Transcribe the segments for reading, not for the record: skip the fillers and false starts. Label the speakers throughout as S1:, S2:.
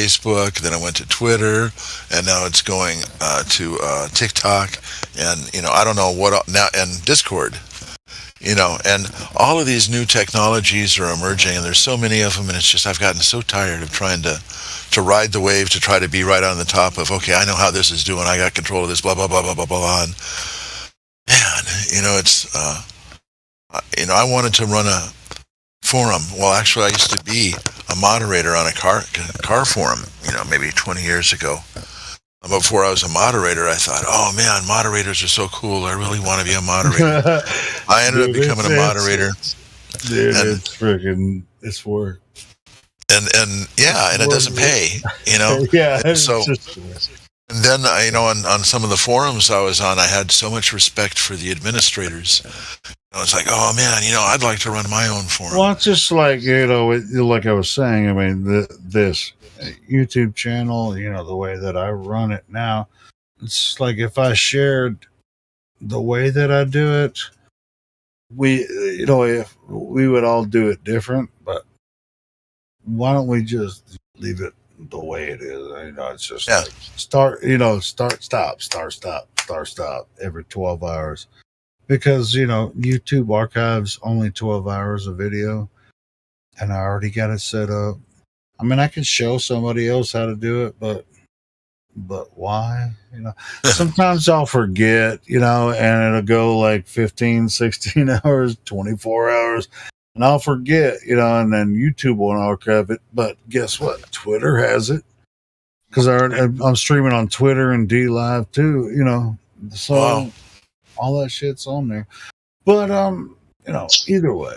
S1: Facebook, then it went to Twitter, and now it's going to TikTok, and I don't know what now, and Discord. And all of these new technologies are emerging, and there's so many of them, and it's just I've gotten so tired of trying to ride the wave to try to be right on the top of, okay, I know how this is doing, I got control of this, blah blah blah blah blah blah. And man, it's I wanted to run a forum. Well, actually, I used to be a moderator on a car forum, maybe 20 years ago. Before I was a moderator, I thought, oh man, moderators are so cool. I really want to be a moderator. I ended up becoming a moderator.
S2: Dude, it's work.
S1: And yeah, and it doesn't pay,
S2: Yeah.
S1: And so, and then on some of the forums I was on, I had so much respect for the administrators. It's like, oh man, I'd like to run my own forum.
S2: Well, it's just like like I was saying. I mean, this YouTube channel, the way that I run it now, it's like if I shared the way that I do it, if we would all do it different, but why don't we just leave it the way it is? It's just like start, stop every 12 hours. Because, YouTube archives only 12 hours of video, and I already got it set up. I mean, I can show somebody else how to do it, but why? Sometimes I'll forget, and it'll go like 15, 16 hours, 24 hours, and I'll forget, and then YouTube won't archive it. But guess what? Twitter has it, because I'm streaming on Twitter and DLive too, so... Wow. All that shit's on there. But, either way.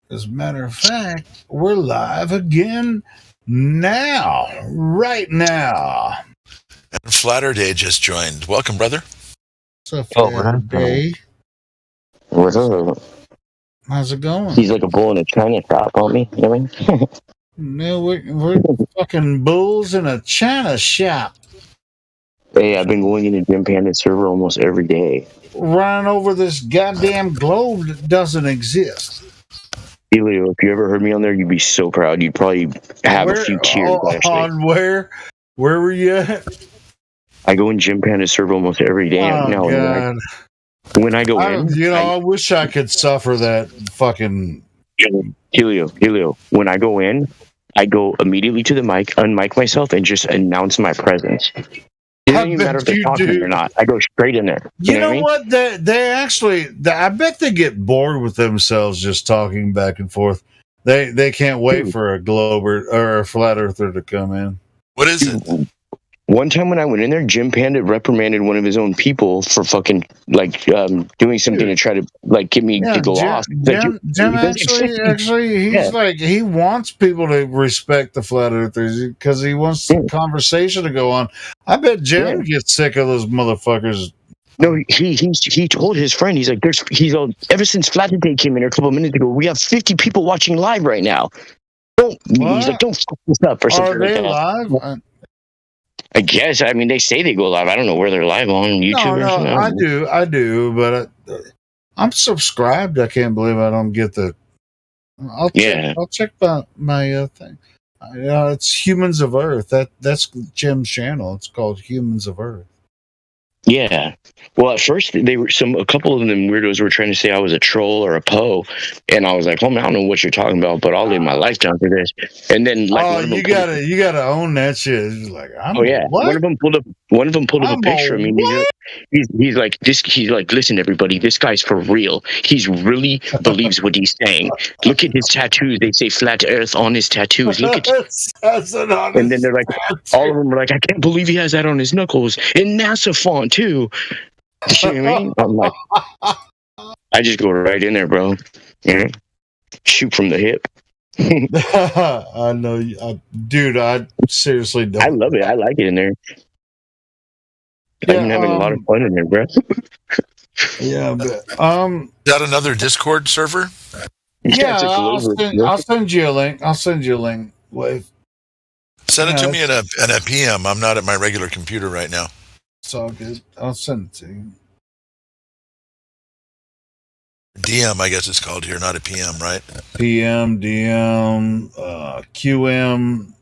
S2: As a matter of fact, we're live again now. Right now.
S1: And Flatterday just joined. Welcome, brother.
S2: What's up, Flatterday?
S3: What's up?
S2: How's it going?
S3: He's like a bull in a china shop, on me. You know what I
S2: mean? No, we're fucking bulls in a china shop.
S3: Hey, I've been going into Gym Panda server almost every day.
S2: Running over this goddamn globe that doesn't exist.
S3: Elio, if you ever heard me on there, you'd be so proud. You'd probably have a few tears.
S2: On where? Where were you at?
S3: I go in Gym Panda server almost every day.
S2: Oh,
S3: now,
S2: God.
S3: When I go in...
S2: I wish I could suffer that fucking...
S3: Elio, when I go in, I go immediately to the mic, unmic myself, and just announce my presence. It doesn't even matter if they're talking or not. I go straight in there.
S2: You know what? They actually, I bet they get bored with themselves just talking back and forth. They can't wait for a glober or a flat earther to come in.
S1: What is it?
S3: One time when I went in there, Jim Panda reprimanded one of his own people for fucking doing something to try to get me to go off.
S2: Jim actually, he's like, he wants people to respect the flat earthers because he wants the conversation to go on. I bet Jim gets sick of those motherfuckers.
S3: No, he told his friend, he's like, ever since Flat Day came in here a couple of minutes ago, we have 50 people watching live right now. He's like, don't fuck this up or something.
S2: Are they live?
S3: I guess. I mean, they say they go live. I don't know where they're live on YouTube.
S2: No, I do, but I'm subscribed. I can't believe I don't get the. I'll check my thing. It's Humans of Earth. That's Jim's channel. It's called Humans of Earth.
S3: Yeah. Well, at first a couple of them weirdos were trying to say I was a troll or a Poe, and I was like, "Oh man, I don't know what you're talking about, but I'll lay my life down for this." And then,
S2: you gotta own that shit. It's like, what?
S3: One of them pulled up a picture of me. He's like, listen, everybody, this guy's for real. He's really believes what he's saying. Look at his tattoos. They say flat Earth on his tattoos. Look at and then they're like, all of them are like, I can't believe he has that on his knuckles in NASA font too. You know what I mean? I'm like, I just go right in there, bro. Shoot from the hip.
S2: I know, dude. I seriously don't.
S3: I love it. I like it in there. I've been having a lot of fun in there, bro.
S2: Yeah, but
S1: is that another Discord server?
S2: Yeah, I'll send you a link. Wave.
S1: Send it to me in a PM. I'm not at my regular computer right now.
S2: It's all good. I'll send it to you.
S1: DM, I guess it's called here, not a PM, right?
S2: PM, DM, QM,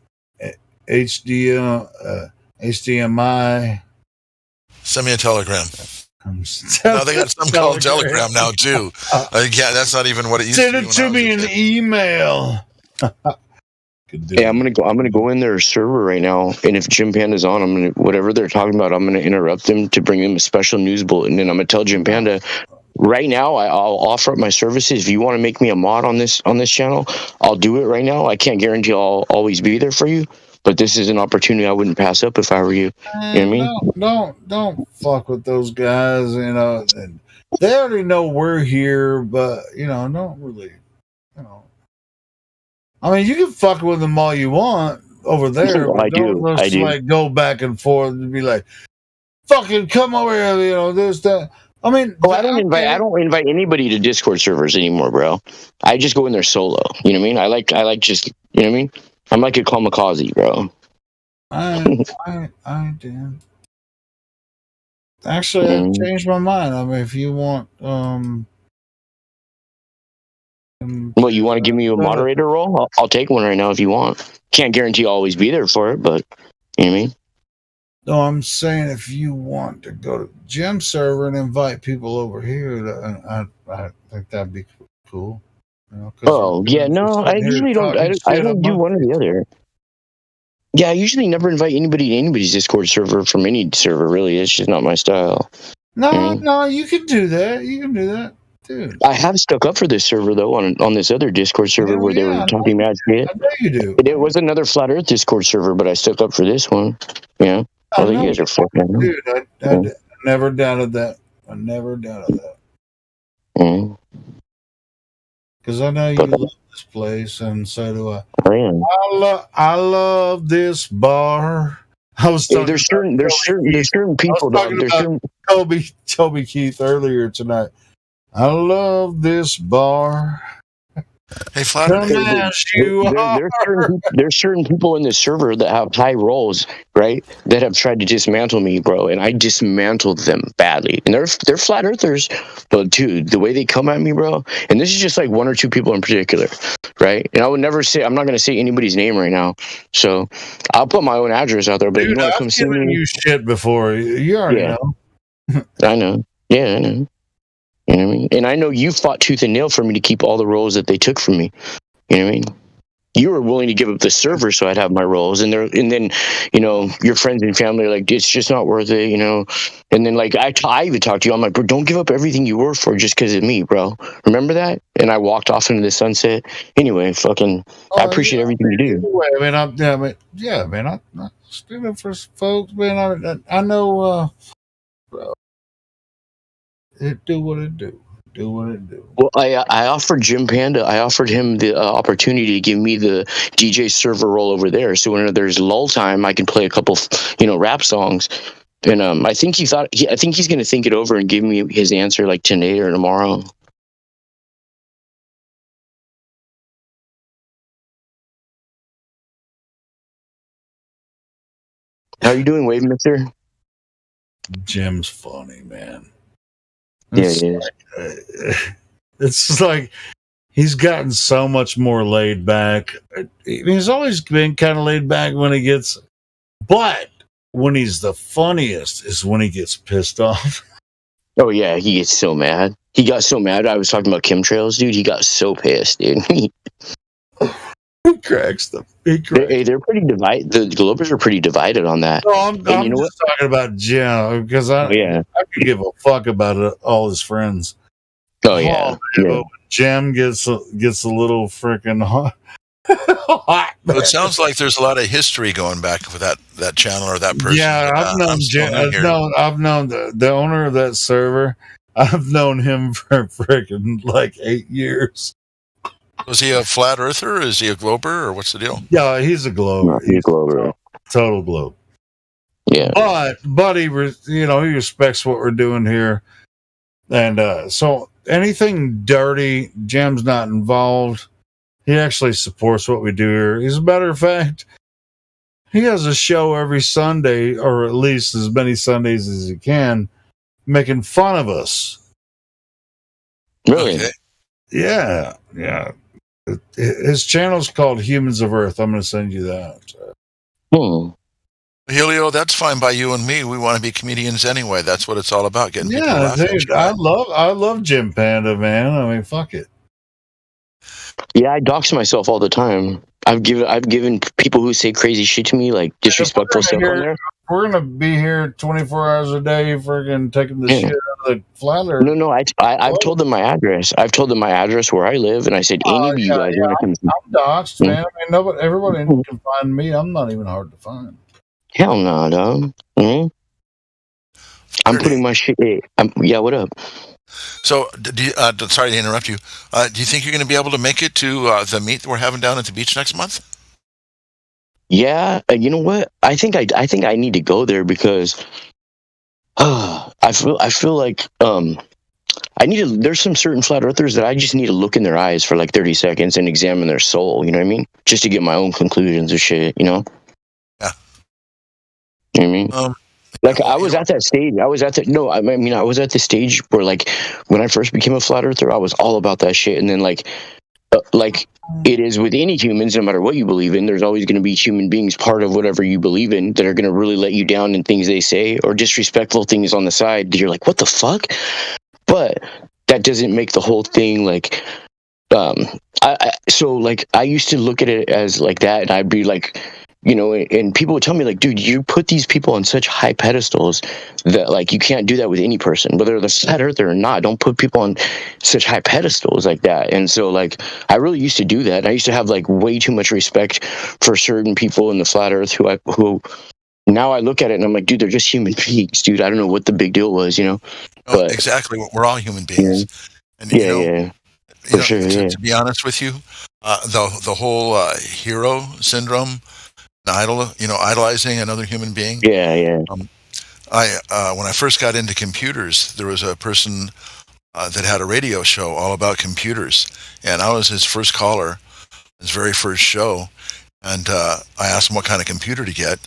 S2: HDMI.
S1: Send me a telegram.
S2: No,
S1: they got something called Telegram now too. Yeah, that's not even what it used to be.
S2: Send it to me in email.
S3: Yeah, I'm gonna go in their server right now, and if Jim Panda's on, I'm gonna whatever they're talking about, I'm gonna interrupt them to bring them a special news bulletin, and I'm gonna tell Jim Panda right now. I'll offer up my services. If you want to make me a mod on this channel, I'll do it right now. I can't guarantee I'll always be there for you, but this is an opportunity I wouldn't pass up if I were you. You know what I mean?
S2: Don't fuck with those guys. You know, and they already know we're here, but don't really. I mean, you can fuck with them all you want over there.
S3: I do.
S2: Like go back and forth and be like, "Fucking come over here," this, that. I mean,
S3: I don't invite anybody to Discord servers anymore, bro. I just go in there solo. You know what I mean? I like just, you know what I mean? I'm like a kamikaze, bro.
S2: I did. Actually, I changed my mind. I mean, if you want,
S3: well, you want to give me a moderator role? I'll take one right now if you want. Can't guarantee I'll always be there for it, but you know what I mean?
S2: No, I'm saying if you want to go to Jim server and invite people over here, I think that'd be cool.
S3: Oh yeah, no, I usually don't. I don't do one or the other. Yeah, I usually never invite anybody to anybody's Discord server from any server. Really, it's just not my style.
S2: No, you can do that. You can do that. Dude.
S3: I have stuck up for this server though on this other Discord server where they were talking mad shit.
S2: I know you do.
S3: It was another Flat Earth Discord server, but I stuck up for this one. Yeah. Well, you guys are fucking.
S2: Dude, I never doubted that. I never doubted that. Because I know you love this place, and so do I. I love this bar. I was talking
S3: there's certain people.
S2: Toby Keith earlier tonight. I love this bar.
S1: Hey, Flat,
S3: there's certain people in this server that have high roles, right? That have tried to dismantle me, bro, and I dismantled them badly. And they're flat earthers, but dude, the way they come at me, bro. And this is just like one or two people in particular, right? And I would never say, I'm not going to say anybody's name right now, so I'll put my own address out there. But
S2: dude, I've given you shit before. You already know.
S3: I know. Yeah, I know. You know what I mean? And I know you fought tooth and nail for me to keep all the roles that they took from me. You know what I mean? You were willing to give up the server so I'd have my roles, and then your friends and family are like, it's just not worth it, And then like I even talked to you. I'm like, bro, don't give up everything you work for just because of me, bro. Remember that? And I walked off into the sunset. Anyway, I appreciate everything you do.
S2: I stood up for folks, man. I know. It do what it do. Do what it do.
S3: Well, I offered Jim Panda. I offered him the opportunity to give me the DJ server role over there. So when there's lull time, I can play a couple, rap songs. And I think he's going to think it over and give me his answer like today or tomorrow. How are you doing, Wave Mixer?
S2: Jim's funny, man.
S3: It's
S2: like he's gotten so much more laid back. He's always been kind of laid back but when he's the funniest is when he gets pissed off.
S3: Oh yeah, he gets so mad. He got so mad. I was talking about chemtrails, dude. He got so pissed, dude.
S2: He cracks them.
S3: They're pretty divided. The Globers are pretty divided on that.
S2: No, I'm just talking about Jim because I could give a fuck about all his friends.
S3: Oh yeah.
S2: But Jim gets a little freaking hot.
S1: It sounds like there's a lot of history going back with that channel or that person.
S2: Yeah, I've known Jim. I've known the owner of that server. I've known him for freaking like 8 years.
S1: Was he a flat earther? Or is he a glober, or what's the deal?
S2: Yeah, he's a glober.
S3: He's a glober.
S2: Total globe.
S3: Yeah.
S2: But he respects what we're doing here. And so anything dirty, Jim's not involved. He actually supports what we do here. As a matter of fact, he has a show every Sunday, or at least as many Sundays as he can, making fun of us.
S3: Really?
S1: Okay.
S2: Yeah. His channel's called Humans of Earth. I'm going to send you that.
S1: Helio, that's fine by you and me. We want to be comedians anyway. That's what it's all about, getting people to
S2: Yeah,
S1: laugh at
S2: dude,
S1: you, right?
S2: I love Jim Panda, man. I mean, fuck it.
S3: Yeah, I dox myself all the time. I've given people who say crazy shit to me, like disrespectful stuff on there.
S2: We're gonna be here 24 hours a day, freaking taking the
S3: Yeah.
S2: shit out of the flat earth.
S3: No, I've told them my address. I've told them my address where I live, and I said any of you guys want to come.
S2: I'm doxxed, man. I mean, everybody can find me. I'm not even hard to find.
S3: Hell no, dog. I'm putting my shit. Yeah, what up?
S1: So, sorry to interrupt you. Do you think you're going to be able to make it to the meet that we're having down at the beach next month?
S3: Yeah, you know what? I think I need to go there because I feel like I need to. There's some certain flat earthers that I just need to look in their eyes for like 30 seconds and examine their soul. You know what I mean? Just to get my own conclusions of shit. You know?
S1: Yeah.
S3: You know what I mean? Like I was at that stage. I was at the stage where like when I first became a flat earther, I was all about that shit. And then like it is with any humans, no matter what you believe in, there's always going to be human beings part of whatever you believe in that are going to really let you down in things they say or disrespectful things on the side that you're like, what the fuck? But that doesn't make the whole thing like. So like I used to look at it as like that, and I'd be like. You know, and people would tell me like, dude, you put these people on such high pedestals that like you can't do that with any person, whether they're flat earther or not. Don't put people on such high pedestals like that. And so like I really used to do that. I used to have like way too much respect for certain people in the flat earth who now I look at it and I'm like, dude, they're just human beings, dude. I don't know what the big deal was, you know. But
S1: exactly. We're all human beings.
S3: Yeah.
S1: And
S3: To
S1: be honest with you, the whole hero syndrome. Idolizing another human being.
S3: Yeah.
S1: When I first got into computers, there was a person that had a radio show all about computers, and I was his first caller, his very first show, and I asked him what kind of computer to get.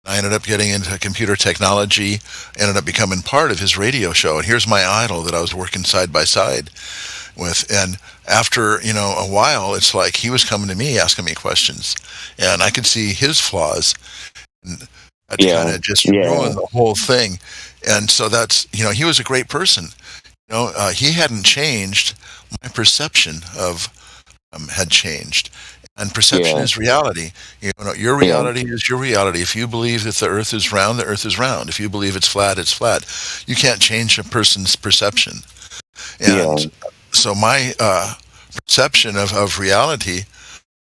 S1: I ended up getting into computer technology, ended up becoming part of his radio show, and here's my idol that I was working side by side with. And after a while, it's like he was coming to me asking me questions, and I could see his flaws, and that kind of just ruined the whole thing. And so that's he was a great person. He hadn't changed. My perception of him had changed, and perception is reality. Your reality is your reality. If you believe that the earth is round, the earth is round. If you believe it's flat, it's flat. You can't change a person's perception. And so my perception of reality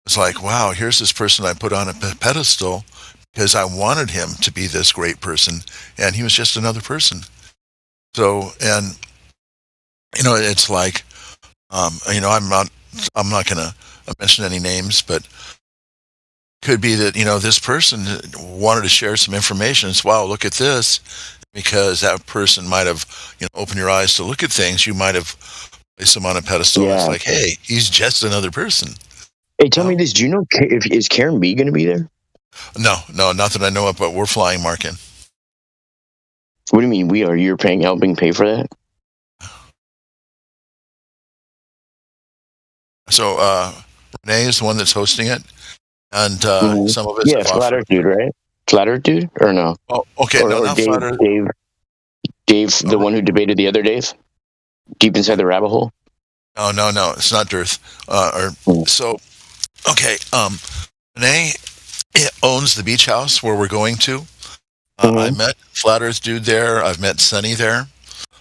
S1: was like, wow, here's this person I put on a pedestal because I wanted him to be this great person, and he was just another person. So, and it's like, I'm not going to mention any names, but could be that this person wanted to share some information. It's, wow, look at this, because that person might have opened your eyes to look at things. You might have placed him on a pedestal. It's like, hey, he's just another person.
S3: Hey, tell me this: do you know is Karen B going to be there?
S1: No, not that I know of. But we're flying Mark in.
S3: What do you mean we are? You're helping pay for that?
S1: So Renee is the one that's hosting it, and some of it's
S3: Flat Earth dude, right? Flat Earth dude, or no?
S1: Oh, okay, no, not Flat Earth.
S3: Dave, the one who debated the other Dave, deep inside the rabbit hole.
S1: No, it's not Dearth. So, okay, Renee owns the beach house where we're going to. I met Flat Earth dude there. I've met Sunny there.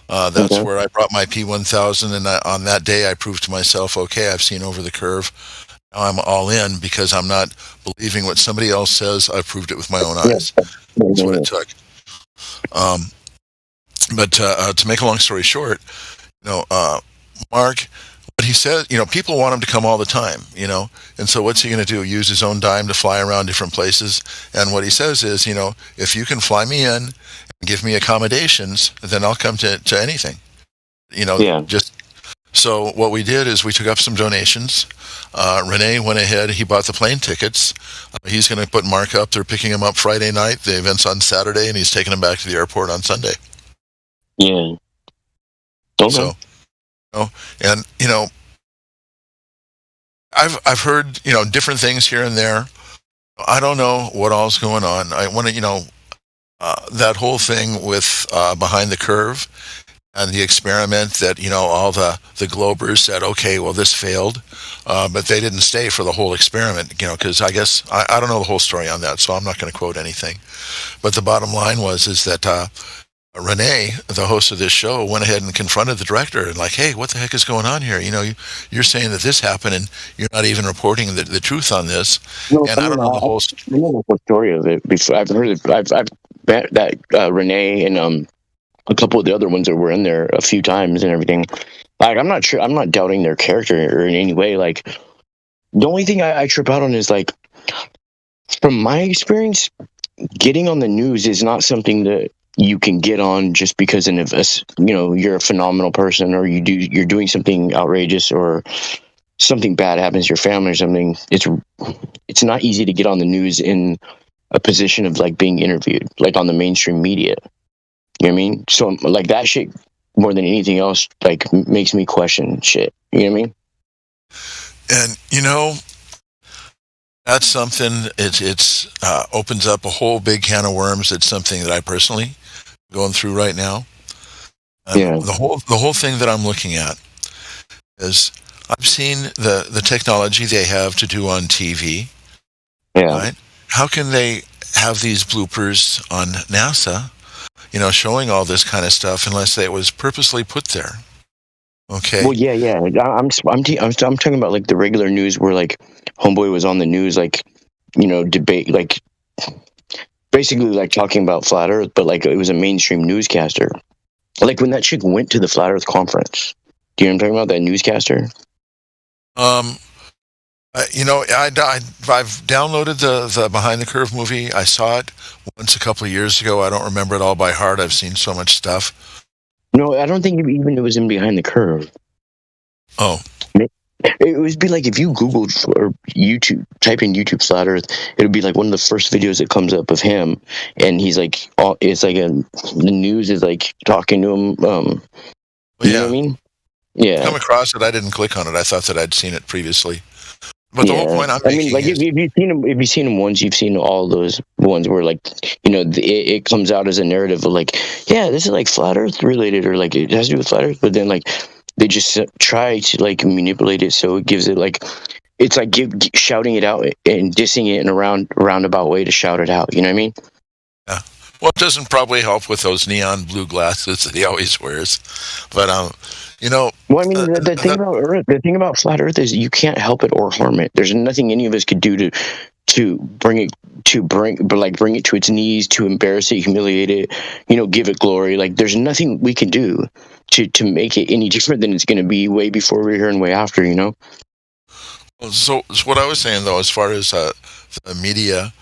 S1: That's where I brought my P1000, and on that day I proved to myself, okay, I've seen over the curve. Now I'm all in because I'm not believing what somebody else says. I proved it with my own eyes. That's what it took. But to make a long story short, Mark, what he says, people want him to come all the time, and so what's he going to do? Use his own dime to fly around different places? And what he says is, if you can fly me in and give me accommodations, then I'll come to anything. Just so what we did is we took up some donations. Renee went ahead. He bought the plane tickets. He's going to put Mark up. They're picking him up Friday night. The event's on Saturday, and he's taking him back to the airport on Sunday.
S3: Yeah. Okay.
S1: So, and I've heard different things here and there. I don't know what all's going on. I want to, that whole thing with Behind the Curve and the experiment that, all the Globers said, okay, well, this failed, but they didn't stay for the whole experiment, because I guess I don't know the whole story on that, so I'm not going to quote anything. But the bottom line is that Renee, the host of this show, went ahead and confronted the director and like, hey, what the heck is going on here? You're saying that this happened and you're not even reporting the truth on this.
S3: No,
S1: And I don't know the whole
S3: story of it before. I've heard it. I've met that Renee and a couple of the other ones that were in there a few times and everything. Like, I'm not sure. I'm not doubting their character or in any way. Like, the only thing I trip out on is like, from my experience, getting on the news is not something that you can get on just because you're a phenomenal person or you're doing something outrageous or something bad happens to your family or something. It's not easy to get on the news in a position of like being interviewed, like on the mainstream media. You know what I mean? So like that shit more than anything else like makes me question shit. You know what I mean?
S1: And that's something. It's opens up a whole big can of worms. It's something that I personally going through right now.
S3: Yeah.
S1: The whole thing that I'm looking at is I've seen the technology they have to do on TV.
S3: Yeah.
S1: Right? How can they have these bloopers on NASA, showing all this kind of stuff unless it was purposely put there? Okay.
S3: Well, yeah. I'm talking about like the regular news where like Homeboy was on the news, like, debate, like basically like talking about flat Earth, but like it was a mainstream newscaster. Like when that chick went to the Flat Earth conference. Do you know what I'm talking about? That newscaster?
S1: I've downloaded the Behind the Curve movie. I saw it once a couple of years ago. I don't remember it all by heart. I've seen so much stuff.
S3: No, I don't think even it was in Behind the Curve.
S1: Oh.
S3: It would be like if you Googled or YouTube, type in YouTube Flat Earth, it would be like one of the first videos that comes up of him, and he's like, it's like the news is like talking to him. You know what I mean? Yeah.
S1: Come across it. I didn't click on it. I thought that I'd seen it previously. But the whole point I'm making
S3: if you've seen him once, you've seen all those ones where like, it comes out as a narrative of like, yeah, this is like Flat Earth related or like it has to do with Flat Earth, but then like they just try to like manipulate it so it gives it like it's like shouting it out and dissing it in a roundabout way to shout it out. You know what I mean?
S1: Yeah. Well, it doesn't probably help with those neon blue glasses that he always wears, but
S3: Well, I mean, the thing about Flat Earth is you can't help it or harm it. There's nothing any of us could do to bring it to its knees, to embarrass it, humiliate it, give it glory. Like there's nothing we can do to make it any different than it's going to be way before we're here and way after.
S1: So what I was saying though, as far as the media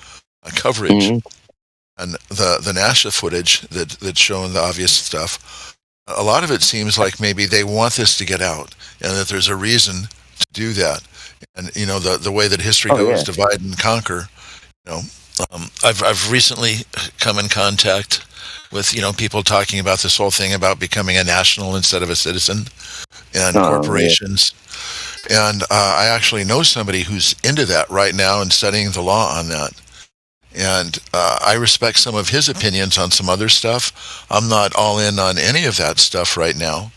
S1: coverage and the NASA footage that's showing the obvious stuff, a lot of it seems like maybe they want this to get out and that there's a reason to do that. And the way that history goes, divide and conquer. I've recently come in contact with people talking about this whole thing about becoming a national instead of a citizen and corporations. Yeah. And I actually know somebody who's into that right now and studying the law on that. And I respect some of his opinions on some other stuff. I'm not all in on any of that stuff right now.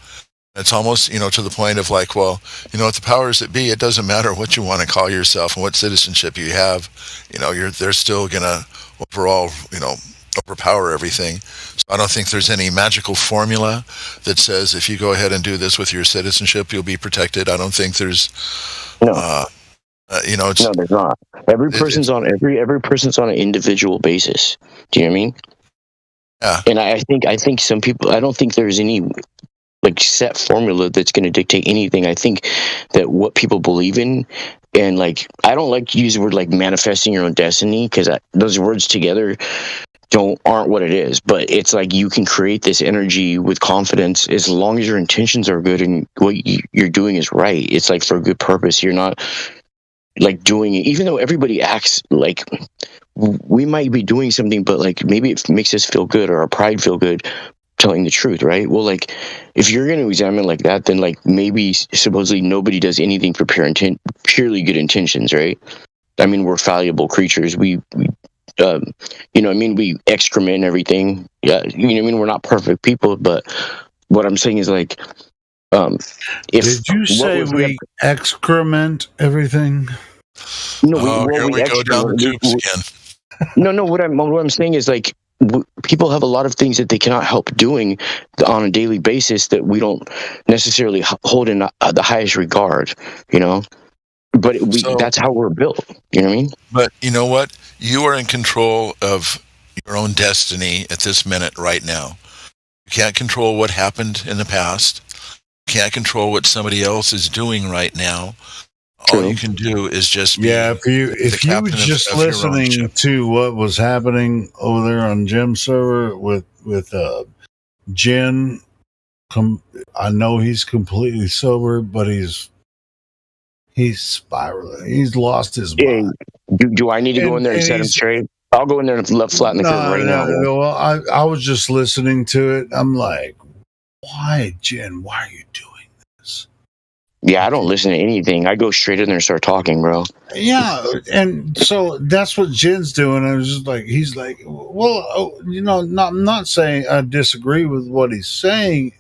S1: It's almost, to the point of like, well, with the powers that be, it doesn't matter what you want to call yourself and what citizenship you have. They're still going to overall, overpower everything. So I don't think there's any magical formula that says if you go ahead and do this with your citizenship, you'll be protected. I don't think there's...
S3: No. No, there's not. Every person's on an individual basis. Do you know what I mean?
S1: Yeah.
S3: And I think some people. I don't think there's any like set formula that's going to dictate anything. I think that what people believe in, and like I don't like to use the word like manifesting your own destiny because those words together aren't what it is. But it's like you can create this energy with confidence as long as your intentions are good and what you're doing is right. It's like for a good purpose. You're not like doing it, even though everybody acts like we might be doing something, but like maybe it makes us feel good or our pride feel good telling the truth, right? Well, like if you're going to examine like that, then like maybe supposedly nobody does anything for purely good intentions, right? I mean, we're fallible creatures. We we excrement everything. Yeah, we're not perfect people, but what I'm saying is like, if
S2: Did you
S3: what
S2: say
S3: was we have,
S2: we excrement everything?
S3: no,
S1: Oh, here
S3: we
S1: we go down the
S3: excrement.
S1: tubes again.
S3: No. What I'm saying is like, people have a lot of things that they cannot help doing on a daily basis that we don't necessarily hold in the highest regard. But
S1: So,
S3: that's how we're built. You know what I mean?
S1: but you know what? You are in control of your own destiny at this minute right now. You can't control what happened in the past. You can't control what somebody else is doing right now. All
S3: True.
S1: you can do is just be
S2: Yeah,
S1: the
S2: if you were
S1: captain
S2: just
S1: of your own
S2: listening
S1: ship.
S2: to what was happening over there on Jim's server with Jen, I know he's completely sober, but he's spiraling. He's lost his
S3: Hey,
S2: mind.
S3: do I need to go in there and
S2: And
S3: set him
S2: he's
S3: straight? I'll go in there and left flat in the curb right now. Bro.
S2: Well, I was just listening to it. I'm like, why, Jen? Why are you doing this?
S3: Yeah, I don't listen to anything. I go straight in there and start talking, bro.
S2: Yeah, and so that's what Jen's doing. I was just like, he's like, well, I'm not saying I disagree with what he's saying.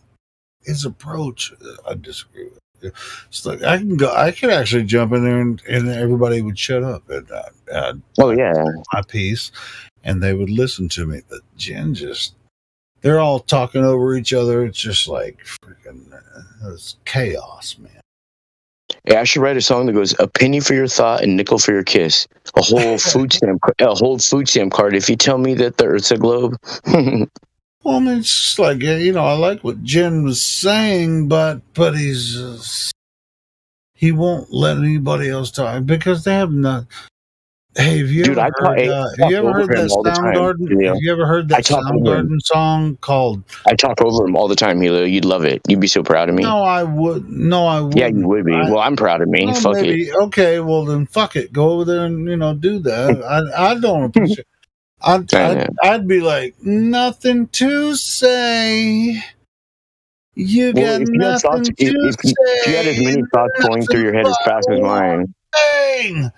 S2: His approach, I disagree with. It's like I could actually jump in there and everybody would shut up and
S3: Oh yeah.
S2: my piece, and they would listen to me. But Jen they're all talking over each other. It's just like freaking, it's chaos, man.
S3: Yeah, I should write a song that goes a penny for your thought and nickel for your kiss. A whole food stamp card. If you tell me that the Earth's a globe.
S2: Well, I mean, it's just like, I like what Jen was saying, but he won't let anybody else talk because they have not. Hey, have you
S3: Dude,
S2: ever heard?
S3: I
S2: Have
S3: talk
S2: you ever
S3: over
S2: heard
S3: him
S2: that
S3: all the time.
S2: Soundgarden?
S3: You know?
S2: Have you ever heard
S3: I
S2: that
S3: talk over him.
S2: Soundgarden song called?
S3: I talk over him all the time, Hilo. You'd love it. You'd be so proud of me.
S2: No, I would. No, I wouldn't.
S3: Yeah, you would be. Well, I'm proud of me.
S2: Well,
S3: Fuck
S2: maybe.
S3: it.
S2: Okay, well then, fuck it. Go over there and do that. I don't appreciate. I'd be like, nothing to say. You
S3: Well,
S2: got
S3: if you had thoughts,
S2: nothing to
S3: if you had as
S2: say.
S3: many thoughts going through your head as fast as mine,
S2: Dang.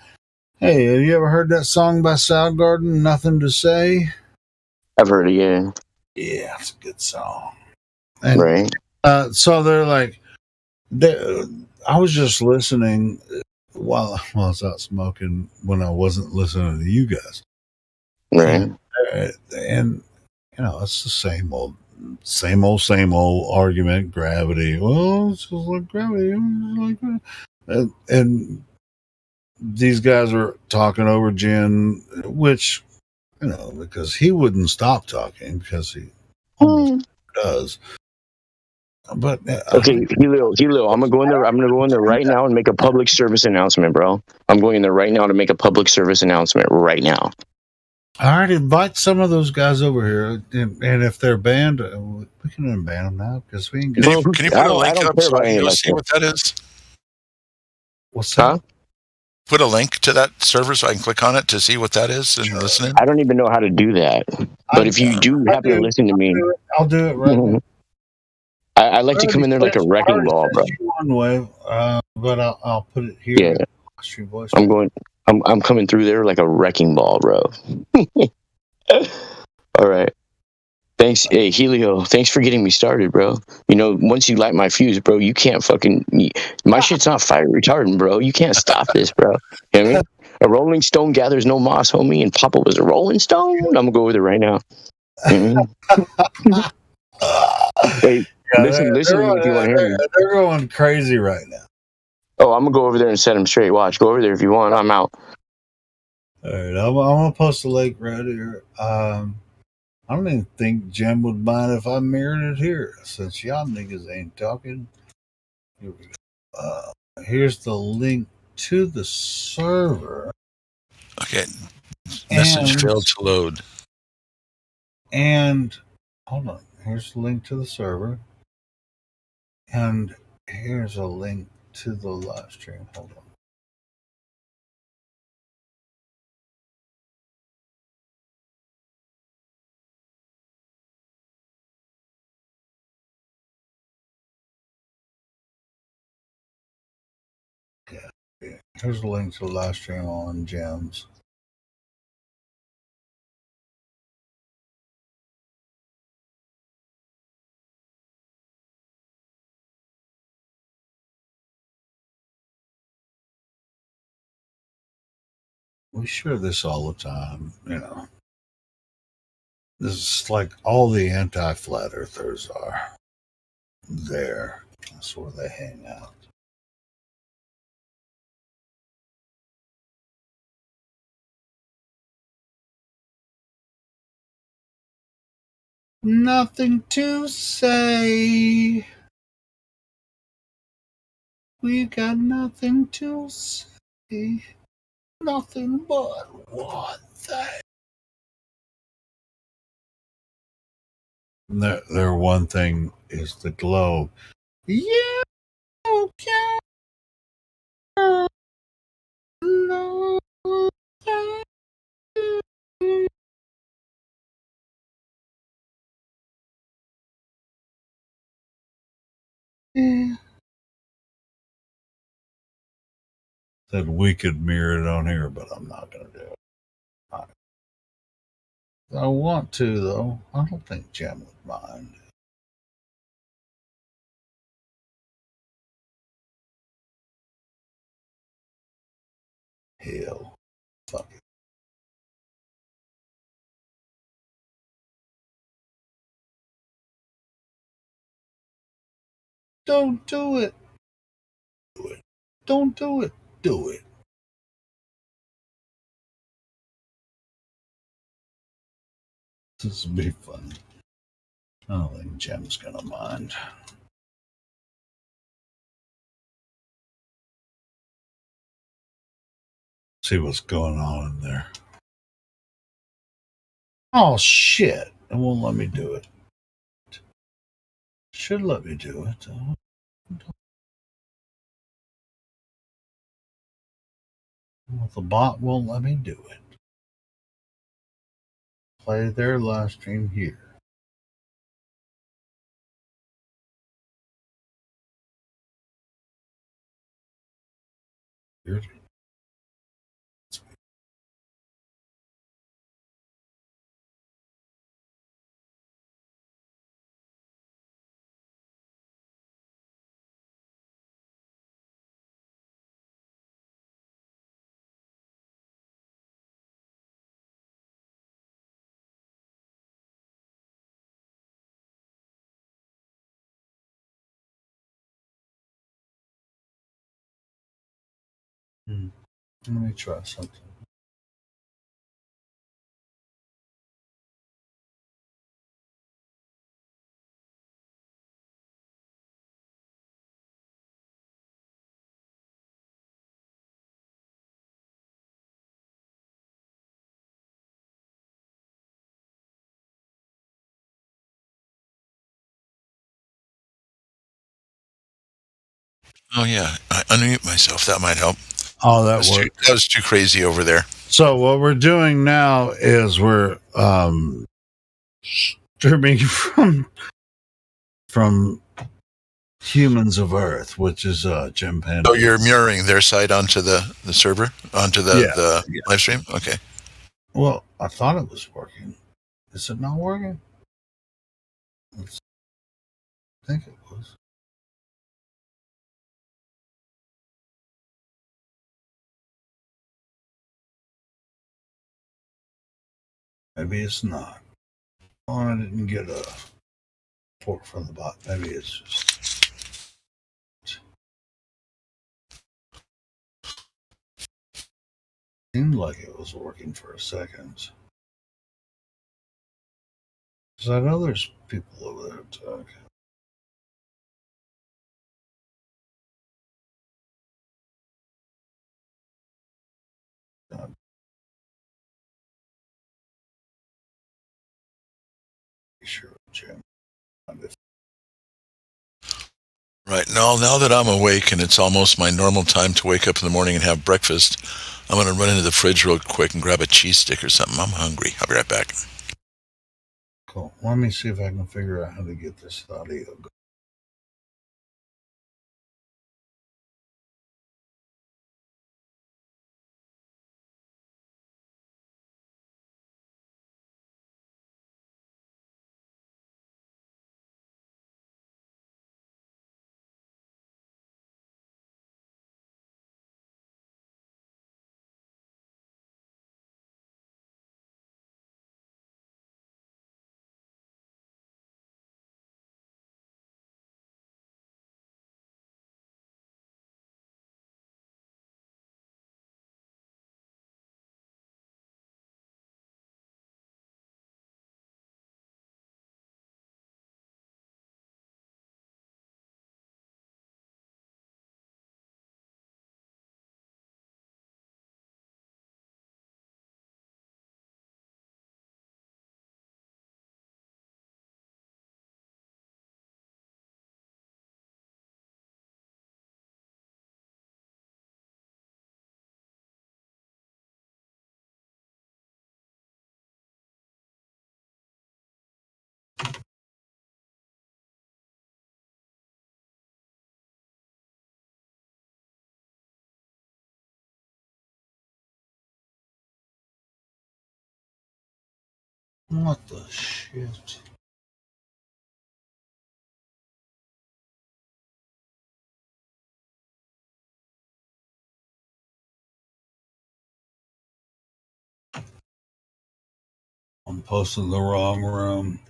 S2: Hey, have you ever heard that song by Soundgarden, Nothing to Say?
S3: I've heard it. Yeah,
S2: Yeah, it's a good song. And
S3: right.
S2: so they're like, I was just listening while I was out smoking when I wasn't listening to you guys.
S3: Right.
S2: And it's the same old argument. Gravity. Well, it's just like gravity. And these guys are talking over Jen, which because he wouldn't stop talking because he almost does. But
S3: Okay, Helio, I'm gonna go in there. I'm gonna go in there right now and make a public service announcement, bro. I'm going in there right now to make a public service announcement right now.
S2: all right, invite some of those guys over here, and if they're banned, we can unban them now because we ain't
S1: Can
S2: got.
S1: you put a link
S3: I don't
S1: up
S3: care
S1: so
S3: about
S1: I
S3: any
S1: can
S3: of
S1: go
S3: that
S1: see
S3: stuff.
S1: what that is?
S2: What's that?
S3: Huh?
S1: Put a link to that server so I can click on it to see what that is and listen in.
S3: I don't even know how to do that. But if you do happen to listen to me,
S2: I'll do it right now.
S3: I like to come in there like a wrecking ball, bro.
S2: One way, but I'll put it here.
S3: Yeah,
S2: Your voice.
S3: I'm coming through there like a wrecking ball, bro. All right. Thanks, hey Helio. Thanks for getting me started, bro. Once you light my fuse, bro, you can't my shit's not fire retardant, bro. You can't stop this, bro. You know what I mean? A rolling stone gathers no moss, homie, and Papa was a rolling stone. I'm gonna go with it right now. Wait, listen to me if you want to hear me.
S2: They're going crazy right now.
S3: Oh, I'm gonna go over there and set him straight. Watch, go over there if you want. I'm out.
S2: All right, I'm gonna post a link right here. I don't even think Jim would mind if I mirrored it here, since y'all niggas ain't talking. Here we go. Here's the link to the server.
S1: Okay. Message failed to load.
S2: And hold on. Here's the link to the server. And here's a link to the live stream. Hold on. Here's a link to the live stream on Gems. We share this all the time, This is like all the anti-flat earthers are there. That's where they hang out. Nothing to say. We got nothing to say. Nothing but one thing. Their one thing is the globe. Yeah, okay. Yeah. Said we could mirror it on here, but I'm not going to do it. I want to, though. I don't think Jim would mind. Hell, fuck it. Don't do it. Do it. Don't do it. Do it. This will be fun. I don't think Jim's going to mind. See what's going on in there. Oh, shit. It won't let me do it. Should let me do it. Well, the bot won't let me do it. Play their live stream here. Weird. Let me try something.
S1: Oh yeah, I unmute myself. That might help.
S2: Oh, that worked.
S1: That was too crazy over there.
S2: So what we're doing now is we're streaming from Humans of Earth, which is Jim Panda.
S1: So you're mirroring their site onto the server, onto the live stream? Okay.
S2: Well, I thought it was working. Is it not working? I think it was. Maybe it's not. Oh, I didn't get a report from the bot. Maybe it's just. Seemed like it was working for a second. Because I know there's people over there talking. Sure, Jim.
S1: Right. Now that I'm awake and it's almost my normal time to wake up in the morning and have breakfast, I'm going to run into the fridge real quick and grab a cheese stick or something. I'm hungry. I'll be right back.
S2: Cool. Let me see if I can figure out how to get this audio going. What the shit? I'm posting the wrong room.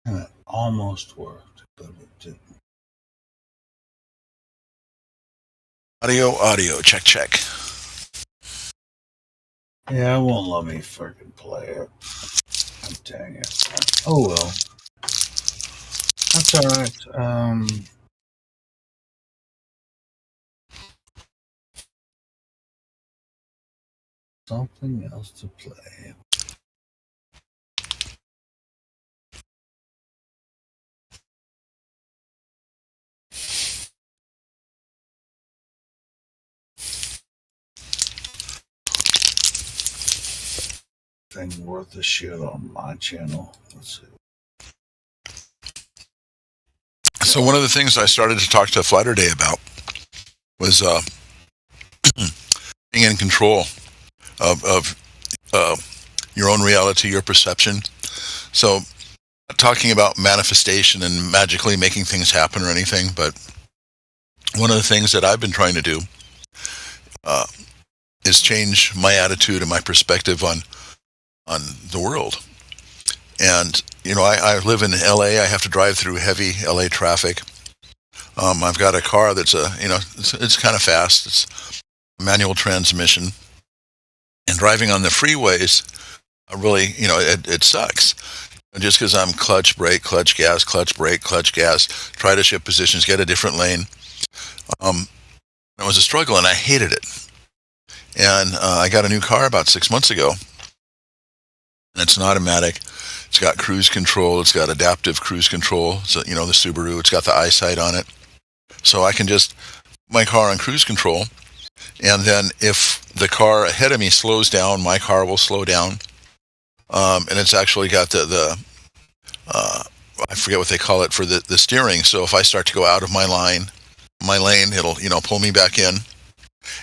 S2: And it almost worked, but it didn't.
S1: Audio, check.
S2: Yeah, it won't let me freaking play it. Oh, dang it. Oh well. That's alright. Something else to play. Thing worth the shit on my channel. Let's see.
S1: So one of the things I started to talk to Flighter Day about was being in control of your own reality, your perception. So not talking about manifestation and magically making things happen or anything, but one of the things that I've been trying to do is change my attitude and my perspective on the world. And I live in LA. I have to drive through heavy LA traffic. I've got a car that's it's kind of fast. It's a manual transmission, and driving on the freeways really, it sucks. Just because I'm clutch, brake, clutch, gas, clutch, brake, clutch, gas, try to shift positions, get a different lane. It was a struggle, and I hated it. And I got a new car about 6 months ago, and it's an automatic. It's got cruise control. It's got adaptive cruise control. So, the Subaru, it's got the eyesight on it. So I can just, my car on cruise control. And then if the car ahead of me slows down, my car will slow down. And it's actually got the I forget what they call it for the steering. So if I start to go out of my lane, it'll, pull me back in.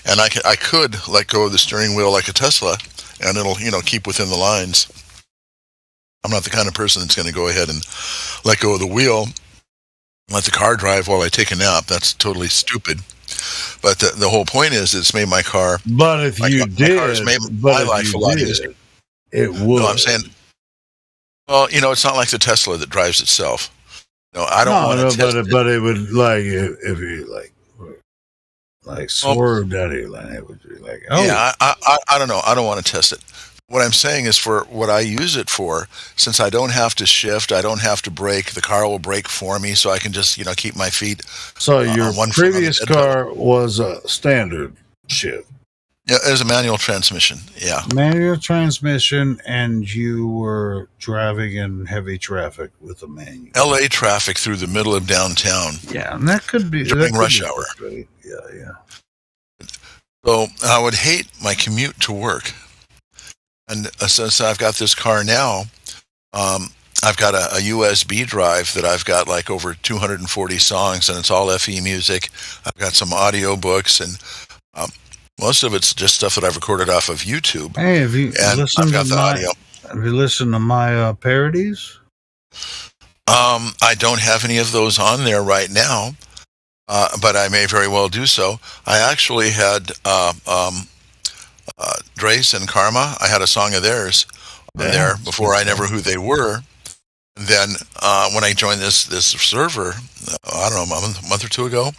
S1: And I could let go of the steering wheel like a Tesla, and it'll, keep within the lines. I'm not the kind of person that's going to go ahead and let go of the wheel, let the car drive while I take a nap. That's totally stupid. But the whole point is, it's made my car.
S2: But if you did,
S1: my made my life a lot easier.
S2: It would.
S1: No, I'm saying, well, it's not like the Tesla that drives itself. No, I don't want to test it.
S2: But it would, like, if you like swerved out of your lane, it would be like, oh.
S1: Yeah, I don't know. I don't want to test it. What I'm saying is, for what I use it for, since I don't have to shift, I don't have to brake, the car will brake for me, so I can just, keep my feet.
S2: So your previous car was a standard shift.
S1: Yeah, it was a manual transmission. Yeah,
S2: manual transmission, and you were driving in heavy traffic with a manual.
S1: LA traffic through the middle of downtown.
S2: Yeah, and that could be
S1: during rush hour.
S2: Yeah.
S1: So I would hate my commute to work. And since I've got this car now, I've got a USB drive that I've got like over 240 songs, and it's all FE music. I've got some audio books, and most of it's just stuff that I've recorded off of YouTube.
S2: Hey, have you listened to audio? Have you listened to my parodies?
S1: I don't have any of those on there right now, but I may very well do so. I actually had Drace and Karma. I had a song of theirs on there before I never who they were. And then when I joined this server, I don't know, a month or two ago,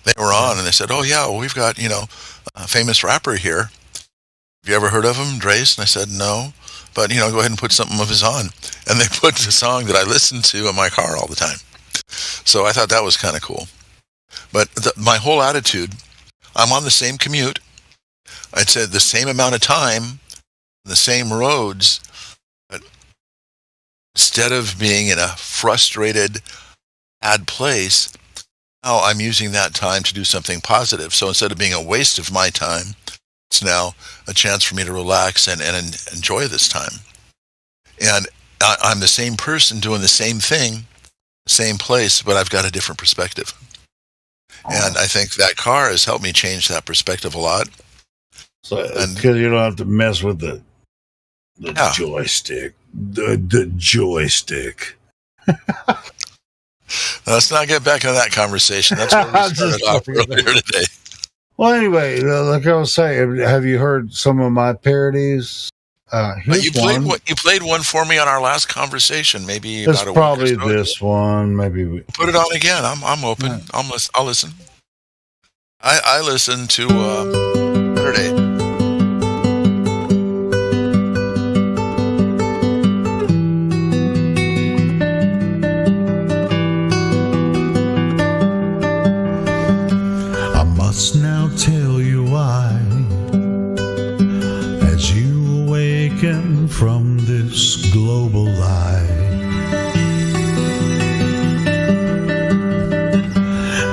S1: they were on, and they said, "Oh yeah, well, we've got a famous rapper here. Have you ever heard of him, Drace?" And I said, "No, but go ahead and put something of his on." And they put the song that I listened to in my car all the time. So I thought that was kind of cool. But my whole attitude I'm on the same commute. I'd say the same amount of time, the same roads, but instead of being in a frustrated, bad place, now I'm using that time to do something positive. So instead of being a waste of my time, it's now a chance for me to relax and enjoy this time. And I'm the same person doing the same thing, same place, but I've got a different perspective. And I think that car has helped me change that perspective a lot.
S2: So, because you don't have to mess with the joystick. The joystick.
S1: Let's not get back into that conversation. That's where we started off earlier today.
S2: Well, anyway, like I was saying, have you heard some of my parodies?
S1: You played one for me on our last conversation. Maybe
S2: it's
S1: about a
S2: probably
S1: week or so
S2: this one. Maybe
S1: put it on again. I'm open. Yeah. I'll listen. I listened to Saturday.
S4: Now tell you why, as you awaken from this global lie.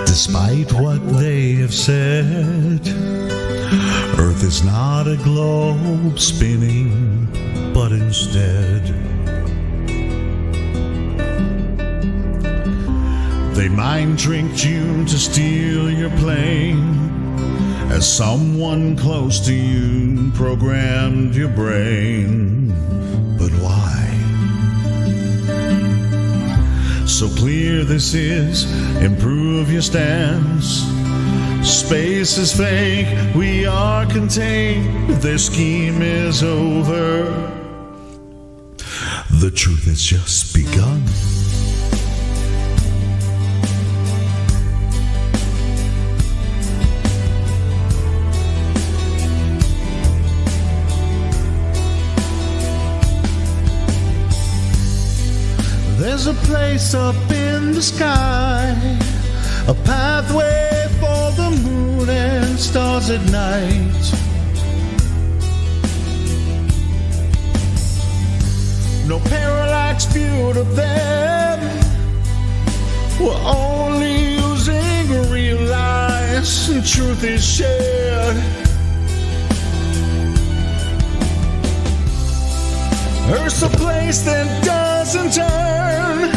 S4: Despite what they have said, Earth is not a globe spinning, but instead they mind tricked you to steal your plane, as someone close to you programmed your brain. But why? So clear this is, improve your stance. Space is fake, we are contained, their scheme is over. The truth has just begun. There's a place up in the sky, a pathway for the moon and stars at night. No parallax view of them, we're only using real lies, and truth is shared. Earth's a place that doesn't turn,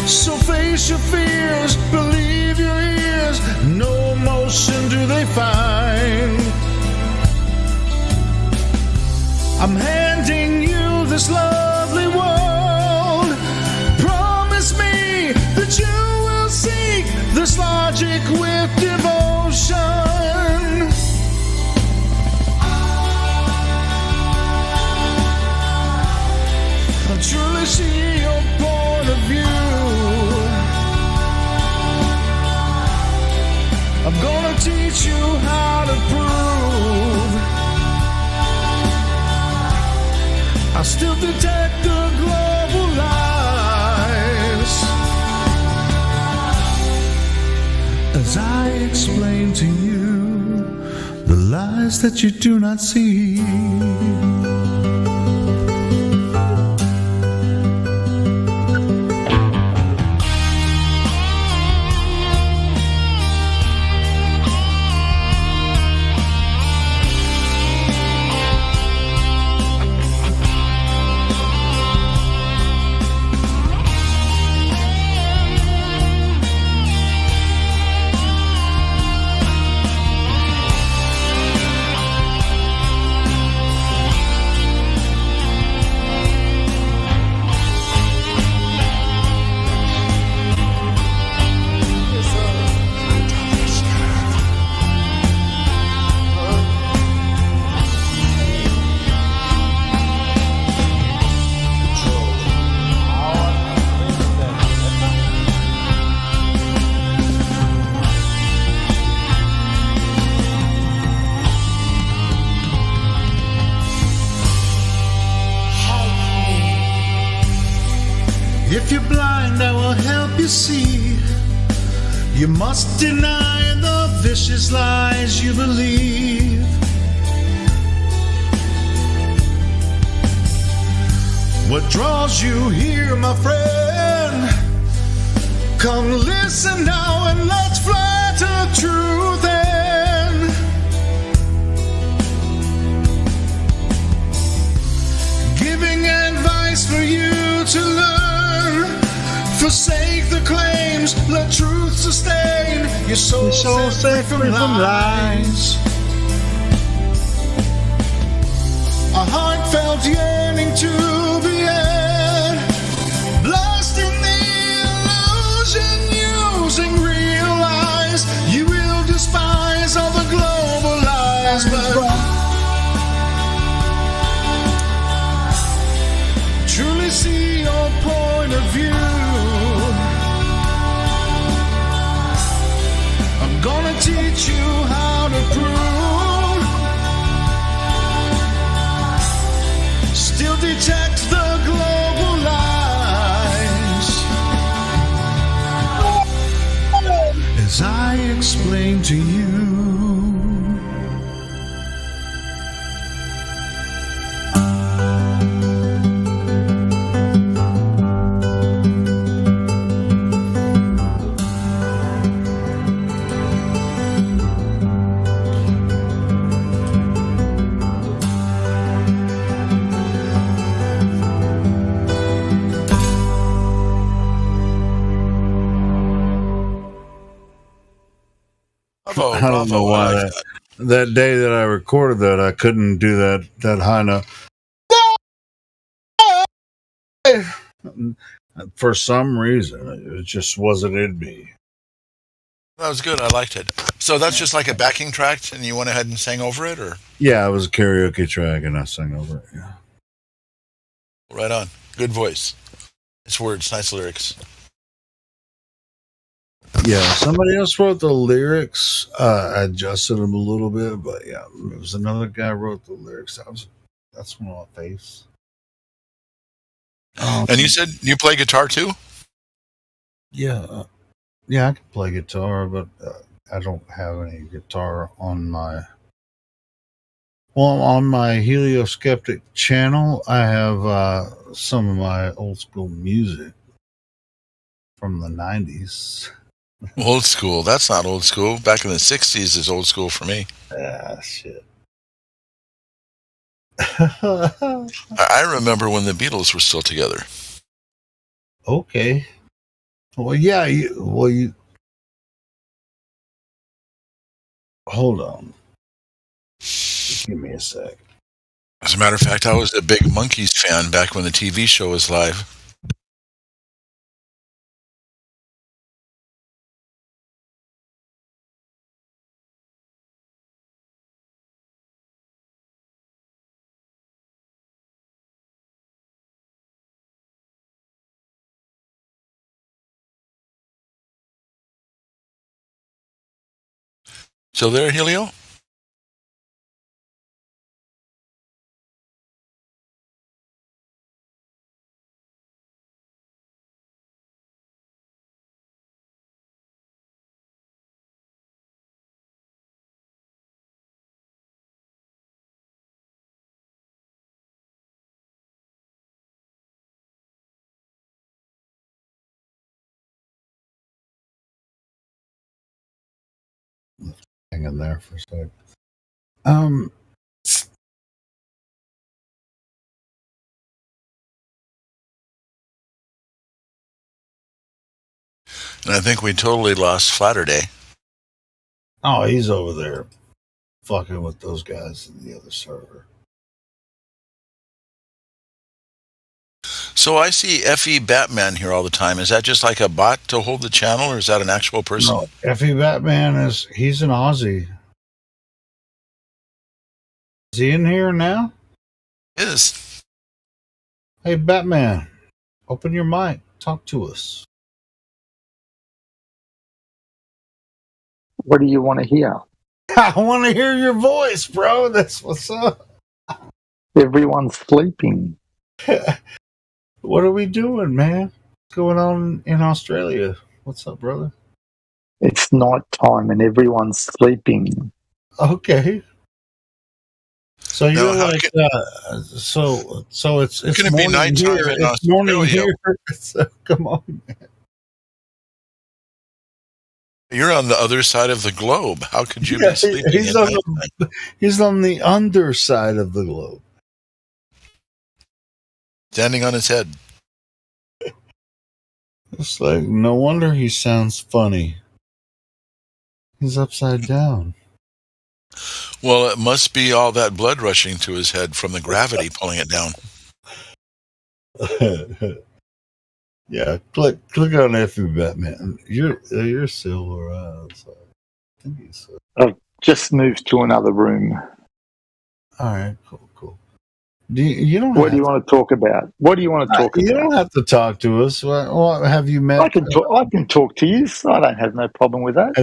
S4: so face your fears, believe your ears, no motion do they find. I'm handing you this lovely world, promise me that you will seek this logic with devotion. Truly see your point of view. I'm gonna teach you how to prove. I still detect the global lies as I explain to you the lies that you do not see. If you're blind, I will help you see. You must deny the vicious lies you believe. What draws you here, my friend? Come listen now and let's fly to the truth end. Giving advice for you to learn. Forsake the claims, let truth sustain. Your soul set free from lies. A heartfelt yearning to be end. Lost in the illusion, using real lies. You will despise all the global lies, but truly see your point of view. I'm gonna teach you how to prove. Still detect the global lies. As I explain to you.
S1: Bravo,
S2: I don't know
S1: bravo, I
S2: why
S1: like
S2: that day that I recorded that I couldn't do that high note. For some reason, it just wasn't in me.
S1: That was good. I liked it. So that's just like a backing track, and you went ahead and sang over it, or
S2: Yeah, it was a karaoke track, and I sang over it. Yeah.
S1: right on? Good voice. Nice words, nice lyrics.
S2: Yeah, somebody else wrote the lyrics. I adjusted them a little bit, but yeah, it was another guy wrote the lyrics. That's one of my faves.
S1: And you said you play guitar too?
S2: Yeah, yeah, I can play guitar, but I don't have any guitar on my. Well, on my Helio Skeptic channel, I have some of my old school music from the 90s.
S1: Old school. That's not old school. Back in the 60s is old school for me.
S2: Ah, shit.
S1: I remember when the Beatles were still together.
S2: Okay. Well, yeah. You hold on. Give me a sec.
S1: As a matter of fact, I was a big Monkees fan back when the TV show was live. Still there, Helio?
S2: Hang in there for a sec.
S1: And I think we totally lost Flatterday.
S2: Oh, he's over there fucking with those guys in the other server.
S1: So I see FE Batman here all the time. Is that just like a bot to hold the channel, or is that an actual person?
S2: No, Effie Batman he's an Aussie. Is he in here now?
S1: Is.
S2: Hey, Batman, open your mic. Talk to us.
S5: What do you want to hear?
S2: I want to hear your voice, bro. That's what's up.
S5: Everyone's sleeping.
S2: What are we doing, man? What's going on in Australia? What's up, brother?
S5: It's night time and everyone's sleeping.
S2: Okay. So you're
S1: how
S2: like, so it's
S1: can it be
S2: morning
S1: nighttime
S2: here.
S1: in
S2: It's morning
S1: Australia?
S2: here. So, come on.
S1: You're on the other side of the globe. How could you
S2: Yeah,
S1: be sleeping
S2: he's
S1: at
S2: on
S1: nighttime?
S2: He's on the underside of the globe.
S1: Standing on his head.
S2: It's like, no wonder he sounds funny. He's upside down.
S1: Well, it must be all that blood rushing to his head from the gravity pulling it down.
S2: Yeah, click on Effie Batman. You're silver eyes. I think he's
S5: I've just moved to another room.
S2: all right. Cool. You don't.
S5: What do you want to talk about? What do you want to talk
S2: You
S5: about?
S2: don't have to talk to us. What have you met?
S5: I can talk to you. So I don't have no problem with that.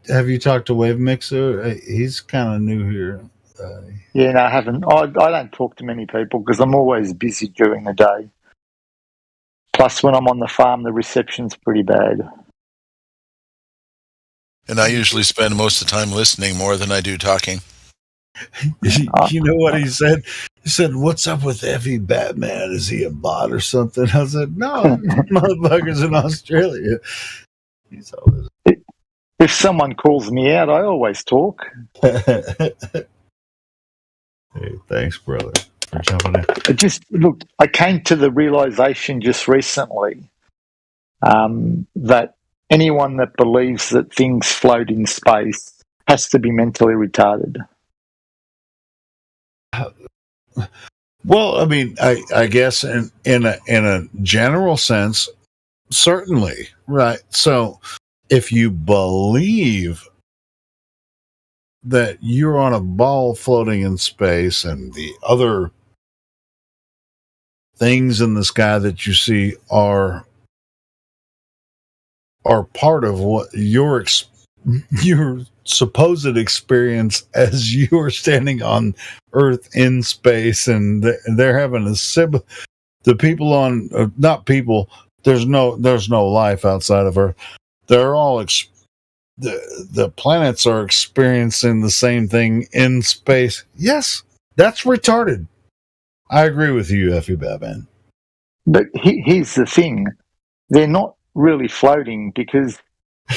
S2: Have you talked to Wave Mixer? He's kind of new here.
S5: Yeah, no, I haven't. I don't talk to many people because I'm always busy during the day. Plus, when I'm on the farm, the reception's pretty bad.
S1: And I usually spend most of the time listening more than I do talking.
S2: You know what he said? He said, "What's up with Effie Batman? Is he a bot or something?" I said, "No, motherfucker's in Australia." He's always.
S5: If someone calls me out, I always talk.
S2: Hey, thanks, brother, for jumping in.
S5: I came to the realization just recently that anyone that believes that things float in space has to be mentally retarded.
S2: Well, I mean, I guess in a general sense, certainly, right? So, if you believe that you're on a ball floating in space and the other things in the sky that you see are part of what your supposed experience as you are standing on Earth in space, and they're having the people on not people. There's no life outside of Earth. They're all the planets are experiencing the same thing in space. Yes, that's retarded. I agree with you, Effie Batman.
S5: But here's the thing. They're not really floating because,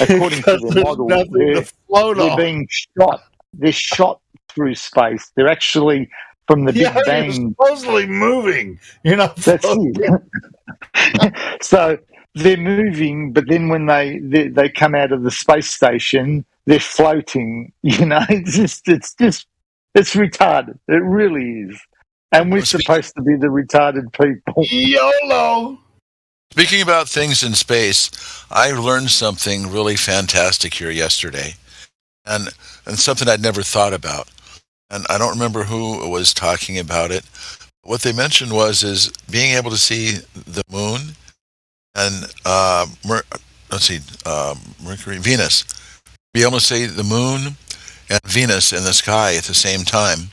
S5: according to the model, they're being shot. They're shot through space. They're actually, from the Big Bang...
S2: You're supposedly moving. You're not
S5: That's
S2: floating.
S5: it. So... they're moving, but then when they come out of the space station, they're floating. You know, it's retarded. It really is. And we're supposed to be the retarded people.
S2: YOLO!
S1: Speaking about things in space, I learned something really fantastic here yesterday, and something I'd never thought about. And I don't remember who was talking about it. What they mentioned is being able to see the moon and Venus. Be able to see the moon and Venus in the sky at the same time.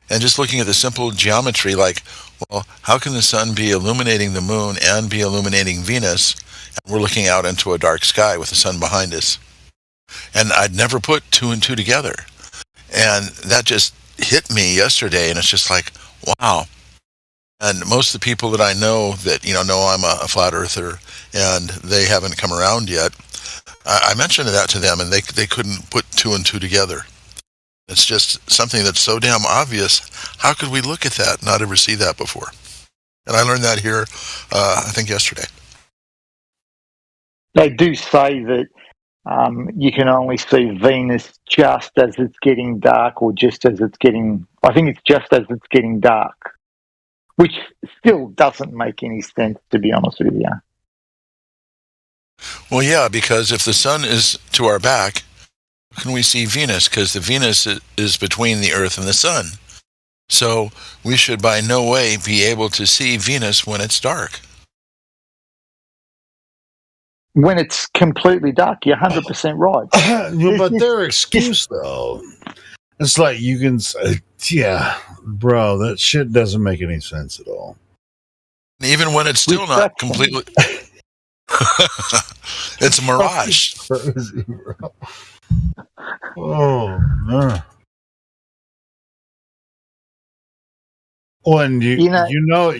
S1: And just looking at the simple geometry, like, well, how can the sun be illuminating the moon and be illuminating Venus? And we're looking out into a dark sky with the sun behind us. And I'd never put two and two together. And that just hit me yesterday, and it's just like, wow. And most of the people that I know that, know I'm a flat earther and they haven't come around yet, I mentioned that to them and they couldn't put two and two together. It's just something that's so damn obvious. How could we look at that and not ever see that before? And I learned that here, I think yesterday.
S5: They do say that you can only see Venus just as it's getting dark or just as it's getting... I think it's just as it's getting dark. Which still doesn't make any sense, to be honest with you.
S1: Well, yeah, because if the sun is to our back, how can we see Venus? Because the Venus is between the Earth and the sun. So we should by no way be able to see Venus when it's dark.
S5: When it's completely dark, you're 100% right.
S2: But their excuse, though, it's like you can say, yeah, bro, that shit doesn't make any sense at all.
S1: Even when it's still not completely... It's a mirage.
S2: Crazy, bro. Oh man. When you know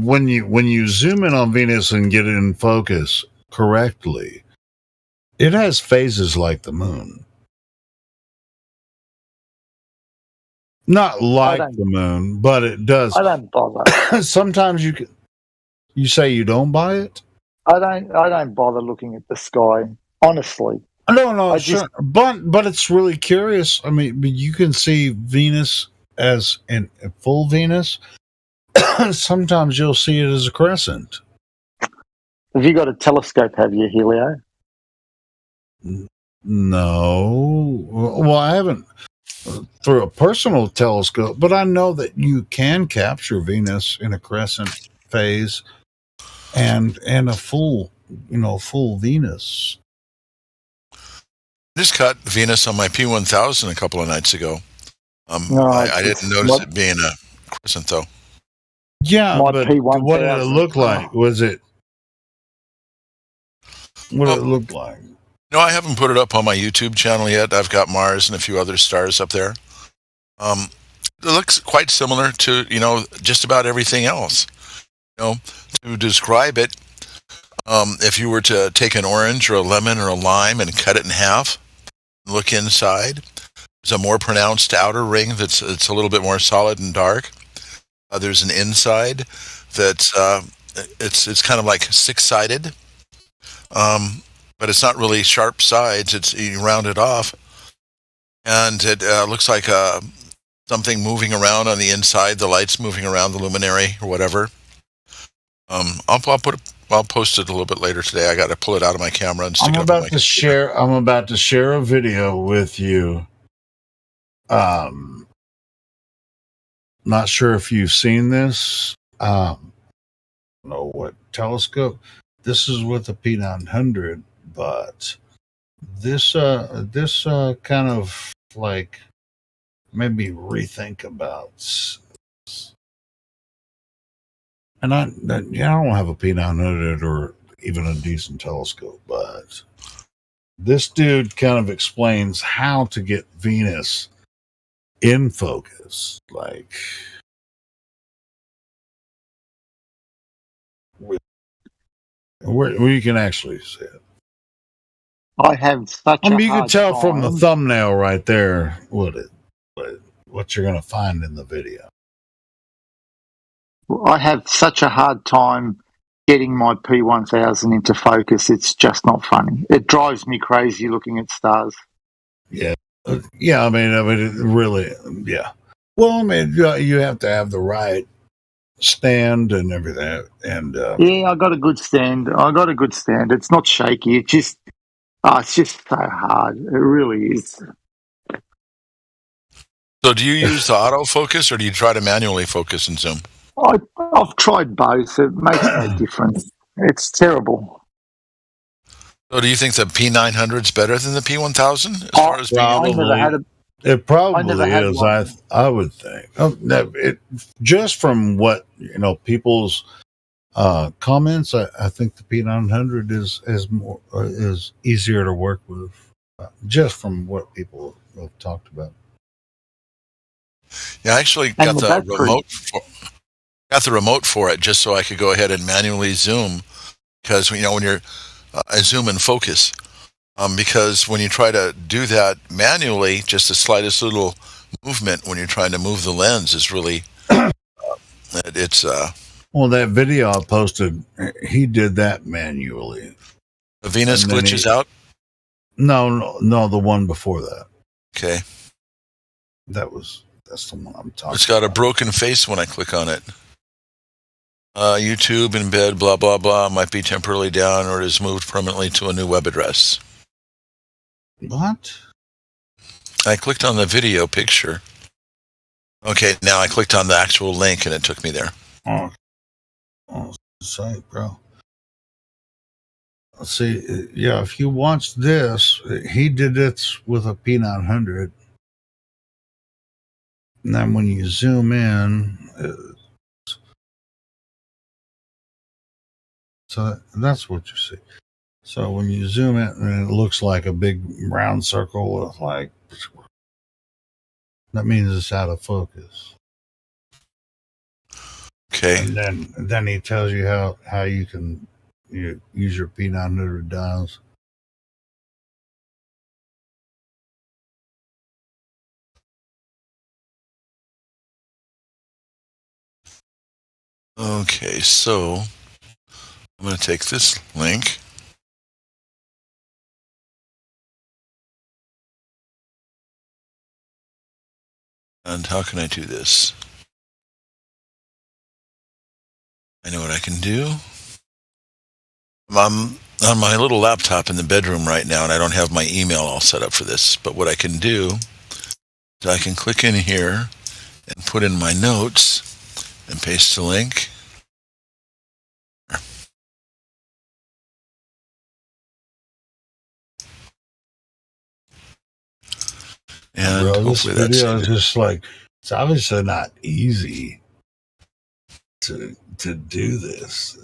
S2: when you zoom in on Venus and get it in focus correctly, it has phases like the moon. Not like the moon, but it does.
S5: I don't bother.
S2: Sometimes you say you don't buy it.
S5: I don't bother looking at the sky. Honestly,
S2: No, sure. But it's really curious. I mean, you can see Venus as in full Venus. Sometimes you'll see it as a crescent.
S5: have you got a telescope? Have you, Helio?
S2: No. Well, I haven't through a personal telescope, but I know that you can capture Venus in a crescent phase and a full Venus.
S1: I just caught Venus on my P1000 a couple of nights ago. I didn't notice it being a crescent, though.
S2: Yeah, but what did it look like? Was it? What did it look like?
S1: No, I haven't put it up on my YouTube channel yet. I've got Mars and a few other stars up there. It looks quite similar to, just about everything else. To describe it, if you were to take an orange or a lemon or a lime and cut it in half, look inside, there's a more pronounced outer ring it's a little bit more solid and dark. There's an inside that's it's kind of like six-sided, but it's not really sharp sides. It's rounded off, and it looks like something moving around on the inside. The light's moving around the luminary or whatever. I'll post it a little bit later today. I got to pull it out of my camera and stick it up on my computer.
S2: I'm about to share a video with you. Not sure if you've seen this. I don't know what telescope. This is with a P900, but this kind of like made me rethink about. And I don't have a P900 or even a decent telescope, but this dude kind of explains how to get Venus in focus, like where you can actually see it.
S5: I have such.
S2: You can tell from the thumbnail right there what you're going to find in the video.
S5: I have such a hard time getting my P1000 into focus. It's just not funny. It drives me crazy looking at stars.
S2: Yeah. Yeah, I mean, it really, yeah. Well, I mean, you have to have the right stand and everything. And
S5: yeah, I got a good stand. It's not shaky. It's just so hard. It really is.
S1: So, do you use the autofocus, or do you try to manually focus in Zoom?
S5: I've tried both. It makes no difference. It's terrible.
S1: So, do you think the P900 is better than the P1000 as far as being able to?
S2: It probably is. I would think. Just from what people's comments, I think the P900 is easier to work with. Just from what people have talked about.
S1: Yeah, I actually got the remote. Got the remote for it just so I could go ahead and manually zoom, because when you're zoom and focus. Because when you try to do that manually, just the slightest little movement when you're trying to move the lens is really, it's...
S2: Well, that video I posted, he did that manually.
S1: The Venus glitches out?
S2: No, the one before that.
S1: Okay.
S2: That's the one I'm talking about.
S1: It's got a broken face when I click on it. YouTube embed, blah, blah, blah, might be temporarily down or it is moved permanently to a new web address.
S2: What?
S1: I clicked on the video picture. Okay, now I clicked on the actual link and it took me there.
S2: Oh, say, bro. Let's see. Yeah, if you watch this, he did this with a P900. And then when you zoom in, So that's what you see. So when you zoom in, and it looks like a big round circle with like, that means it's out of focus.
S1: Okay.
S2: And then he tells you how you can use your P900 dials.
S1: Okay, so I'm going to take this link. And how can I do this? I know what I can do. I'm on my little laptop in the bedroom right now, and I don't have my email all set up for this. But what I can do is I can click in here and put in my notes and paste the link. And
S2: Bro, this
S1: hopefully that's
S2: video is just like, it's obviously not easy to do this.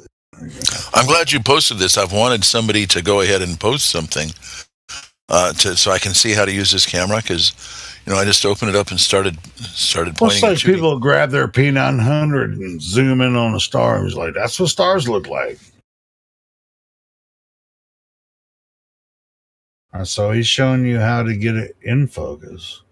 S1: I'm glad you posted this. I've wanted somebody to go ahead and post something so I can see how to use this camera, because I just opened it up and started
S2: Well,
S1: pointing.
S2: it's like people grab their P900 and zoom in on a star and it's like, that's what stars look like. So he's showing you how to get it in focus.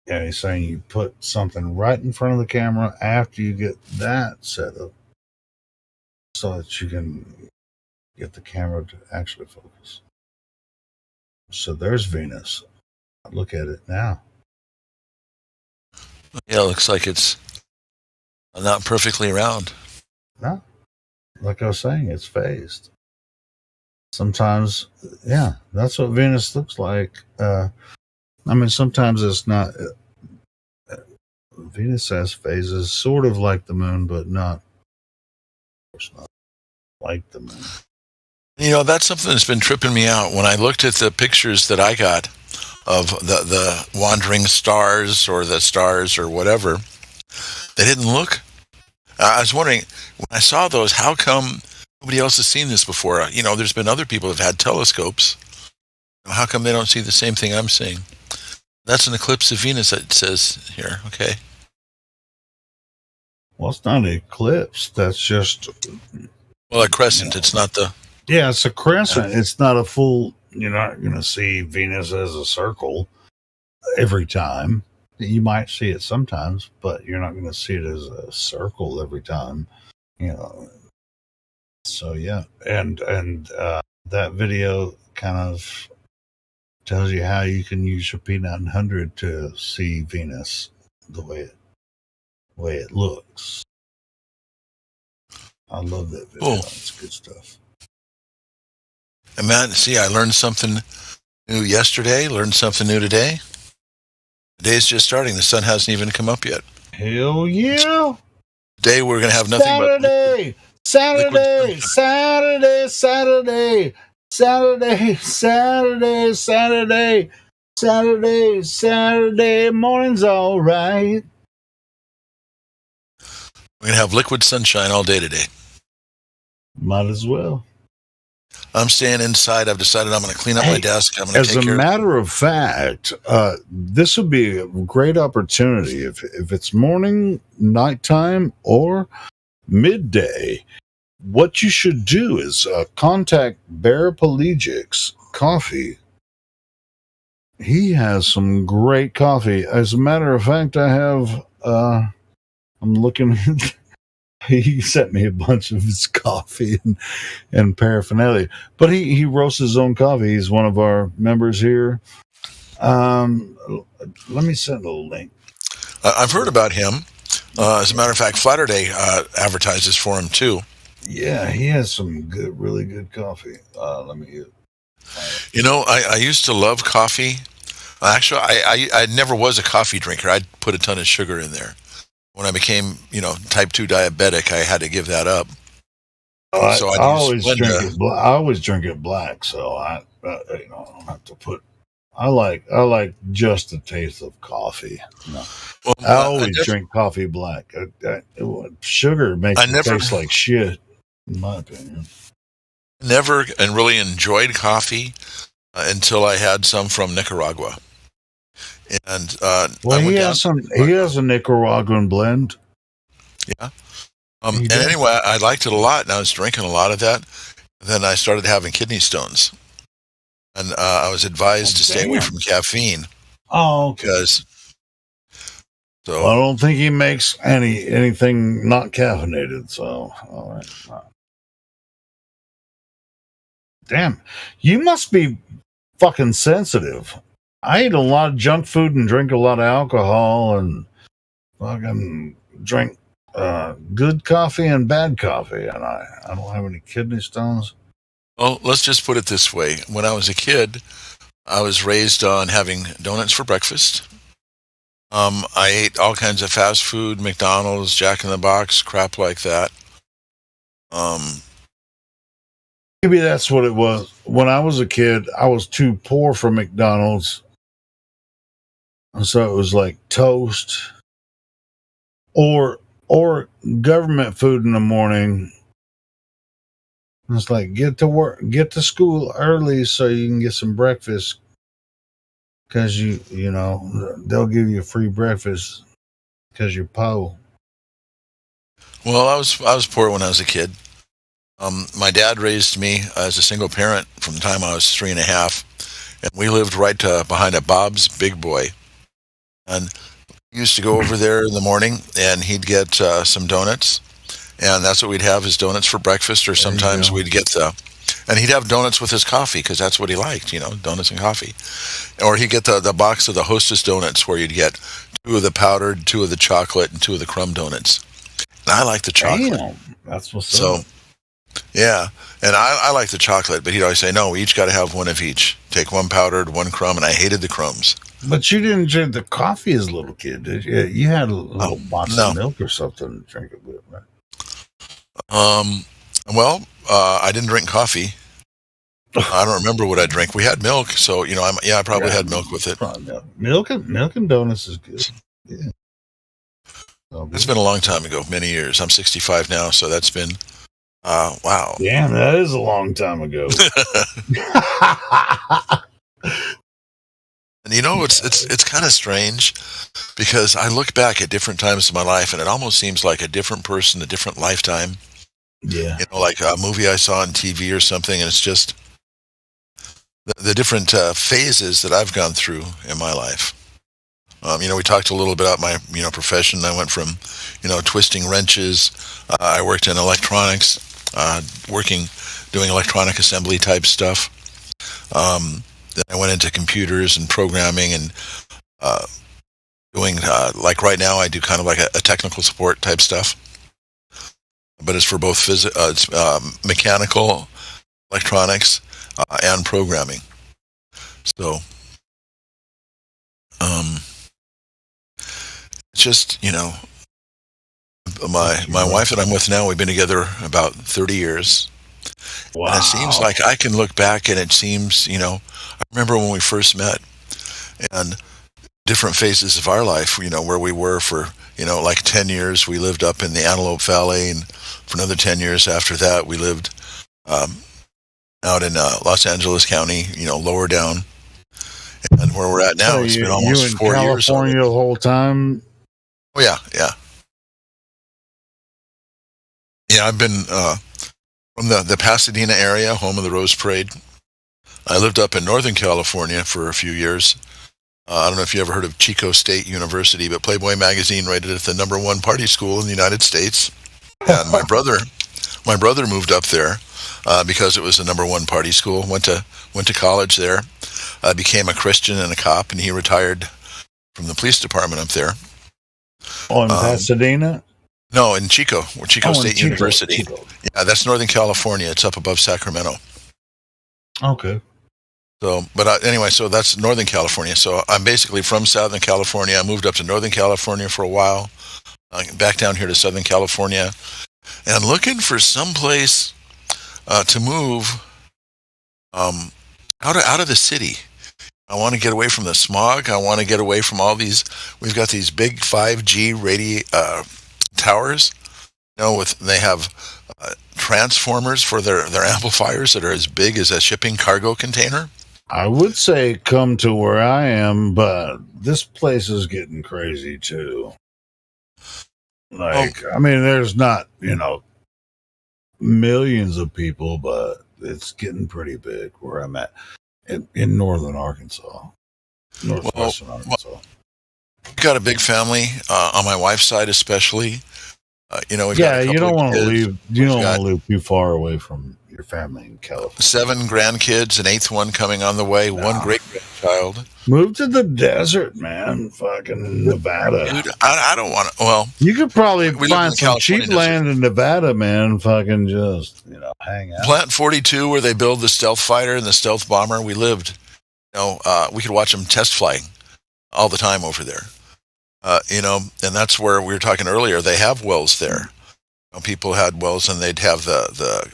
S2: Yeah, he's saying you put something right in front of the camera after you get that set up so that you can get the camera to actually focus. So there's Venus. Look at it now.
S1: Yeah, it looks like it's not perfectly round.
S2: No, like I was saying, it's phased. Sometimes, yeah, that's what Venus looks like. Sometimes it's not. Venus has phases, sort of like the moon, but not. Of course, not like the moon.
S1: That's something that's been tripping me out. When I looked at the pictures that I got of the wandering stars or the stars or whatever, they didn't look. I was wondering, when I saw those, how come nobody else has seen this before? There's been other people who've had telescopes. How come they don't see the same thing I'm seeing? That's an eclipse of Venus, it says here. Okay.
S2: Well, it's not an eclipse. That's just...
S1: Well, a crescent. It's not the...
S2: Yeah, it's a crescent. It's not a full... You're not going to see Venus as a circle every time. You might see it sometimes, but you're not going to see it as a circle every time. So, yeah. And that video kind of tells you how you can use your P900 to see Venus the way it looks. I love that video.
S1: Cool.
S2: It's good stuff.
S1: And man, see, I learned something new yesterday, learned something new today. The day's just starting. The sun hasn't even come up yet.
S2: Hell yeah.
S1: Today we're going to have nothing
S2: Saturday,
S1: but...
S2: Saturday, Saturday, Saturday, Saturday, Saturday, Saturday, Saturday, Saturday morning's all right.
S1: We're going to have liquid sunshine all day today.
S2: Might as well.
S1: I'm staying inside. I've decided I'm going to clean up my desk. I'm going to
S2: As
S1: take
S2: a
S1: care
S2: matter of fact, this would be a great opportunity if it's morning, nighttime, or midday. What you should do is contact Paraplegics Coffee. He has some great coffee. As a matter of fact, I have. I'm looking. He sent me a bunch of his coffee and paraphernalia, but he roasts his own coffee. He's one of our members here. Let me send a link.
S1: I've heard about him. As a matter of fact, Flatter-Day advertises for him too.
S2: Yeah, he has some really good coffee. Let me get.
S1: I used to love coffee. Actually, I never was a coffee drinker. I'd put a ton of sugar in there. When I became, type 2 diabetic, I had to give that up.
S2: So I always drink it. I always drink it black, so I don't have to put I like just the taste of coffee. No.
S1: Well,
S2: I always drink coffee black. Sugar makes
S1: I
S2: it
S1: never-
S2: taste like shit, in my opinion.
S1: never and really enjoyed coffee until I had some from Nicaragua. And
S2: Well,
S1: I
S2: he
S1: went down
S2: has some. He has a Nicaraguan blend.
S1: and
S2: He does.
S1: anyway, I liked it a lot, and I was drinking a lot of that. Then I started having kidney stones, and I was advised
S2: Oh,
S1: to stay away
S2: damn.
S1: from caffeine
S2: Oh, okay.
S1: because. So
S2: Well, I don't think he makes anything not caffeinated. So, all right. Damn, you must be fucking sensitive. I eat a lot of junk food and drink a lot of alcohol and fucking drink good coffee and bad coffee, and I don't have any kidney stones.
S1: well, let's just put it this way: when I was a kid, I was raised on having donuts for breakfast. I ate all kinds of fast food, McDonald's, Jack in the Box, crap like that.
S2: Maybe that's what it was. When I was a kid, I was too poor for McDonald's. And so it was like toast or government food in the morning. And it's like get to school early so you can get some breakfast. Cause you know, they'll give you a free breakfast because you're poor.
S1: Well, I was poor when I was a kid. My dad raised me as a single parent from the time I was 3.5, and we lived right behind a Bob's Big Boy. And we used to go over there in the morning, and he'd get some donuts, and that's what we'd have is donuts for breakfast, or sometimes we'd get and he'd have donuts with his coffee because that's what he liked, donuts and coffee. Or he'd get the box of the Hostess donuts where you'd get 2 of the powdered, 2 of the chocolate, and 2 of the crumb donuts. And I like the chocolate.
S2: Damn, that's what's
S1: So,
S2: up.
S1: yeah. And I like the chocolate, but he'd always say, no, we each got to have 1 of each. Take 1 powdered, 1 crumb, and I hated the crumbs.
S2: But you didn't drink the coffee as a little kid, did you? You had a little box
S1: no.
S2: of milk or something to drink it with, right?
S1: Well, I didn't drink coffee. I don't remember what I drank. We had milk, so I probably had milk with it.
S2: Probably milk and donuts is good. Yeah. So
S1: It's been a long time ago, many years. I'm 65 now, so that's been wow.
S2: damn, that is a long time ago.
S1: And it's kind of strange because I look back at different times in my life, and it almost seems like a different person, a different lifetime.
S2: Yeah.
S1: Like a movie I saw on TV or something, and it's just the different phases that I've gone through in my life. We talked a little bit about my, profession. I went from, twisting wrenches. I worked in electronics, doing electronic assembly type stuff. Then I went into computers and programming and doing, like right now, I do kind of like a technical support type stuff. But it's for both mechanical, electronics, and programming. So, it's just, my wife that I'm with now, we've been together about 30 years.
S2: Wow.
S1: And it seems like I can look back and it seems, I remember when we first met and different phases of our life, where we were for, like 10 years, we lived up in the Antelope Valley, and for another 10 years after that, we lived out in Los Angeles County, lower down. And where we're at now,
S2: So
S1: it's been almost
S2: you
S1: 4
S2: in
S1: years.
S2: California the whole time?
S1: Oh, yeah. Yeah, I've been from the Pasadena area, home of the Rose Parade. I lived up in Northern California for a few years. I don't know if you ever heard of Chico State University, but Playboy magazine rated it the #1 party school in the United States. And my brother moved up there because it was the #1 party school. Went to college there, became a Christian and a cop, and he retired from the police department up there.
S2: Oh, in Pasadena?
S1: No, in Chico State University.
S2: Chico.
S1: Yeah, that's Northern California. It's up above Sacramento.
S2: Okay.
S1: So, but anyway, so that's Northern California. So I'm basically from Southern California. I moved up to Northern California for a while, back down here to Southern California, and looking for some place to move out of the city. I want to get away from the smog. I want to get away from all these. We've got these big 5G towers. They have transformers for their amplifiers that are as big as a shipping cargo container.
S2: I would say come to where I am, but this place is getting crazy too. Like, I mean, there's not, millions of people, but it's getting pretty big where I'm at in northern Arkansas, northwestern Arkansas.
S1: We've got a big family on my wife's side, especially. We've got a couple
S2: you don't want to
S1: kids.
S2: leave. You don't want to live too far away from your family in California.
S1: 7 grandkids, an 8th one coming on the way. 1 great grandchild.
S2: Move to the desert, man. Fucking Nevada.
S1: Dude, I don't want to. Well,
S2: you could probably
S1: we live in
S2: find
S1: the
S2: some
S1: California
S2: cheap
S1: desert.
S2: land in Nevada, man. Fucking just hang out.
S1: Plant 42, where they build the stealth fighter and the stealth bomber. We lived. We could watch them test flying all the time over there. And that's where we were talking earlier. They have wells there. People had wells, and they'd have the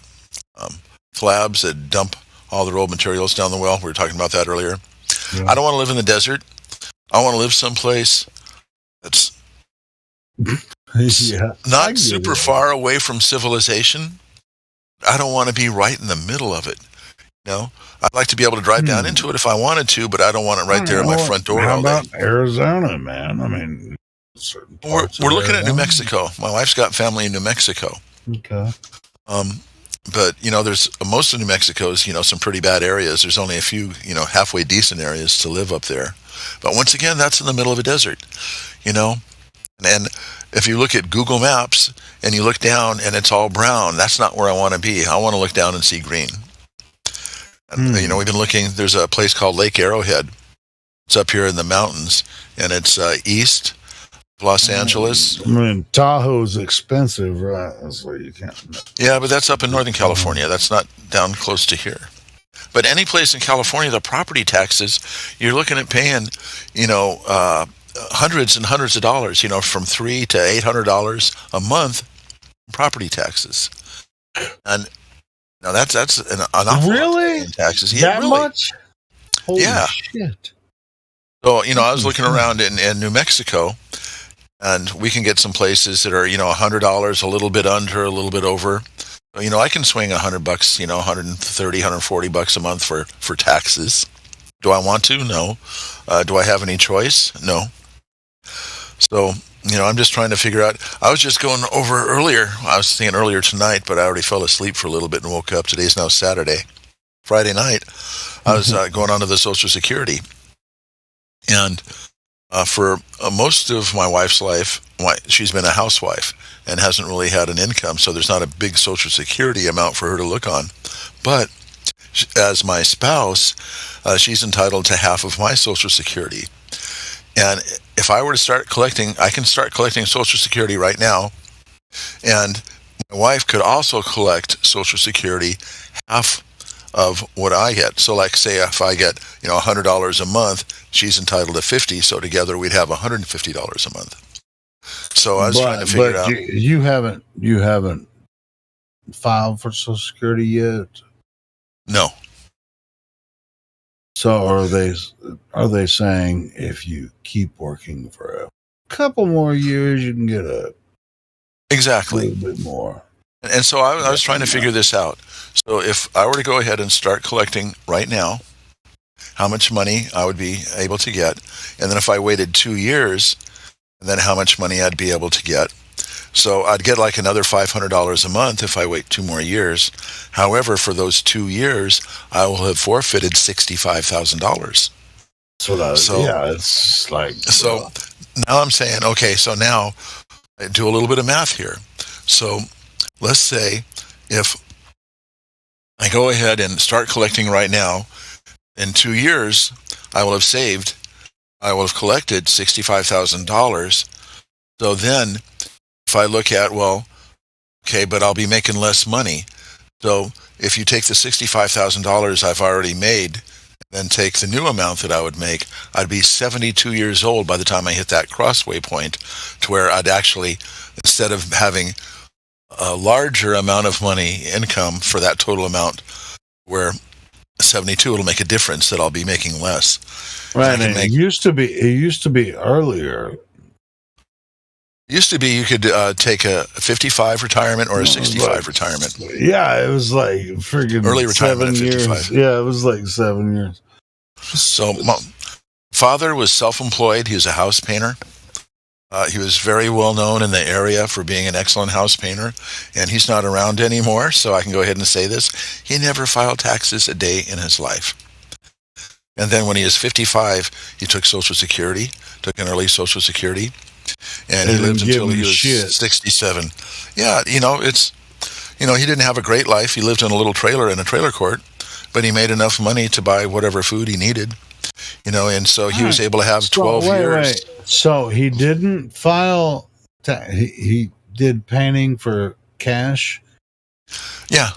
S1: flabs that dump all the rolled materials down the well. We were talking about that earlier. Yeah. I don't want to live in the desert. I want to live someplace that's not super far away from civilization. I don't want to be right in the middle of it. I'd like to be able to drive down into it if I wanted to, but I don't want it right there at my front door.
S2: How about Arizona, man? I mean,
S1: we're looking at New Mexico. My wife's got family in New Mexico.
S2: Okay.
S1: But there's most of New Mexico is some pretty bad areas. There's only a few halfway decent areas to live up there. But once again, that's in the middle of a desert. And if you look at Google Maps and you look down and it's all brown, that's not where I want to be. I want to look down and see green. And, we've been looking. There's a place called Lake Arrowhead. It's up here in the mountains, and it's east of Los Angeles.
S2: I mean, Tahoe's expensive, right? So you can't.
S1: Yeah, but that's up in Northern California. That's not down close to here. But any place in California, the property taxes, you're looking at paying, hundreds and hundreds of dollars, from $300 to $800 a month in property taxes. And now that's an awful lot in taxes. Yeah,
S2: that
S1: really.
S2: Much? Holy
S1: yeah.
S2: Shit.
S1: So, I was looking around in New Mexico, and we can get some places that are, $100, a little bit under, a little bit over. I can swing $100, $130, $140 a month for taxes. Do I want to? No. Do I have any choice? No. So, I'm just trying to figure out. I was just going over earlier. I was thinking earlier tonight, but I already fell asleep for a little bit and woke up. Today's now Saturday. Friday night, I was going on to the Social Security. And for most of my wife's life, she's been a housewife and hasn't really had an income, so there's not a big Social Security amount for her to look on. But as my spouse, she's entitled to half of my Social Security. And if I were to start collecting, I can start collecting Social Security right now. And my wife could also collect Social Security half of what I get. So like say if I get, $100 a month, she's entitled to $50. So together we'd have $150 a month. So I was trying to figure out.
S2: You haven't filed for Social Security yet?
S1: No.
S2: So are they saying if you keep working for a couple more years, you can get a little bit more?
S1: And so I was trying to figure this out. So if I were to go ahead and start collecting right now, how much money I would be able to get, and then if I waited 2 years, then how much money I'd be able to get. So I'd get like another $500 a month if I wait 2 more years. However, for those 2 years, I will have forfeited $65,000.
S2: It's like.
S1: So now I'm saying, okay, so now I do a little bit of math here. So let's say if I go ahead and start collecting right now, in 2 years, I will have collected $65,000. So then if I look at, but I'll be making less money. So if you take the $65,000 I've already made, then take the new amount that I would make, I'd be 72 years old by the time I hit that crossway point, to where I'd actually, instead of having a larger amount of money income for that total amount, where 72, it'll make a difference that I'll be making less.
S2: Right.
S1: I can
S2: And
S1: make-
S2: it used to be earlier.
S1: Used to be you could take a 55 retirement or a 65 retirement.
S2: Yeah, it was like freaking
S1: Early retirement
S2: 7
S1: at
S2: years.
S1: 55.
S2: Yeah, it was like 7 years.
S1: So my father was self-employed. He was a house painter. He was very well known in the area for being an excellent house painter, and he's not around anymore, so I can go ahead and say this. He never filed taxes a day in his life. And then when he was 55, he took Social Security, took an early Social Security, and he
S2: They
S1: lived
S2: didn't give
S1: until he
S2: him
S1: was
S2: shit.
S1: 67. Yeah, he didn't have a great life. He lived in a little trailer in a trailer court, but he made enough money to buy whatever food he needed, and so he was able to have 12 years.
S2: So he didn't file. He did painting for cash.
S1: Yeah.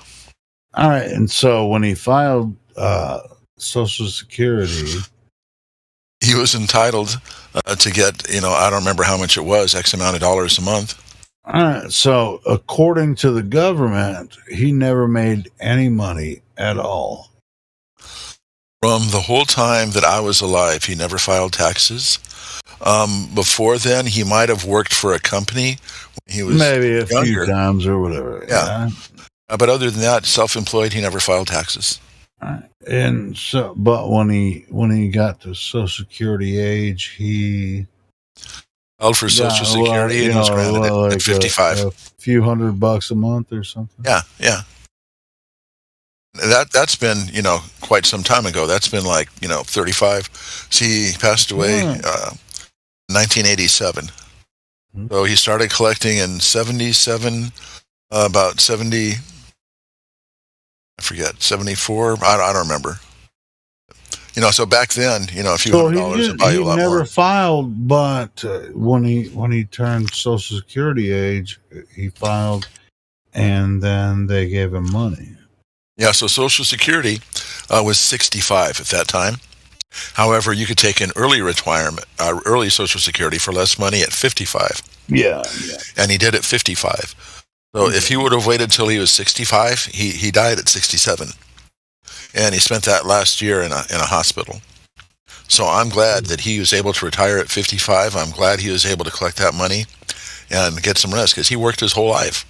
S2: All right, and so when he filed Social Security,
S1: He was entitled to get, I don't remember how much it was, X amount of dollars a month.
S2: all right. So according to the government, he never made any money at all.
S1: From the whole time that I was alive, he never filed taxes. Before then, he might have worked for a company when he was
S2: Maybe a
S1: younger.
S2: few times or whatever.
S1: Yeah. But other than that, self-employed, he never filed taxes.
S2: Right. And so, but when he got to Social Security age, he
S1: Filed for Social Security and was granted at 55.
S2: a few $100 a month or something.
S1: Yeah. That's been, quite some time ago. That's been like, 35. See, he passed away
S2: Yeah.
S1: 1987.
S2: Hmm.
S1: So he started collecting in 77, about 70, I forget, 74. I don't remember. So back then, a few
S2: So
S1: $100 would buy you a lot
S2: never
S1: more.
S2: filed, but when he turned Social Security age, he filed, and then they gave him money.
S1: Yeah, so Social Security was 65 at that time. However, you could take an early retirement, early Social Security for less money at 55,
S2: Yeah.
S1: and he did at 55. So if he would have waited till he was 65, he died at 67, and he spent that last year in a hospital. So I'm glad that he was able to retire at 55. I'm glad he was able to collect that money and get some rest because he worked his whole life,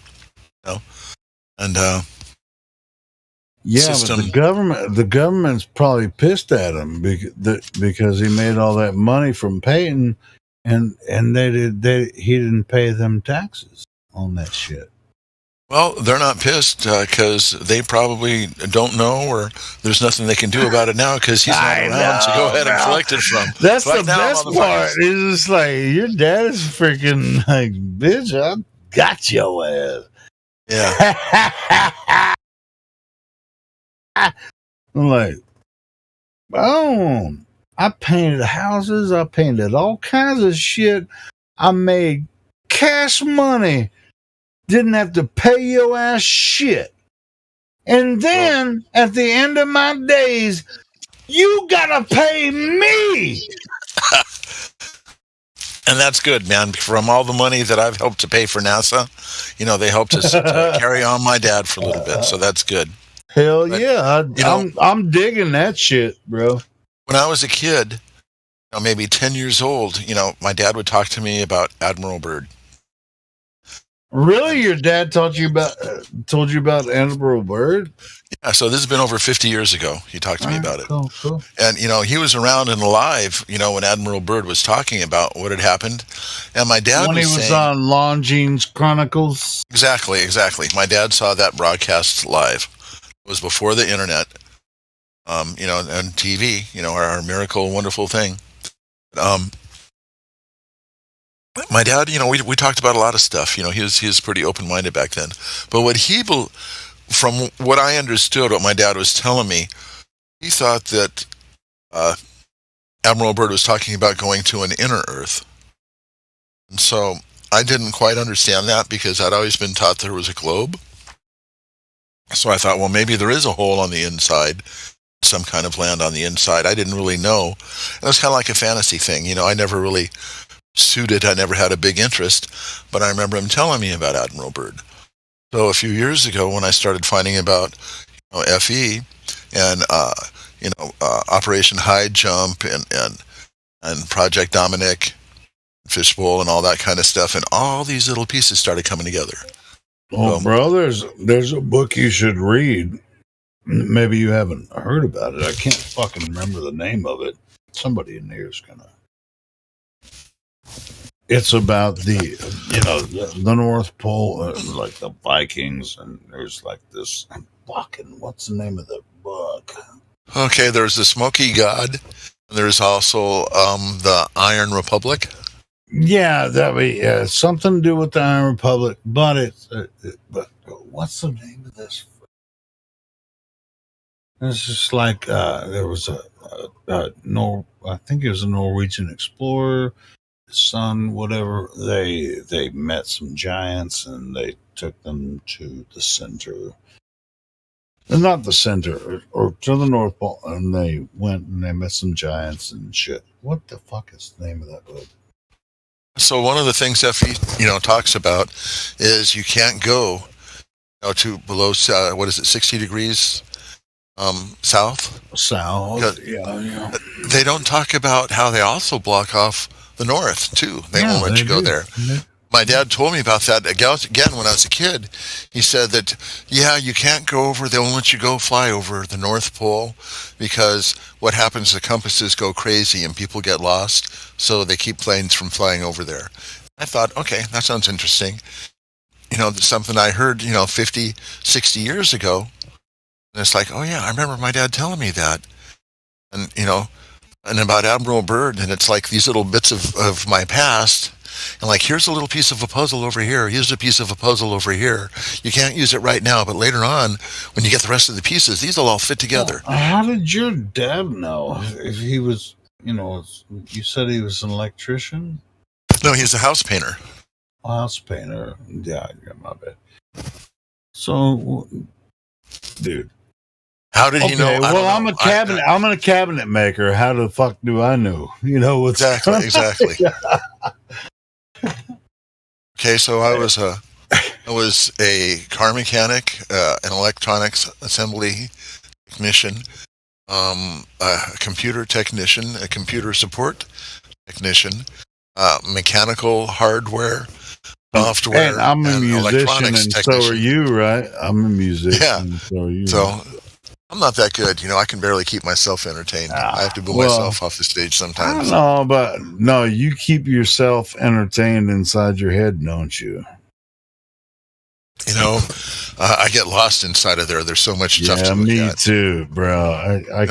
S1: and
S2: Yeah,
S1: system.
S2: but the government's probably pissed at him because he made all that money from painting, and he didn't pay them taxes on that shit.
S1: Well, they're not pissed because they probably don't know, or there's nothing they can do about it now because he's not
S2: I
S1: around to go ahead and
S2: know.
S1: collect it from.
S2: That's
S1: Right
S2: the
S1: now,
S2: best
S1: motherfuckers.
S2: part. It's just like your dad is freaking like, bitch, I got your ass.
S1: Yeah.
S2: I'm like, boom. I painted houses. I painted all kinds of shit. I made cash money. Didn't have to pay your ass shit. And then at the end of my days, you gotta pay me.
S1: And that's good, man. From all the money that I've helped to pay for NASA, they helped us to carry on my dad for a little bit. So that's good.
S2: Hell
S1: But,
S2: yeah. I'm digging that shit, bro.
S1: When I was a kid, maybe 10 years old, my dad would talk to me about Admiral Byrd.
S2: Really? Your dad told you about Admiral Byrd?
S1: Yeah, so this has been over 50 years ago. He talked to me about it.
S2: Cool.
S1: And, he was around and alive, when Admiral Byrd was talking about what had happened. And my dad
S2: When he was on Longines Chronicles.
S1: Exactly. My dad saw that broadcast live. It was before the internet, and TV, our miracle, wonderful thing. My dad, we talked about a lot of stuff. He was pretty open-minded back then. But from what I understood, what my dad was telling me, he thought that Admiral Byrd was talking about going to an inner Earth. And so I didn't quite understand that because I'd always been taught there was a globe. So I thought, well, maybe there is a hole on the inside, some kind of land on the inside. I didn't really know. And it was kind of like a fantasy thing. I never really suited. I never had a big interest. But I remember him telling me about Admiral Byrd. So a few years ago when I started finding about FE, and Operation High Jump and Project Dominic, Fishbowl, and all that kind of stuff, and all these little pieces started coming together.
S2: Oh, bro, there's a book you should read. Maybe you haven't heard about it. I can't fucking remember the name of it. Somebody in here is gonna. It's about the North Pole, like the Vikings, and there's like this fucking. What's the name of the book?
S1: Okay, there's the Smoky God. And there's also the Iron Republic.
S2: Yeah, that be something to do with the Iron Republic. But but what's the name of this? It's just like there was I think it was a Norwegian explorer, son, whatever. They met some giants and they took them to the center. Not the center, or to the North Pole, and they went and they met some giants and shit. What the fuck is the name of that book?
S1: So one of the things FE talks about is you can't go to below 60 degrees south.
S2: South, yeah.
S1: They don't talk about how they also block off the north too. They won't let you go there. My dad told me about that again when I was a kid. He said that, you can't go over, they won't let you fly over the North Pole because what happens, the compasses go crazy and people get lost, so they keep planes from flying over there. I thought, okay, that sounds interesting. Something I heard, 50, 60 years ago. And it's like, oh yeah, I remember my dad telling me that. And, and about Admiral Byrd, and it's like these little bits of my past. And like, here's a little piece of a puzzle over here. Here's a piece of a puzzle over here. You can't use it right now, but later on, when you get the rest of the pieces, these will all fit together.
S2: How did your dad know if he was, you said he was an electrician?
S1: No, he's a house painter.
S2: A house painter. Yeah, my bad. So, dude.
S1: How did he know?
S2: Well, I'm a cabinet maker. How the fuck do I know? What's
S1: exactly. Okay, so I was a car mechanic, an electronics assembly technician, a computer technician, a computer support technician, mechanical hardware, software,
S2: and I'm a musician, and so are you, right? I'm a musician.
S1: Yeah.
S2: And so are you.
S1: So I'm not that good. I can barely keep myself entertained. I have to boo myself off the stage sometimes.
S2: No, but no, you keep yourself entertained inside your head, don't you?
S1: I get lost inside of there. There's so much stuff to look at.
S2: Me too, bro. I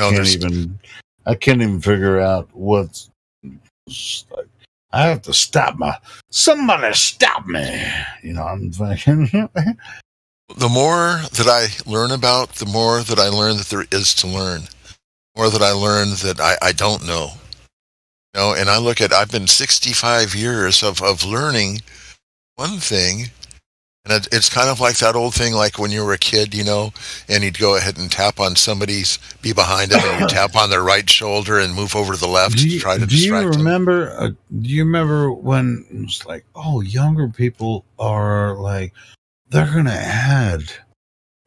S2: can't even figure out what's like. I have to somebody stop me. I'm thinking.
S1: The more that I learn about, the more that I learn that there is to learn. The more that I learn that I don't know. And I've been 65 years of learning one thing. And it's kind of like that old thing, like when you were a kid, and you'd go ahead and tap on be behind them, and you tap on their right shoulder and move over to the left to try to distract them.
S2: Do you remember when it was like, younger people are like, they're going to add.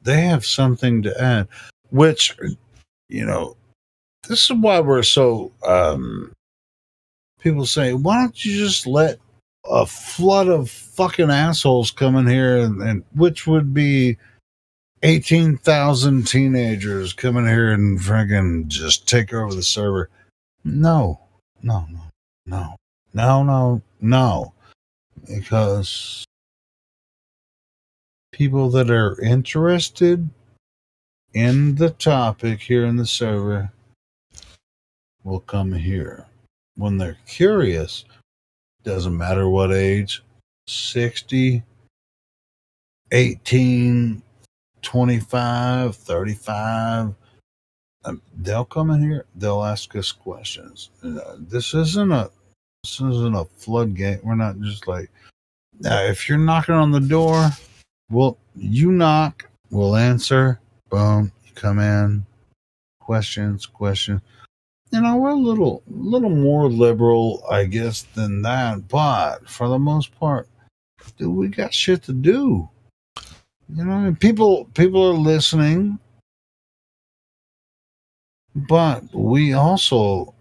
S2: They have something to add, which, this is why we're so, people say, why don't you just let a flood of fucking assholes come in here and which would be 18,000 teenagers come in here and friggin' just take over the server. No. Because people that are interested in the topic here in the server will come here. When they're curious, doesn't matter what age, 60, 18, 25, 35, they'll come in here, they'll ask us questions. This isn't a floodgate. We're not just like, if you're knocking on the door, well, you knock, we'll answer, boom, you come in, questions. We're a little more liberal, I guess, than that. But for the most part, dude, we got shit to do. And people are listening. But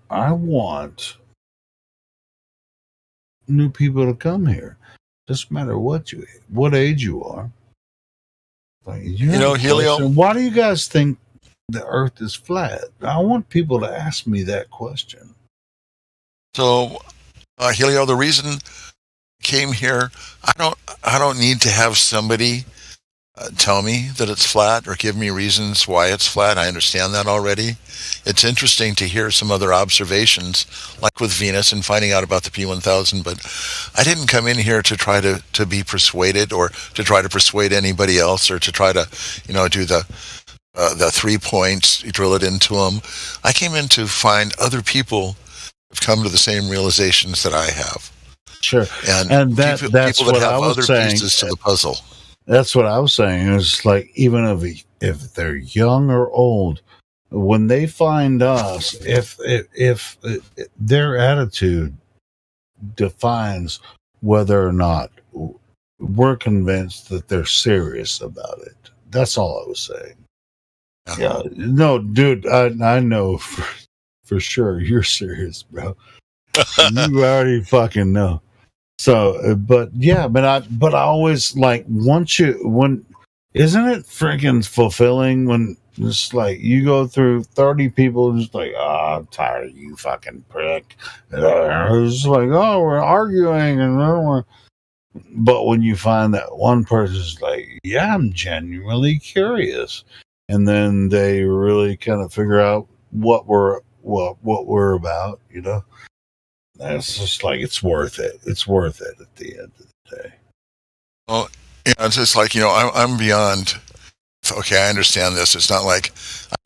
S2: I want new people to come here. Doesn't matter what age you are. Like,
S1: Helio.
S2: Why do you guys think the Earth is flat? I want people to ask me that question.
S1: So, Helio, the reason I came here, I don't need to have somebody tell me that it's flat or give me reasons why it's flat. I understand that already. It's interesting to hear some other observations, like with Venus and finding out about the P1000. But I didn't come in here to try to be persuaded or to try to persuade anybody else or to try to, do the 3 points, drill it into them. I came in to find other people who've come to the same realizations that I have.
S2: Sure,
S1: and
S2: that's
S1: people that
S2: what
S1: have
S2: I was
S1: other
S2: saying.
S1: Pieces to the puzzle.
S2: That's what I was saying. It's like, even if they're young or old, when they find us, if their attitude defines whether or not we're convinced that they're serious about it. That's all I was saying. Yeah, no, dude, I know for sure you're serious, bro. You already fucking know. So, but I always like, when isn't it freaking fulfilling when it's like you go through 30 people just like, oh, I'm tired of you fucking prick. It's like, oh, we're arguing but when you find that one person's like, yeah, I'm genuinely curious, and then they really kind of figure out what we're about, That's just like, it's worth it. It's worth it at the end of the day.
S1: Well, it's just like, I'm beyond. Okay, I understand this. It's not like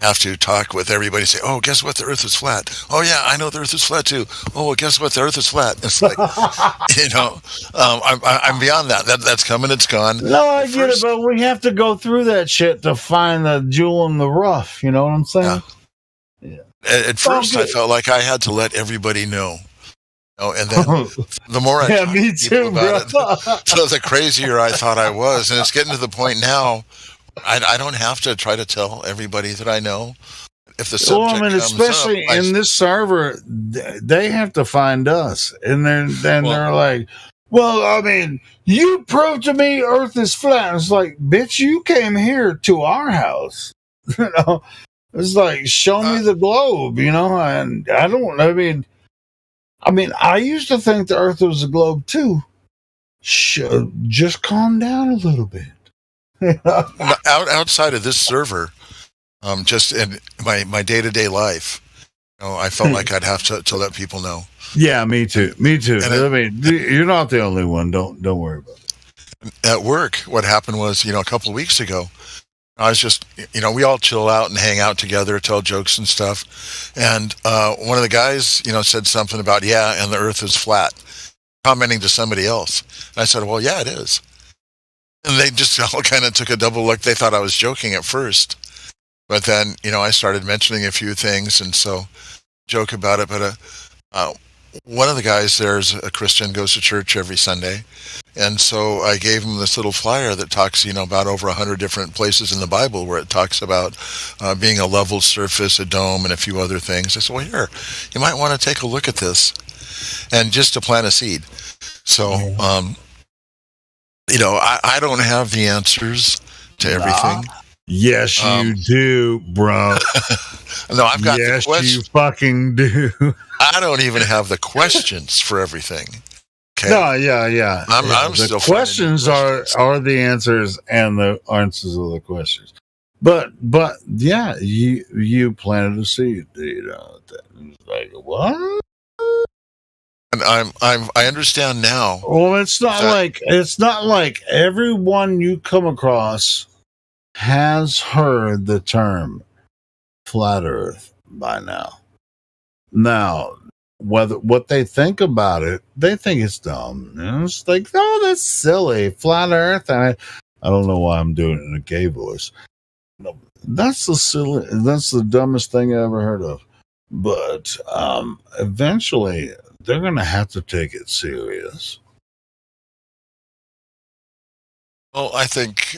S1: I have to talk with everybody and say, oh, guess what? The Earth is flat. Oh, yeah, I know the Earth is flat, too. Oh, well, guess what? The Earth is flat. It's like, I'm beyond that. That's coming. It's gone.
S2: No, I get it, but we have to go through that shit to find the jewel in the rough. You know what I'm saying?
S1: Yeah. At first, I felt like I had to let everybody know. And then the more I talked
S2: me
S1: to people
S2: too,
S1: about
S2: bro.
S1: it, so the crazier I thought I was. And it's getting to the point now, I don't have to try to tell everybody that I know. If the subject comes
S2: especially
S1: up,
S2: in this server, they have to find us. And then they're like, well, I mean, you proved to me Earth is flat. It's like, bitch, you came here to our house. It's like, show me the globe, and I used to think the Earth was a globe too. Just calm down a little bit.
S1: Outside of this server, just in my day-to-day life, I felt like I'd have to let people know.
S2: Yeah, me too. And you're not the only one. Don't worry about it.
S1: At work, what happened was, a couple of weeks ago, I was just, we all chill out and hang out together, tell jokes and stuff. And one of the guys, said something about, and the Earth is flat, commenting to somebody else. And I said, well, yeah, it is. And they just all kind of took a double look. They thought I was joking at first. But then, I started mentioning a few things, and so joke about it. But one of the guys there is a Christian, goes to church every Sunday. And so I gave him this little flyer that talks, about over 100 different places in the Bible where it talks about being a level surface, a dome, and a few other things. I said, well, here, you might want to take a look at this, and just to plant a seed. So, I don't have the answers to everything.
S2: Yes, you do, bro.
S1: No, I've got the questions.
S2: Yes, you fucking do.
S1: I don't even have the questions for everything. Okay.
S2: No, yeah.
S1: I'm
S2: the
S1: still
S2: questions are the answers, and the answers are the questions. But yeah, you planted a seed. Like, what?
S1: And I understand now.
S2: Well, it's not like everyone you come across has heard the term flat Earth by now. Now, what they think about it, they think it's dumb. It's like, oh, that's silly, flat Earth. And I don't know why I'm doing it in a gay voice. That's the dumbest thing I ever heard of. But eventually, they're going to have to take it serious.
S1: Well, I think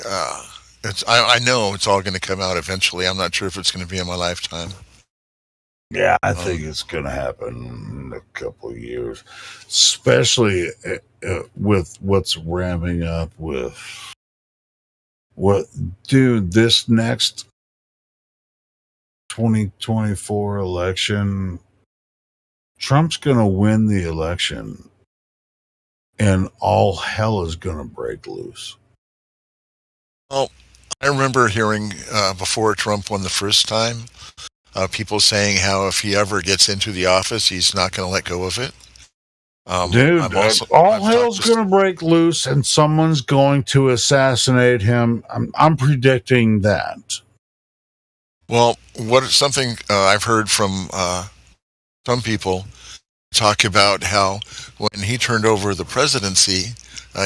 S1: I know it's all going to come out eventually. I'm not sure if it's going to be in my lifetime.
S2: Yeah, I think it's going to happen in a couple of years, especially with what's ramping up with what, dude, this next 2024 election, Trump's going to win the election and all hell is going to break loose.
S1: Well, I remember hearing before Trump won the first time, people saying how if he ever gets into the office, he's not going to let go of it.
S2: Dude, all hell's going to break loose and someone's going to assassinate him. I'm predicting that.
S1: Well, something I've heard from some people talk about how when he turned over the presidency,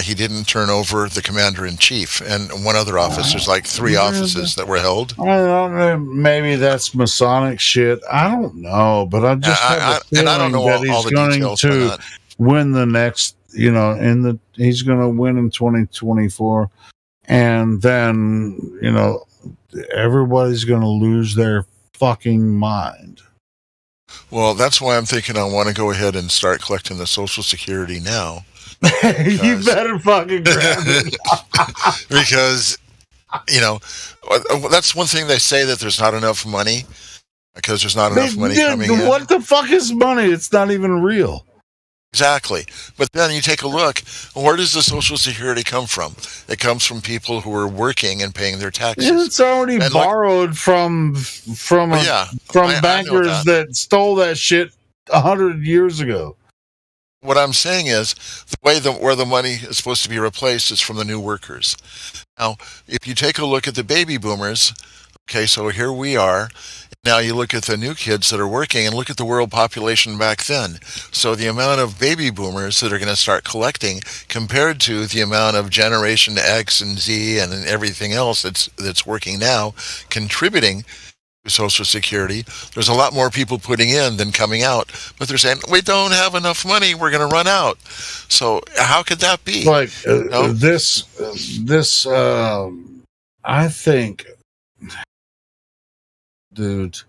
S1: he didn't turn over the commander-in-chief and one other office. There's like 3 offices that were held.
S2: I don't know. Maybe that's Masonic shit. I don't know, but I just have a feeling that he's going to win the next, he's going to win in 2024. And then, everybody's going to lose their fucking mind.
S1: Well, that's why I'm thinking I want to go ahead and start collecting the Social Security now.
S2: You better fucking grab it.
S1: Because, that's one thing they say, that there's not enough money because there's not enough money coming in.
S2: What the fuck is money? It's not even real.
S1: Exactly. But then you take a look, where does the Social Security come from? It comes from people who are working and paying their taxes.
S2: It's already borrowed from bankers that stole that shit 100 years ago.
S1: What I'm saying is, the way where the money is supposed to be replaced is from the new workers. Now, if you take a look at the baby boomers, okay, so here we are. Now you look at the new kids that are working and look at the world population back then. So the amount of baby boomers that are going to start collecting compared to the amount of Generation X and Z and everything else that's working now, contributing to Social Security, there's a lot more people putting in than coming out. But they're saying, we don't have enough money, we're going to run out. So how could that be?
S2: Like this, I think... Dude,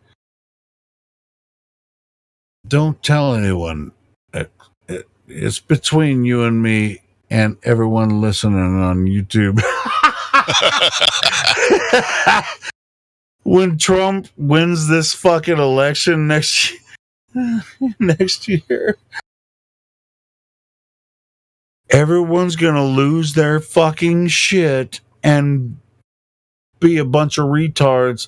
S2: don't tell anyone. It's between you and me and everyone listening on YouTube. When Trump wins this fucking election next year, everyone's gonna lose their fucking shit and be a bunch of retards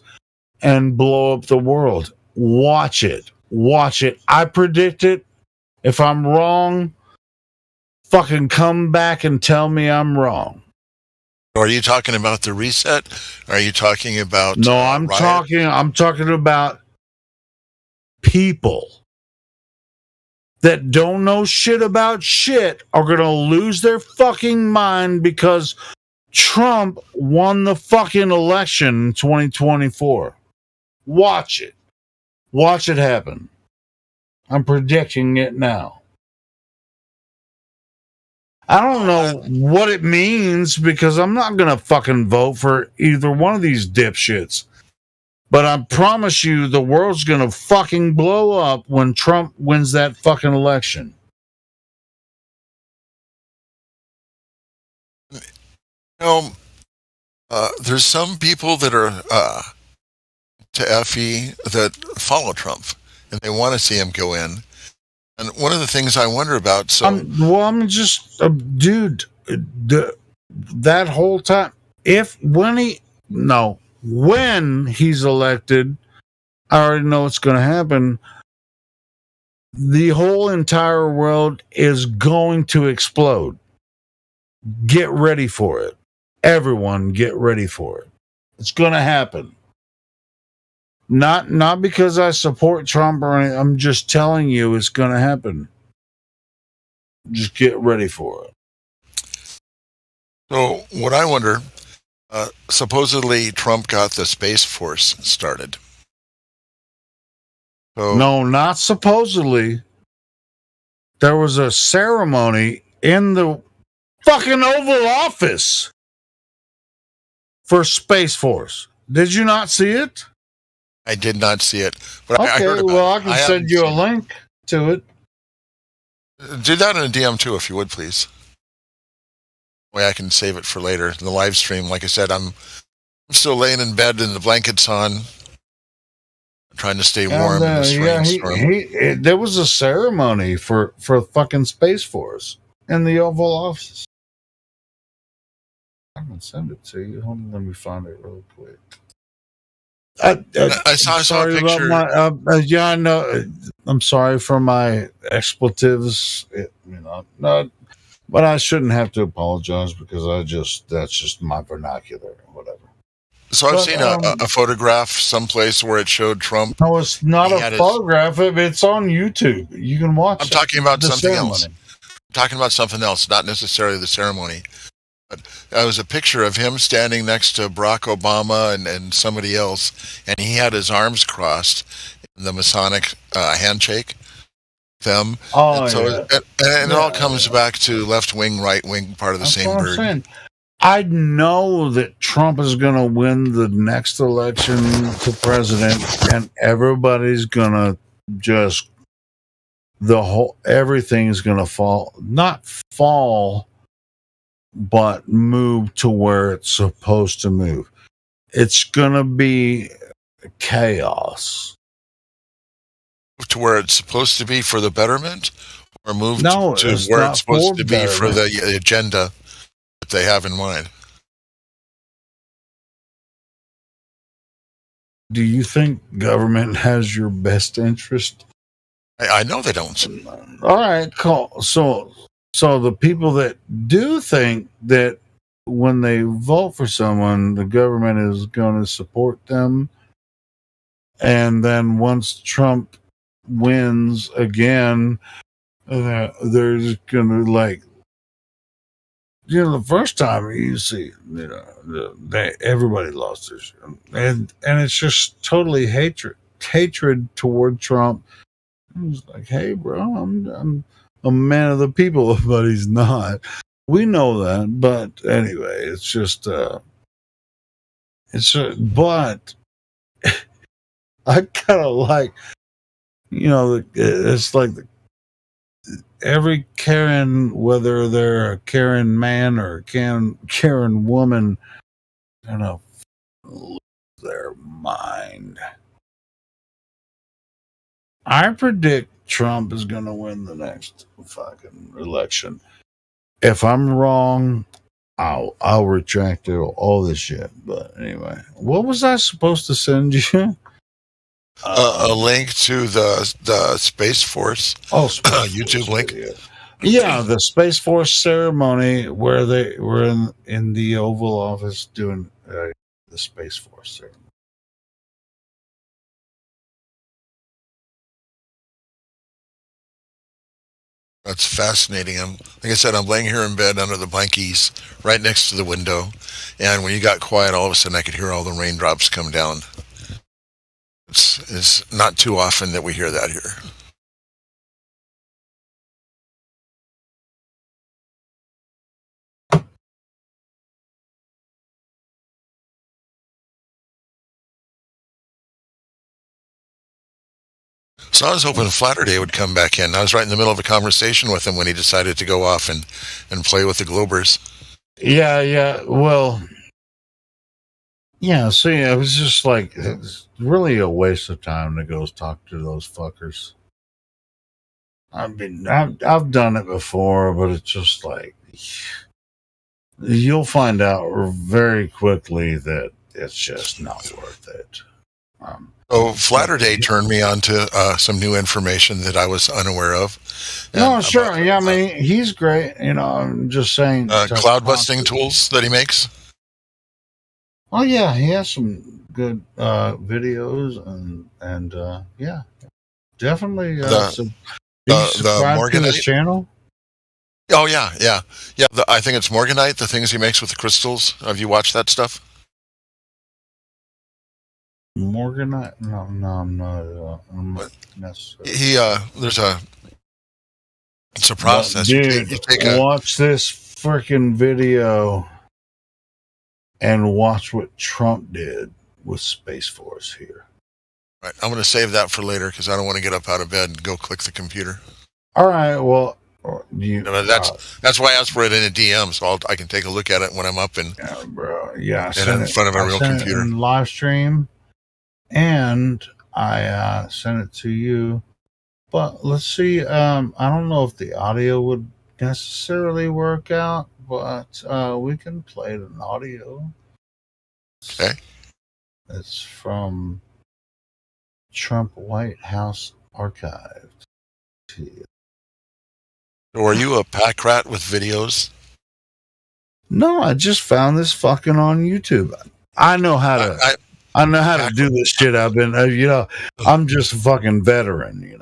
S2: and blow up the world. Watch it. I predict it. If I'm wrong, fucking come back and tell me I'm wrong.
S1: Are you talking about the reset? Are you talking about
S2: No, I'm talking about people that don't know shit about shit are going to lose their fucking mind because Trump won the fucking election in 2024. Watch it. Watch it happen. I'm predicting it now. I don't know what it means because I'm not going to fucking vote for either one of these dipshits. But I promise you the world's going to fucking blow up when Trump wins that fucking election.
S1: There's some people that are to FE that follow Trump and they want to see him go in. And one of the things I wonder about,
S2: I'm just dude. That whole time, when he's elected, I already know what's going to happen. The whole entire world is going to explode. Get ready for it. Everyone, get ready for it. It's going to happen. Not because I support Trump or anything. I'm just telling you it's going to happen. Just get ready for it.
S1: So what I wonder, supposedly Trump got the Space Force started. So,
S2: no, not supposedly. There was a ceremony in the fucking Oval Office for Space Force. Did you not see it?
S1: I did not see it, but I
S2: Okay,
S1: heard about
S2: well,
S1: it.
S2: I can send you a link to it.
S1: Do that in a DM too, if you would, please. Way I can save it for later. The live stream, like I said, I'm still laying in bed and the blankets on, trying to stay warm in this rainstorm.
S2: There was a ceremony for fucking Space Force in the Oval Office. I can send it to you. Hold on, let me find it real quick.
S1: I saw a picture.
S2: I know. I'm sorry for my expletives. But I shouldn't have to apologize because that's just my vernacular or whatever.
S1: So I've seen a photograph someplace where it showed Trump.
S2: No, it's not a photograph. It's on YouTube. You can watch.
S1: I'm talking about something else. I'm talking about something else, not necessarily the ceremony. But it was a picture of him standing next to Barack Obama and somebody else, and he had his arms crossed in the Masonic handshake. Them.
S2: Oh,
S1: and so
S2: yeah.
S1: It all comes back to left wing, right wing, part of the same bird.
S2: I know that Trump is going to win the next election to president, and everybody's going to just everything's going to not fall, but move to where it's supposed to move. It's going to be chaos.
S1: To where it's supposed to be for the betterment, or move to where it's supposed to be for the agenda that they have in mind?
S2: Do you think government has your best interest?
S1: I know they don't.
S2: All right, cool. So the people that do think that when they vote for someone, the government is going to support them, and then once Trump wins again, they're just going to the first time you see, everybody lost their shit. And it's just totally hatred toward Trump. It's like, hey, bro, I'm a man of the people, but he's not. We know that, but anyway, it's just, but I kind of like, it's like every Karen, whether they're a Karen man or a Karen woman, lose their mind. I predict Trump is going to win the next fucking election. If I'm wrong, I'll retract all this shit. But anyway, what was I supposed to send you?
S1: A link to the Space Force. YouTube link.
S2: Yeah, the Space Force ceremony where they were in the Oval Office doing the Space Force ceremony.
S1: That's fascinating. Like I said, I'm laying here in bed under the blankies, right next to the window, and when you got quiet, all of a sudden I could hear all the raindrops come down. It's not too often that we hear that here. So I was hoping Flatterday would come back in. I was right in the middle of a conversation with him when he decided to go off and play with the Globers.
S2: Yeah. Well, yeah, see, it was just like, it's really a waste of time to go talk to those fuckers. I mean, I've done it before, but it's just like, you'll find out very quickly that it's just not worth it.
S1: So Flatterday turned me on to some new information that I was unaware of.
S2: No, sure. Yeah, I mean, he's great. I'm just saying.
S1: Cloud busting tools that he makes.
S2: Oh, yeah. He has some good videos and yeah, definitely.
S1: The
S2: Morganite to his channel.
S1: Oh, yeah. I think it's Morganite, the things he makes with the crystals. Have you watched that stuff?
S2: Morganite? No, I'm not. I'm not
S1: necessarily. It's a process.
S2: Dude, watch this freaking video and watch what Trump did with Space Force here.
S1: Right. I'm going to save that for later because I don't want to get up out of bed and go click the computer.
S2: All right. Well, you.
S1: That's why I asked for it in a DM, so I can take a look at it when I'm up and
S2: bro. Yeah,
S1: in front of a real computer.
S2: In live stream, and I sent it to you. But let's see. I don't know if the audio would necessarily work out, but we can play it in audio.
S1: Okay.
S2: It's from Trump White House Archive.
S1: So are you a pack rat with videos?
S2: No, I just found this fucking on YouTube. I know how to. I know how to do this shit. I've been, I'm just a fucking veteran,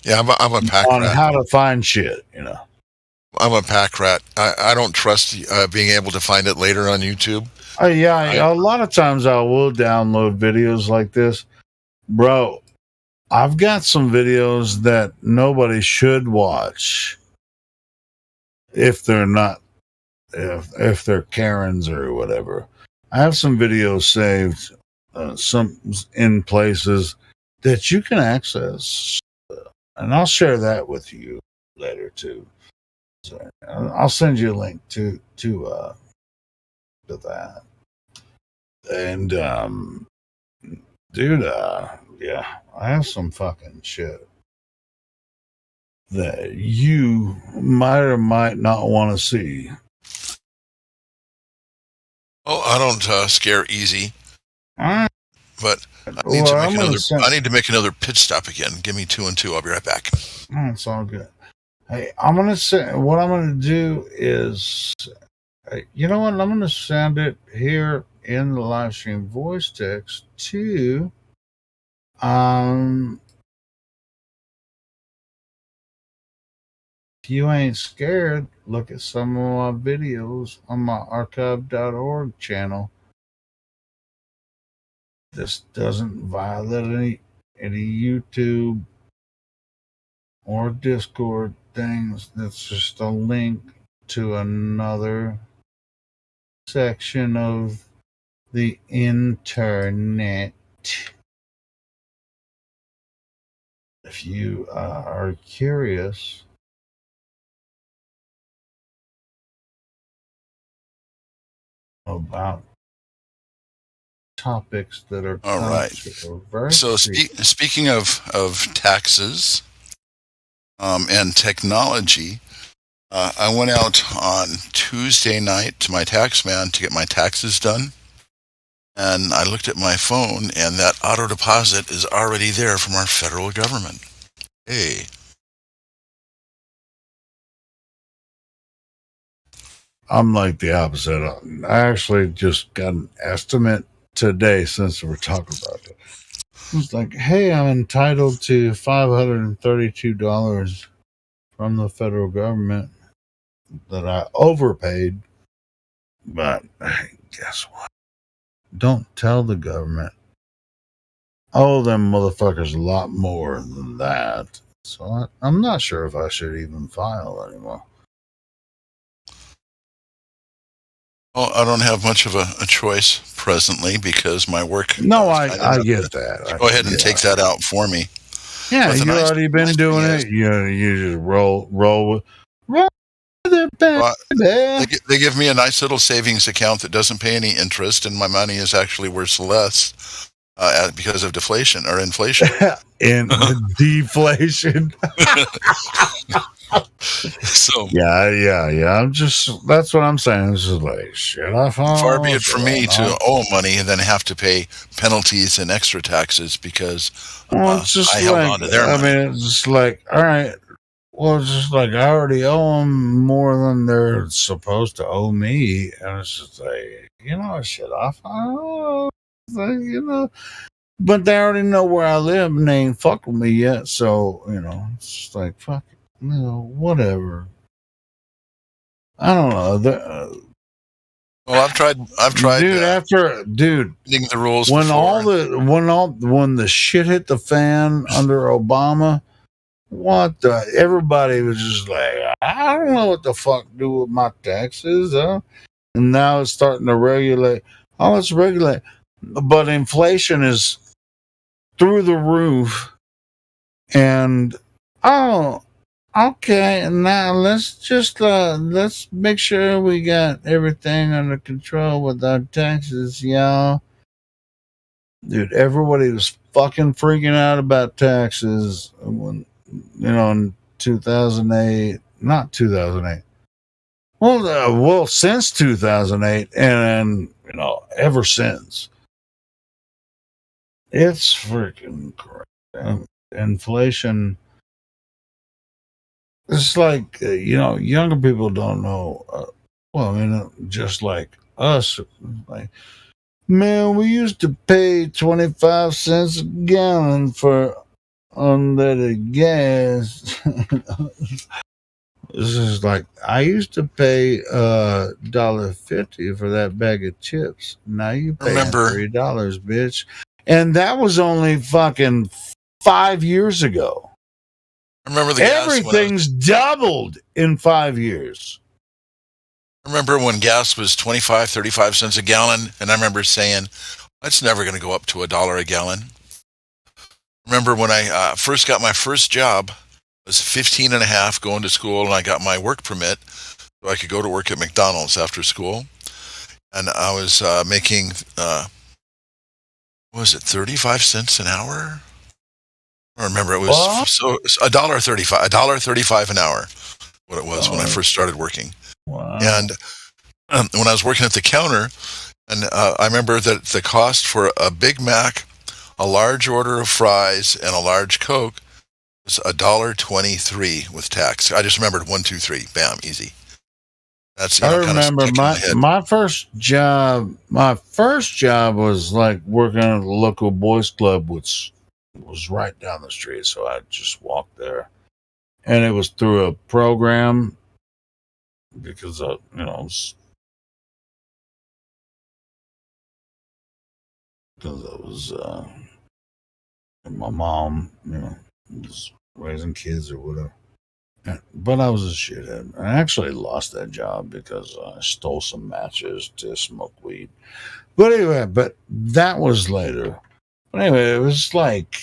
S1: Yeah, I'm a pack
S2: on
S1: rat.
S2: how to find shit,
S1: I'm a pack rat. I don't trust being able to find it later on YouTube.
S2: A lot of times I will download videos like this. Bro, I've got some videos that nobody should watch if they're not, if they're Karens or whatever. I have some videos saved, some in places that you can access, and I'll share that with you later too. So I'll send you a link to that. And dude, yeah, I have some fucking shit that you might or might not want to see.
S1: Oh, I don't scare easy.
S2: All right.
S1: But I need to make another pit stop again. Give me 2 and 2. I'll be right back.
S2: It's all good. Hey, I'm gonna say what I'm gonna do is, you know what? I'm gonna send it here in the live stream voice text to, if you ain't scared, look at some of my videos on my archive.org channel. This doesn't violate any YouTube or Discord things. That's just a link to another section of the internet. If you are curious about topics that are
S1: all right. So speaking of taxes and technology, I went out on Tuesday night to my tax man to get my taxes done, and I looked at my phone, and that auto deposit is already there from our federal government. Hey.
S2: I'm like the opposite. I actually just got an estimate today since we're talking about it. It's like, hey, I'm entitled to $532 from the federal government that I overpaid. But guess what? Don't tell the government. I owe them motherfuckers a lot more than that. So I'm not sure if I should even file anymore.
S1: Well, I don't have much of a choice presently because my work...
S2: No, I get that.
S1: Go ahead and take that out for me.
S2: Yeah, you've already been doing it. You just roll with it, baby.
S1: They give me a nice little savings account that doesn't pay any interest, and my money is actually worth less because of deflation or inflation.
S2: And deflation.
S1: So
S2: yeah. That's what I'm saying. It's just like shit.
S1: Far be it from me to owe money and then have to pay penalties and extra taxes because
S2: it's
S1: I held on to their money.
S2: I mean, it's just like, all right. Well, it's just like I already owe them more than they're supposed to owe me, and it's just like, shit. But they already know where I live and they ain't fucked with me yet. So it's just like fuck it. Whatever. I don't know.
S1: Well, I've tried.
S2: Dude,
S1: reading the rules
S2: when
S1: before.
S2: when the shit hit the fan under Obama, everybody was just like, I don't know what the fuck to do with my taxes, and now it's starting to regulate. Oh, it's regulate, but inflation is through the roof. And oh, okay, now let's make sure we got everything under control with our taxes, y'all. Dude, everybody was fucking freaking out about taxes when, in 2008, not 2008. Well, since 2008, and ever since, it's freaking crazy. Inflation. It's like younger people don't know. Just like us, like, man, we used to pay 25 cents a gallon for unleaded gas. This is like, I used to pay $1.50 for that bag of chips. Now you pay $3, bitch. And that was only fucking 5 years ago.
S1: I remember
S2: everything's doubled in 5 years.
S1: I remember when gas was 25, 35 cents a gallon, and I remember saying, that's never going to go up to $1 a gallon. Remember when I first got my first job, I was 15 and a half going to school, and I got my work permit so I could go to work at McDonald's after school. And I was making, what was it, 35 cents an hour? I remember it was $1.35 an hour, what it was when I first started working.
S2: Wow.
S1: And when I was working at the counter, and I remember that the cost for a Big Mac, a large order of fries, and a large Coke was $1.23 with tax. I just remembered 1, 2, 3, bam, easy. That's
S2: I remember my first job. My first job was like working at a local boys club, which was right down the street. So I just walked there, and it was through a program because because it was my mom, was raising kids or whatever. But I was a shithead. I actually lost that job because I stole some matches to smoke weed. But anyway, that was later. But anyway, it was like,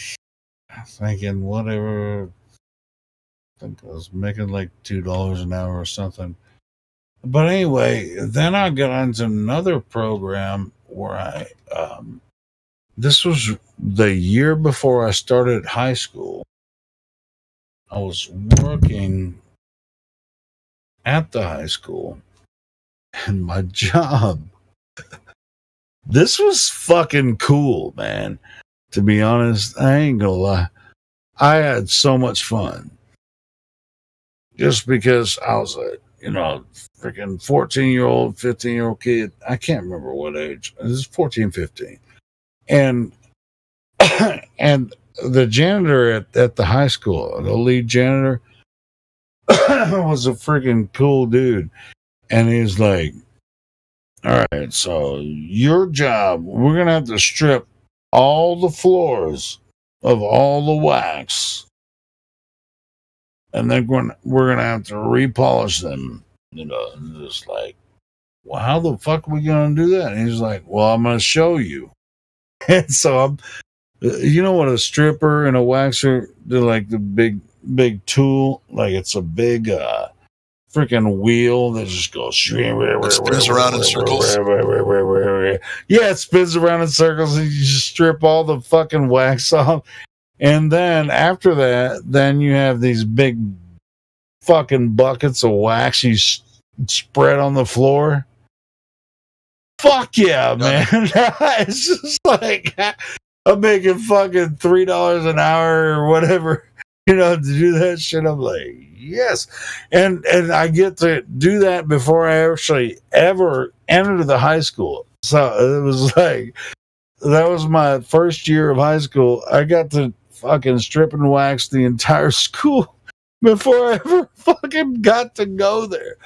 S2: thinking whatever. I think I was making like $2 an hour or something. But anyway, then I got into another program where this was the year before I started high school. I was working at the high school, and my job, this was fucking cool, man. To be honest, I ain't gonna lie. I had so much fun. Just because I was a, freaking 14-year-old, 15-year-old kid. I can't remember what age. It was 14, 15. And and the janitor at the high school, the lead janitor, was a freaking cool dude. And he's like, all right, so your job, we're going to have to strip all the floors of all the wax. And then we're going to have to repolish them. And just like, well, how the fuck are we going to do that? And he's like, well, I'm going to show you. And so you know what a stripper and a waxer do, like the big tool, like it's a big freaking wheel that just goes
S1: it spins around in circles.
S2: Yeah, it spins around in circles, and you just strip all the fucking wax off. And then after that, then you have these big fucking buckets of wax you spread on the floor. Fuck yeah, man. It's just like, I'm making fucking $3 an hour or whatever, to do that shit. I'm like, yes. And I get to do that before I actually ever enter the high school. So it was like, that was my first year of high school. I got to fucking strip and wax the entire school before I ever fucking got to go there.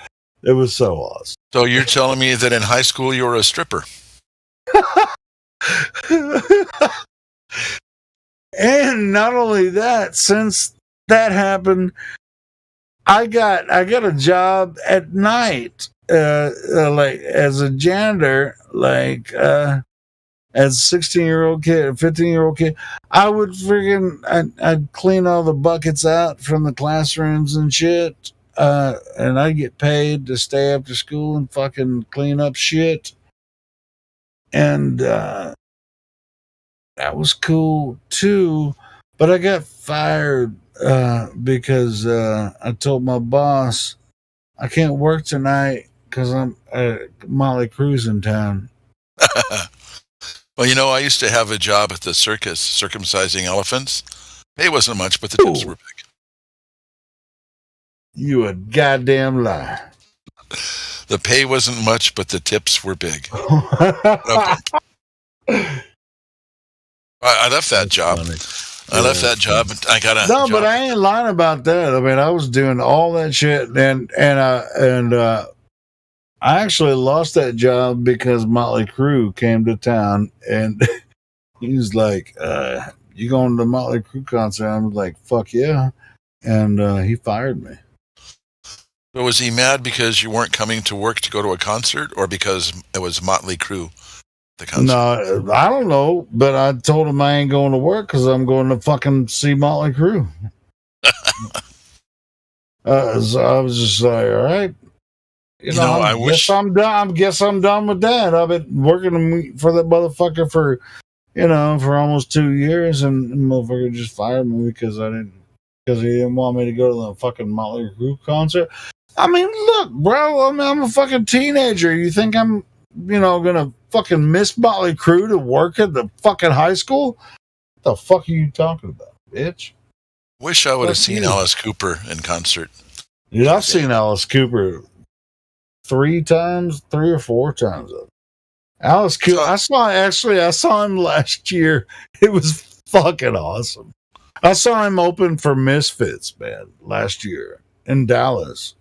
S2: It was so awesome.
S1: So you're telling me that in high school you were a stripper?
S2: And not only that, since that happened, I got a job at night, like as a janitor, like As a 16-year-old kid, a 15-year-old kid, I would I'd clean all the buckets out from the classrooms and shit. And I'd get paid to stay after school and fucking clean up shit. And that was cool too. But I got fired because I told my boss I can't work tonight because I'm at Motley Crue's in town.
S1: Well, you know, I used to have a job at the circus circumcising elephants. Pay wasn't much, but the tips were big.
S2: You a goddamn lie.
S1: The pay wasn't much, but the tips were big. I left that job. I left that job. And I got a
S2: no,
S1: job.
S2: but I ain't lying about that. I mean, I was doing all that shit, and I actually lost that job because Motley Crue came to town, and he was like, "You going to the Motley Crue concert?" I was like, "Fuck yeah!" And he fired me.
S1: So was he mad because you weren't coming to work to go to a concert, or because it was Motley Crue? The concert?
S2: No, I don't know, but I told him I ain't going to work because I'm going to fucking see Motley Crue. So I was just like, all right. You know, I guess I'm done. I guess I'm done with that. I've been working for that motherfucker for almost 2 years, and the motherfucker just fired me because he didn't want me to go to the fucking Motley Crue concert. I mean, look, bro, I'm a fucking teenager. You think I'm, gonna fucking miss Motley Crue to work at the fucking high school? What the fuck are you talking about, bitch?
S1: Wish I would have seen Alice Cooper in concert.
S2: Dude, I've seen Alice Cooper 3 or 4 times. Alice Cooper, I saw him last year. It was fucking awesome. I saw him open for Misfits, man, last year in Dallas.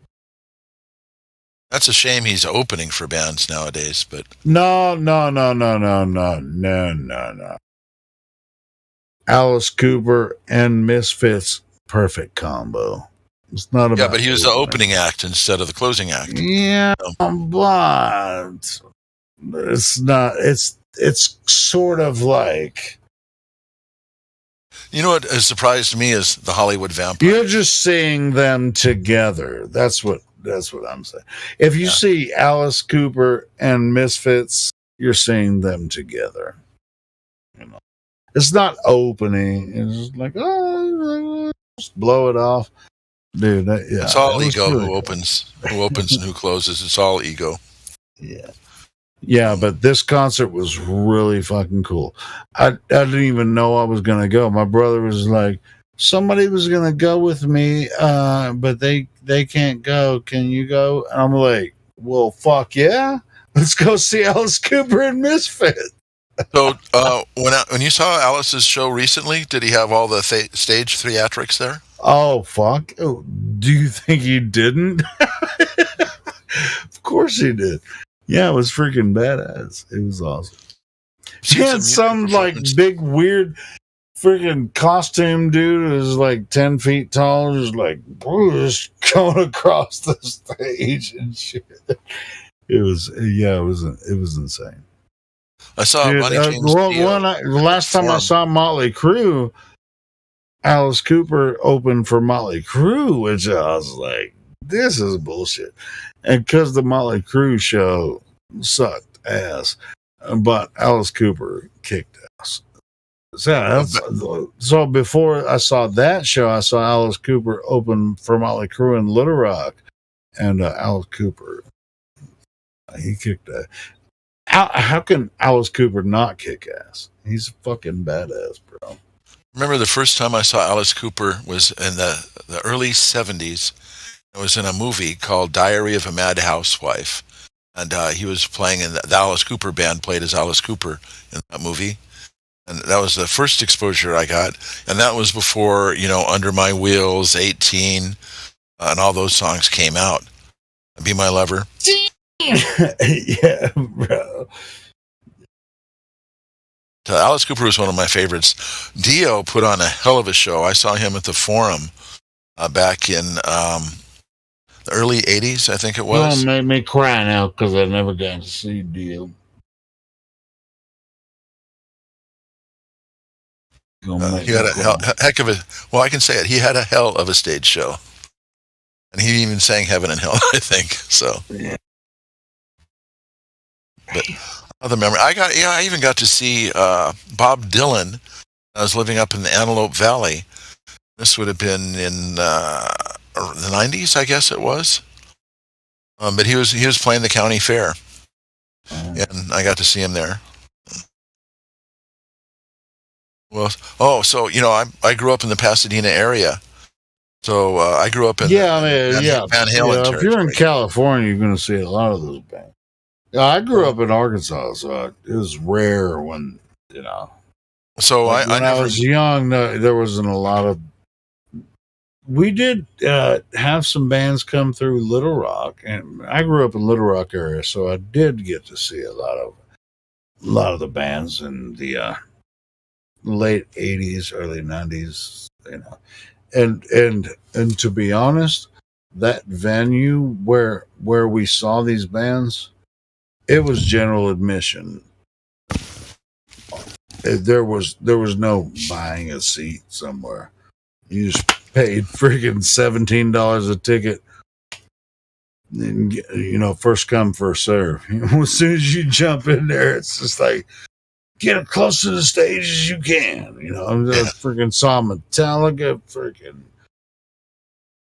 S1: That's a shame he's opening for bands nowadays, but
S2: no. Alice Cooper and Misfits, perfect combo. It's not about.
S1: Yeah, but he was the opening act instead of the closing act.
S2: Yeah, but it's not. It's sort of like.
S1: You know what has surprised me is the Hollywood Vampire.
S2: You're just seeing them together. That's what I'm saying. If you see Alice Cooper and Misfits, you're seeing them together. It's not opening. It's just like, just blow it off, dude.
S1: It's all ego who opens and who closes. It's all ego.
S2: Yeah, but this concert was really fucking cool. I didn't even know I was gonna go. My brother was like, somebody was gonna go with me, but they can't go. Can you go? And I'm like, well, fuck yeah, let's go see Alice Cooper and Misfit.
S1: So when you saw Alice's show recently, did he have all the stage theatrics there?
S2: Oh fuck! Oh, do you think he didn't? Of course he did. Yeah, it was freaking badass. It was awesome. He had some like big weird freaking costume dude who's like 10 feet tall, just like just going across the stage and shit. It was insane.
S1: I saw Monty James
S2: the last time I saw Motley Crue, Alice Cooper opened for Motley Crue, which I was like, this is bullshit. And because the Motley Crue show sucked ass, but Alice Cooper kicked ass. So before I saw that show, I saw Alice Cooper open for Motley Crue in Little Rock, and Alice Cooper, he kicked ass. How can Alice Cooper not kick ass? He's a fucking badass, bro.
S1: Remember the first time I saw Alice Cooper was in the early 70s. It was in a movie called Diary of a Mad Housewife. And he was playing in the Alice Cooper band, played as Alice Cooper in that movie. And that was the first exposure I got. And that was before, Under My Wheels, 18, and all those songs came out. Be My Lover.
S2: Yeah, bro.
S1: Alice Cooper was one of my favorites. Dio put on a hell of a show. I saw him at the Forum back in the early 80s, I think it was.
S2: It made me cry now because I never got to see Dio.
S1: He had a heck of a. Well, I can say it. He had a hell of a stage show, and he even sang "Heaven and Hell." I think so.
S2: Yeah.
S1: But other memory, I even got to see Bob Dylan. I was living up in the Antelope Valley. This would have been in the 90s, I guess it was. But he was playing the county fair, and I got to see him there. Well, so I grew up in the Pasadena area, so I grew up in Van Halen.
S2: If you're in California, you're going to see a lot of those bands. Yeah, I grew up in Arkansas, so it was rare when
S1: So
S2: when I was young, there wasn't a lot of. We did have some bands come through Little Rock, and I grew up in Little Rock area, so I did get to see a lot of the bands in the late '80s, early '90s, and to be honest, that venue where we saw these bands, it was general admission. There was no buying a seat somewhere. You just paid freaking $17 a ticket. And, first come, first serve. As soon as you jump in there, it's just like, get as close to the stage as you can. I freaking saw Metallica, freaking.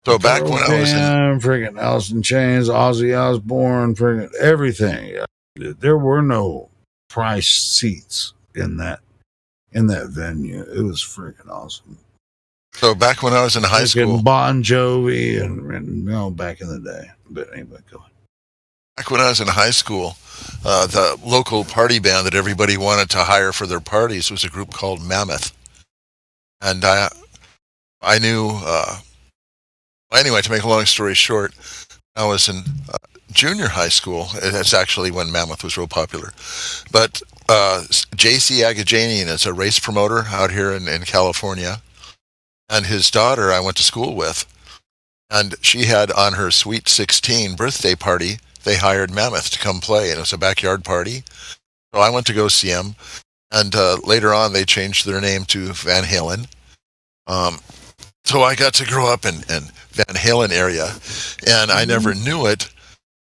S1: So back when I was in
S2: freaking Alice in Chains, Ozzy Osbourne, freaking everything. There were no price seats in that venue. It was freaking awesome.
S1: So back when I was in high school,
S2: Bon Jovi and back in the day. But anyway, go on.
S1: Back when I was in high school, the local party band that everybody wanted to hire for their parties was a group called Mammoth, and I knew. Anyway, to make a long story short, I was in junior high school. It's actually when Mammoth was real popular, but J.C. Agajanian is a race promoter out here in California. And his daughter I went to school with, and she had on her Sweet 16 birthday party, they hired Mammoth to come play, and it was a backyard party. So I went to go see him, and later on they changed their name to Van Halen. So I got to grow up in Van Halen area, and I never knew it.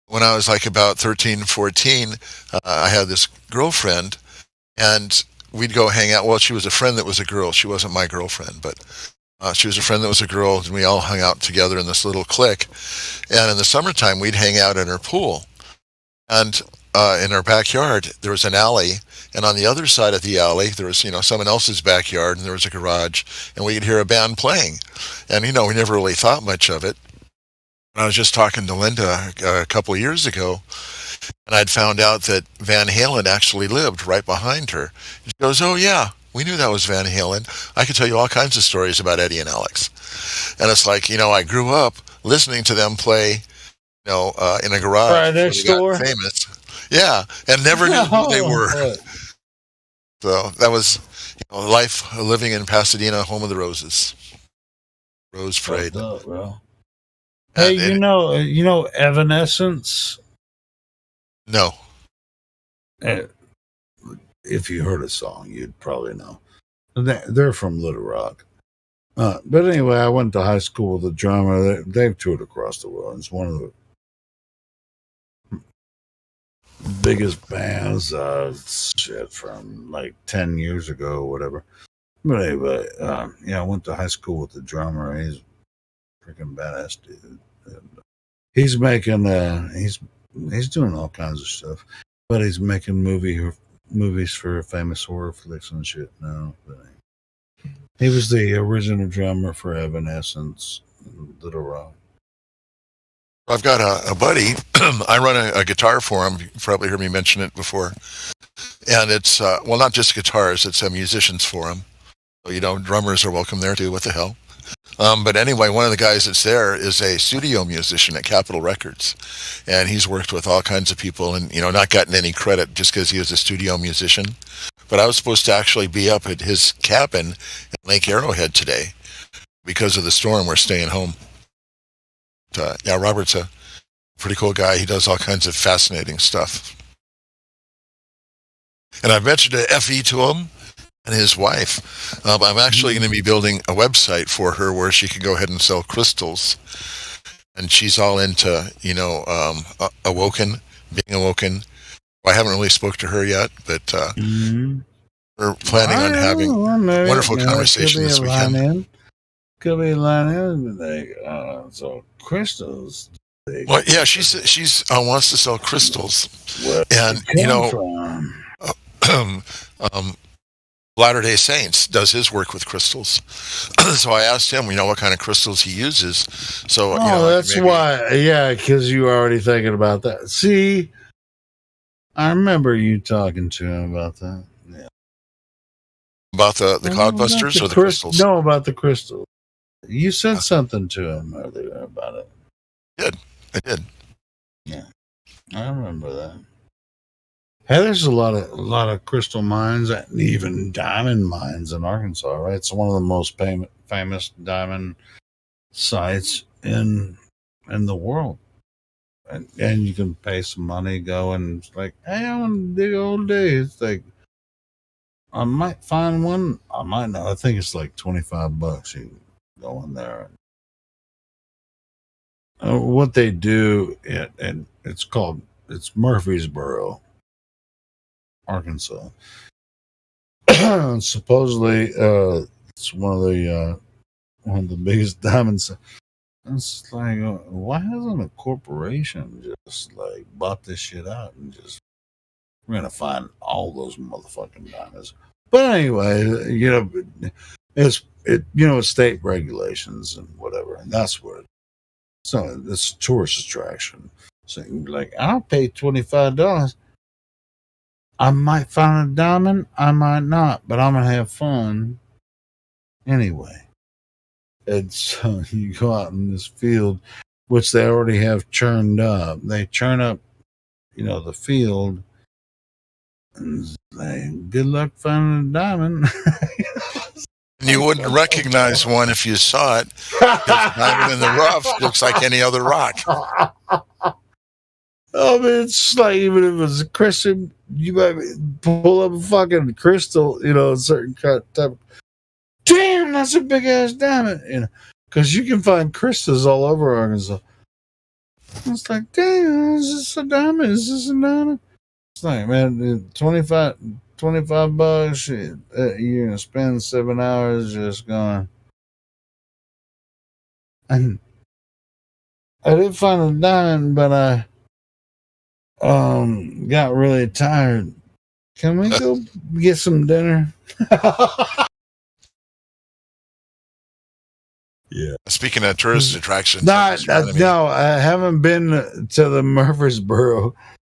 S1: When I was like about 13, 14, I had this girlfriend, and we'd go hang out. Well, she was a friend that was a girl. She wasn't my girlfriend, but she was a friend that was a girl, and we all hung out together in this little clique. And in the summertime, we'd hang out in her pool. And in our backyard, there was an alley. And on the other side of the alley, there was, someone else's backyard, and there was a garage. And we could hear a band playing. And, we never really thought much of it. I was just talking to Linda a couple of years ago, and I'd found out that Van Halen actually lived right behind her. She goes, "Oh, yeah. We knew that was Van Halen. I could tell you all kinds of stories about Eddie and Alex." And it's like, I grew up listening to them play, in a garage.
S2: Right next door.
S1: Famous. Yeah. And never knew who they were. So that was life living in Pasadena, home of the Roses. Rose Parade.
S2: Hey, Evanescence?
S1: No.
S2: If you heard a song, you'd probably know. They're from Little Rock. But anyway, I went to high school with a drummer. They've toured across the world. It's one of the biggest bands, from like 10 years ago or whatever. But anyway, I went to high school with the drummer. He's a freaking badass dude. And he's making, he's doing all kinds of stuff. But he's making movies for famous horror flicks and shit now. But he was the original drummer for Evanescence, Little Rock.
S1: I've got a buddy. I run a guitar for him. You've probably heard me mention it before. And it's, not just guitars, it's musicians for him. So, drummers are welcome there too. What the hell? But anyway, one of the guys that's there is a studio musician at Capitol Records. And he's worked with all kinds of people and, not gotten any credit just because he was a studio musician. But I was supposed to actually be up at his cabin in Lake Arrowhead today. Because of the storm, we're staying home. Robert's a pretty cool guy. He does all kinds of fascinating stuff. And I've mentioned FE to him. and his wife. I'm actually going to be building a website for her where she can go ahead and sell crystals. And she's all into, awoken, being awoken. I haven't really spoke to her yet, but we're planning on having wonderful conversation this weekend.
S2: Could be a line in, like, so crystals.
S1: Well, yeah, she's wants to sell crystals, and Latter-day Saints does his work with crystals. So I asked him, what kind of crystals he uses. So
S2: that's why, because you were already thinking about that. See, I remember you talking to him about that. Yeah.
S1: About the Cloudbusters or the crystals?
S2: No, about the crystals. You said something to him earlier about it.
S1: I did.
S2: Yeah, I remember that. Hey, there's a lot of crystal mines and even diamond mines in Arkansas, right? It's one of the most famous diamond sites in the world. And you can pay some money, go and it's like, hey, I want to dig all day. It's like, I might find one. I might not. I think it's like $25. You can go in there. What they do, and it's Murfreesboro, Arkansas. Supposedly, it's one of the biggest diamonds. It's like, why hasn't a corporation just like bought this shit out and just we're gonna find all those motherfucking diamonds? But anyway, it's state regulations and whatever, and that's what. So it's a tourist attraction. So you can be like, I'll pay $25. I might find a diamond, I might not, but I'm gonna have fun anyway. And so you go out in this field, which they already have churned up. They churn up, the field. And it's like, good luck finding a diamond.
S1: You wouldn't recognize one if you saw it. The diamond in the rough looks like any other rock.
S2: It's like, even if it's a crystal, you might pull up a fucking crystal, a certain type of, damn, that's a big ass diamond, because you can find crystals all over Arkansas. It's like, damn, is this a diamond? Is this a diamond? It's like, man, $25, you're gonna spend 7 hours just going. And I did find a diamond, but I got really tired. Can we go get some dinner? Yeah.
S1: Speaking of tourist attractions,
S2: no, I haven't been to the Murfreesboro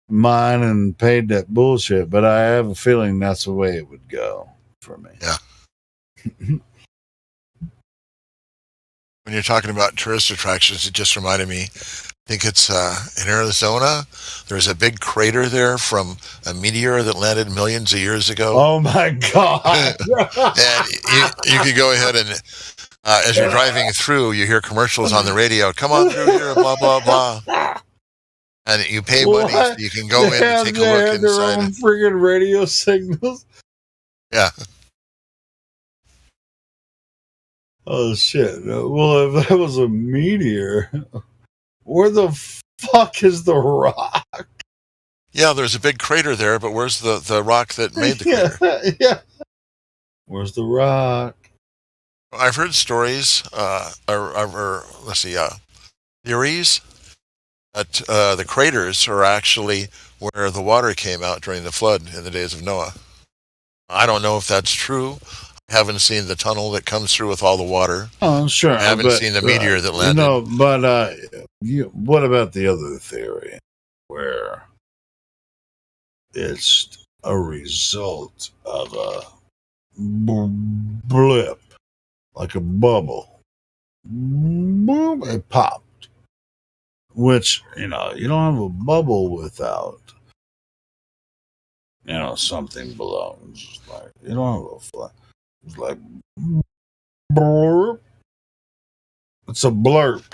S2: mine and paid that bullshit, but I have a feeling that's the way it would go for me.
S1: Yeah. When you're talking about tourist attractions, it just reminded me. I think it's in Arizona. There's a big crater there from a meteor that landed millions of years ago.
S2: Oh my God!
S1: And you could go ahead and, as you're driving through, you hear commercials on the radio. Come on through here, blah blah blah. And you pay money, so you can go in and take a look inside.
S2: Their own friggin' radio signals.
S1: Yeah.
S2: Oh shit! Well, if that was a meteor, where the fuck is the rock?
S1: Yeah, there's a big crater there, but where's the rock that made the crater?
S2: Yeah. Where's the rock?
S1: I've heard stories, theories that the craters are actually where the water came out during the flood in the days of Noah. I don't know if that's true. I haven't seen the tunnel that comes through with all the water.
S2: Oh, sure.
S1: I haven't seen the meteor that landed.
S2: No, but what about the other theory where it's a result of a blip, like a bubble? Boom, it popped. Which, you don't have a bubble without, something below. It's just like, you don't have a fly. It's like, blurp. It's a blurp.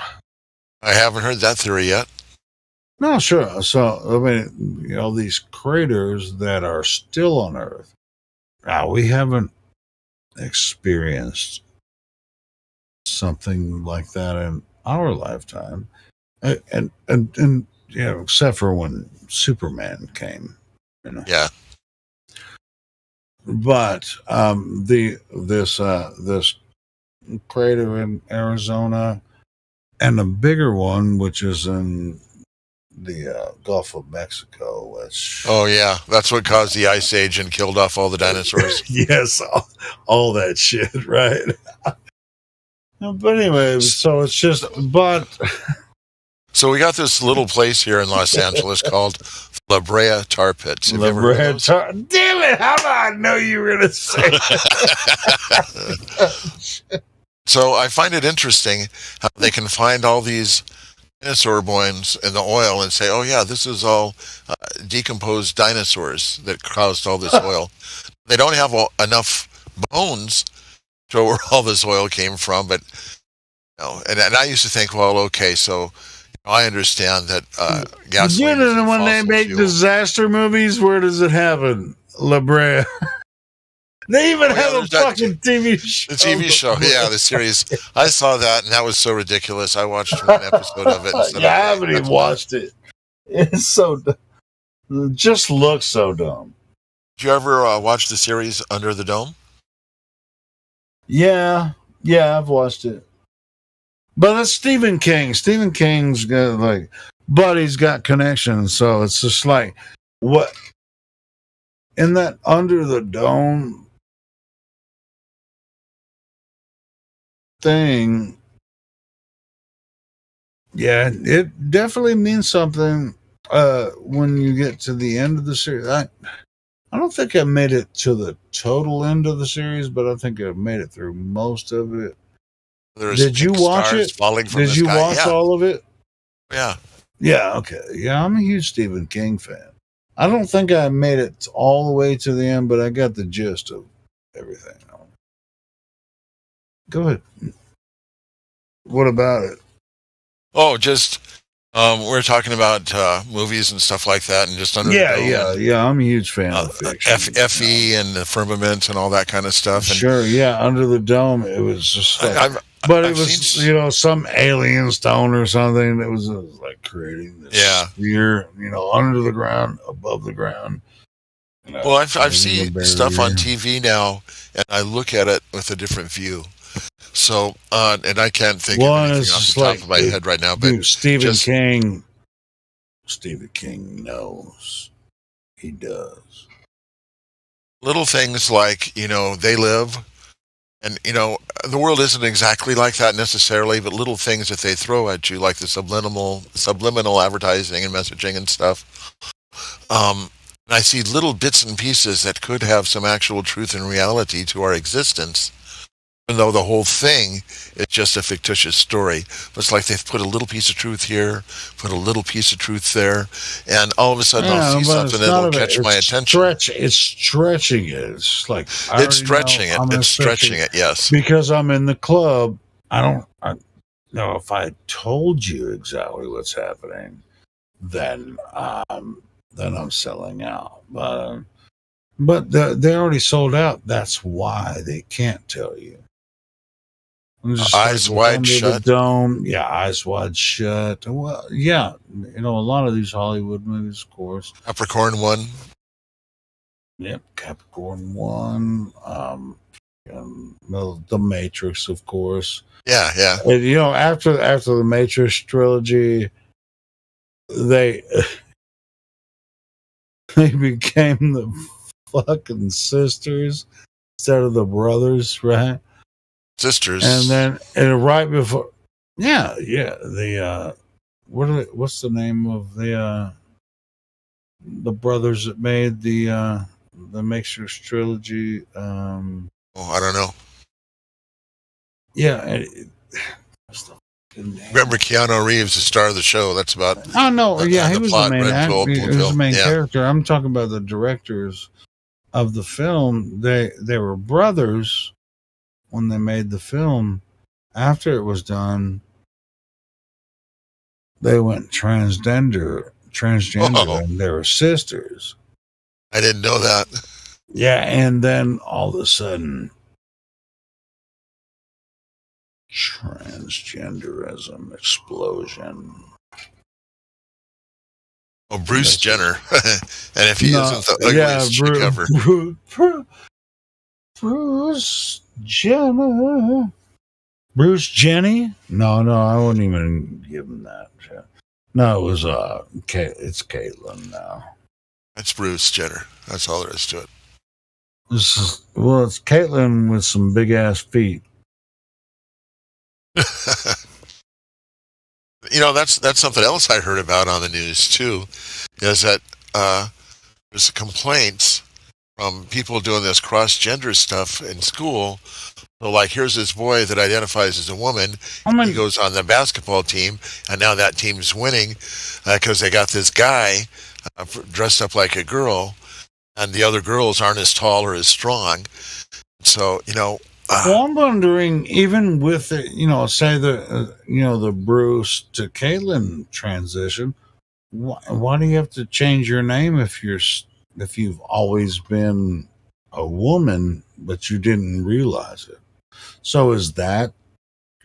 S1: I haven't heard that theory yet.
S2: No, sure. So, I mean, these craters that are still on Earth. Now, we haven't experienced something like that in our lifetime, and you know, except for when Superman came, you know.
S1: Yeah.
S2: But this crater in Arizona, and a bigger one, which is in the Gulf of Mexico, which
S1: Oh yeah, that's what caused the ice age and killed off all the dinosaurs.
S2: yes, all that shit, right? But anyway, so it's just, but
S1: So we got this little place here in Los Angeles called La Brea Tar Pits. Have you ever heard of those?
S2: Damn it! How did I know you were gonna say that?
S1: So I find it interesting how they can find all these dinosaur bones in the oil and say, "Oh yeah, this is all decomposed dinosaurs that caused all this oil." They don't have enough bones to know where all this oil came from, but you know, and I used to think, well, okay, so I understand that gasoline.
S2: You know, when they make disaster movies, where does it happen? La Brea. They even have a fucking TV show.
S1: The TV show, yeah, the series. I saw that, and that was so ridiculous. I watched one episode of it.
S2: I haven't even watched it. It's so dumb. Just looks so dumb.
S1: Did you ever watch the series Under the Dome?
S2: Yeah, I've watched it. But that's Stephen King. Stephen King's got Buddy's got connections, so it's just like what in that Under the Dome thing. Yeah, it definitely means something when you get to the end of the series. I don't think I made it to the total end of the series, but I think I made it through most of it. Did you watch it? Did you watch all of it?
S1: Yeah.
S2: Yeah, okay. Yeah, I'm a huge Stephen King fan. I don't think I made it all the way to the end, but I got the gist of everything. Go ahead. What about it?
S1: Oh, just we're talking about movies and stuff like that, and just Under the Dome.
S2: Yeah. I'm a huge fan of fiction.
S1: F.E. and the Firmament and all that kind of stuff. And
S2: sure, yeah. Under the Dome, it was just like, it was some alien stone or something that was like creating this sphere, under the ground, above the ground.
S1: Well, I've seen stuff on TV now, and I look at it with a different view. So, and I can't think of anything off the top of my head right now. But
S2: Stephen King knows. He does.
S1: Little things like, They Live. And, the world isn't exactly like that necessarily, but little things that they throw at you, like the subliminal advertising and messaging and stuff. And I see little bits and pieces that could have some actual truth and reality to our existence, even though the whole thing is just a fictitious story. But it's like they've put a little piece of truth here, put a little piece of truth there, and all of a sudden I'll see something that'll catch my attention.
S2: It's stretching it. It's like
S1: it's stretching it. Yes,
S2: because I'm in the club. I know if I told you exactly what's happening, then I'm selling out. But they already sold out. That's why they can't tell you.
S1: Eyes wide shut.
S2: Dome. Yeah, Eyes Wide Shut. Well, yeah, a lot of these Hollywood movies, of course.
S1: Capricorn 1.
S2: Yep, Capricorn 1. The Matrix, of course.
S1: Yeah.
S2: And, after the Matrix trilogy, they became the fucking sisters instead of the brothers, right?
S1: Sisters.
S2: And then right before, the what's the name of the brothers that made the Matrix trilogy?
S1: I don't know.
S2: Yeah.
S1: Remember Keanu Reeves, the star of the show? That's about.
S2: Oh no, he was the main actor. He was the main character. I'm talking about the directors of the film. They were brothers when they made the film. After it was done, they went transgender, and they were sisters.
S1: I didn't know that.
S2: Yeah, and then all of a sudden, Transgenderism explosion.
S1: Oh, Bruce Jenner. And if he isn't the ugliest chick ever.
S2: Bruce Jenner. Bruce Jenny? No, I wouldn't even give him that. No, it was it's Caitlyn now.
S1: That's Bruce Jenner. That's all there is to it.
S2: It's Caitlyn with some big ass feet.
S1: That's something else I heard about on the news too, is that there's complaints from people doing this cross-gender stuff in school. So, like, here's this boy that identifies as a woman. He goes on the basketball team, and now that team's winning because they got this guy dressed up like a girl, and the other girls aren't as tall or as strong. So,
S2: well, I'm wondering, even with the, say the Bruce to Caitlyn transition, why do you have to change your name if you've always been a woman but you didn't realize it? So is that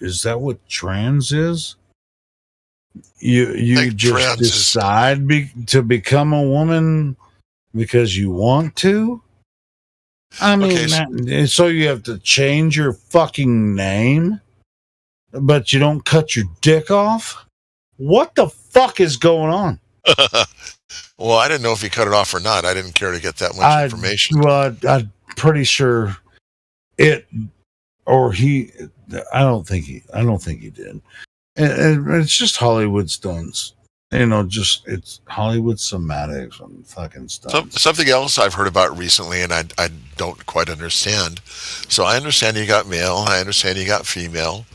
S2: what trans is? You just decide to become a woman because you want to? I mean, so you have to change your fucking name, but you don't cut your dick off? What the fuck is going on?
S1: Well, I didn't know if he cut it off or not. I didn't care to get that much information.
S2: Well, I'm pretty sure I don't think he did. And it's just Hollywood stunts. It's Hollywood somatics and fucking stuff.
S1: Something else I've heard about recently, and I don't quite understand. So I understand you got male. I understand you got female.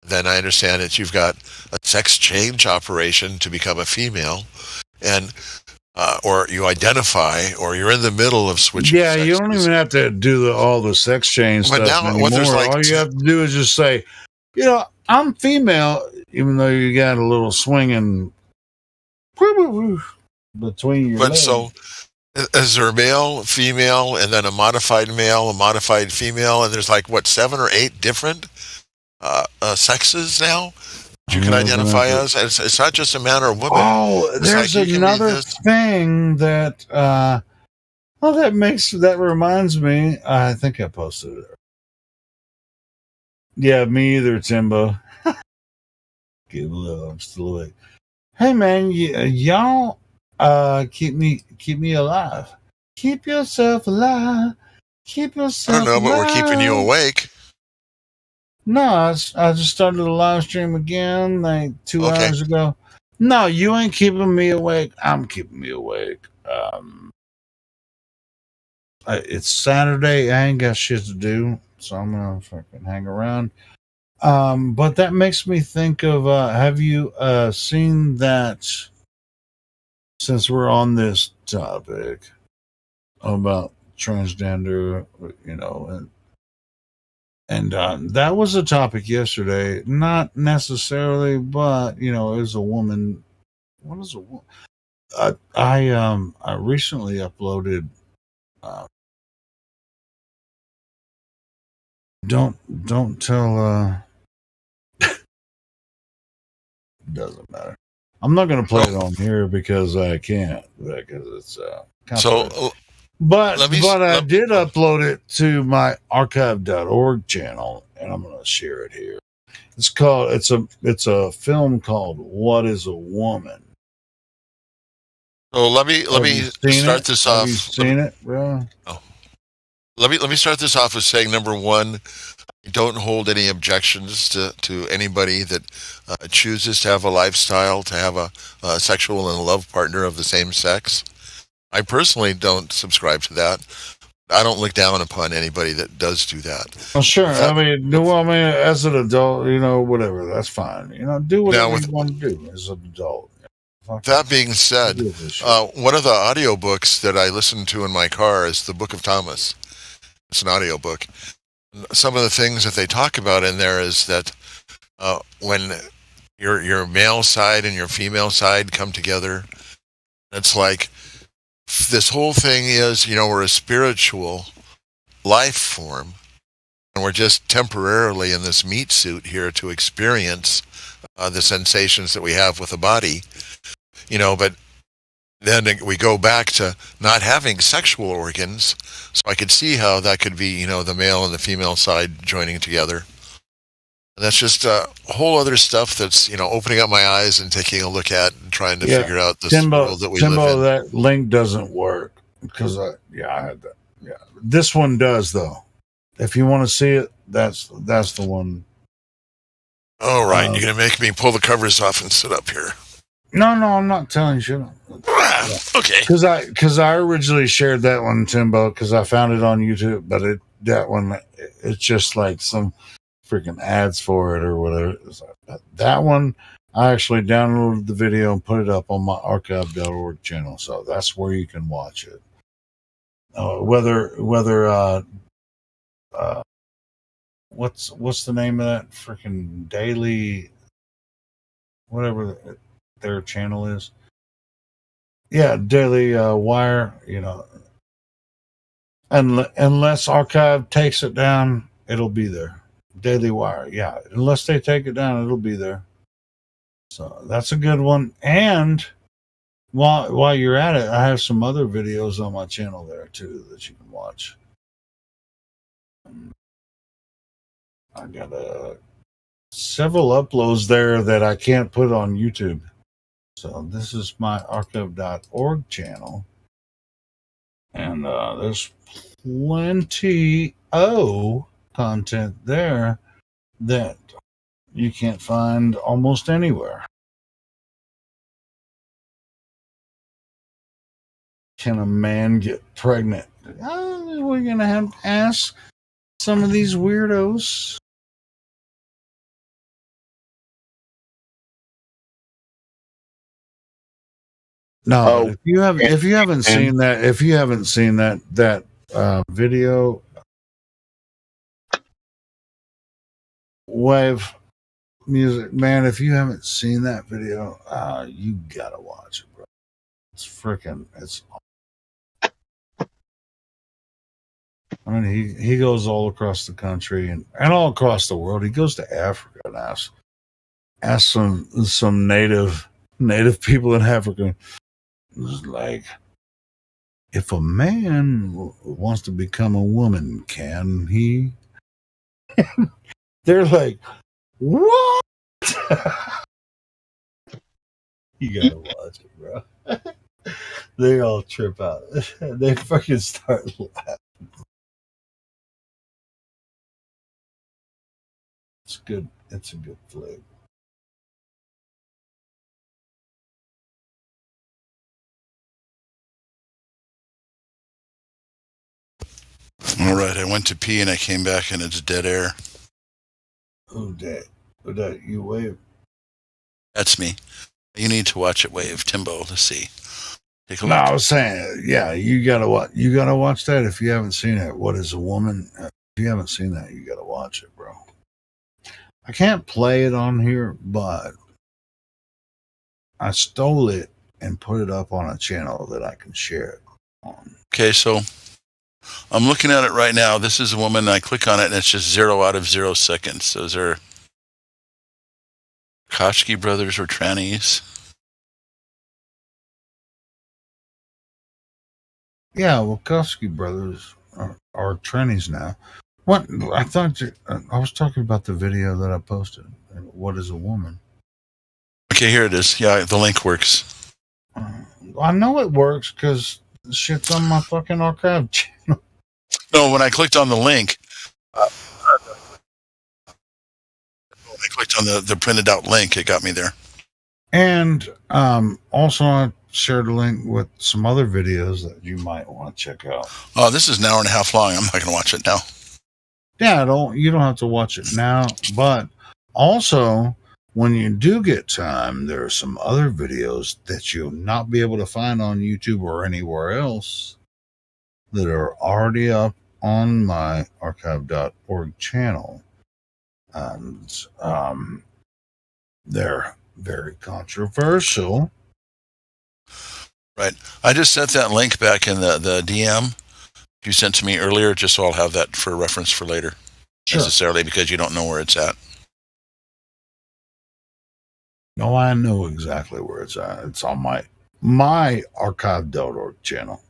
S1: Then I understand that you've got a sex change operation to become a female, and or you identify, or you're in the middle of switching.
S2: Yeah, sexes. You don't even have to do all the sex change stuff anymore. All you have to do is just say, I'm female, even though you got a little swinging between your legs.
S1: So, is there male, female, and then a modified male, a modified female, and there's 7 or 8 different sexes now that you can identify as? It's not just a man or a woman.
S2: Oh, there's another thing that that reminds me. I think I posted it. Yeah, me either, Timbo. Give a little, I'm still awake. Hey man, y'all keep me alive. Keep yourself alive. Keep yourself alive.
S1: I don't know, but we're keeping you awake.
S2: No, I just started a live stream again 2 hours ago. No, you ain't keeping me awake. I'm keeping me awake. It's Saturday. I ain't got shit to do, so I'm gonna fucking hang around. But that makes me think of, have you seen that, since we're on this topic about transgender, and that was a topic yesterday, not necessarily, but, as a woman, what is a woman? I recently uploaded, don't tell, doesn't matter. I'm not going to play it on here because I can't, because it's
S1: so.
S2: But I did upload it to my archive.org channel, and I'm going to share it here. It's a film called What Is a Woman?
S1: So let me start this off.
S2: Have you seen it, bro?
S1: Oh. Let me start this off with saying, number one, I don't hold any objections to anybody that chooses to have a lifestyle, to have a sexual and love partner of the same sex. I personally don't subscribe to that. I don't look down upon anybody that does do that.
S2: Well, sure. I mean, as an adult, whatever, that's fine. Do whatever you want to do as an adult.
S1: That being said, one of the audiobooks that I listen to in my car is the Book of Thomas. It's an audiobook. Some of the things that they talk about in there is that when your male side and your female side come together, it's like this whole thing is, we're a spiritual life form, and we're just temporarily in this meat suit here to experience the sensations that we have with the body, but then we go back to not having sexual organs. So I could see how that could be, the male and the female side joining together. And that's just a whole other stuff that's, opening up my eyes and taking a look at and trying to figure out this world that we live in.
S2: That link doesn't work because I had that. Yeah, this one does though. If you want to see it, that's the one.
S1: All right, you're gonna make me pull the covers off and sit up here.
S2: No, I'm not telling you.
S1: Okay.
S2: Because I originally shared that one, Timbo, because I found it on YouTube, but it's just like some freaking ads for it or whatever. That one, I actually downloaded the video and put it up on my archive.org channel, so that's where you can watch it. Whether what's the name of that freaking Daily, whatever their channel is? Yeah, Daily Wire. Unless Archive takes it down, it'll be there. Daily Wire, yeah. Unless they take it down, it'll be there. So that's a good one. And while you're at it, I have some other videos on my channel there too that you can watch. I got several uploads there that I can't put on YouTube. So this is my archive.org channel. And there's plenty of content there that you can't find almost anywhere. Can a man get pregnant? We're going to have to ask some of these weirdos. No, if you haven't seen that video, Wave Music, man, if you haven't seen that video, you gotta watch it, bro. It's I mean, he goes all across the country and all across the world. He goes to Africa and asks some native people in Africa. It's like, if a man wants to become a woman, can he? They're like, what? You gotta watch it, bro. They all trip out. They fucking start laughing. It's good. It's a good flick.
S1: All right, I went to pee and I came back and it's dead air.
S2: Who that? You, Wave?
S1: That's me. You need to watch it, Wave. Timbo, let's see. Take a look.
S2: No, I was saying, yeah, you gotta watch that if you haven't seen it. What is a woman? If you haven't seen that, you gotta watch it, bro. I can't play it on here, but I stole it and put it up on a channel that I can share it on. Okay, so I'm looking at it right now. This is a woman. I click on it, and it's just 0 out of 0 seconds. Those are Kochki brothers or trannies. Yeah, well, Kochki brothers are trannies now. What? I thought I was talking about the video that I posted. What is a woman? Okay, here it is. Yeah, the link works. I know it works because shit's on my fucking archive channel. No, when I clicked on the link, I clicked on the printed out link. It got me there. And also, I shared a link with some other videos that you might want to check out. Oh, this is an hour and a half long. I'm not going to watch it now. Yeah, you don't have to watch it now, but also when you do get time, there are some other videos that you'll not be able to find on YouTube or anywhere else that are already up on my archive.org channel. And they're very controversial. Right. I just sent that link back in the DM you sent to me earlier, just so I'll have that for reference for later.
S1: necessarily because you don't know where it's at.
S2: No, I know exactly where it's at. It's on my archive.org channel.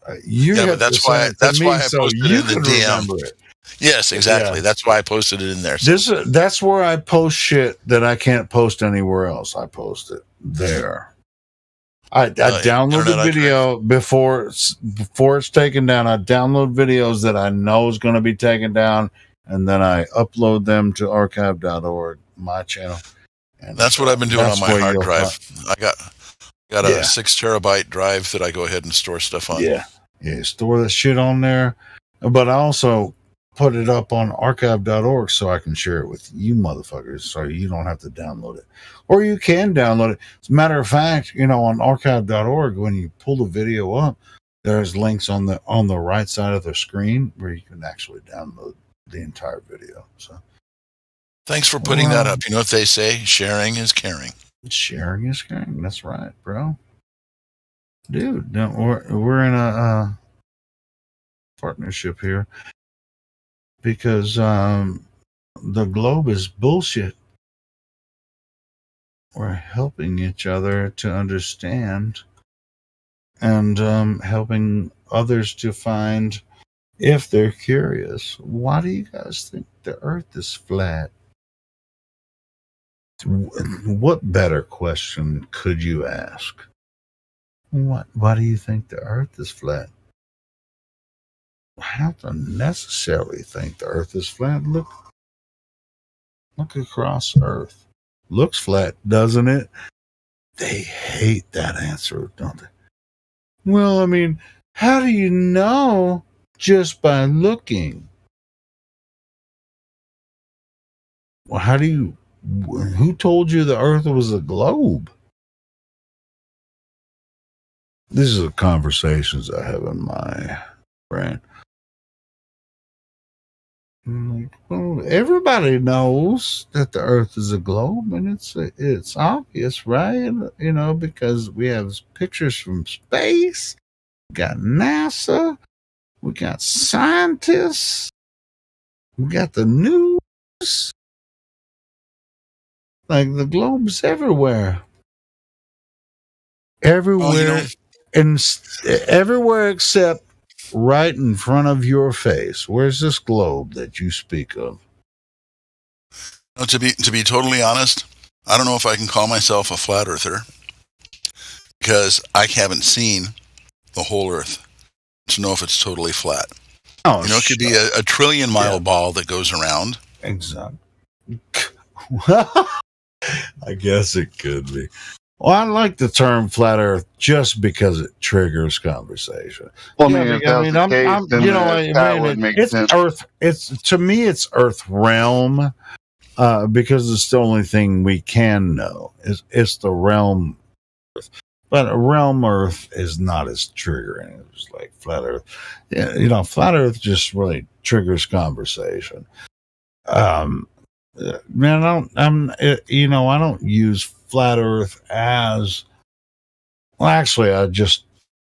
S1: But that's why I posted it in the DM.
S2: Remember it.
S1: Yes, exactly. Yeah. That's why I posted it in there.
S2: That's where I post shit that I can't post anywhere else. I post it there. I download the video before it's taken down. I download videos that I know is going to be taken down, and then I upload them to archive.org, my channel.
S1: And that's what I've been doing on my hard drive. I got a 6 terabyte drive that I go ahead and store stuff on.
S2: Yeah, store the shit on there. But I also put it up on archive.org so I can share it with you motherfuckers so you don't have to download it. Or you can download it. As a matter of fact, on archive.org, when you pull the video up, there's links on the right side of the screen where you can actually download the entire video. So
S1: thanks for putting that up. You know what they say? Sharing is caring.
S2: Sharing is caring. That's right, bro. Dude, we're in a partnership here because the globe is bullshit. We're helping each other to understand and helping others to find, if they're curious, why do you guys think the earth is flat? What better question could you ask? Why do you think the earth is flat? I don't necessarily think the earth is flat. Look across earth. Looks flat, doesn't it? They hate that answer, don't they? Well, I mean, how do you know? Just by looking. Well, who told you the earth was a globe? These are the conversations I have in my brain. Well, everybody knows that the earth is a globe, and it's obvious, right? Because we have pictures from space. We got NASA. We got scientists. We got the news. Like, the globe's everywhere. Everywhere. Everywhere except right in front of your face. Where's this globe that you speak of?
S1: To be totally honest, I don't know if I can call myself a flat earther because I haven't seen the whole earth to know if it's totally flat.
S2: Oh,
S1: it could be a trillion mile ball that goes around.
S2: Exactly. I guess it could be. Well, I like the term flat earth just because it triggers conversation.
S6: Well, it's sense.
S2: Earth. To me, it's Earth realm because it's the only thing we can know. It's the realm Earth, but a realm Earth is not as triggering as like flat Earth. Yeah, flat Earth just really triggers conversation. Man, I don't use flat earth as well. Actually,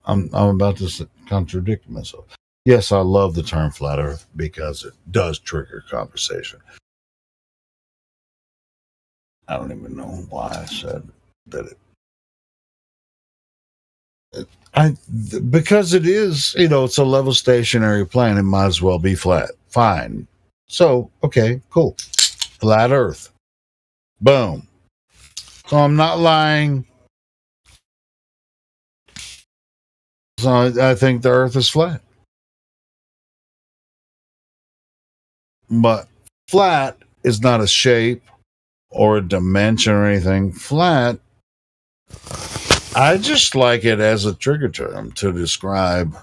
S2: I'm about to contradict myself. Yes, I love the term flat earth because it does trigger conversation. I don't even know why I said that because it is, it's a level stationary plane. It might as well be flat. Fine. So, okay, cool. Flat earth. Boom. So I'm not lying. So I think the earth is flat. But flat is not a shape or a dimension or anything. Flat, I just like it as a trigger term to describe,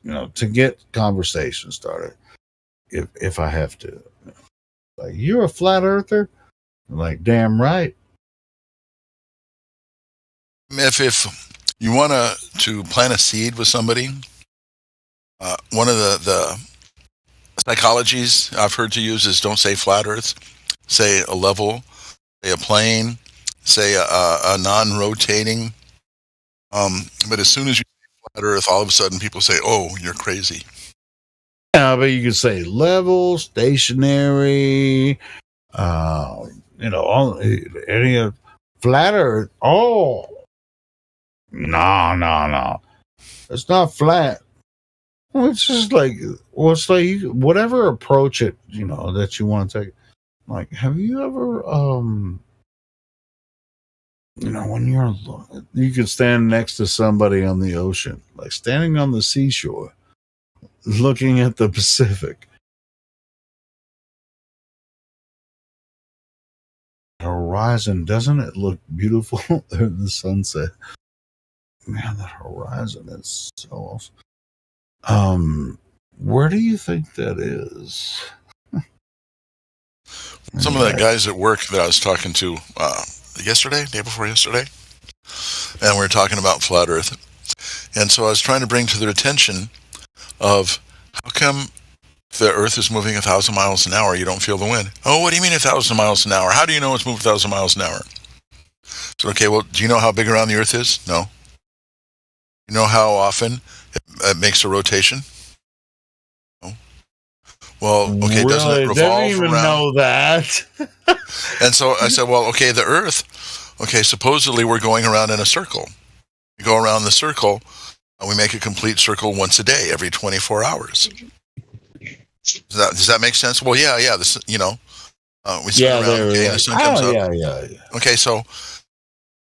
S2: to get conversation started. If I have to. Like, you're a flat earther? I'm like, damn right.
S1: If you want to plant a seed with somebody, one of the psychologies I've heard to use is don't say flat earth, say a level, say a plane, say a non-rotating. But as soon as you say flat earth, all of a sudden people say, oh, you're crazy.
S2: But you could say level, stationary, all any of flat Earth. Oh, no. It's not flat. Well, it's just like, it's like whatever approach it, that you want to take. Like, have you ever, when you can stand next to somebody on the ocean, like standing on the seashore, looking at the Pacific. Horizon, doesn't it look beautiful in the sunset? Man, that horizon is so awesome. Where do you think that is?
S1: Some of the guys at work that I was talking to day before yesterday, and we were talking about flat Earth. And so I was trying to bring to their attention of how come the Earth is moving 1,000 miles an hour, you don't feel the wind? Oh, what do you mean 1,000 miles an hour? How do you know it's moving 1,000 miles an hour? So, okay, well, do you know how big around the Earth is? No. You know how often it makes a rotation? No. Well, okay,
S2: really?
S1: Doesn't it revolve
S2: Didn't even
S1: around?
S2: know that.
S1: And so I said, well, okay, the Earth, okay, supposedly we're going around in a circle. We go around the circle, and we make a complete circle once a day, every 24 hours. Does that make sense? Well, yeah. This, we spin around. Okay, the sun comes up.
S2: Yeah.
S1: Okay, so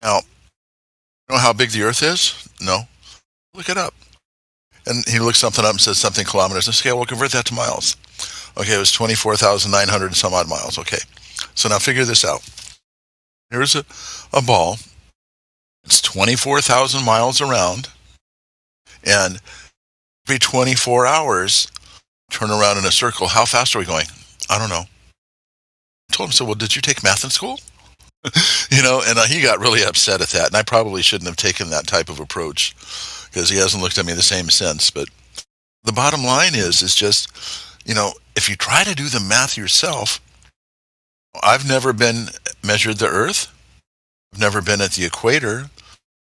S1: now, you know how big the Earth is? No. Look it up. And he looks something up and says something kilometers. I say, okay, we'll convert that to miles. Okay, it was 24,900 and some odd miles. Okay, so now figure this out. Here's a ball. It's 24,000 miles around, and every 24 hours, turn around in a circle. How fast are we going? I don't know. I told him, so, well, did you take math in school? And he got really upset at that, and I probably shouldn't have taken that type of approach because he hasn't looked at me the same since. But the bottom line is just, if you try to do the math yourself, I've never been measured the Earth. I've never been at the equator.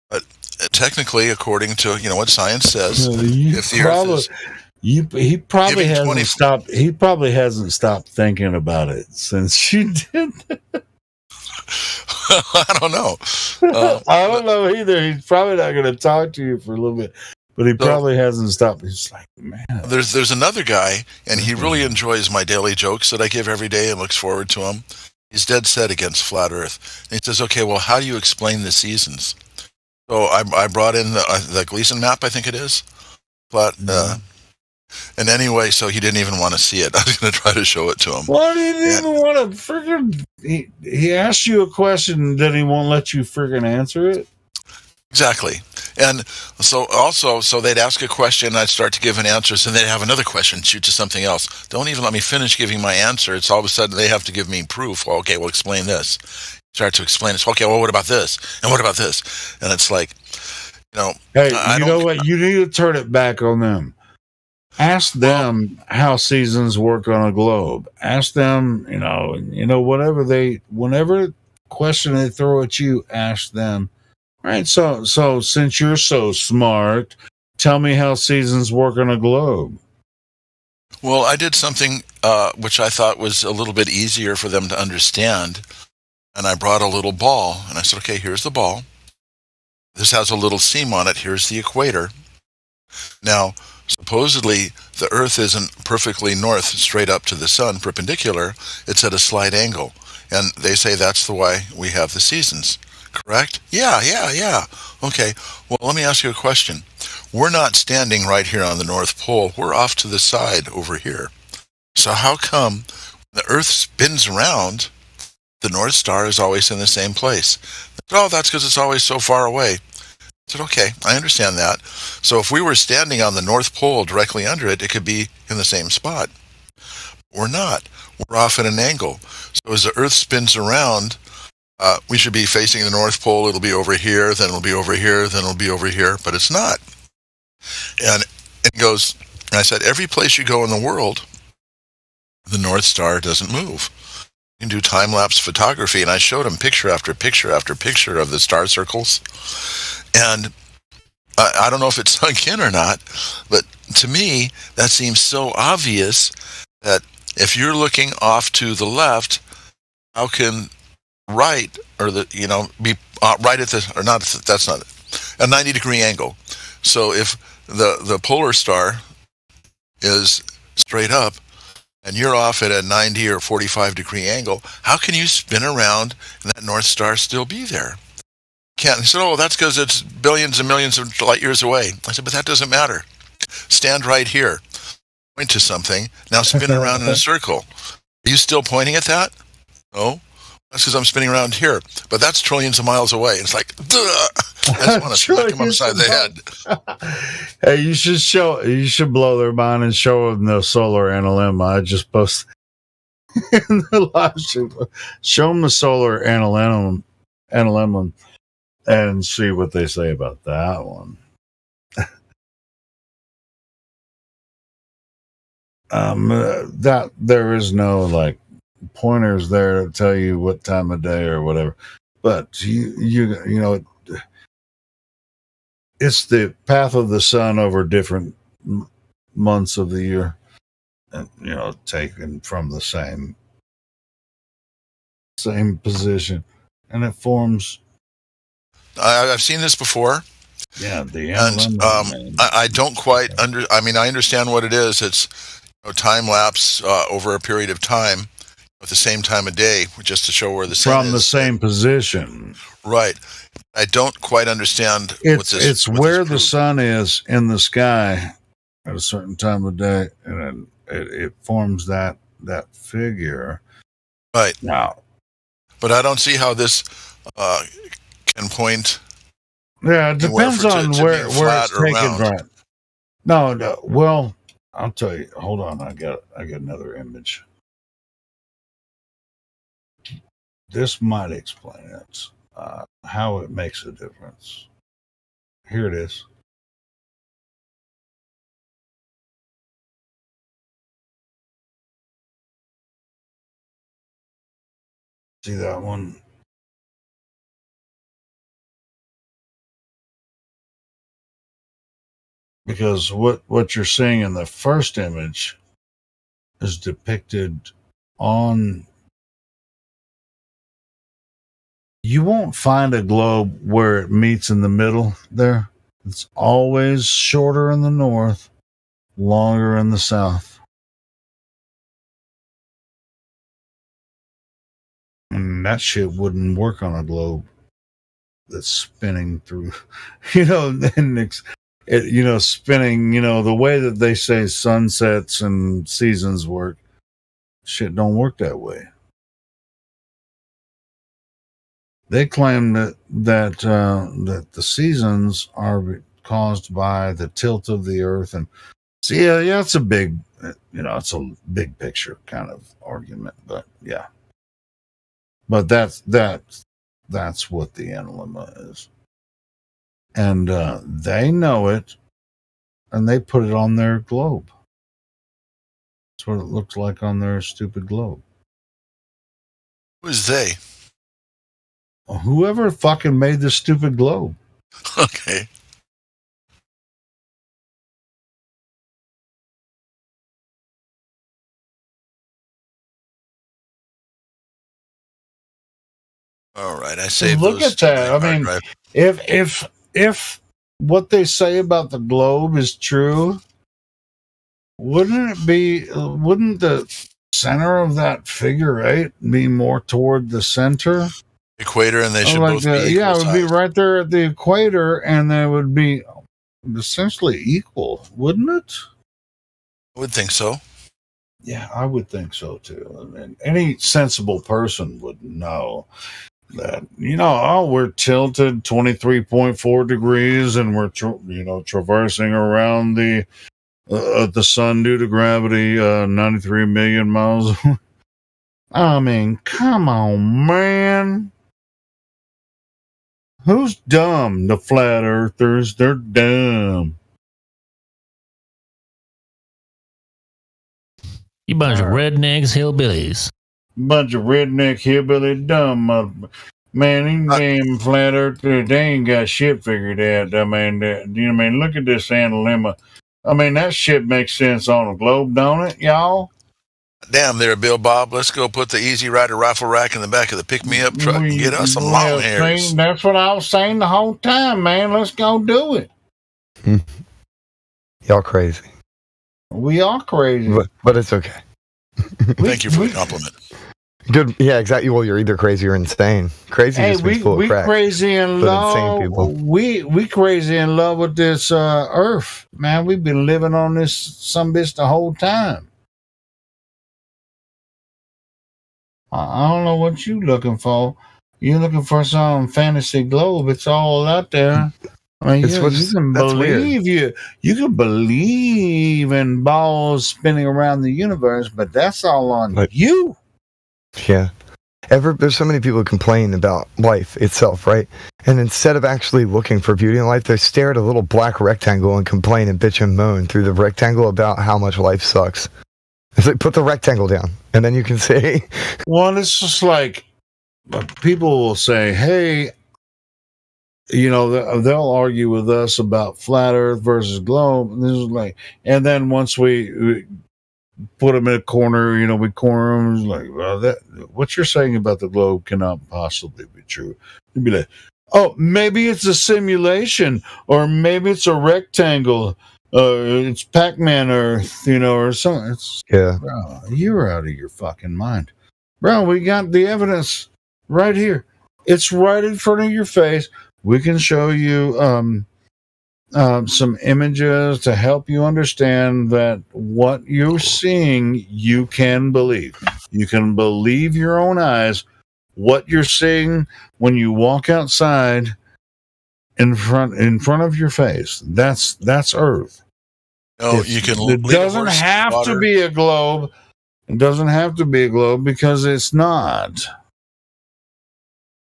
S1: But technically, according to what science says, if the Earth is
S2: he probably hasn't stopped. He probably hasn't stopped thinking about it since you did that.
S1: I don't know.
S2: I don't know either. He's probably not going to talk to you for a little bit, but he probably hasn't stopped. He's like, man.
S1: There's another guy, and he really enjoys my daily jokes that I give every day and looks forward to them. He's dead set against flat Earth. And he says, okay, well, how do you explain the seasons? So I brought in the Gleason map, I think it is. Flat. And anyway, so he didn't even want to see it. I was going to try to show it to him.
S2: Well, he didn't even want to freaking... He asked you a question that he won't let you freaking answer it?
S1: Exactly. And so they'd ask a question, I'd start to give an answer, so they'd have another question, shoot to something else. Don't even let me finish giving my answer. It's all of a sudden they have to give me proof. Well, okay, we'll explain this. Start to explain it. Okay, well, what about this? And what about this? And it's like,
S2: Hey, you know what? You need to turn it back on them. Ask them how seasons work on a globe. Ask them, whenever question they throw at you, ask them. All right, so since you're so smart, tell me how seasons work on a globe.
S1: Well, I did something which I thought was a little bit easier for them to understand, and I brought a little ball, and I said, okay, here's the ball. This has a little seam on it. Here's the equator. Now, supposedly, the Earth isn't perfectly north, straight up to the sun, perpendicular. It's at a slight angle. And they say that's the why we have the seasons. Correct? Yeah. Okay, well, let me ask you a question. We're not standing right here on the North Pole. We're off to the side over here. So how come the Earth spins around, the North Star is always in the same place? Oh, that's because it's always so far away. I said, okay, I understand that. So if we were standing on the North Pole directly under it, it could be in the same spot. We're not. We're off at an angle. So as the Earth spins around, we should be facing the North Pole. It'll be over here, then it'll be over here, then it'll be over here, but it's not. And it goes, and I said, every place you go in the world, the North Star doesn't move. You can do time-lapse photography, and I showed him picture after picture after picture of the star circles. And I don't know if it sunk in or not, but to me, that seems so obvious that if you're looking off to the left, how can right or be right at the or not? That's not a 90-degree angle. So if the polar star is straight up and you're off at a 90 or 45-degree angle, how can you spin around and that North Star still be there? Can't. He said, "Oh, that's because it's billions and millions of light years away." I said, "But that doesn't matter. Stand right here, point to something. Now spin around in a circle. Are you still pointing at that? No. That's because I'm spinning around here. But that's trillions of miles away." It's like, duh! I just want to smack him upside the head.
S2: Hey, you should blow their mind and show them the solar analemma. I just posted in the live stream. Show them the solar analemma and see what they say about that one. That there is no like pointers there to tell you what time of day or whatever, but you know it's the path of the sun over different months of the year, and taken from the same position, and it forms.
S1: I've seen this before.
S2: Yeah,
S1: and I don't quite I mean, I understand what it is. It's time lapse over a period of time at the same time of day, just to show where the sun
S2: from the same position.
S1: Right. I don't quite understand.
S2: It's where the sun is in the sky at a certain time of day, and it forms that figure.
S1: Right.
S2: Now,
S1: but I don't see how this can point.
S2: Yeah, it depends on where it's taken from. No. Well, I'll tell you. Hold on, I got another image. This might explain it. How it makes a difference. Here it is. See that one? Because what you're seeing in the first image is depicted on. You won't find a globe where it meets in the middle there. It's always shorter in the north, longer in the south. And that shit wouldn't work on a globe that's spinning through, and spinning, the way that they say sunsets and seasons work. Shit don't work that way. They claim that the seasons are caused by the tilt of the earth, and so yeah, it's a big, it's a big picture kind of argument, but yeah, but that's what the analemma is, and they know it, and they put it on their globe. That's what it looks like on their stupid globe.
S1: Who is they?
S2: Whoever fucking made this stupid globe.
S1: Okay. All right, I saved.
S2: Look at that. I mean, if what they say about the globe is true, wouldn't the center of that figure 8 be more toward the center?
S1: Equator, and they should both be equal
S2: it would
S1: size.
S2: be right there at the equator, and they would be essentially equal, wouldn't it?
S1: I would think so.
S2: Yeah, I would think so too. I mean, any sensible person would know that, we're tilted 23.4 degrees, and we're traversing around the sun due to gravity 93 million miles. I mean, come on, man. Who's dumb? The flat earthers. They're dumb.
S6: You bunch of rednecks, hillbillies.
S2: Bunch of redneck hillbilly dumb. Man, these damn flat earthers, they ain't got shit figured out. I mean, look at this analemma. I mean, that shit makes sense on a globe, don't it, y'all?
S1: Damn there, Bill Bob. Let's go put the Easy Rider rifle rack in the back of the pick-me-up truck and get us some long hairs.
S2: That's what I was saying the whole time, man. Let's go do it.
S7: Y'all crazy.
S2: We are crazy.
S7: But it's okay.
S1: Thank you for the compliment.
S7: Good. Yeah, exactly. Well, you're either crazy or insane. Crazy just means full of crack.
S2: Crazy in love.
S7: Insane people.
S2: We crazy in love with this earth, man. We've been living on this some bitch the whole time. I don't know what you looking for. You're looking for some fantasy globe. It's all out there. I mean, you can believe in balls spinning around the universe, but that's all on you.
S7: Yeah. There's so many people who complain about life itself, right? And instead of actually looking for beauty in life, they stare at a little black rectangle and complain and bitch and moan through the rectangle about how much life sucks. It's like, put the rectangle down, and then you can say...
S2: Well, it's just like, people will say, hey, you know, they'll argue with us about flat Earth versus globe. And this is like, and then once we put them in a corner, you know, we corner them. It's like, well, what you're saying about the globe cannot possibly be true. You'd be like, oh, maybe it's a simulation, or maybe it's a rectangle. It's Pac-Man Earth, you know, or something.
S7: Yeah.
S2: Bro, you're out of your fucking mind. Bro, we got the evidence right here. It's right in front of your face. We can show you some images to help you understand that what you're seeing, you can believe. You can believe your own eyes. What you're seeing when you walk outside in front of your face, that's Earth.
S1: No, you can.
S2: It doesn't have to be a globe. It doesn't have to be a globe because it's not.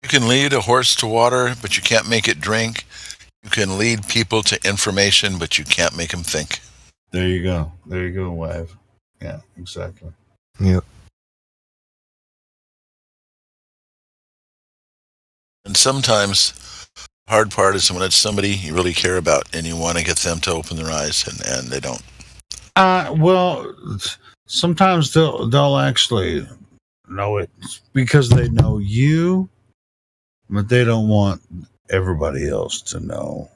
S1: You can lead a horse to water, but you can't make it drink. You can lead people to information, but you can't make them think.
S2: There you go. There you go, Wave. Yeah, exactly.
S7: Yep.
S1: And sometimes the hard part is when it's somebody you really care about and you want to get them to open their eyes, and they don't.
S2: Well, sometimes they'll actually know it because they know you, but they don't want everybody else to know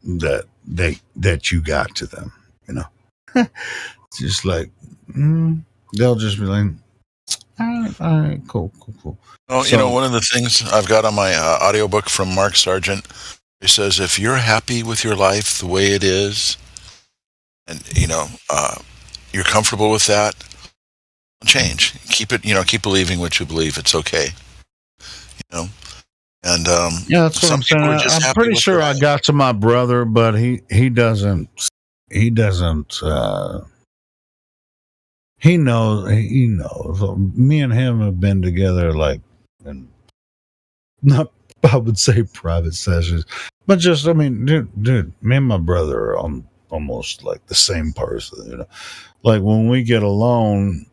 S2: that you got to them, you know. It's just like they'll just be like, all right, cool.
S1: Well, you know, one of the things I've got on my audiobook from Mark Sargent, he says, if you're happy with your life the way it is, and you know, you're comfortable with that, change. Keep it, you know, keep believing what you believe. It's okay. You know. And
S2: yeah, that's what I'm saying. I'm pretty sure I got to my brother, but he doesn't. He knows. Me and him have been together like, not I would say private sessions, but just I mean, dude, me and my brother are almost like the same person. You know, like when we get alone,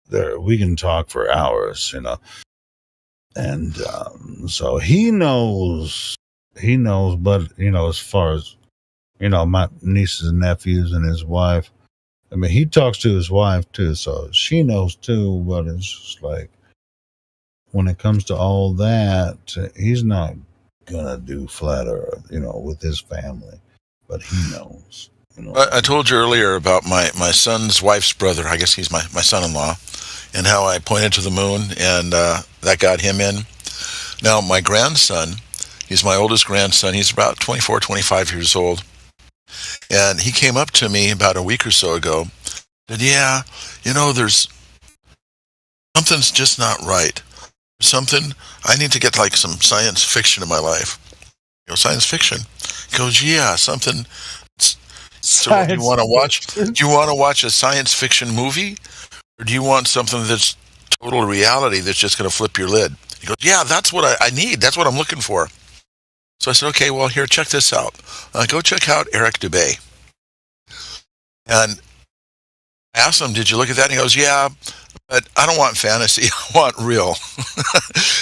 S2: there we can talk for hours. You know. And so he knows, but, you know, as far as, you know, my nieces and nephews and his wife, I mean, he talks to his wife too, so she knows too, but it's just like, when it comes to all that, he's not gonna do flat Earth, you know, with his family, but he knows. You know.
S1: I told you earlier about my son's wife's brother. I guess he's my son-in-law. And how I pointed to the moon, and that got him in. Now, my grandson, he's my oldest grandson. He's about 24, 25 years old. And he came up to me about a week or so ago. Said, yeah, you know, something's just not right. Something, I need to get like some science fiction in my life. You know, science fiction. He goes, yeah, something. So what do you want to watch? Do you want to watch a science fiction movie? Or do you want something that's total reality that's just going to flip your lid? He goes, yeah, that's what I need. That's what I'm looking for. So I said, okay, well, here, check this out. Go check out Eric Dubay. And I asked him, did you look at that? And he goes, yeah, but I don't want fantasy. I want real.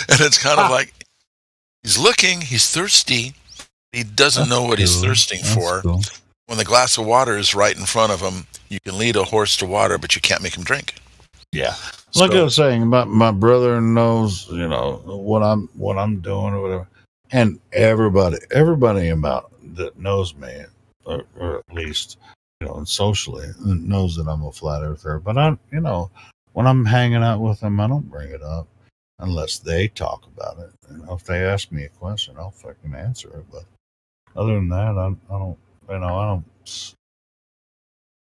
S1: And it's kind of like he's looking, he's thirsty. He doesn't know what he's thirsting for.
S2: Cool.
S1: when the glass of water is right in front of them, you can lead a horse to water, but you can't make him drink.
S2: Yeah. Like I was saying, about my brother knows, what I'm doing or whatever. And everybody about that knows me, or at least, socially knows that I'm a flat earther. But when I'm hanging out with them, I don't bring it up unless they talk about it. If they ask me a question, I'll fucking answer it. But other than that, I don't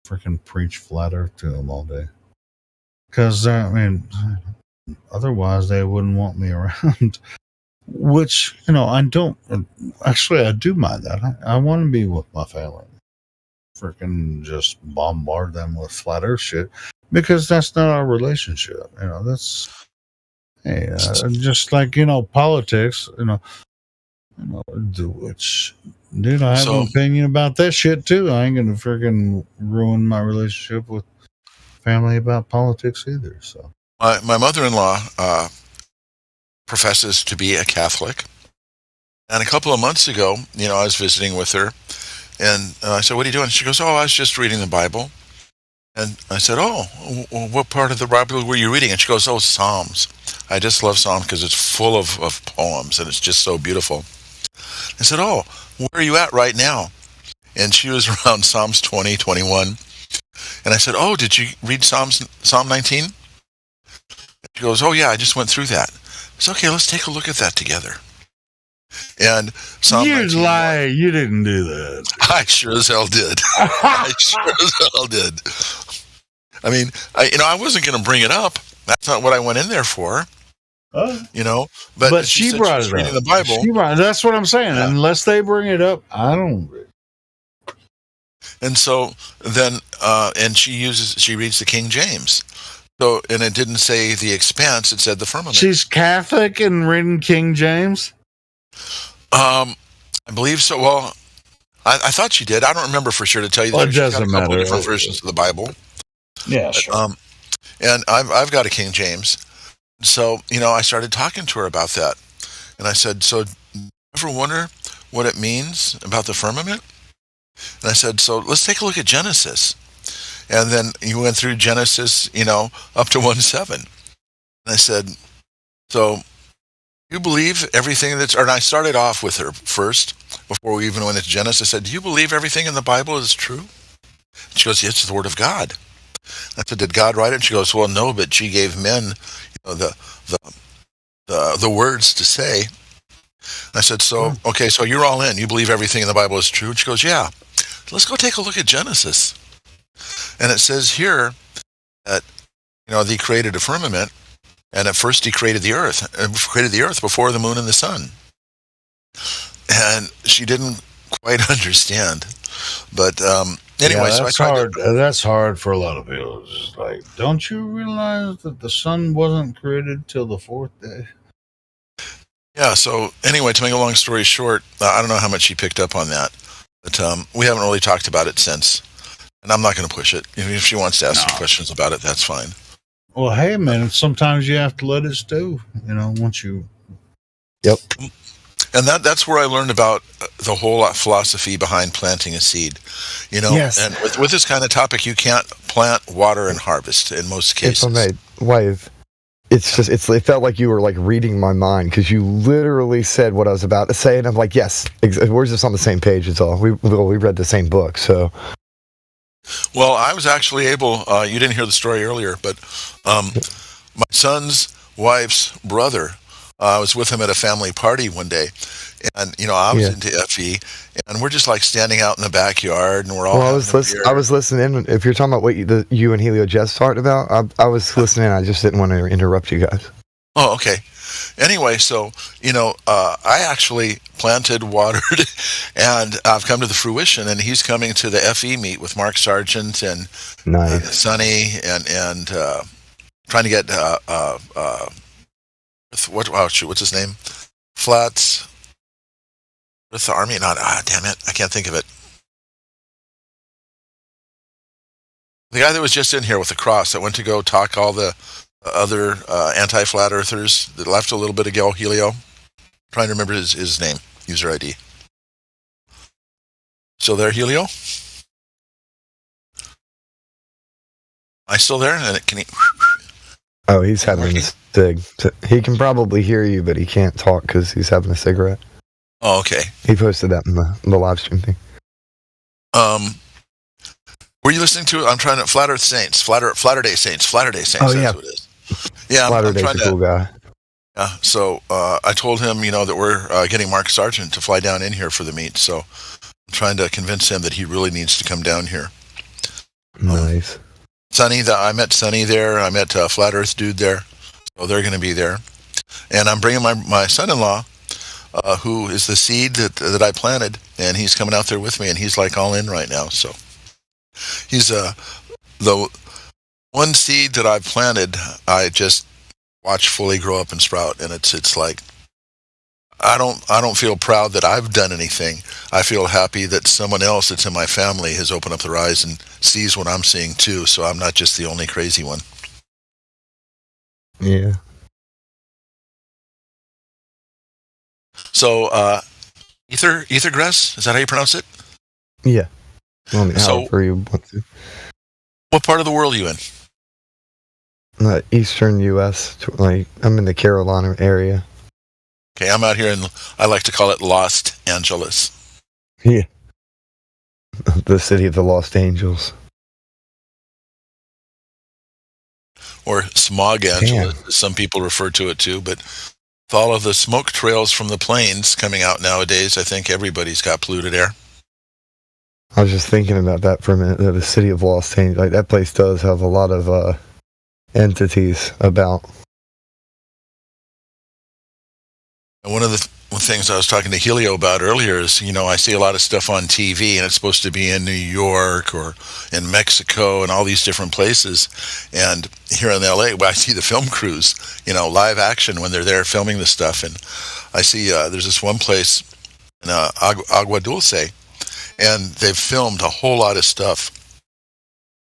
S2: freaking preach flat earth to them all day. Because, otherwise they wouldn't want me around. Which, I don't. Actually, I do mind that. I want to be with my family. Freaking just bombard them with flat earth shit. Because that's not our relationship. That's. Hey, just like, politics, which, dude, I have an opinion about that shit too. I ain't going to freaking ruin my relationship with family about politics either. So
S1: my mother-in-law professes to be a Catholic, and a couple of months ago, I was visiting with her, and I said, "What are you doing?" She goes, "Oh, I was just reading the Bible." And I said, "Oh, well, what part of the Bible were you reading?" And she goes, "Oh, Psalms. I just love Psalms because it's full of poems, and it's just so beautiful." I said, "Oh, where are you at right now?" And she was around Psalms 20, 21. And I said, "Oh, did you read Psalm 19? She goes, "Oh, yeah, I just went through that." I said, "Okay, let's take a look at that together." And Psalm 19.
S2: You lie. You didn't do that.
S1: I sure as hell did. I sure as hell did. I mean, I wasn't going to bring it up. That's not what I went in there for. But
S2: she brought it
S1: reading
S2: up.
S1: The Bible.
S2: That's what I'm saying.
S1: Yeah.
S2: Unless they bring it up, I don't.
S1: And so then, and she reads the King James. So, and it didn't say the expanse; it said the firmament.
S2: She's Catholic and reading King James.
S1: I believe so. Well, I thought she did. I don't remember for sure to tell you.
S2: Well, it
S1: She's got
S2: doesn't
S1: a couple
S2: matter.
S1: Different versions of the Bible.
S2: Yeah, sure.
S1: And I've got a King James. So, I started talking to her about that. And I said, "So, do you ever wonder what it means about the firmament?" And I said, "So, let's take a look at Genesis." And then you went through Genesis, up to 1:7. And I said, "So, you believe everything that's..." And I started off with her first, before we even went into Genesis. I said, "Do you believe everything in the Bible is true?" She goes, "It's the Word of God." I said, "Did God write it?" She goes, "Well, no, but she gave men the words to say." I said, "So, okay, so you're all in. You believe everything in the Bible is true?" And she goes, "Yeah." Let's go take a look at Genesis. And it says here that, he created a firmament, and at first he created the earth. Created the earth before the moon and the sun. And she didn't quite understand. But anyway,
S2: yeah,
S1: so I tried
S2: that's hard for a lot of people. It's just like, don't you realize that the sun wasn't created till the fourth day?
S1: Yeah, so anyway, to make a long story short, I don't know how much she picked up on that. But we haven't really talked about it since. And I'm not going to push it. If she wants to ask some questions about it, that's fine.
S2: Well, hey, man, sometimes you have to let it stew, once you...
S7: Yep.
S1: And that's where I learned about the whole philosophy behind planting a seed.
S7: Yes.
S1: And with this kind of topic, you can't plant, water, and harvest in most cases.
S7: If I may, wife, it felt like you were like reading my mind because you literally said what I was about to say, and I'm like, yes, we're just on the same page. It's all we read the same book, so.
S1: Well, I was actually able. You didn't hear the story earlier, but my son's wife's brother. I was with him at a family party one day, and I was into FE, and we're just like standing out in the backyard, and we're all.
S7: Well, I was listening. If you're talking about what you and Helio just talked about, I was listening. I just didn't want to interrupt you guys.
S1: Oh, okay. Anyway, so I actually planted, watered, and I've come to the fruition. And he's coming to the FE meet with Mark Sargent and
S7: nice.
S1: Sonny, and trying to get what's his name? Flats with the Army. Damn it, I can't think of it. The guy that was just in here with the cross that went to go talk all the other anti-flat earthers that left a little bit ago, Helio. Trying to remember his name, user ID. So there, Helio? I still there? And can he?
S7: Oh, he's having a cig. He can probably hear you, but he can't talk because he's having a cigarette.
S1: Oh, okay.
S7: He posted that in the live stream thing.
S1: Were you listening to it? I'm trying to Flat Earth Saints, Flat Day Saints.
S7: Oh,
S1: That's
S7: yeah.
S1: what it is. Yeah,
S7: Flatter Day's a cool guy.
S1: Yeah, so I told him, that we're getting Mark Sargent to fly down in here for the meet. So I'm trying to convince him that he really needs to come down here.
S7: Nice.
S1: Sonny, I met Sonny there. I met Flat Earth Dude there. So they're going to be there. And I'm bringing my son-in-law, who is the seed that I planted, and he's coming out there with me, and he's like all in right now. So he's the one seed that I've planted. I just watch fully grow up and sprout, and it's like I don't feel proud that I've done anything. I feel happy that someone else that's in my family has opened up their eyes and sees what I'm seeing too. So I'm not just the only crazy one.
S7: Yeah.
S1: So Ethergrass, is that how you pronounce it?
S7: Yeah. Well,
S1: So-
S7: however you want to.
S1: What part of the world are you in?
S7: Eastern U.S. I'm in the Carolina area.
S1: Okay, I'm out here in, I like to call it Los Angeles.
S7: Yeah. The city of the Lost Angels.
S1: Or Smog Angeles, as some people refer to it too. But with all of the smoke trails from the planes coming out nowadays, I think everybody's got polluted air.
S7: I was just thinking about that for a minute. The city of Lost Angels. Like, that place does have a lot of entities about.
S1: And one of the things I was talking to Helio about earlier is, I see a lot of stuff on TV, and it's supposed to be in New York or in Mexico and all these different places. And here in LA, I see the film crews, live action when they're there filming the stuff. And I see there's this one place in Agua Dulce, and they've filmed a whole lot of stuff.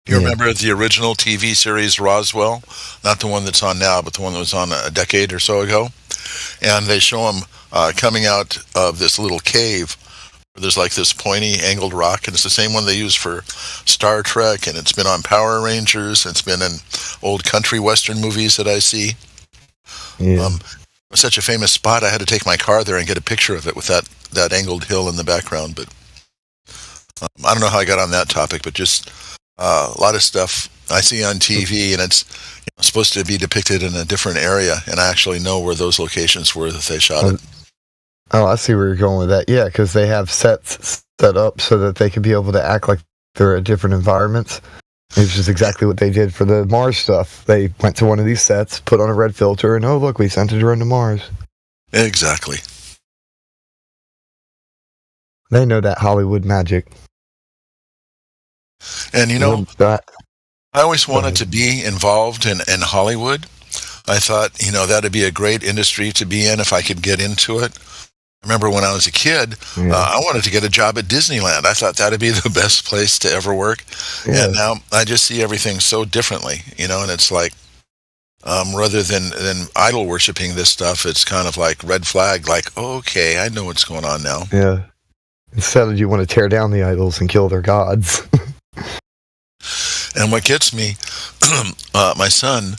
S1: You remember the original TV series Roswell? Not the one that's on now, but the one that was on a decade or so ago. And they show them coming out of this little cave where there's like this pointy angled rock, and it's the same one they use for Star Trek, and it's been on Power Rangers, it's been in old country western movies that I see.
S7: Yeah.
S1: It was such a famous spot, I had to take my car there and get a picture of it with that angled hill in the background. But I don't know how I got on that topic, but just a lot of stuff I see on TV, and it's supposed to be depicted in a different area, and I actually know where those locations were that they shot it.
S7: Oh, I see where you're going with that. Yeah, because they have sets set up so that they can be able to act like they're at different environments. It's just exactly what they did for the Mars stuff. They went to one of these sets, put on a red filter, and oh, look, we sent a drone to Mars.
S1: Exactly.
S7: They know that Hollywood magic.
S1: And
S7: That,
S1: I always wanted to be involved in Hollywood. I thought, that'd be a great industry to be in if I could get into it. I remember when I was a kid, I wanted to get a job at Disneyland. I thought that'd be the best place to ever work.
S7: Yeah.
S1: And now I just see everything so differently, and it's like, rather than idol worshiping this stuff, it's kind of like red flag, like, okay, I know what's going on now.
S7: yeah. Instead, you want to tear down the idols and kill their gods.
S1: And what gets me, my son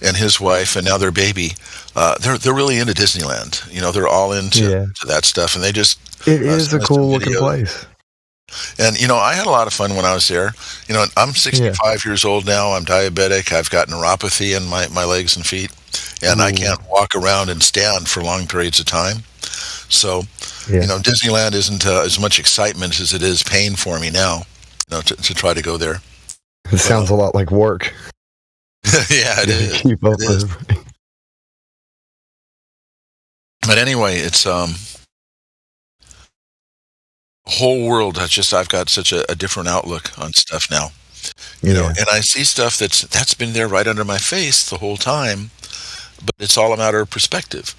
S1: and his wife and now their baby, they're really into Disneyland. They're all into to that stuff, and they just
S7: It is a
S1: send us
S7: cool
S1: some
S7: looking
S1: videos.
S7: place.
S1: And I had a lot of fun when I was there. I'm 65 years old now. I'm diabetic. I've got neuropathy in my legs and feet, and I can't walk around and stand for long periods of time. So, Disneyland isn't as much excitement as it is pain for me now. To try to go there.
S7: It sounds a lot like work.
S1: Yeah, it is.
S7: Keep up
S1: It is.
S7: with.
S1: But anyway, it's whole world. I've got such a different outlook on stuff now. And I see stuff that's been there right under my face the whole time, but it's all a matter of perspective.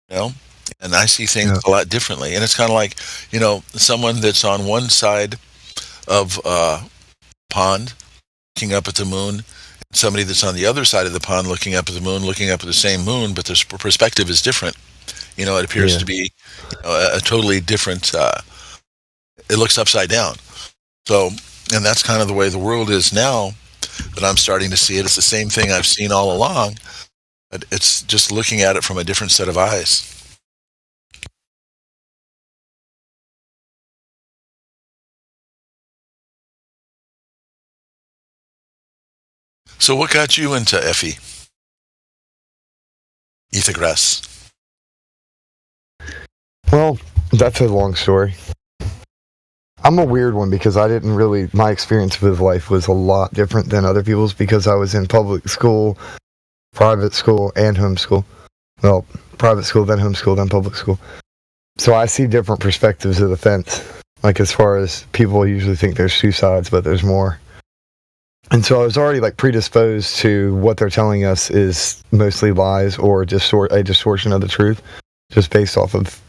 S1: And I see things a lot differently. And it's kind of like, someone that's on one side of a pond looking up at the moon, and somebody that's on the other side of the pond looking up at the moon, looking up at the same moon, but their perspective is different. It appears to be a totally different, it looks upside down. So, and that's kind of the way the world is now. that I'm starting to see it. It's the same thing I've seen all along, but it's just looking at it from a different set of eyes. So what got you into Effie? Ethergrass.
S7: Well, that's a long story. I'm a weird one because my experience with life was a lot different than other people's because I was in public school, private school, and homeschool. Well, private school, then homeschool, then public school. So I see different perspectives of the fence. Like as far as people usually think there's two sides, but there's more. And so I was already like predisposed to what they're telling us is mostly lies or a distortion of the truth, just based off of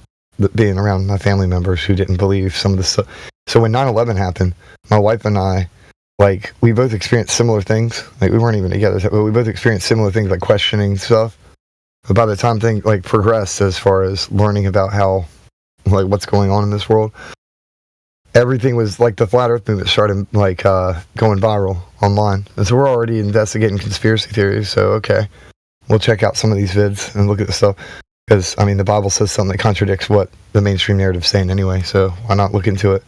S7: being around my family members who didn't believe some of the stuff. So when 9/11 happened, my wife and I, like, we both experienced similar things. Like, we weren't even together, but we both experienced similar things, like questioning stuff. But by the time things like progressed as far as learning about how, like, what's going on in this world, everything was like the flat Earth movement started like going viral online, and so we're already investigating conspiracy theories. So okay, we'll check out some of these vids and look at the stuff because I mean the Bible says something that contradicts what the mainstream narrative's saying anyway. So why not look into it?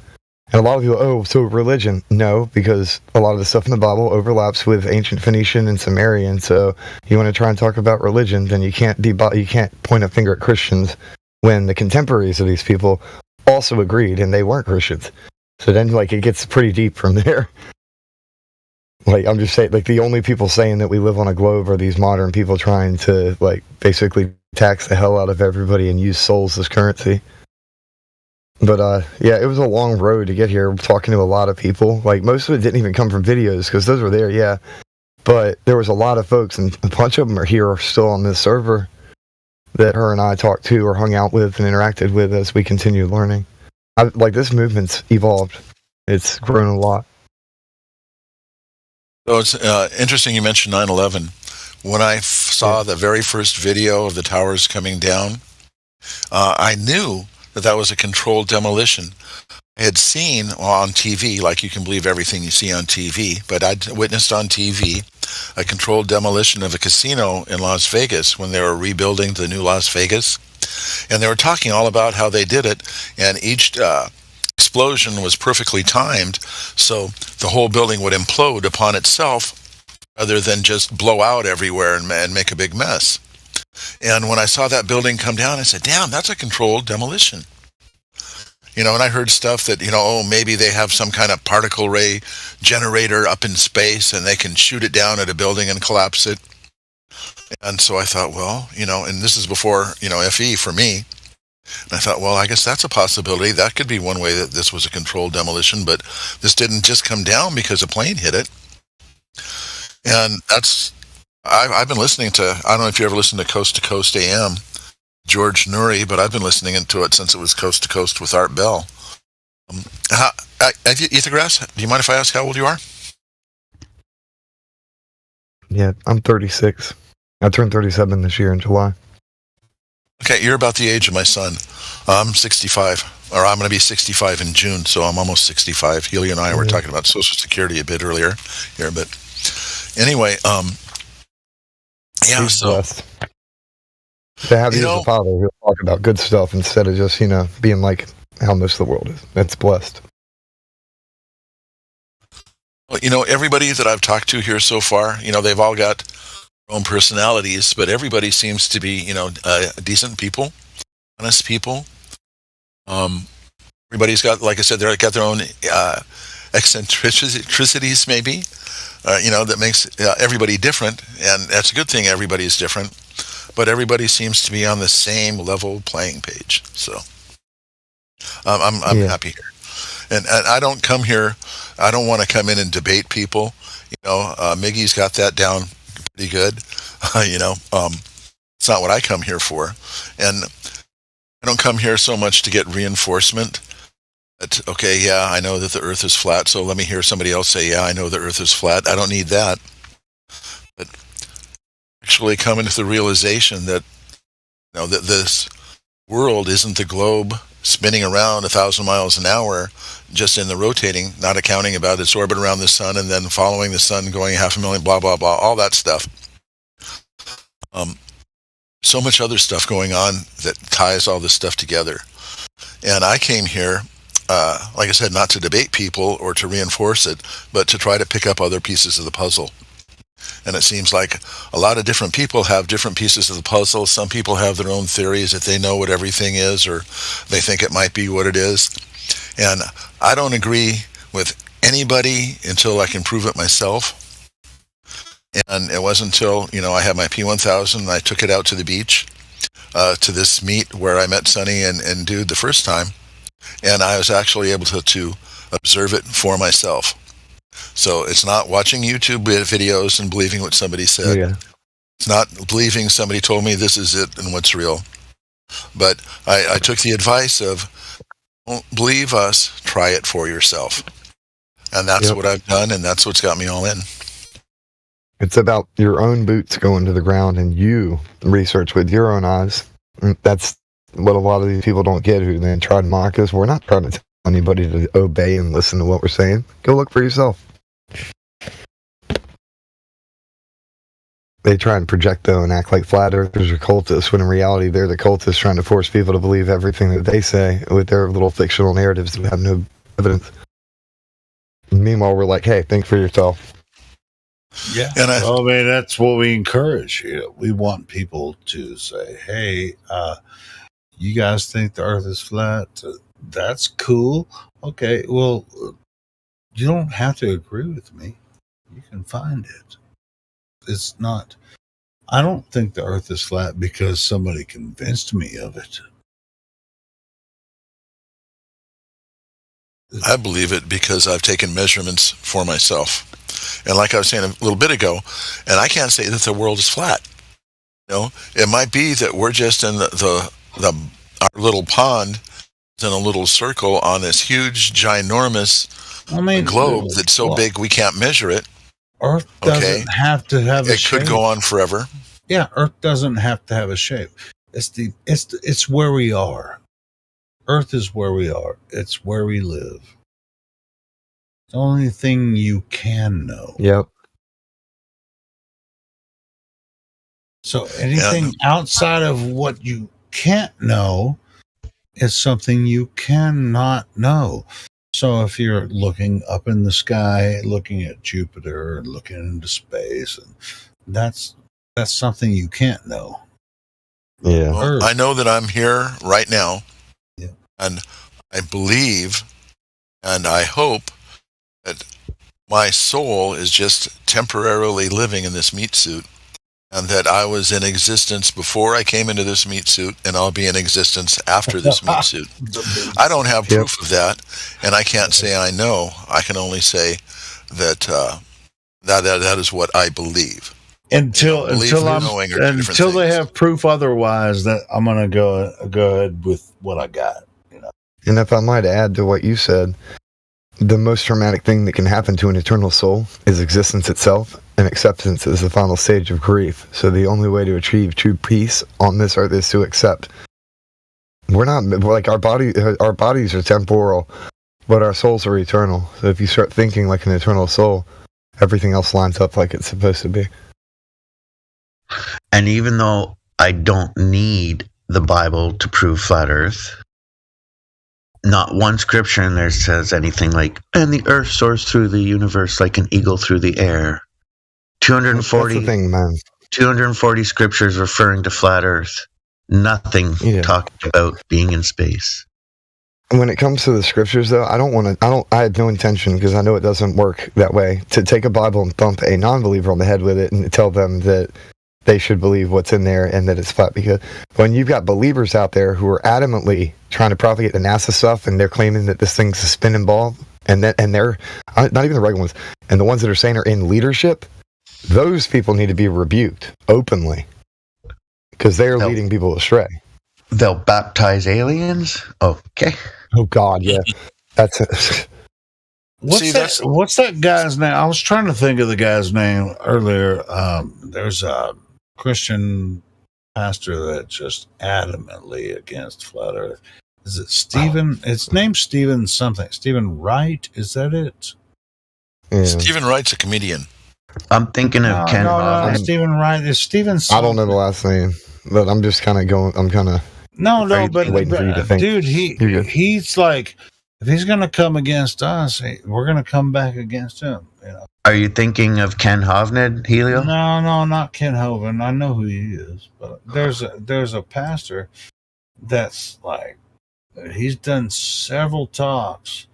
S7: And a lot of people, oh, so religion? No, because a lot of the stuff in the Bible overlaps with ancient Phoenician and Sumerian. So you want to try and talk about religion, then you can't point a finger at Christians when the contemporaries of these people also agreed and they weren't Christians. So then like it gets pretty deep from there. Like I'm just saying, like the only people saying that we live on a globe are these modern people trying to like basically tax the hell out of everybody and use souls as currency. But yeah, it was a long road to get here, talking to a lot of people. Like most of it didn't even come from videos because those were there, yeah. But there was a lot of folks, and a bunch of them are here still on this server that her and I talked to or hung out with and interacted with as we continued learning. Like this movement's evolved. It's grown a lot.
S1: So it's interesting you mentioned 9/11. When I saw the very first video of the towers coming down, I knew that was a controlled demolition. I had seen on TV, like you can believe everything you see on TV, but I'd witnessed on TV a controlled demolition of a casino in Las Vegas when they were rebuilding the new Las Vegas. And they were talking all about how they did it, and each explosion was perfectly timed, so the whole building would implode upon itself rather than just blow out everywhere and make a big mess. And when I saw that building come down, I said, damn, that's a controlled demolition. You know, and I heard stuff that, you know, oh, maybe they have some kind of particle ray generator up in space and they can shoot it down at a building and collapse it. And so I thought, well, you know, and this is before, you know, FE for me. And I thought, well, I guess that's a possibility. That could be one way that this was a controlled demolition, but this didn't just come down because a plane hit it. And that's, I've been listening to, I don't know if you ever listened to Coast AM, George Noory, but I've been listening to it since it was Coast to Coast with Art Bell. Ethergrass, do you mind if I ask how old you are?
S7: Yeah, I'm 36. I turned 37 this year in July.
S1: Okay, you're about the age of my son. I'm 65, or I'm going to be 65 in June, so I'm almost 65. Healy and I were talking about Social Security a bit earlier here, but anyway, yeah,
S7: He's
S1: so...
S7: blessed. To have you as a father who'll talk about good stuff instead of just, you know, being like how most of the world is. That's blessed.
S1: Well, you know, everybody that I've talked to here so far, you know, they've all got their own personalities, but everybody seems to be, you know, decent people, honest people. Everybody's got, like I said, they've got their own eccentricities, maybe, you know, that makes everybody different, and that's a good thing. Everybody's different. But everybody seems to be on the same level playing page. So I'm happy here. And I don't come here, I don't want to come in and debate people. You know, Miggy's got that down pretty good. You know, it's not what I come here for. And I don't come here so much to get reinforcement that, okay, yeah, I know that the earth is flat, so let me hear somebody else say, yeah, I know the earth is flat. I don't need that. But actually come into the realization that, you know, that this world isn't the globe spinning around 1,000 miles an hour just in the rotating, not accounting about its orbit around the sun and then following the sun going 500,000, blah, blah, blah, all that stuff. So much other stuff going on that ties all this stuff together. And I came here, like I said, not to debate people or to reinforce it, but to try to pick up other pieces of the puzzle. And it seems like a lot of different people have different pieces of the puzzle. Some people have their own theories that they know what everything is, or they think it might be what it is. And I don't agree with anybody until I can prove it myself. And it wasn't until, I had my P1000 and I took it out to the beach, to this meet where I met Sonny and Dude the first time. And I was actually able to observe it for myself. So it's not watching YouTube videos and believing what somebody said.
S7: Yeah.
S1: It's not believing somebody told me this is it and what's real. But I took the advice of, don't believe us, try it for yourself. And that's what I've done, and that's what's got me all in.
S7: It's about your own boots going to the ground and you research with your own eyes. That's what a lot of these people don't get who then try to mock us. We're not trying to tell anybody to obey and listen to what we're saying. Go look for yourself. They try and project, though, and act like flat earthers or cultists, when in reality they're the cultists trying to force people to believe everything that they say with their little fictional narratives that have no evidence. Meanwhile, we're like, hey, think for yourself.
S2: Yeah.
S1: And
S2: that's what we encourage. We want people to say, hey, you guys think the earth is flat? That's cool. Okay, well, you don't have to agree with me. You can find it. It's not, I don't think the earth is flat because somebody convinced me of it.
S1: I believe it because I've taken measurements for myself. And like I was saying a little bit ago, and I can't say that the world is flat. It might be that we're just in our little pond in a little circle on this huge, ginormous globe that's so big we can't measure it.
S2: Earth doesn't have to have a shape.
S1: It could go on forever.
S2: Yeah, Earth doesn't have to have a shape. It's where we are. Earth is where we are. It's where we live. It's the only thing you can know.
S7: Yep.
S2: So anything outside of what you can't know is something you cannot know. So if you're looking up in the sky, looking at Jupiter and looking into space, and that's something you can't know.
S7: Yeah.
S1: Well, I know that I'm here right now.
S2: Yeah.
S1: And I believe and I hope that my soul is just temporarily living in this meat suit, and that I was in existence before I came into this meat suit, and I'll be in existence after this meat suit. I don't have proof of that, and I can't say I know. I can only say that that is what I believe.
S2: Until they have proof otherwise, that I'm gonna go ahead with what I got.
S7: And if I might add to what you said, the most traumatic thing that can happen to an eternal soul is existence itself, and acceptance is the final stage of grief. So the only way to achieve true peace on this earth is to accept. We're like our bodies are temporal, but our souls are eternal. So if you start thinking like an eternal soul, everything else lines up like it's supposed to be.
S8: And even though I don't need the Bible to prove flat earth, not one scripture in there says anything like, and the earth soars through the universe like an eagle through the air. 240,
S7: That's the thing, man.
S8: 240 scriptures referring to flat earth. Nothing talking about being in space.
S7: When it comes to the scriptures, though, I had no intention, because I know it doesn't work that way, to take a Bible and thump a non-believer on the head with it and tell them that they should believe what's in there and that it's flat. Because when you've got believers out there who are adamantly trying to propagate the NASA stuff, and they're claiming that this thing's a spinning ball, and they're not even the regular ones, and the ones that are saying are in leadership, those people need to be rebuked openly, because they're leading people astray.
S8: They'll baptize aliens? Okay.
S7: Oh, God, yeah. That's it.
S2: What's that guy's name? I was trying to think of the guy's name earlier. There's a Christian pastor that's just adamantly against flat earth. Is it Stephen? It's named Stephen something. Stephen Wright? Is that it?
S7: Yeah.
S1: Stephen Wright's a comedian.
S8: I'm thinking of Ken
S2: No,
S8: Hovind.
S2: Stephen Wright. It's Stephen.
S7: I don't know the last name, but I'm just kind of going. I'm kind of
S2: No, but
S7: waiting for you to think.
S2: dude,
S7: You're good.
S2: he's like, if he's gonna come against us, we're gonna come back against him. You know.
S8: Are you thinking of Ken Hovind, Helio?
S2: No, not Ken Hovind. I know who he is, but there's a pastor that's like, he's done several talks.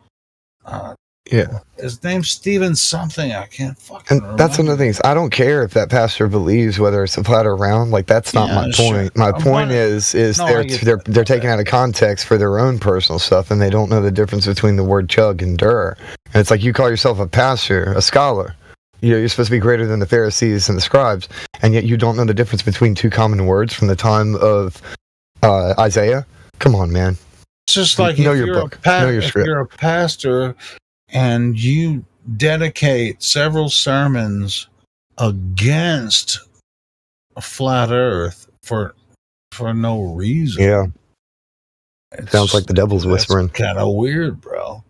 S7: Yeah.
S2: His name's Stephen something. I can't fucking
S7: And that's one of the things. I don't care if that pastor believes whether it's a flat or round. Like that's not my point. My point is
S2: No, I get that.
S7: they're taken out of context for their own personal stuff, and they don't know the difference between the word chug and dur. And it's like you call yourself a pastor, a scholar. You're supposed to be greater than the Pharisees and the scribes, and yet you don't know the difference between two common words from the time of Isaiah. Come on, man.
S2: It's just like
S7: Know
S2: if
S7: your
S2: you're
S7: book. Know your
S2: if
S7: script.
S2: you're a pastor and you dedicate several sermons against a flat Earth for no reason.
S7: Yeah,
S2: It's
S7: sounds like the devil's whispering.
S2: Kind of weird, bro.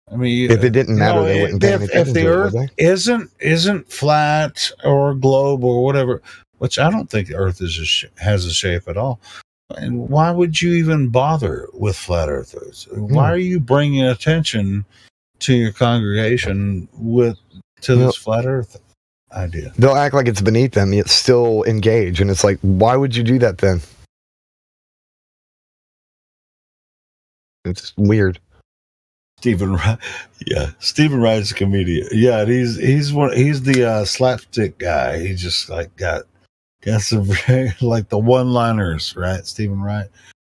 S2: I mean,
S7: If it didn't matter, they wouldn't pay any
S2: if
S7: attention
S2: the
S7: to it,
S2: Earth
S7: would they?
S2: isn't flat or globe or whatever, which I don't think the Earth has a shape at all. And why would you even bother with flat earthers? Why are you bringing attention to your congregation to this flat earth idea?
S7: They'll act like it's beneath them, yet still engage. And it's like, why would you do that then? It's weird.
S2: Stephen Wright, Stephen Wright's a comedian. Yeah, he's the slapstick guy. He just like got some very, like the one-liners, right? Stephen Wright.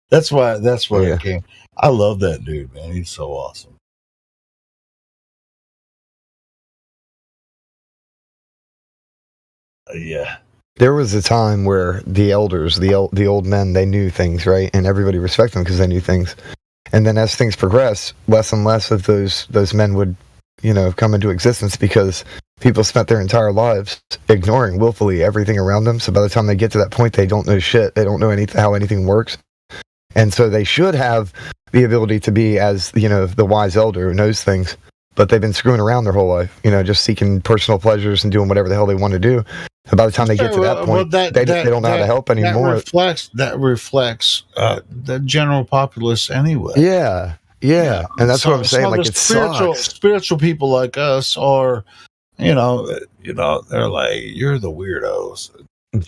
S2: That's where it came. I love that dude, man. He's so awesome. Yeah.
S7: There was a time where the elders, the old men, they knew things, right? And everybody respected them because they knew things. And then as things progress, less and less of those men would, come into existence because people spent their entire lives ignoring willfully everything around them. So by the time they get to that point, they don't know shit. They don't know how anything works. And so they should have the ability to be as, the wise elder who knows things. But they've been screwing around their whole life, just seeking personal pleasures and doing whatever the hell they want to do. So by the time they get to that point, they don't know how to help anymore.
S2: That reflects the general populace anyway.
S7: Yeah. And that's what I'm saying. Like, it's
S2: spiritual people like us are, they're like, you're the weirdos.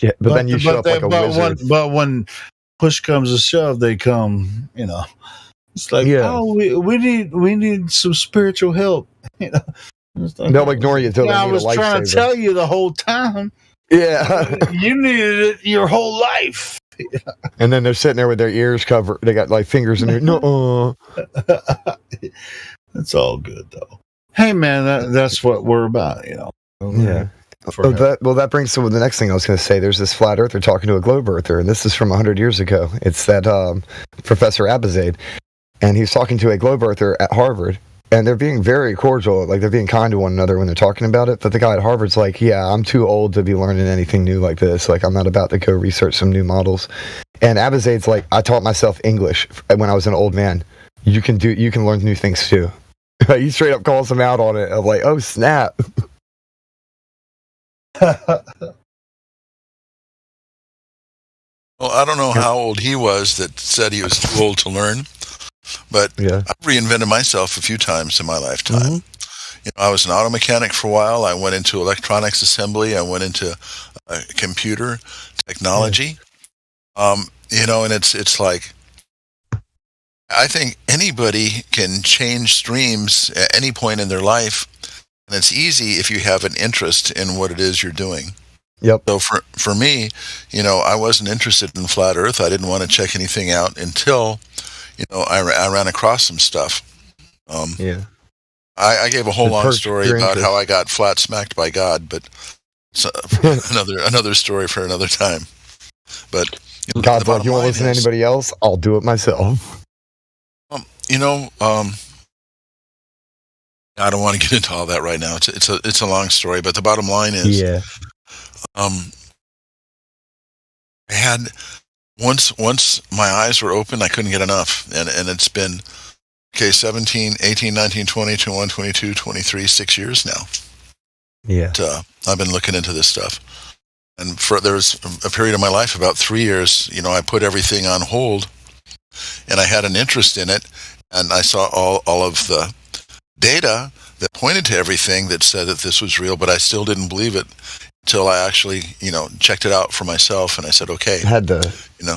S7: Yeah, but then you show up like a wizard.
S2: But when push comes to shove, they come, It's like, we need some spiritual help. Like,
S7: they'll ignore you until they need a lifesaver.
S2: I was trying to tell you the whole time.
S7: Yeah.
S2: You needed it your whole life.
S7: And then they're sitting there with their ears covered. They got like fingers in their no.
S2: It's all good though. Hey man, that's what we're about,
S7: Yeah. That brings to the next thing I was going to say. There's this flat earther talking to a globe earther, and this is from 100 years ago. It's that Professor Abizade, and he's talking to a globe earther at Harvard, and they're being very cordial, like they're being kind to one another when they're talking about it. But the guy at Harvard's like, yeah, I'm too old to be learning anything new like this. Like, I'm not about to go research some new models. And Abizade's like, I taught myself English when I was an old man. You can learn new things too. He straight up calls him out on it. I'm like, oh snap.
S1: Well, I don't know how old he was that said he was too old to learn, but I've reinvented myself a few times in my lifetime. Mm-hmm. I was an auto mechanic for a while. I went into electronics assembly. I went into computer technology. And it's like, I think anybody can change streams at any point in their life, and it's easy if you have an interest in what it is you're doing.
S7: Yep.
S1: So for me, I wasn't interested in flat Earth. I didn't want to check anything out until, I ran across some stuff. I gave a whole long story about how I got flat smacked by God, but it's another story for another time. But
S7: God's like, you won't listen to anybody else? I'll do it myself.
S1: I don't want to get into all that right now. It's a long story, but the bottom line is, I had once my eyes were open, I couldn't get enough. And it's been, 17, 18, 19, 20, 21, 22, 23, 6 years now.
S7: Yeah.
S1: I've been looking into this stuff. And there was a period of my life, about 3 years, I put everything on hold, and I had an interest in it, and I saw all of the data that pointed to everything that said that this was real, but I still didn't believe it until I actually, checked it out for myself, and I said, okay.
S7: Had to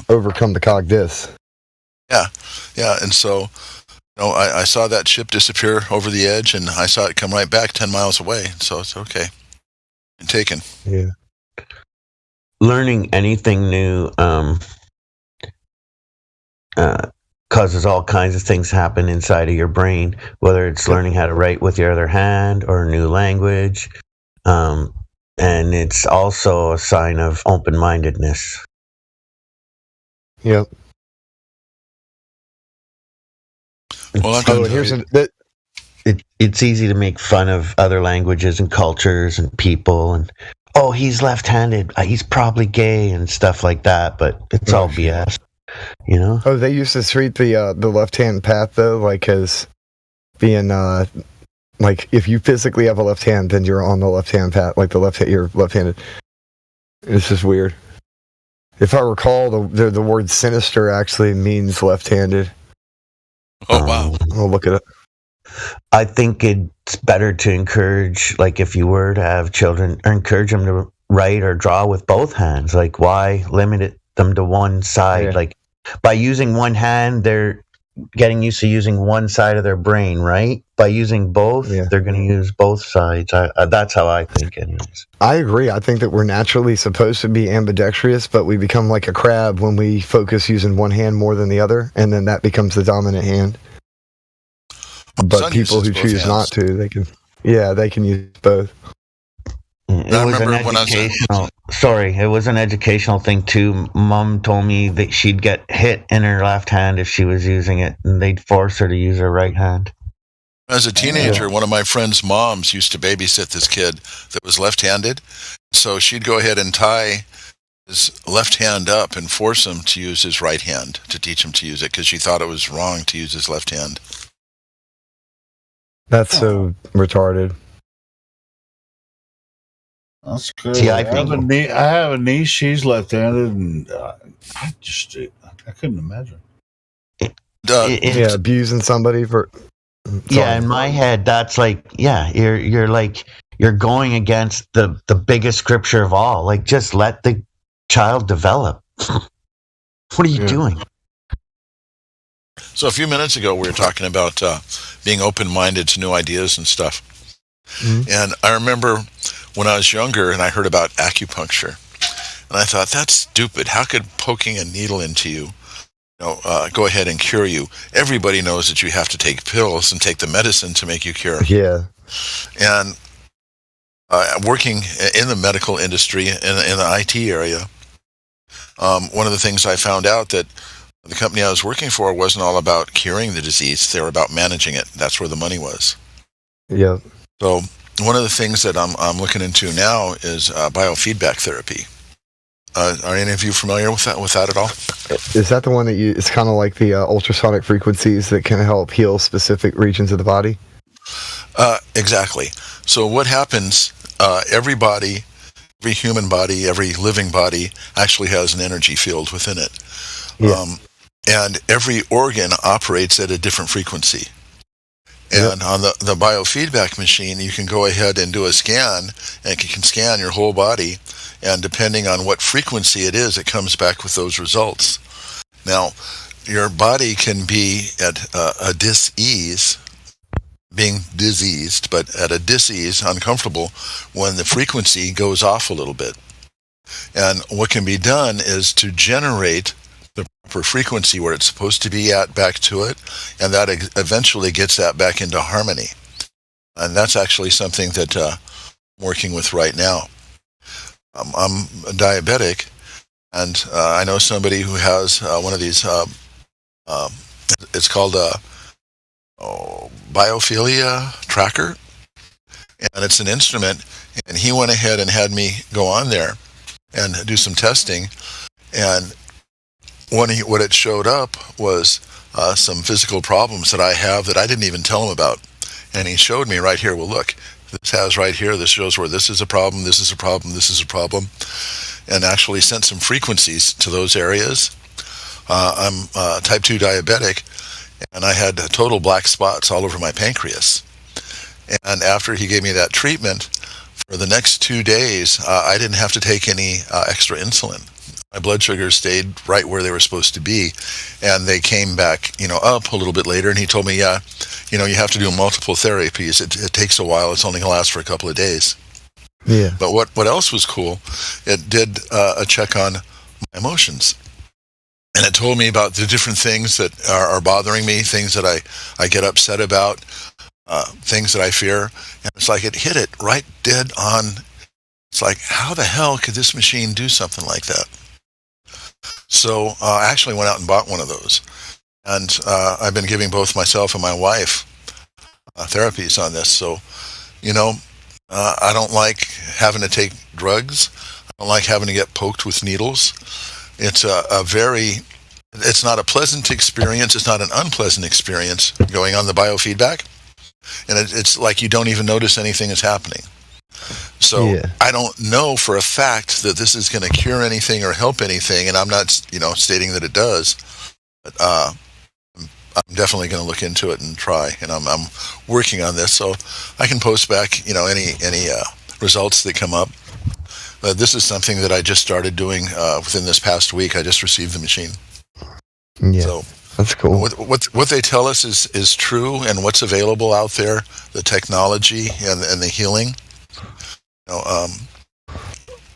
S7: overcome the cog dis.
S1: Yeah, and so, I saw that ship disappear over the edge, and I saw it come right back 10 miles away, so it's okay. And taken.
S7: Yeah.
S8: Learning anything new causes all kinds of things happen inside of your brain, whether it's learning how to write with your other hand or a new language. And it's also a sign of open-mindedness.
S7: Yep.
S1: Well,
S8: it's easy to make fun of other languages and cultures and people, and he's left-handed, he's probably gay and stuff like that, but it's all BS,
S7: Oh, they used to treat the left-hand path though, like as being like if you physically have a left hand, then you're on the left-hand path, like you're left-handed. It's just weird. If I recall, the word sinister actually means left-handed.
S1: Oh, wow.
S7: I'll look it up.
S8: I think it's better to encourage, like if you were to have children, or encourage them to write or draw with both hands. Like, why limit them to one side?
S7: Yeah.
S8: Like, by using one hand, they're getting used to using one side of their brain, right? By using both, they're going to use both sides. That's how I think, anyways.
S7: I agree. I think that we're naturally supposed to be ambidextrous, but we become like a crab when we focus using one hand more than the other, and then that becomes the dominant hand. But people who choose not to, they can use both.
S8: It was an educational thing too. Mom told me that she'd get hit in her left hand if she was using it, and they'd force her to use her right hand.
S1: As a teenager, one of my friend's moms used to babysit this kid that was left-handed. So she'd go ahead and tie his left hand up and force him to use his right hand to teach him to use it, because she thought it was wrong to use his left hand.
S7: That's so retarded.
S2: That's cool.
S8: See,
S2: I have a niece. She's left-handed, and I couldn't imagine.
S7: Abusing somebody for.
S8: In my head, that's like, you're going against the biggest scripture of all. Like, just let the child develop. What are you doing?
S1: So a few minutes ago, we were talking about being open-minded to new ideas and stuff. Mm-hmm. And I remember when I was younger and I heard about acupuncture, and I thought, that's stupid. How could poking a needle into you, go ahead and cure you? Everybody knows that you have to take pills and take the medicine to make you cure.
S7: Yeah.
S1: And working in the medical industry, in the IT area, one of the things I found out that the company I was working for wasn't all about curing the disease. They were about managing it. That's where the money was.
S7: Yeah.
S1: So one of the things that I'm looking into now is biofeedback therapy. Are any of you familiar with that at all?
S7: Is that the one that it's kind of like the ultrasonic frequencies that can help heal specific regions of the body?
S1: Exactly. So what happens, every human body, every living body actually has an energy field within it. Yeah. And every organ operates at a different frequency. And on the biofeedback machine, you can go ahead and do a scan, and it can scan your whole body, and depending on what frequency it is, it comes back with those results. Now, your body can be at a dis-ease, being diseased, but at a dis-ease, uncomfortable, when the frequency goes off a little bit. And what can be done is to generate the proper frequency where it's supposed to be at back to it, and that eventually gets that back into harmony. And that's actually something that I'm working with right now. I'm a diabetic, and I know somebody who has one of these, it's called a biophilia tracker, and it's an instrument, and he went ahead and had me go on there and do some testing, and what it showed up was some physical problems that I have that I didn't even tell him about. And he showed me right here, well, look, this has right here, this shows where this is a problem, this is a problem, this is a problem, and actually sent some frequencies to those areas. I'm type 2 diabetic, and I had total black spots all over my pancreas. And after he gave me that treatment, for the next 2 days, I didn't have to take any extra insulin. My blood sugars stayed right where they were supposed to be, and they came back, up a little bit later. And he told me, yeah, you have to do multiple therapies. It takes a while. It's only going to last for a couple of days.
S7: Yeah.
S1: But what else was cool? It did a check on my emotions, and it told me about the different things that are bothering me, things that I get upset about, things that I fear. And it's like it hit it right dead on. It's like, how the hell could this machine do something like that? So I actually went out and bought one of those. And I've been giving both myself and my wife therapies on this. So, I don't like having to take drugs. I don't like having to get poked with needles. It's it's not a pleasant experience. It's not an unpleasant experience going on the biofeedback. And it's like you don't even notice anything is happening. So yeah. I don't know for a fact that this is going to cure anything or help anything, and I'm not, stating that it does. But I'm definitely going to look into it and try, and I'm working on this, so I can post back, any results that come up. But this is something that I just started doing within this past week. I just received the machine.
S7: Yeah,
S1: so
S7: that's cool.
S1: What they tell us is true, and what's available out there, the technology and the healing.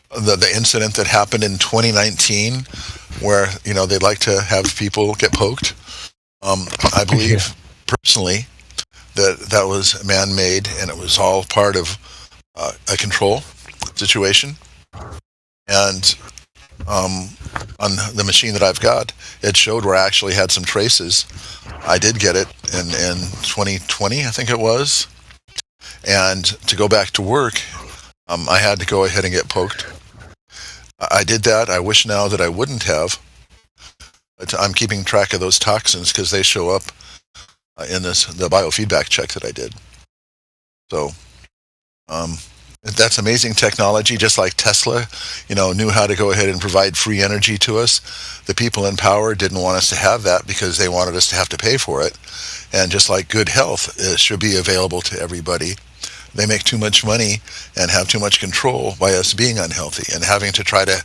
S1: The incident that happened in 2019 where, they'd like to have people get poked. I believe personally that was man-made, and it was all part of a control situation. And on the machine that I've got, it showed where I actually had some traces. I did get it in 2020, I think it was. And to go back to work, I had to go ahead and get poked. I did that. I wish now that I wouldn't have. But I'm keeping track of those toxins because they show up in the biofeedback check that I did. So that's amazing technology. Just like Tesla, knew how to go ahead and provide free energy to us. The people in power didn't want us to have that because they wanted us to have to pay for it. And just like good health, it should be available to everybody. They make too much money and have too much control by us being unhealthy and having to try to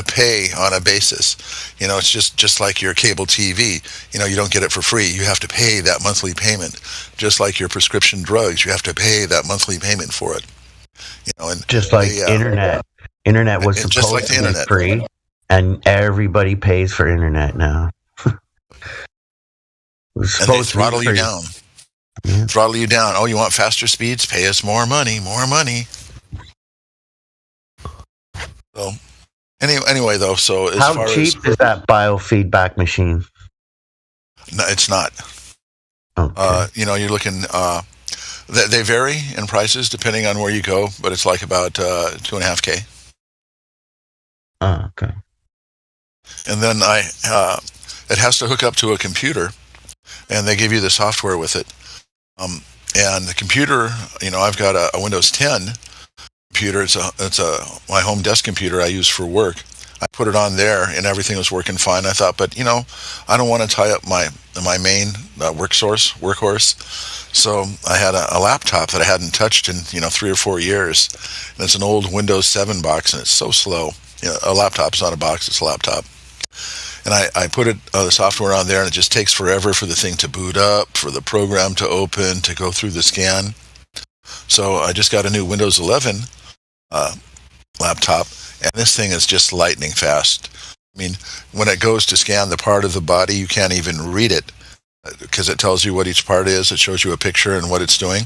S1: pay on a basis. It's just like your cable TV. You don't get it for free. You have to pay that monthly payment. Just like your prescription drugs, you have to pay that monthly payment for it. And
S8: just like internet. Internet was supposed to be free, and everybody pays for internet now.
S1: And they throttle you down. Yeah. Throttle you down. Oh, you want faster speeds? Pay us more money. So, anyway, though. So, as
S8: how
S1: far
S8: cheap is that biofeedback machine?
S1: No, it's not.
S8: Okay.
S1: You're looking. They vary in prices depending on where you go, but it's like about $2.5K.
S8: Oh, okay.
S1: And then it has to hook up to a computer, and they give you the software with it. And the computer, I've got a Windows 10 computer. It's my home desk computer I use for work. I put it on there, and everything was working fine. I thought, but I don't want to tie up my main workhorse. So I had a laptop that I hadn't touched in 3 or 4 years, and it's an old Windows 7 box, and it's so slow. A laptop's not a box; it's a laptop. And I put the software on there, and it just takes forever for the thing to boot up, for the program to open, to go through the scan. So I just got a new Windows 11 laptop, and this thing is just lightning fast. I mean, when it goes to scan the part of the body, you can't even read it because it tells you what each part is. It shows you a picture and what it's doing.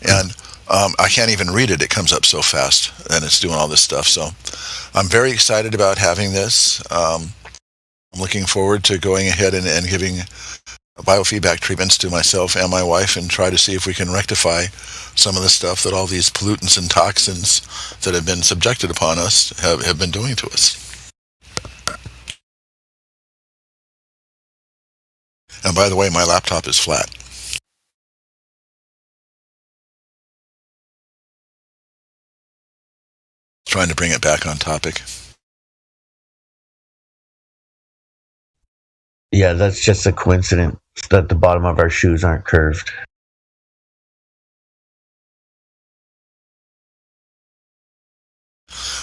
S1: And I can't even read it. It comes up so fast, and it's doing all this stuff. So I'm very excited about having this. I'm looking forward to going ahead and giving biofeedback treatments to myself and my wife and try to see if we can rectify some of the stuff that all these pollutants and toxins that have been subjected upon us have been doing to us. And by the way, my laptop is flat. Trying to bring it back on topic.
S8: Yeah, that's just a coincidence that the bottom of our shoes aren't curved.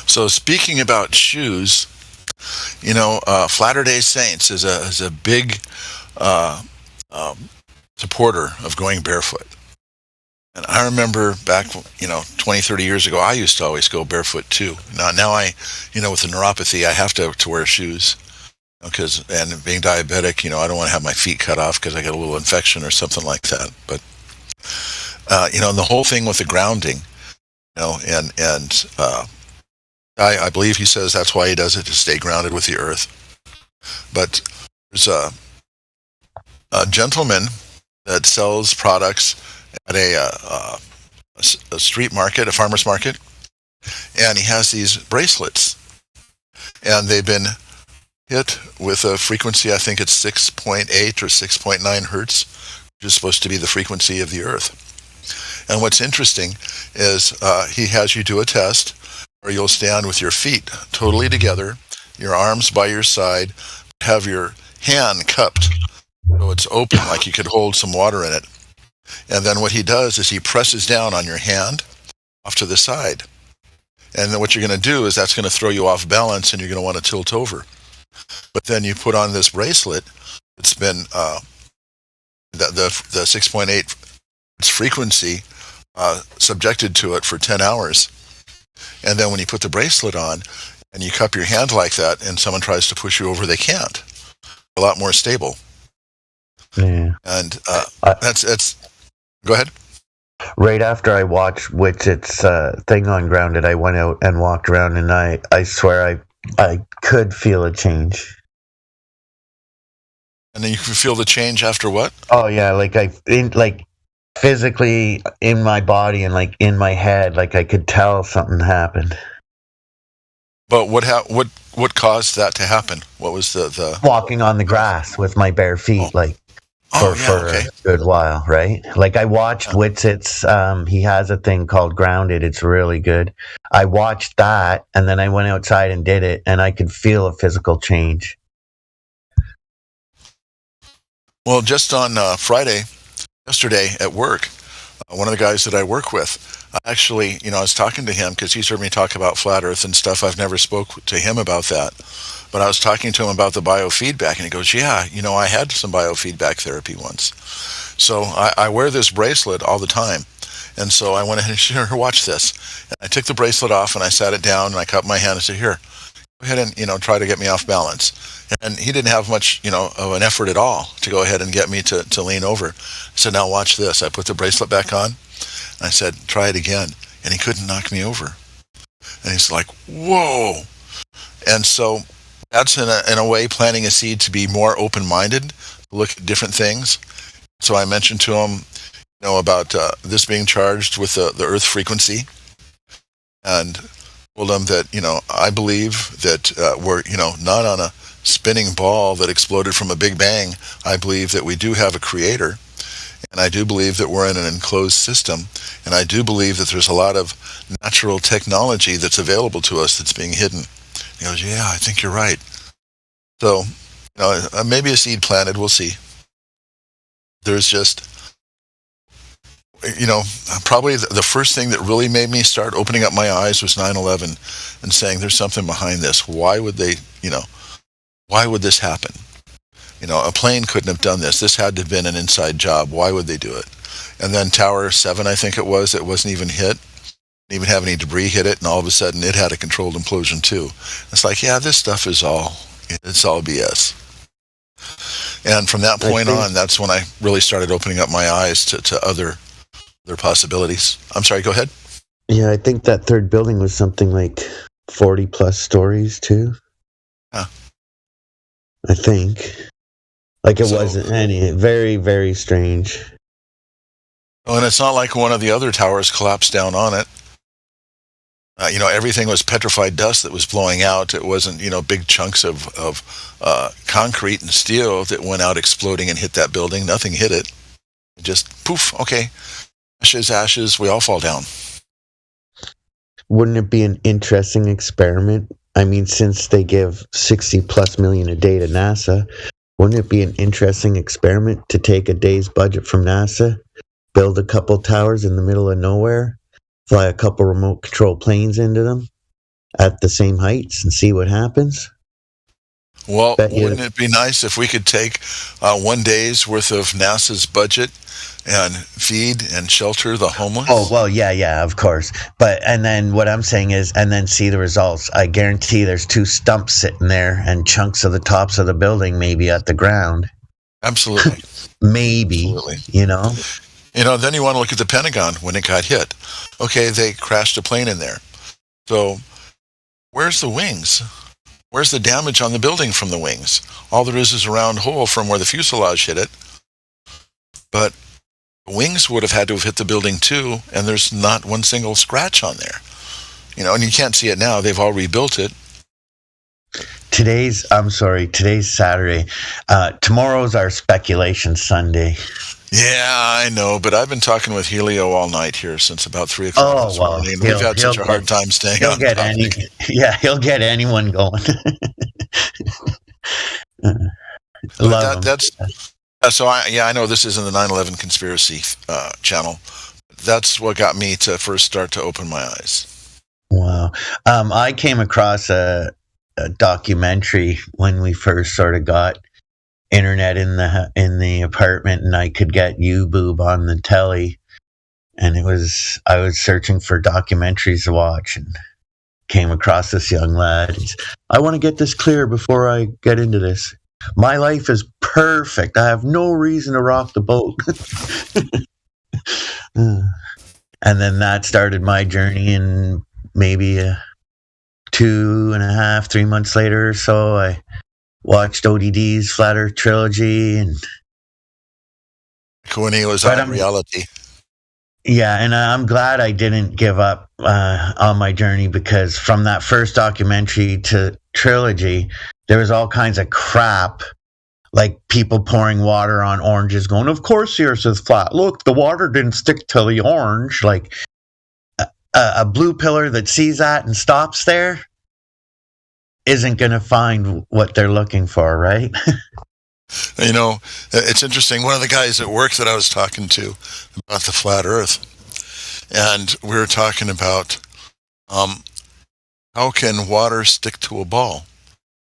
S1: So speaking about shoes, Latter-day Saints is a big supporter of going barefoot. And I remember back, 20, 30 years ago, I used to always go barefoot too. Now I, with the neuropathy, I have to wear shoes. And being diabetic, I don't want to have my feet cut off because I get a little infection or something like that. But, and the whole thing with the grounding, I believe he says that's why he does it, to stay grounded with the earth. But there's a gentleman that sells products at a street market, a farmer's market, and he has these bracelets, and they've been hit with a frequency, I think it's 6.8 or 6.9 hertz, which is supposed to be the frequency of the earth. And what's interesting is he has you do a test where you'll stand with your feet totally together, your arms by your side, have your hand cupped so it's open like you could hold some water in it. And then what he does is he presses down on your hand off to the side. And then what you're going to do is that's going to throw you off balance and you're going to want to tilt over. But then you put on this bracelet. It's been the 6.8 frequency subjected to it for 10 hours. And then when you put the bracelet on and you cup your hand like that and someone tries to push you over, they can't. A lot more stable.
S8: Yeah.
S1: And that's go ahead.
S8: Right after I watched Witchett's thing on Grounded, I went out and walked around, and I swear I could feel a change.
S1: And then you can feel the change after what?
S8: Oh yeah, like physically in my body and like in my head, like I could tell something happened.
S1: But what caused that to happen? What was the
S8: walking on the grass with my bare feet, for
S1: okay.
S8: a good while, right? Like I watched Witzett's, he has a thing called Grounded. It's really good. I watched that, and then I went outside and did it, and I could feel a physical change.
S1: Well, just on yesterday at work, one of the guys that I work with, actually, I was talking to him because he's heard me talk about flat earth and stuff. I've never spoke to him about that. But I was talking to him about the biofeedback, and he goes, yeah, I had some biofeedback therapy once. So I wear this bracelet all the time. And so I went ahead and said, here, watch this. And I took the bracelet off, and I sat it down, and I cupped my hand and said, here, go ahead and, try to get me off balance. And he didn't have much, of an effort at all to go ahead and get me to lean over. I said, now watch this. I put the bracelet back on, and I said, try it again. And he couldn't knock me over. And he's like, whoa. And so that's in a way planting a seed to be more open-minded, to look at different things. So I mentioned to him, about this being charged with the earth frequency, and told him that, I believe that we're, not on a spinning ball that exploded from a big bang. I believe that we do have a creator, and I do believe that we're in an enclosed system, and I do believe that there's a lot of natural technology that's available to us that's being hidden. He goes, yeah, I think you're right. So, maybe a seed planted, we'll see. There's just, probably the first thing that really made me start opening up my eyes was 9/11 and saying there's something behind this. Why would they, why would this happen? A plane couldn't have done this. This had to have been an inside job. Why would they do it? And then Tower 7, I think it wasn't even hit. Didn't even have any debris hit it, and all of a sudden it had a controlled implosion too. It's like, yeah, this stuff is all BS. And from that point on, that's when I really started opening up my eyes to other possibilities. I'm sorry, go ahead.
S8: Yeah, I think that third building was something like 40 plus stories too.
S1: Yeah.
S8: I think. Like it wasn't any, very, very strange.
S1: Oh, and it's not like one of the other towers collapsed down on it. everything was petrified dust that was blowing out. It wasn't, big chunks of concrete and steel that went out exploding and hit that building. Nothing hit it. Just poof, okay. Ashes, we all fall down.
S8: Wouldn't it be an interesting experiment? I mean, since they give 60 plus million a day to NASA, wouldn't it be an interesting experiment to take a day's budget from NASA, build a couple towers in the middle of nowhere, fly a couple remote control planes into them at the same heights and see what happens?
S1: Well, wouldn't it be nice if we could take 1 day's worth of NASA's budget and feed and shelter the homeless?
S8: Oh, well, yeah, of course. And then what I'm saying is, and then see the results. I guarantee there's 2 stumps sitting there and chunks of the tops of the building maybe at the ground.
S1: Absolutely.
S8: Maybe,
S1: Absolutely. Then you want to look at the Pentagon when it got hit. Okay, they crashed a plane in there. So where's the wings? Where's the damage on the building from the wings? All there is a round hole from where the fuselage hit it. But the wings would have had to have hit the building too, and there's not one single scratch on there. And you can't see it now. They've all rebuilt it.
S8: Today's Saturday. Tomorrow's our speculation Sunday.
S1: Yeah, I know, but I've been talking with Helio all night here since about 3 o'clock this morning. We've had such a hard time staying on topic.
S8: He'll get anyone going.
S1: I know this isn't the 9/11 conspiracy channel. That's what got me to first start to open my eyes.
S8: Wow. I came across a documentary when we first sort of got internet in the apartment, and I could get YouBoob on the telly, and I was searching for documentaries to watch and came across this young lad. I want to get this clear before I get into this. My life is perfect. I have no reason to rock the boat. And then that started my journey, and maybe 2.5, 3 months later or so, I watched ODD's Flat Earth Trilogy, and
S1: when he was on reality.
S8: Yeah, and I'm glad I didn't give up on my journey, because from that first documentary to trilogy, there was all kinds of crap, like people pouring water on oranges, going, "Of course the Earth is flat. Look, the water didn't stick to the orange." Like a blue pillar that sees that and stops there isn't going to find what they're looking for, right?
S1: It's interesting. One of the guys at work that I was talking to about the flat Earth, and we were talking about how can water stick to a ball?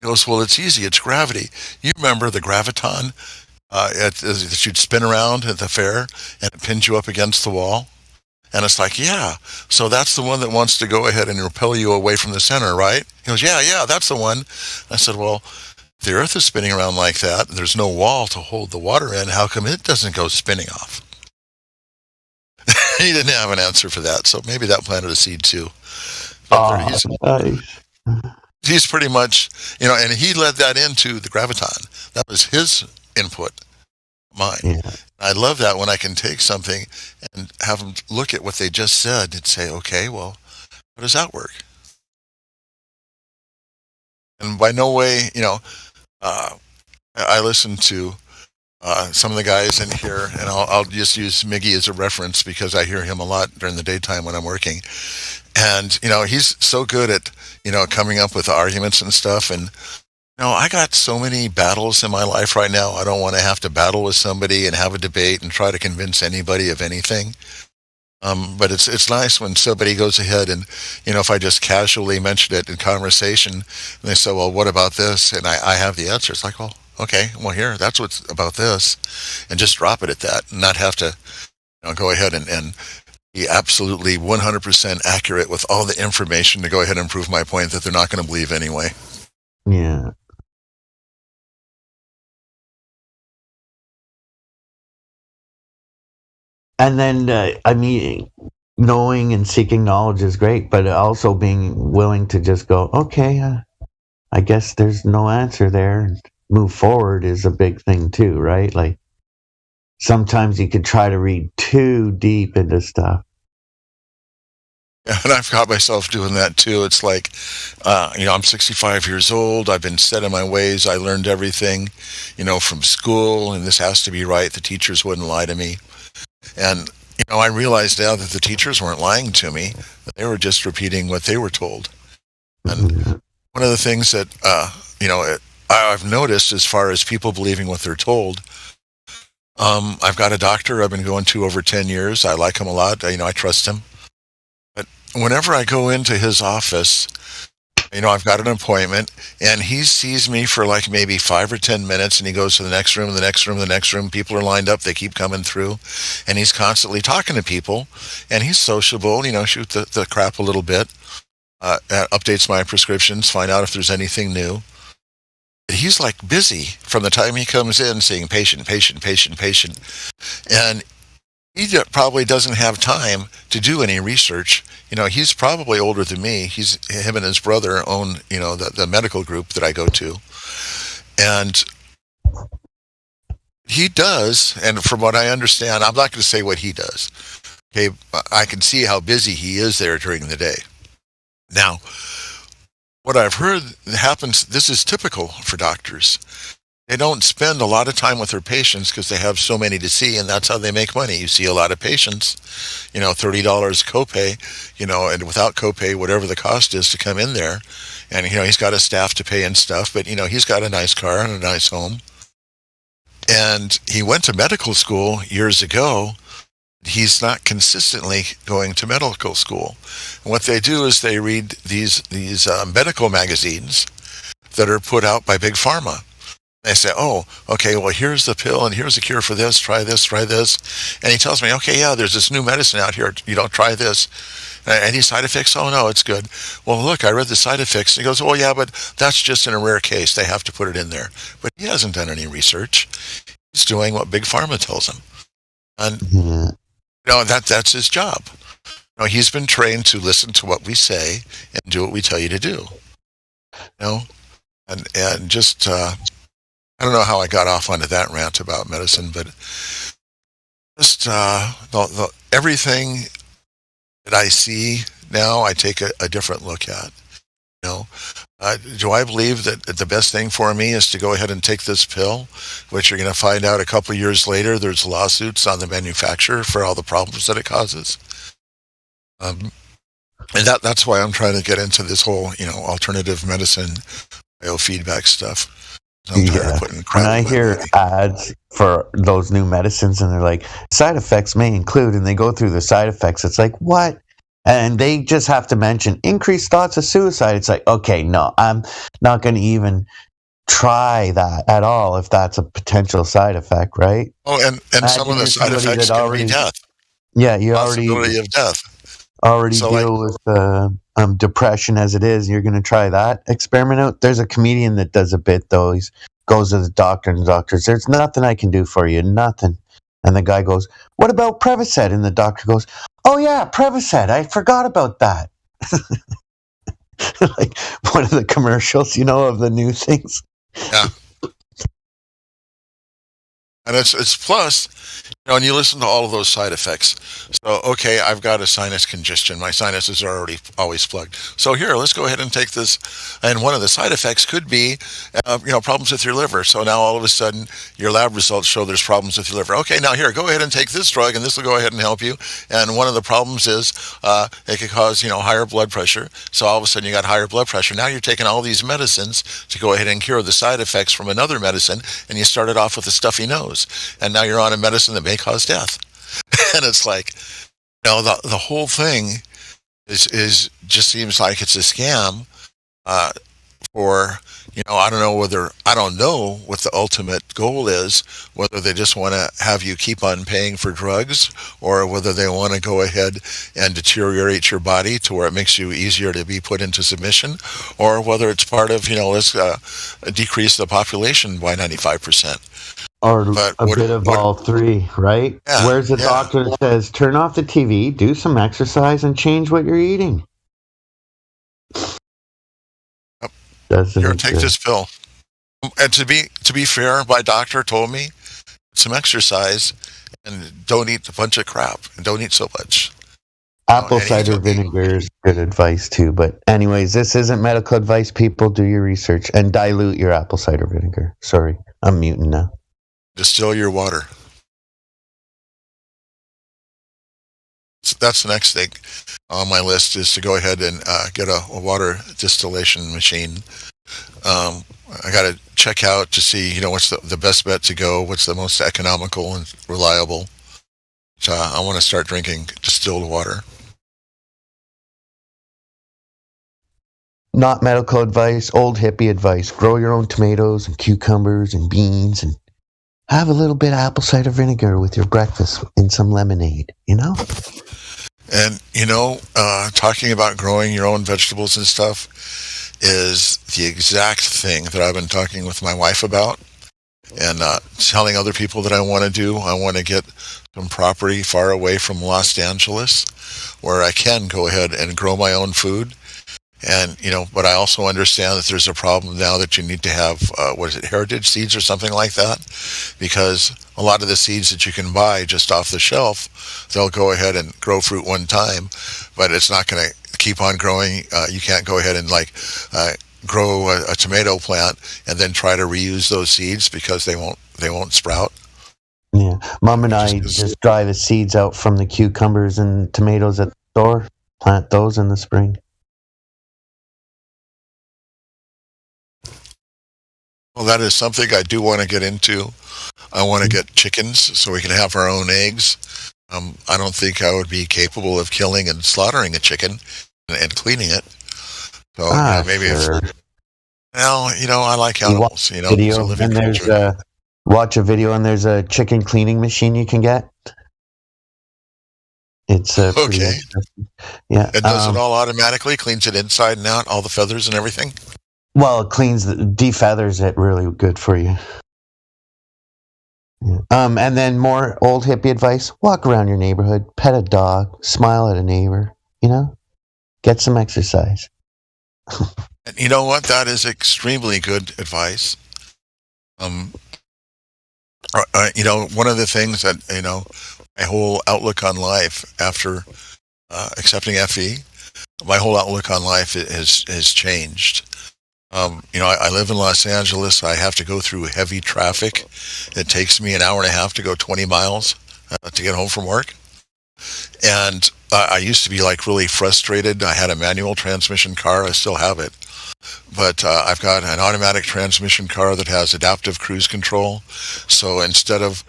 S1: He goes, well, it's easy. It's gravity. You remember the graviton that you'd spin around at the fair, and it pins you up against the wall? And it's like, yeah, so that's the one that wants to go ahead and repel you away from the center, right? He goes, yeah, that's the one. I said, well, the Earth is spinning around like that, and there's no wall to hold the water in. How come it doesn't go spinning off? He didn't have an answer for that, so maybe that planted a seed too. He's pretty much, and he led that into the graviton. That was his input, mine. Yeah. I love that when I can take something and have them look at what they just said and say, okay, well, how does that work? And by no way, I listen to some of the guys in here, and I'll just use Miggy as a reference because I hear him a lot during the daytime when I'm working. And, he's so good at, coming up with arguments and stuff. And, I got so many battles in my life right now. I don't want to have to battle with somebody and have a debate and try to convince anybody of anything. But it's nice when somebody goes ahead and, if I just casually mention it in conversation, and they say, well, what about this? And I have the answer. It's like, well, okay, well, here, that's what's about this. And just drop it at that and not have to go ahead and be absolutely 100% accurate with all the information to go ahead and prove my point that they're not going to believe anyway.
S8: Yeah. And then, knowing and seeking knowledge is great, but also being willing to just go, okay, I guess there's no answer there, and move forward is a big thing too, right? Like, sometimes you could try to read too deep into stuff.
S1: And I've got myself doing that too. It's like, I'm 65 years old. I've been set in my ways. I learned everything, from school, and this has to be right. The teachers wouldn't lie to me. And, I realized now that the teachers weren't lying to me. They were just repeating what they were told. And one of the things that, I've noticed as far as people believing what they're told, I've got a doctor I've been going to over 10 years. I like him a lot. I trust him. But whenever I go into his office, I've got an appointment, and he sees me for like maybe 5 or 10 minutes, and he goes to the next room, the next room, the next room. People are lined up. They keep coming through, and he's constantly talking to people, and he's sociable, shoot the crap a little bit, updates my prescriptions, find out if there's anything new. He's like busy from the time he comes in, seeing patient, and he probably doesn't have time to do any research. He's probably older than me. Him and his brother own, the medical group that I go to. And he does, and from what I understand, I'm not going to say what he does. Okay, I can see how busy he is there during the day. Now, what I've heard happens, this is typical for doctors. They don't spend a lot of time with their patients because they have so many to see, and that's how they make money. You see a lot of patients, $30 copay, and without copay, whatever the cost is to come in there. And, he's got a staff to pay and stuff, but, he's got a nice car and a nice home. And he went to medical school years ago. He's not consistently going to medical school. And what they do is they read these medical magazines that are put out by Big Pharma. They say, oh, okay, well, here's the pill, and here's the cure for this, try this. And he tells me, okay, yeah, there's this new medicine out here, try this. Any side effects? Oh, no, it's good. Well, look, I read the side effects. And he goes, oh, yeah, but that's just in a rare case. They have to put it in there. But he hasn't done any research. He's doing what Big Pharma tells him. And, that's his job. He's been trained to listen to what we say and do what we tell you to do. And just... I don't know how I got off onto that rant about medicine, but just everything that I see now, I take a different look at. Do I believe that the best thing for me is to go ahead and take this pill, which you're going to find out a couple of years later, there's lawsuits on the manufacturer for all the problems that it causes? And that's why I'm trying to get into this whole, alternative medicine, biofeedback stuff.
S8: Yeah. When I hear ads for those new medicines and they're like, side effects may include, and they go through the side effects, it's like, what? And they just have to mention increased thoughts of suicide. It's like, okay, no, I'm not going to even try that at all if that's a potential side effect, right?
S1: Oh, and some of the side effects can be death.
S8: Yeah, you
S1: possibility of death.
S8: Already deal with depression as it is. You're going to try that experiment out. There's a comedian that does a bit though. He goes to the doctor, and the doctor says, "There's nothing I can do for you, nothing." And the guy goes, "What about Prevacid?" And the doctor goes, "Oh yeah, Prevacid. I forgot about that." Like one of the commercials, of the new things.
S1: Yeah. And it's plus, and you listen to all of those side effects. So, okay, I've got a sinus congestion. My sinuses are already always plugged. So here, let's go ahead and take this. And one of the side effects could be, problems with your liver. So now all of a sudden, your lab results show there's problems with your liver. Okay, now here, go ahead and take this drug, and this will go ahead and help you. And one of the problems is it could cause, higher blood pressure. So all of a sudden, you got higher blood pressure. Now you're taking all these medicines to go ahead and cure the side effects from another medicine, and you started off with a stuffy nose. And now you're on a medicine that may cause death. And it's like, the whole thing is just seems like it's a scam for, I don't know what the ultimate goal is, whether they just want to have you keep on paying for drugs, or whether they want to go ahead and deteriorate your body to where it makes you easier to be put into submission, or whether it's part of, let's decrease the population by 95%.
S8: Or a bit of all three, right?
S1: Yeah,
S8: Where's the doctor that says, turn off the TV, do some exercise, and change what you're eating?
S1: Here, take this pill. And to be fair, my doctor told me some exercise and don't eat a bunch of crap and don't eat so much.
S8: Apple
S1: And he
S8: cider vinegar is good advice too. But anyways, this isn't medical advice. People, do your research and dilute your apple cider vinegar. Sorry, I'm muting now.
S1: distill your water. So that's the next thing on my list, is to go ahead and get a water distillation machine. I got to check out to see, what's the best bet to go, what's the most economical and reliable. So I want to start drinking distilled water.
S8: Not medical advice, old hippie advice. Grow your own tomatoes and cucumbers and beans and have a little bit of apple cider vinegar with your breakfast and some lemonade,
S1: And, talking about growing your own vegetables and stuff is the exact thing that I've been talking with my wife about, and telling other people that I want to do. I want to get some property far away from Los Angeles where I can go ahead and grow my own food. And, but I also understand that there's a problem now that you need to have, heritage seeds or something like that, because a lot of the seeds that you can buy just off the shelf, they'll go ahead and grow fruit one time, but it's not going to keep on growing. You can't go ahead and grow a tomato plant and then try to reuse those seeds, because they won't sprout.
S8: Yeah, Mom and I just dry the seeds out from the cucumbers and tomatoes at the store, plant those in the spring.
S1: Well, that is something I do want to get into. I want to get chickens so we can have our own eggs. I don't think I would be capable of killing and slaughtering a chicken and cleaning it. So maybe
S8: sure.
S1: I like animals.
S8: Video, and watch a video, and there's a chicken cleaning machine you can get. It's
S1: okay.
S8: Yeah,
S1: it does it all automatically. Cleans it inside and out, all the feathers and everything.
S8: Well, it defeathers it really good for you. Yeah. And then more old hippie advice: walk around your neighborhood, pet a dog, smile at a neighbor. Get some exercise.
S1: And you know what? That is extremely good advice. One of the things that my whole outlook on life after accepting FE, my whole outlook on life has changed. I live in Los Angeles. I have to go through heavy traffic. It takes me an hour and a half to go 20 miles to get home from work. And I used to be really frustrated. I had a manual transmission car. I still have it. But I've got an automatic transmission car that has adaptive cruise control. So instead of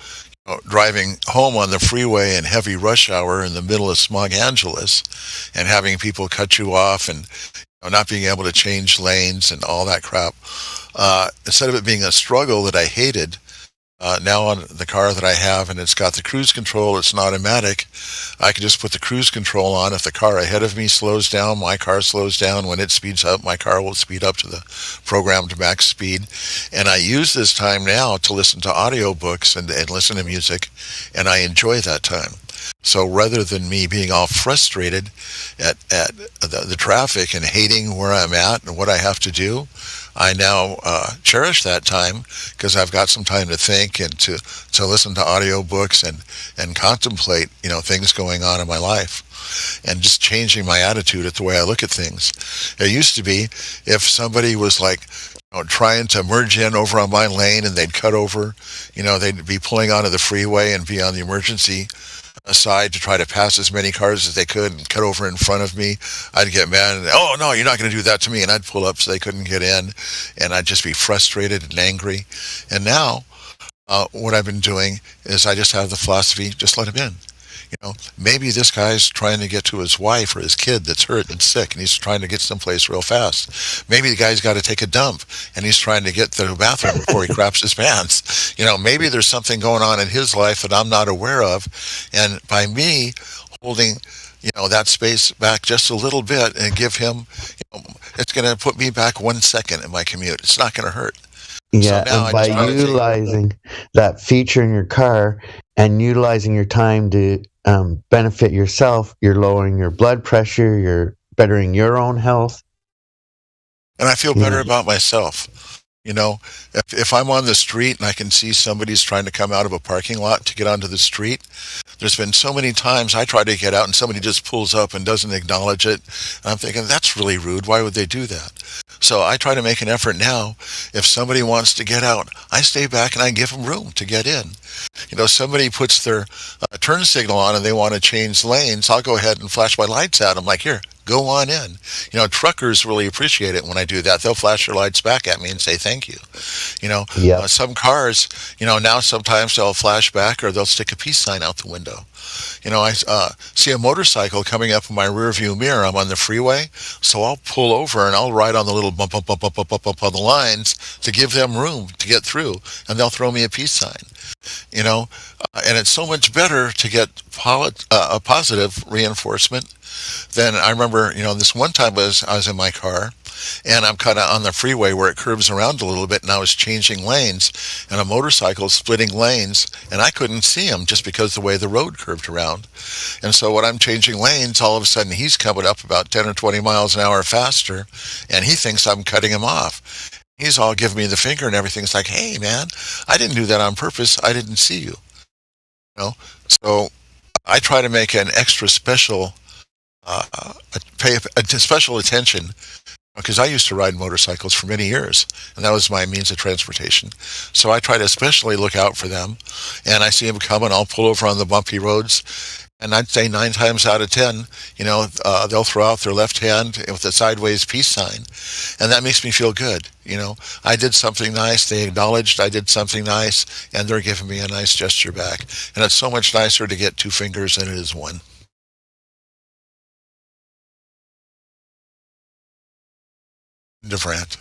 S1: driving home on the freeway in heavy rush hour in the middle of Smog Angeles and having people cut you off and not being able to change lanes and all that crap, instead of it being a struggle that I hated, now on the car that I have, and it's got the cruise control, it's an automatic, I can just put the cruise control on. If the car ahead of me slows down, my car slows down. When it speeds up, my car will speed up to the programmed max speed. And I use this time now to listen to audiobooks and listen to music, and I enjoy that time. So rather than me being all frustrated at the traffic and hating where I'm at and what I have to do, I now cherish that time, because I've got some time to think and to listen to audiobooks and contemplate things going on in my life, and just changing my attitude at the way I look at things. It used to be, if somebody was trying to merge in over on my lane and they'd cut over, they'd be pulling onto the freeway and be on the emergency side to try to pass as many cars as they could and cut over in front of me. I'd get mad and, oh no, you're not going to do that to me, and I'd pull up so they couldn't get in, and I'd just be frustrated and angry. And now what I've been doing is I just have the philosophy, just let him in. Maybe this guy's trying to get to his wife or his kid that's hurt and sick, and he's trying to get someplace real fast. Maybe the guy's got to take a dump, and he's trying to get to the bathroom before he craps his pants. Maybe there's something going on in his life that I'm not aware of, and by me holding that space back just a little bit and give him, it's going to put me back 1 second in my commute. It's not going to hurt.
S8: Yeah, so and by utilizing that feature in your car and utilizing your time to benefit yourself, you're lowering your blood pressure, you're bettering your own health.
S1: And I feel better about myself. You know, if I'm on the street and I can see somebody's trying to come out of a parking lot to get onto the street, there's been so many times I try to get out and somebody just pulls up and doesn't acknowledge it. And I'm thinking, that's really rude. Why would they do that? So I try to make an effort now. If somebody wants to get out, I stay back and I give them room to get in. You know, somebody puts their turn signal on and they want to change lanes, I'll go ahead and flash my lights out. I'm like, here, go on in. You know, truckers really appreciate it when I do that. They'll flash their lights back at me and say thank you. You know,
S8: Yep.
S1: some cars, you know, now sometimes they'll flash back or they'll stick a peace sign out the window. You know, I see a motorcycle coming up in my rear view mirror. I'm on the freeway, so I'll pull over and I'll ride on the little bump on the lines to give them room to get through, and they'll throw me a peace sign. You know, and it's so much better to get a positive reinforcement than I remember. You know, this one time I was in my car, and I'm kind of on the freeway where it curves around a little bit, and I was changing lanes, and a motorcycle splitting lanes, and I couldn't see him just because the way the road curved around. And so when I'm changing lanes, all of a sudden he's coming up about 10 or 20 miles an hour faster, and he thinks I'm cutting him off. He's all giving me the finger and everything. It's like, hey, man, I didn't do that on purpose. I didn't see you. You know? So I try to make an extra special, pay special attention, because I used to ride motorcycles for many years, and that was my means of transportation. So I try to especially look out for them, and I see them coming, I'll pull over on the bumpy roads, and I'd say 9 times out of 10, you know, they'll throw out their left hand with a sideways peace sign, and that makes me feel good. You know, I did something nice, they acknowledged I did something nice, and they're giving me a nice gesture back. And it's so much nicer to get 2 fingers than it is 1. Different.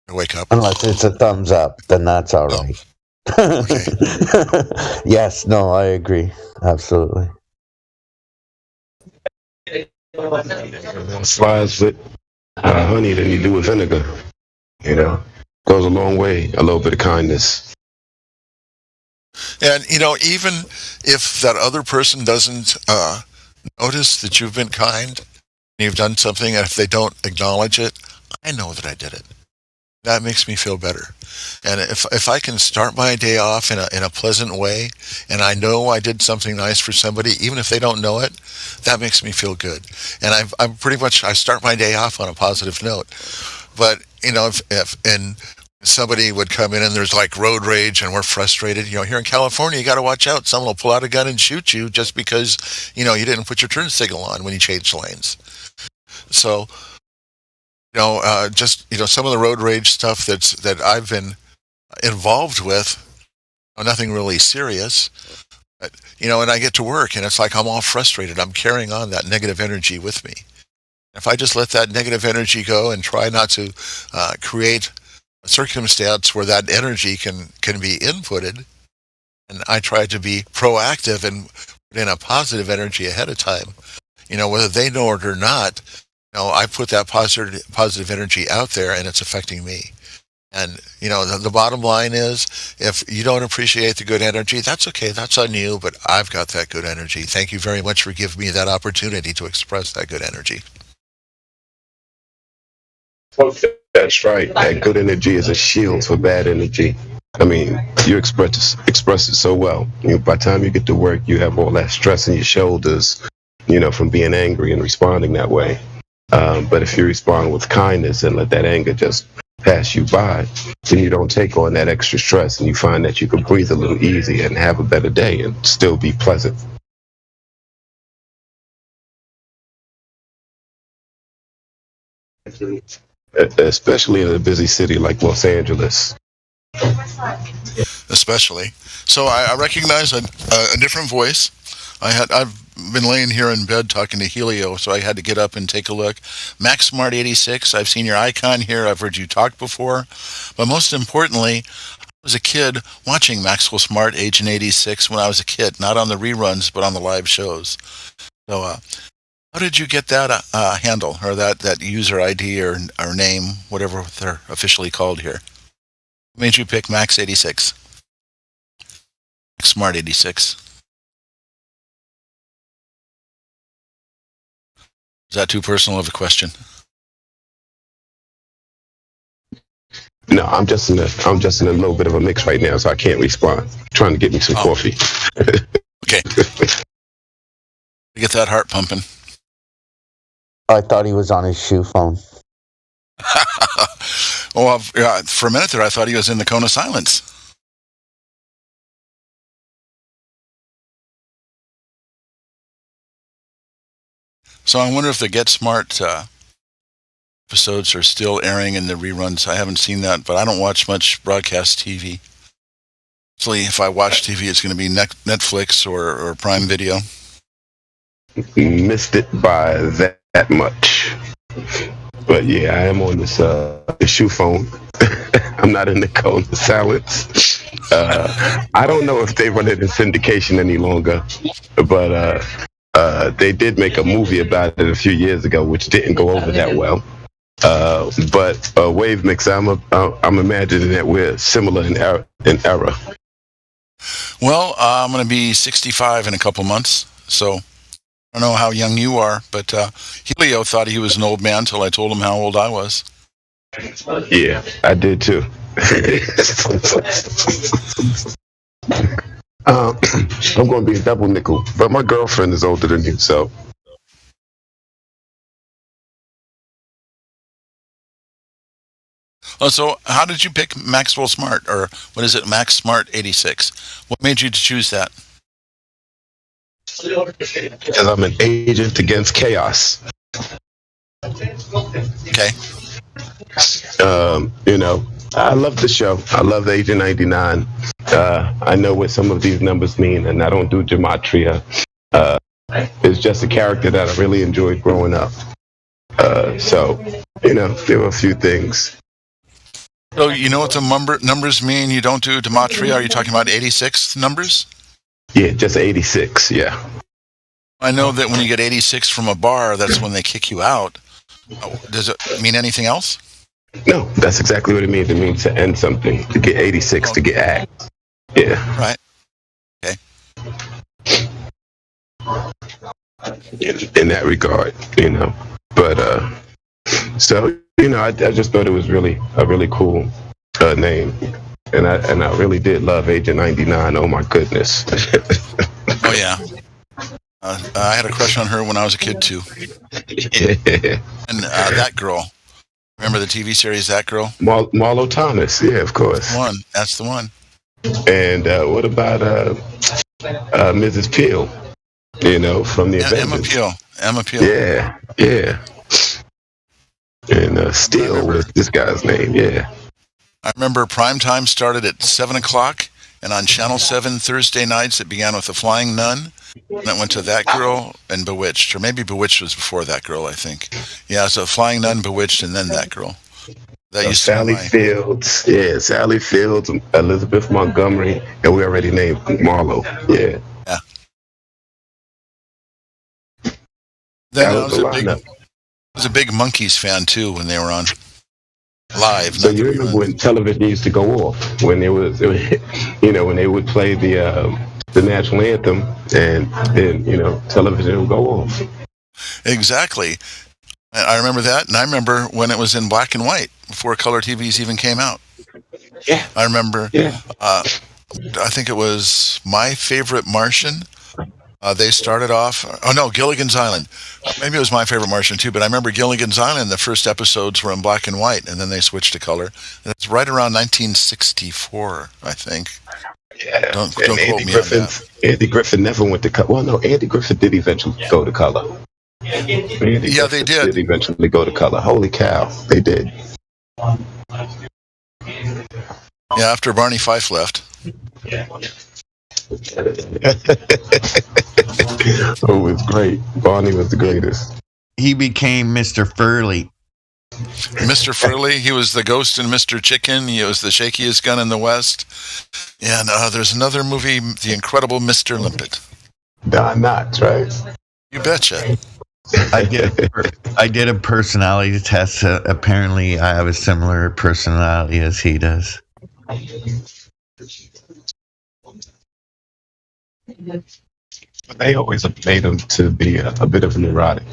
S1: Wake up.
S8: Unless it's a thumbs up, then that's all right.
S1: Okay.
S8: Yes, no, I agree. Absolutely.
S9: More flies with honey than you do with vinegar. You know, goes a long way. A little bit of kindness.
S1: And, you know, even if that other person doesn't notice that you've been kind, and you've done something, and if they don't acknowledge it, I know that I did it. That makes me feel better. And if I can start my day off in a pleasant way, and I know I did something nice for somebody, even if they don't know it, that makes me feel good. And I'm pretty much, I start my day off on a positive note. But, you know, if somebody would come in and there's like road rage and we're frustrated, you know, here in California, you got to watch out. Someone will pull out a gun and shoot you just because, you know, you didn't put your turn signal on when you changed lanes. So, you know, just, you know, some of the road rage stuff that I've been involved with, nothing really serious, but, you know, and I get to work and it's like I'm all frustrated. I'm carrying on that negative energy with me. If I just let that negative energy go and try not to create a circumstance where that energy can be inputted, and I try to be proactive and put in a positive energy ahead of time, you know, whether they know it or not, you know, I put that positive energy out there and it's affecting me. And, you know, the bottom line is, if you don't appreciate the good energy, that's okay. That's on you, but I've got that good energy. Thank you very much for giving me that opportunity to express that good energy.
S9: That's right. That good energy is a shield for bad energy. I mean, you express it so well. You know, by the time you get to work, you have all that stress in your shoulders, you know, from being angry and responding that way. But if you respond with kindness and let that anger just pass you by, then you don't take on that extra stress, and you find that you can breathe a little easier and have a better day and still be pleasant. Especially in a busy city like Los Angeles.
S1: Especially. So I recognize a different voice. I've been laying here in bed talking to Helio, so I had to get up and take a look. Max Smart 86, I've seen your icon here. I've heard you talk before. But most importantly, I was a kid watching Maxwell Smart, Agent 86, when I was a kid, not on the reruns, but on the live shows. So how did you get that handle, or that user ID or name, whatever they're officially called here? What made you pick Max 86? Max Smart 86. Is that too personal of a question?
S9: No, I'm just in a little bit of a mix right now, so I can't respond. Trying to get me some coffee.
S1: Okay. Get that heart pumping.
S8: I thought he was on his shoe phone.
S1: Well, for a minute there, I thought he was in the cone of silence. So I wonder if the Get Smart episodes are still airing in the reruns. I haven't seen that, but I don't watch much broadcast TV. Actually, if I watch TV, it's going to be Netflix or Prime Video.
S9: Missed it by that much. But yeah, I am on this the shoe phone. I'm not in the cone of silence. I don't know if they run it in syndication any longer, but they did make a movie about it a few years ago, which didn't go over that well. But Wave Mix, I'm imagining that we're similar in era.
S1: Well, I'm going to be 65 in a couple months, so I don't know how young you are, but Helio thought he was an old man until I told him how old I was.
S9: Yeah, I did too. I'm going to be a double nickel, but my girlfriend is older than you, so.
S1: Oh, so how did you pick Maxwell Smart, or what is it, Max Smart 86? What made you choose that?
S9: Because I'm an agent against chaos.
S1: Okay.
S9: I love the show. I love Agent 99. I know what some of these numbers mean, and I don't do gematria. It's just a character that I really enjoyed growing up. So, there were a few things.
S1: So you know what the numbers mean? You don't do gematria? Are you talking about 86 numbers?
S9: Yeah, just 86, yeah.
S1: I know that when you get 86 from a bar, that's when they kick you out. Does it mean anything else?
S9: No, that's exactly what it means. It means to end something, to get 86, to get act. Yeah.
S1: Right. Okay.
S9: In that regard, But, so, I just thought it was really a really cool name. And I really did love Agent 99. Oh, my goodness.
S1: Oh, yeah. I had a crush on her when I was a kid, too.
S9: Yeah.
S1: And That Girl. Remember the TV series That Girl?
S9: Marlo Thomas. Yeah, of course.
S1: That's the one.
S9: And what about Mrs. Peel? From the Avengers.
S1: Emma Peel.
S9: Yeah, yeah. And Steele was this guy's name, yeah.
S1: I remember primetime started at 7 o'clock, and on Channel 7 Thursday nights it began with The Flying Nun, and it went to That Girl and Bewitched, or maybe Bewitched was before That Girl, I think. Yeah, so Flying Nun, Bewitched, and then That Girl. That used
S9: Sally Fields, yeah, Sally Fields, Elizabeth Montgomery, and we already named Marlo, yeah.
S1: Yeah. Then I was a big Monkees fan too when they were on live.
S9: So you remember when television used to go off when when they would play the national anthem, and then television would go off.
S1: Exactly. I remember that, and I remember when it was in black and white before color TVs even came out.
S9: Yeah.
S1: I remember.
S9: Yeah.
S1: I think it was My Favorite Martian. They started off. Oh no, Gilligan's Island. Maybe it was My Favorite Martian too. But I remember Gilligan's Island. The first episodes were in black and white, and then they switched to color. That's right around 1964, I think.
S9: Yeah.
S1: Don't quote me on that.
S9: Andy Griffith never went to color. Well, no, Andy Griffith did eventually go to color.
S1: Yeah, they did.
S9: Eventually go to color. Holy cow, they did.
S1: Yeah, after Barney Fife left.
S9: Oh, it was great. Barney was the greatest.
S8: He became Mr. Furley.
S1: Mr. Furley, he was the ghost in Mr. Chicken. He was the shakiest gun in the West. And there's another movie, The Incredible Mr. Limpet.
S9: Don Knotts, right?
S1: You betcha.
S8: I did a personality test. Apparently, I have a similar personality as he does.
S9: They always made him to be a bit of a neurotic.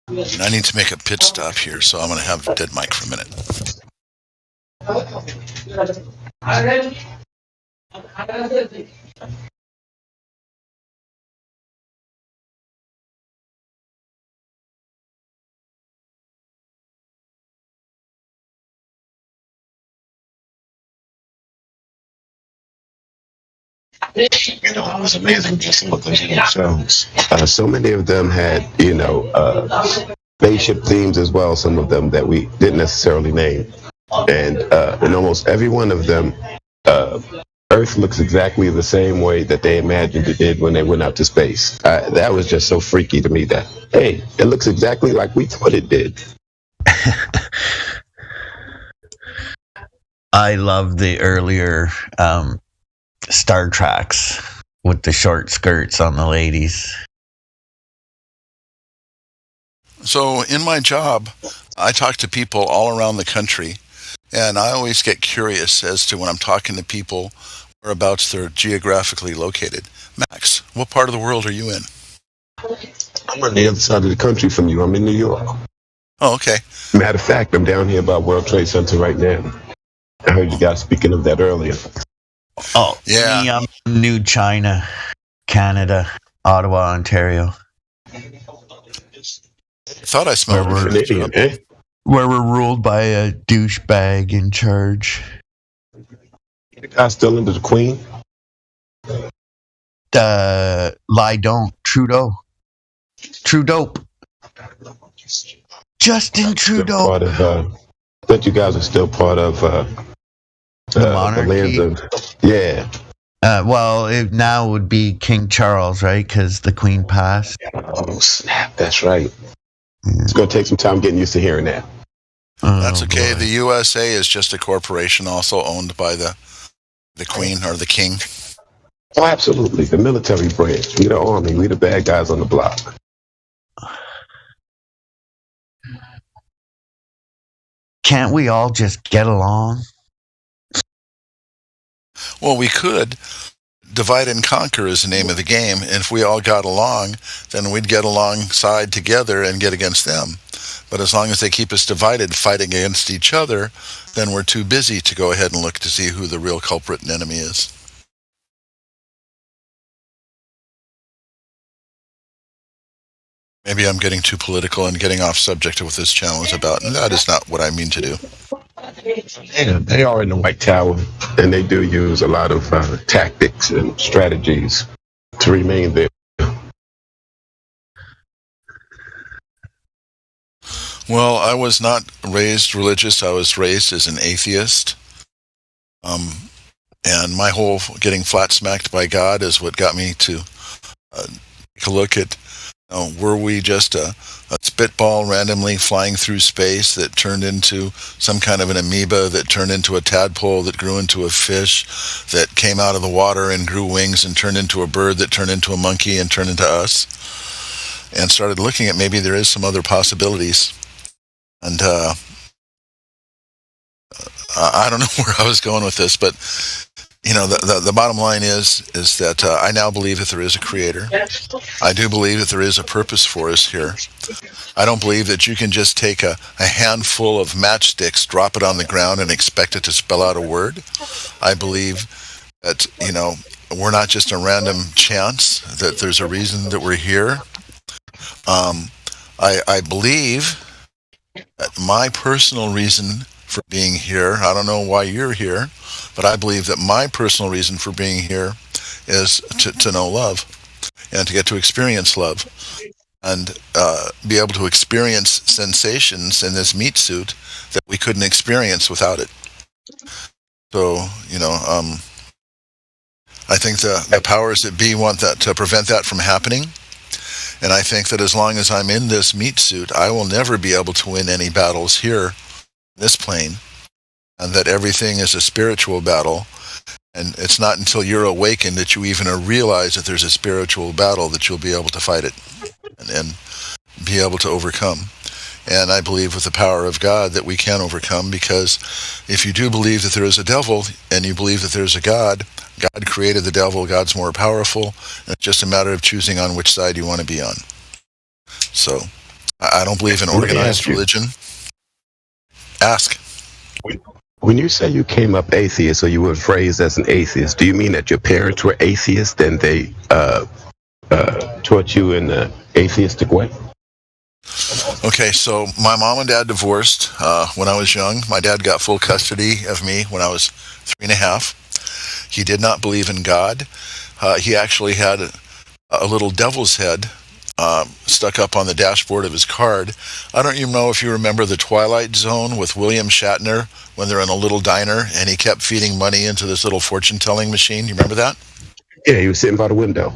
S1: And I need to make a pit stop here, so I'm going to have dead mic for a minute.
S9: You know, it was amazing just some of those shows. So many of them had, spaceship themes as well. Some of them that we didn't necessarily name, and in almost every one of them, Earth looks exactly the same way that they imagined it did when they went out to space. That was just so freaky to me that, hey, it looks exactly like we thought it did.
S8: I love the earlier Star Treks with the short skirts on the ladies.
S1: So in my job, I talk to people all around the country, and I always get curious as to when I'm talking to people whereabouts they're geographically located. Max, what part of the world are you in?
S9: I'm on the other side of the country from you. I'm in New York.
S1: Oh, okay.
S9: Matter of fact, I'm down here by World Trade Center right now. I heard you guys speaking of that earlier.
S8: Oh,
S1: yeah.
S8: Me, I'm from New China, Canada, Ottawa, Ontario.
S1: I thought I smelled
S9: Canadian, eh?
S8: Where we're ruled by a douchebag in charge.
S9: The guy still under the Queen?
S8: Lie don't. Trudeau. Justin Trudeau.
S9: Part of, that you guys are still part of
S8: the monarchy.
S9: The lands of, yeah.
S8: It now would be King Charles, right? Because the Queen passed.
S9: Oh, snap. That's right. It's going to take some time getting used to hearing that.
S1: That's okay. Boy. The USA is just a corporation also owned by the Queen or the King.
S9: Oh, absolutely. The military branch. We the army. We the bad guys on the block.
S8: Can't we all just get along?
S1: Well, we could. Divide and conquer is the name of the game. And if we all got along, then we'd get alongside together and get against them. But as long as they keep us divided, fighting against each other, then we're too busy to go ahead and look to see who the real culprit and enemy is. Maybe I'm getting too political and getting off subject of what this channel is about, and that is not what I mean to do.
S9: Yeah, they are in the White Tower, and they do use a lot of tactics and strategies to remain there.
S1: Well, I was not raised religious. I was raised as an atheist. And my whole getting flat smacked by God is what got me to take a look at, were we just a spitball randomly flying through space that turned into some kind of an amoeba that turned into a tadpole that grew into a fish that came out of the water and grew wings and turned into a bird that turned into a monkey and turned into us, and started looking at maybe there is some other possibilities. And I don't know where I was going with this, but the bottom line is that I now believe that there is a creator. I do believe that there is a purpose for us here. I don't believe that you can just take a handful of matchsticks, drop it on the ground, and expect it to spell out a word. I believe that, we're not just a random chance, that there's a reason that we're here. I believe that my personal reason for being here, I don't know why you're here, but I believe that my personal reason for being here is to know love and to get to experience love and be able to experience sensations in this meat suit that we couldn't experience without it. So, I think the powers that be want that to prevent that from happening. And I think that as long as I'm in this meat suit, I will never be able to win any battles here in this plane, and that everything is a spiritual battle. And it's not until you're awakened that you even realize that there's a spiritual battle that you'll be able to fight it and be able to overcome. And I believe with the power of God that we can overcome, because if you do believe that there is a devil and you believe that there's a God, God created the devil, God's more powerful, and it's just a matter of choosing on which side you want to be on. So I don't believe in
S9: Let me
S1: organized
S9: ask you.
S1: religion. Ask.
S9: When you say you came up atheist, or you were raised as an atheist, do you mean that your parents were atheists and they taught you in the atheistic way?
S1: Okay, so my mom and dad divorced when I was young. My dad got full custody of me when I was 3.5. He did not believe in God. He actually had a little devil's head stuck up on the dashboard of his card. I don't even know if you remember the Twilight Zone with William Shatner when they're in a little diner and he kept feeding money into this little fortune-telling machine. You remember that?
S9: Yeah, he was sitting by the window.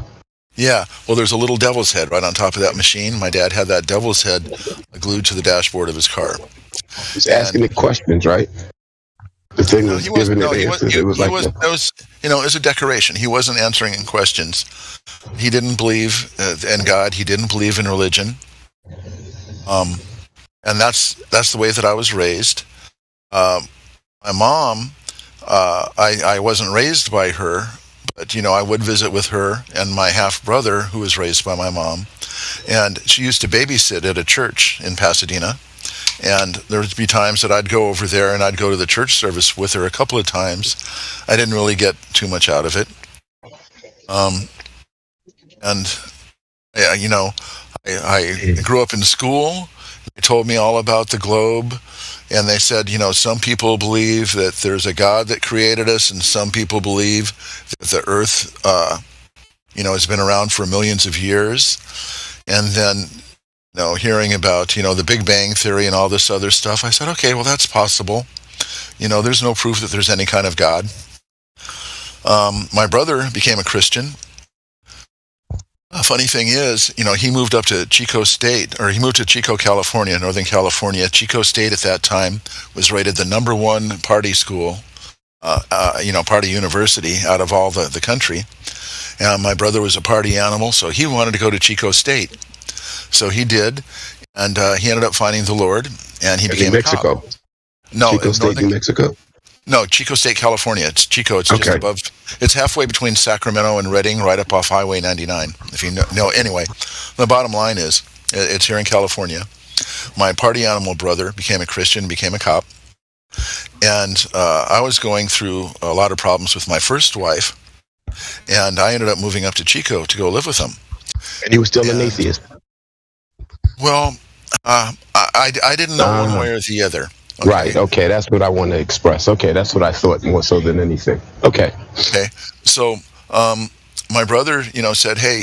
S1: Yeah, well, there's a little devil's head right on top of that machine. My dad had that devil's head glued to the dashboard of his car.
S9: He's asking it questions, right? The thing was giving it answers. It was like,
S1: it was a decoration. He wasn't answering questions. He didn't believe in God. He didn't believe in religion. And that's the way that I was raised. My mom, I wasn't raised by her, but I would visit with her and my half brother, who was raised by my mom, and she used to babysit at a church in Pasadena. And there would be times that I'd go over there and I'd go to the church service with her a couple of times. I didn't really get too much out of it. I grew up in school. They told me all about the globe. And they said, some people believe that there's a God that created us, and some people believe that the earth, has been around for millions of years. And then, hearing about, the Big Bang Theory and all this other stuff, I said, okay, well, that's possible. There's no proof that there's any kind of God. My brother became a Christian. A funny thing is, he moved up to Chico State, or he moved to Chico, California, Northern California. Chico State at that time was rated the number one party school, party university out of all the country. And my brother was a party animal, so he wanted to go to Chico State. So he did, and he ended up finding the Lord, and he became a cop. No,
S9: Chico State, New Mexico?
S1: No, Chico State, California. It's Chico. It's just above. It's halfway between Sacramento and Redding, right up off Highway 99. If you know. Anyway, the bottom line is, it's here in California. My party animal brother became a Christian, became a cop, and I was going through a lot of problems with my first wife, and I ended up moving up to Chico to go live with him.
S9: And he was still an atheist.
S1: Well, I didn't know one way or the other.
S9: Okay. Right. Okay. That's what I want to express. Okay. That's what I thought more so than anything. Okay.
S1: Okay. So, my brother, said, hey,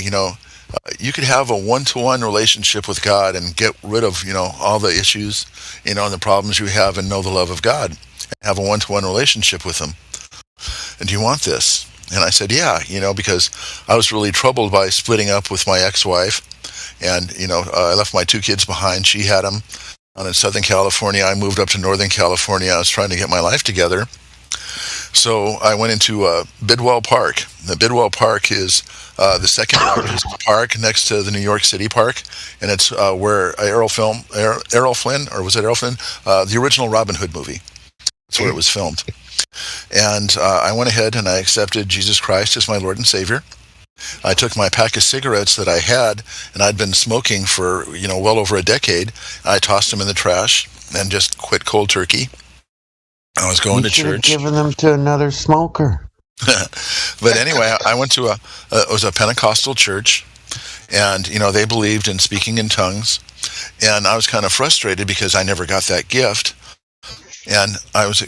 S1: you could have a one-to-one relationship with God and get rid of, all the issues, and the problems you have, and know the love of God, and have a one-to-one relationship with him. And do you want this? And I said, yeah, because I was really troubled by splitting up with my ex-wife, and, I left my 2 kids behind. She had them. In Southern California, I moved up to Northern California. I was trying to get my life together. So I went into Bidwell Park. The Bidwell Park is the second largest park next to the New York City Park, and it's where Errol Flynn, the original Robin Hood movie. That's where it was filmed. And I went ahead and I accepted Jesus Christ as my Lord and Savior. I took my pack of cigarettes that I had, and I'd been smoking for, well over a decade. I tossed them in the trash and just quit cold turkey. I was going to church.
S8: Giving them to another smoker.
S1: But anyway, I went to it was a Pentecostal church, and, they believed in speaking in tongues. And I was kind of frustrated because I never got that gift. And I was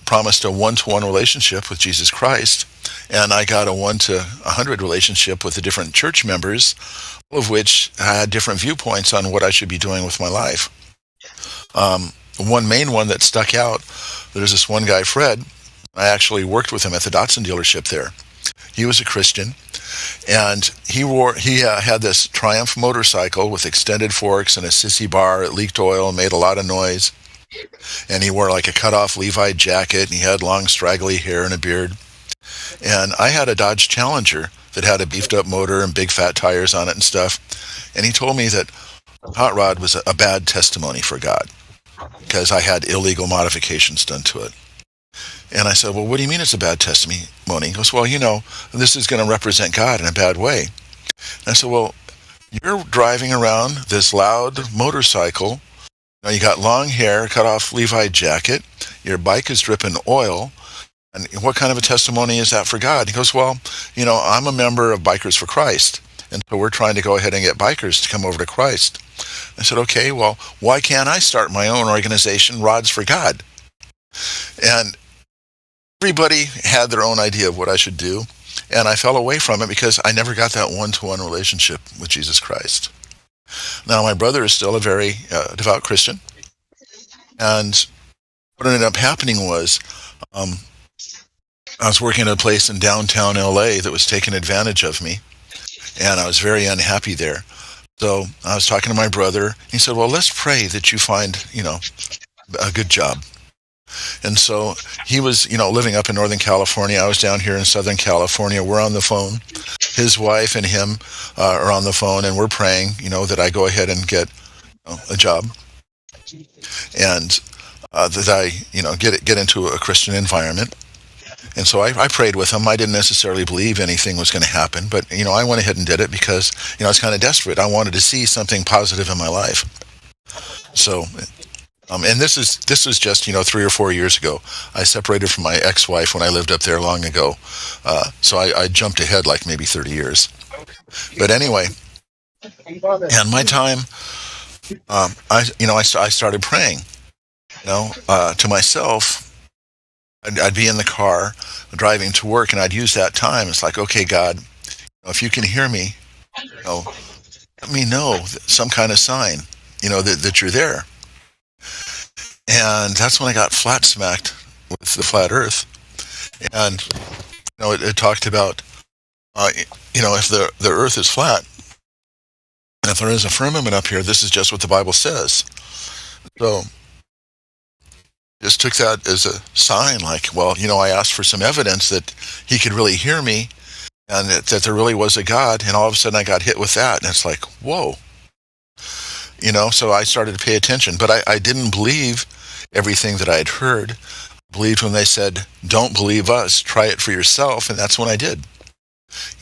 S1: promised a one-to-one relationship with Jesus Christ. And I got a 1-to-100 relationship with the different church members, all of which had different viewpoints on what I should be doing with my life. One main one that stuck out, there's this one guy, Fred. I actually worked with him at the Datsun dealership there. He was a Christian, and he had this Triumph motorcycle with extended forks and a sissy bar. It leaked oil and made a lot of noise. And he wore like a cut-off Levi jacket, and he had long, straggly hair and a beard. And I had a Dodge Challenger that had a beefed-up motor and big fat tires on it and stuff. And he told me that Hot Rod was a bad testimony for God because I had illegal modifications done to it. And I said, well, what do you mean it's a bad testimony? He goes, well, this is going to represent God in a bad way. And I said, well, you're driving around this loud motorcycle. Now you got long hair, cut off Levi jacket. Your bike is dripping oil. And what kind of a testimony is that for God? He goes, well, I'm a member of Bikers for Christ. And so we're trying to go ahead and get bikers to come over to Christ. I said, okay, well, why can't I start my own organization, Rods for God? And everybody had their own idea of what I should do. And I fell away from it because I never got that one-to-one relationship with Jesus Christ. Now, my brother is still a very devout Christian. And what ended up happening was I was working at a place in downtown LA that was taking advantage of me. And I was very unhappy there. So I was talking to my brother. He said, well, let's pray that you find, a good job. And so he was, living up in Northern California. I was down here in Southern California. We're on the phone. His wife and him are on the phone, and we're praying, that I go ahead and get a job. And that I, get into a Christian environment. And so I prayed with him. I didn't necessarily believe anything was going to happen, but, I went ahead and did it because, I was kind of desperate. I wanted to see something positive in my life. So, and this was just, 3 or 4 years ago. I separated from my ex-wife when I lived up there long ago. So I jumped ahead like maybe 30 years. But anyway, and my time, I started praying, to myself. I'd be in the car driving to work, and I'd use that time. It's like, okay, God, if you can hear me, let me know some kind of sign, that you're there. And that's when I got flat smacked with the flat Earth. And it talked about, if the Earth is flat, and if there is a firmament up here, this is just what the Bible says. So just took that as a sign, like, well, I asked for some evidence that he could really hear me and that there really was a God, and all of a sudden I got hit with that, and it's like, whoa. So I started to pay attention, but I didn't believe everything that I had heard. I believed when they said, don't believe us, try it for yourself, and that's when I did.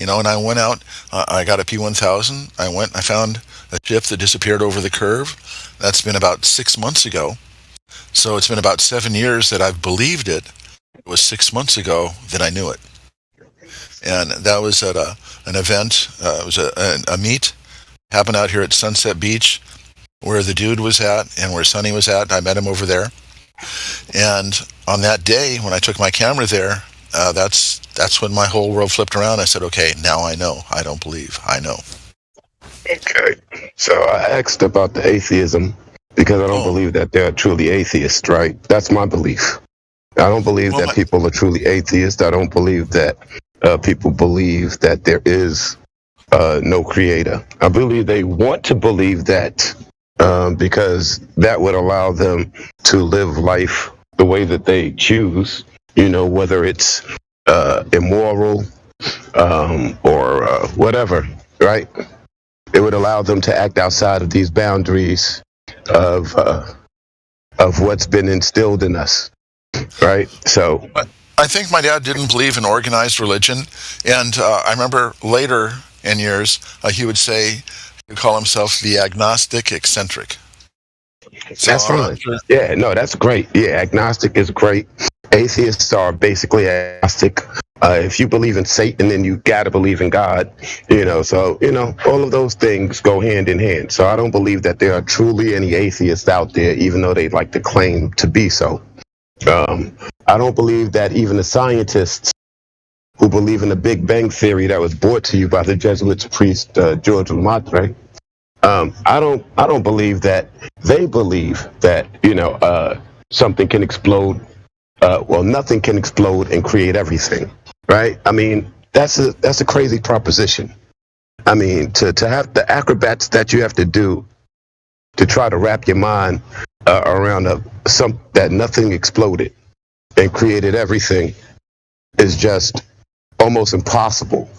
S1: And I went out, I got a P1000, I found a ship that disappeared over the curve. That's been about 6 months ago. So it's been about 7 years that I've believed it. It was 6 months ago that I knew it. And that was at an event. It was a meet. Happened out here at Sunset Beach, where the dude was at and where Sonny was at. I met him over there. And on that day, when I took my camera there, that's when my whole world flipped around. I said, okay, now I know. I don't believe. I know.
S9: Okay. So I asked about the atheism because I don't believe that they're truly atheists, right? That's my belief. I don't believe that people are truly atheists. I don't believe that people believe that there is no creator. I believe they want to believe that because that would allow them to live life the way that they choose, whether it's immoral or whatever, right? It would allow them to act outside of these boundaries of what's been instilled in us, right? So
S1: I think my dad didn't believe in organized religion, and I remember later in years he would say, he'd call himself the agnostic eccentric. So,
S9: that's fine. Yeah, no, that's great. Yeah, agnostic is great. Atheists are basically agnostic. If you believe in Satan, then you gotta believe in God. So all of those things go hand in hand. So I don't believe that there are truly any atheists out there, even though they like to claim to be so. I don't believe that even the scientists who believe in the Big Bang Theory that was brought to you by the Jesuit priest George Lemaitre, I don't believe that they believe that something can explode. Nothing can explode and create everything, right? I mean, that's a crazy proposition. I mean, to have the acrobats that you have to do to try to wrap your mind around that nothing exploded and created everything is just almost impossible.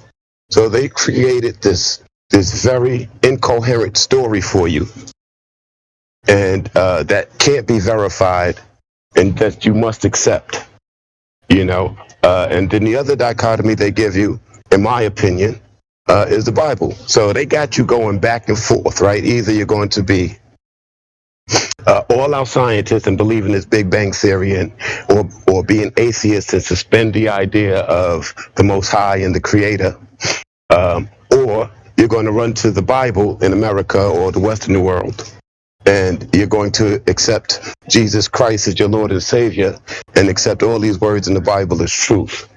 S9: So they created this very incoherent story for you, and that can't be verified, and that you must accept. And then the other dichotomy they give you, in my opinion, is the Bible. So they got you going back and forth, right? Either you're going to be all out scientists and believe in this Big Bang theory, and or be an atheist and suspend the idea of the Most High and the Creator, or you're going to run to the Bible in America or the Western world, and you're going to accept Jesus Christ as your Lord and Savior, and accept all these words in the Bible as truth.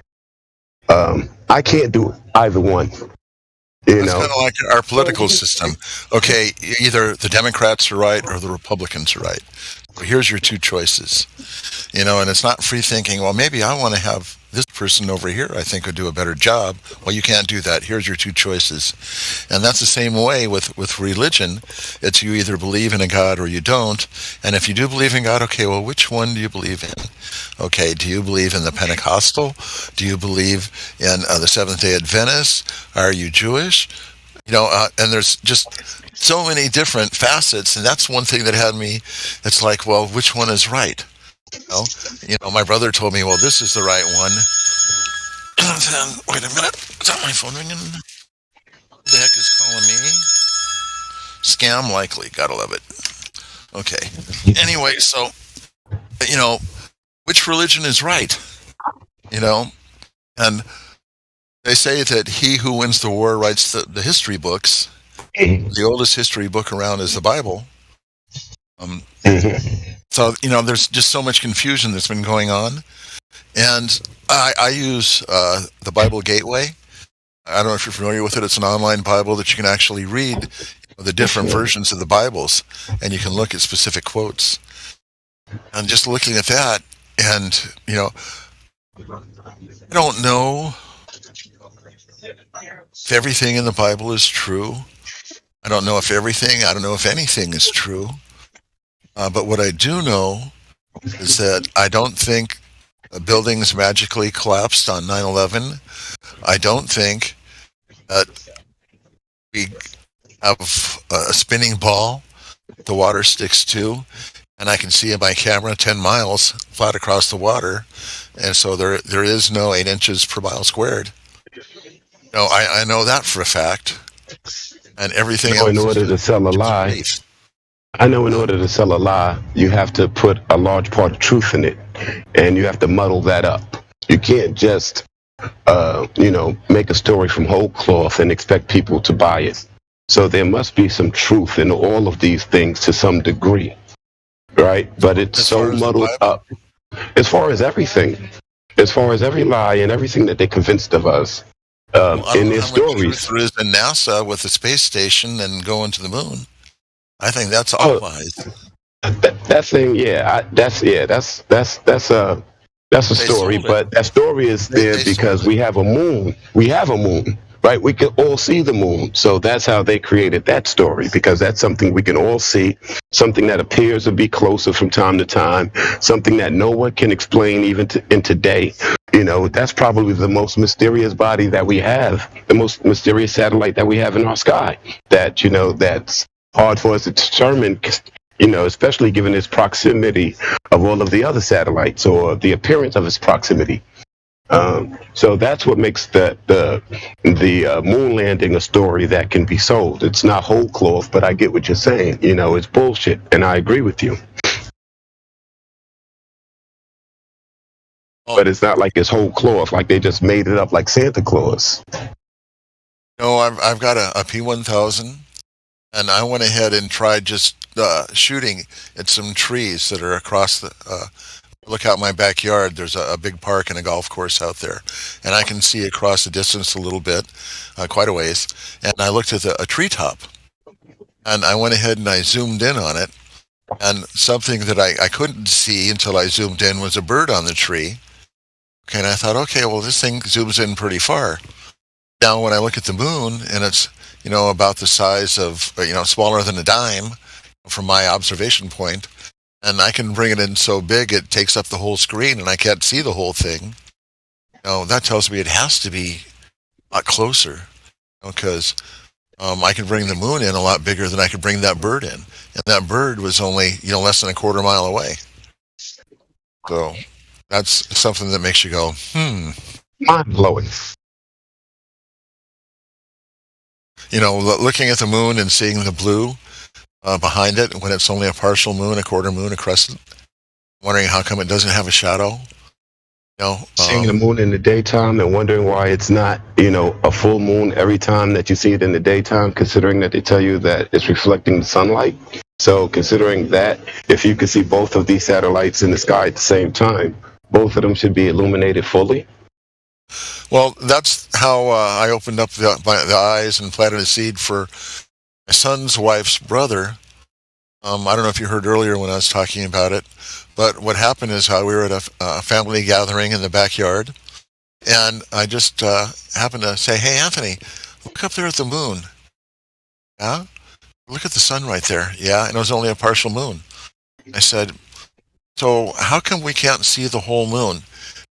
S9: I can't do either one.
S1: It's kind of like our political system. Okay, either the Democrats are right or the Republicans are right. Well, here's your two choices. And it's not free thinking, well, maybe I want to have this person over here I think would do a better job. Well, you can't do that. Here's your two choices. And that's the same way with religion. It's you either believe in a God or you don't. And if you do believe in God, okay, well, which one do you believe in? Okay, do you believe in the Pentecostal? Do you believe in the Seventh-day Adventists? Are you Jewish? And there's just so many different facets, and that's one thing that had me. It's like, well, which one is right? My brother told me, well, this is the right one. And then, wait a minute, is that my phone ringing? Who the heck is calling me? Scam likely, gotta love it. Okay. Anyway, so, which religion is right? And they say that he who wins the war writes the history books. The oldest history book around is the Bible. So, there's just so much confusion that's been going on. And I use the Bible Gateway. I don't know if you're familiar with it. It's an online Bible that you can actually read the different versions of the Bibles, and you can look at specific quotes. And just looking at that, and, I don't know if everything in the Bible is true. I don't know if anything is true. But what I do know is that I don't think buildings magically collapsed on 9/11. I don't think that we have a spinning ball the water sticks to, and I can see in my camera 10 miles flat across the water, and so there is no 8 inches per mile squared. I know that for a fact, and everything else.
S9: In order to sell a lie, I know in order to sell a lie, you have to put a large part of truth in it, and you have to muddle that up. You can't just, make a story from whole cloth and expect people to buy it. So there must be some truth in all of these things to some degree, right? But it's so muddled up. As far as everything, as far as every lie and everything that they convinced of us in their stories.
S1: There is in NASA with the space station and going to the moon. I think that's all lies.
S9: That thing, that's a story, but that story is there because we have a moon. We have a moon, right? We can all see the moon. So that's how they created that story, because that's something we can all see, something that appears to be closer from time to time, something that no one can explain even in today. That's probably the most mysterious body that we have, the most mysterious satellite that we have in our sky, that, that's hard for us to determine, especially given its proximity of all of the other satellites, or the appearance of its proximity. So that's what makes the moon landing a story that can be sold. It's not whole cloth, but I get what you're saying. It's bullshit, and I agree with you. But it's not like it's whole cloth, like they just made it up like Santa Claus.
S1: No, I've got a P1000, and I went ahead and tried just shooting at some trees that are across the. Look out my backyard. There's a big park and a golf course out there, and I can see across the distance a little bit, quite a ways. And I looked at a treetop, and I went ahead and I zoomed in on it, and something that I couldn't see until I zoomed in was a bird on the tree. Okay, and I thought, okay, well, this thing zooms in pretty far. Now, when I look at the moon, and it's about the size of smaller than a dime from my observation point. And I can bring it in so big it takes up the whole screen, and I can't see the whole thing. That tells me it has to be a lot closer, because I can bring the moon in a lot bigger than I could bring that bird in, and that bird was only less than a quarter mile away. So that's something that makes you go,
S9: mind blowing.
S1: looking at the moon and seeing the blue behind it when it's only a partial moon, a quarter moon, a crescent, wondering how come it doesn't have a shadow.
S9: Seeing the moon in the daytime and wondering why it's not, a full moon every time that you see it in the daytime, considering that they tell you that it's reflecting the sunlight. So considering that, if you could see both of these satellites in the sky at the same time, both of them should be illuminated fully.
S1: Well, that's how I opened up the eyes and planted a seed for my son's wife's brother. I don't know if you heard earlier when I was talking about it, but what happened is we were at a family gathering in the backyard, and I just happened to say, "Hey, Anthony, look up there at the moon." Yeah? Look at the sun right there. Yeah, and it was only a partial moon. I said, "So how come we can't see the whole moon?"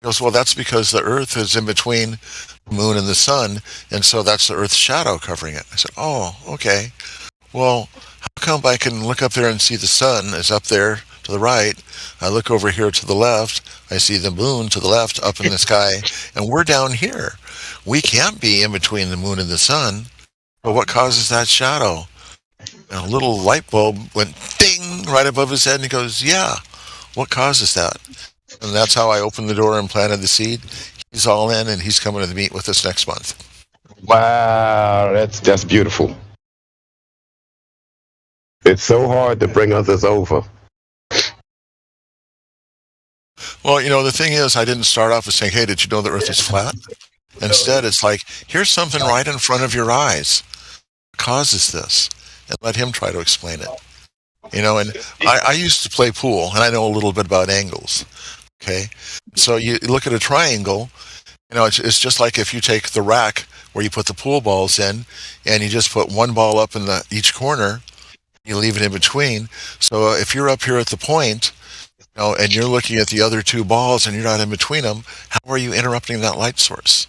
S1: He goes, "Well, that's because the Earth is in between the moon and the sun, and so that's the Earth's shadow covering it." I said, "Oh, okay. Well, how come I can look up there and see the sun is up there to the right? I look over here to the left, I see the moon to the left up in the sky, and we're down here. We can't be in between the moon and the sun. But what causes that shadow?" And a little light bulb went ding right above his head, and he goes, "Yeah, what causes that?" And that's how I opened the door and planted the seed. He's all in, and he's coming to meet with us next month.
S9: Wow, that's beautiful. It's so hard to bring others over.
S1: Well, the thing is, I didn't start off with saying, "Hey, did you know the Earth is flat?" Instead, it's like, here's something right in front of your eyes. What causes this? And let him try to explain it. And I used to play pool, and I know a little bit about angles. Okay? So you look at a triangle, it's just like if you take the rack where you put the pool balls in, and you just put one ball up in each corner, you leave it in between. So if you're up here at the point, and you're looking at the other two balls and you're not in between them, how are you interrupting that light source?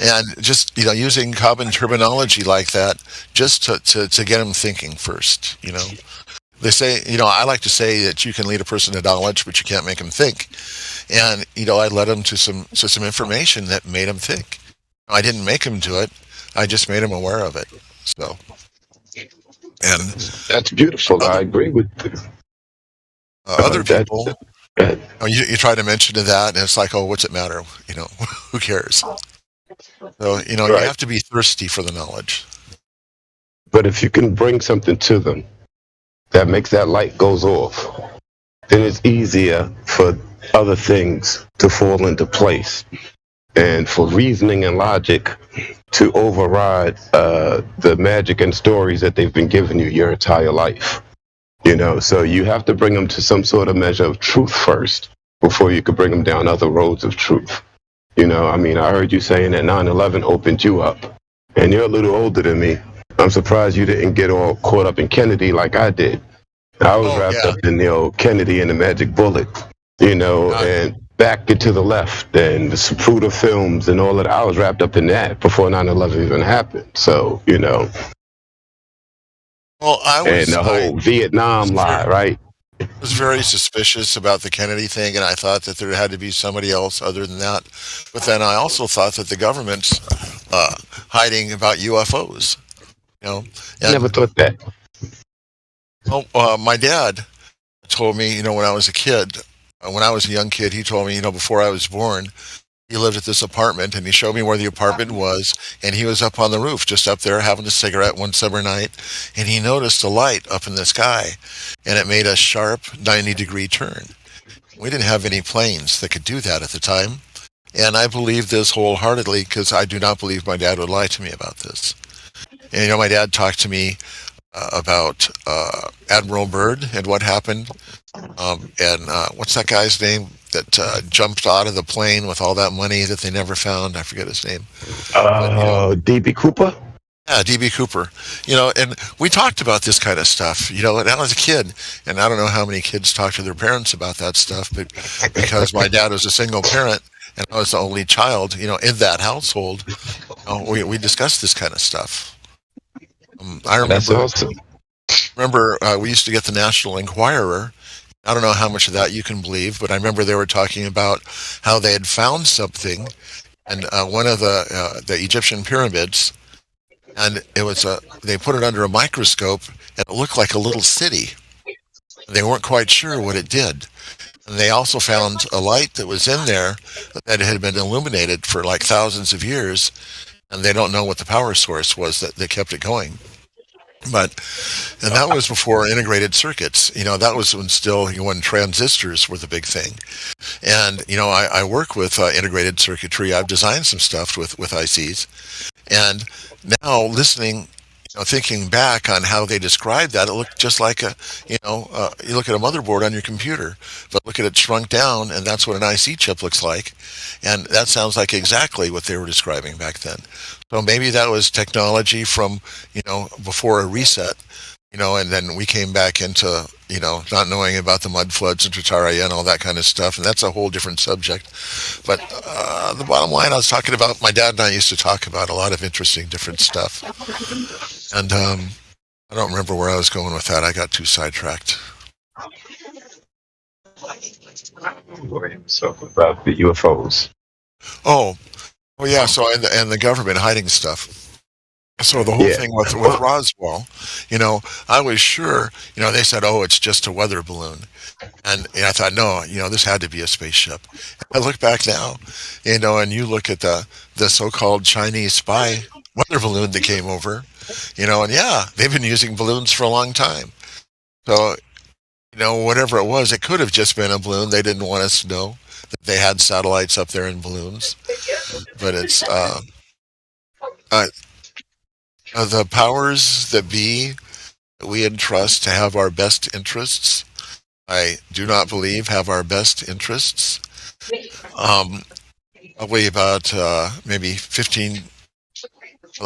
S1: And just, using common terminology like that, just to get them thinking first, They say, I like to say that you can lead a person to knowledge, but you can't make them think. And, I led them to some information that made them think. I didn't make them do it. I just made them aware of it. So, and
S9: that's beautiful. I agree with you.
S1: Other people, you try to mention to that, and it's like, oh, what's it matter? Who cares? So,
S9: Right.
S1: You have to be thirsty for the knowledge.
S9: But if you can bring something to them that makes that light goes off, then it's easier for other things to fall into place, and for reasoning and logic to override the magic and stories that they've been giving you your entire life. So you have to bring them to some sort of measure of truth first before you could bring them down other roads of truth. I heard you saying that 9/11 opened you up, and you're a little older than me. I'm surprised you didn't get all caught up in Kennedy like I did. I was wrapped up in the old Kennedy and the magic bullet, and back and to the left and the Zapruder films and all of that. I was wrapped up in that before 9/11 even happened. So,
S1: Well,
S9: and the whole Vietnam lie, right?
S1: I was very suspicious about the Kennedy thing, and I thought that there had to be somebody else other than that. But then I also thought that the government's hiding about UFOs.
S9: I never thought that.
S1: Well, my dad told me, when I was a kid, when I was a young kid, he told me, before I was born, he lived at this apartment, and he showed me where the apartment was, and he was up on the roof, just up there having a cigarette one summer night, and he noticed a light up in the sky, and it made a sharp 90-degree turn. We didn't have any planes that could do that at the time, and I believe this wholeheartedly because I do not believe my dad would lie to me about this. And, my dad talked to me about Admiral Byrd and what happened, and what's that guy's name that jumped out of the plane with all that money that they never found? I forget his name.
S9: D.B. Cooper?
S1: Yeah, D.B. Cooper. And we talked about this kind of stuff, and I was a kid, and I don't know how many kids talk to their parents about that stuff, but because my dad was a single parent and I was the only child, in that household, we discussed this kind of stuff. I remember.
S9: That's awesome.
S1: Remember, we used to get the National Enquirer. I don't know how much of that you can believe, but I remember they were talking about how they had found something, and one of the Egyptian pyramids, and they put it under a microscope, and it looked like a little city. They weren't quite sure what it did. And they also found a light that was in there that had been illuminated for like thousands of years, and they don't know what the power source was that kept it going. And that was before integrated circuits. That was when transistors were the big thing. And, I work with integrated circuitry. I've designed some stuff with ICs. And now thinking back on how they described that, it looked just like you look at a motherboard on your computer, but look at it shrunk down, and that's what an IC chip looks like. And that sounds like exactly what they were describing back then. So maybe that was technology from, before a reset, and then we came back into, not knowing about the mud floods and Tartaria and all that kind of stuff. And that's a whole different subject. But the bottom line, I was talking about, my dad and I used to talk about a lot of interesting different stuff. And I don't remember where I was going with that. I got too sidetracked.
S9: So about the UFOs.
S1: Oh yeah. So and the government hiding stuff. So the whole thing with Roswell, I was sure, they said, oh, it's just a weather balloon. And I thought, no, this had to be a spaceship. I look back now, and you look at the so-called Chinese spy weather balloon that came over, and yeah, they've been using balloons for a long time. So, whatever it was, it could have just been a balloon. They didn't want us to know that they had satellites up there in balloons. But it's the powers that be that we entrust to have our best interests, I do not believe have our best interests. Probably about maybe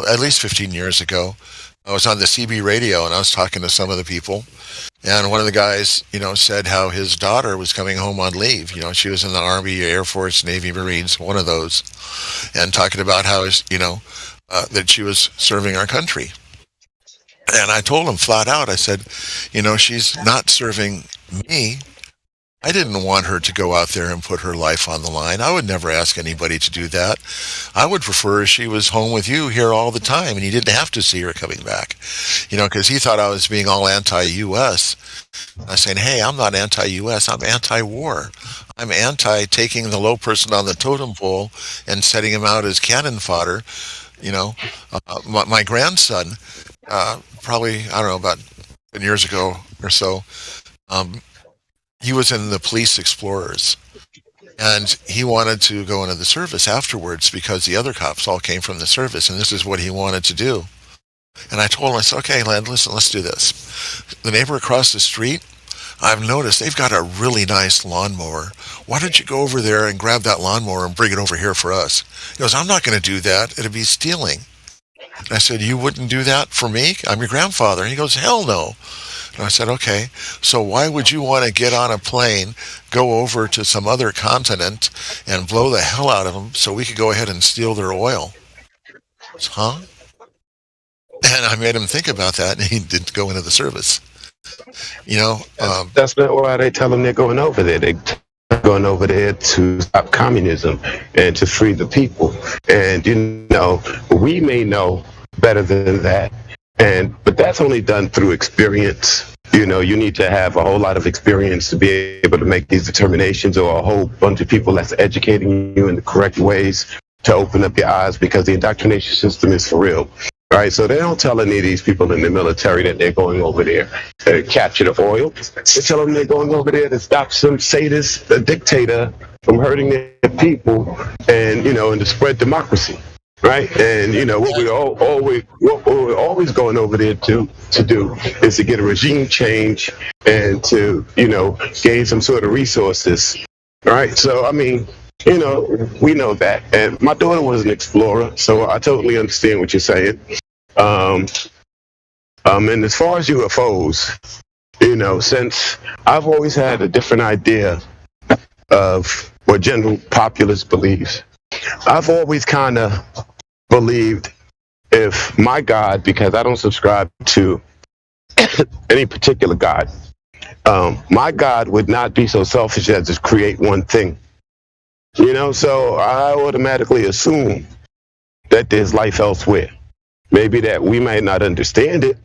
S1: at least 15 years ago, I was on the CB radio and I was talking to some of the people, and one of the guys, said how his daughter was coming home on leave. She was in the Army, Air Force, Navy, Marines, one of those, and talking about how that she was serving our country. And I told him flat out, I said, she's not serving me. I didn't want her to go out there and put her life on the line. I would never ask anybody to do that. I would prefer she was home with you here all the time and you didn't have to see her coming back. Because he thought I was being all anti-U.S. I was saying, hey, I'm not anti-U.S., I'm anti-war. I'm anti-taking the low person on the totem pole and setting him out as cannon fodder. My grandson, probably, I don't know, about 10 years ago or so, he was in the police explorers, and he wanted to go into the service afterwards because the other cops all came from the service, and this is what he wanted to do. And I told him, I said, okay, Len, listen, let's do this. The neighbor across the street, I've noticed they've got a really nice lawnmower. Why don't you go over there and grab that lawnmower and bring it over here for us? He goes, I'm not going to do that. It'd be stealing. And I said, you wouldn't do that for me? I'm your grandfather. And he goes, hell no. And I said, okay, so why would you want to get on a plane, go over to some other continent, and blow the hell out of them so we could go ahead and steal their oil? Huh? And I made him think about that, and he didn't go into the service.
S9: That's not why they tell them they're going over there. They're going over there to stop communism and to free the people. And, we may know better than that. But that's only done through experience. You need to have a whole lot of experience to be able to make these determinations, or a whole bunch of people that's educating you in the correct ways to open up your eyes, because the indoctrination system is for real. All right, so they don't tell any of these people in the military that they're going over there to capture the oil. They tell them they're going over there to stop some sadist, a dictator, from hurting their people, and and to spread democracy. Right, and what we're always going over there to do is to get a regime change and to gain some sort of resources. Right, so I mean, we know that, and my daughter was an explorer, so I totally understand what you're saying. And as far as UFOs, since I've always had a different idea of what general populace believes, I've always kind of believed if my God, because I don't subscribe to any particular God, my God would not be so selfish as to create one thing. So I automatically assume that there's life elsewhere. Maybe that we might not understand it,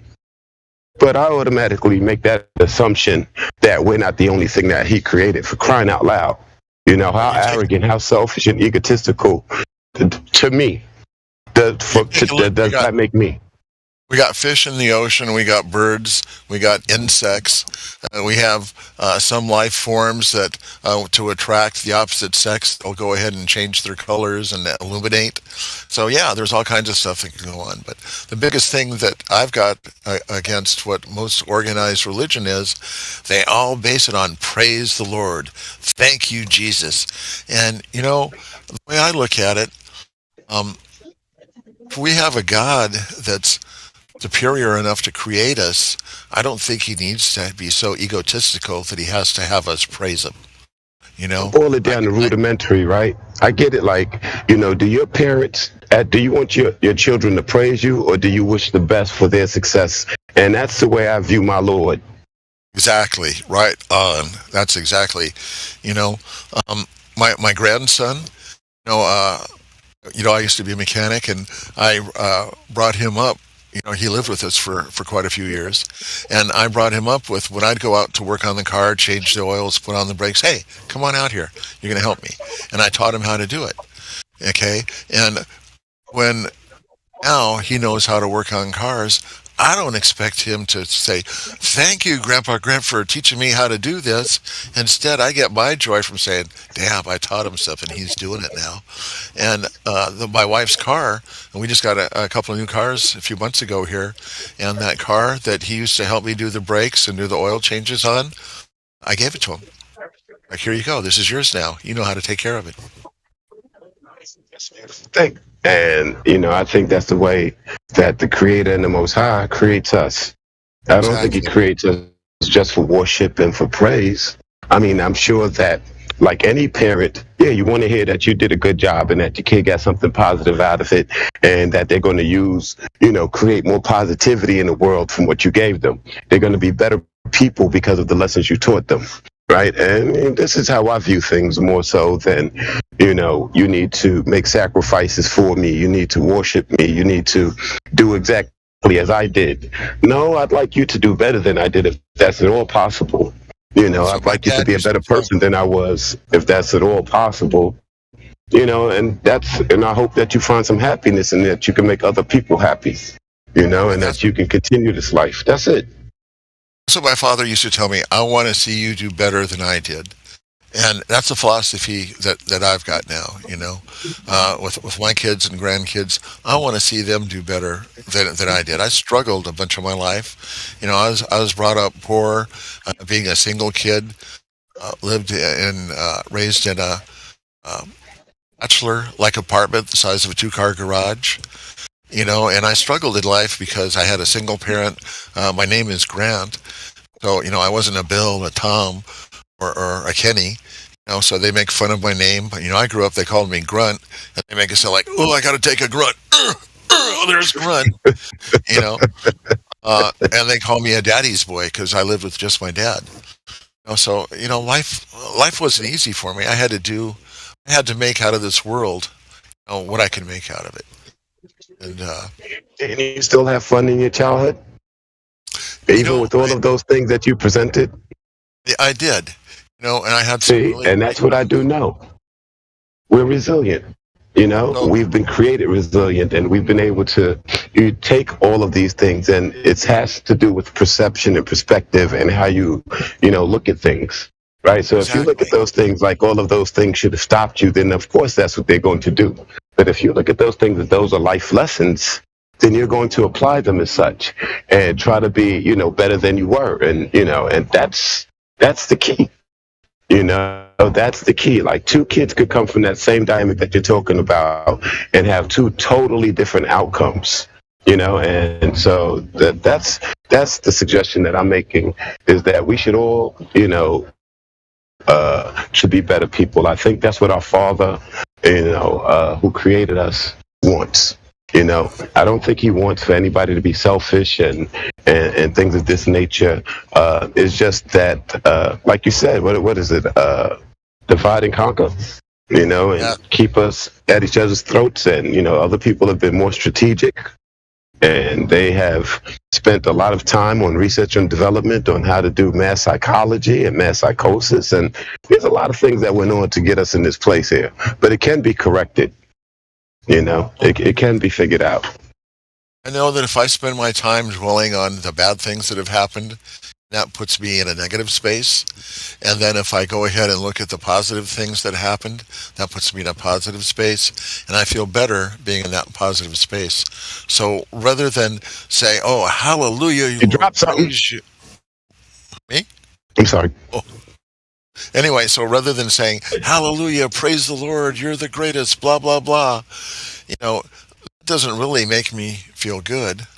S9: but I automatically make that assumption that we're not the only thing that he created, for crying out loud. You know, how arrogant, how selfish and egotistical to me does that make me?
S1: We got fish in the ocean. We got birds. We got insects. We have some life forms that, to attract the opposite sex, they'll go ahead and change their colors and illuminate. So yeah, there's all kinds of stuff that can go on. But the biggest thing that I've got against what most organized religion is, they all base it on praise the Lord. Thank you, Jesus. And you know, the way I look at it, if we have a God that's superior enough to create us, I don't think he needs to be so egotistical that he has to have us praise him. You know,
S9: boil it down to rudimentary, right? I get it. Like, you know, do your parents, do you want your children to praise you, or do you wish the best for their success? And that's the way I view my Lord.
S1: Exactly, right on. That's exactly, you know, my grandson, I used to be a mechanic, and I brought him up. You know, he lived with us for quite a few years, and I brought him up with, when I'd go out to work on the car, change the oils, put on the brakes, hey, come on out here, you're going to help me. And I taught him how to do it, okay? And when now he knows how to work on cars, I don't expect him to say, thank you, Grandpa Grant, for teaching me how to do this. Instead, I get my joy from saying, damn, I taught him stuff, and he's doing it now. And my wife's car, and we just got a couple of new cars a few months ago here, and that car that he used to help me do the brakes and do the oil changes on, I gave it to him. Like, here you go. This is yours now. You know how to take care of it.
S9: And, you know, I think that's the way that the Creator and the Most High creates us. I don't think he creates us just for worship and for praise. I mean, I'm sure that, like any parent, yeah, you want to hear that you did a good job and that your kid got something positive out of it, and that they're going to use, you know, create more positivity in the world from what you gave them. They're going to be better people because of the lessons you taught them. Right. And this is how I view things, more so than, you know, you need to make sacrifices for me. You need to worship me. You need to do exactly as I did. No, I'd like you to do better than I did, if that's at all possible. You know, I'd like you to be a better person than I was, if that's at all possible. You know, and I hope that you find some happiness in that you can make other people happy, you know, and that you can continue this life. That's it.
S1: So my father used to tell me, I want to see you do better than I did. And that's a philosophy that I've got now, you know, with my kids and grandkids. I want to see them do better than I did. I struggled a bunch of my life. You know, I was brought up poor, being a single kid, raised in a bachelor-like apartment the size of a 2-car garage. You know, and I struggled in life because I had a single parent. My name is Grant. So, you know, I wasn't a Bill, a Tom, or a Kenny. You know, so they make fun of my name. But, you know, I grew up, they called me Grunt. And they make it sound like, oh, I got to take a grunt. Oh, there's Grunt. You know, and they call me a daddy's boy because I lived with just my dad. You know, so, you know, life wasn't easy for me. I had to make out of this world, you know, what I can make out of it. And
S9: you still have fun in your childhood, even with all of those things that you presented.
S1: I did, you know, and I had
S9: some. And that's what I do know. We're resilient. You know, we've been created resilient, and we've been able to take all of these things, and it has to do with perception and perspective and how you know, look at things. Right. So if you look at those things like all of those things should have stopped you, then of course that's what they're going to do. But if you look at those things as those are life lessons, then you're going to apply them as such and try to be, you know, better than you were. And, you know, and that's the key. You know, that's the key. Like, 2 kids could come from that same dynamic that you're talking about and have 2 totally different outcomes. You know, and so that's the suggestion that I'm making, is that we should all, you know, to be better people. I think that's what our Father, you know, who created us, wants. You know, I don't think he wants for anybody to be selfish and things of this nature. It's just that, like you said, what is it? Divide and conquer. You know, and keep us at each other's throats. And, you know, other people have been more strategic. And they have spent a lot of time on research and development on how to do mass psychology and mass psychosis. And there's a lot of things that went on to get us in this place here. But it can be corrected. It can be figured out.
S1: I know that if I spend my time dwelling on the bad things that have happened, that puts me in a negative space. And then if I go ahead and look at the positive things that happened, that puts me in a positive space. And I feel better being in that positive space. So rather than say, oh, hallelujah,
S9: you dropped something.
S1: Me?
S9: I'm sorry.
S1: Oh. Anyway, so rather than saying, hallelujah, praise the Lord, you're the greatest, blah, blah, blah, it doesn't really make me feel good.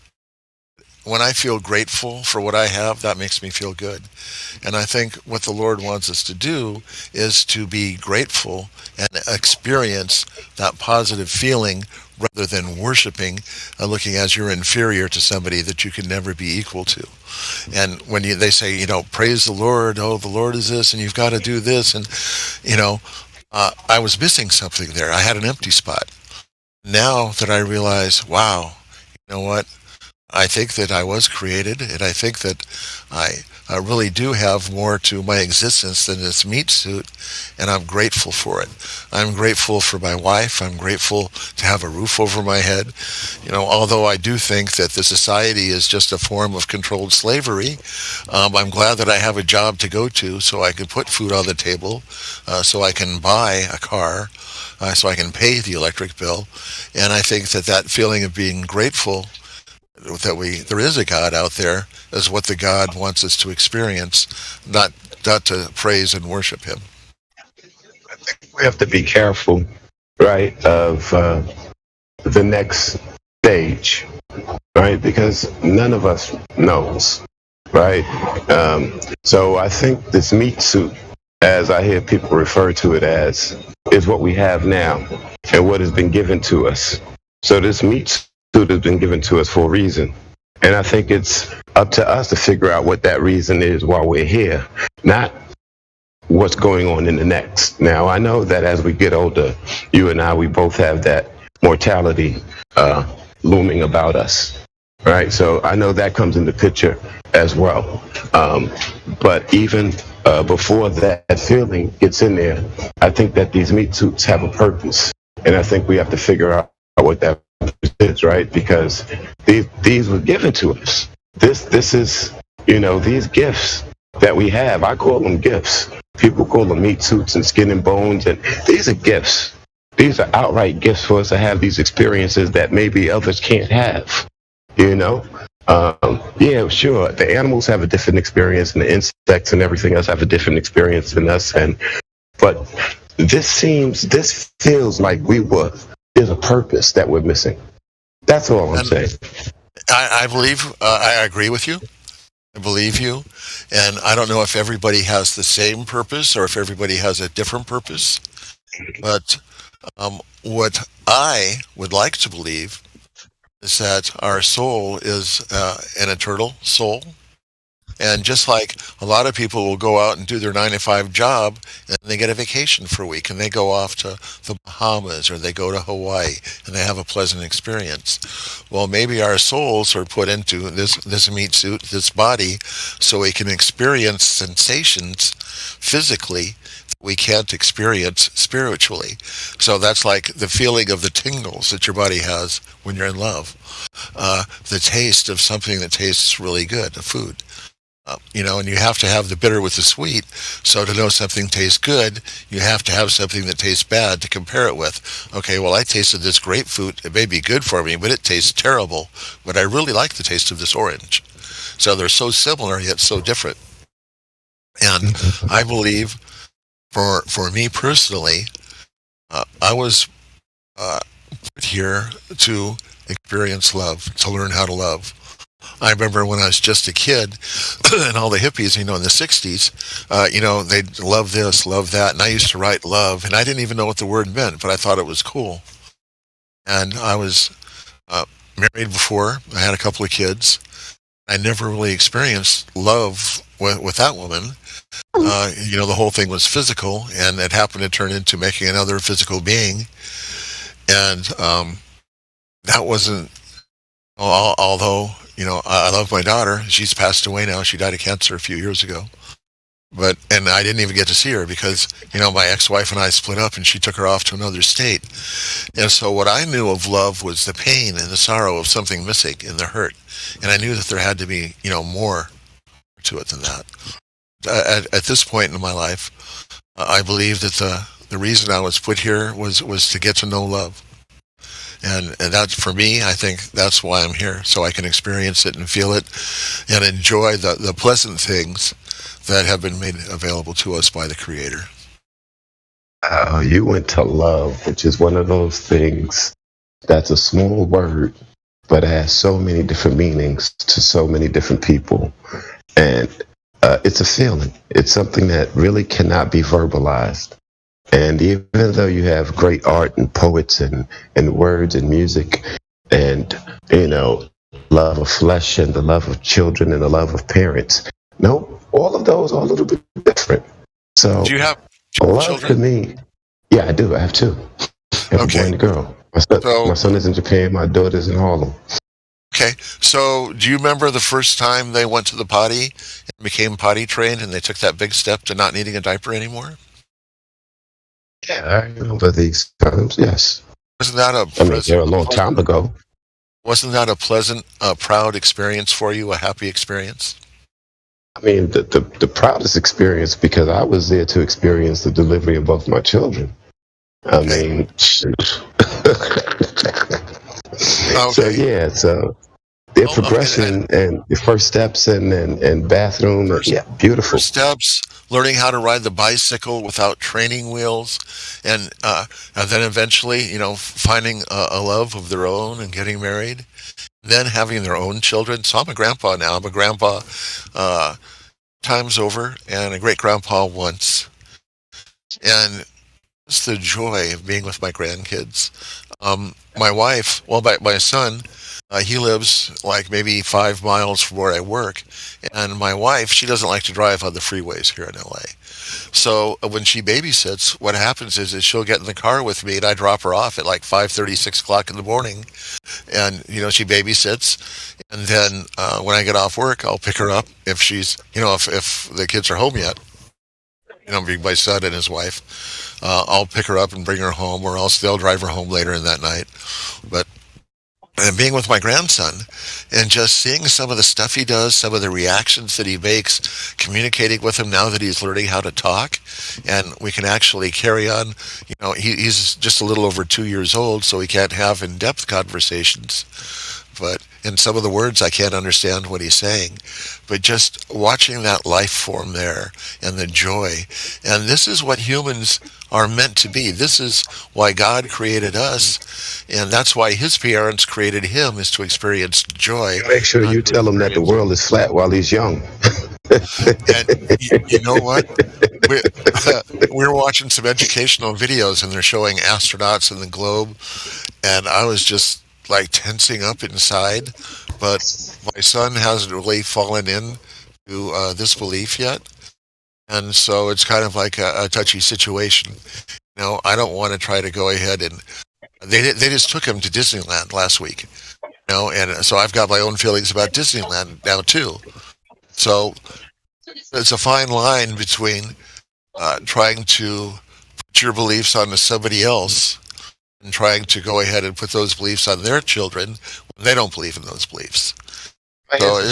S1: When I feel grateful for what I have, that makes me feel good. And I think what the Lord wants us to do is to be grateful and experience that positive feeling rather than worshiping and looking as you're inferior to somebody that you can never be equal to. And when they say, praise the Lord, oh, the Lord is this, and you've got to do this. And, I was missing something there. I had an empty spot. Now that I realize, wow, you know what? I think that I was created, and I think that I really do have more to my existence than this meat suit, and I'm grateful for it. I'm grateful for my wife. I'm grateful to have a roof over my head. Although I do think that the society is just a form of controlled slavery, I'm glad that I have a job to go to so I can put food on the table, so I can buy a car, so I can pay the electric bill. And I think that feeling of being grateful that there is a God out there is what the God wants us to experience, not to praise and worship him.
S9: I think we have to be careful, right, of the next stage, right, because none of us knows, right? So I think this meat suit, as I hear people refer to it as, is what we have now and what has been given to us. So this meat suit has been given to us for a reason. And I think it's up to us to figure out what that reason is while we're here, not what's going on in the next. Now, I know that as we get older, you and I, we both have that mortality looming about us, right? So I know that comes in the picture as well. But even before that feeling gets in there, I think that these meat suits have a purpose. And I think we have to figure out what that is, right? Because these were given to us. This is, these gifts that we have. I call them gifts. People call them meat suits and skin and bones, and these are gifts. These are outright gifts for us to have these experiences that maybe others can't have. Yeah, sure. The animals have a different experience, and the insects and everything else have a different experience than us. But this feels like there's a purpose that we're missing. That's all I'm saying.
S1: I believe, I agree with you. I believe you. And I don't know if everybody has the same purpose or if everybody has a different purpose. But what I would like to believe is that our soul is an eternal soul. And just like a lot of people will go out and do their 9-to-5 job, and they get a vacation for a week, and they go off to the Bahamas or they go to Hawaii, and they have a pleasant experience. Well, maybe our souls are put into this meat suit, this body, so we can experience sensations physically that we can't experience spiritually. So that's like the feeling of the tingles that your body has when you're in love. The taste of something that tastes really good, the food. And you have to have the bitter with the sweet. So to know something tastes good, you have to have something that tastes bad to compare it with. Okay, well, I tasted this grapefruit. It may be good for me, but it tastes terrible. But I really like the taste of this orange. So they're so similar, yet so different. And I believe, for me personally, I was put here to experience love, to learn how to love. I remember when I was just a kid, and all the hippies, in the 60s, they'd love this, love that, and I used to write love, and I didn't even know what the word meant, but I thought it was cool. And I was married before. I had a couple of kids. I never really experienced love with that woman. The whole thing was physical, and it happened to turn into making another physical being. And that wasn't Although, I love my daughter. She's passed away now. She died of cancer a few years ago. And I didn't even get to see her because, my ex-wife and I split up and she took her off to another state. And so what I knew of love was the pain and the sorrow of something missing and the hurt. And I knew that there had to be, more to it than that. At this point in my life, I believe that the reason I was put here was to get to know love. And that's, for me, I think that's why I'm here, so I can experience it and feel it and enjoy the pleasant things that have been made available to us by the Creator.
S9: You went to love, which is one of those things that's a small word, but it has so many different meanings to so many different people. And it's a feeling. It's something that really cannot be verbalized. And even though you have great art and poets and words and music and, love of flesh and the love of children and the love of parents, no, all of those are a little bit different. So
S1: Do you have
S9: love
S1: children?
S9: to me, yeah, I do. I have two. I have a boy and a girl. My son is in Japan. My daughter's in Harlem.
S1: Okay, so do you remember the first time they went to the potty and became potty trained and they took that big step to not needing a diaper anymore?
S9: Yeah, I remember these times. Yes.
S1: Wasn't that
S9: they're a long time ago.
S1: Wasn't that a pleasant, proud experience for you, a happy experience?
S9: I mean, the proudest experience because I was there to experience the delivery of both my children. I mean, So yeah, so their progression and the first steps and bathroom, beautiful.
S1: First steps, learning how to ride the bicycle without training wheels, and then eventually, finding a love of their own and getting married, then having their own children. So I'm a grandpa now. I'm a grandpa times over and a great grandpa once. And it's the joy of being with my grandkids. My wife, my son, he lives like maybe 5 miles from where I work. And my wife, she doesn't like to drive on the freeways here in LA. So when she babysits, what happens is she'll get in the car with me and I drop her off at like 5:30, 6 o'clock in the morning. And, she babysits. And then when I get off work, I'll pick her up if she's, if the kids are home yet. Being my son and his wife, I'll pick her up and bring her home, or else they'll drive her home later in that night. But being with my grandson and just seeing some of the stuff he does, some of the reactions that he makes, communicating with him now that he's learning how to talk, and we can actually carry on. He's just a little over 2 years old, so he can't have in-depth conversations. But in some of the words, I can't understand what he's saying. But just watching that life form there and the joy. And this is what humans are meant to be. This is why God created us. And that's why his parents created him, is to experience joy.
S9: Make sure you tell him that the world is flat while he's young.
S1: And you know what? We're watching some educational videos and they're showing astronauts in the globe. And I was just like tensing up inside, but my son hasn't really fallen in to this belief yet, and so it's kind of like a touchy situation. I don't want to try to go ahead and they just took him to Disneyland last week, and so I've got my own feelings about Disneyland now too. So it's a fine line between trying to put your beliefs onto somebody else and trying to go ahead and put those beliefs on their children when they don't believe in those beliefs. So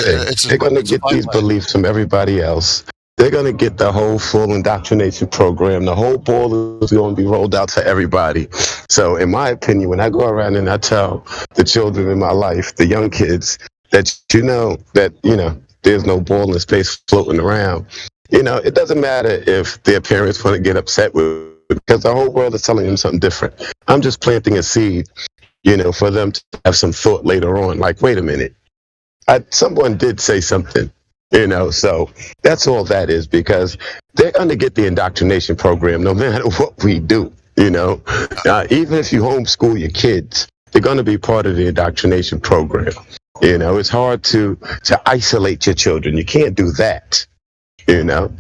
S9: they're going to get these beliefs from everybody else. They're going to get the whole full indoctrination program. The whole ball is going to be rolled out to everybody. So in my opinion, when I go around and I tell the children in my life, the young kids, that there's no ball in space floating around, it doesn't matter if their parents want to get upset with, because the whole world is telling them something different. I'm just planting a seed, for them to have some thought later on. Like, wait a minute, someone did say something, so that's all that is, because they're going to get the indoctrination program no matter what we do, even if you homeschool your kids, they're going to be part of the indoctrination program. It's hard to isolate your children. You can't do that,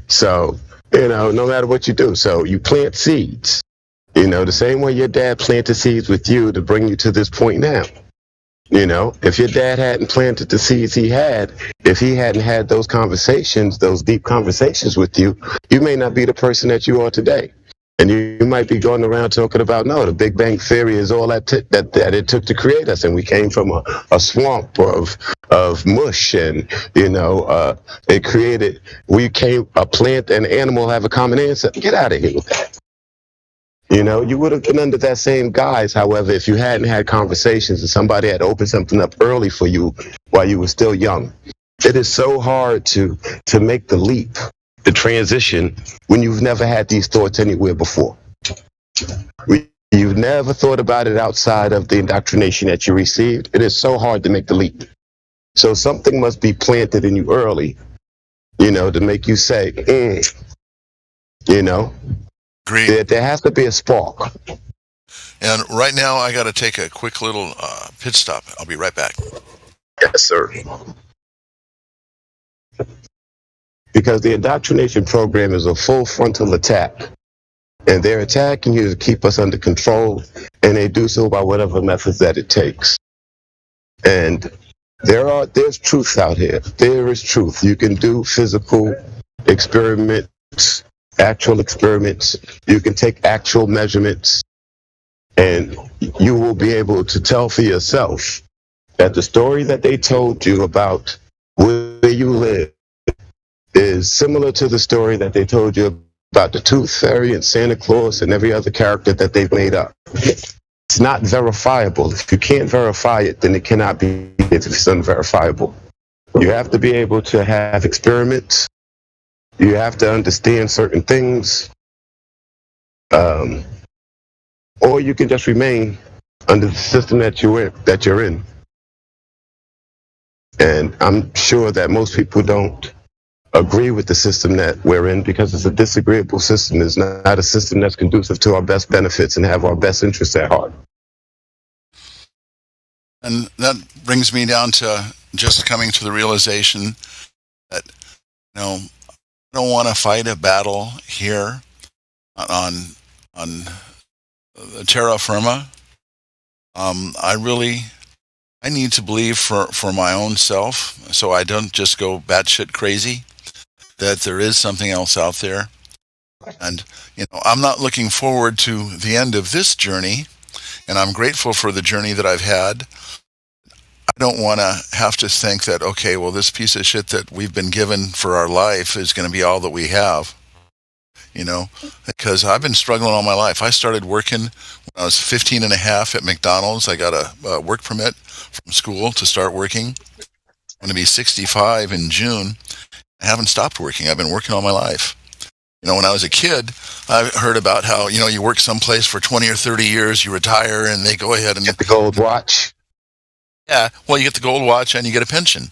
S9: so no matter what you do. So you plant seeds, the same way your dad planted seeds with you to bring you to this point now. You know, if your dad hadn't planted the seeds he had, if he hadn't had those conversations, those deep conversations with you, you may not be the person that you are today. And you might be going around talking about, no, the Big Bang Theory is all that it took to create us. And we came from a swamp of mush. And, a plant and animal have a common ancestor. Get out of here with that. You would have been under that same guise. However, if you hadn't had conversations and somebody had opened something up early for you while you were still young. It is so hard to make the leap, the transition, when you've never had these thoughts anywhere before. You've never thought about it outside of the indoctrination that you received. It is so hard to make the leap. So something must be planted in you early, to make you say,
S1: Agreed.
S9: There has to be a spark.
S1: And right now, I got to take a quick little pit stop. I'll be right back.
S9: Yes, sir. Because the indoctrination program is a full frontal attack. And they're attacking you to keep us under control, and they do so by whatever methods that it takes. And there's truth out here. There is truth. You can do physical experiments, actual experiments. You can take actual measurements, and you will be able to tell for yourself that the story that they told you about where you live is similar to the story that they told you about the Tooth Fairy and Santa Claus and every other character that they've made up. It's not verifiable. If you can't verify it, then it cannot be if it's unverifiable. You have to be able to have experiments. You have to understand certain things. Or you can just remain under the system that you're in. And I'm sure that most people don't agree with the system that we're in because it's a disagreeable system. It's not a system that's conducive to our best benefits and have our best interests at heart.
S1: And that brings me down to just coming to the realization that, I don't want to fight a battle here on terra firma. I need to believe for my own self, so I don't just go batshit crazy, that there is something else out there. And, I'm not looking forward to the end of this journey, and I'm grateful for the journey that I've had. I don't want to have to think that, okay, well, this piece of shit that we've been given for our life is going to be all that we have, because I've been struggling all my life. I started working when I was 15 and a half at McDonald's. I got a work permit from school to start working. I'm going to be 65 in June. I haven't stopped working. I've been working all my life. When I was a kid, I heard about how, you work someplace for 20 or 30 years, you retire, and they go ahead and
S9: get the gold watch.
S1: Yeah, well, you get the gold watch and you get a pension.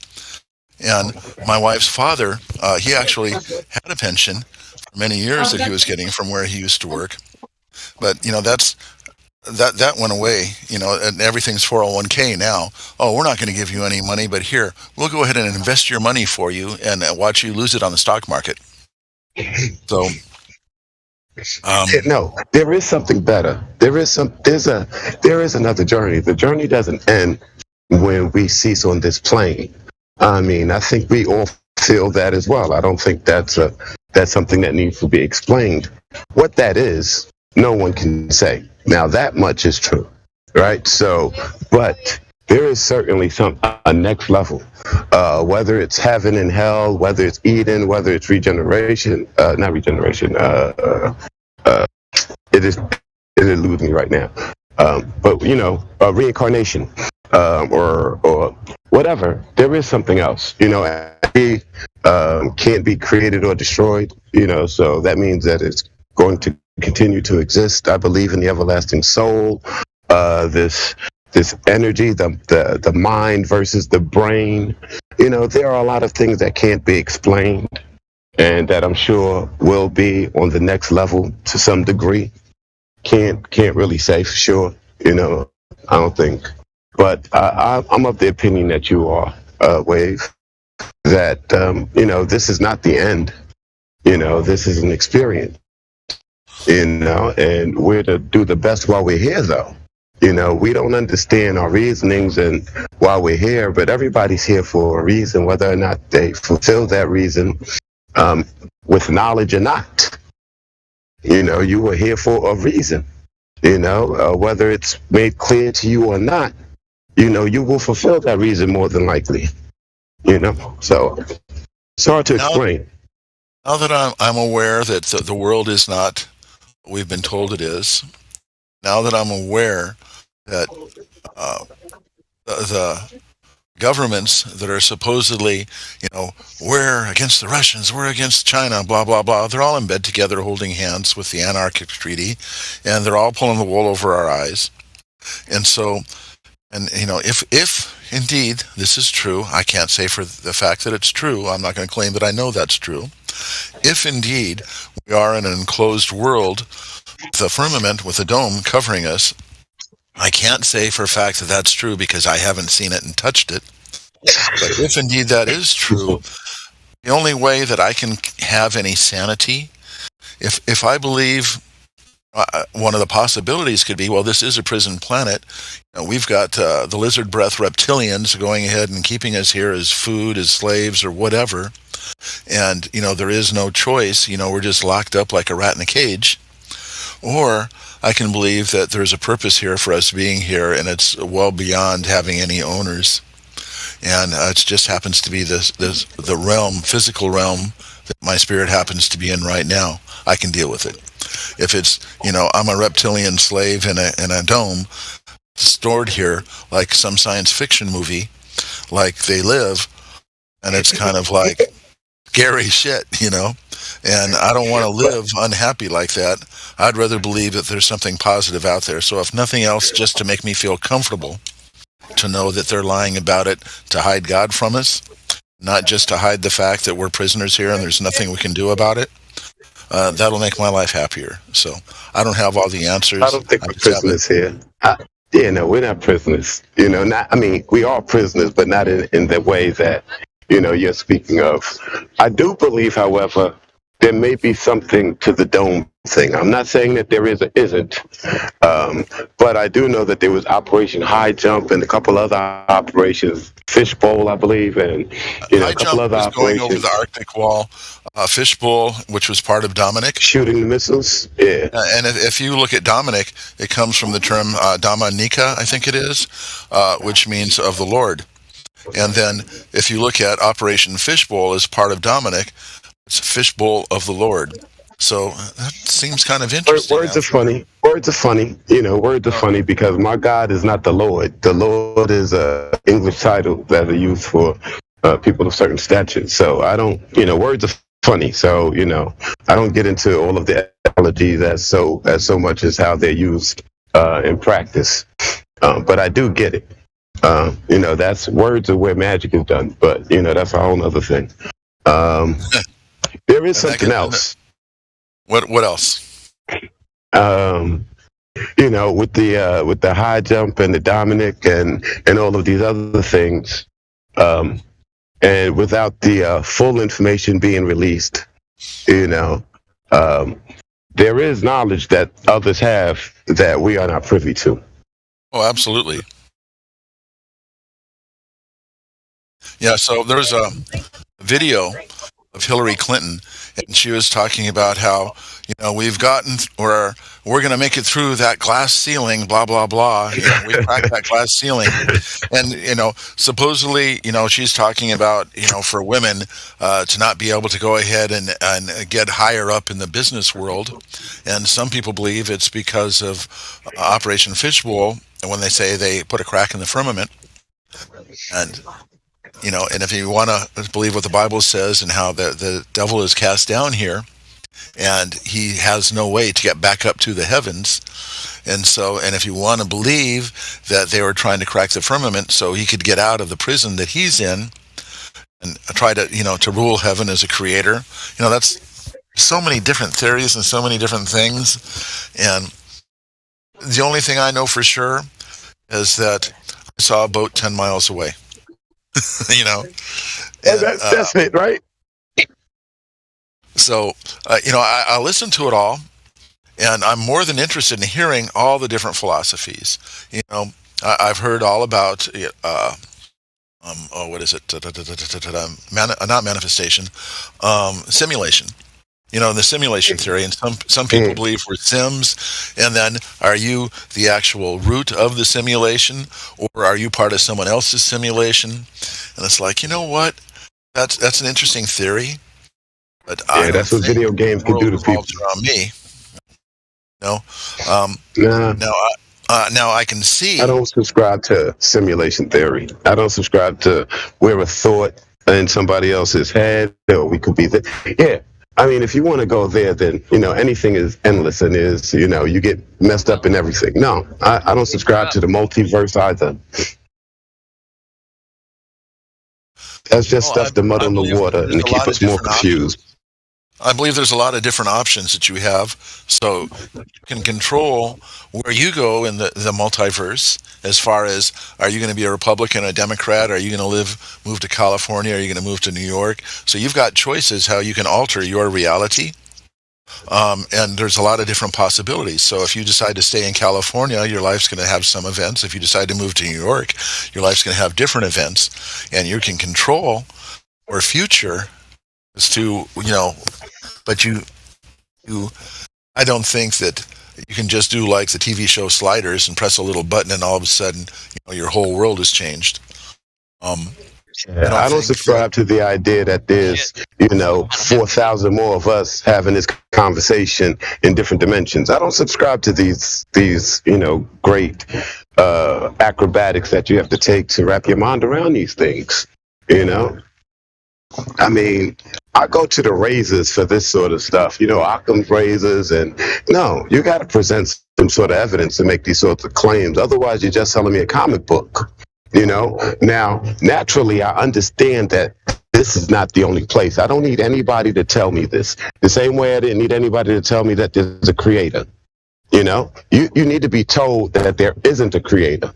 S1: And my wife's father, he actually had a pension for many years that he was getting from where he used to work. But, that went away, and everything's 401k now. Oh, we're not going to give you any money, but here, we'll go ahead and invest your money for you and watch you lose it on the stock market. So,
S9: no, there is something better. There is another journey. The journey doesn't end when we cease on this plane. I think we all feel that as well. I don't think that's something that needs to be explained. What that is, no one can say. Now that much is true, right? So, but there is certainly a next level, whether it's heaven and hell, whether it's Eden, whether it's regeneration, not regeneration. It eludes me right now. But reincarnation, or whatever. There is something else. It can't be created or destroyed. So that means that it's going to continue to exist. I believe in the everlasting soul. This energy, the mind versus the brain. There are a lot of things that can't be explained, and that I'm sure will be on the next level to some degree. Can't really say for sure. I don't think. But I'm of the opinion that you are, Wave. That this is not the end. This is an experience. And we're to do the best while we're here, though. We don't understand our reasonings and why we're here, but everybody's here for a reason, whether or not they fulfill that reason with knowledge or not. You were here for a reason. Whether it's made clear to you or not, you will fulfill that reason more than likely. So it's hard to explain.
S1: Now that I'm aware that the world is not what we've been told it is, now that I'm aware that the governments that are supposedly, we're against the Russians, we're against China, blah, blah, blah, they're all in bed together holding hands with the Antarctic Treaty, and they're all pulling the wool over our eyes. And so, if indeed this is true, I can't say for the fact that it's true, I'm not going to claim that I know that's true. If indeed we are in an enclosed world, the firmament with a dome covering us, I can't say for a fact that that's true because I haven't seen it and touched it. But if indeed that is true, the only way that I can have any sanity, if I believe one of the possibilities could be, well, this is a prison planet. We've got the lizard breath reptilians going ahead and keeping us here as food, as slaves, or whatever. And, there is no choice. We're just locked up like a rat in a cage. Or I can believe that there's a purpose here for us being here, and it's well beyond having any owners. And it just happens to be the realm, physical realm, that my spirit happens to be in right now. I can deal with it. If it's, I'm a reptilian slave in a dome, stored here like some science fiction movie, like They Live, and it's kind of like scary shit, and I don't want to live unhappy like that. I'd rather believe that there's something positive out there. So if nothing else, just to make me feel comfortable, to know that they're lying about it, to hide God from us, not just to hide the fact that we're prisoners here and there's nothing we can do about it. That'll make my life happier. So I don't have all the answers.
S9: I don't think we're prisoners here. We're not prisoners. We are prisoners, but not in the way that, you're speaking of. I do believe, however, there may be something to the dome thing. I'm not saying that there isn't, but I do know that there was Operation High Jump and a couple other operations, Fishbowl, I believe, and
S1: High
S9: a couple
S1: Jump
S9: other
S1: was
S9: operations.
S1: going over the Arctic Wall. Fishbowl, which was part of Dominic,
S9: shooting the missiles. Yeah,
S1: and if you look at Dominic, it comes from the term Dominica, I think it is, which means of the Lord. And then if you look at Operation Fishbowl as part of Dominic, it's Fishbowl of the Lord. So that seems kind of interesting.
S9: Words are funny. Words are funny because my God is not the Lord. The Lord is a English title that are used for people of certain stature. So I don't, words are funny. So, I don't get into all of the etymologies as so much as how they're used in practice. But I do get it. That's words are where magic is done. But, that's a whole other thing. There is something else.
S1: What else?
S9: With the high jump and the Dominic and all of these other things, and without the full information being released, there is knowledge that others have that we are not privy to.
S1: Oh, absolutely. Yeah, so there's a video of Hillary Clinton, and she was talking about how, we've gotten, or we're going to make it through that glass ceiling, blah, blah, blah. We cracked that glass ceiling. And, supposedly, she's talking about, for women to not be able to go ahead and get higher up in the business world. And some people believe it's because of Operation Fishbowl, and when they say they put a crack in the firmament. And and if you want to believe what the Bible says and how the devil is cast down here, and he has no way to get back up to the heavens, and if you want to believe that they were trying to crack the firmament so he could get out of the prison that he's in and try to, to rule heaven as a creator, that's so many different theories and so many different things. And the only thing I know for sure is that I saw a boat 10 miles away. And,
S9: that's it, right?
S1: So, I listened to it all, and I'm more than interested in hearing all the different philosophies. You know, I've heard all about what is it? Not manifestation, simulation. You know, in the simulation theory, and some people believe we're sims, and then are you the actual root of the simulation, or are you part of someone else's simulation? And it's like, you know what? That's an interesting theory, but
S9: that's what video games can do to people.
S1: Around me, no. Now I can see.
S9: I don't subscribe to simulation theory. I don't subscribe to we're a thought in somebody else's head, or we could be there. Yeah. I mean, if you want to go there, then, you know, anything is endless and is, you know, you get messed up in everything. No, I don't subscribe to the multiverse either. That's just stuff to muddle the water and to keep us more confused.
S1: I believe there's a lot of different options that you have, so you can control where you go in the multiverse. As far as, are you going to be a Republican, a Democrat? Are you going to move to California? Are you going to move to New York? So you've got choices how you can alter your reality, and there's a lot of different possibilities. So if you decide to stay in California, your life's going to have some events. If you decide to move to New York, your life's going to have different events, and you can control your future as to, you know. But I don't think that you can just do like the TV show Sliders and press a little button and all of a sudden, you know, your whole world has changed.
S9: I don't subscribe to the idea that there's, you know, 4,000 more of us having this conversation in different dimensions. I don't subscribe to these, you know, great acrobatics that you have to take to wrap your mind around these things, you know? I mean, I go to the razors for this sort of stuff, you know, Occam's razors, and no, you got to present some sort of evidence to make these sorts of claims. Otherwise, you're just selling me a comic book, you know. Now, naturally, I understand that this is not the only place. I don't need anybody to tell me this. The same way I didn't need anybody to tell me that there's a creator. You know, you need to be told that there isn't a creator.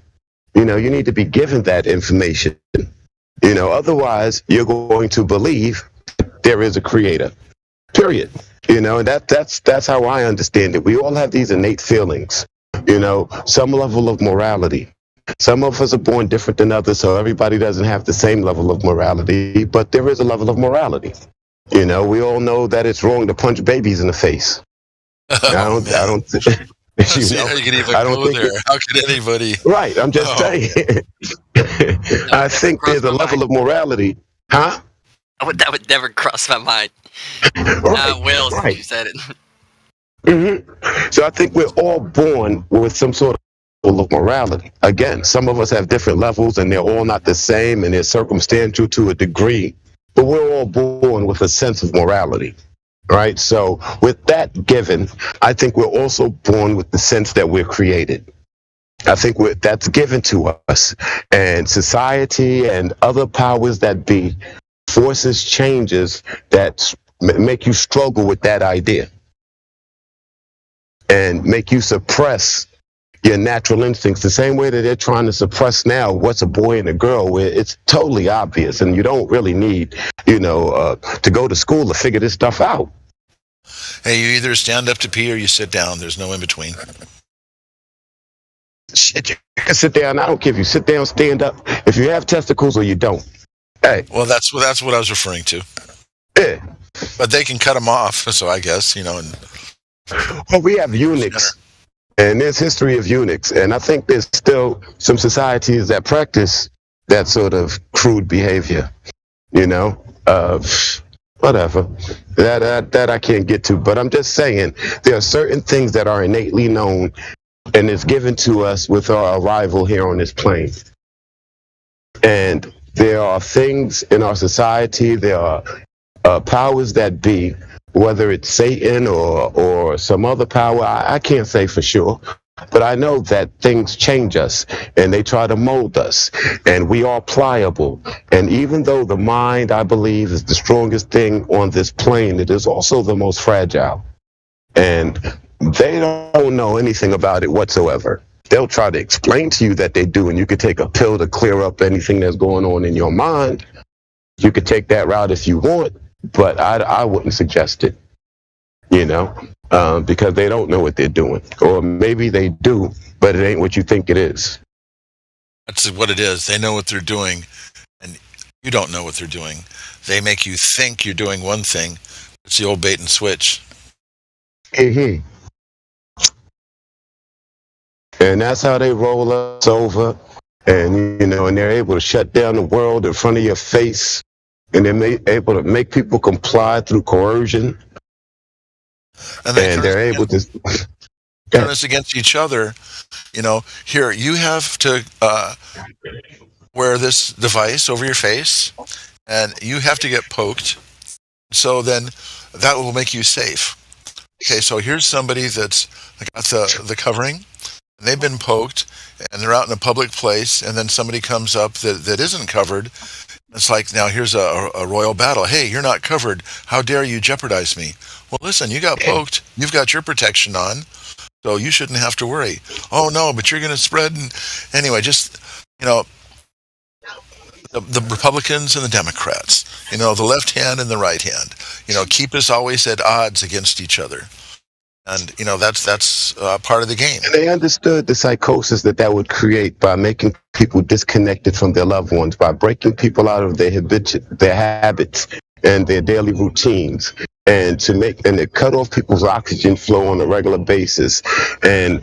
S9: You know, you need to be given that information. You know, otherwise you're going to believe there is a creator, period. You know, and that's how I understand it. We all have these innate feelings, you know, some level of morality. Some of us are born different than others, so everybody doesn't have the same level of morality, but there is a level of morality. You know, we all know that it's wrong to punch babies in the face. I don't
S1: See how you can even go there. How could anybody?
S9: Right, I'm just saying. I think there's a level of morality. Huh?
S10: That would never cross my mind. Will, since you said it.
S9: Mm-hmm. So I think we're all born with some sort of level of morality. Again, some of us have different levels, and they're all not the same, and they're circumstantial to a degree. But we're all born with a sense of morality. Right? So with that given, I think we're also born with the sense that we're created. I think that's given to us. And society and other powers that be forces changes that make you struggle with that idea and make you suppress your natural instincts the same way that they're trying to suppress now what's a boy and a girl, where it's totally obvious and you don't really need, you know, to go to school to figure this stuff out.
S1: Hey, you either stand up to pee or you sit down. There's no in between.
S9: Shit, you can sit down. I don't care if you sit down, stand up. If you have testicles or you don't. Hey.
S1: Well, that's what I was referring to.
S9: Yeah.
S1: But they can cut them off, so I guess, you know.
S9: Well, we have eunuchs, and there's history of eunuchs, and I think there's still some societies that practice that sort of crude behavior, you know. Whatever. That I can't get to, but I'm just saying there are certain things that are innately known and it's given to us with our arrival here on this plane. And there are things in our society, there are powers that be, whether it's Satan or some other power, I can't say for sure. But I know that things change us and they try to mold us, and we are pliable. And even though the mind, I believe, is the strongest thing on this plane, it is also the most fragile. And they don't know anything about it whatsoever. They'll try to explain to you that they do, and you could take a pill to clear up anything that's going on in your mind. You could take that route if you want, but I wouldn't suggest it. You know, because they don't know what they're doing, or maybe they do, but it ain't what you think it is.
S1: That's what it is. They know what they're doing, and you don't know what they're doing. They make you think you're doing one thing. It's the old bait and switch.
S9: And that's how they roll us over, and and they're able to shut down the world in front of your face, and they're able to make people comply through coercion, and they're able to
S1: turn us against each other. Here you have to wear this device over your face, and you have to get poked. So then that will make you safe. Okay, so here's somebody that's got the covering, and they've been poked, and they're out in a public place, and then somebody comes up that isn't covered. It's like, now here's a royal battle. Hey, you're not covered. How dare you jeopardize me? Well, listen, you got poked. You've got your protection on, so you shouldn't have to worry. Oh, no, but you're going to spread. Anyway, just, the Republicans and the Democrats, the left hand and the right hand, keep us always at odds against each other. And, that's part of the game.
S9: And they understood the psychosis that would create by making people disconnected from their loved ones, by breaking people out of their habits and their daily routines, and to cut off people's oxygen flow on a regular basis. And,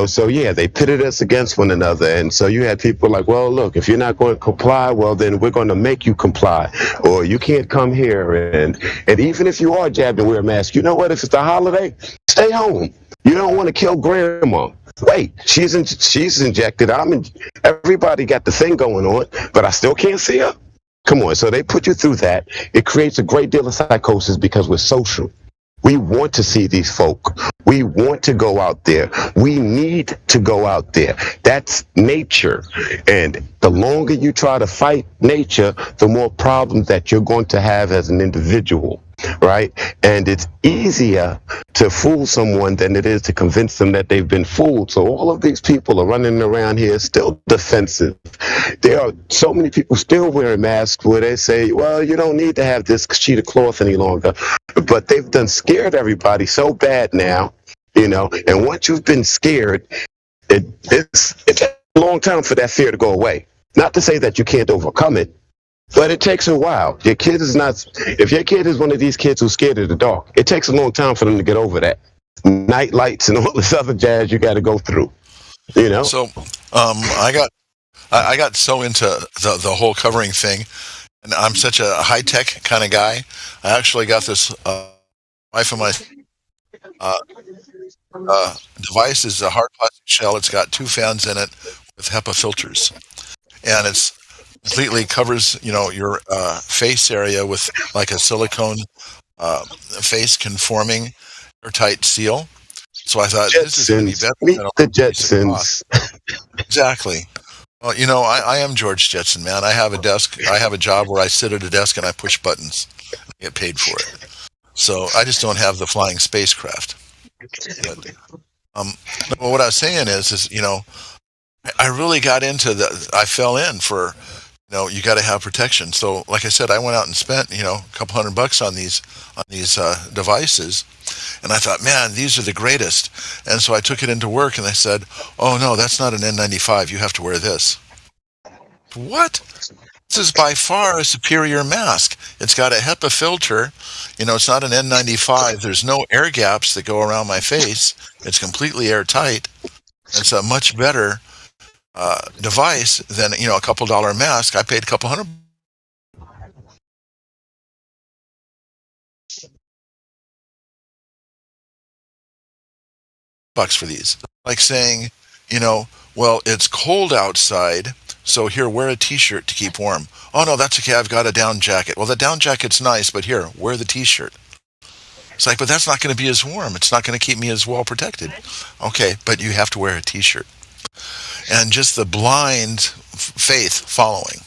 S9: so yeah, they pitted us against one another. And so you had people like, well, look, if you're not going to comply, well, then we're going to make you comply, or you can't come here. And even if you are jabbed and wear a mask, you know what? If it's a holiday, stay home. You don't want to kill grandma. Wait, she's injected. Everybody got the thing going on, but I still can't see her. Come on. So they put you through that. It creates a great deal of psychosis because we're social. We want to see these folk. We want to go out there. We need to go out there. That's nature. And the longer you try to fight nature, the more problems that you're going to have as an individual, right? And it's easier to fool someone than it is to convince them that they've been fooled. So all of these people are running around here still defensive. There are so many people still wearing masks where they say, well, you don't need to have this sheet of cloth any longer. But they've done scared everybody so bad now, and once you've been scared, it's a long time for that fear to go away. Not to say that you can't overcome it, but it takes a while. If your kid is one of these kids who's scared of the dark, it takes a long time for them to get over that. Night lights and all this other jazz you got to go through,
S1: So I got so into the whole covering thing, and I'm such a high-tech kind of guy. I actually got this wife of my device is a hard plastic shell. It's got 2 fans in it with HEPA filters, and it's completely covers your face area with like a silicone face conforming airtight seal. So I thought this is going to be better.
S9: Meet the Jetsons.
S1: Exactly. Well, I am George Jetson, man. I have a desk. I have a job where I sit at a desk and I push buttons. I get paid for it. So I just don't have the flying spacecraft. But, what I was saying is I really got into I fell in for, you got to have protection. So like I said, I went out and spent, a couple $100 on these devices. And I thought, man, these are the greatest. And so I took it into work and they said, oh no, that's not an N95. You have to wear this. What? This is by far a superior mask. It's got a HEPA filter. It's not an N95. There's no air gaps that go around my face. It's completely airtight. It's a much better device than a couple $1 mask. I paid a couple $100 for these. Like saying, well, it's cold outside, so here, wear a t-shirt to keep warm. Oh no, that's okay, I've got a down jacket. Well, the down jacket's nice, but here, wear the t-shirt. It's like, but that's not going to be as warm. It's not going to keep me as well protected. Okay, but you have to wear a t-shirt. And just the blind faith following.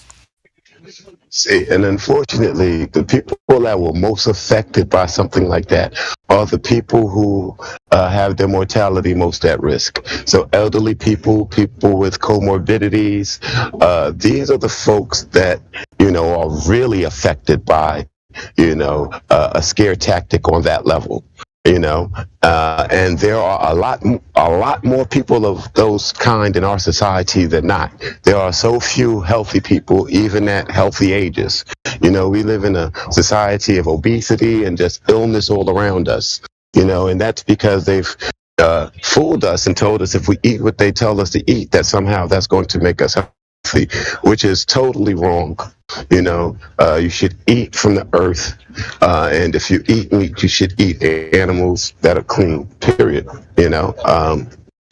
S9: See, and unfortunately, the people that were most affected by something like that are the people who have their mortality most at risk. So elderly people, people with comorbidities, these are the folks that, are really affected by, a scare tactic on that level. And there are a lot more people of those kind in our society than not. There are so few healthy people, even at healthy ages. We live in a society of obesity and just illness all around us. And that's because they've fooled us and told us if we eat what they tell us to eat, that somehow that's going to make us healthy, which is totally wrong. You should eat from the earth, and if you eat meat, you should eat animals that are clean, period.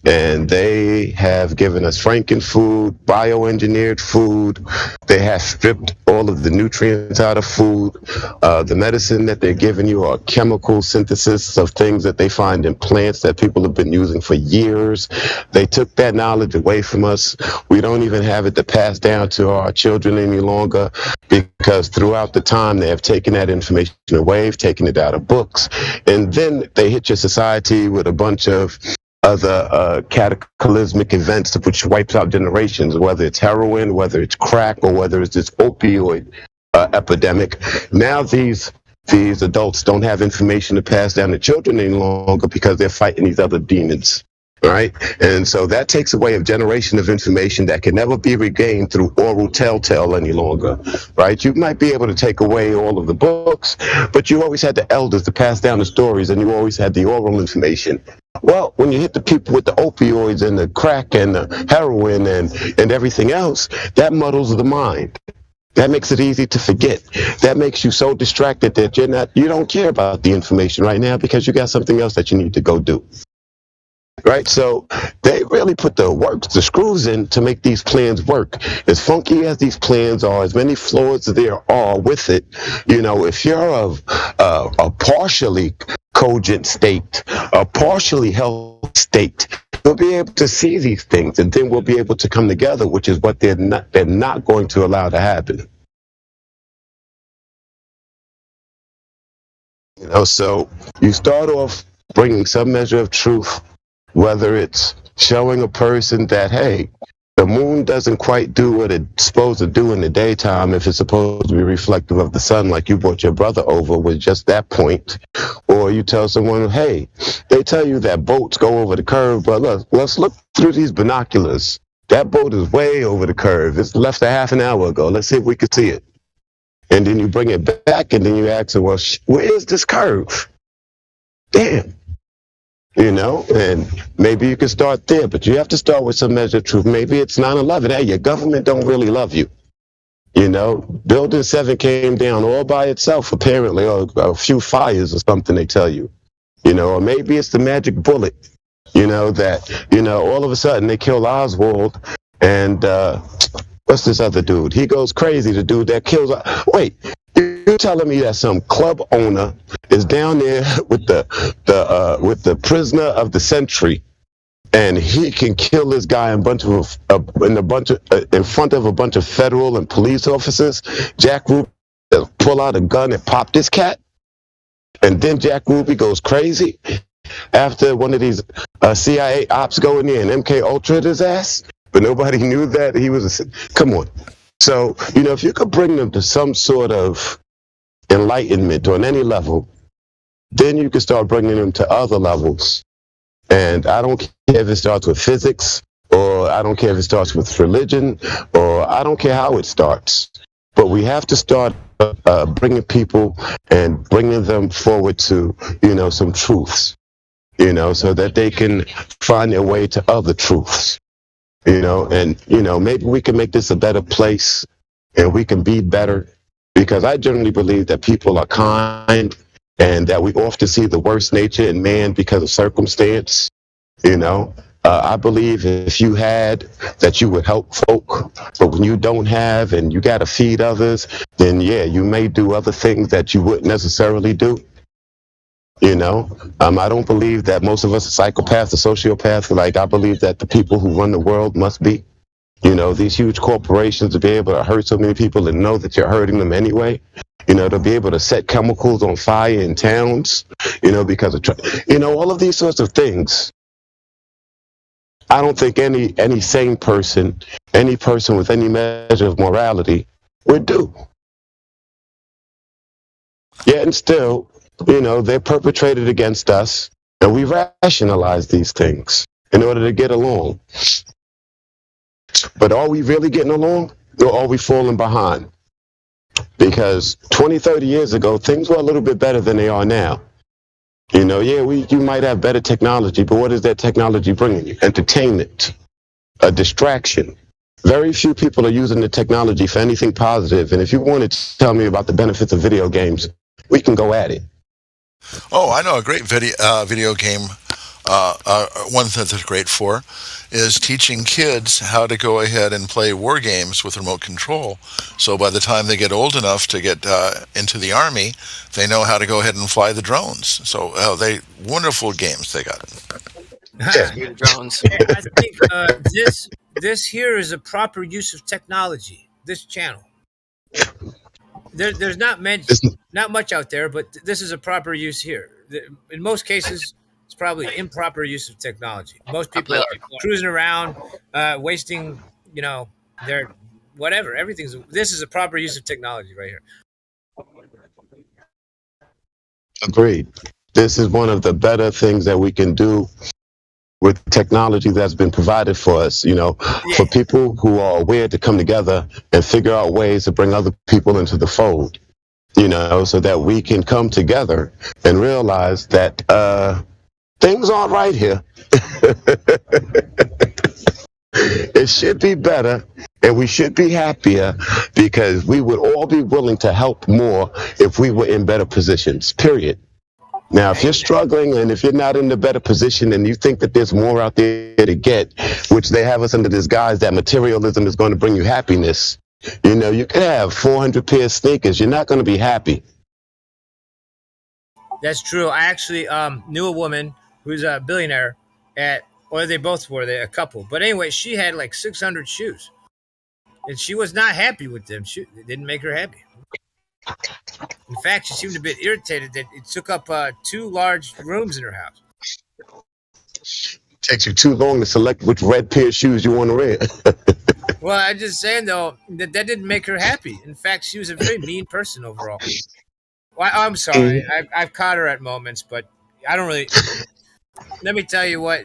S9: And they have given us frankenfood, bioengineered food. They have stripped all of the nutrients out of food. The medicine that they're giving you are chemical synthesis of things that they find in plants that people have been using for years. They took that knowledge away from us. We don't even have it to pass down to our children any longer, because throughout the time they have taken that information away, taken it out of books, and then they hit your society with a bunch of other cataclysmic events which wipes out generations, whether it's heroin, whether it's crack, or whether it's this opioid epidemic. Now these adults don't have information to pass down to children any longer because they're fighting these other demons, right? And so that takes away a generation of information that can never be regained through oral telltale any longer, right? You might be able to take away all of the books, but you always had the elders to pass down the stories, and you always had the oral information. Well, when you hit the people with the opioids and the crack and the heroin and everything else, that muddles the mind. That makes it easy to forget. That makes you so distracted that you don't care about the information right now because you got something else that you need to go do. Right? So they really put the screws in to make these plans work. As funky as these plans are, as many flaws as there are with it, if you're a partially cogent state, a partially healthy state, we'll be able to see these things, and then we'll be able to come together, which is what they're not going to allow to happen. So you start off bringing some measure of truth, whether it's showing a person that, hey, the moon doesn't quite do what it's supposed to do in the daytime if it's supposed to be reflective of the sun, like you brought your brother over with just that point. Or you tell someone, hey, they tell you that boats go over the curve, but let's look through these binoculars. That boat is way over the curve. It's left a half an hour ago. Let's see if we can see it. And then you bring it back, and then you ask them, well, where is this curve? Damn. And maybe you can start there, but you have to start with some measure of truth. Maybe it's 9/11. Hey, your government don't really love you. Building 7 came down all by itself, apparently, or a few fires or something, they tell you. Or maybe it's the magic bullet, all of a sudden they kill Oswald, and what's this other dude? He goes crazy, the dude that kills. Wait. You're telling me that some club owner is down there with the prisoner of the century, and he can kill this guy in front of a bunch of federal and police officers? Jack Ruby pull out a gun and pop this cat, and then Jack Ruby goes crazy after one of these CIA ops go in there and MK Ultra'd his ass, but nobody knew that he was come on. So if you could bring them to some sort of enlightenment on any level, then you can start bringing them to other levels. And I don't care if it starts with physics, or I don't care if it starts with religion, or I don't care how it starts. But we have to start bringing people and bringing them forward to, some truths, so that they can find their way to other truths, and, maybe we can make this a better place, and we can be better. Because I generally believe that people are kind, and that we often see the worst nature in man because of circumstance. I believe if you had, that you would help folk. But when you don't have and you got to feed others, then yeah, you may do other things that you wouldn't necessarily do. I don't believe that most of us are psychopaths or sociopaths. Like, I believe that the people who run the world must be. These huge corporations, to be able to hurt so many people and know that you're hurting them anyway. To be able to set chemicals on fire in towns, because of, all of these sorts of things. I don't think any sane person, any person with any measure of morality would do. Yet and still, They're perpetrated against us, and we rationalize these things in order to get along. But are we really getting along, or are we falling behind? Because 20, 30 years ago, things were a little bit better than they are now. You might have better technology, but what is that technology bringing you? Entertainment, a distraction. Very few people are using the technology for anything positive. And if you want to tell me about the benefits of video games, we can go at it.
S1: Oh, I know a great video game. One that they're great for is teaching kids how to go ahead and play war games with remote control. So by the time they get old enough to get into the army, they know how to go ahead and fly the drones. So wonderful games they got.
S10: Drones.
S11: I think this here is a proper use of technology. This channel. There's not much out there, but this is a proper use here. In most cases, it's probably improper use of technology. Most people are cruising around, wasting, their whatever. This is a proper use of technology right here.
S9: Agreed. This is one of the better things that we can do with technology that's been provided for us, for people who are aware to come together and figure out ways to bring other people into the fold, so that we can come together and realize that things aren't right here. It should be better, and we should be happier, because we would all be willing to help more if we were in better positions, period. Now, if you're struggling and if you're not in a better position and you think that there's more out there to get, which they have us under this guise that materialism is going to bring you happiness, you could have 400 pair of sneakers. You're not going to be happy.
S11: That's true. I actually knew a woman who's a billionaire they both were, a couple. But anyway, she had like 600 shoes. And she was not happy with them. It didn't make her happy. In fact, she seemed a bit irritated that it took up 2 large rooms in her house.
S9: Takes you too long to select which red pair of shoes you want to wear.
S11: Well, I'm just saying, though, that didn't make her happy. In fact, she was a very mean person overall. Well, I'm sorry. I've caught her at moments, but I don't really... Let me tell you what.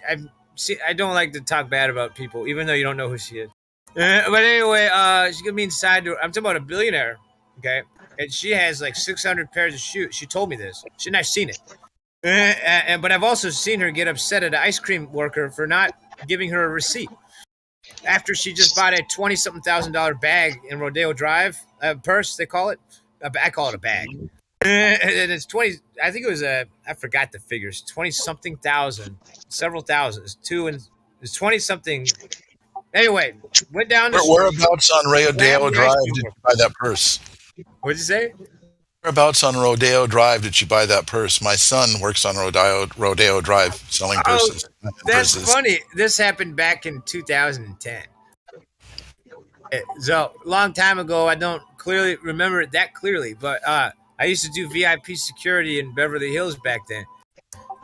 S11: I don't like to talk bad about people, even though you don't know who she is. But anyway, she got me inside. I'm talking about a billionaire. Okay, and she has like 600 pairs of shoes. She told me this. And I've seen it. But I've also seen her get upset at an ice cream worker for not giving her a receipt after she just bought a $20,000 bag in Rodeo Drive, purse they call it. I call it a bag. And it's 20. I think it was I forgot the figures. 20-something thousand, several thousands. It's 20-something. Anyway, went down.
S1: Whereabouts on Rodeo Drive did you buy that purse?
S11: What'd you say?
S1: Whereabouts on Rodeo Drive did you buy that purse? My son works on Rodeo Drive selling purses.
S11: That's funny. This happened back in 2010. So a long time ago. I don't clearly remember it that clearly, but I used to do VIP security in Beverly Hills back then.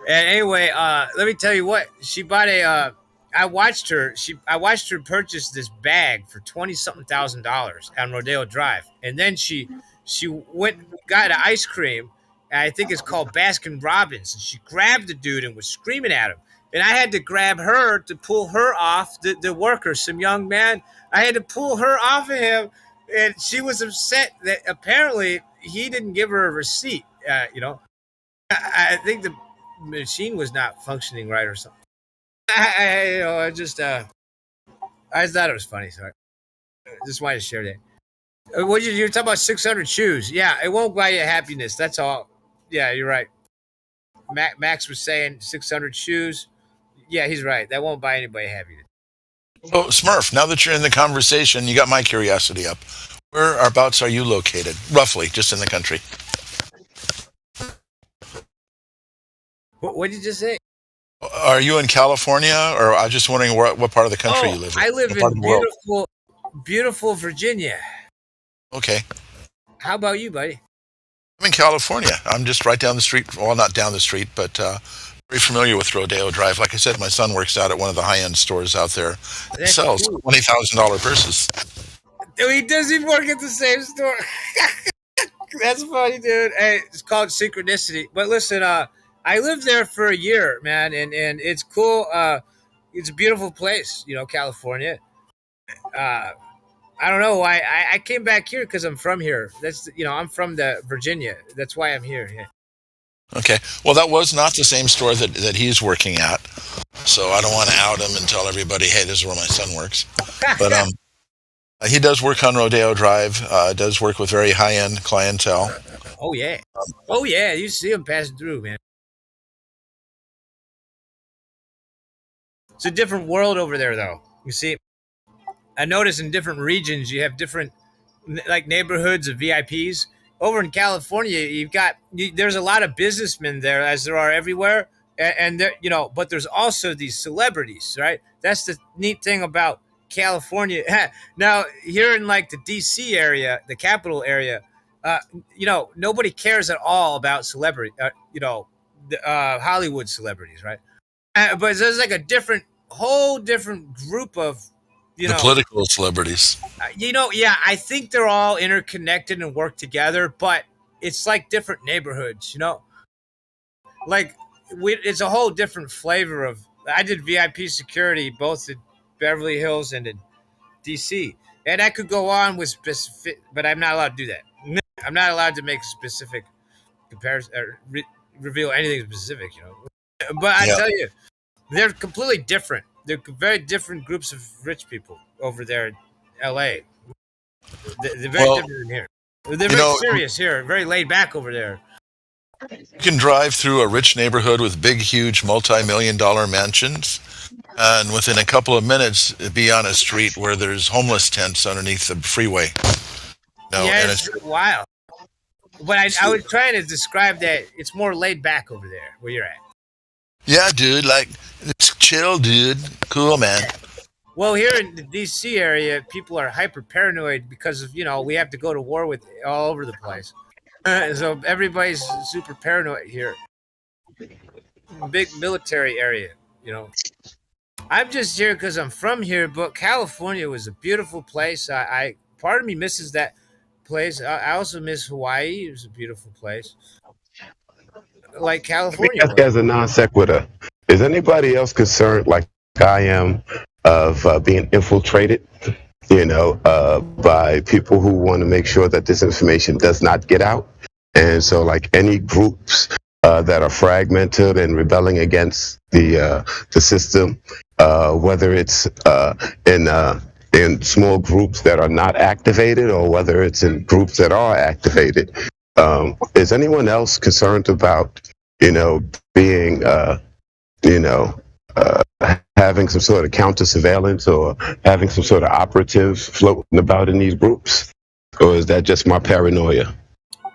S11: And anyway, let me tell you what. She bought I watched her purchase this bag for $20-something thousand on Rodeo Drive, and then she went and got an ice cream. And I think it's called Baskin Robbins, and she grabbed the dude and was screaming at him. And I had to grab her to pull her off the worker, some young man. I had to pull her off of him, and she was upset that apparently he didn't give her a receipt. I think the machine was not functioning right or something. I just thought it was funny. So I just wanted to share that. You're talking about 600 shoes. Yeah, it won't buy you happiness. That's all. Yeah, you're right. Max was saying 600 shoes. Yeah, he's right. That won't buy anybody happiness.
S1: So, Smurf, now that you're in the conversation, you got my curiosity up. Whereabouts are you located, roughly, just in the country?
S11: What did you just say?
S1: Are you in California, or I'm just wondering what part of the country you live in?
S11: I live in beautiful Virginia.
S1: Okay.
S11: How about you, buddy?
S1: I'm in California. I'm just right down the street. Well, not down the street, but very familiar with Rodeo Drive. Like I said, my son works out at one of the high-end stores out there. He sells $20,000 purses.
S11: He doesn't even work at the same store. That's funny, dude. Hey, it's called synchronicity. But listen, I lived there for a year, man, and it's cool. It's a beautiful place, California. I don't know why I came back here because I'm from here. I'm from the Virginia. That's why I'm here. Yeah.
S1: Okay. Well, that was not the same store that he's working at, so I don't want to out him and tell everybody, hey, this is where my son works. But he does work on Rodeo Drive. Does work with very high-end clientele.
S11: Oh yeah. Oh yeah. You see him passing through, man. It's a different world over there, though. You see, I notice in different regions you have different neighborhoods of VIPs. Over in California, there's a lot of businessmen there, as there are everywhere, and there, but there's also these celebrities, right? That's the neat thing about California. Now, here in the DC area, the capital area, nobody cares at all about celebrity, Hollywood celebrities, right? But there's a whole different group of,
S1: the political celebrities.
S11: I think they're all interconnected and work together, but it's like different neighborhoods, it's a whole different flavor of. I did VIP security both in Beverly Hills and in DC, and I could go on with specific, but I'm not allowed to do that. I'm not allowed to make specific comparison or reveal anything specific, But I tell you, they're completely different. They're very different groups of rich people over there in L.A. They're very different than here. They're very serious here, very laid back over there.
S1: You can drive through a rich neighborhood with big, huge, multi-million-dollar mansions, and within a couple of minutes, be on a street where there's homeless tents underneath the freeway.
S11: It's wild. But I was trying to describe that it's more laid back over there where you're at.
S1: Yeah, dude, it's chill, dude. Cool, man.
S11: Well, here in the D.C. area, people are hyper paranoid because of, we have to go to war with all over the place. So everybody's super paranoid here. Big military area, I'm just here because I'm from here, but California was a beautiful place. Part of me misses that place. I also miss Hawaii. It was a beautiful place. Like California.
S9: As a non sequitur, is anybody else concerned, like I am, of being infiltrated, by people who want to make sure that this information does not get out? And so, any groups that are fragmented and rebelling against the system, whether it's in small groups that are not activated, or whether it's in groups that are activated. Is anyone else concerned about, being, having some sort of counter surveillance or having some sort of operatives floating about in these groups? Or is that just my paranoia?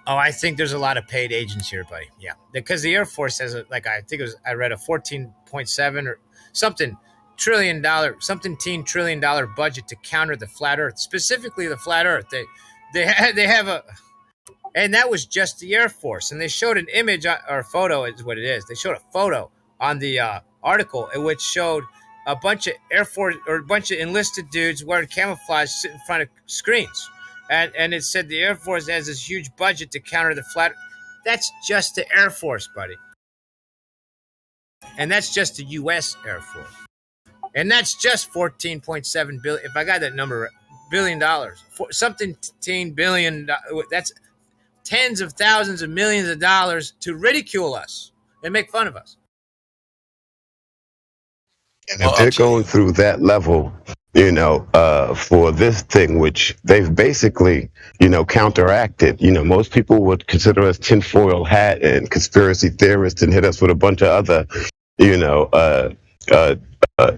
S11: Oh, I think there's a lot of paid agents here, buddy. Yeah. Because the Air Force has I read a 14.7 or something $1 trillion budget to counter the flat earth, specifically the flat earth. They have a. And that was just the Air Force. And they showed an image or a photo is what it is. They showed a photo on the article in which showed a bunch of Air Force or a bunch of enlisted dudes wearing camouflage sitting in front of screens. And it said the Air Force has this huge budget to counter the flat. That's just the Air Force, buddy. And that's just the U.S. Air Force. And that's just $14.7 billion. If I got that number, $1 billion. $17 billion. That's tens of thousands of millions of dollars to ridicule us and make fun of us.
S9: And if they're going through that level, for this thing, which they've basically, counteracted, most people would consider us tinfoil hat and conspiracy theorists and hit us with a bunch of other,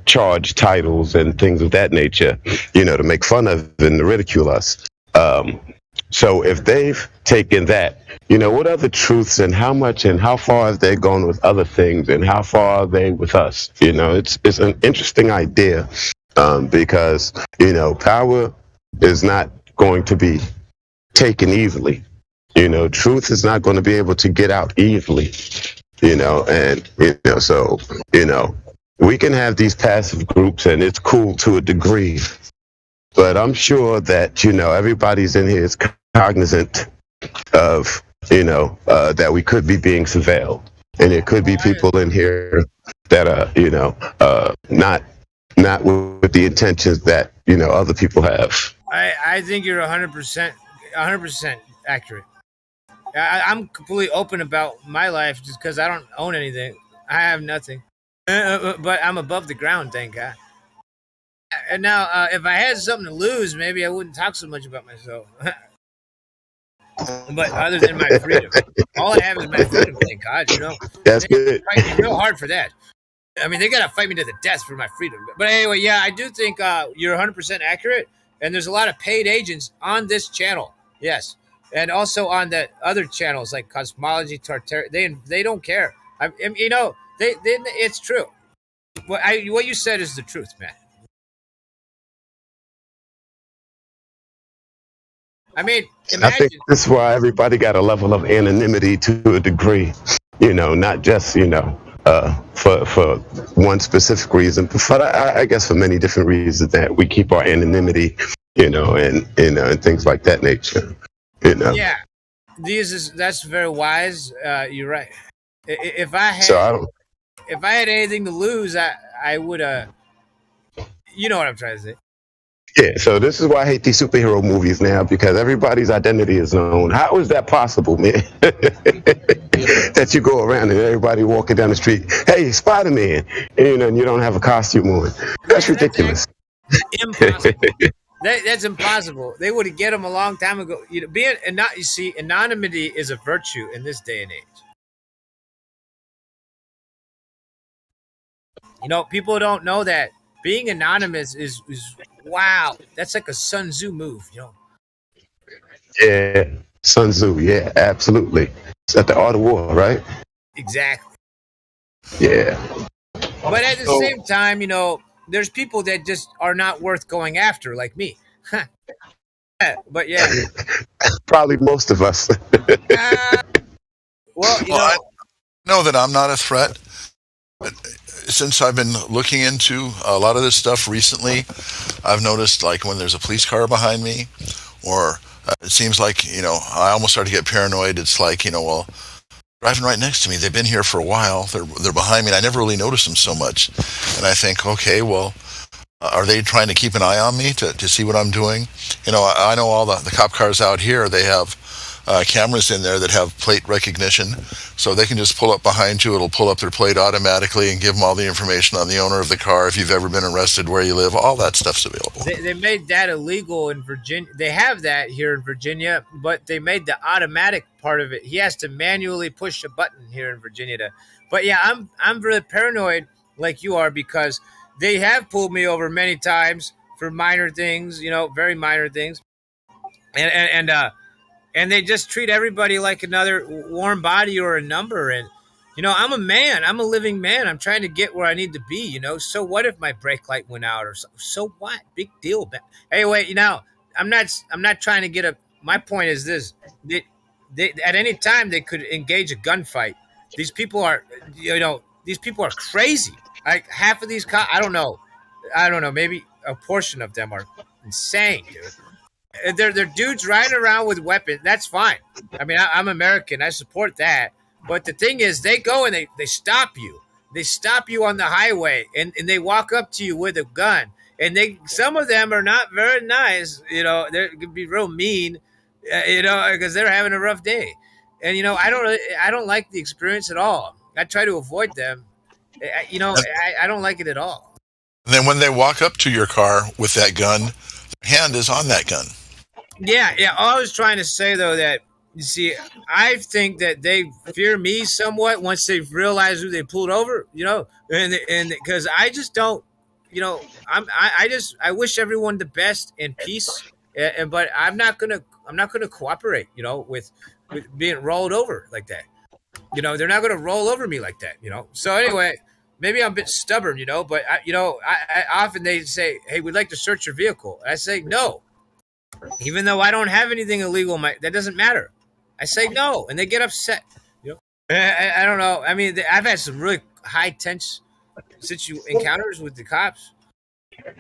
S9: charge titles and things of that nature, to make fun of and to ridicule us. So if they've taken that, what other truths and how much and how far have they gone with other things and how far are they with us? It's an interesting idea because, power is not going to be taken easily. Truth is not going to be able to get out easily, so, we can have these passive groups and it's cool to a degree. But I'm sure that, everybody's in here is cognizant, of, that we could be being surveilled. And there could be people in here that are, not with the intentions that, other people have.
S11: I think you're 100% accurate. I'm completely open about my life just because I don't own anything. I have nothing. But I'm above the ground, thank God. And now, if I had something to lose, maybe I wouldn't talk so much about myself. But other than my freedom, all I have is my freedom, thank God.
S9: That's
S11: they
S9: good.
S11: fight me real hard for that. I mean, they gotta fight me to the death for my freedom. But anyway, yeah, I do think you're 100% accurate. And there's a lot of paid agents on this channel, yes, and also on the other channels like Cosmology, Tartar. They don't care. It's true. What you said is the truth, man. I mean,
S9: I think this is why everybody got a level of anonymity to a degree, not just, for one specific reason, but I guess for many different reasons that we keep our anonymity, and things like that nature,
S11: Yeah, that's very wise. You're right. If I had anything to lose, I would, you know what I'm trying to say.
S9: Yeah, so this is why I hate these superhero movies now, because everybody's identity is known. How is that possible, man? That you go around and everybody walking down the street, hey, Spider-Man, and you don't have a costume on. That's ridiculous.
S11: Impossible. That's impossible. They would have get him a long time ago. Anonymity is a virtue in this day and age. People don't know that being anonymous is wow. That's like a Sun Tzu move,
S9: Yeah, Sun Tzu. Yeah, absolutely. It's at the Art of War, right?
S11: Exactly.
S9: Yeah.
S11: But at the same time, there's people that just are not worth going after, like me. But yeah,
S9: probably most of us.
S1: I know that I'm not a threat. But since I've been looking into a lot of this stuff recently, I've noticed like when there's a police car behind me, or it seems like I almost start to get paranoid. It's like well, driving right next to me. They've been here for a while. They're behind me, and I never really noticed them so much. And I think, okay, well, are they trying to keep an eye on me to see what I'm doing? I know all the cop cars out here. They have cameras in there that have plate recognition, so they can just pull up behind you. It'll pull up their plate automatically and give them all the information on the owner of the car, if you've ever been arrested, where you live. All that stuff's available.
S11: They made that illegal in Virginia. They have that here in Virginia, but they made the automatic part of it. He has to manually push a button here in Virginia. But yeah, I'm really paranoid like you are, because they have pulled me over many times for minor things, very minor things, and they just treat everybody like another warm body or a number. And, I'm a man. I'm a living man. I'm trying to get where I need to be, So what if my brake light went out or so? So what? Big deal. Anyway, I'm not trying to get a. My point is this: they at any time they could engage a gunfight. These people are, these people are crazy. Like half of these cops, I don't know. Maybe a portion of them are insane, dude. They're dudes riding around with weapons. That's fine. I mean, I'm American. I support that. But the thing is, they go and they stop you. They stop you on the highway, and they walk up to you with a gun. And some of them are not very nice. They can be real mean, because they're having a rough day. And I don't like the experience at all. I try to avoid them. I don't like it at all.
S1: And then when they walk up to your car with that gun, their hand is on that gun. Yeah.
S11: All I was trying to say, though, that, you see, I think that they fear me somewhat once they've realized who they pulled over, and because I just don't, I wish everyone the best and peace, but I'm not gonna cooperate, with being rolled over like that. They're not gonna roll over me like that, So anyway, maybe I'm a bit stubborn, but I often they say, hey, we'd like to search your vehicle. And I say no. Even though I don't have anything illegal, that doesn't matter. I say no, and they get upset. I don't know. I mean, I've had some really high tense encounters with the cops,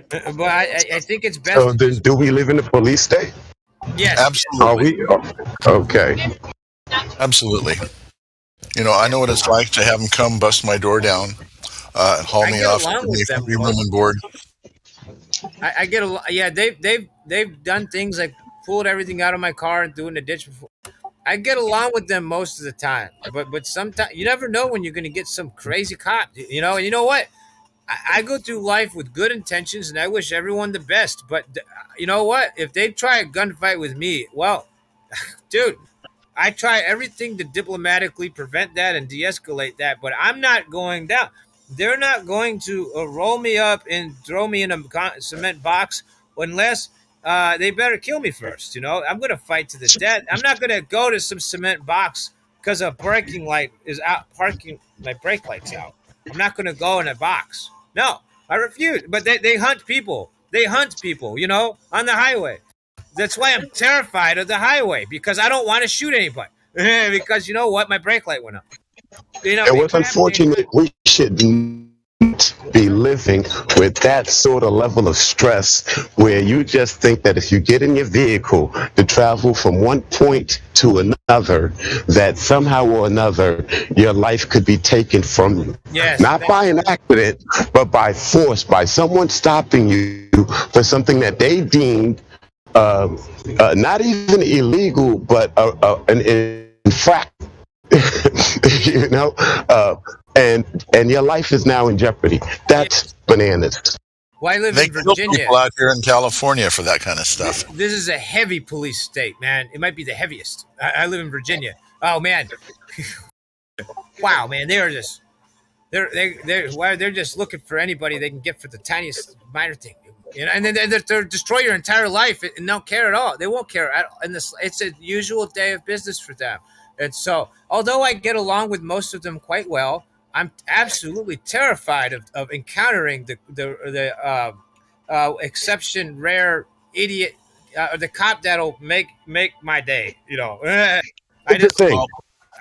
S11: but I think it's best.
S9: So do we live in a police state?
S11: Yes.
S9: Are
S1: Absolutely.
S9: we? Okay.
S1: Absolutely. You know, I know what it's like to have them come bust my door down, haul
S11: I
S1: me
S11: get
S1: off,
S11: along
S1: give me
S11: with them.
S1: room and board.
S11: I get a lot. Yeah, they've done things like pulled everything out of my car and threw it in the ditch before. I get along with them most of the time, but sometimes you never know when you're going to get some crazy cop. You know, and you know what? I go through life with good intentions, and I wish everyone the best. But you know what? If they try a gunfight with me, well, dude, I try everything to diplomatically prevent that and de-escalate that. But I'm not going down. They're not going to roll me up and throw me in a cement box unless they better kill me first. You know, I'm going to fight to the death. I'm not going to go to some cement box because a braking light is out. Parking my brake light's out. I'm not going to go in a box. No, I refuse. But they hunt people. They hunt people. You know, on the highway. That's why I'm terrified of the highway because I don't want to shoot anybody. Because you know what, my brake light went up. You know,
S9: And what's unfortunate, we should not be living with that sort of level of stress where you just think that if you get in your vehicle to travel from one point to another, that somehow or another your life could be taken from you.
S11: Yes,
S9: not by an accident, but by force, by someone stopping you for something that they deemed not even illegal, but an infraction. You know, and your life is now in jeopardy. That's bananas.
S11: Well, I live
S1: They
S11: in
S1: kill
S11: Virginia.
S1: people out here in California for that kind of stuff.
S11: This is a heavy police state, man. It might be the heaviest. I live in Virginia. Oh man, wow, man, they are just they're just looking for anybody they can get for the tiniest minor thing. You know, and then they'll destroy your entire life and don't care at all. They won't care at all. And it's a usual day of business for them. And so, although I get along with most of them quite well, I'm absolutely terrified of encountering the exception rare idiot, the cop that'll make my day. You know,
S9: Here's the thing.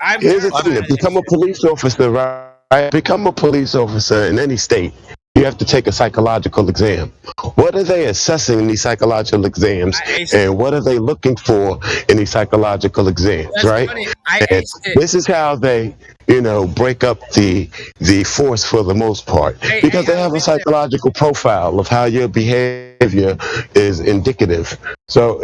S11: I'm
S9: Here's the thing. To
S11: terrified.
S9: become a police officer, right? Become a police officer in any state. You have to take a psychological exam. What are they assessing in these psychological exams, and what are they looking for in these psychological exams?
S11: That's
S9: right?
S11: funny. I
S9: And
S11: aced it.
S9: this is how they, break up the force for the most part, because they have a psychological profile of how your behavior is indicative. So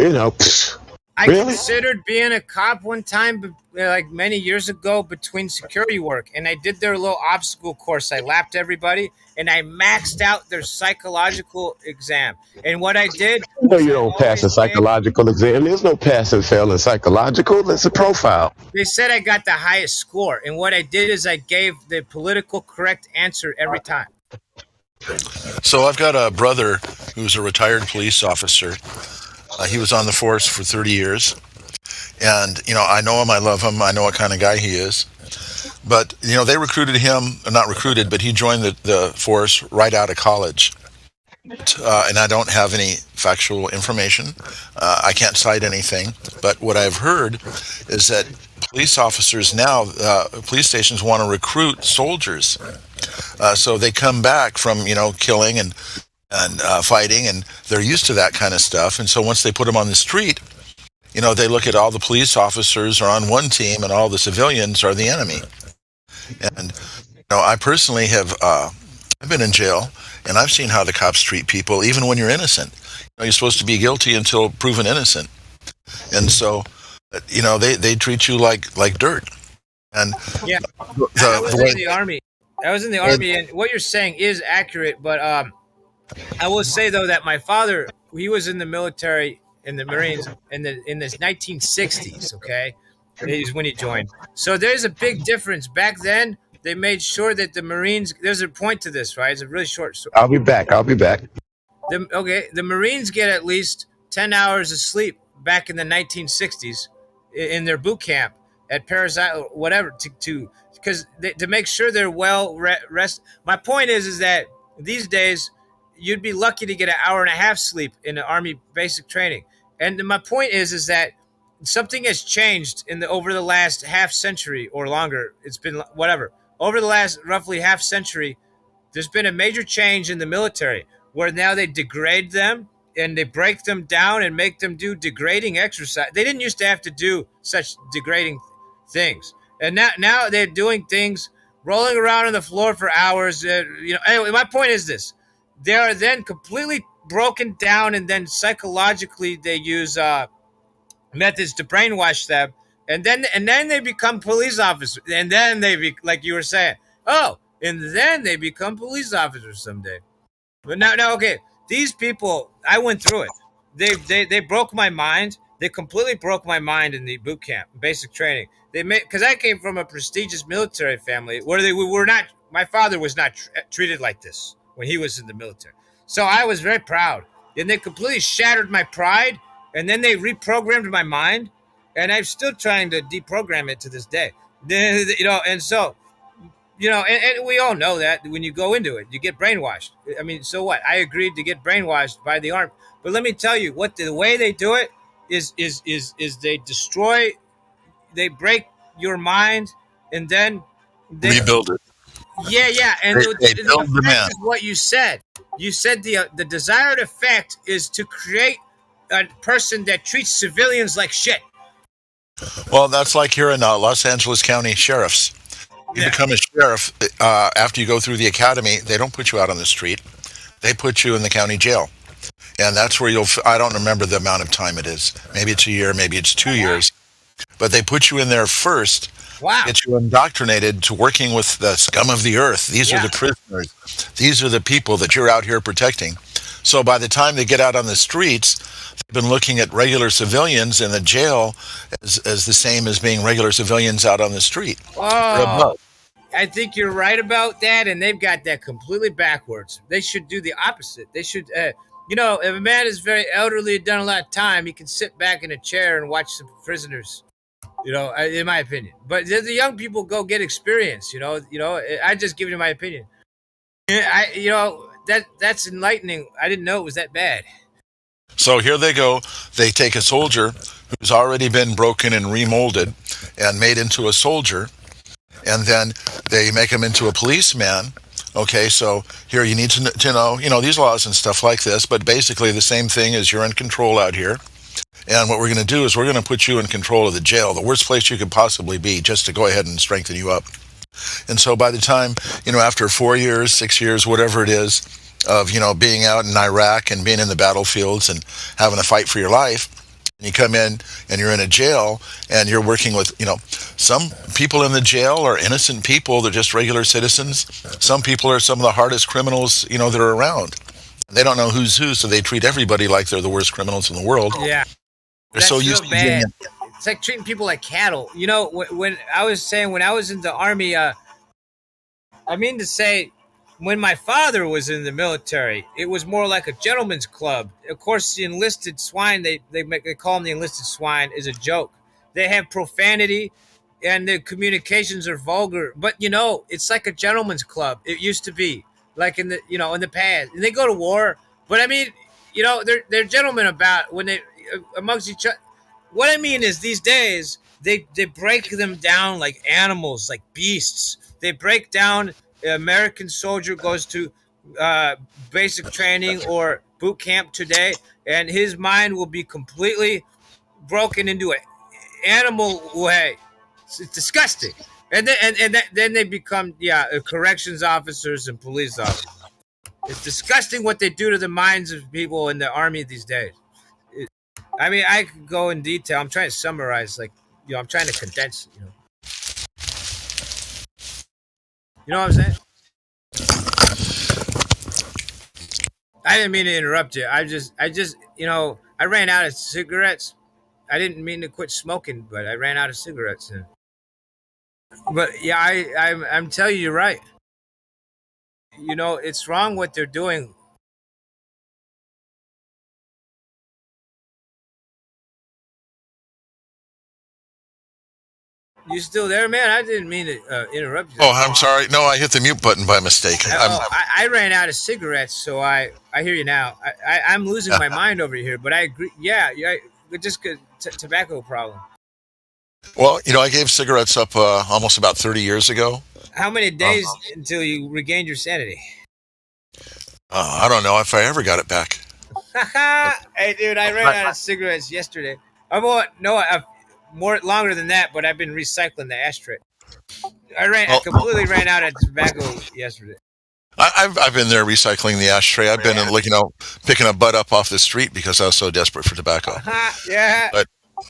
S11: I
S9: really?
S11: considered being a cop one time, like many years ago, between security work, and I did their little obstacle course. I lapped everybody, and I maxed out their psychological exam. And what I did,
S9: No, you don't pass a psychological exam. There's no pass and fail in psychological. That's a profile.
S11: they said I got the highest score, and what I did is I gave the political correct answer every time.
S1: So I've got a brother who's a retired police officer. He was on the force for 30 years. And, I know him, I love him, I know what kind of guy he is. But, they recruited him, not recruited, but he joined the force right out of college. And I don't have any factual information. I can't cite anything. But what I've heard is that police officers now, police stations want to recruit soldiers. So they come back from, killing and fighting, and they're used to that kind of stuff. And so once they put them on the street, they look at all the police officers are on one team and all the civilians are the enemy. And, I personally have I've been in jail, and I've seen how the cops treat people, even when you're innocent. You're supposed to be guilty until proven innocent. And so, they treat you like dirt. And
S11: Yeah, I was in the army. I was in the army, and what you're saying is accurate. But I will say though that my father, he was in the military, in the Marines, in the 1960s. Okay, is when he joined. So there's a big difference. Back then, they made sure that the Marines. There's a point to this, right? It's a really short.
S9: I'll be back.
S11: The Marines get at least 10 hours of sleep back in the 1960s in their boot camp at Paris Island, whatever, to make sure they're well rested. My point is that these days you'd be lucky to get an hour and a half sleep in the Army basic training. And my point is that something has changed over the last half century or longer. It's been whatever. Over the last roughly half century, there's been a major change in the military where now they degrade them and they break them down and make them do degrading exercise. They didn't used to have to do such degrading things, and now they're doing things, rolling around on the floor for hours. Anyway, my point is this: they are then completely broken down, and then psychologically they use methods to brainwash them, and then they become police officers, and then like you were saying, and then they become police officers someday. But now, okay, these people, I went through it. They broke my mind. They completely broke my mind in the boot camp, basic training. They made, because I came from a prestigious military family where we were not. My father was not treated like this when he was in the military, so I was very proud. And they completely shattered my pride, and then they reprogrammed my mind, and I'm still trying to deprogram it to this day. And so. And we all know that when you go into it, you get brainwashed. I mean, so what? I agreed to get brainwashed by the army, but let me tell you, what the way they do it is they destroy, they break your mind, and then they
S1: rebuild it.
S11: Yeah, and
S1: they build the man.
S11: Is what you said. You said the desired effect is to create a person that treats civilians like shit.
S1: Well, that's like here in Los Angeles County sheriffs. You become a sheriff after you go through the academy. They don't put you out on the street. They put you in the county jail. And that's where I don't remember the amount of time it is. Maybe it's a year, maybe it's 2 years. But they put you in there first, get you indoctrinated to working with the scum of the earth. These are the prisoners. These are the people that you're out here protecting. So by the time they get out on the streets, they've been looking at regular civilians in the jail as the same as being regular civilians out on the street.
S11: Oh, I think you're right about that, and they've got that completely backwards. They should do the opposite. They should, if a man is very elderly, done a lot of time, he can sit back in a chair and watch some prisoners. In my opinion. But the young people go get experience. I just give you my opinion. That's enlightening. I didn't know it was that bad.
S1: So here they go. They take a soldier who's already been broken and remolded and made into a soldier, and then they make him into a policeman. Okay, so here you need to know, these laws and stuff like this, but basically the same thing is you're in control out here. And what we're going to do is we're going to put you in control of the jail, the worst place you could possibly be, just to go ahead and strengthen you up. And so by the time, after 4 years, 6 years, whatever it is, of, being out in Iraq and being in the battlefields and having to fight for your life, and you come in and you're in a jail and you're working with, some people in the jail are innocent people. They're just regular citizens. Some people are some of the hardest criminals, that are around. They don't know who's who, so they treat everybody like they're the worst criminals in the world.
S11: Yeah.
S1: They're so used to
S11: bad. It's like treating people like cattle. When I was in the army, I mean to say, when my father was in the military, it was more like a gentleman's club. Of course, the enlisted swine, they call them the enlisted swine, is a joke. They have profanity, and their communications are vulgar. But it's like a gentleman's club. It used to be like in the past. And they go to war, but I mean, they're gentlemen about when they amongst each other. What I mean is, these days they break them down like animals, like beasts. They break down. American soldier goes to basic training or boot camp today, and his mind will be completely broken into an animal way. It's disgusting. And then they become corrections officers and police officers. It's disgusting what they do to the minds of people in the army these days. I could go in detail. I'm trying to summarize, I'm trying to condense. You know what I'm saying? I didn't mean to interrupt you. I just, I ran out of cigarettes. I didn't mean to quit smoking, but I ran out of cigarettes. But yeah, I'm telling you, you're right. It's wrong what they're doing. You still there, man? I didn't mean to interrupt you.
S1: Oh, I'm sorry. No, I hit the mute button by mistake.
S11: I ran out of cigarettes, so I hear you now. I'm losing my mind over here, but I agree. Yeah, just tobacco problem.
S1: Well, I gave cigarettes up almost about 30 years ago.
S11: How many days until you regained your sanity?
S1: I don't know if I ever got it back.
S11: Hey, dude, I ran out of cigarettes yesterday. I've more longer than that, but I've been recycling the ashtray. I completely ran out of tobacco yesterday.
S1: I've been there recycling the ashtray. I've been picking a butt up off the street because I was so desperate for tobacco.
S11: Yeah,
S1: But,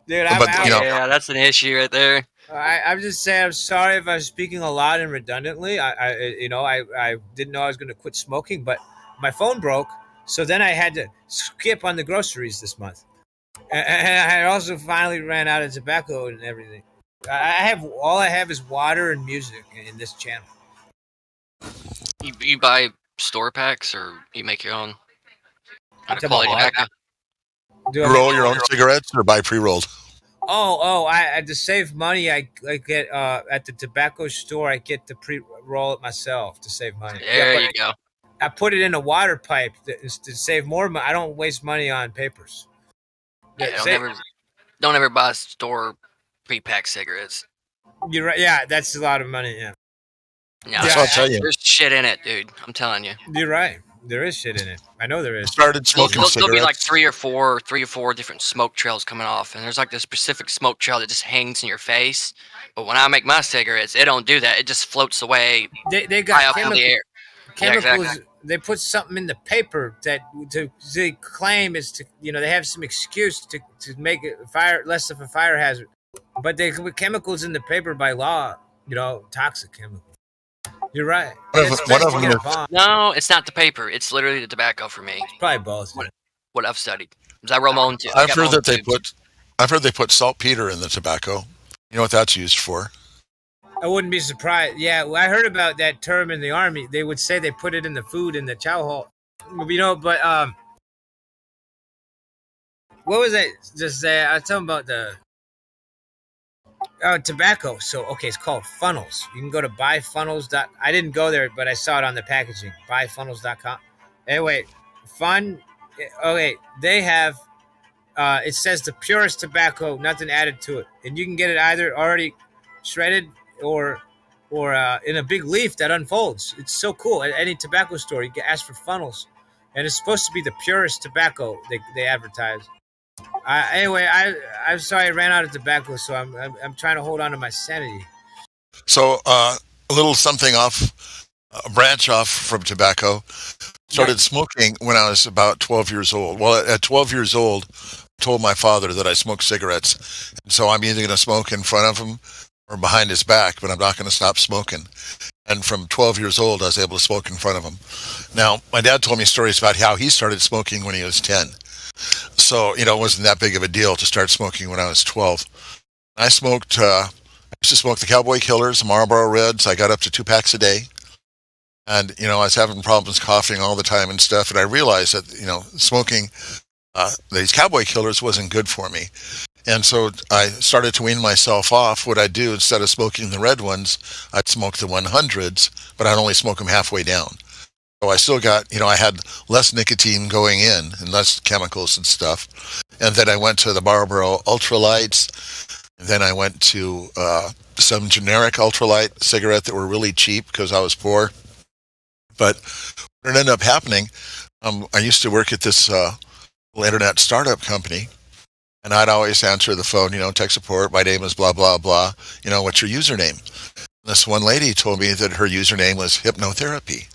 S11: dude, I'm out.
S10: Yeah, that's an issue right there.
S11: I'm just saying. I'm sorry if I was speaking a lot and redundantly. I didn't know I was going to quit smoking, but my phone broke, so then I had to skip on the groceries this month, and I also finally ran out of tobacco and everything. All I have is water and music in this channel.
S10: You buy store packs or you make your own?
S11: Quality tobacco?
S1: You roll your own cigarettes or buy pre-rolled?
S11: I to save money, I get at the tobacco store. I get to pre-roll it myself to save money.
S10: There you go.
S11: I put it in a water pipe to save more money. I don't waste money on papers.
S10: Yeah, don't ever buy store pre-packed cigarettes.
S11: You're right. Yeah, that's a lot of money. Yeah.
S10: Yeah,
S1: I'll tell you.
S10: There's shit in it, dude. I'm telling you.
S11: You're right. There is shit in it. I know there is.
S1: Started smoking cigarettes.
S10: There'll be like three or four different smoke trails coming off, and there's like this specific smoke trail that just hangs in your face. But when I make my cigarettes, it don't do that. It just floats away.
S11: They got
S10: high up in the air.
S11: Chemicals.
S10: Yeah, exactly.
S11: They put something in the paper that they claim is to they have some excuse to make it less of a fire hazard, but they put chemicals in the paper by law. Toxic chemicals. You're right.
S10: No, it's not the paper. It's literally the tobacco for me.
S11: It's probably both.
S10: What I've studied. I roll my own too.
S1: I've heard they put saltpeter in the tobacco. You know what that's used for?
S11: I wouldn't be surprised. Yeah, I heard about that term in the Army. They would say they put it in the food in the chow hall. But what was that? Just I was talking about the tobacco. So it's called Funnels. You can go to buyfunnels. I didn't go there, but I saw it on the packaging. Buyfunnels.com. Anyway, fun. Okay, they have. It says the purest tobacco, nothing added to it, and you can get it either already shredded or in a big leaf that unfolds. It's so cool. At any tobacco store, you can ask for Funnels, and it's supposed to be the purest tobacco they advertise. Anyway, I'm sorry I ran out of tobacco, so I'm trying to hold on to my sanity.
S1: So a little something a branch off from tobacco. Started smoking when I was about 12 years old. Well, at 12 years old, I told my father that I smoked cigarettes. And so I'm either going to smoke in front of him or behind his back, but I'm not going to stop smoking. And from 12 years old, I was able to smoke in front of him. Now, my dad told me stories about how he started smoking when he was 10. So, it wasn't that big of a deal to start smoking when I was 12. I used to smoke the Cowboy Killers, the Marlboro Reds. I got up to 2 packs a day. And, I was having problems coughing all the time and stuff. And I realized that, smoking these Cowboy Killers wasn't good for me. And so I started to wean myself off. What I'd do, instead of smoking the red ones, I'd smoke the 100s, but I'd only smoke them halfway down. So I still got, I had less nicotine going in and less chemicals and stuff. And then I went to the Marlboro Ultralights. And then I went to some generic ultralight cigarette that were really cheap because I was poor. But what ended up happening, I used to work at this little internet startup company, and I'd always answer the phone, tech support, my name is blah, blah, blah, what's your username? This one lady told me that her username was hypnotherapy.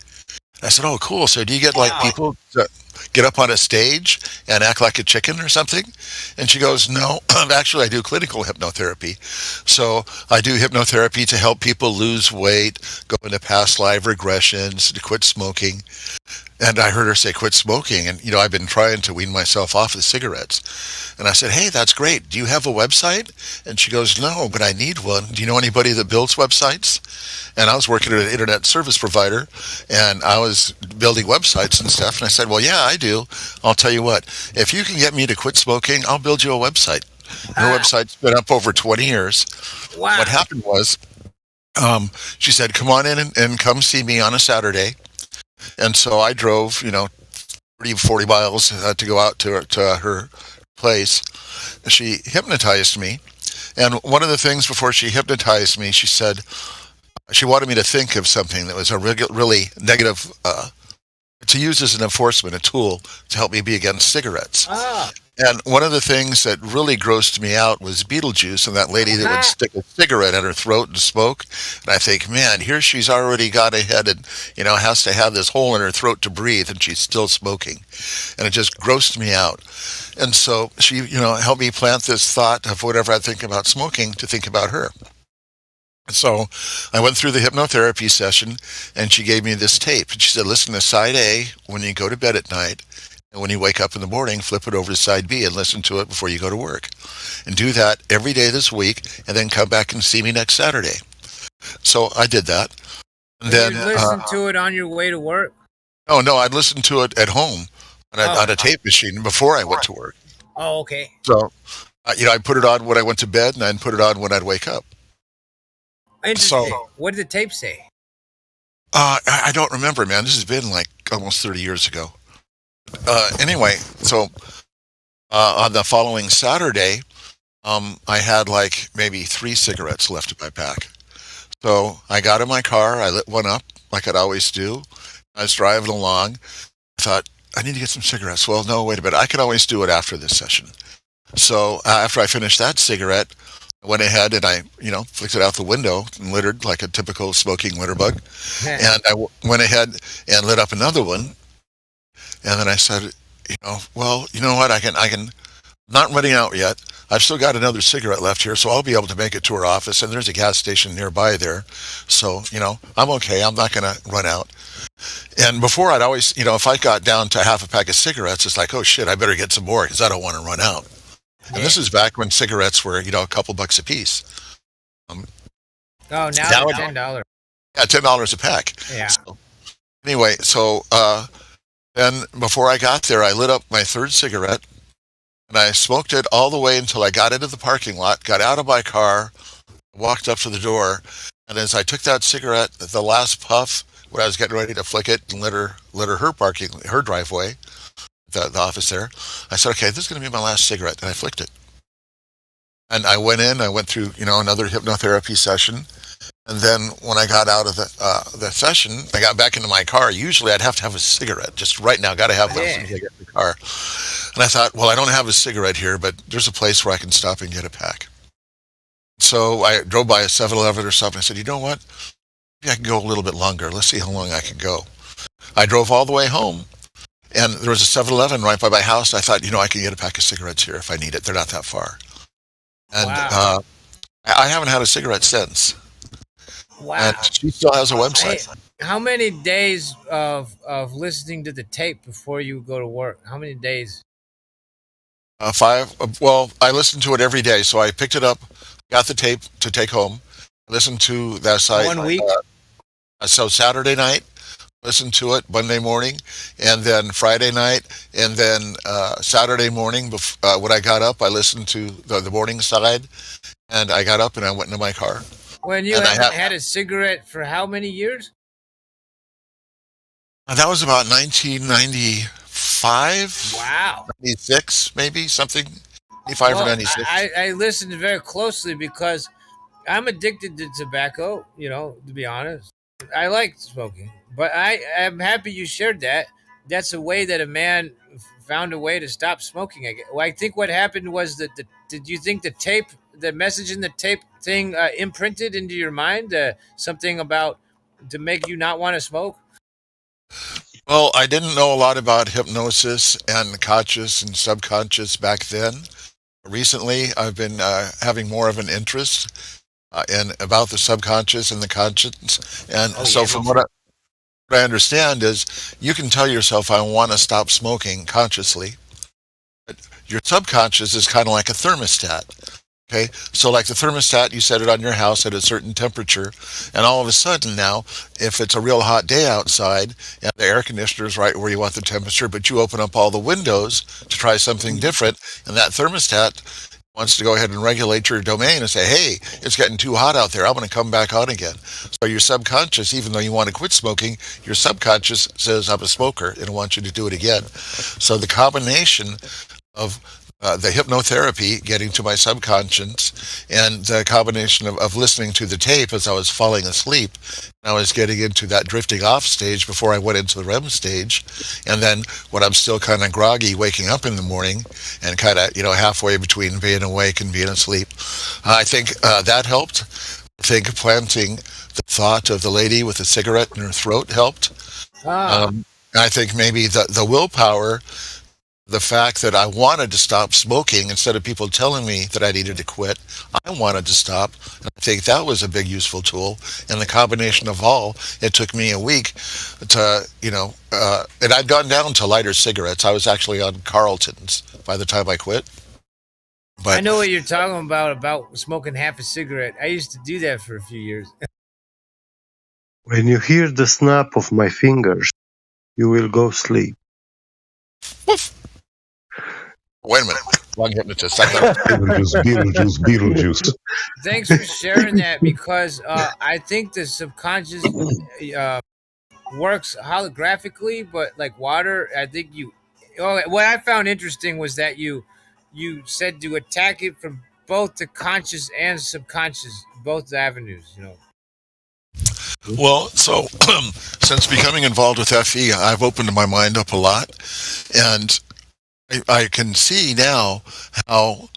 S1: I said, oh, cool. So do you get people to get up on a stage and act like a chicken or something? And she goes, no, actually I do clinical hypnotherapy. So I do hypnotherapy to help people lose weight, go into past life regressions, to quit smoking. And I heard her say, quit smoking. And, I've been trying to wean myself off of cigarettes. And I said, hey, that's great. Do you have a website? And she goes, no, but I need one. Do you know anybody that builds websites? And I was working at an internet service provider, and I was building websites and stuff. And I said, well, yeah, I do. I'll tell you what, if you can get me to quit smoking, I'll build you a website. Her website's been up over 20 years. Wow. What happened was, she said, come on in and come see me on a Saturday. And so I drove, 30, 40 miles to go out to her place. She hypnotized me. And one of the things before she hypnotized me, she said she wanted me to think of something that was a really negative to use as an enforcement, a tool to help me be against cigarettes.
S11: Ah.
S1: And one of the things that really grossed me out was Beetlejuice and that lady that would stick a cigarette in her throat and smoke. And I think, man, here she's already got ahead and, has to have this hole in her throat to breathe, and she's still smoking. And it just grossed me out. And so she, helped me plant this thought of whatever I think about smoking to think about her. So I went through the hypnotherapy session, and she gave me this tape. And she said, listen to side A when you go to bed at night. And when you wake up in the morning, flip it over to side B and listen to it before you go to work. And do that every day this week, and then come back and see me next Saturday. So I did that. And then
S11: you listen to it on your way to work?
S1: Oh, no, I'd listen to it at home on a tape machine before I went to work.
S11: Oh, okay.
S1: So, I put it on when I went to bed, and I'd put it on when I'd wake up.
S11: Interesting. So, what did the tape say?
S1: I don't remember, man. This has been like almost 30 years ago. Anyway, so on the following Saturday, I had like maybe 3 cigarettes left in my pack. So I got in my car, I lit one up like I'd always do. I was driving along. I thought, I need to get some cigarettes. Well, no, wait a minute. I can always do it after this session. So after I finished that cigarette, I went ahead and I, flicked it out the window and littered like a typical smoking litter bug. And I went ahead and lit up another one. And then I said, well, you know what? I can, not running out yet. I've still got another cigarette left here, so I'll be able to make it to her office. And there's a gas station nearby there. So, I'm okay. I'm not going to run out. And before I'd always, if I got down to half a pack of cigarettes, it's like, oh shit, I better get some more because I don't want to run out. And this is back when cigarettes were, a couple bucks a piece.
S11: Now they're $10.
S1: Yeah, $10 a pack.
S11: Yeah.
S1: So, anyway, then before I got there, I lit up my 3rd cigarette, and I smoked it all the way until I got into the parking lot, got out of my car, walked up to the door, and as I took that cigarette, the last puff, when I was getting ready to flick it and litter her driveway, the office there, I said, okay, this is going to be my last cigarette, and I flicked it. And I went through, another hypnotherapy session. And then when I got out of the session, I got back into my car. Usually I'd have to have a cigarette. Just right now, got to have one as soon as I get in the car. And I thought, well, I don't have a cigarette here, but there's a place where I can stop and get a pack. So I drove by a 7-Eleven or something. I said, you know what? Maybe I can go a little bit longer. Let's see how long I can go. I drove all the way home, and there was a 7-Eleven right by my house. I thought, I can get a pack of cigarettes here if I need it. They're not that far. And I haven't had a cigarette since.
S11: Wow.
S1: And she still has a website.
S11: How many days of listening to the tape before you go to work? How many days?
S1: 5. Well, I listened to it every day. So I picked it up, got the tape to take home, listened to that site.
S11: 1 week?
S1: So Saturday night, listened to it Monday morning, and then Friday night, and then Saturday morning, when I got up, I listened to the morning side, and I got up and I went into my car.
S11: When you haven't had a cigarette for how many years?
S1: That was about 1995.
S11: Wow.
S1: 96, maybe, something. 95 or 96.
S11: I listened very closely because I'm addicted to tobacco, to be honest. I like smoking, but I'm happy you shared that. That's a way that a man found a way to stop smoking. I think what happened was that did you think the message in the tape thing imprinted into your mind something about to make you not want to smoke?
S1: Well, I didn't know a lot about hypnosis and conscious and subconscious back then. Recently, I've been having more of an interest in about the subconscious and the conscious. And from what I understand is you can tell yourself, I want to stop smoking consciously. But your subconscious is kind of like a thermostat. Okay, so like the thermostat, you set it on your house at a certain temperature, and all of a sudden now, if it's a real hot day outside, and the air conditioner is right where you want the temperature, but you open up all the windows to try something different, and that thermostat wants to go ahead and regulate your domain and say, hey, it's getting too hot out there, I'm going to come back on again. So your subconscious, even though you want to quit smoking, your subconscious says, I'm a smoker, and it wants you to do it again. So the combination of the hypnotherapy getting to my subconscious, and the combination of listening to the tape as I was falling asleep. I was getting into that drifting off stage before I went into the REM stage. And then when I'm still kind of groggy, waking up in the morning and kind of, halfway between being awake and being asleep, I think that helped. I think planting the thought of the lady with a cigarette in her throat helped.
S11: Ah,
S1: I think maybe the willpower, the fact that I wanted to stop smoking instead of people telling me that I needed to quit, I wanted to stop. And I think that was a big useful tool. And the combination of all, it took me a week to, and I'd gone down to lighter cigarettes. I was actually on Carlton's by the time I quit.
S11: I
S1: But
S11: know what you're talking about smoking half a cigarette. I used to do that for a few years.
S12: When you hear the snap of my fingers, you will go sleep.
S1: woof. Wait a minute. Wrong hypnotist. I thought
S9: Beetlejuice.
S11: Thanks for sharing that because I think the subconscious works holographically, but like water, I think you. Oh, what I found interesting was that you said to attack it from both the conscious and subconscious, both avenues.
S1: Well, so since becoming involved with FE, I've opened my mind up a lot, and I can see now how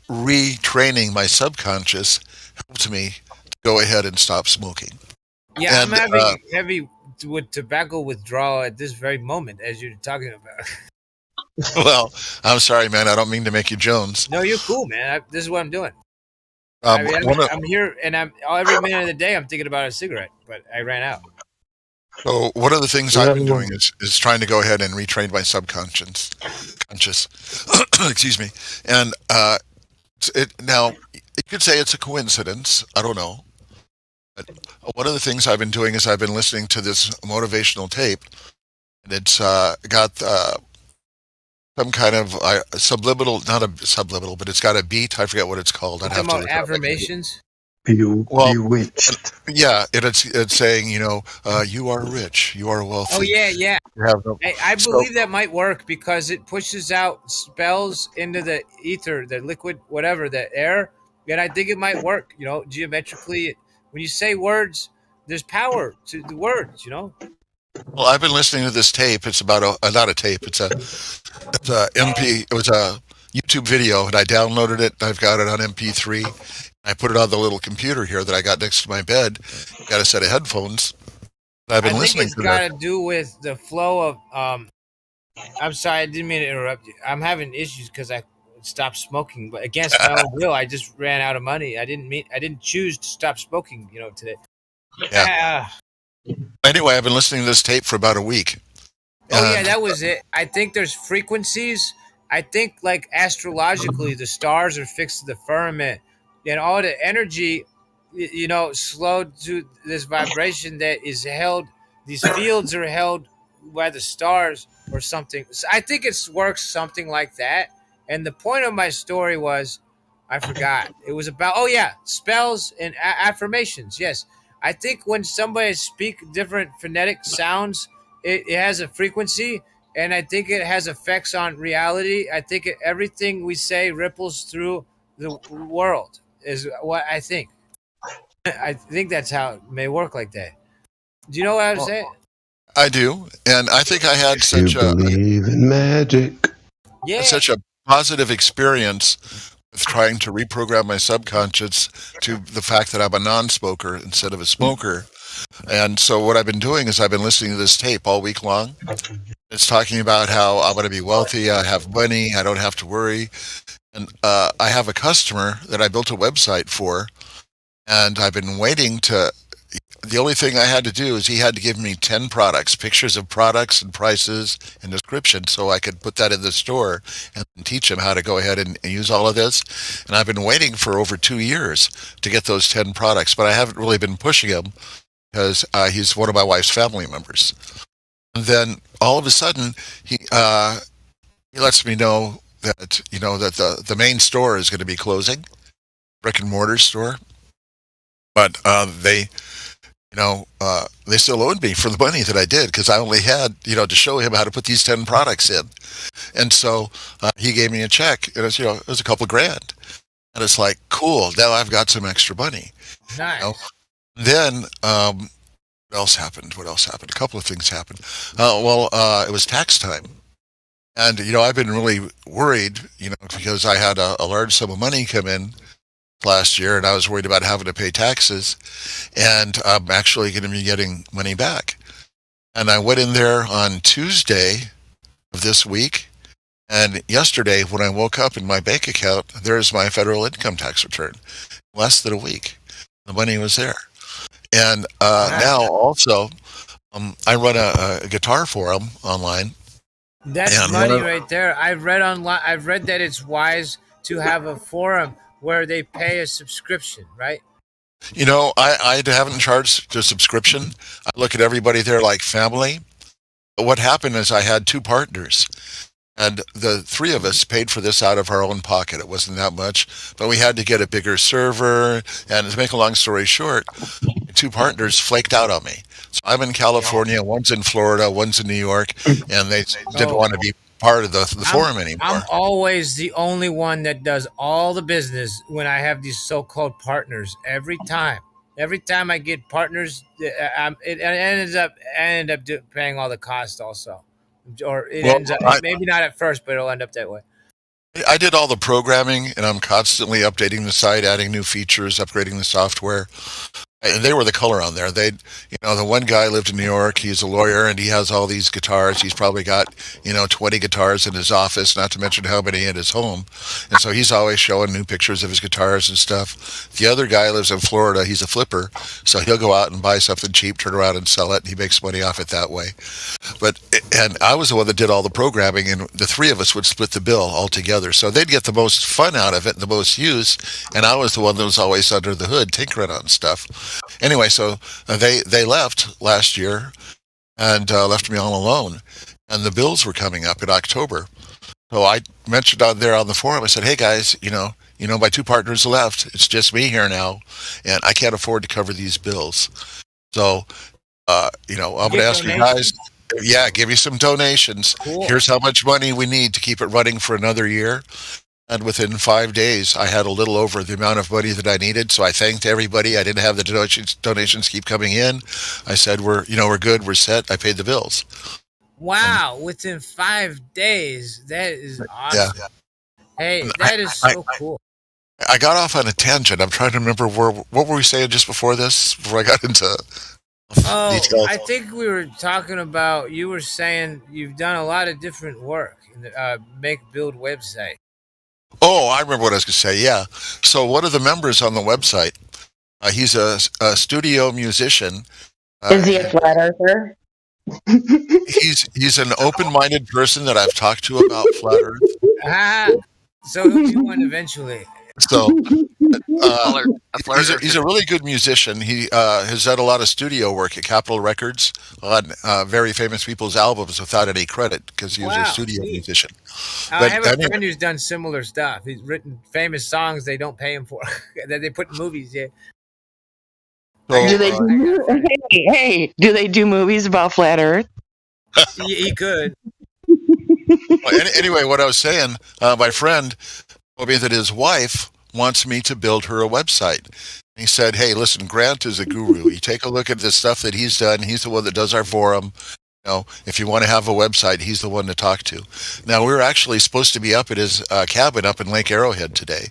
S1: retraining my subconscious helped me to go ahead and stop smoking.
S11: Yeah, I'm
S1: And
S11: having heavy with tobacco withdrawal at this very moment, as you're talking about.
S1: well, I'm sorry, man. I don't mean to make you Jones.
S11: No, you're cool, man. This is what I'm doing.
S1: Um, one of,
S11: I'm here, and every minute of the day I'm thinking about a cigarette, but I ran out.
S1: so one of the things I've been doing is trying to go ahead and retrain my conscious, excuse me. And now you could say it's a coincidence. I don't know. But one of the things I've been doing is I've been listening to this motivational tape, and it's got some kind of subliminal, not a subliminal, but it's got a beat. I forget what it's called. I'd
S11: Talking
S1: have to
S11: about
S1: look it up.
S11: affirmations.
S1: Well,
S12: Bewitched.
S1: yeah, it's saying, you are rich, you are wealthy.
S11: Oh yeah.
S1: You have no,
S11: I
S1: so
S11: believe that might work because it pushes out spells into the ether, the liquid, whatever, the air. And I think it might work, geometrically. When you say words, there's power to the words,
S1: well, I've been listening to this tape. It's about not a tape. It's a MP. It was a YouTube video, and I downloaded it. And I've got it on MP3. I put it on the little computer here that I got next to my bed. Got a set of headphones. I've been
S11: I think
S1: listening
S11: it's
S1: to
S11: got
S1: that.
S11: to do with the flow of. I'm sorry, I didn't mean to interrupt you. I'm having issues because I stopped smoking, but against my own will, I just ran out of money. I didn't choose to stop smoking, today.
S1: Yeah. Anyway, I've been listening to this tape for about a week.
S11: Oh yeah,
S1: And
S11: that was it. I think there's frequencies. I think like astrologically, the stars are fixed to the firmament, and all the energy, slowed to this vibration that is held. These fields are held by the stars or something. So I think it works something like that. And the point of my story was, I forgot. It was about spells and affirmations. Yes, I think when somebody speak different phonetic sounds, it has a frequency, and I think it has effects on reality. I think everything we say ripples through the world. Is what I think. I think that's how it may work like that. Do you know what I'm saying?
S1: I do, and I think I had
S9: You believe in magic.
S11: Yeah.
S1: such a positive experience with trying to reprogram my subconscious to the fact that I'm a non-smoker instead of a smoker. And so what I've been doing is I've been listening to this tape all week long. It's talking about how I'm going to be wealthy, I have money, I don't have to worry. And I have a customer that I built a website for, and I've been waiting to. The only thing I had to do is he had to give me 10 products, pictures of products and prices and description, so I could put that in the store and teach him how to go ahead and use all of this. And I've been waiting for over 2 years to get those 10 products, but I haven't really been pushing him because he's one of my wife's family members. And then all of a sudden, he lets me know that that the main store is going to be closing, brick and mortar store, but they they still owed me for the money that I did because I only had, to show him how to put these 10 products in. And so he gave me a check, and it was a couple grand. And it's like, cool, now I've got some extra money.
S11: Nice.
S1: Then, what else happened? A couple of things happened. It was tax time. And, I've been really worried, because I had a large sum of money come in last year, and I was worried about having to pay taxes, and I'm actually going to be getting money back. And I went in there on Tuesday of this week, and yesterday when I woke up in my bank account, there's my federal income tax return. Less than a week, the money was there. And now also, I run a guitar forum online.
S11: That's money right there. I've read that it's wise to have a forum where they pay a subscription, right?
S1: I haven't charged a subscription. I look at everybody there like family. But what happened is I had two partners, and the three of us paid for this out of our own pocket. It wasn't that much, but we had to get a bigger server. And to make a long story short, two partners flaked out on me. So I'm in California, one's in Florida, one's in New York, and they didn't want to be part of the forum anymore.
S11: I'm always the only one that does all the business when I have these so-called partners. Every time I get partners, I end up paying all the cost also, or it ends up maybe not at first, but it'll end up that way.
S1: I did all the programming, and I'm constantly updating the site, adding new features, upgrading the software. And they were the color on there. The one guy lived in New York. He's a lawyer, and he has all these guitars. He's probably got, 20 guitars in his office, not to mention how many at his home. And so he's always showing new pictures of his guitars and stuff. The other guy lives in Florida. He's a flipper, so he'll go out and buy something cheap, turn around and sell it, and he makes money off it that way. And I was the one that did all the programming, and the three of us would split the bill all together. So they'd get the most fun out of it and the most use, and I was the one that was always under the hood tinkering on stuff. Anyway, so they left last year and left me all alone, and the bills were coming up in October. So I mentioned on the forum, I said, "Hey guys, my two partners left. It's just me here now, and I can't afford to cover these bills. So, I'm going to ask you guys, give me some donations. Cool. Here's how much money we need to keep it running for another year." And within 5 days, I had a little over the amount of money that I needed. So I thanked everybody. I didn't have the donations keep coming in. I said, we're good. We're set. I paid the bills.
S11: Wow. Within 5 days. That is awesome. Yeah. Hey, that is so cool.
S1: I got off on a tangent. I'm trying to remember what were we saying just before this, before I got into details?
S11: I think we were talking about, you were saying you've done a lot of different work in the build website.
S1: Oh, I remember what I was going to say. Yeah. So one of the members on the website, he's a studio musician.
S13: Is he a flat earther?
S1: He's an open-minded person that I've talked to about flat Earth.
S11: So he'll be one eventually.
S1: So he's a really good musician. He has done a lot of studio work at Capitol Records on very famous people's albums without any credit because he was a studio musician.
S11: I have a friend who's done similar stuff. He's written famous songs they don't pay him for that they put in movies. Yeah.
S1: So,
S13: do they do movies about flat Earth?
S11: He could.
S1: Anyway, what I was saying, my friend told me that his wife wants me to build her a website. He said, "Hey, listen, Grant is a guru. You take a look at the stuff that he's done. He's the one that does our forum. If you want to have a website, he's the one to talk to." Now, we were actually supposed to be up at his cabin up in Lake Arrowhead today.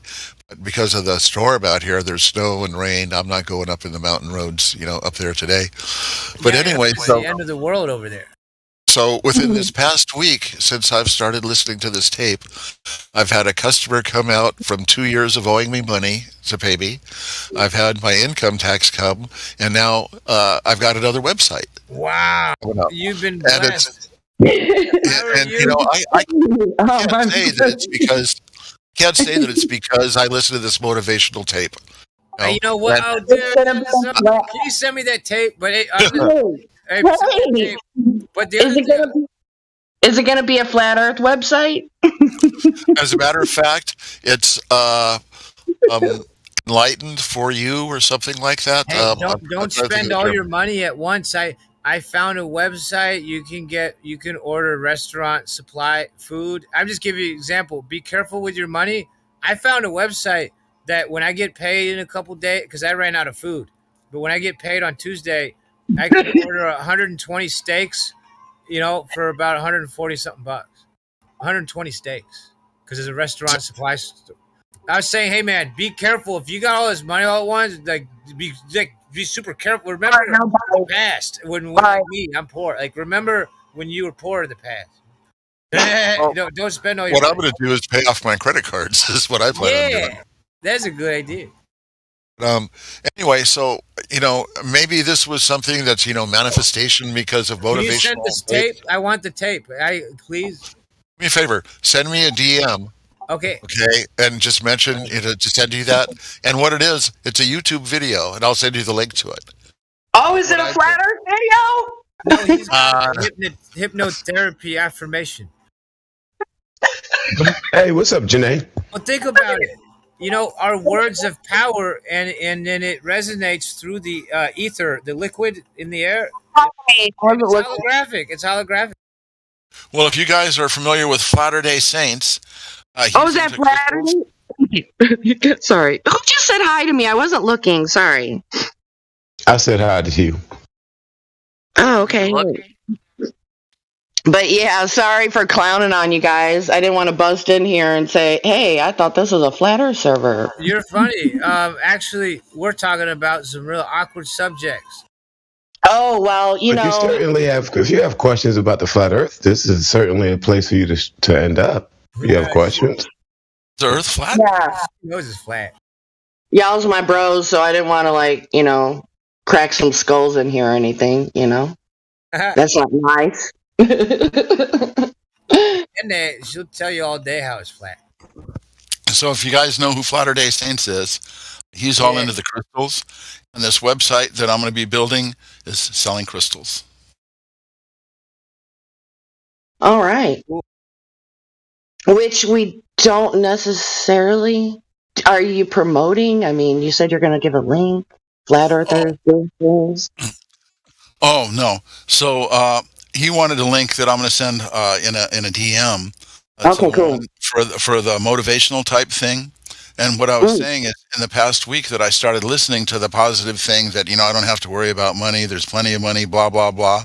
S1: But because of the storm out here, there's snow and rain. I'm not going up in the mountain roads, up there today. But anyway,
S11: it's the end of the world over there.
S1: So within this past week, since I've started listening to this tape, I've had a customer come out from 2 years of owing me money to pay me. I've had my income tax come, and now I've got another website.
S11: Wow. You've been blessed.
S1: I can't say that it's because I listen to this motivational tape.
S11: You know what? Can you send me that tape? But
S13: is it going to be a flat Earth website?
S1: As a matter of fact, it's Enlightened for you or something like that.
S11: Hey,
S1: I'm
S11: don't
S1: trying to think
S11: spend
S1: of
S11: all
S1: the
S11: your
S1: term.
S11: money at once. I found a website you can order restaurant supply food. I'm just giving you an example. Be careful with your money. I found a website that when I get paid in a couple days, because I ran out of food, but when I get paid on Tuesday, I can order 120 steaks, for about 140 something bucks. 120 steaks because it's a restaurant supply store. I was saying, hey man, be careful if you got all this money all at once. Be super careful. Remember the past when like me, I'm poor. Like remember when you were poor in the past. Don't spend all your
S1: What I'm
S11: money.
S1: going to do is pay off my credit cards. Is what I plan on doing.
S11: Yeah, that's a good idea.
S1: Anyway, so maybe this was something that's manifestation because of
S11: Can you
S1: motivation.
S11: send this tape? I want the tape. Please.
S1: Do me a favor. Send me a DM.
S11: Okay.
S1: Okay, and just mention to send you that, and what it is. It's a YouTube video, and I'll send you the link to it.
S13: Oh, is it a flat Earth video?
S11: No, he's got hypnotherapy affirmation.
S9: Hey, what's up, Janae?
S11: Well, think about it. Our words have power, and then it resonates through the ether, the liquid in the air. It's holographic. It's holographic.
S1: Well, if you guys are familiar with Latter-day Saints,
S13: Is that flat Earth? Sorry. Who just said hi to me? I wasn't looking. Sorry.
S9: I said hi to you.
S13: Oh, okay. But yeah, sorry for clowning on you guys. I didn't want to bust in here and say, hey, I thought this was a flat Earth server.
S11: You're funny. Actually, we're talking about some real awkward subjects.
S13: Oh, well,
S9: But you certainly have, if you have questions about the flat Earth, this is certainly a place for you to end up. You have questions?
S1: Is the Earth flat?
S13: Yeah.
S11: Nose is flat.
S13: Y'all's my bros, so I didn't want to, crack some skulls in here or anything, That's not nice.
S11: And she'll tell you all day how it's flat.
S1: So if you guys know who Latter-day Saints is, he's all into the crystals, and this website that I'm going to be building is selling crystals.
S13: All right. Which we don't necessarily. Are you promoting? I mean, you said you're going to give a link. Flat Earthers.
S1: Oh no! So he wanted a link that I'm going to send in a DM.
S13: Okay, cool.
S1: For the motivational type thing. And what I was saying is, in the past week, that I started listening to the positive thing that I don't have to worry about money. There's plenty of money. Blah blah blah.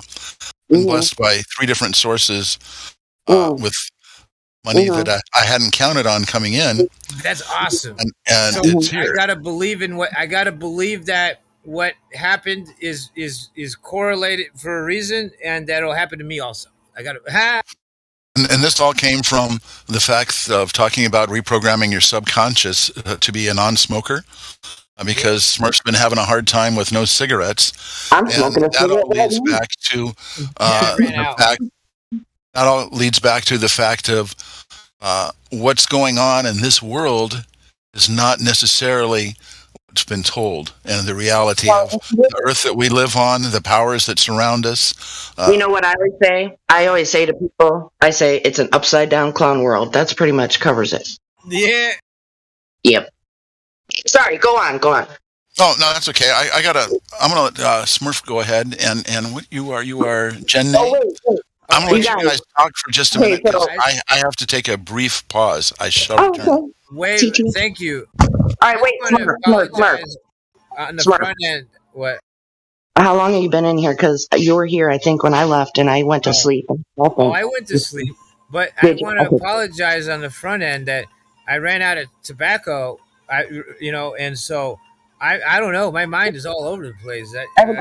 S1: I'm blessed by 3 different sources with money that I hadn't counted on coming in.
S11: That's awesome.
S1: And
S11: so
S1: it's here.
S11: I gotta believe that what happened is correlated for a reason, and that'll happen to me also. I gotta.
S1: And this all came from the fact of talking about reprogramming your subconscious to be a non-smoker, because Smurf's been having a hard time with no cigarettes.
S13: I'm smoking a cigarette.
S1: That all leads back to the fact of what's going on in this world is not necessarily what's been told, and the reality of the earth that we live on, the powers that surround us.
S13: You know what I always say? I always say to people, it's an upside down clown world. That's pretty much covers it.
S11: Yeah.
S13: Yep. Sorry, go on.
S1: Oh no, that's okay. I'm gonna let Smurf go ahead and what you are Jen.
S13: Oh, wait.
S1: I'm gonna let you guys talk for just a minute. I have to take a brief pause. I shall return.
S11: Wait, thank you.
S13: All right, wait. Smurf.
S11: On the front end, what?
S13: How long have you been in here? Because you were here, I think, when I left, and I went to sleep.
S11: Oh, I went to sleep, but I want to apologize on the front end that I ran out of tobacco. And so I don't know. My mind is all over the place.
S13: I have a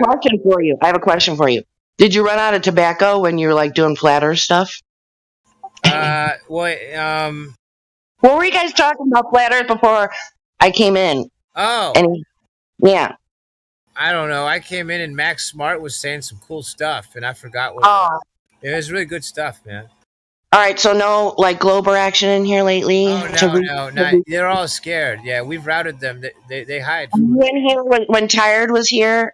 S13: question for you. Did you run out of tobacco when you were doing flat Earth stuff?
S11: What
S13: were you guys talking about flat Earth before I came in?
S11: Oh.
S13: Yeah.
S11: I don't know. I came in and Max Smart was saying some cool stuff, and I forgot what it was. Really good stuff, man.
S13: All right, so no Glober action in here lately?
S11: Oh, no. They're all scared. Yeah, we've routed them. They hide.
S13: You in here when Tired was here?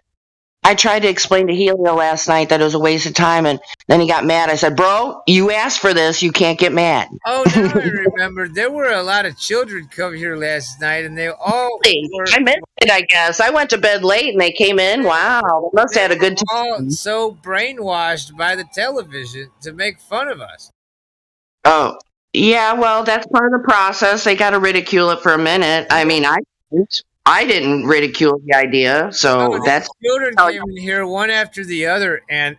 S13: I tried to explain to Helio last night that it was a waste of time, and then he got mad. I said, bro, you asked for this. You can't get mad.
S11: Oh, now I remember. There were a lot of children come here last night, and they all were,
S13: I missed it, I guess. I went to bed late, and they came in. Wow. They must have had a good time.
S11: all so brainwashed by the television to make fun of us.
S13: Oh, yeah, well, that's part of the process. They got to ridicule it for a minute. I mean, I didn't ridicule the idea, so that's
S11: children came in here one after the other, and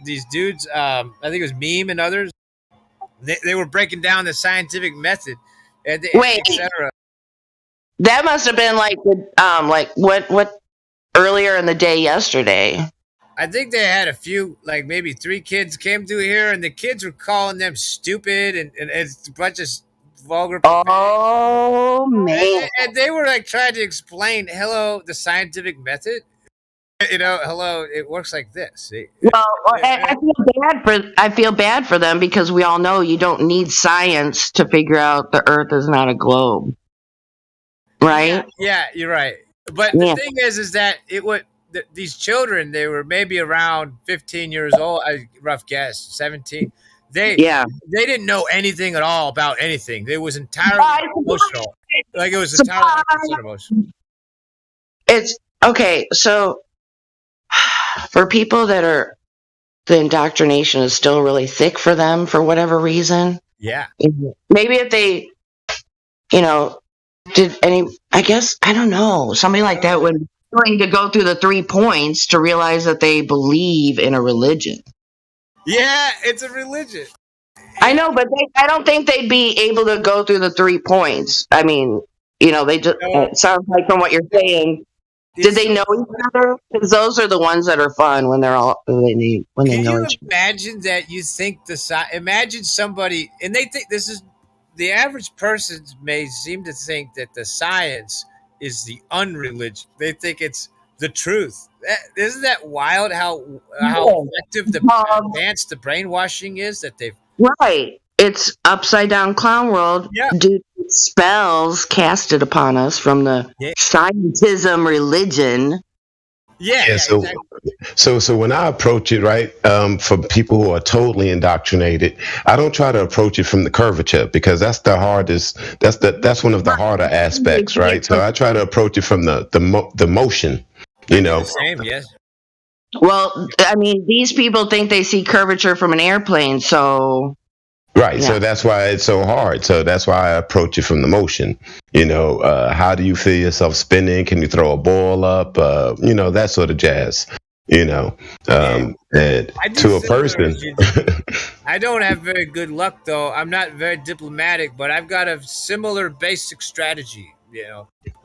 S11: these dudes, I think it was Meme and others, they were breaking down the scientific method, and
S13: Wait.
S11: etc.
S13: that must have been like what earlier in the day yesterday.
S11: I think they had a few, like maybe 3 kids came through here, and the kids were calling them stupid, and it's a bunch of vulgar.
S13: Oh man!
S11: And they were like trying to explain, hello, the scientific method. You know, hello, it works like this.
S13: Well, I feel bad for them because we all know you don't need science to figure out the Earth is not a globe, right?
S11: Yeah, you're right. But the thing is that it would. These children, they were maybe around 15 years old, rough guess, 17. They didn't know anything at all about anything. It was entirely emotional. Like it was entirely emotional.
S13: It's okay. So for people that are, the indoctrination is still really thick for them for whatever reason.
S11: Yeah.
S13: Maybe if they, did any, I guess, I don't know, somebody like that would be willing to go through the 3 points to realize that they believe in a religion.
S11: Yeah, it's a religion.
S13: I know, but I don't think they'd be able to go through the 3 points. I mean, they just, it sounds like from what you're saying, did they know each other? Because those are the ones that are fun when they're all, when they know each other.
S11: Imagine that you think imagine somebody, and they think this is, the average person may seem to think that the science is the unreligion. They think it's the truth. Isn't that wild how effective the advanced the brainwashing is that they've...
S13: Right. It's upside down clown world due to spells casted upon us from the scientism religion.
S9: So when I approach it, right, for people who are totally indoctrinated, I don't try to approach it from the curvature because that's the hardest. That's one of the harder aspects, right? So I try to approach it from the motion,
S11: Same, yes.
S13: Well, I mean, these people think they see curvature from an airplane, so...
S9: Right, so that's why it's so hard. So that's why I approach it from the motion. How do you feel yourself spinning? Can you throw a ball up? That sort of jazz. And to a person.
S11: I don't have very good luck, though. I'm not very diplomatic, but I've got a similar basic strategy.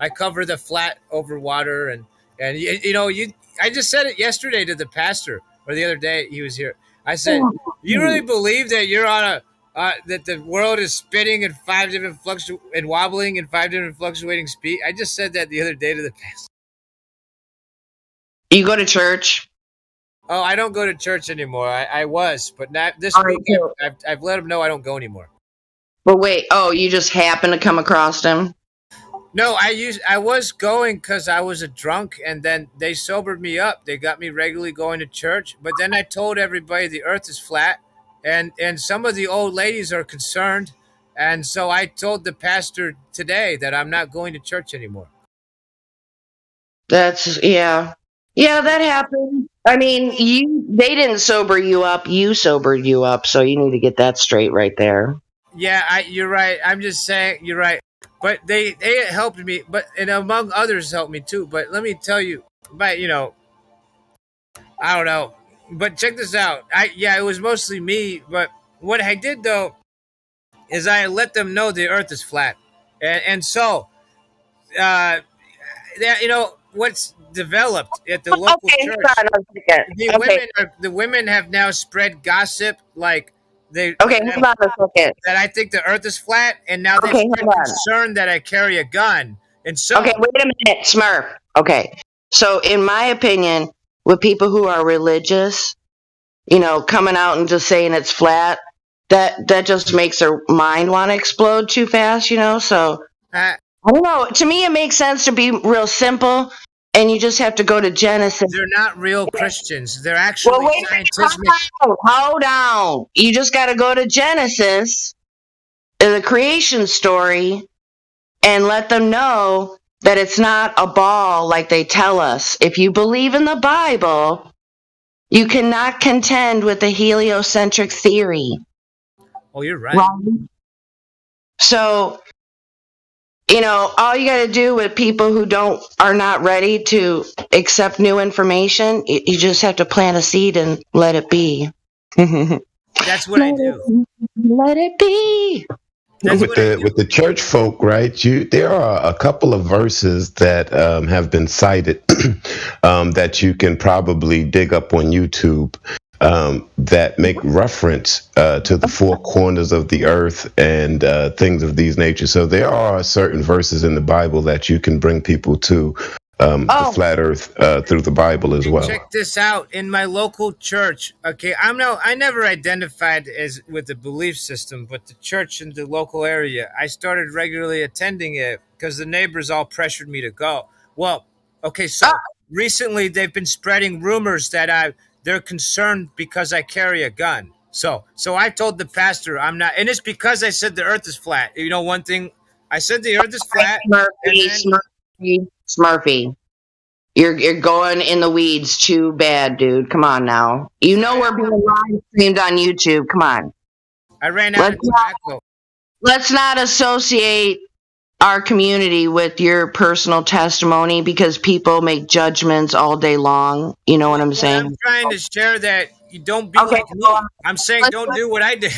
S11: I cover the flat over water, and I just said it yesterday to the pastor, or the other day he was here. I said, "You really believe that you're on that the world is spinning in 5 different and wobbling in 5 different fluctuating speed?" I just said that the other day to the pastor.
S13: You go to church?
S11: Oh, I don't go to church anymore. I was, but not this week. I've let him know I don't go anymore.
S13: But wait, you just happened to come across him?
S11: No, I was going because I was a drunk, and then they sobered me up. They got me regularly going to church, but then I told everybody the earth is flat, and some of the old ladies are concerned, and so I told the pastor today that I'm not going to church anymore.
S13: Yeah, that happened. I mean, they didn't sober you up, you sobered you up, so you need to get that straight right there.
S11: Yeah, you're right. I'm just saying, you're right. But they helped me, and among others helped me too. But let me tell you, I don't know. But check this out. It was mostly me. But what I did though is I let them know the Earth is flat, and so what's developed at the local church. The women have now spread gossip like. Hold
S13: on a second.
S11: That I think the Earth is flat, and now they're concerned that I carry a gun. And so,
S13: wait a minute, Smurf. Okay, so in my opinion, with people who are religious, coming out and just saying it's flat, that just makes their mind want to explode too fast. So I don't know. To me, it makes sense to be real simple. and you just have to go to Genesis.
S11: They're not real Christians. They're
S13: Well,
S11: actually
S13: wait a minute.
S11: scientific.
S13: Hold on. You just got to go to Genesis, the creation story, and let them know that it's not a ball like they tell us. If you believe in the Bible, you cannot contend with the heliocentric theory.
S11: Oh, you're right.
S13: So, all you got to do with people who are not ready to accept new information, you just have to plant a seed and let it be.
S11: That's what I do.
S13: Let it be.
S9: With the church folk, right? There are a couple of verses that have been cited that you can probably dig up on YouTube that make reference to the four corners of the earth and things of these nature. So there are certain verses in the Bible that you can bring people to the flat earth through the Bible as well.
S11: Check this out. In my local church, okay, I never identified as with the belief system, but the church in the local area, I started regularly attending it because the neighbors all pressured me to go. Well, okay, so recently they've been spreading rumors that they're concerned because I carry a gun. So I told the pastor I'm not, and it's because I said the earth is flat. One thing, I said the earth is flat.
S13: Smurfy, you're going in the weeds too bad, dude. Come on now. We're being live streamed on YouTube. Come on.
S11: I ran out of tobacco.
S13: Let's not associate our community with your personal testimony because people make judgments all day long. You know what I'm saying?
S11: I'm trying to share that you don't be like me. I'm saying don't do what I did.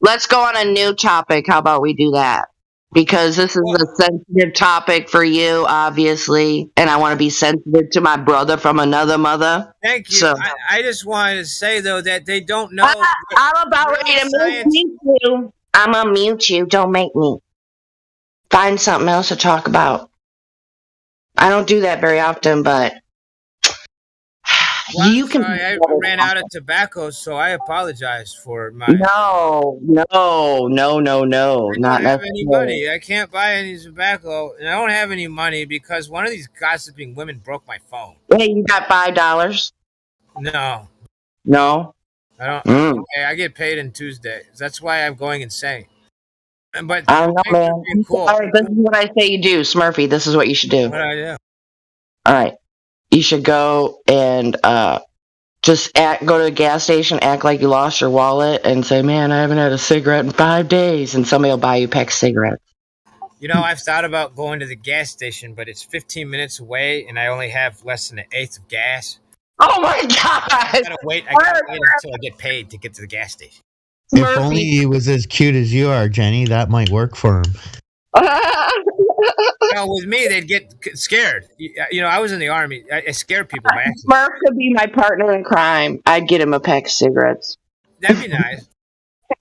S13: Let's go on a new topic. How about we do that? Because this is a sensitive topic for you, obviously, and I want to be sensitive to my brother from another mother.
S11: Thank you.
S13: So,
S11: I just wanted to say, though, that they don't know.
S13: I'm about ready to mute you. I'm going to mute you. Don't make me. Find something else to talk about. I don't do that very often, but you can.
S11: Sorry, I ran out of tobacco, so I apologize for my.
S13: No.
S11: I
S13: Not
S11: don't have any money. I can't buy any tobacco, and I don't have any money because one of these gossiping women broke my phone.
S13: Hey, you got $5?
S11: No. I don't. Okay, I get paid on Tuesday. That's why I'm going insane. But
S13: I don't know, man.
S11: Cool.
S13: All right, this is what I say you do, Smurfy. This is what you should do.
S11: What do I do?
S13: All right. You should go and just go to a gas station, act like you lost your wallet, and say, man, I haven't had a cigarette in 5 days, and somebody will buy you a pack of cigarettes.
S11: I've thought about going to the gas station, but it's 15 minutes away, and I only have less than an eighth of gas.
S13: Oh, my God.
S11: I gotta wait until I get paid to get to the gas station.
S8: If only he was as cute as you are, Jenny, that might work for him.
S11: With me, they'd get scared. I was in the army. I scare people by accident.
S13: Smurf could be my partner in crime. I'd get him a pack of cigarettes.
S11: That'd be nice.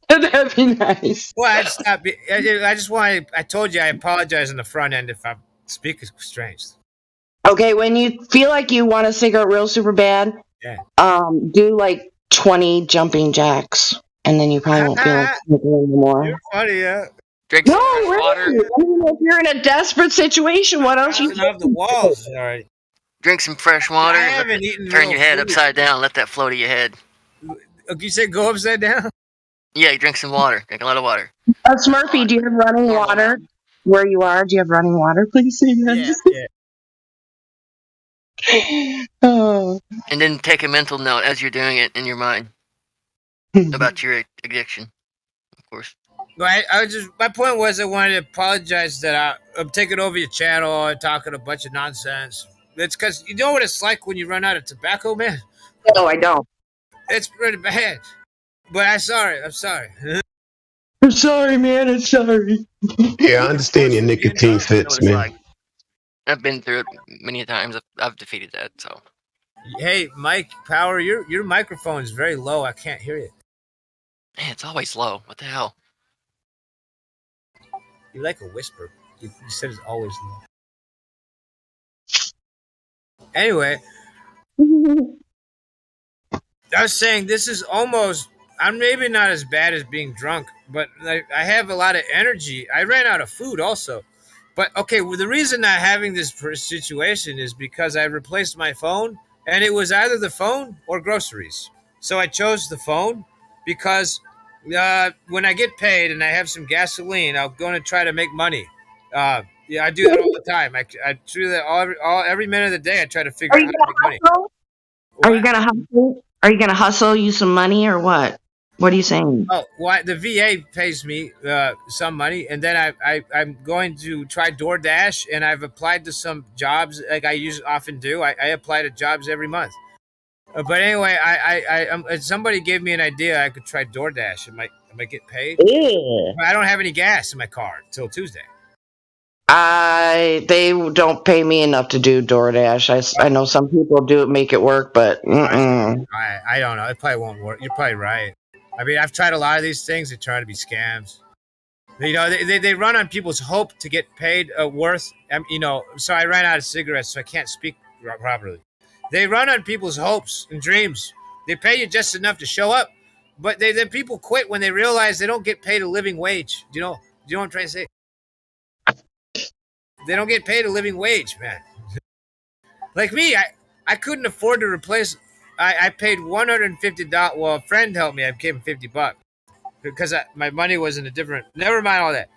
S13: That'd be nice.
S11: Well, I'd stop. I just want to. I told you I apologize on the front end if I'm speaking strange.
S13: Okay, when you feel like you want a cigarette real super bad, do like 20 jumping jacks, and then you probably won't feel like smoking anymore.
S11: You're funny, yeah.
S10: Drink some fresh water.
S13: I mean, if you're in a desperate situation, what else you
S11: have the walls? All right.
S10: Drink some fresh water.
S11: I haven't eaten
S10: turn your head
S11: food.
S10: upside down. Let that flow to your head.
S11: You said go upside down?
S10: Yeah, you drink some water. Drink a lot of water.
S13: Smurfy, do you have running water where you are? Do you have running water? Please say yes.
S11: Yeah.
S13: Oh.
S10: And then take a mental note as you're doing it in your mind about your addiction, of course.
S11: Right. My point was I wanted to apologize that I'm taking over your channel and talking a bunch of nonsense. It's because you know what it's like when you run out of tobacco, man?
S13: No, I don't.
S11: It's pretty bad. But I'm sorry.
S13: I'm sorry, man. I'm sorry.
S9: Yeah, I understand your nicotine fits, man.
S10: Like. I've been through it many times. I've defeated that. So,
S11: hey, Mike Power, your microphone is very low. I can't hear you.
S10: Man, it's always low. What the hell?
S11: You like a whisper. You said it's always low. Anyway, I was saying this is almost. I'm maybe not as bad as being drunk, but I have a lot of energy. I ran out of food also. But okay, well, the reason I'm having this situation is because I replaced my phone, and it was either the phone or groceries. So I chose the phone because when I get paid and I have some gasoline, I'm going to try to make money. Yeah, I do that all the time. I do that every minute of the day. I try to figure
S13: Are
S11: out
S13: you
S11: how to
S13: gonna
S11: make money.
S13: hustle? Are you gonna hustle? Are you gonna hustle you some money or what? What are you saying?
S11: Oh, well, the VA pays me some money, and then I'm going to try DoorDash, and I've applied to some jobs like I often do. I apply to jobs every month. But anyway, somebody gave me an idea. I could try DoorDash. I might get paid.
S13: Yeah.
S11: But I don't have any gas in my car till Tuesday.
S13: They don't pay me enough to do DoorDash. I know some people do make it work, but mm-mm.
S11: I don't know. It probably won't work. You're probably right. I mean, I've tried a lot of these things. They try to be scams. You know, they run on people's hope to get paid worth. You know, so I ran out of cigarettes, so I can't speak properly. They run on people's hopes and dreams. They pay you just enough to show up, but then people quit when they realize they don't get paid a living wage. Do you know what I'm trying to say? They don't get paid a living wage, man. Like me, I couldn't afford to replace. I paid $150. Well, a friend helped me. I gave him $50 because my money was in a different. Never mind all that.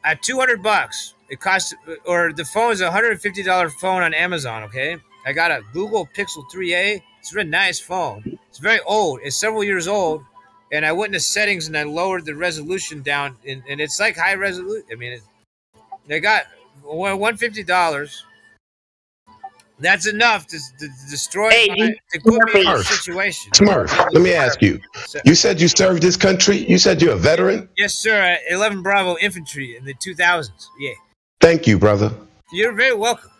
S11: At $200, it cost, or the phone is a $150 phone on Amazon. Okay, I got a Google Pixel 3a. It's a really nice phone. It's very old. It's several years old, and I went into settings and I lowered the resolution down, and it's like high resolution. I mean, they got $150. That's enough to destroy to put me in a situation.
S9: Smurf, let me ask you. You said you served this country? You said you're a veteran?
S11: Yes, sir. 11 Bravo Infantry in the 2000s. Yeah.
S9: Thank you, brother.
S11: You're very welcome.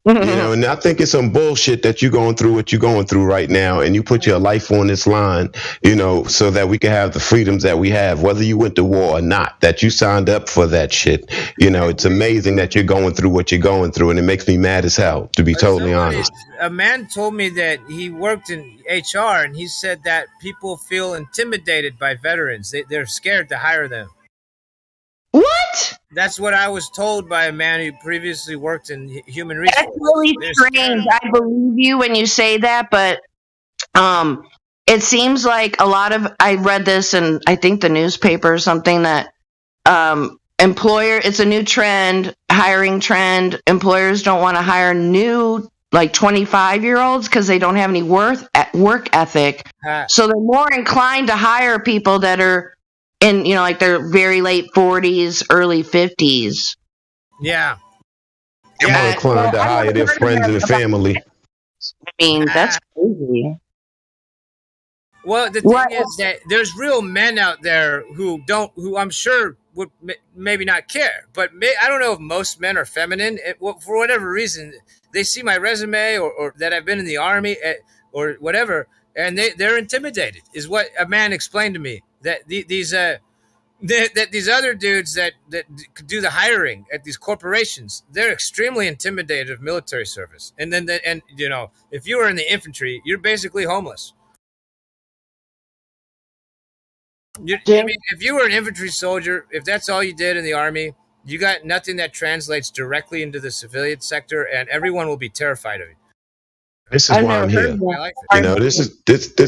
S9: You know, and I think it's some bullshit that you're going through what you're going through right now, and you put your life on this line, you know, so that we can have the freedoms that we have, whether you went to war or not, that you signed up for that shit. You know, it's amazing that you're going through what you're going through, and it makes me mad as hell, to be totally honest.
S11: A man told me that he worked in HR, and he said that people feel intimidated by veterans. They're scared to hire them.
S13: What?
S11: That's what I was told by a man who previously worked in human resources.
S13: That's really strange. I believe you when you say that, but it seems like a lot of, I read this in I think the newspaper or something, that it's a new trend, hiring trend. Employers don't want to hire new like 25-year-olds because they don't have any work ethic. So they're more inclined to hire people that are in, like their very late 40s, early 50s.
S11: Yeah.
S9: I'm more inclined to hire their friends and family.
S13: I mean, that's crazy.
S11: Well, the thing is that there's real men out there who I'm sure would maybe not care, but I don't know if most men are feminine. For whatever reason, they see my resume or that I've been in the army or whatever, and they're intimidated. Is what a man explained to me, that these other dudes that do the hiring at these corporations, they're extremely intimidated of military service. And then if you were in the infantry, you're basically homeless. I mean, if you were an infantry soldier, if that's all you did in the army, you got nothing that translates directly into the civilian sector, and everyone will be terrified of you.
S9: This is why I'm here. You know, this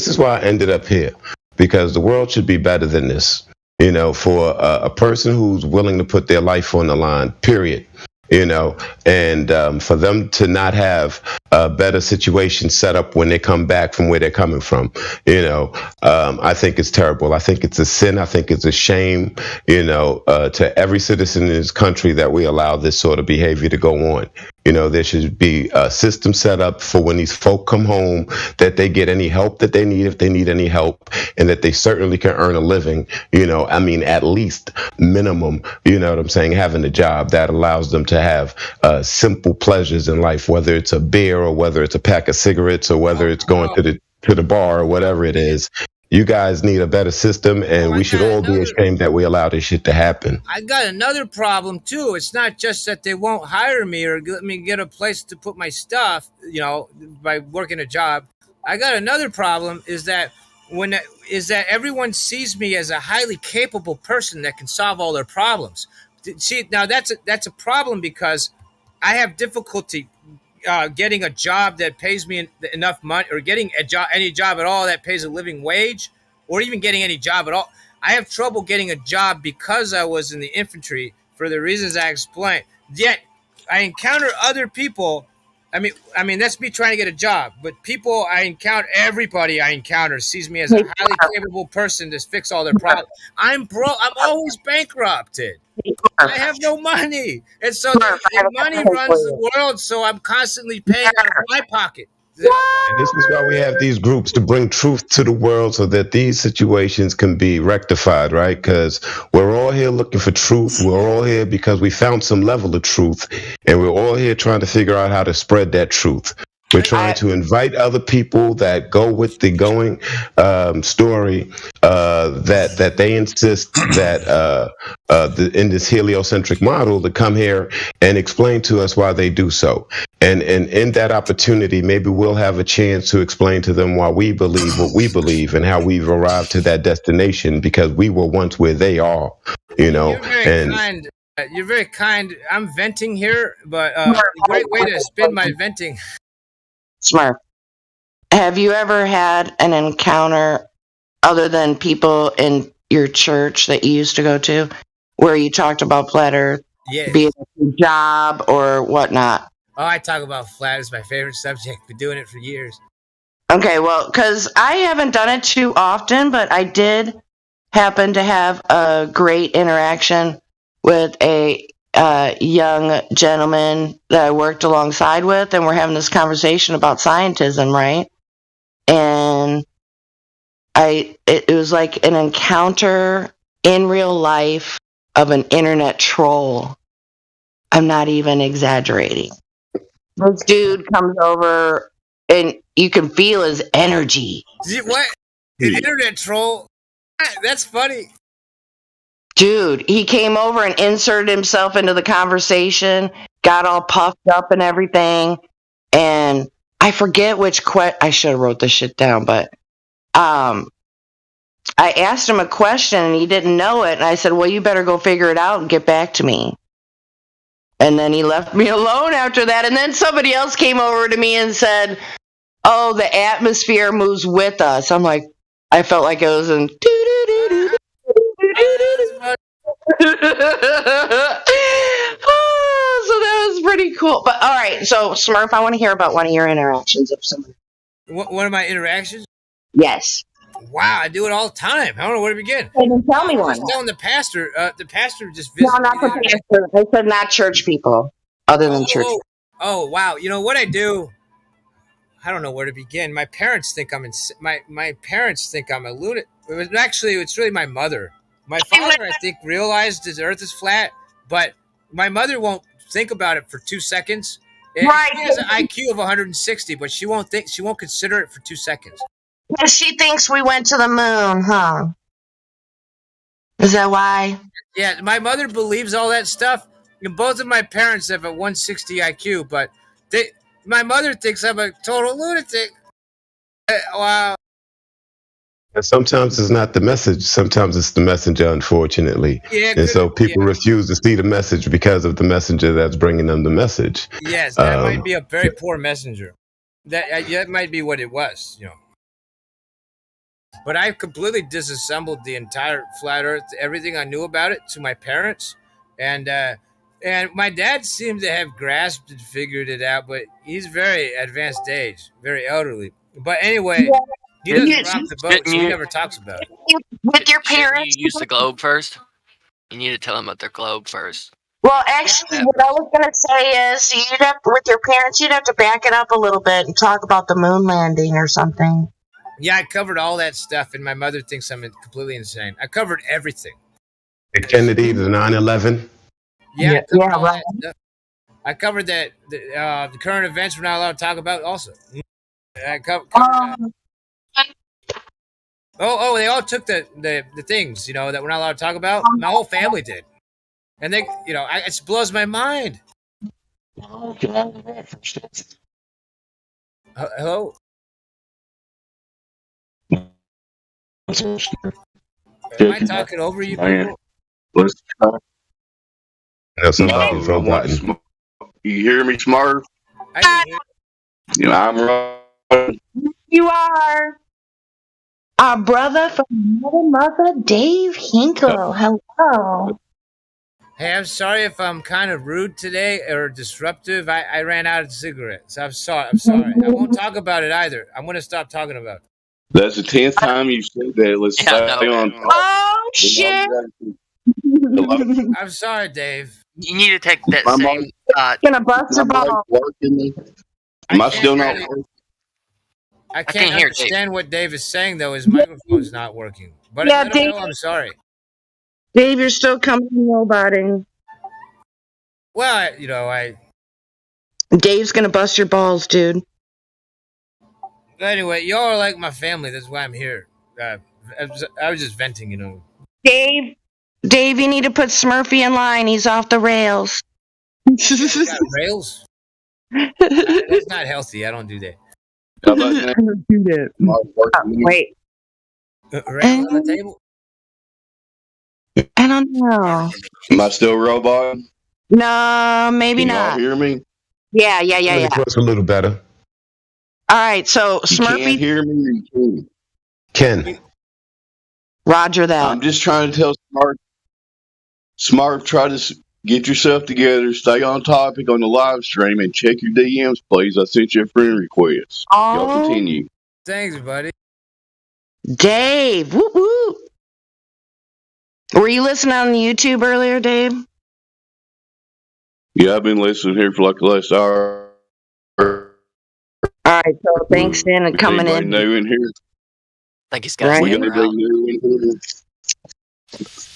S9: is why I ended up here, because the world should be better than this. You know, for a person who's willing to put their life on the line, period. You know, and for them to not have a better situation set up when they come back from where they're coming from, I think it's terrible. I think it's a sin. I think it's a shame, to every citizen in this country that we allow this sort of behavior to go on. You know, there should be a system set up for when these folk come home, that they get any help that they need, if they need any help, and that they certainly can earn a living, at least minimum, you know what I'm saying, having a job that allows them to have simple pleasures in life, whether it's a beer or whether it's a pack of cigarettes or whether it's going to the bar or whatever it is. You guys need a better system, and we should all be ashamed that we allow this shit to happen.
S11: I got another problem too. It's not just that they won't hire me or let me get a place to put my stuff, by working a job. I got another problem is that everyone sees me as a highly capable person that can solve all their problems. see, now that's a problem because I have difficulty getting a job that pays me enough money, or getting any job at all that pays a living wage, or even getting any job at all. I have trouble getting a job because I was in the infantry for the reasons I explained. Yet I encounter other people. I mean, that's me trying to get a job. But everybody I encounter sees me as a highly capable person to fix all their problems. I'm broke. I'm always bankrupted. I have no money, and so the money runs the world. So I'm constantly paying out of my pocket.
S9: And this is why we have these groups to bring truth to the world so that these situations can be rectified, right? Because we're all here looking for truth. We're all here because we found some level of truth, and we're all here trying to figure out how to spread that truth. We're trying to invite other people that go with the going story that they insist that in this heliocentric model to come here and explain to us why they do so. And in that opportunity, maybe we'll have a chance to explain to them why we believe what we believe and how we've arrived to that destination, because we were once where they are, you know.
S11: You're very kind. You're very kind. I'm venting here, but great way to spin my venting.
S13: Smurf, have you ever had an encounter other than people in your church that you used to go to where you talked about flat earth, be it a job or whatnot?
S11: Oh, I talk about flat. It's my favorite subject. Been doing it for years.
S13: Okay, well, because I haven't done it too often, but I did happen to have a great interaction with a young gentleman that I worked alongside with, and we're having this conversation about scientism, right? And it was like an encounter in real life of an internet troll. I'm not even exaggerating. This dude comes over, and you can feel his energy.
S11: What? An internet troll? That's funny.
S13: Dude, he came over and inserted himself into the conversation, got all puffed up and everything, and I forget which I should have wrote this shit down, but I asked him a question and he didn't know it, and I said, well, you better go figure it out and get back to me. And then he left me alone after that, and then somebody else came over to me and said, oh, the atmosphere moves with us. I'm like, I felt like it was in oh, so that was pretty cool. But all right, so Smurf, I want to hear about one of your interactions of someone.
S11: One of my interactions?
S13: Yes.
S11: Wow, I do it all the time. I don't know where to begin.
S13: Hey, then tell me one.
S11: I was telling the pastor just visited.
S13: No, not the pastor. I said not church people, other than church.
S11: Oh, wow. You know what I do? I don't know where to begin. My parents think I'm my parents think I'm a lunatic. It's really my mother. My father, I think, realized the Earth is flat, but my mother won't think about it for 2 seconds. Right. She has an IQ of 160, but she won't consider it for 2 seconds.
S13: Because she thinks we went to the moon, huh? Is that why?
S11: Yeah, my mother believes all that stuff. And both of my parents have a 160 IQ, but my mother thinks I'm a total lunatic. Wow.
S9: And sometimes it's not the message. Sometimes it's the messenger, unfortunately.
S11: Yeah,
S9: and so people refuse to see the message because of the messenger that's bringing them the message.
S11: Yes, that might be a very poor messenger. That might be what it was, you know. But I've completely disassembled the entire flat Earth, everything I knew about it, to my parents, and my dad seemed to have grasped and figured it out, but he's very advanced age, very elderly. But anyway, he doesn't rock the boat, so he never talks about it.
S13: With your parents,
S10: you use the globe first. You need to tell them about their globe first.
S13: Well, actually, what I was going to say is, with your parents, you'd have to back it up a little bit and talk about the moon landing or something.
S11: Yeah, I covered all that stuff, and my mother thinks I'm completely insane. I covered everything.
S9: The Kennedy, the 9/11.
S11: Yeah, right. I covered that. The current events we're not allowed to talk about. Also, I covered they all took the things that we're not allowed to talk about. My whole family did, and they, it blows my mind. Hello. Am I talking over you?
S9: know, somebody's roboting.
S14: You hear me, Smurf?
S11: I can hear.
S14: You know, I'm right.
S13: You are our brother from another mother, Dave Hinkle. Hello.
S11: Hey, I'm sorry if I'm kind of rude today or disruptive. I ran out of cigarettes. I'm sorry. I won't talk about it either. I'm going to stop talking about it.
S14: That's the 10th time you said that. Let's stay on.
S13: Oh, shit.
S11: I'm sorry, Dave.
S10: You need to take that same.
S13: Gonna bust your ball.
S14: Am I still not working?
S11: I
S10: can't
S11: can't
S10: hear
S11: understand what Dave is saying, though. His microphone's not working. But
S13: Yeah,
S11: let him
S13: Dave-
S11: know I'm sorry.
S13: Dave, you're still coming roboting.
S11: Well, I
S13: Dave's gonna bust your balls, dude.
S11: anyway, y'all are like my family. That's why I'm here. I was just venting,
S13: Dave, you need to put Smurfy in line. He's off the rails.
S11: Got rails? That's not healthy. I don't do that.
S14: How about that?
S13: Wait.
S11: Rails on the table?
S13: I don't know.
S14: Am I still roboting?
S13: No, maybe
S14: Can y'all
S13: not.
S14: hear me?
S13: Yeah.
S9: Really close, a little better.
S13: All right, so
S14: You can't
S13: Smurfy,
S14: hear me or you
S9: Ken.
S13: Roger that.
S14: I'm just trying to tell Smart, try to get yourself together, stay on topic on the live stream, and check your DMs, please. I sent you a friend request. Y'all
S13: Oh,
S14: continue.
S11: Thanks, buddy.
S13: Dave, whoop whoop. Were you listening on YouTube earlier, Dave?
S14: Yeah, I've been listening here for like the last hour.
S13: All right, so thanks, Dan, and coming
S14: Anybody
S13: in.
S14: new in here?
S10: I think he's got
S13: Right.
S14: We
S10: his
S14: got
S10: camera out.
S14: anybody new in here?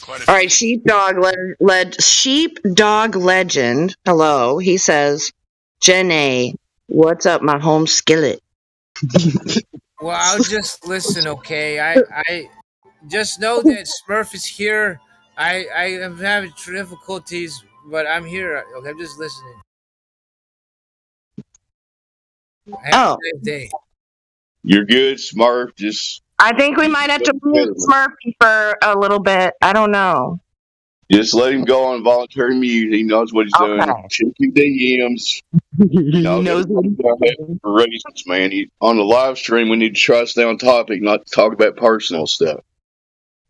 S13: All right, Sheepdog Legend. Hello, he says, Jenny, what's up, my home skillet?
S11: Well, I'll just listen, okay? I just know that Smurf is here. I am having difficulties, but I'm here. Okay, I'm just listening. Have a great day.
S14: You're good, Smart. Just
S13: I think we might have to mute Smurfy for a little bit. I don't know.
S14: let him go on voluntary mute. He knows what he's doing. Check your DMs.
S13: He knows what he's
S14: doing. For reasons, man. On the live stream, we need to try to stay on topic, not talk about personal stuff.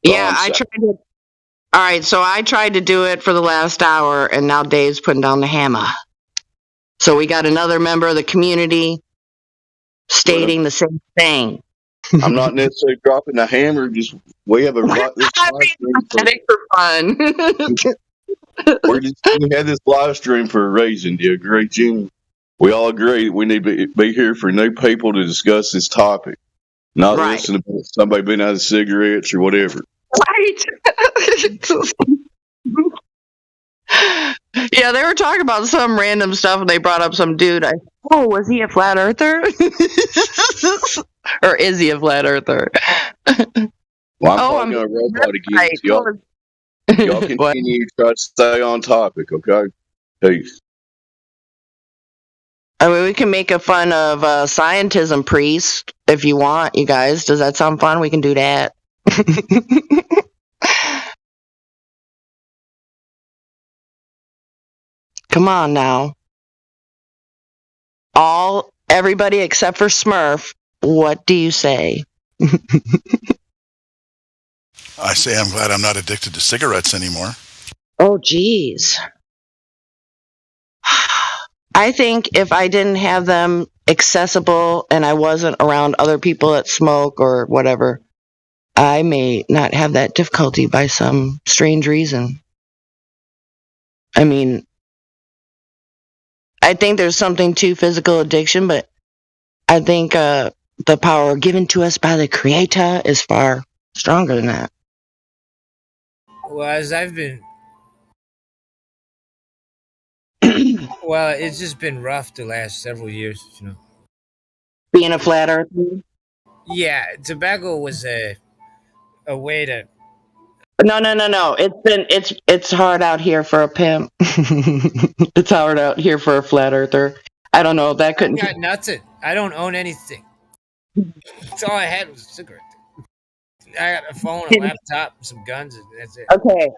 S13: Yeah, I tried to. All right, so I tried to do it for the last hour, and now Dave's putting down the hammer. So we got another member of the community stating the same thing.
S14: I'm not necessarily dropping the hammer. Just we have a this
S13: for fun.
S14: we had this live stream for a reason. Do you agree, Jimmy? We all agree that we need to be here for new people to discuss this topic, not listen to somebody being out of cigarettes or whatever.
S13: Right. Yeah, they were talking about some random stuff, and they brought up some dude. Was he a flat earther? Or is he a flat earther?
S14: Well, I'm talking on robot again. So y'all continue to try to stay on topic, okay? Peace.
S13: I mean, we can make a fun of scientism priest if you want, you guys. Does that sound fun? We can do that. Come on now. Everybody except for Smurf, what do you say?
S1: I say I'm glad I'm not addicted to cigarettes anymore.
S13: Oh, geez. I think if I didn't have them accessible and I wasn't around other people that smoke or whatever, I may not have that difficulty by some strange reason. I mean, I think there's something to physical addiction, but I think the power given to us by the Creator is far stronger than that.
S11: Well, as I've been... well, it's just been rough the last several years,
S13: Being a flat earther?
S11: Yeah, tobacco was a way to...
S13: No. It's hard out here for a pimp. It's hard out here for a flat earther. I don't know. That couldn't.
S11: I got nothing. I don't own anything. That's all I had was a cigarette. I got a phone, a laptop, some guns, and that's it.
S13: Okay.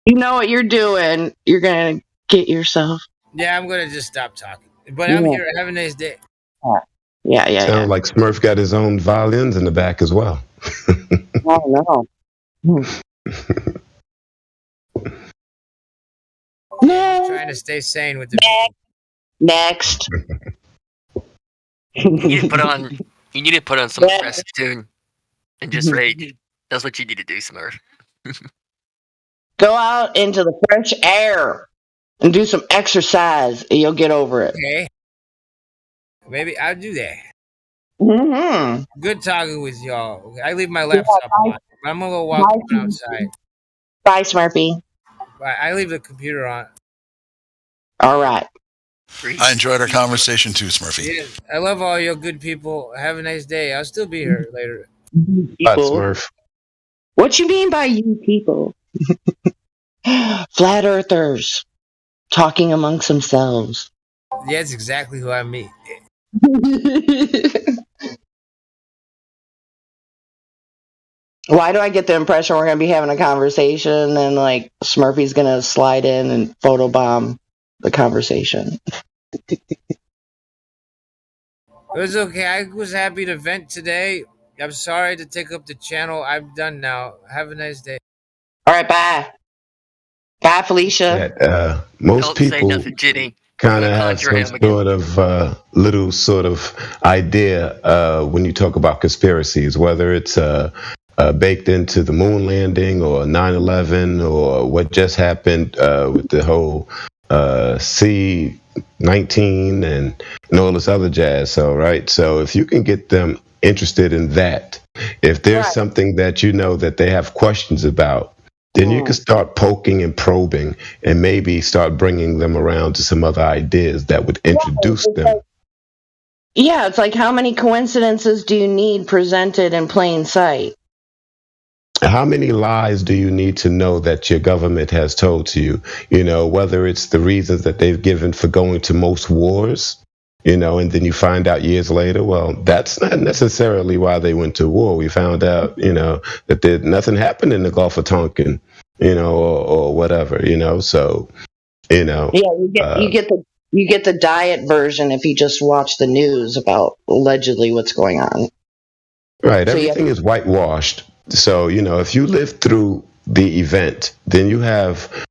S13: You know what you're doing. You're going to get yourself.
S11: Yeah, I'm gonna just stop talking. But
S13: Yeah.
S11: I'm here. Have a nice day.
S13: Yeah.
S9: Sound like Smurf got his own violins in the back as well.
S13: Oh no. No.
S11: Trying to stay sane with the
S13: Next.
S10: You need to put on. You need to put on some aggressive tune and just rage. That's what you need to do, Smurf.
S13: Go out into the fresh air and do some exercise, and you'll get over it.
S11: Okay. Maybe I'll do that.
S13: Mm-hmm.
S11: Good talking with y'all. I leave my laptop on. I'm gonna go walk around outside.
S13: Bye, Smurfy.
S11: Bye. I leave the computer on.
S13: All right.
S1: I enjoyed our conversation too, Smurfy.
S11: Yeah, I love all you good people. Have a nice day. I'll still be here later.
S9: Bye, Smurf.
S13: What you mean by you people? Flat earthers talking amongst themselves.
S11: Yeah, that's exactly who I meet.
S13: Why do I get the impression we're going to be having a conversation and like Smurfy's going to slide in and photobomb the conversation?
S11: It was okay. I was happy to vent today. I'm sorry to take up the channel. I'm done now. Have a nice day.
S13: All right, bye. Bye, Felicia.
S9: Most
S10: Don't say
S9: people
S10: nothing, Jenny.
S9: kind of have
S10: Conjure
S9: some
S10: him again.
S9: sort of little sort of idea when you talk about conspiracies, whether it's baked into the moon landing or 9/11 or what just happened with the whole C-19 and all this other jazz. So, right. So if you can get them interested in that, if there's something that you know that they have questions about, then you can start poking and probing and maybe start bringing them around to some other ideas that would introduce them.
S13: Yeah, it's like how many coincidences do you need presented in plain sight?
S9: How many lies do you need to know that your government has told to you? You know, whether it's the reasons that they've given for going to most wars, you know, and then you find out years later, well, that's not necessarily why they went to war. We found out, you know, that nothing happened in the Gulf of Tonkin, you know, or whatever, you know. So, you know,
S13: yeah, you get the diet version if you just watch the news about allegedly what's going on.
S9: Right, everything is whitewashed. So, you know, if you live through the event, then you have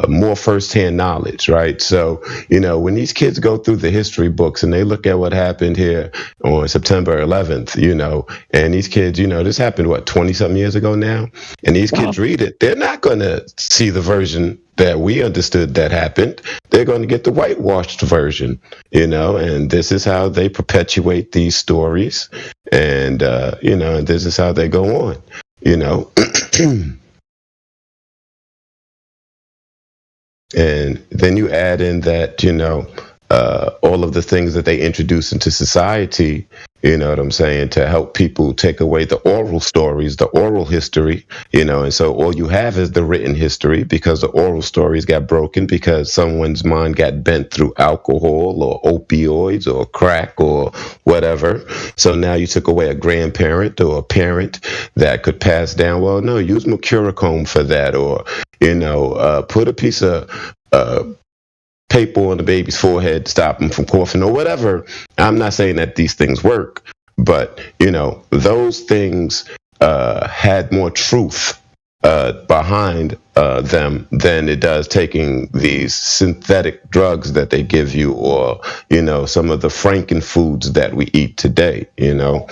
S9: more firsthand knowledge, right? So, you know, when these kids go through the history books and they look at what happened here on September 11th, you know, and these kids, you know, this happened, 20-something years ago now? And these kids read it, they're not going to see the version that we understood that happened. They're going to get the whitewashed version, you know, and this is how they perpetuate these stories. And, you know, and this is how they go on, you know. And then you add in that, you know, all of the things that they introduce into society, you know what I'm saying, to help people take away the oral stories, the oral history, you know, and so all you have is the written history because the oral stories got broken because someone's mind got bent through alcohol or opioids or crack or whatever. So now you took away a grandparent or a parent that could pass down, well, no, use mercurochrome for that, or, you know, put a piece of paper on the baby's forehead to stop him from coughing or whatever. I'm not saying that these things work, but, you know, those things had more truth behind them than it does taking these synthetic drugs that they give you, or, you know, some of the frankenfoods that we eat today, you know.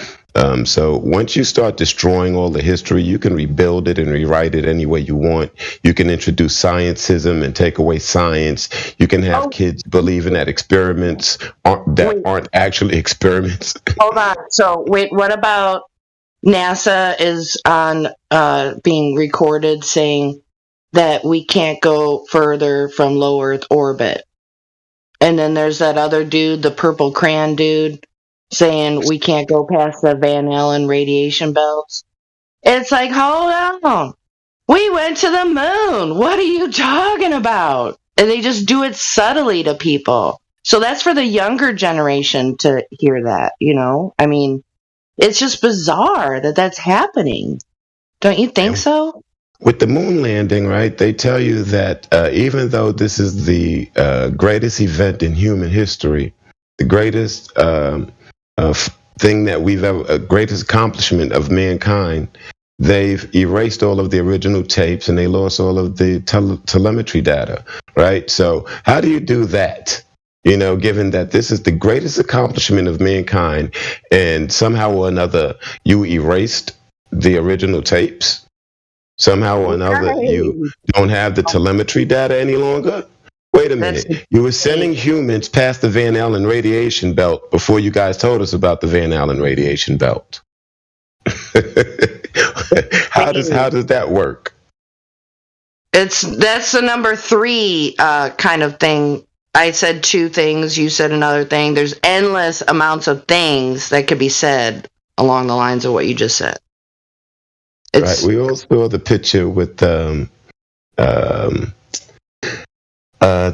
S9: So once you start destroying all the history, you can rebuild it and rewrite it any way you want. You can introduce scientism and take away science. You can have kids believing that experiments aren't actually experiments.
S13: Hold on. So wait, what about NASA is on being recorded saying that we can't go further from low Earth orbit? And then there's that other dude, the purple crayon dude, saying we can't go past the Van Allen radiation belts. It's like, hold on. We went to the moon. What are you talking about? And they just do it subtly to people. So that's for the younger generation to hear that, you know? I mean, it's just bizarre that that's happening. Don't you think so?
S9: with the moon landing, right? They tell you that even though this is the greatest event in human history, the greatest thing that we've ever, greatest accomplishment of mankind, they've erased all of the original tapes and they lost all of the telemetry data, right? So how do you do that? You know, given that this is the greatest accomplishment of mankind, and somehow or another you erased the original tapes, somehow or another you don't have the telemetry data any longer. Wait a minute. You were sending humans past the Van Allen radiation belt before you guys told us about the Van Allen radiation belt. How does that work?
S13: That's the number 3 kind of thing. I said 2 things, you said another thing. There's endless amounts of things that could be said along the lines of what you just said.
S9: Right. We all saw the picture with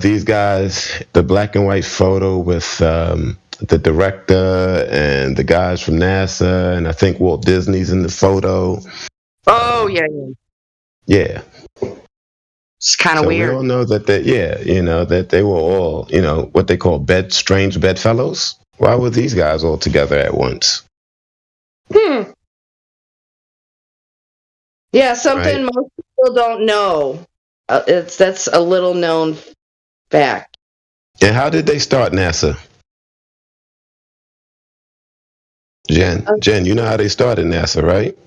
S9: these guys, the black and white photo with the director and the guys from NASA, and I think Walt Disney's in the photo.
S13: Oh, yeah.
S9: Yeah.
S13: It's kind of weird.
S9: We all know that that they were all, what they call strange bedfellows. Why were these guys all together at once?
S13: Yeah, something most people don't know. That's a little known fact.
S9: And how did they start NASA? Jen, you know how they started NASA, right?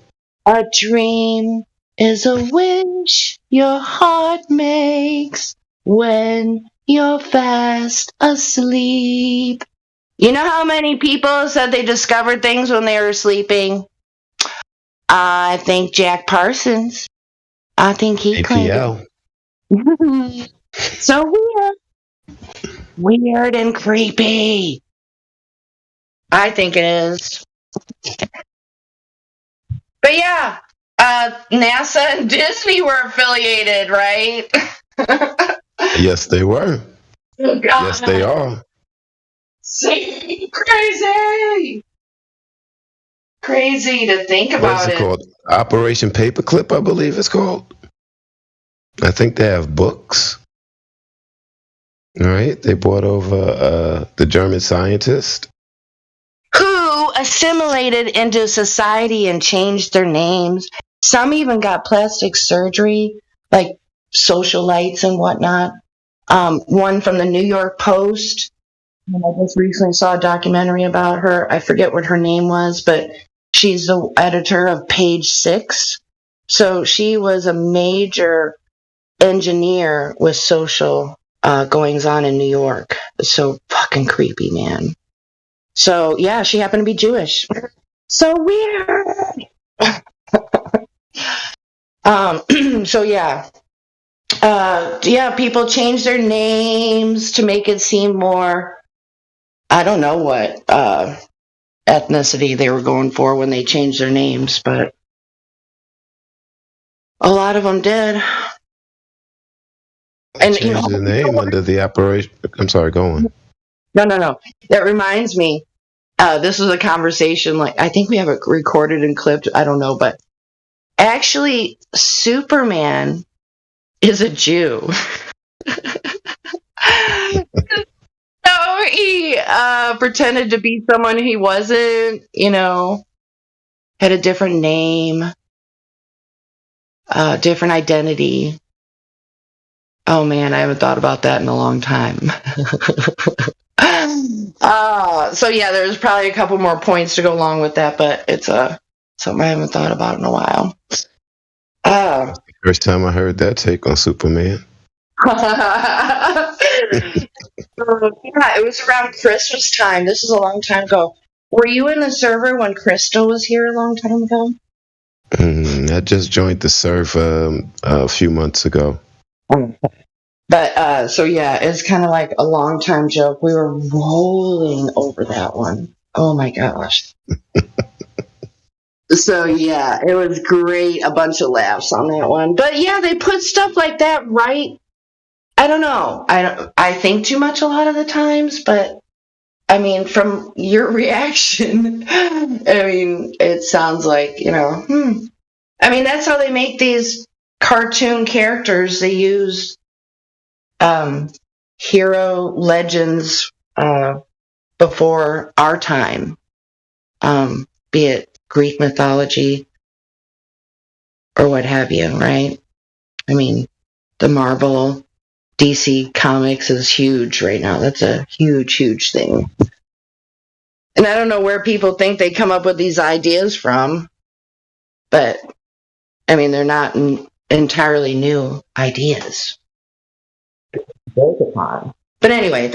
S13: A dream is a wish your heart makes when you're fast asleep. You know how many people said they discovered things when they were sleeping? I think Jack Parsons. I think he claimed it. So weird. Weird and creepy. I think it is. But yeah, NASA and Disney were affiliated, right?
S9: Yes, they were.
S13: Oh, God.
S9: Yes, they are.
S13: Crazy. Crazy to think about
S9: What's it called? Operation Paperclip, I believe it's called. I think they have books. All right. They brought over the German scientist
S13: who assimilated into society and changed their names. Some even got plastic surgery, like socialites and whatnot. One from the New York Post. And I just recently saw a documentary about her. I forget what her name was, but she's the editor of Page 6. So she was a major engineer with social goings on in New York. It's so fucking creepy, man. So yeah, she happened to be Jewish. So weird. So yeah. People change their names to make it seem more, I don't know what ethnicity they were going for when they changed their names, but a lot of them did.
S9: And changed the name under the operation. I'm sorry, go on.
S13: No. That reminds me. This was a conversation, like, I think we have it recorded and clipped. I don't know, but actually, Superman is a Jew. No, he pretended to be someone he wasn't, had a different name, different identity. Oh man, I haven't thought about that in a long time. So yeah, there's probably a couple more points to go along with that, but it's something I haven't thought about in a while.
S9: First time I heard that take on Superman.
S13: Yeah, it was around Christmas time. This is a long time ago. Were you in the server when Crystal was here a long time ago?
S9: I just joined the server a few months ago.
S13: But, so yeah, it's kind of like a long time joke. We were rolling over that one. Oh my gosh. So yeah, it was great. A bunch of laughs on that one. But yeah, they put stuff like that right. I don't know. I think too much a lot of the times, but I mean, from your reaction, I mean, it sounds like, I mean, that's how they make these cartoon characters. They use hero legends before our time, be it Greek mythology or what have you, right? I mean, the Marvel DC Comics is huge right now. That's a huge, huge thing. And I don't know where people think they come up with these ideas from, but I mean, they're not entirely new ideas. Built upon. But anyway,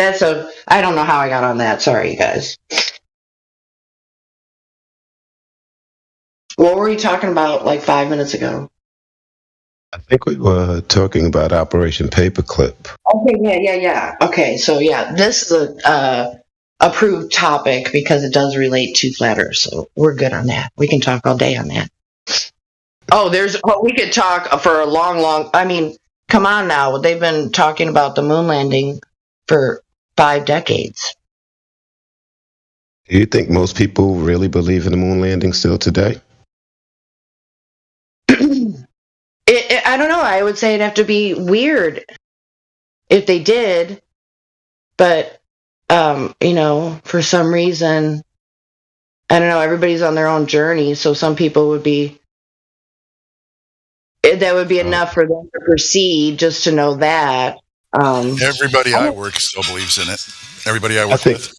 S13: I don't know how I got on that. Sorry, you guys. What were we talking about like 5 minutes ago?
S9: I think we were talking about Operation Paperclip.
S13: Okay, yeah. Okay, so yeah, this is a approved topic because it does relate to flat Earth, so we're good on that. We can talk all day on that. We could talk for a long. I mean, come on now. They've been talking about the moon landing for 5 decades.
S9: Do you think most people really believe in the moon landing still today?
S13: I don't know. I would say it'd have to be weird if they did, but for some reason, I don't know. Everybody's on their own journey, so some people that would be enough for them to proceed just to know that.
S1: Everybody I work still believes in it. Everybody I work with.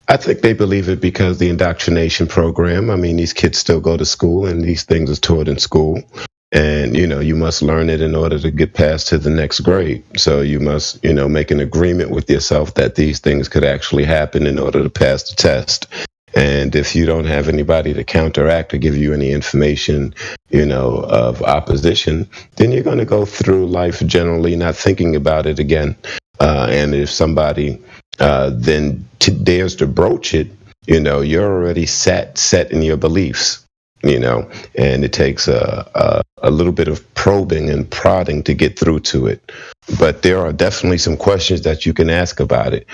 S9: I think they believe it because the indoctrination program. I mean, these kids still go to school, and these things are taught in school. And, you must learn it in order to get past to the next grade. So you must, make an agreement with yourself that these things could actually happen in order to pass the test. And if you don't have anybody to counteract or give you any information, of opposition, then you're going to go through life generally not thinking about it again. And if somebody then dares to broach it, you're already set in your beliefs. And it takes a little bit of probing and prodding to get through to it. But there are definitely some questions that you can ask about it,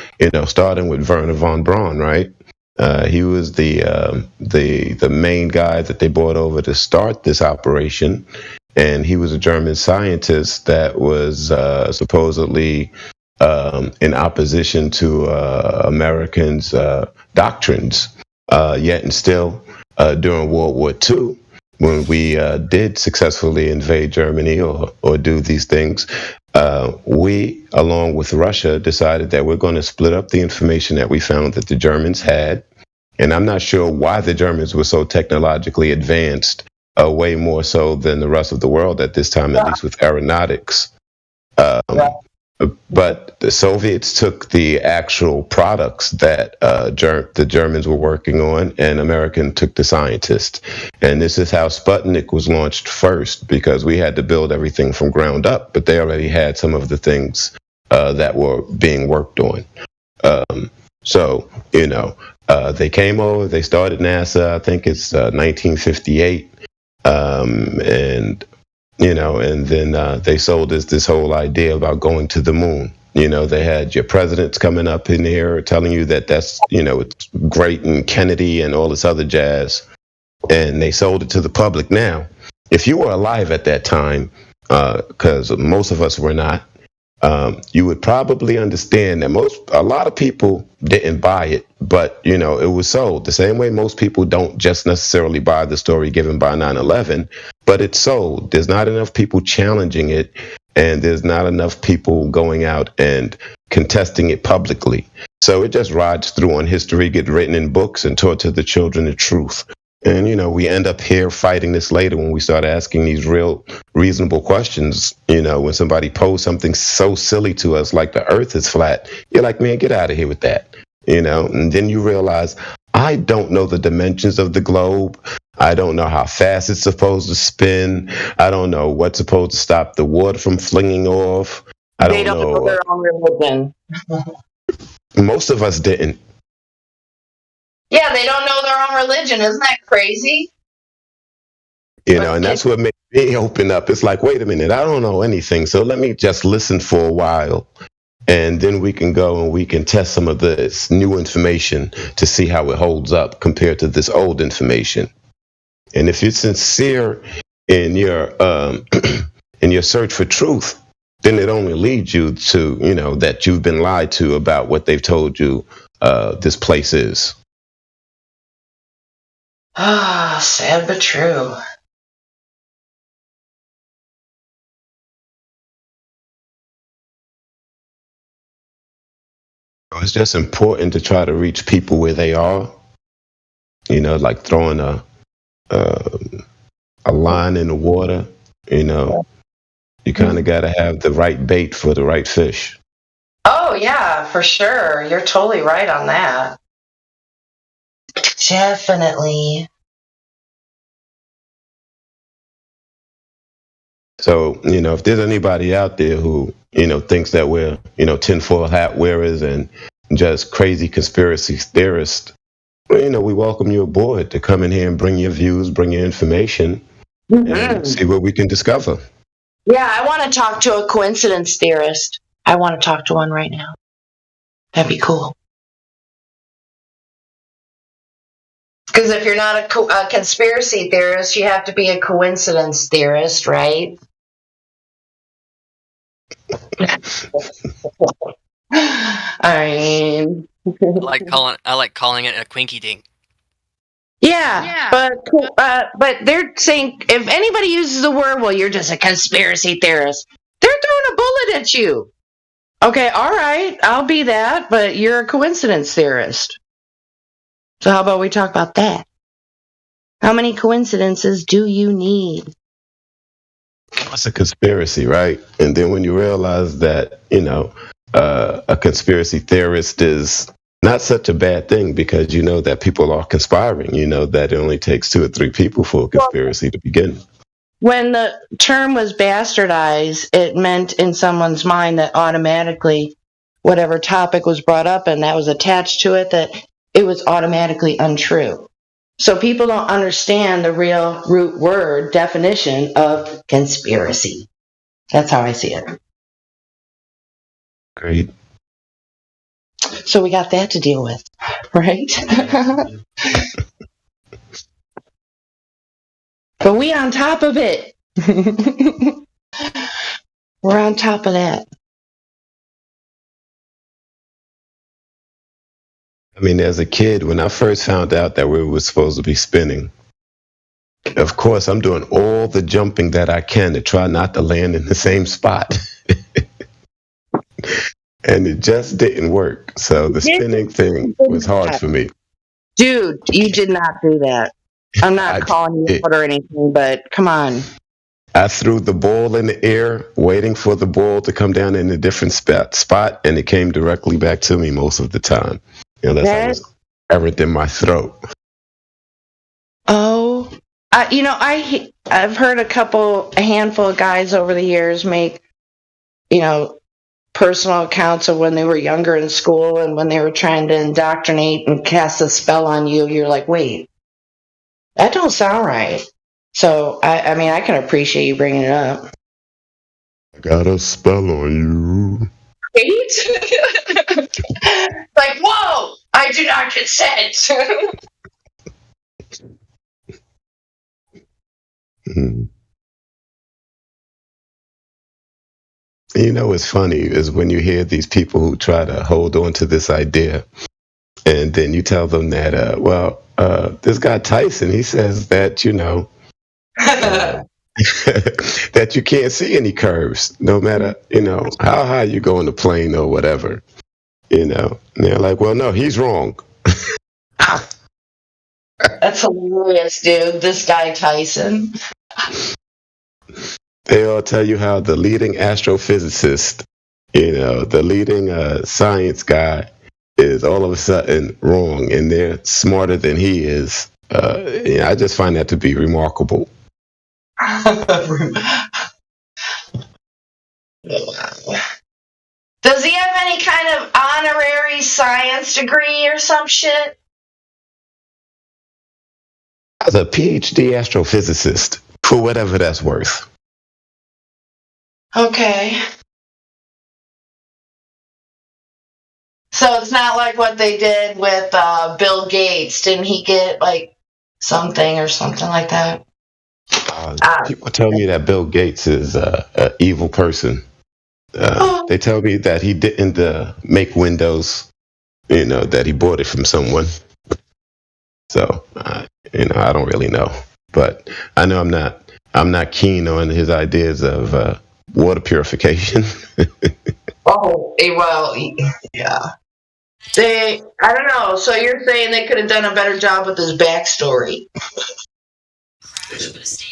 S9: starting with Wernher von Braun, right? He was the main guy that they brought over to start this operation. And he was a German scientist that was supposedly in opposition to Americans' doctrines, yet and still during World War II, when we did successfully invade Germany or do these things, we, along with Russia, decided that we're going to split up the information that we found that the Germans had. And I'm not sure why the Germans were so technologically advanced, way more so than the rest of the world at this time, at least with aeronautics. But the Soviets took the actual products that the Germans were working on, and American took the scientists. And this is how Sputnik was launched first, because we had to build everything from ground up, but they already had some of the things that were being worked on. They came over, they started NASA, I think it's 1958, and then they sold us this whole idea about going to the moon. They had your presidents coming up in here telling you that's, it's great, and Kennedy and all this other jazz. And they sold it to the public. Now, if you were alive at that time, because most of us were not, you would probably understand that a lot of people didn't buy it, but, it was sold. The same way most people don't just necessarily buy the story given by 9/11, but it's sold. There's not enough people challenging it, and there's not enough people going out and contesting it publicly. So it just rides through on history, get written in books, and taught to the children the truth. And, we end up here fighting this later when we start asking these real reasonable questions. When somebody posed something so silly to us, like the earth is flat, you're like, man, get out of here with that. And then you realize, I don't know the dimensions of the globe. I don't know how fast it's supposed to spin. I don't know what's supposed to stop the water from flinging off.
S13: They don't know their own religion.
S9: Most of us didn't.
S13: Yeah, they don't know their own religion. Isn't that crazy?
S9: And that's what made me open up. It's like, wait a minute, I don't know anything, so let me just listen for a while. And then we can go and we can test some of this new information to see how it holds up compared to this old information. And if you're sincere in your in your search for truth, then it only leads you to, that you've been lied to about what they've told you this place is.
S13: Ah, sad but true.
S9: It's just important to try to reach people where they are. Like throwing a line in the water. You kind of got to have the right bait for the right fish.
S13: Oh, yeah, for sure. You're totally right on that. Definitely.
S9: So, if there's anybody out there who, thinks that we're, tinfoil hat wearers and just crazy conspiracy theorists, we welcome you aboard to come in here and bring your views, bring your information, and see what we can discover.
S13: Yeah, I want to talk to a coincidence theorist. I want to talk to one right now. That'd be cool. Because if you're not a conspiracy theorist, you have to be a coincidence theorist, right? I
S10: like calling it a quinky dink.
S13: Yeah, but they're saying if anybody uses the word, well, you're just a conspiracy theorist. They're throwing a bullet at you. Okay, all right, I'll be that, but you're a coincidence theorist. So how about we talk about that? How many coincidences do you need?
S9: It's a conspiracy, right? And then when you realize that, a conspiracy theorist is not such a bad thing because you know that people are conspiring. You know that it only takes 2 or 3 people for a conspiracy to begin.
S13: When the term was bastardized, it meant in someone's mind that automatically whatever topic was brought up and that was attached to it, that it was automatically untrue. So people don't understand the real root word definition of conspiracy. That's how I see it.
S9: Great.
S13: So we got that to deal with, right? But we on top of it. We're on top of that.
S9: I mean, as a kid, when I first found out that we were supposed to be spinning, of course, I'm doing all the jumping that I can to try not to land in the same spot. And it just didn't work. So the spinning thing was hard for me.
S13: Dude, you did not do that. I'm not calling you out or anything, but come on.
S9: I threw the ball in the air, waiting for the ball to come down in a different spot, and it came directly back to me most of the time. That's how it was errant in my throat.
S13: Oh, I've heard a handful of guys over the years make, personal accounts of when they were younger in school and when they were trying to indoctrinate and cast a spell on you. You're like, wait, that don't sound right. So, I can appreciate you bringing it up.
S9: I got a spell on you.
S13: Right? Like, whoa, I do not consent.
S9: What's funny is when you hear these people who try to hold on to this idea, and then you tell them that, this guy Tyson, he says that, that you can't see any curves, no matter, how high you go in the plane or whatever, and they're like, well, no, he's wrong.
S13: That's hilarious, dude. This guy Tyson.
S9: They all tell you how the leading astrophysicist, the leading science guy is all of a sudden wrong, and they're smarter than he is. I just find that to be remarkable.
S13: Does he have any kind of honorary science degree or some shit?
S9: As a PhD astrophysicist, for whatever that's worth.
S13: Okay. So it's not like what they did with Bill Gates. Didn't he get, something or something like that?
S9: People tell me that Bill Gates is an evil person. They tell me that he didn't make Windows, that he bought it from someone. So, I don't really know, but I know I'm not keen on his ideas of water purification.
S13: Well, yeah. I don't know. So you're saying they could have done a better job with his backstory?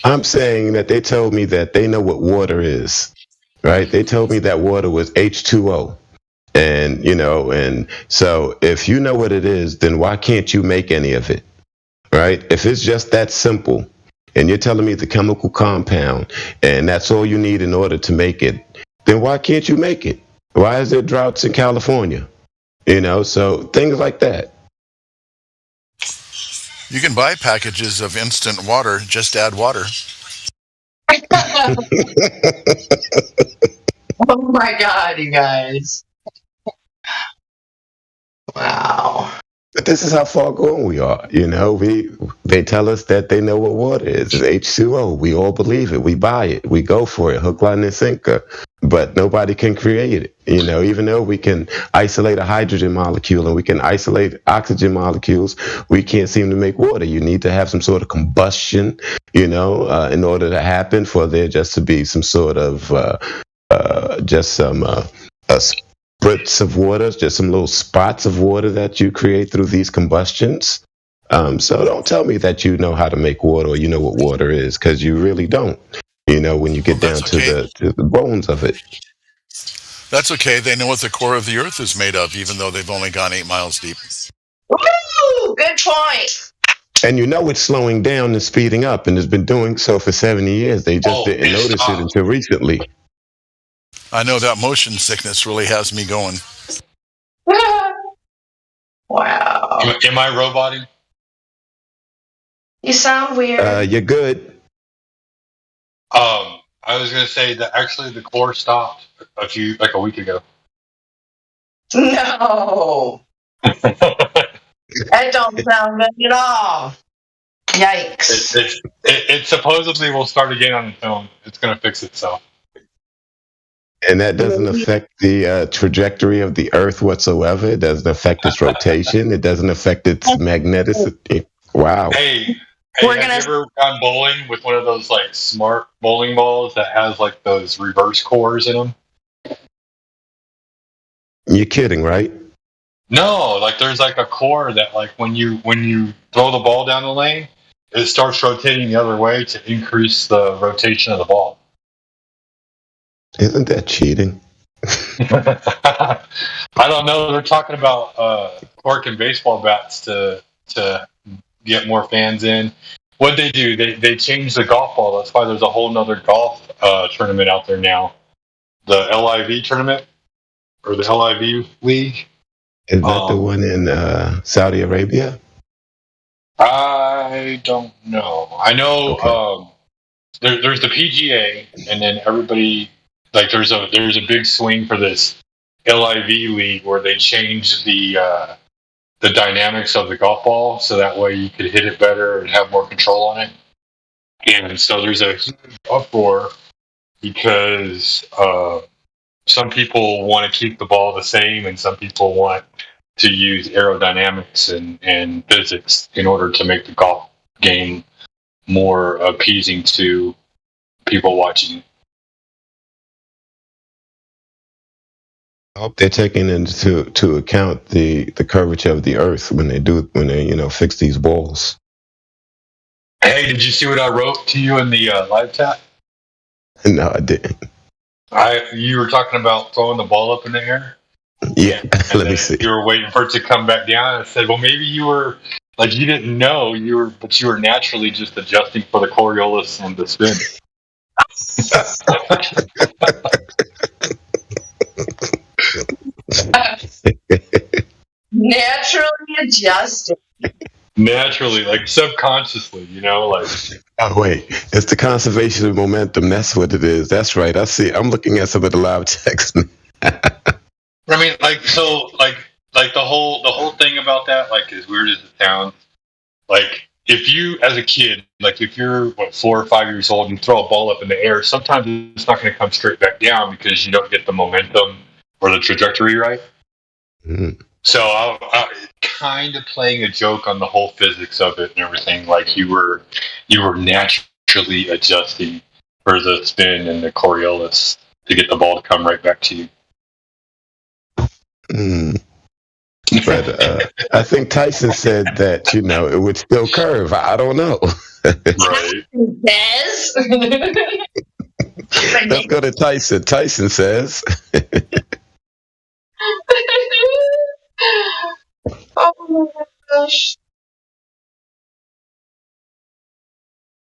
S9: I'm saying that they told me that they know what water is, right? They told me that water was H2O. And, and so if you know what it is, then why can't you make any of it, right? If it's just that simple, and you're telling me the chemical compound, and that's all you need in order to make it, then why can't you make it? Why is there droughts in California? So things like that.
S1: You can buy packages of instant water. Just add water.
S13: Oh my God, you guys. Wow.
S9: But this is how far gone we are. They tell us that they know what water is. It's H2O. We all believe it. We buy it. We go for it. Hook, line, and sinker. But nobody can create it. Even though we can isolate a hydrogen molecule and we can isolate oxygen molecules, we can't seem to make water. You need to have some sort of combustion, in order to happen for there just to be some sort of spritz of water, just some little spots of water that you create through these combustions. So don't tell me that you know how to make water or you know what water is, because you really don't. When you get down to the bones of it.
S1: That's okay. They know what the core of the Earth is made of, even though they've only gone 8 miles deep.
S13: Woo! Good point.
S9: And it's slowing down and speeding up, and it's been doing so for 70 years. They just didn't notice it until recently.
S1: I know that motion sickness really has me going.
S13: Wow.
S15: Am I roboting?
S13: You sound weird.
S9: You're good.
S15: I was going to say that actually the core stopped a week ago.
S13: No. That don't sound good at all. Yikes.
S15: It supposedly will start again on its own. It's going to fix itself.
S9: And that doesn't affect the trajectory of the Earth whatsoever. It doesn't affect its rotation. It doesn't affect its magneticity. Wow.
S15: Hey, have you ever gone bowling with one of those smart bowling balls that has those reverse cores in them?
S9: You're kidding, right?
S15: No, there's a core that when you throw the ball down the lane, it starts rotating the other way to increase the rotation of the ball.
S9: Isn't that cheating?
S15: I don't know. They're talking about cork and baseball bats to get more fans in. What they do, they change the golf ball. That's why there's a whole nother golf tournament out there now. The LIV tournament or the LIV league.
S9: Is that the one in Saudi Arabia?
S15: I don't know. I know there's the PGA, and then everybody there's a big swing for this LIV league where they change the dynamics of the golf ball so that way you could hit it better and have more control on it. And so there's a huge uproar because some people want to keep the ball the same and some people want to use aerodynamics and physics in order to make the golf game more appeasing to people watching.
S9: I hope they're taking into account the curvature of the Earth when they fix these balls.
S15: Hey, did you see what I wrote to you in the live chat?
S9: No, I didn't.
S15: You were talking about throwing the ball up in the air.
S9: Yeah, let me see.
S15: You were waiting for it to come back down. I said, well, maybe you were you didn't know but you were naturally just adjusting for the Coriolis and the spin.
S13: Naturally adjusted.
S15: Naturally, subconsciously,
S9: Oh wait, it's the conservation of momentum. That's what it is. That's right. I see. I'm looking at some of the live text.
S15: I mean, the whole thing about that, as weird as it sounds, if you, as a kid, like if you're 4 or 5 years old and you throw a ball up in the air, sometimes it's not going to come straight back down because you don't get the momentum or the trajectory right.
S9: Mhm.
S15: So I kind of playing a joke on the whole physics of it and everything. Like you were naturally adjusting for the spin and the Coriolis to get the ball to come right back to you.
S9: Mm. But I think Tyson said that, it would still curve. I don't know.
S15: Right.
S13: Des?
S9: Let's go to Tyson. Tyson says,
S13: Oh my gosh.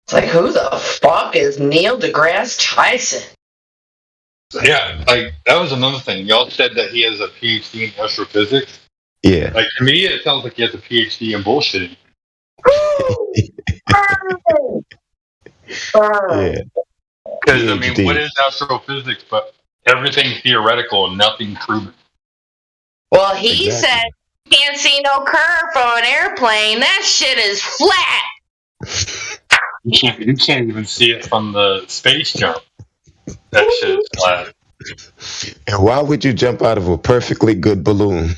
S13: It's like, who the fuck is Neil deGrasse Tyson?
S15: Yeah, like that was another thing. Y'all said that he has a PhD in astrophysics.
S9: yeah.
S15: Like to me, it sounds like he has a PhD in bullshitting.
S9: Yeah.
S15: Because I mean,
S9: PhD.
S15: what is astrophysics? But everything theoretical and nothing proven.
S13: Well, he
S9: Exactly.
S13: said can't see no curve from an airplane. That shit is flat.
S15: You can't even see it from the space jump. That shit is flat.
S9: And why would you jump out of a perfectly good balloon?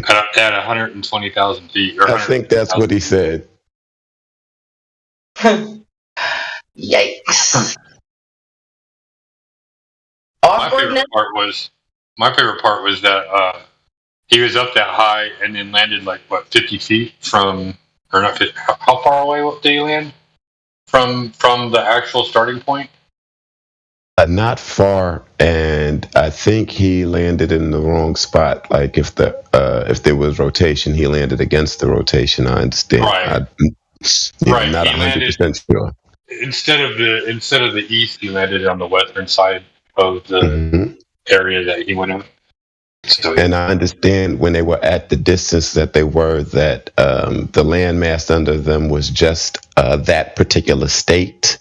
S15: At 120,000 feet. Or
S9: I think that's what he said.
S13: Yikes.
S15: My favorite part was that he was up that high and then landed 50 feet from, or not 50, how far away did he land from the actual starting point?
S9: Not far, and I think he landed in the wrong spot. Like if there was rotation, he landed against the rotation. I understand.
S15: Right.
S9: I'm not 100% sure.
S15: Instead of the east, he landed on the western side of the area that he went on. So,
S9: And I understand when they were at the distance that they were, that the landmass under them was just that particular state.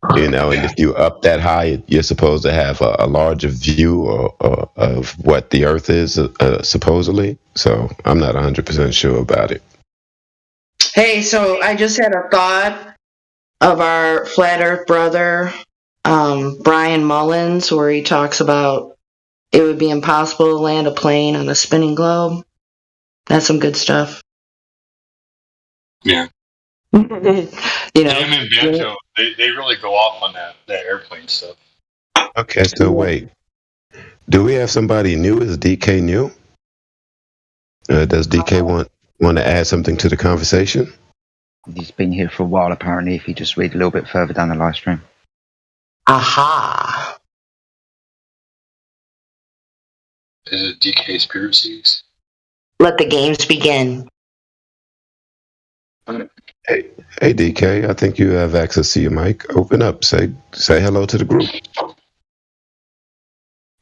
S9: And if you're up that high, you're supposed to have a larger view of what the Earth is, supposedly. So I'm not 100% sure about it.
S13: Hey, so I just had a thought of our flat earth brother, Brian Mullins, where he talks about it would be impossible to land a plane on a spinning globe. That's some good stuff.
S15: Yeah.
S13: Him
S15: and Banjo, they really go off on that airplane stuff.
S9: Okay, so wait. Do we have somebody new? Is DK new? Does DK want to add something to the conversation?
S16: He's been here for a while, apparently, if you just read a little bit further down the live stream.
S13: Aha.
S15: Is it DK Conspiracies?
S13: Let the games begin.
S9: Hey, DK, I think you have access to your mic. Open up. Say hello to the group.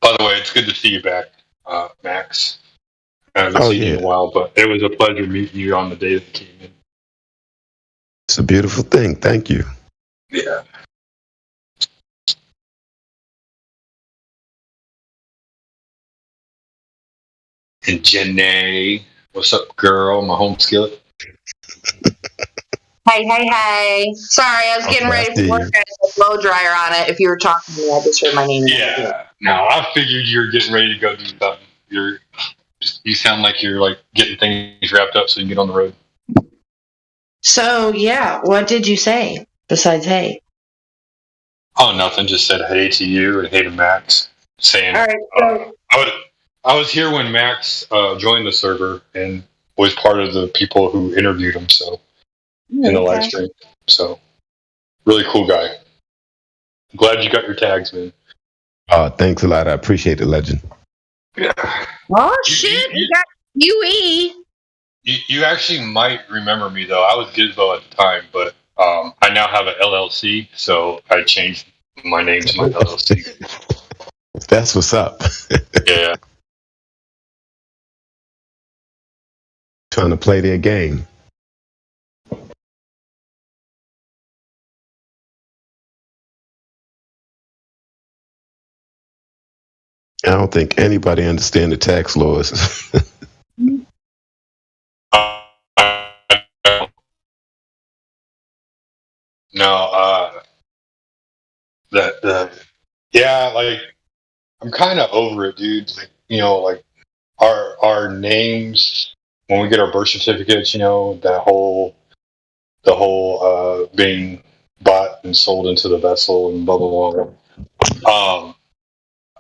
S15: By the way, it's good to see you back, Max. I haven't seen you in a while, but it was a pleasure meeting you on the day that you came in.
S9: It's a beautiful thing. Thank you.
S15: Yeah. And Janae, what's up, girl? My home skillet.
S13: Hey. Sorry, I was getting ready for work. I had a blow dryer on it. If you were talking to me, I just heard my name.
S15: Yeah. No, I figured you were getting ready to go do something. You sound like you're getting things wrapped up so you can get on the road.
S13: So, yeah, what did you say besides hey?
S15: Oh, nothing. Just said hey to you and hey to Max. Saying,
S13: all right, so
S15: I was here when Max joined the server and was part of the people who interviewed him. So in the live stream. So really cool guy. Glad you got your tags, man.
S9: Thanks a lot. I appreciate it, legend.
S15: Yeah.
S13: Oh shit! You got UE.
S15: You actually might remember me though. I was Gizmo at the time, but I now have an LLC, so I changed my name to my LLC.
S9: That's what's up.
S15: Yeah.
S9: Trying to play their game. I don't think anybody understands the tax laws.
S15: No, yeah, like I'm kind of over it, dude. Like, like our names when we get our birth certificates, the whole being bought and sold into the vessel and blah blah blah.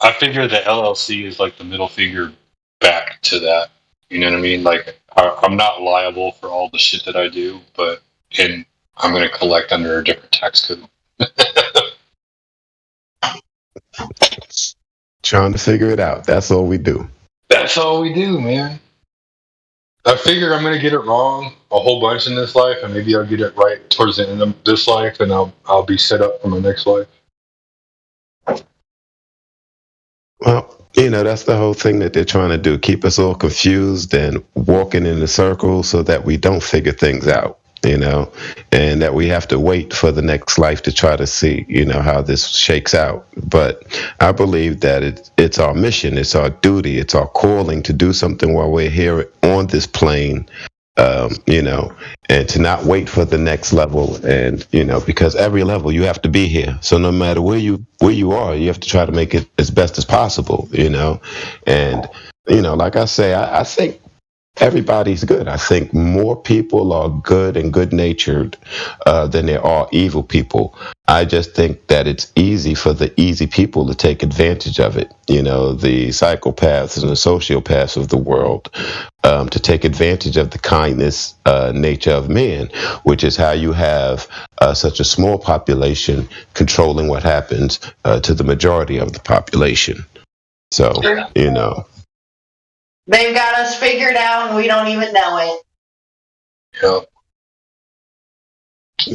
S15: I figure the LLC is like the middle finger back to that. You know what I mean? Like I'm not liable for all the shit that I do, and I'm going to collect under a different tax code.
S9: Trying to figure it out. That's all we do.
S15: That's all we do, man. I figure I'm going to get it wrong a whole bunch in this life, and maybe I'll get it right towards the end of this life, and I'll be set up for my next life.
S9: Well, that's the whole thing that they're trying to do. Keep us all confused and walking in a circle so that we don't figure things out, and that we have to wait for the next life to try to see, how this shakes out. But I believe that it's our mission, it's our duty, it's our calling to do something while we're here on this plane, and to not wait for the next level. And, because every level you have to be here. So no matter where you are, you have to try to make it as best as possible, and, like I say, I think everybody's good. I think more people are good and good-natured than there are evil people. I just think that it's easy for the easy people to take advantage of it. The psychopaths and the sociopaths of the world, to take advantage of the kindness nature of man, which is how you have such a small population controlling what happens to the majority of the population. So,
S13: They've got us figured out and we don't even know it.
S15: Yeah.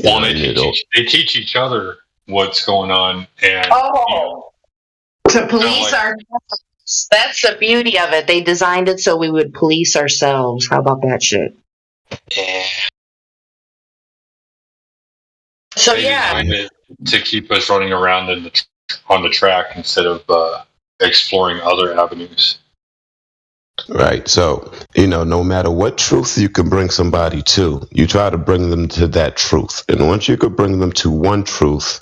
S15: Well, they teach each other what's going on, and
S13: to police ourselves. That's the beauty of it. They designed it so we would police ourselves. How about that shit?
S15: Yeah.
S13: So
S15: they designed it to keep us running around on the track instead of exploring other avenues.
S9: Right. So, no matter what truth you can bring somebody to, you try to bring them to that truth. And once you could bring them to one truth,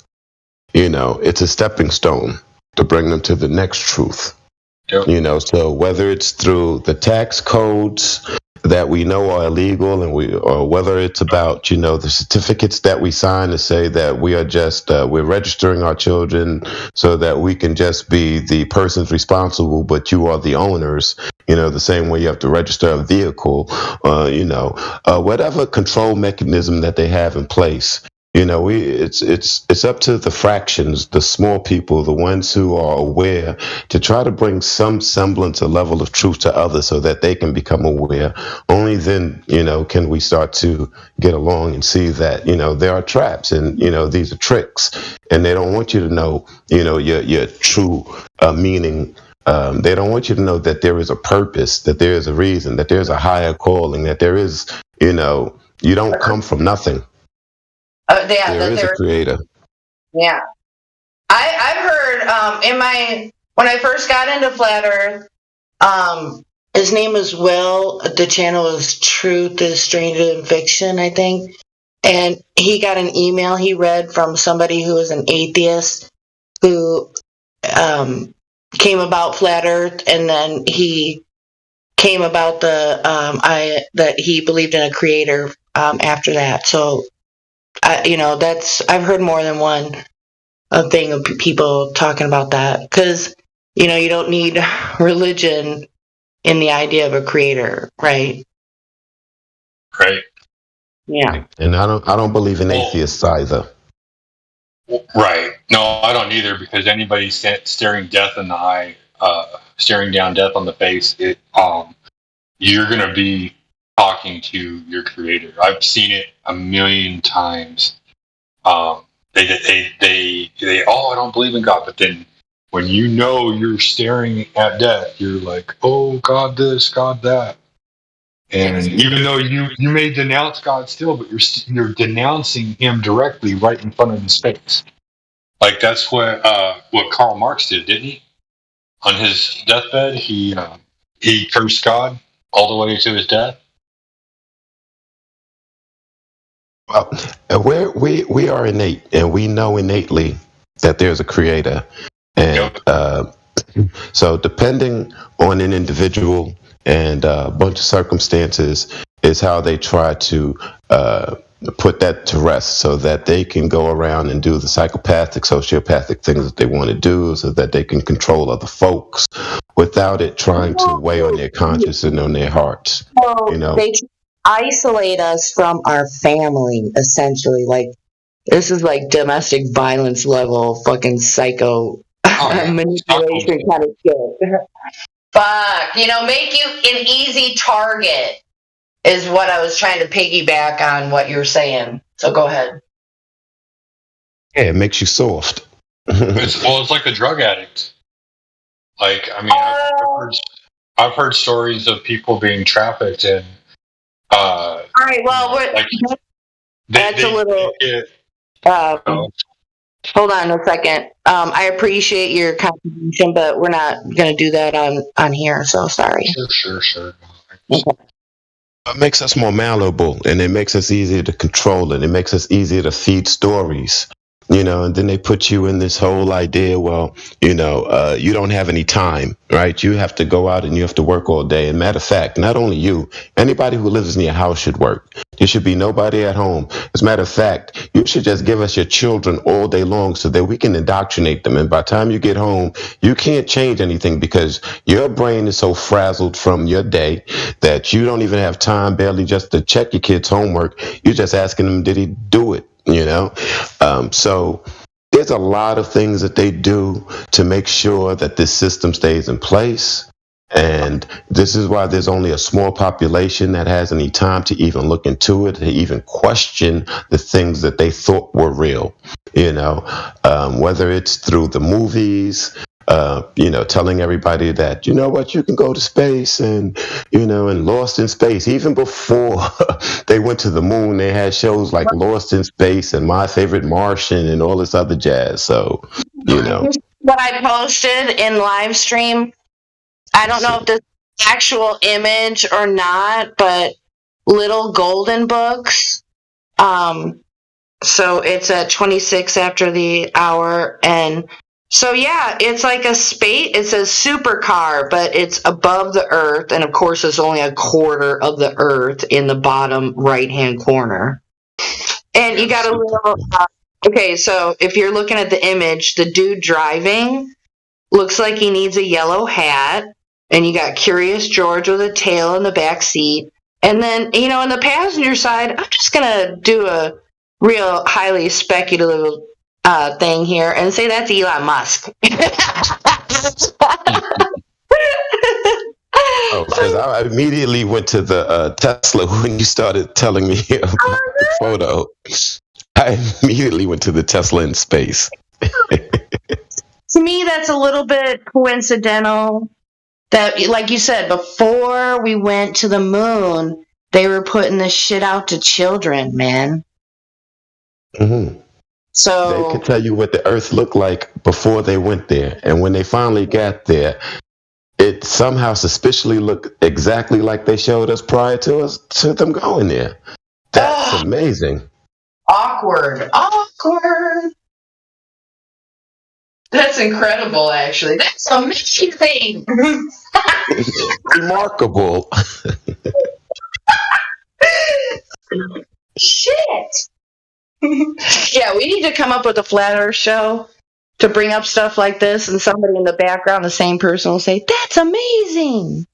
S9: it's a stepping stone to bring them to the next truth. Yep. So whether it's through the tax codes that we know are illegal, or whether it's about, the certificates that we sign to say that we are just, we're registering our children so that we can just be the persons responsible, but you are the owners, the same way you have to register a vehicle, whatever control mechanism that they have in place. It's up to the fractions, the small people, the ones who are aware, to try to bring some semblance, a level of truth to others so that they can become aware. Only then, can we start to get along and see that, there are traps and, these are tricks, and they don't want you to know, your true meaning. They don't want you to know that there is a purpose, that there is a reason, that there's a higher calling, that there is, you don't come from nothing. There is a creator.
S13: Yeah. I've heard when I first got into Flat Earth, his name is Will. The channel is Truth is Stranger Than Fiction, I think. And he got an email he read from somebody who was an atheist who came about Flat Earth, and then he came about that he believed in a creator after that. So I've heard more than one thing of people talking about that, because you don't need religion in the idea of a creator, right?
S15: Right.
S13: Yeah.
S9: And I don't believe in atheists either.
S15: Right. No, I don't either, because anybody staring death in the eye, staring down death on the face, you're gonna be talking to your creator. I've seen it a million times. They I don't believe in God, but then when you're staring at death, you're like, oh, God this, God that. And even though you may denounce God still, but you're denouncing him directly right in front of his face. Like that's what Karl Marx did, didn't he? On his deathbed, he cursed God all the way to his death.
S9: Well, we are innate, and we know innately that there's a creator, and so depending on an individual and a bunch of circumstances is how they try to put that to rest, so that they can go around and do the psychopathic, sociopathic things that they want to do, so that they can control other folks without it trying to weigh on their conscience and on their hearts.
S13: So
S9: You know.
S13: they isolate us from our family, essentially. Like, this is like domestic violence level fucking psycho manipulation kind of shit. Fuck, make you an easy target is what I was trying to piggyback on what you're saying. So go ahead.
S9: Yeah, it makes you soft.
S15: It's like a drug addict. Like, I mean, I've heard stories of people being trafficked and.
S13: All right. Well, that's a little. Hold on a second. I appreciate your contribution, but we're not going to do that on here. So sorry.
S15: Sure.
S9: It makes us more malleable, and it makes us easier to control, and it makes us easier to feed stories. And then they put you in this whole idea, well, you don't have any time, right? You have to go out and you have to work all day. And matter of fact, not only you, anybody who lives in your house should work. There should be nobody at home. As a matter of fact, you should just give us your children all day long so that we can indoctrinate them. And by the time you get home, you can't change anything because your brain is so frazzled from your day that you don't even have time barely just to check your kid's homework. You're just asking them, did he do it? So there's a lot of things that they do to make sure that this system stays in place. And this is why there's only a small population that has any time to even look into it, to even question the things that they thought were real, whether it's through the movies, telling everybody that, you can go to space and Lost in Space. Even before they went to the moon, they had shows like Lost in Space and My Favorite Martian and all this other jazz. So,
S13: What I posted in live stream, I don't know if this is actual image or not, but Little Golden Books. So it's at 26 after the hour, and so yeah, it's like a space. It's a supercar, but it's above the Earth, and of course, it's only a quarter of the Earth in the bottom right-hand corner. And you got a little. Okay, so if you're looking at the image, the dude driving looks like he needs a yellow hat, and you got Curious George with a tail in the back seat, and then in the passenger side, I'm just gonna do a real highly speculative thing here and say that's Elon Musk.
S9: Because I immediately went to the Tesla when you started telling me about the photo. I immediately went to the Tesla in space.
S13: To me, that's a little bit coincidental that, like you said, before we went to the moon, they were putting this shit out to children, man.
S9: Mm-hmm.
S13: So
S9: they could tell you what the Earth looked like before they went there, and when they finally got there, it somehow suspiciously looked exactly like they showed us prior to them going there. That's amazing.
S13: Awkward. That's incredible, actually. That's amazing.
S9: Remarkable.
S13: Shit. Yeah, we need to come up with a flat Earth show to bring up stuff like this, and somebody in the background, the same person, will say, "That's amazing."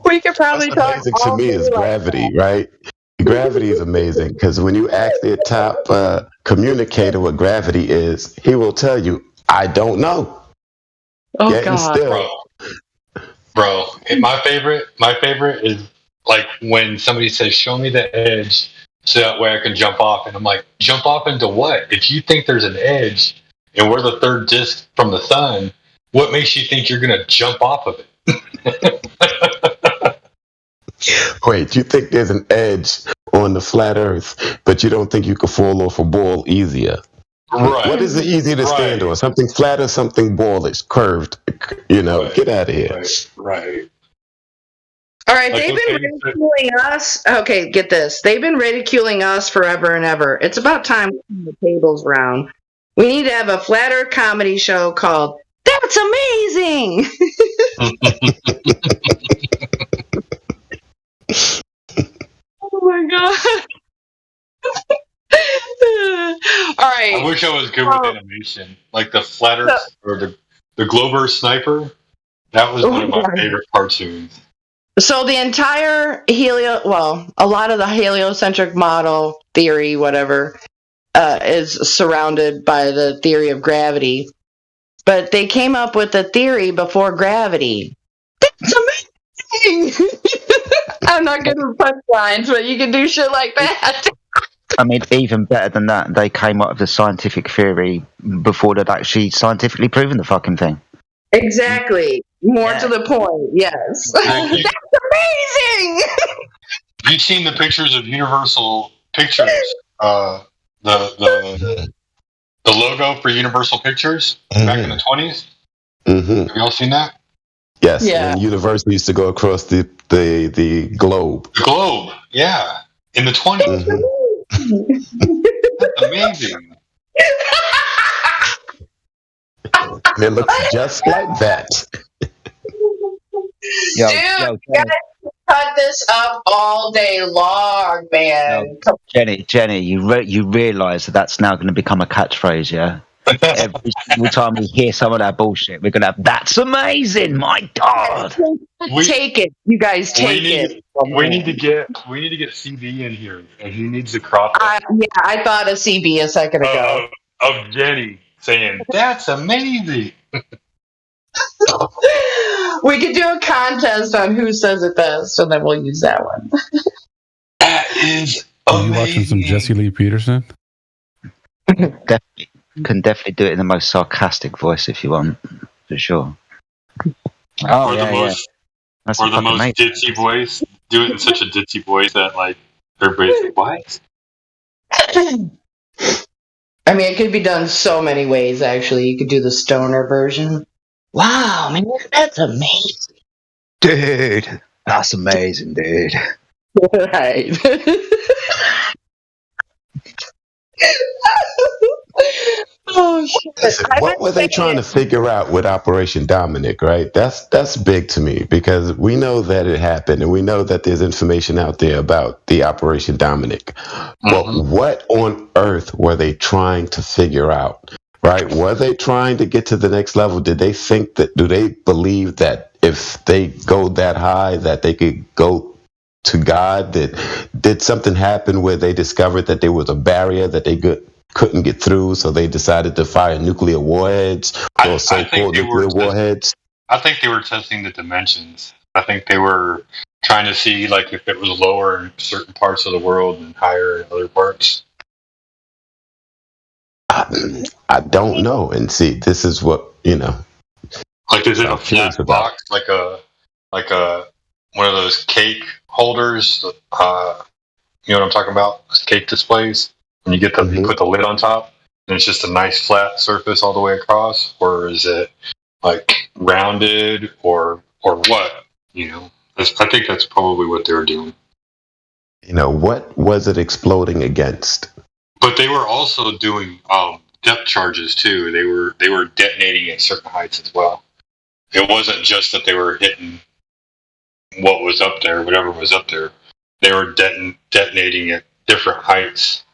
S13: We could probably talk.
S9: Amazing to me is gravity, right? Gravity is amazing because when you ask the top communicator what gravity is, he will tell you, "I don't know."
S13: Oh
S9: Yet
S13: God,
S9: still,
S15: bro! My favorite is like when somebody says, "Show me the edge, so that way I can jump off." And I'm like, "Jump off into what? If you think there's an edge, and we're the third disk from the sun, what makes you think you're gonna jump off of it?"
S9: Wait, you think there's an edge on the flat Earth, but you don't think you could fall off a ball easier?
S15: Right.
S9: What is it easier to stand on? Something flat or something ballish, curved? Get out of here.
S15: Right.
S13: All right,
S15: Like,
S13: they've been
S15: okay,
S13: ridiculing us. Okay, get this. They've been ridiculing us forever and ever. It's about time we turn the tables round. We need to have a flat earth comedy show called That's Amazing. Oh my god. All right.
S15: I wish I was good with animation. Like the flat Earth or the Glober Sniper. That was one of my favorite cartoons.
S13: So the entire a lot of the heliocentric model theory, whatever, is surrounded by the theory of gravity. But they came up with a theory before gravity. That's amazing! I'm not good with punchlines, but you can do shit like that.
S16: I mean, even better than that, they came up with the scientific theory before they'd actually scientifically proven the fucking thing.
S13: Exactly. More to the point, yes. That's amazing!
S15: You've seen the pictures of Universal Pictures, the logo for Universal Pictures back in the 20s?
S9: Mm-hmm.
S15: Have y'all seen that?
S9: Yes,
S13: Yeah.
S9: when Universal used to go across the globe.
S15: The globe, yeah. In the 20s. That's amazing.
S9: And it looks just like that.
S16: Yo,
S13: Dude,
S16: yo,
S13: you guys can cut this up all day long, man.
S16: Jenny, you realise that that's now going to become a catchphrase, yeah? Every single time we hear some of that bullshit, we're going to have, that's amazing, my God.
S13: Take it. You guys take it.
S15: We need to get CB in here, and he needs to crop it.
S13: Yeah, I thought of CB a second ago.
S15: Of Jenny saying, that's amazing.
S13: We could do a contest on who says it best, and then we'll use that one.
S15: That is
S17: Are you watching some Jesse Lee Peterson?
S16: Definitely. Can definitely do it in the most sarcastic voice if you want, for sure. Oh,
S15: or
S16: yeah,
S15: the most,
S16: That's
S15: or the
S16: fucking
S15: most
S16: amazing.
S15: ditzy voice. Do it in such a ditzy voice that like everybody's like, "What?"
S13: I mean, it could be done so many ways, actually. You could do the stoner version. Wow, man, that's amazing.
S16: Dude, that's amazing, dude.
S13: Right. Oh, shit.
S9: Listen, what were they trying to figure out with Operation Dominic, right? That's big to me because we know that it happened and we know that there's information out there about the Operation Dominic. But what on earth were they trying to figure out, right? Were they trying to get to the next level? Do they believe that if they go that high that they could go to God? Did something happen where they discovered that there was a barrier that they couldn't get through, so they decided to fire nuclear warheads or so-called nuclear warheads?
S15: I think they were testing the dimensions. I think they were trying to see like if it was lower in certain parts of the world and higher in other parts.
S9: I don't know. And see, this is what
S15: Like, is it a
S9: I'm curious
S15: flat
S9: about.
S15: box, like a one of those cake holders? You know what I'm talking about? Those cake displays. When you get you put the lid on top, and it's just a nice flat surface all the way across, or is it like rounded, or what? I think that's probably what they were doing.
S9: What was it exploding against?
S15: But they were also doing depth charges too. They were detonating at certain heights as well. It wasn't just that they were hitting what was up there, whatever was up there. They were detonating at different heights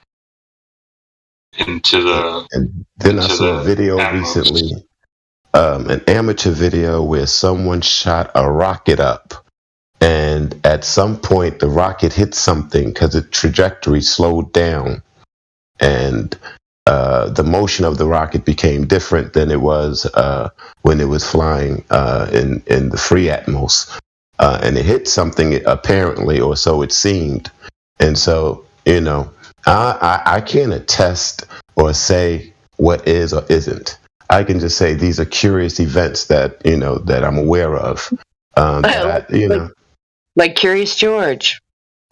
S15: into the.
S9: And then I saw a video recently, an amateur video where someone shot a rocket up, and at some point the rocket hit something because the trajectory slowed down, and the motion of the rocket became different than it was when it was flying in the free atmos, and it hit something apparently, or so it seemed, and so I can't attest or say what is or isn't. I can just say these are curious events that that I'm aware of.
S13: Like Curious George,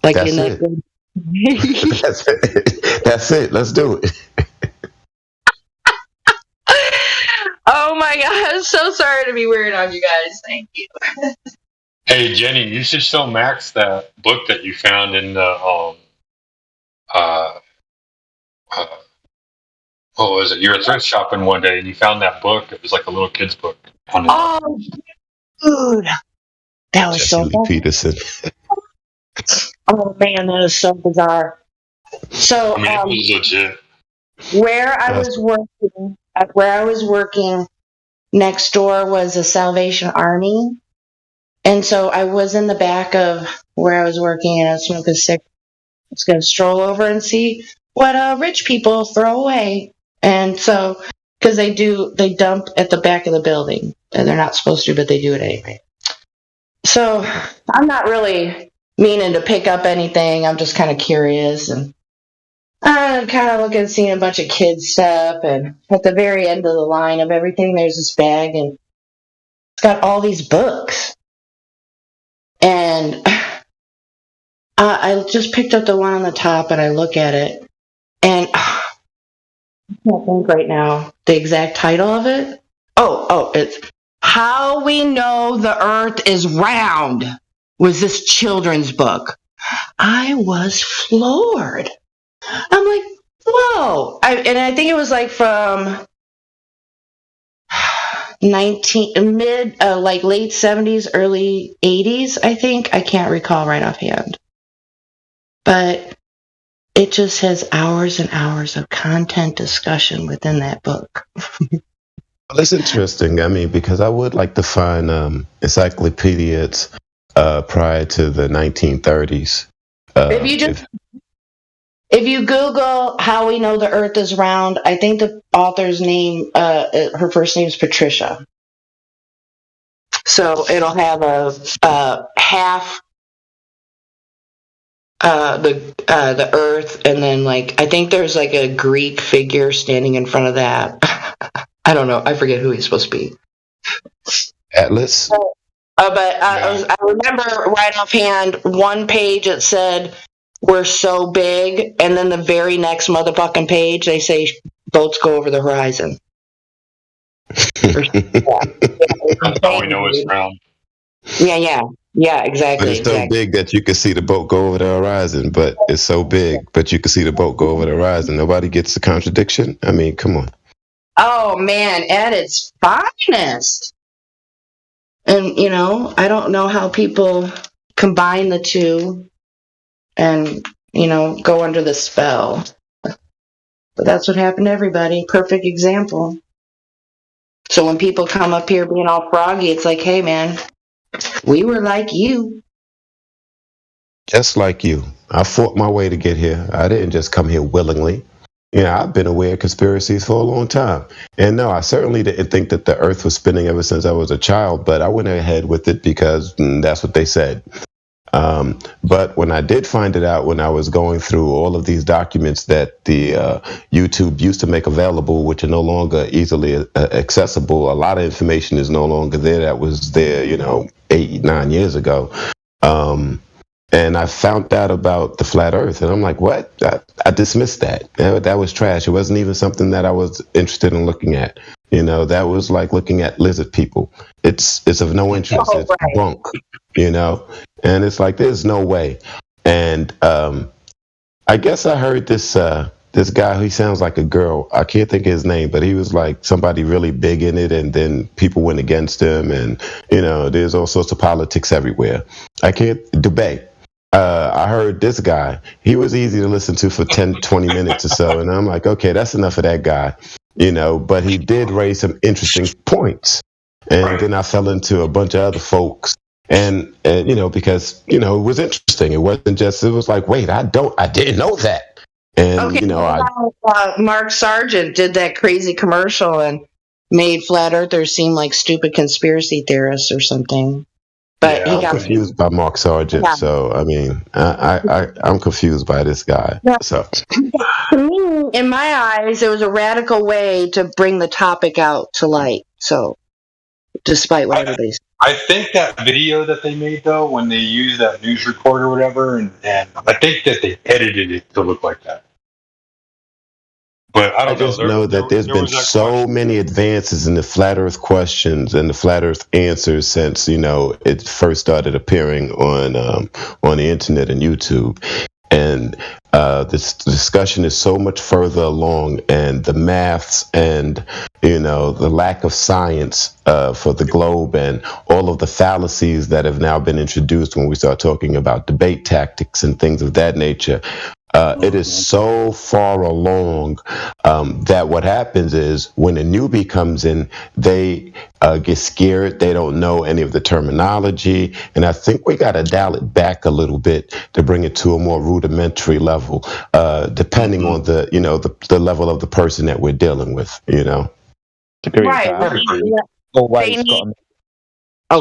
S13: like
S9: That's
S13: in that.
S9: it. That's it. Let's do it.
S13: Oh my god, I'm so sorry to be weird on you guys. Thank you.
S15: Hey Jenny, you should show Max that book that you found in the uh, what was it? You were thrift shopping one day and you found that book. It was like a little kid's book.
S13: Oh, dude, that was so
S9: Jesse Lee
S13: fun.
S9: Peterson.
S13: Oh man, that is so bizarre. So,
S15: I mean, it was legit.
S13: where I was working next door was a Salvation Army, and so I was in the back of where I was working, and I was smoking a cigarette. I was going to stroll over and see what rich people throw away, and so because they dump at the back of the building, and they're not supposed to, but they do it anyway. So I'm not really meaning to pick up anything. I'm just kind of curious, and I'm kind of looking, seeing a bunch of kids stuff, and at the very end of the line of everything, there's this bag, and it's got all these books. And I just picked up the one on the top, and I look at it, and I can't think right now the exact title of it. Oh, it's How We Know the Earth is Round, was this children's book. I was floored. I'm like, whoa. And I think it was like from late 70s, early 80s, I think. I can't recall right offhand. But it just has hours and hours of content discussion within that book.
S9: That's interesting. I mean, because I would like to find encyclopedias prior to the 1930s.
S13: If you Google How We Know the Earth is Round, I think the author's name, her first name is Patricia. So it'll have a half the Earth, and then like I think there's like a Greek figure standing in front of that. I don't know. I forget who he's supposed to be.
S9: Atlas.
S13: I remember right offhand, one page it said, "We're so big," and then the very next motherfucking page they say, "Boats go over the horizon."
S15: That's how we know it's round.
S13: Yeah, exactly.
S9: But it's so big that you can see the boat go over the horizon. But it's so big, but you can see the boat go over the horizon. Nobody gets the contradiction. I mean, come on.
S13: Oh man, at its finest. And I don't know how people combine the two and go under the spell. But that's what happened to everybody. Perfect example. So when people come up here being all froggy, it's like, hey man, we were like you.
S9: Just like you. I fought my way to get here. I didn't just come here willingly. I've been aware of conspiracies for a long time. And no, I certainly didn't think that the earth was spinning ever since I was a child, but I went ahead with it because that's what they said. But when I did find it out, when I was going through all of these documents that the YouTube used to make available, which are no longer easily accessible, a lot of information is no longer there that was there, 8-9 years ago. And I found out about the flat earth, and I'm like, what? I dismissed that. That was trash. It wasn't even something that I was interested in looking at. That was like looking at lizard people. It's of no interest. It's bunk, and it's like, there's no way. And I guess I heard this guy, he sounds like a girl. I can't think of his name, but he was like somebody really big in it, and then people went against him, and there's all sorts of politics everywhere. I can't debate. I heard this guy, he was easy to listen to for 10-20 minutes or so, and I'm like, okay, that's enough of that guy, but he did raise some interesting points. And then I fell into a bunch of other folks, and because it was interesting. It wasn't just, it was like, wait, I didn't know that. And
S13: Mark Sargent did that crazy commercial and made flat earthers seem like stupid conspiracy theorists or something. But
S9: I'm confused by Mark Sargent. Yeah. So I mean, I'm confused by this guy. Yeah. So
S13: to me, in my eyes, it was a radical way to bring the topic out to light. So, despite what everybody's,
S15: I think that video that they made though, when they used that news report or whatever, and I think that they edited it to look like that. But I don't
S9: just know that there's been so many advances in the flat Earth questions and the flat Earth answers since it first started appearing on the internet and YouTube, and this discussion is so much further along, and the maths and the lack of science for the globe and all of the fallacies that have now been introduced when we start talking about debate tactics and things of that nature. It is so far along that what happens is when a newbie comes in, they get scared. They don't know any of the terminology. And I think we got to dial it back a little bit to bring it to a more rudimentary level, depending on the level of the person that we're dealing with,
S13: Right.
S16: Always got to,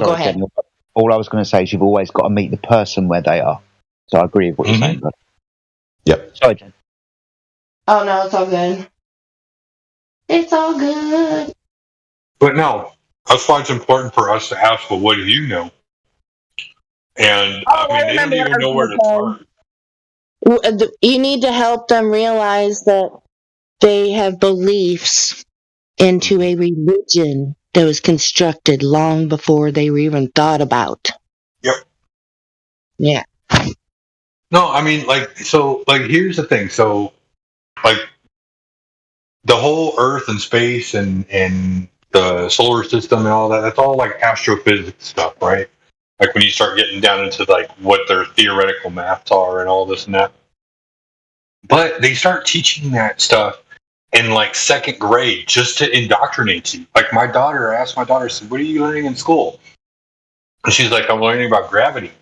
S13: go ahead.
S16: Jen, all I was going to say is you've always got to meet the person where they are. So I agree with what you're saying, bud.
S9: Yep.
S16: Sorry, Jen.
S13: Oh no, it's all good. It's all good.
S15: But no, that's why it's important for us to ask, well, what do you know? And they don't even know where to start.
S13: You need to help them realize that they have beliefs into a religion that was constructed long before they were even thought about.
S15: Yep.
S13: Yeah.
S15: No, here's the thing. So, the whole Earth and space and the solar system and all that, that's all like astrophysics stuff, right? Like when you start getting down into like what their theoretical maths are and all this and that. But they start teaching that stuff in like second grade just to indoctrinate you. Like I asked my daughter, I said, what are you learning in school? And she's like, I'm learning about gravity.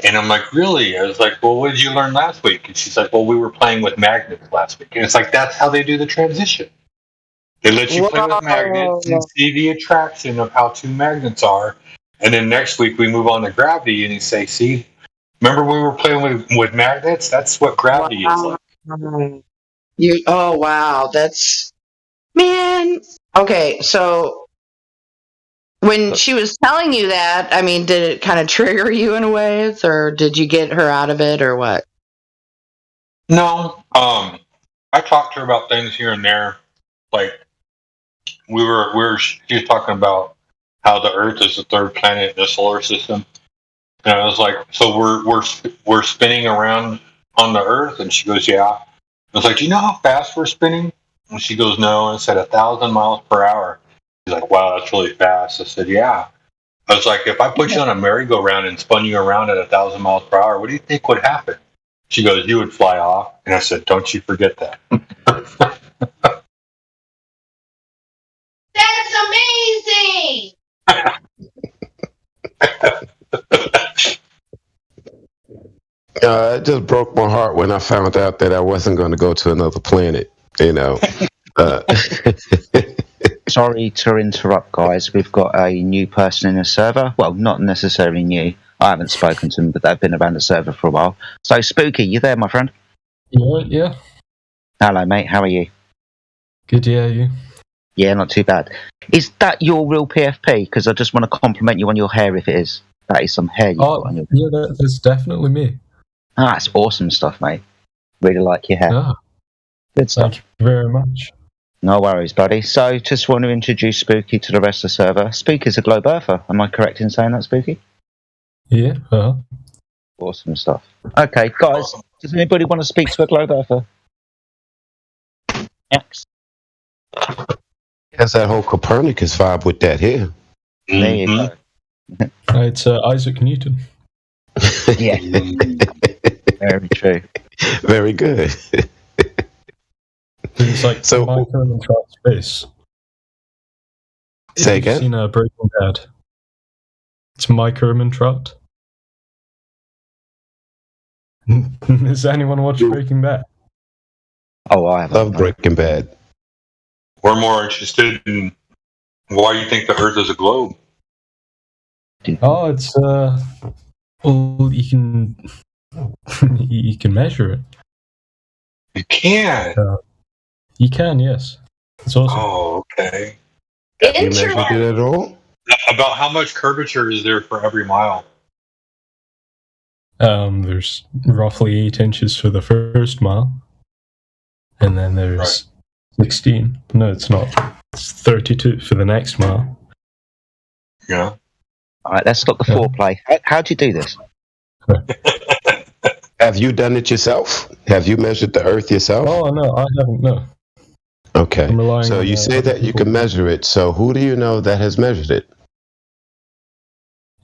S15: And I'm like, really? I was like, well, what did you learn last week? And she's like, well, we were playing with magnets last week. And it's like, that's how they do the transition. They let you play with magnets and see the attraction of how two magnets are. And then next week we move on to gravity and you say, see, remember we were playing with magnets? That's what gravity is like.
S13: Oh, wow. That's... Man. Okay, so... When she was telling you that, did it kind of trigger you in a way, or did you get her out of it, or what?
S15: No, I talked to her about things here and there. Like she was talking about how the Earth is the third planet in the solar system, and I was like, so we're spinning around on the Earth, and she goes, yeah. I was like, do you know how fast we're spinning? And she goes, no. And I said 1,000 miles per hour. She's like, wow, that's really fast. I said, yeah. I was like, if I put you on a merry-go-round and spun you around at 1,000 miles per hour, what do you think would happen? She goes, you would fly off. And I said, don't you forget that.
S18: That's amazing!
S9: It just broke my heart when I found out that I wasn't going to go to another planet,
S16: Sorry to interrupt, guys. We've got a new person in the server. Well, not necessarily new. I haven't spoken to them, but they've been around the server for a while. So, Spooky, you there, my friend?
S19: Yeah.
S16: Hello, mate. How are you?
S19: Good, yeah, you?
S16: Yeah, not too bad. Is that your real PFP? Because I just want to compliment you on your hair if it is. That is some hair you've got on your...
S19: Yeah, that's definitely me.
S16: Ah, that's awesome stuff, mate. Really like your hair.
S19: Ah,
S16: good stuff.
S19: Thank you very much.
S16: No worries, buddy. So, just want to introduce Spooky to the rest of the server. Spooky's a Globe Earther. Am I correct in saying that, Spooky?
S19: Yeah.
S16: Awesome stuff. Okay, guys, does anybody want to speak to a Globe Earther? Yes.
S9: Has that whole Copernicus vibe with that here.
S16: There you go.
S19: It's Isaac Newton.
S16: Yeah. Very true.
S9: Very good.
S19: It's like micro-entrapped space.
S9: Say again?
S19: Have you seen Breaking Bad? It's micro-entrapped. Has anyone watched Breaking Bad?
S16: Oh, I
S9: love Breaking Bad.
S15: We're more interested in why you think the Earth is a globe.
S19: Oh, it's well, you can you can measure it.
S15: You can.
S19: You can, yes. It's awesome.
S15: Oh, okay.
S9: You measured it at all?
S15: About how much curvature is there for every mile?
S19: There's roughly 8 inches for the first mile, and then there's 16. No, it's not. It's 32 for the next mile.
S15: Yeah.
S16: All right, let's stop the foreplay. How do you do this?
S9: Have you done it yourself? Have you measured the Earth yourself?
S19: Oh, no, I haven't, no.
S9: Okay.
S19: I'm relying
S9: So
S19: on,
S9: you say that you can measure it. So who do you know that has measured it?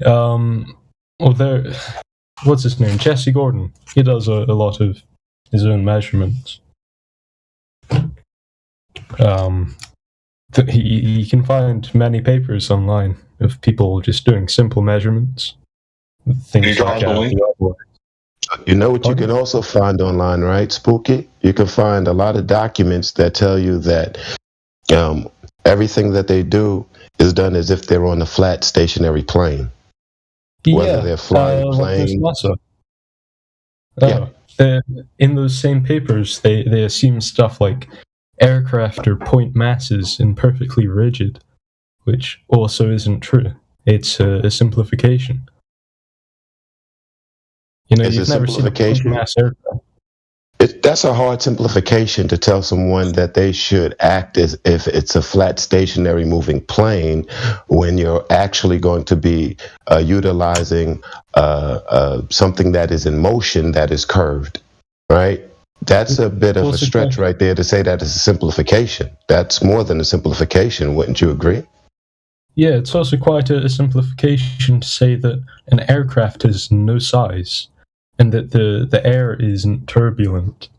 S19: Well, what's his name? Jesse Gordon. He does a lot of his own measurements. He can find many papers online of people just doing simple measurements. Things like
S9: You know what you can also find online, right, Spooky? You can find a lot of documents that tell you that everything that they do is done as if they're on a flat, stationary plane. Whether they're flying planes.
S19: In those same papers, they assume stuff like aircraft are point masses and perfectly rigid, which also isn't true. It's a simplification. You know, you've never seen a point mass aircraft.
S9: That's a hard simplification to tell someone that they should act as if it's a flat, stationary, moving plane when you're actually going to be utilizing something that is in motion that is curved, right? That's a bit of a stretch right there to say that it's a simplification. That's more than a simplification, wouldn't you agree?
S19: Yeah, it's also quite a simplification to say that an aircraft has no size and that the air isn't turbulent.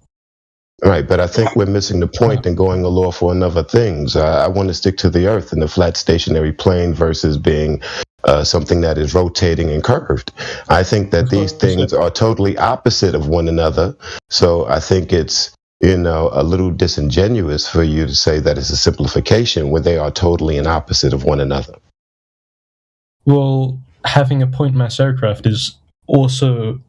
S9: Right, but I think we're missing the point and going aloft for other things. I want to stick to the Earth and the flat stationary plane versus being something that is rotating and curved. I think that these things are totally opposite of one another. So I think it's, a little disingenuous for you to say that it's a simplification when they are totally an opposite of one another.
S19: Well, having a point mass aircraft is also...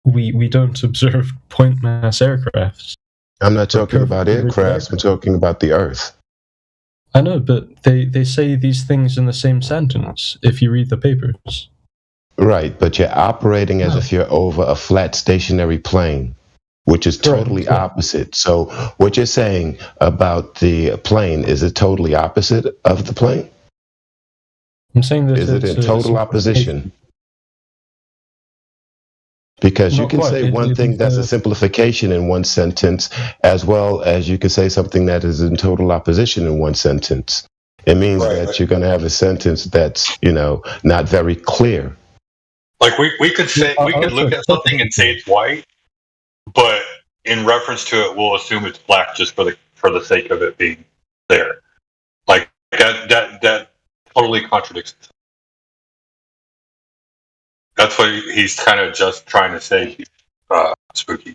S19: We don't observe point mass aircrafts.
S9: I'm not talking about aircrafts, I'm talking about the Earth.
S19: I know, but they say these things in the same sentence if you read the papers.
S9: Right, but you're operating as if you're over a flat stationary plane, which is totally opposite. So what you're saying about the plane, is it totally opposite of the plane?
S19: I'm saying that
S9: is it in total opposition? Because you can say one thing that's a simplification in one sentence, as well as you can say something that is in total opposition in one sentence. It means that you're going to have a sentence that's, not very clear.
S15: Like we could say, we could look at something and say it's white, but in reference to it, we'll assume it's black just for the sake of it being there. Like that totally contradicts itself. That's what he's kind of just trying to say, Spooky.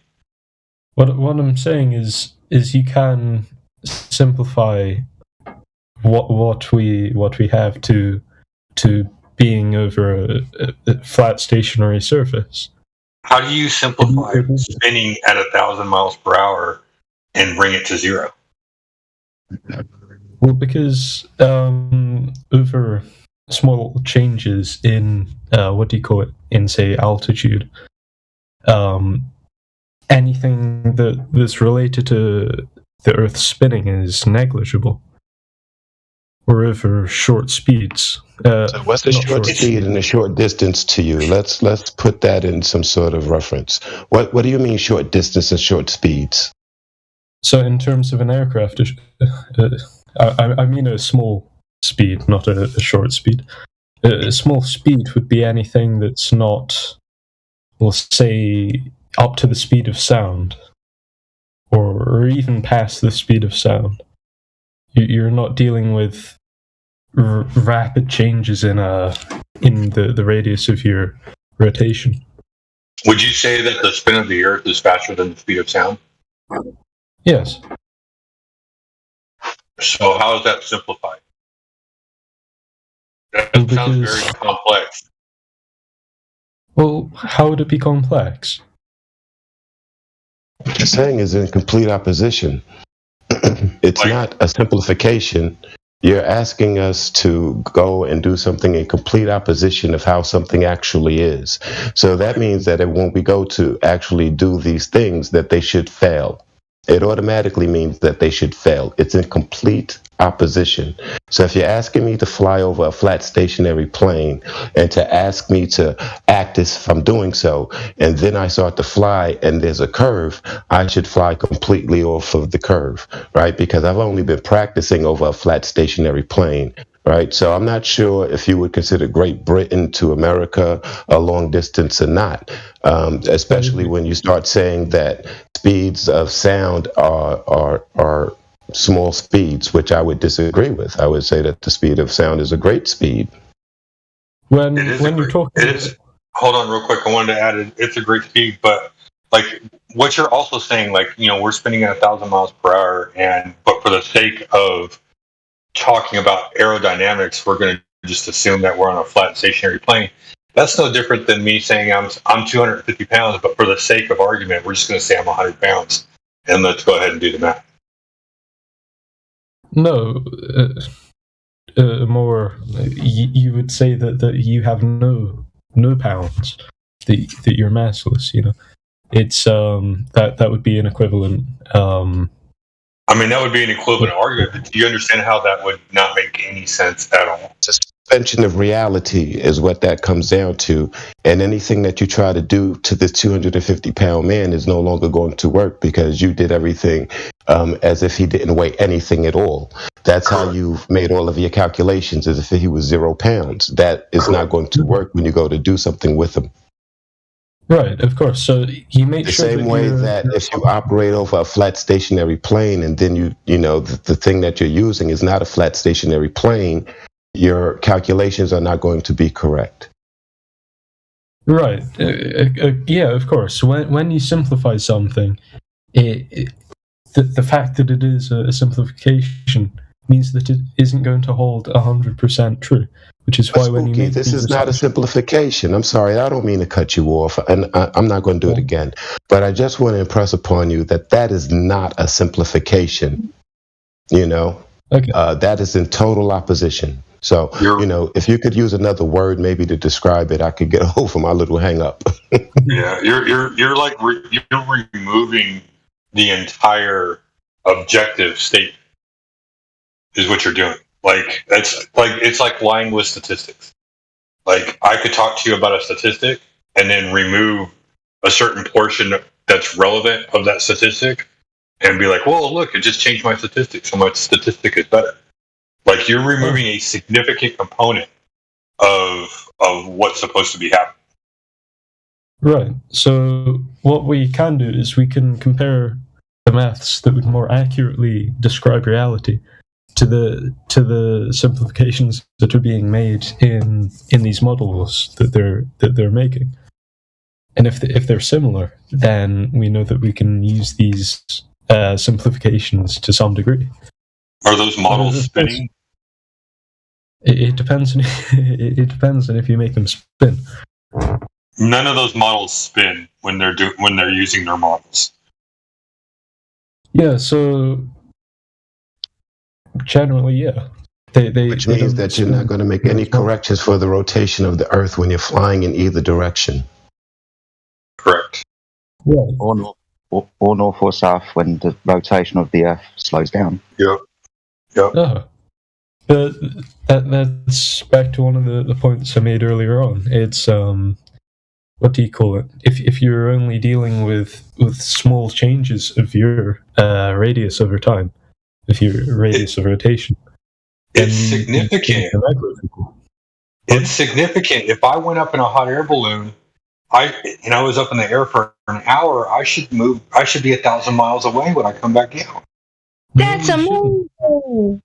S19: What I'm saying is you can simplify what we have to being over a flat stationary surface.
S15: How do you simplify spinning at 1,000 miles per hour and bring it to zero?
S19: Well, because over small changes in in say altitude, anything that's related to the Earth spinning is negligible. Or over short speeds.
S9: So what's a short speed and a short distance to you? Let's put that in some sort of reference. What do you mean short distance and short speeds?
S19: So in terms of an aircraft, I mean a small speed, not a short speed. A small speed would be anything that's not, we'll say, up to the speed of sound, or even past the speed of sound. You're not dealing with rapid changes in the radius of your rotation.
S15: Would you say that the spin of the Earth is faster than the speed of sound?
S19: Yes.
S15: So how is that simplified? That sounds very complex.
S19: Well, how would it be complex?
S9: What you're saying is in complete opposition. It's not a simplification. You're asking us to go and do something in complete opposition of how something actually is. So that means that when we go to actually do these things, that they should fail. it automatically means that they should fail. It's in complete opposition. So if you're asking me to fly over a flat stationary plane and to ask me to act as if I'm doing so, and then I start to fly and there's a curve, I should fly completely off of the curve, right? Because I've only been practicing over a flat stationary plane. Right, so I'm not sure if you would consider Great Britain to America a long distance or not, especially when you start saying that speeds of sound are small speeds, which I would disagree with. I would say that the speed of sound is a great speed.
S19: When
S15: you're talking, it is. Hold on, real quick. I wanted to add it's a great speed, but like what you're also saying, like we're spinning at 1,000 miles per hour, but for the sake of talking about aerodynamics, we're going to just assume that we're on a flat stationary plane. That's no different than me saying I'm 250 pounds, but for the sake of argument, we're just going to say I'm 100 pounds, and let's go ahead and do the math.
S19: No, more you would say that you have no pounds, that you're massless. It's that would be an equivalent.
S15: I mean, that would be an equivalent argument, but do you understand how that would not make any sense at all?
S9: Suspension of reality is what that comes down to. And anything that you try to do to this 250-pound man is no longer going to work because you did everything as if he didn't weigh anything at all. That's how you've made all of your calculations, as if he was 0 pounds. That is not going to work when you go to do something with him.
S19: Right, of course. So you make
S9: the
S19: sure
S9: same way that if you operate over a flat stationary plane, and then the thing that you're using is not a flat stationary plane, your calculations are not going to be correct.
S19: Right. Yeah, of course. When you simplify something, the fact that it is a simplification means that it isn't going to hold 100% true. Which is why when you make
S9: this is not a simplification. I'm sorry, I don't mean to cut you off, and I'm not going to do it again. But I just want to impress upon you that is not a simplification.
S19: Okay.
S9: That is in total opposition. So if you could use another word maybe to describe it, I could get over my little hang up.
S15: Yeah, you're like you're removing the entire objective statement is what you're doing. Like it's like lying with statistics. Like I could talk to you about a statistic and then remove a certain portion that's relevant of that statistic and be like, well, look, it just changed my statistic, so my statistic is better. Like you're removing a significant component of what's supposed to be happening.
S19: Right. So what we can do is we can compare the maths that would more accurately describe reality to the simplifications that are being made in these models that they're making. And if they're similar, then we know that we can use these simplifications to some degree.
S15: Are those models spinning?
S19: It depends. It depends on if you make them spin.
S15: None of those models spin when they're using their models.
S19: Yeah. So generally, yeah.
S9: Which means that you're not going to make any corrections for the rotation of the Earth when you're flying in either direction.
S15: Correct.
S19: Right.
S16: Or north or south when the rotation of the Earth slows down.
S15: Yep.
S19: But that's back to one of the points I made earlier on. It's what do you call it? If you're only dealing with small changes of your radius over time, of your radius of rotation,
S15: it's significant. It's significant. If I went up in a hot air balloon, I was up in the air for an hour, I should be 1,000 miles away when I come back down.
S13: That's amazing.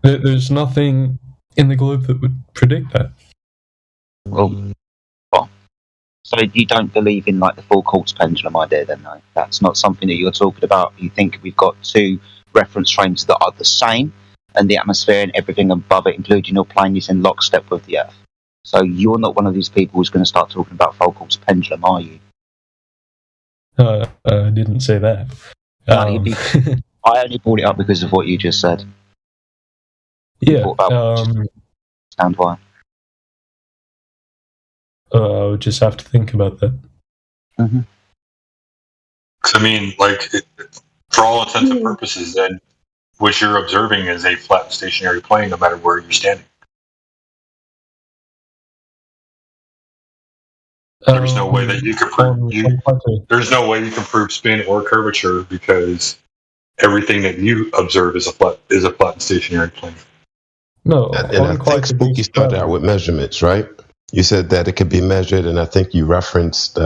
S19: There's nothing in the globe that would predict that.
S16: Well, so you don't believe in like the Foucault's pendulum idea then, no? That's not something that you're talking about. You think we've got two reference frames that are the same, and the atmosphere and everything above it, including your plane, is in lockstep with the Earth. So you're not one of these people who's going to start talking about Foucault's pendulum, are you?
S19: I didn't say that.
S16: I only brought it up because of what you just said.
S19: Yeah.
S16: Stand why.
S19: I would just have to think about that.
S16: Mm-hmm.
S15: 'Cause, I mean, like, for all intents and purposes, then what you're observing is a flat stationary plane, no matter where you're standing. There's no way that you can prove there's no way you can prove spin or curvature because everything that you observe is a flat and stationary plane.
S19: No,
S9: and I think Spooky started out with measurements, right? You said that it could be measured, and I think you referenced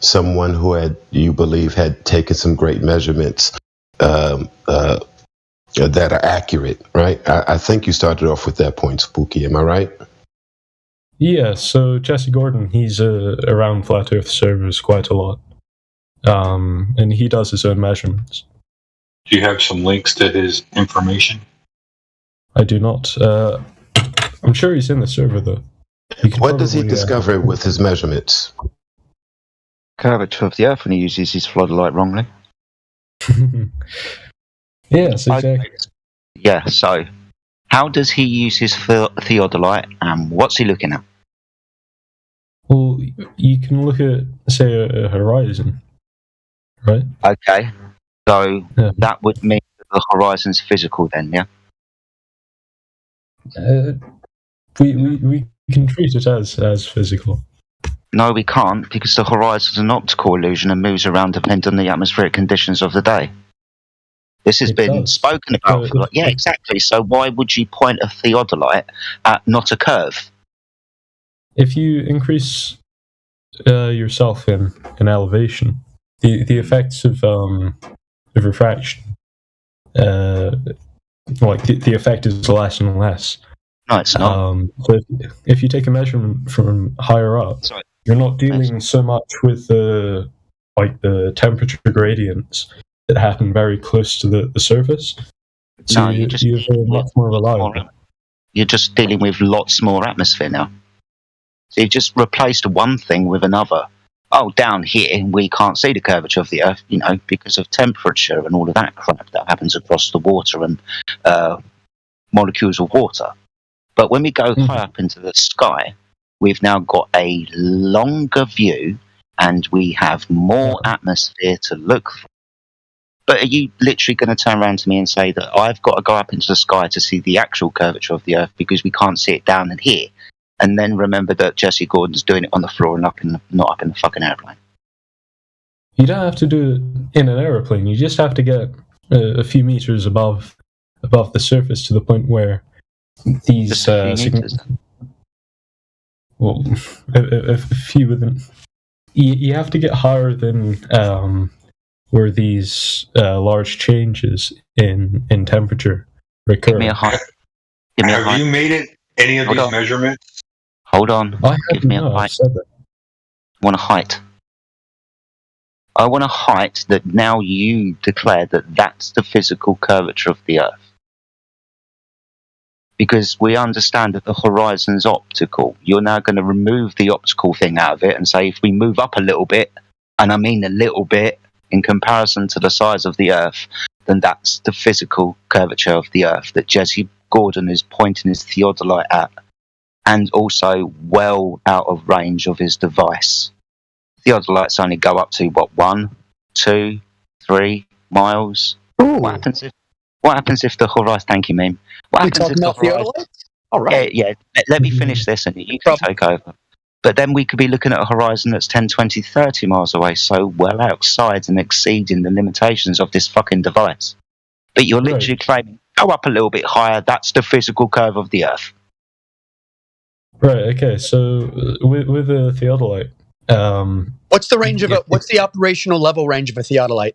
S9: someone who you believe had taken some great measurements that are accurate, right? I think you started off with that point, Spooky. Am I right?
S19: Yeah, so Jesse Gordon, he's around Flat Earth servers quite a lot. And he does his own measurements.
S15: Do you have some links to his information?
S19: I do not. I'm sure he's in the server, though.
S9: What does he discover with his measurements?
S16: Curvature of the Earth when he uses his floodlight wrongly.
S19: Yes, exactly.
S16: Yeah, so how does he use his theodolite and what's he looking at?
S19: Well, you can look at, say, a horizon, right?
S16: Okay, so that would mean that the horizon's physical then, yeah?
S19: We can treat it as physical.
S16: No, we can't, because the horizon's an optical illusion and moves around depending on the atmospheric conditions of the day. This has been spoken about for yeah, exactly. So why would you point a theodolite at not a curve?
S19: If you increase yourself in elevation, the effects of refraction, like the effect is less and less.
S16: No, it's not.
S19: So if you take a measurement from higher up, you're not dealing so much with the temperature gradients that happen very close to the surface. So
S16: No,
S19: you're much more reliable.
S16: You're just dealing with lots more atmosphere now. So you've just replaced one thing with another. Oh, down here we can't see the curvature of the Earth, because of temperature and all of that crap that happens across the water and molecules of water. But when we go high up into the sky, we've now got a longer view and we have more atmosphere to look for. But are you literally going to turn around to me and say that I've got to go up into the sky to see the actual curvature of the Earth because we can't see it down in here? And then remember that Jesse Gordon's doing it on the floor and not up in the fucking airplane.
S19: You don't have to do it in an aeroplane. You just have to get a few meters above the surface to the point where these a few within. You have to get higher than where these large changes in temperature recur.
S16: Give me a height.
S15: Have you made it any of these measurements?
S16: Hold on. Give me a height. I want a height. I want a height that now you declare that that's the physical curvature of the Earth. Because we understand that the horizon's optical. You're now going to remove the optical thing out of it and say if we move up a little bit, and I mean a little bit, in comparison to the size of the Earth, then that's the physical curvature of the Earth that Jesse Gordon is pointing his theodolite at, and also well out of range of his device. Theodolites only go up to, 1, 2, 3 miles? What happens if the horizon... Thank you, Meme. What happens if the horizon...
S20: All right.
S16: Yeah, let me finish this and you can take over. But then we could be looking at a horizon that's 10, 20, 30 miles away, so well outside and exceeding the limitations of this fucking device. But you're literally claiming, go up a little bit higher, that's the physical curve of the Earth.
S19: Right, okay, so with a theodolite...
S20: what's the range of what's the operational level range of a theodolite?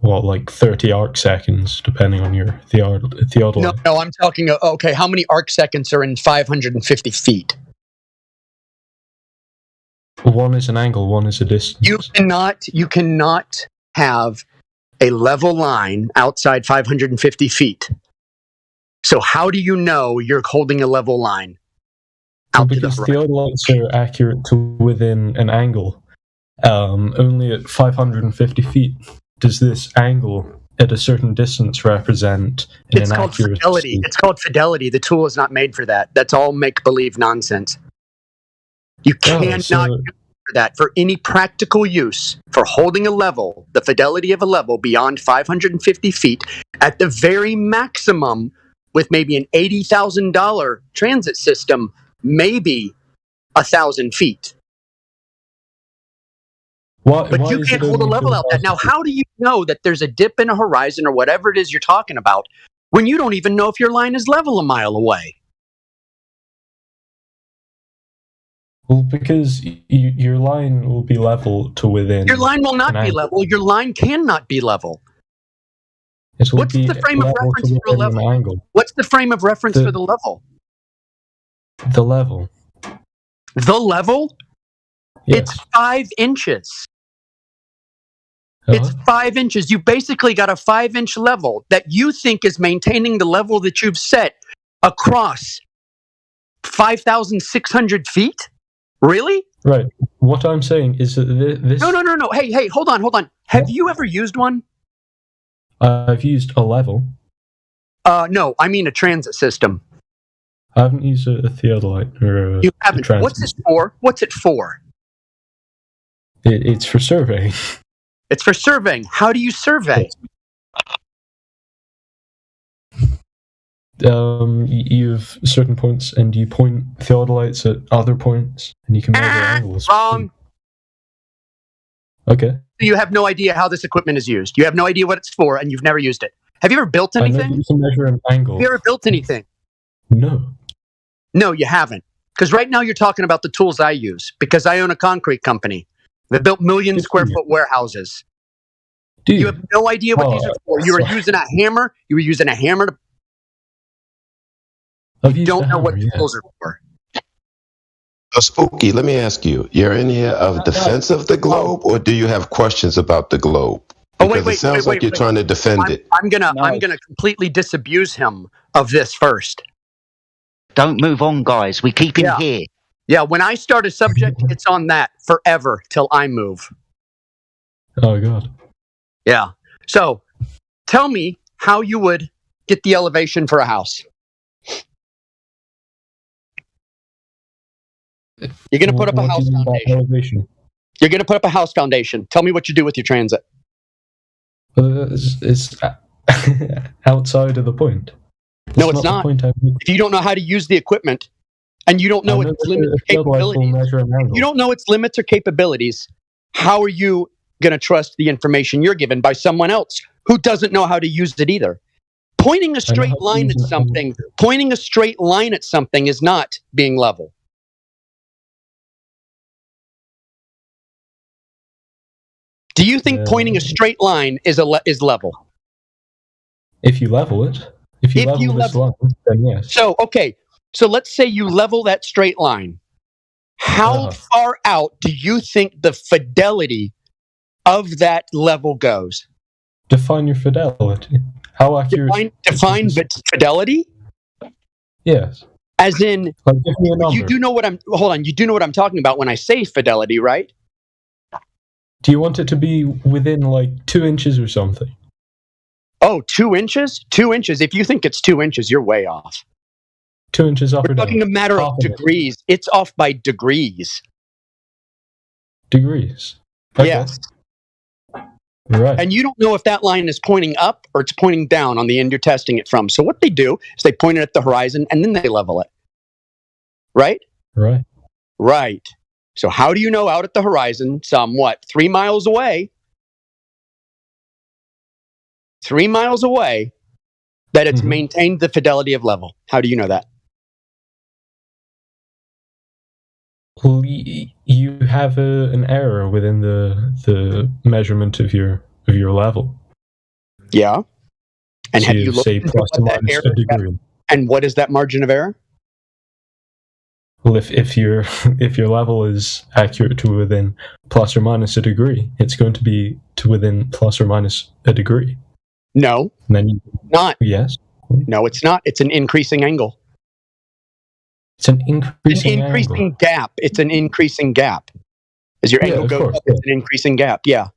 S19: Well, like 30 arc seconds, depending on your theodolite.
S20: No, I'm talking, okay, how many arc seconds are in 550 feet?
S19: One is an angle, one is a distance.
S20: You cannot have a level line outside 550 feet. So how do you know you're holding a level line?
S19: Because theodolites are accurate to within an angle. Only at 550 feet does this angle at a certain distance represent an
S20: It's called fidelity. It's called fidelity. The tool is not made for that. That's all make-believe nonsense. You cannot for that, for any practical use, for holding a level, the fidelity of a level beyond 550 feet, at the very maximum, with maybe an $80,000 transit system, maybe 1,000 feet. But you can't hold a level out that. Now, how do you know that there's a dip in a horizon or whatever it is you're talking about when you don't even know if your line is level a mile away?
S19: Well, because your line will be level to within.
S20: Your line will not be level. Your line cannot be level. What's the frame of reference for a level?
S19: Angle.
S20: What's the frame of reference for the level?
S19: The level.
S20: The level?
S19: Yes.
S20: It's 5 inches. It's 5 inches. You basically got a 5-inch level that you think is maintaining the level that you've set across 5,600 feet? Really?
S19: Right. What I'm saying is that this...
S20: No. Hey, hold on. Have you ever used one?
S19: I've used a level.
S20: No, I mean a transit system.
S19: I haven't used a theodolite or a...
S20: You haven't. What's it for?
S19: It's for surveying.
S20: It's for surveying. How do you survey?
S19: You have certain points, and you point theodolites at other points, and you can measure angles.
S20: Wrong.
S19: Okay.
S20: You have no idea how this equipment is used. You have no idea what it's for, and you've never used it. Have you ever built anything?
S19: I know you can measure an angle.
S20: Have you ever built anything?
S19: No.
S20: No, you haven't. Because right now you're talking about the tools I use, because I own a concrete company that built million square foot warehouses. You have no idea what these are for. You were using a hammer. You were using a hammer to... You don't know what the tools are for.
S9: So, Spooky, let me ask you. You're in here of defense of the globe, or do you have questions about the globe? Because it sounds like you're trying to defend it.
S20: I'm gonna completely disabuse him of this first.
S16: Don't move on, guys. We keep him here.
S20: Yeah, when I start a subject, it's on that forever till I move.
S19: Oh, God.
S20: Yeah. So, tell me how you would get the elevation for a house. You're going to put up a house foundation. You're going to put up a house foundation. Tell me what you do with your transit.
S19: It's outside of the point.
S20: No, it's not. If you don't know how to use the equipment, and you don't know its limits or capabilities, you don't know its limits or capabilities, how are you going to trust the information you're given by someone else who doesn't know how to use it either? Pointing a straight line at something is not being level. Do you think pointing a straight line is level?
S19: If you level it. If you level this line, then yes.
S20: So let's say you level that straight line. How far out do you think the fidelity of that level goes?
S19: Define your fidelity. How accurate?
S20: Define fidelity?
S19: Yes.
S20: As in,
S19: give me a number.
S20: You do know what I'm talking about when I say fidelity, right?
S19: Do you want it to be within like 2 inches or something?
S20: Oh, 2 inches? 2 inches. If you think it's 2 inches, you're way off.
S19: 2 inches up or down?
S20: We're talking a matter of degrees. It's off by degrees.
S19: Degrees? Okay.
S20: Yes.
S19: Right.
S20: And you don't know if that line is pointing up or it's pointing down on the end you're testing it from. So what they do is they point it at the horizon and then they level it. Right?
S19: Right.
S20: Right. So how do you know out at the horizon, 3 miles away? 3 miles away, that it's maintained the fidelity of level? How do you know that?
S19: Well, you have an error within the measurement of your level.
S20: Yeah. And
S19: so
S20: have you looked
S19: say
S20: into
S19: plus or
S20: what that
S19: minus
S20: error
S19: a degree?
S20: And what is that margin of error?
S19: Well, if your level is accurate to within plus or minus a degree, it's going to be to within plus or minus a degree.
S20: No.
S19: And then
S20: not.
S19: Yes.
S20: No, it's not. It's an increasing angle.
S19: It's an increasing
S20: angle. Gap. It's an increasing gap. As your angle goes up, it's an increasing gap. Yeah.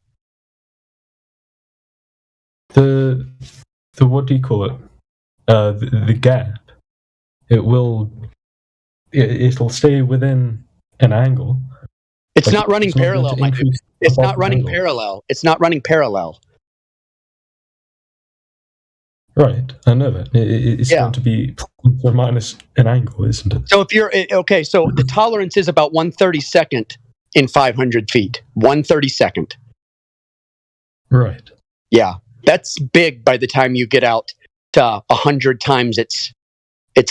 S19: The what do you call it? The gap. It'll stay within an angle.
S20: It's not running parallel, my dude. It's not running parallel. It's not running parallel.
S19: Right, I know that. It's going to be plus or minus an angle, isn't it?
S20: So if you're okay, so the tolerance is about 1/32 in 500 feet. 1/32.
S19: Right.
S20: Yeah, that's big by the time you get out to 100 times its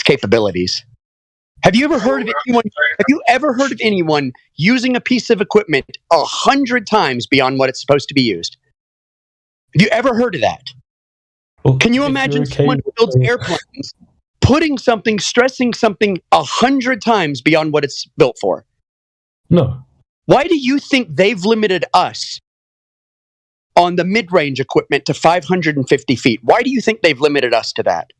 S20: capabilities. Have you ever heard of anyone? Have you ever heard of anyone using a piece of equipment 100 times beyond what it's supposed to be used? Have you ever heard of that?
S19: Well,
S20: can you imagine someone who builds airplanes stressing something 100 times beyond what it's built for?
S19: No.
S20: Why do you think they've limited us on the mid-range equipment to 550 feet? Why do you think they've limited us to that?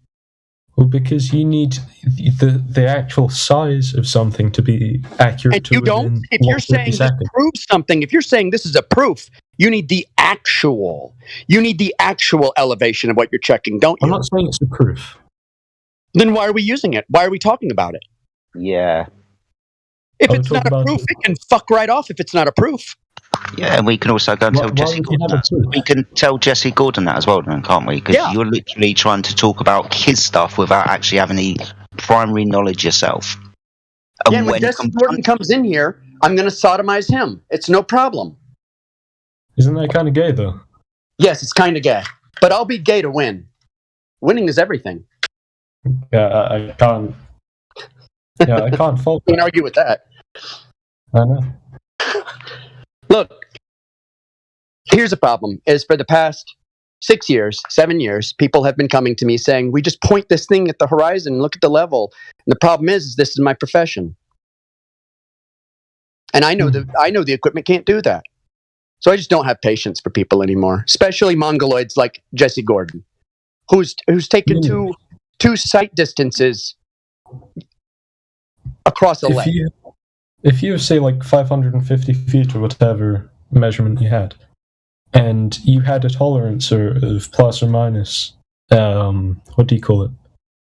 S19: Well, because you need the actual size of something to be accurate.
S20: And you don't. If you're saying this proves something, if you're saying this is a proof, you need the actual elevation of what you're checking, don't you?
S19: I'm not saying it's a proof.
S20: Then why are we using it? Why are we talking about it?
S16: Yeah.
S20: If it's not a proof, it can fuck right off if it's not a proof.
S16: Yeah, and we can also go and tell Jesse Gordon that. We can tell Jesse Gordon that as well, then, can't we? Because you're literally trying to talk about his stuff without actually having the primary knowledge yourself.
S20: And when Jesse Gordon comes in here, I'm going to sodomize him. It's no problem.
S19: Isn't that kind of gay, though?
S20: Yes, it's kind of gay. But I'll be gay to win. Winning is everything.
S19: Yeah, I can't. Yeah, I can't fault.
S20: Can't argue with that.
S19: I know.
S20: Look, here's the problem, is for the past 6 years, 7 years, people have been coming to me saying, we just point this thing at the horizon and look at the level. And the problem is this is my profession. And I know the equipment can't do that. So I just don't have patience for people anymore, especially mongoloids like Jesse Gordon, who's taken two sight distances across a lake.
S19: If you say like 550 feet or whatever measurement you had, and you had a tolerance of plus or minus, what do you call it?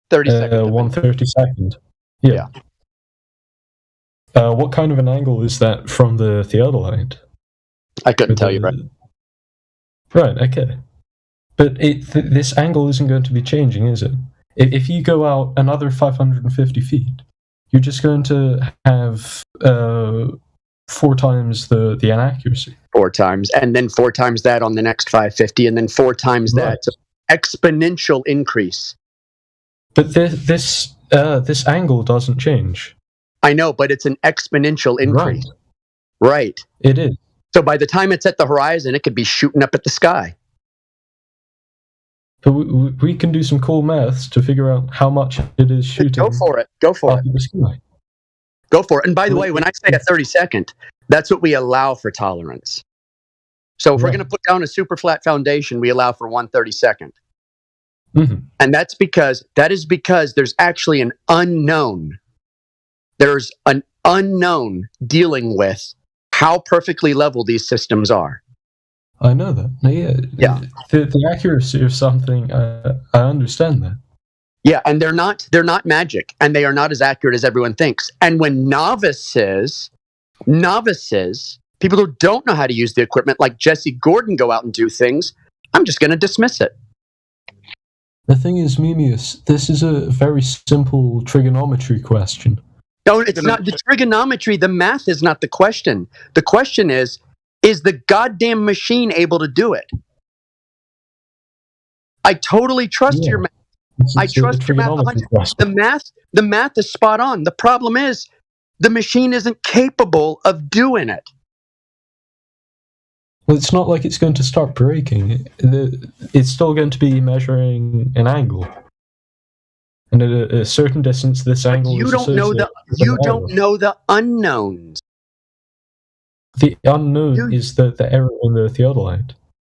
S20: 30 seconds.
S19: 1/32. Yeah. What kind of an angle is that from the theodolite?
S20: I couldn't tell you, right?
S19: Right, okay. But this angle isn't going to be changing, is it? If you go out another 550 feet, you're just going to have 4 times the inaccuracy.
S20: 4 times, and then 4 times that on the next 550, and then 4 times that. So exponential increase.
S19: But this angle doesn't change.
S20: I know, but it's an exponential increase. Right.
S19: It is.
S20: So by the time it's at the horizon, it could be shooting up at the sky.
S19: But we can do some cool maths to figure out how much it is shooting.
S20: Go for it. Go for it.
S19: The sky.
S20: Go for it. And by the way, when I say a 30-second, that's what we allow for tolerance. So if we're going to put down a super flat foundation, we allow for 1/32.
S19: Mm-hmm.
S20: And that is because there's actually an unknown. There's an unknown dealing with how perfectly level these systems are.
S19: I know that. Yeah. The accuracy of something, I understand that.
S20: Yeah, and they're not magic, and they are not as accurate as everyone thinks. And when novices, people who don't know how to use the equipment, like Jesse Gordon, go out and do things, I'm just going to dismiss it.
S19: The thing is, Mimius, this is a very simple trigonometry question.
S20: No, it's not the trigonometry. The math is not the question. The question is the goddamn machine able to do it? I totally trust your math. I trust your math 100%. The math is spot on. The problem is the machine isn't capable of doing it.
S19: Well, it's not like it's going to start breaking. It's still going to be measuring an angle. And at a certain distance, this angle
S20: you
S19: is
S20: don't know the unknowns.
S19: The unknown is the error in the theodolite.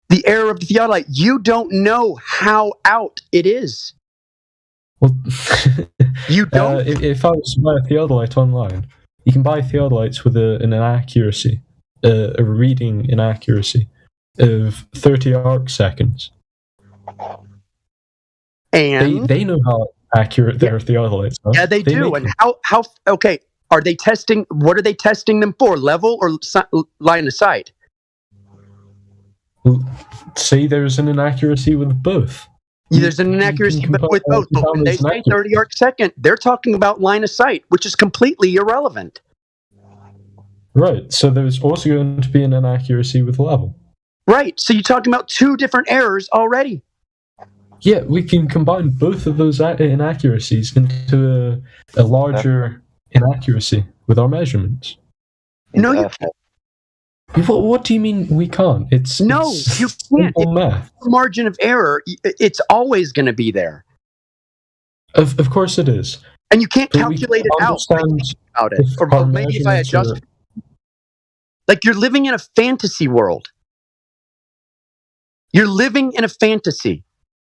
S20: The error of the theodolite. You don't know how out it is.
S19: Well,
S20: you don't.
S19: If I was to buy a theodolite online, you can buy theodolites with an inaccuracy, a reading inaccuracy of 30 arc seconds.
S20: And
S19: they know how accurate their theodolites are.
S20: Yeah, they do. And how? Okay, Are they testing? What are they testing them for? Level or line of sight?
S19: Say there's an inaccuracy with both.
S20: There's an inaccuracy with both. But when they say 30 arcsecond, they're talking about line of sight, which is completely irrelevant.
S19: Right. So there's also going to be an inaccuracy with level.
S20: Right. So you're talking about two different errors already.
S19: Yeah, we can combine both of those inaccuracies into a larger inaccuracy with our measurements.
S20: No, you
S16: can't.
S19: What do you mean we can't?
S20: You can't.
S19: Math.
S20: Margin of error, it's always going to be there.
S19: Of course it is.
S20: And you can't calculate it out about it. Or maybe if I adjust. Like you're living in a fantasy world. You're living in a fantasy.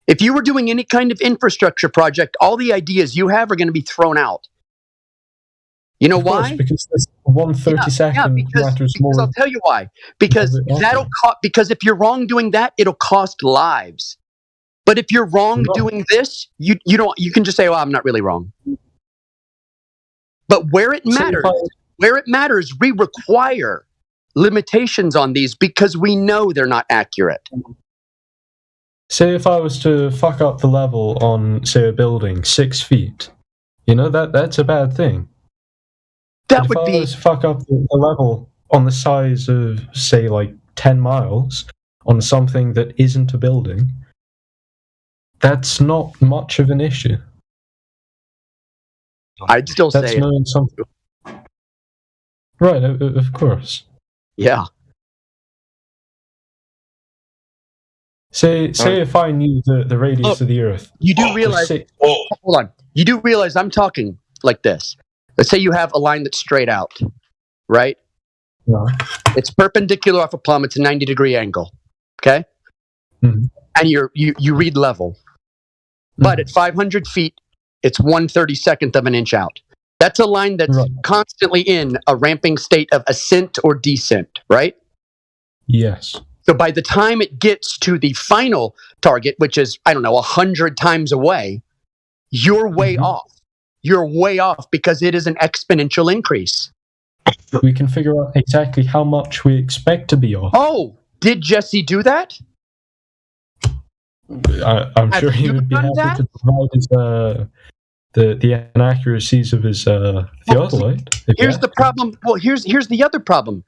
S20: If you were doing any kind of infrastructure project, all the ideas you have are going to be thrown out. You know why?
S19: Because there's 1/32
S20: because I'll tell you why. Because because if you're wrong doing that, it'll cost lives. But if you're wrong doing this, you can just say, "Oh, I'm not really wrong." But where it matters, we require limitations on these because we know they're not accurate.
S19: Say if I was to fuck up the level on, say, a building 6 feet, that's a bad thing.
S20: That would be.
S19: If I was to fuck up the level on the size of, say, like 10 miles on something that isn't a building, that's not much of an issue.
S20: I'd still
S19: that's
S20: say
S19: knowing something. Right, of course.
S20: Yeah.
S19: Say if I knew the radius of the Earth.
S20: You do realize. Hold on. You do realize I'm talking like this. Let's say you have a line that's straight out, right?
S19: Yeah.
S20: It's perpendicular off a plumb. It's a 90-degree angle. Okay.
S19: Mm-hmm.
S20: And you read level, but at 500 feet, it's 1/32 of an inch out. That's a line that's constantly in a ramping state of ascent or descent, right?
S19: Yes.
S20: So by the time it gets to the final target, which is, 100 times away, you're way off. You're way off because it is an exponential increase.
S19: We can figure out exactly how much we expect to be off.
S20: Oh, did Jesse do that?
S19: I'm sure he would be happy to provide his, the inaccuracies of his theodolite.
S20: Here's the problem. Well, here's the other problem.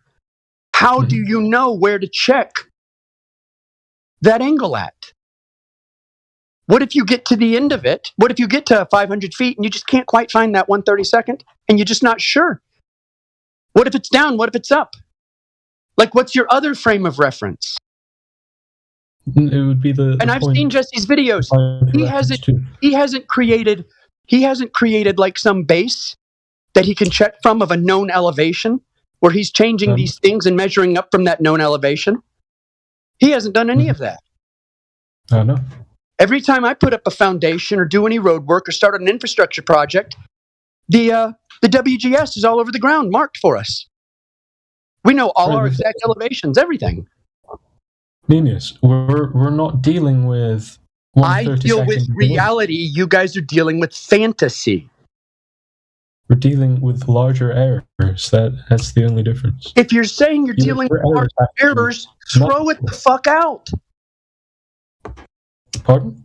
S20: How do you know where to check that angle at? What if you get to the end of it? What if you get to 500 feet and you just can't quite find that 1/32 and you're just not sure? What if it's down? What if it's up? Like, what's your other frame of reference?
S19: It would be
S20: and I've seen Jesse's videos. He hasn't created like some base that he can check from of a known elevation where he's changing these things and measuring up from that known elevation. He hasn't done any of that.
S19: I know.
S20: Every time I put up a foundation or do any road work or start an infrastructure project, the WGS is all over the ground marked for us. We know all our exact elevations, everything.
S19: Genius. We're not dealing with.
S20: I deal with reality. You guys are dealing with fantasy.
S19: We're dealing with larger errors. That's the only difference.
S20: If you're saying you're dealing with larger errors, throw it the fuck out.
S19: Pardon?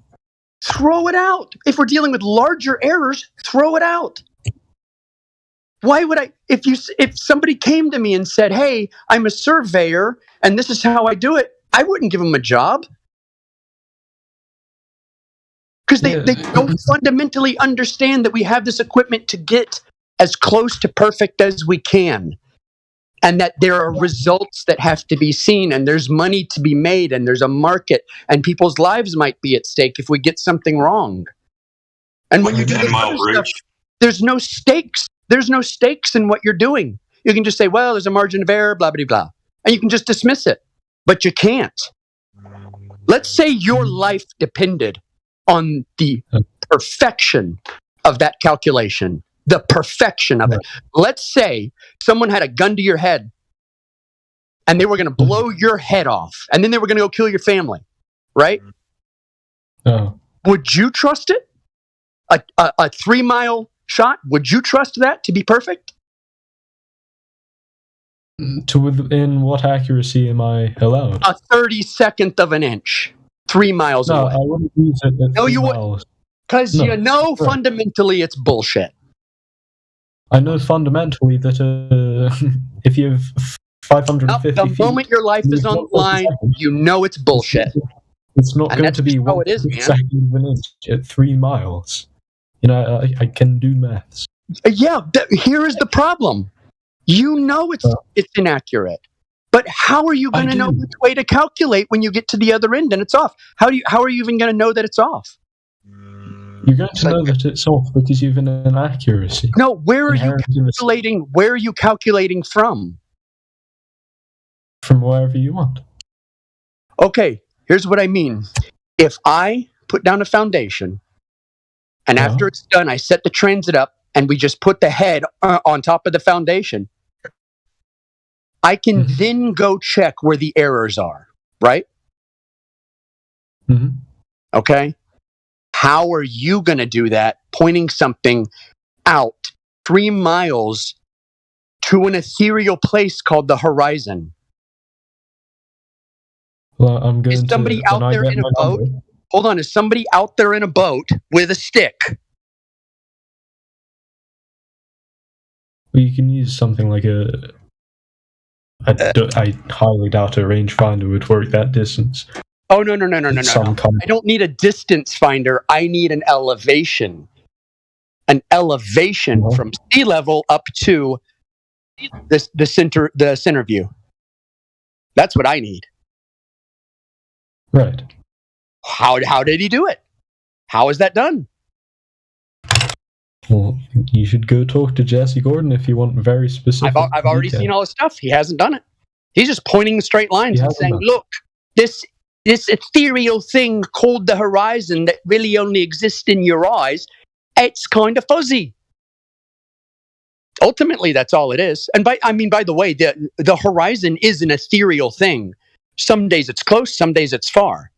S20: Throw it out. If we're dealing with larger errors, throw it out. Why would I? If somebody came to me and said, "Hey, I'm a surveyor and this is how I do it," I wouldn't give them a job. Because they don't fundamentally understand that we have this equipment to get as close to perfect as we can. And that there are results that have to be seen, and there's money to be made, and there's a market, and people's lives might be at stake if we get something wrong. And when you do this other stuff, there's no stakes. There's no stakes in what you're doing. You can just say, well, there's a margin of error, blah, blah, blah. And you can just dismiss it. But you can't. Let's say your life depended on the perfection of that calculation. The perfection of it. Let's say someone had a gun to your head and they were going to blow your head off and then they were going to go kill your family, right?
S19: No.
S20: Would you trust it? A 3-mile shot? Would you trust that to be perfect?
S19: To within what accuracy am I allowed?
S20: A 32nd of an inch, 3 miles
S19: No,
S20: away.
S19: I wouldn't use it at
S20: No,
S19: 3
S20: you wouldn't.
S19: miles.
S20: Because
S19: No,
S20: you know
S19: correct.
S20: fundamentally it's bullshit.
S19: I know fundamentally that if you have 550
S20: The
S19: feet,
S20: moment your life is on the line, you know it's bullshit.
S19: it's not
S20: And
S19: going
S20: that's
S19: to be
S20: just how
S19: 1
S20: it is, man.
S19: second of an inch at 3 miles. You know, I can do maths.
S20: Yeah, here is the problem. You know it's inaccurate. But how are you going to know which way to calculate when you get to the other end and it's off? How are you even going to know that it's off?
S19: You're going to know that it's off because you've an inaccuracy.
S20: No, where are you
S19: Inherent in the-
S20: calculating? Where are you calculating from?
S19: From wherever you want.
S20: Okay, here's what I mean. If I put down a foundation and after it's done, I set the transit up and we just put the head on top of the foundation, I can then go check where the errors are, right?
S19: Mm-hmm.
S20: Okay. How are you going to do that? Pointing something out 3 miles to an ethereal place called the horizon.
S19: Well, I'm going
S20: Is somebody
S19: to,
S20: out
S19: when I
S20: there
S19: get
S20: in a
S19: my
S20: boat?
S19: number-
S20: Hold on. Is somebody out there in a boat with a stick?
S19: Well, you can use something like a. I highly doubt a rangefinder would work that distance.
S20: Oh, no.
S19: Some kind-
S20: I don't need a distance finder. I need an elevation. An elevation from sea level up to the center view. That's what I need.
S19: Right.
S20: How did he do it? How is that done?
S19: Well, you should go talk to Jesse Gordon if you want very specific.
S20: I've already
S19: detail.
S20: seen all the stuff. He hasn't done it. He's just pointing straight lines
S19: He
S20: and
S19: hasn't
S20: saying,
S19: done it.
S20: look, this ethereal thing called the horizon that really only exists in your eyes, it's kind of fuzzy. Ultimately, that's all it is. And by the way, the horizon is an ethereal thing. Some days it's close, some days it's far.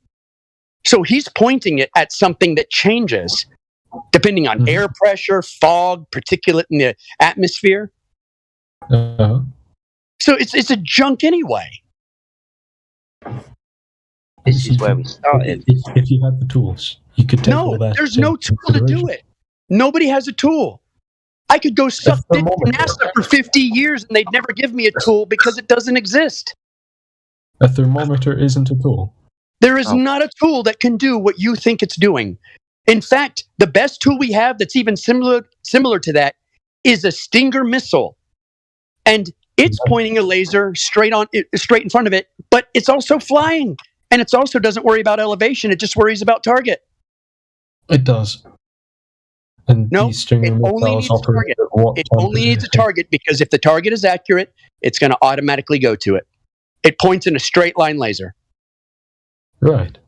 S20: So he's pointing it at something that changes depending on air pressure, fog, particulate in the atmosphere.
S19: Uh-huh.
S20: So it's a junk anyway.
S16: This is where we started.
S19: If you had the tools, you could take all
S20: No,
S19: that.
S20: there's
S19: into
S20: no tool to do
S19: consideration.
S20: it. Nobody has a tool. I could go suck dick to NASA for 50 years and they'd never give me a tool because it doesn't exist.
S19: A thermometer isn't a tool.
S20: There is not a tool that can do what you think it's doing. In fact, the best tool we have that's even similar to that is a Stinger missile. And it's pointing a laser straight in front of it, but it's also flying. And it also doesn't worry about elevation. It just worries about target.
S19: It does. And
S20: No,
S19: these Stinger
S20: it only
S19: missiles
S20: needs a
S19: operate
S20: target.
S19: at what
S20: It only needs a target because if the target is accurate, it's going to automatically go to it. It points in a straight line laser.
S19: Right.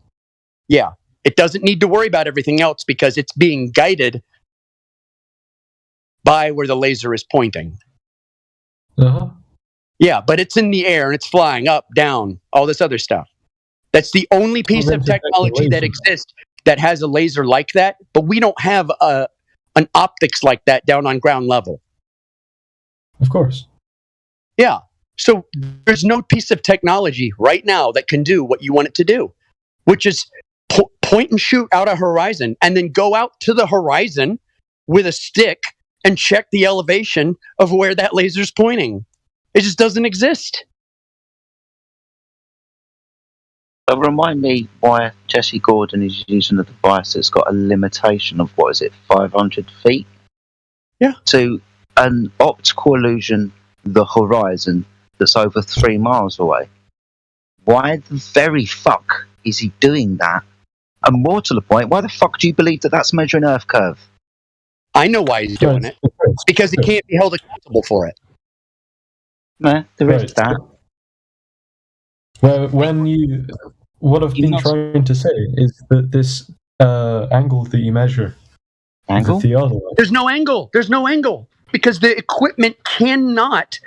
S20: Yeah. It doesn't need to worry about everything else because it's being guided by where the laser is pointing.
S19: Uh-huh.
S20: Yeah, but it's in the air and it's flying up, down, all this other stuff. That's the only piece of technology that exists that has a laser like that, but we don't have an optics like that down on ground level.
S19: Of course.
S20: Yeah. So there's no piece of technology right now that can do what you want it to do, which is point and shoot out a horizon and then go out to the horizon with a stick and check the elevation of where that laser's pointing. It just doesn't exist.
S16: But remind me why Jesse Gordon is using a device that's got a limitation of, 500 feet?
S20: Yeah.
S16: To an optical illusion, the horizon, that's over 3 miles away. Why the very fuck is he doing that? And more to the point, why the fuck do you believe that that's measuring Earth curve?
S20: I know why he's doing it. Because he can't be held accountable for it.
S16: No, there is that.
S19: Well, what I've been trying to say is that this angle that you measure,
S16: angle,
S19: the other way.
S20: There's no angle. There's no angle because the equipment cannot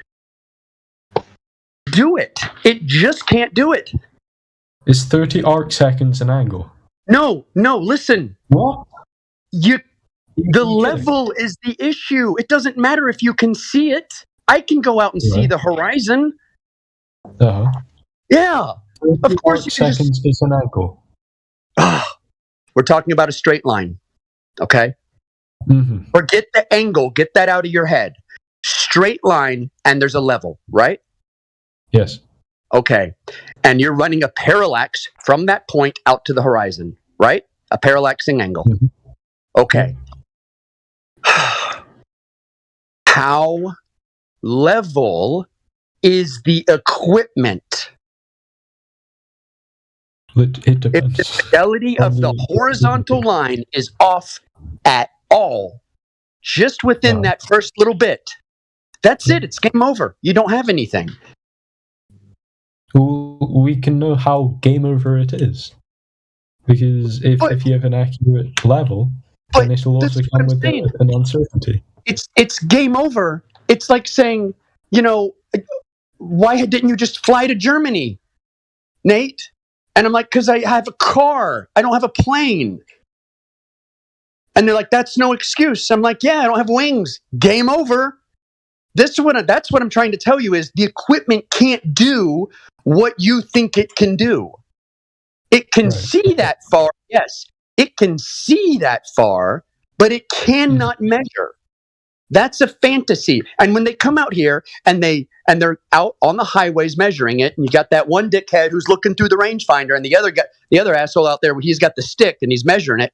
S20: do it. It just can't do it.
S19: Is 30 arc seconds an angle?
S20: No. Listen.
S19: What?
S20: The level is the issue. It doesn't matter if you can see it. I can go out and see the horizon. Yeah, of course. You can
S19: seconds is an angle.
S20: We're talking about a straight line, okay? Forget the angle. Get that out of your head. Straight line, and there's a level, right?
S19: Yes.
S20: Okay. And you're running a parallax from that point out to the horizon, right? A parallaxing angle. Okay. How level is the equipment?
S19: It depends.
S20: If the fidelity of the horizontal line is off at all, just within that first little bit, that's it. It's game over. You don't have anything.
S19: We can know how game over it is. Because if you have an accurate level, then it will also come with an uncertainty.
S20: It's game over. It's like saying, why didn't you just fly to Germany, Nate? And I'm like, because I have a car. I don't have a plane. And they're like, that's no excuse. I'm like, yeah, I don't have wings. Game over. That's what I'm trying to tell you is the equipment can't do what you think it can do. It can see that far, yes. It can see that far, but it cannot measure. That's a fantasy. And when they come out here and they're out on the highways measuring it, and you got that one dickhead who's looking through the rangefinder, and the other asshole out there, he's got the stick and he's measuring it,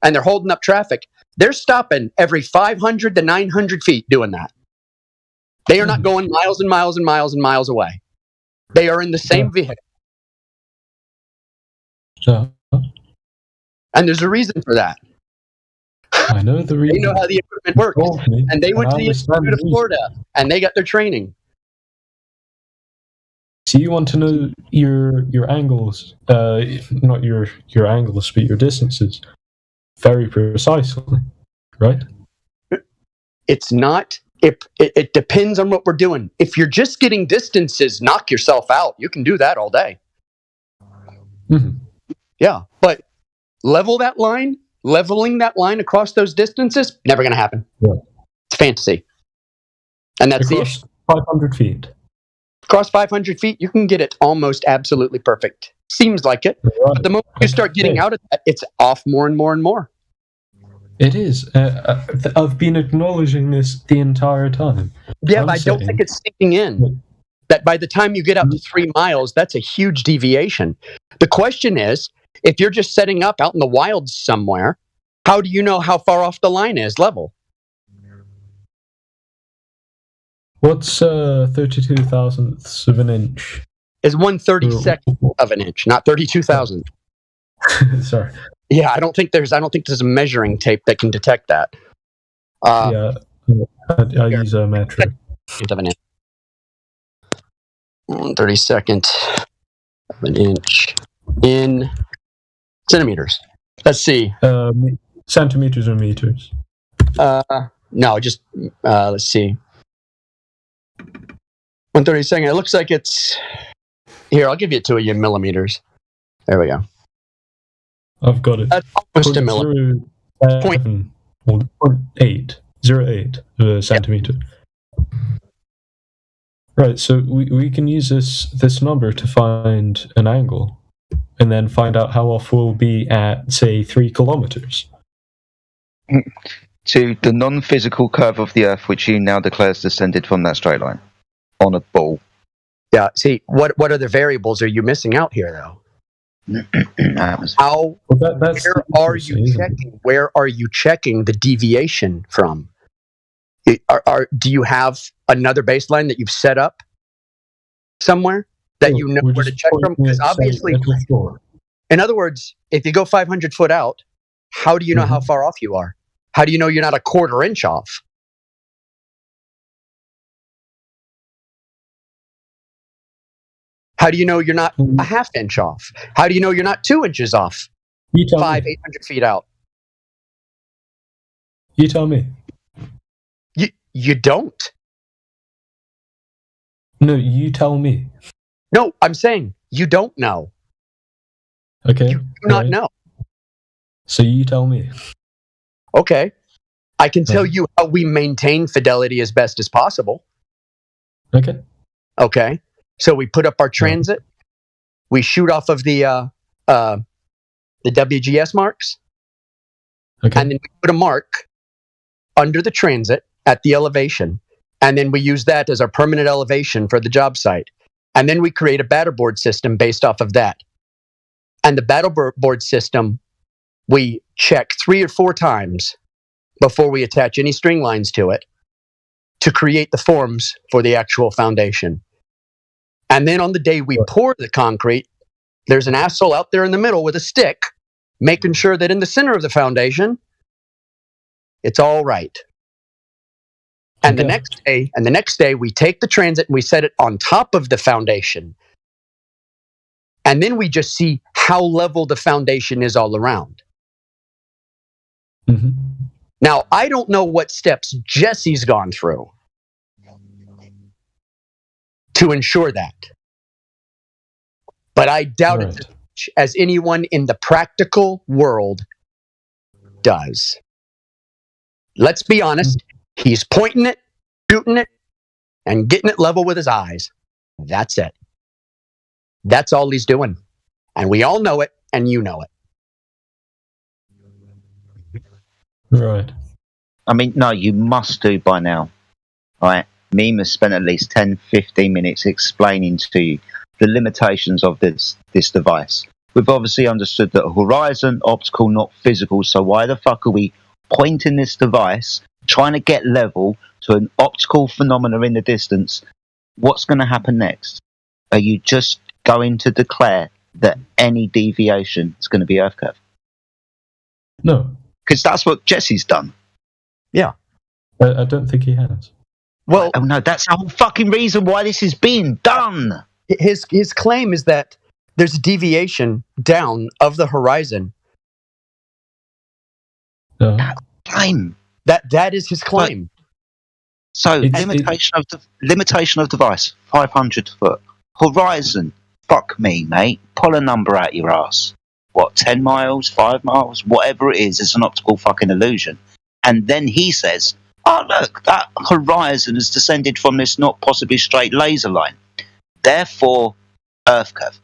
S20: and they're holding up traffic. They're stopping every 500 to 900 feet doing that. They are not going miles and miles and miles and miles away. They are in the same vehicle. And there's a reason for that.
S19: I know the reason.
S20: They know how the equipment works. And they went to the Institute of Florida, and they got their training.
S19: So you want to know your angles, not your angles, but your distances, very precisely, right?
S20: It's not. It depends on what we're doing. If you're just getting distances, knock yourself out. You can do that all day. Yeah, but leveling that line across those distances, never going to happen.
S19: Yeah.
S20: It's fantasy. And that's
S19: across
S20: the issue.
S19: 500 feet.
S20: Across 500 feet, you can get it almost absolutely perfect. Seems like it. Right. But the moment you start getting out of that, it's off more and more and more.
S19: It is. I've been acknowledging this the entire time.
S20: Yeah, but I don't think it's sinking in. That by the time you get up to 3 miles, that's a huge deviation. The question is, if you're just setting up out in the wilds somewhere, how do you know how far off the line is level?
S19: What's 32 thousandths of an inch?
S20: Is 1/32 of an inch, not 32,000.
S19: Sorry.
S20: Yeah, I don't think there's a measuring tape that can detect that.
S19: I use a metric.
S20: Of an inch. 1/32 of an inch in centimeters. Let's see.
S19: Centimeters or meters?
S20: No, just let's see. 1/32. It looks like it's here. I'll give it to you in millimeters. There we go.
S19: I've got it.
S20: That's almost a millimeter.
S19: 0.8 centimeter. Right, so we can use this number to find an angle, and then find out how off we'll be at, say, 3 kilometers.
S16: To the non-physical curve of the Earth, which you now declare is descended from that straight line on a ball.
S20: Yeah. See, what other variables are you missing out here, though? How? Where are you checking the deviation from? Do you have another baseline that you've set up somewhere that you know where to check from? Because obviously, in other words, if you go 500 foot out, how do you know how far off you are? How do you know you're not a quarter inch off? How do you know you're not a half inch off? How do you know you're not 2 inches off? 800 feet out.
S19: You tell me.
S20: You don't.
S19: No, you tell me.
S20: No, I'm saying you don't know.
S19: Okay.
S20: You do not know.
S19: So you tell me.
S20: Okay. I can tell you how we maintain fidelity as best as possible.
S19: Okay.
S20: Okay. So we put up our transit. We shoot off of the WGS marks.
S19: Okay.
S20: And then we put a mark under the transit at the elevation. And then we use that as our permanent elevation for the job site. And then we create a batter board system based off of that. And the battle board system, we check 3 or 4 times before we attach any string lines to it to create the forms for the actual foundation. And then on the day we pour the concrete, there's an asshole out there in the middle with a stick, making sure that in the center of the foundation, it's all right. And the next day, we take the transit and we set it on top of the foundation. And then we just see how level the foundation is all around.
S19: Mm-hmm.
S20: Now, I don't know what steps Jesse's gone through to ensure that. But I doubt it as much as anyone in the practical world does. Let's be honest. He's pointing it, shooting it, and getting it level with his eyes. That's it. That's all he's doing. And we all know it, and you know it.
S19: Right.
S16: I mean, no, you must do by now. Right? Meme has spent at least 10, 15 minutes explaining to you the limitations of this device. We've obviously understood that horizon, optical, not physical, so why the fuck are we pointing this device, trying to get level to an optical phenomena in the distance? What's going to happen next? Are you just going to declare that any deviation is going to be Earth curve?
S19: No.
S16: Because that's what Jesse's done.
S20: Yeah.
S19: I don't think he has.
S20: Well,
S16: oh no, that's the whole fucking reason why this is being done.
S20: His claim is that there's a deviation down of the horizon.
S16: Claim.
S20: That is his claim.
S16: So limitation of device, 500 foot. Horizon, fuck me, mate. Pull a number out your ass. What, 10 miles, 5 miles, whatever it is, it's an optical fucking illusion. And then he says, oh look, that horizon has descended from this not possibly straight laser line. Therefore, Earth curve.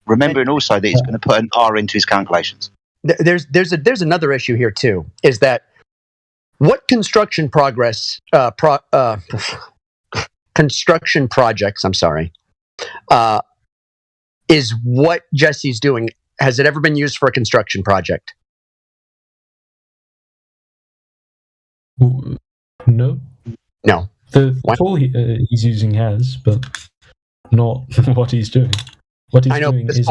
S16: Remembering also that he's going to put an R into his calculations.
S20: There's another issue here too, is that what construction projects, is what Jesse's doing. Has it ever been used for a construction project?
S19: No.
S20: No.
S19: The tool he's using has, but not what he's doing. What he's doing is...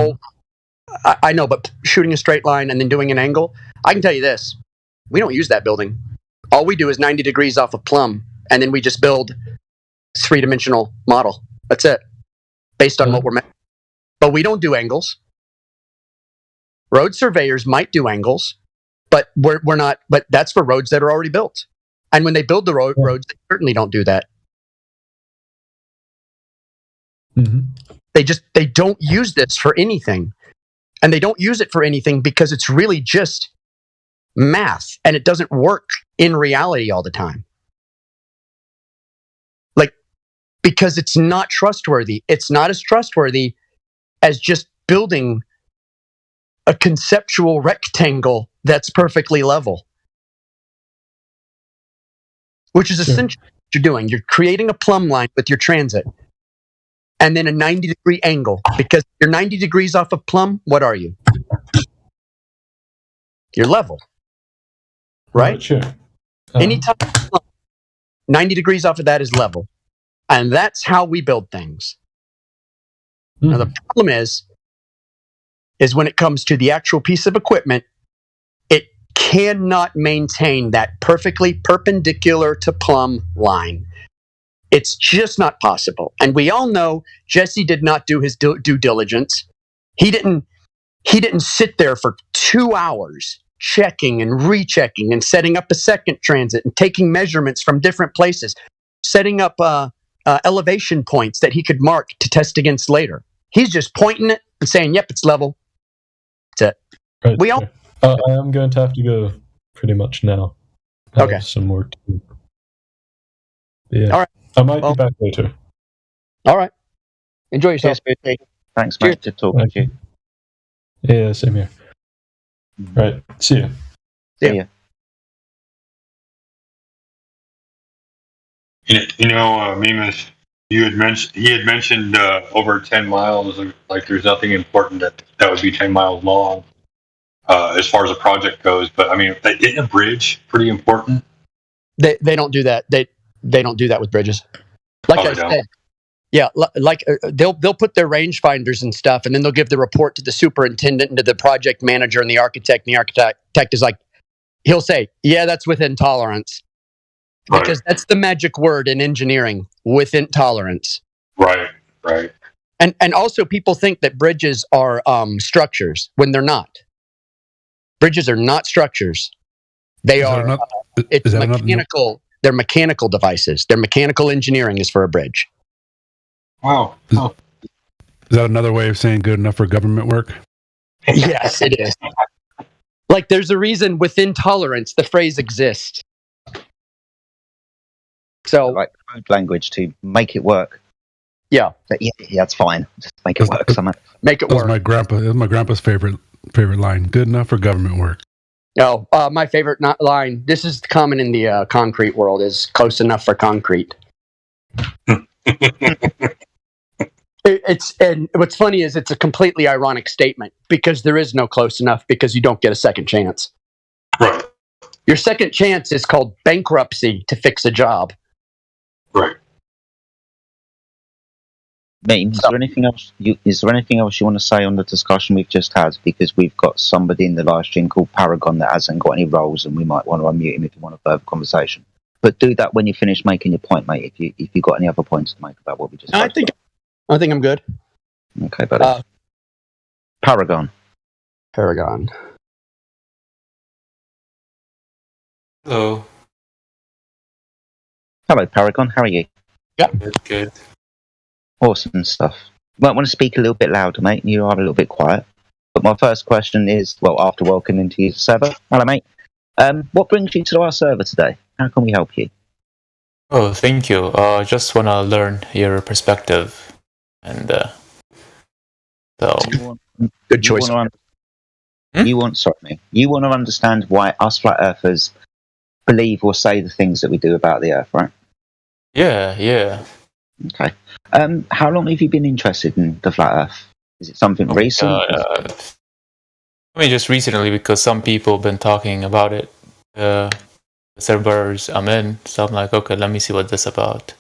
S20: I know, but shooting a straight line and then doing an angle, I can tell you this. We don't use that building. All we do is 90 degrees off of plumb, and then we just build a 3-dimensional model. That's it. Based on what we're meant. But we don't do angles. Road surveyors might do angles, but we're not. But that's for roads that are already built. And when they build the roads, they certainly don't do that.
S19: Mm-hmm.
S20: They don't use this for anything. And they don't use it for anything because it's really just math, and it doesn't work in reality all the time. Like, because it's not trustworthy. It's not as trustworthy as just building a conceptual rectangle that's perfectly level. Which is essentially what you're doing. You're creating a plumb line with your transit. And then a 90-degree angle. Because you're 90 degrees off of plumb, what are you? You're level. Right?
S19: Sure.
S20: Anytime 90 degrees off of that is level. And that's how we build things. Now, the problem is when it comes to the actual piece of equipment, it cannot maintain that perfectly perpendicular to plumb line. It's just not possible. And we all know Jesse did not do his due diligence. He didn't sit there for 2 hours checking and rechecking and setting up a second transit and taking measurements from different places, setting up elevation points that he could mark to test against later. He's just pointing it and saying, yep, it's level. That's it.
S19: Right,
S20: we all.
S19: I am going to have to go pretty much now. I have some more to do. Yeah.
S20: All right.
S19: I might be back later.
S20: All right. Enjoy yourself.
S16: Cheers, thanks, mate. Good talking to you.
S19: Yeah, same here. Right. See you.
S16: See ya.
S15: Mimas, he had mentioned over 10 miles. Like there's nothing important that would be 10 miles long as far as a project goes. But I mean, isn't a bridge pretty important?
S20: They don't do that. They don't do that with bridges. Like I said, yeah, they'll put their rangefinders and stuff, and then they'll give the report to the superintendent and to the project manager and the architect. And the architect is like, he'll say, "Yeah, that's within tolerance," because that's the magic word in engineering: within tolerance.
S15: Right.
S20: And also, people think that bridges are structures when they're not. Bridges are not structures. They are. It's mechanical. They're mechanical devices. Their mechanical engineering is for a bridge.
S15: Wow.
S17: Is that another way of saying good enough for government work?
S20: Yes, it is. Like, there's a reason within tolerance the phrase exists. So,
S16: like language to make it work.
S20: Yeah.
S16: But yeah, that's fine. Just make it work.
S20: Make it work.
S17: That was my grandpa's favorite line. Good enough for government work.
S20: No, my favorite line. This is common in the concrete world. Is close enough for concrete. And what's funny is it's a completely ironic statement because there is no close enough because you don't get a second chance.
S15: Right.
S20: Your second chance is called bankruptcy to fix a job.
S15: Right.
S16: Mate, is there anything else? Is there anything else you want to say on the discussion we've just had? Because we've got somebody in the live stream called Paragon that hasn't got any roles, and we might want to unmute him if you want a further conversation. But do that when you finish making your point, mate. If you got any other points to make about what we just.
S20: I think I'm good.
S16: Okay, buddy. Paragon.
S21: Hello.
S16: Hello, Paragon. How are you?
S20: Yeah.
S21: Good.
S16: Awesome stuff. Might want to speak a little bit louder, mate. You are a little bit quiet. But my first question is, well, after welcoming to you the server. Hello, mate. What brings you to our server today? How can we help you?
S21: Oh, thank you. Just want to learn your perspective. And so...
S20: Good choice.
S16: You want to understand why us flat earthers believe or say the things that we do about the earth, right?
S21: Yeah.
S16: Okay. How long have you been interested in the flat earth? Is it something recent?
S21: I mean, just recently because some people have been talking about it. The servers I'm in, so I'm like, okay, let me see what this is about.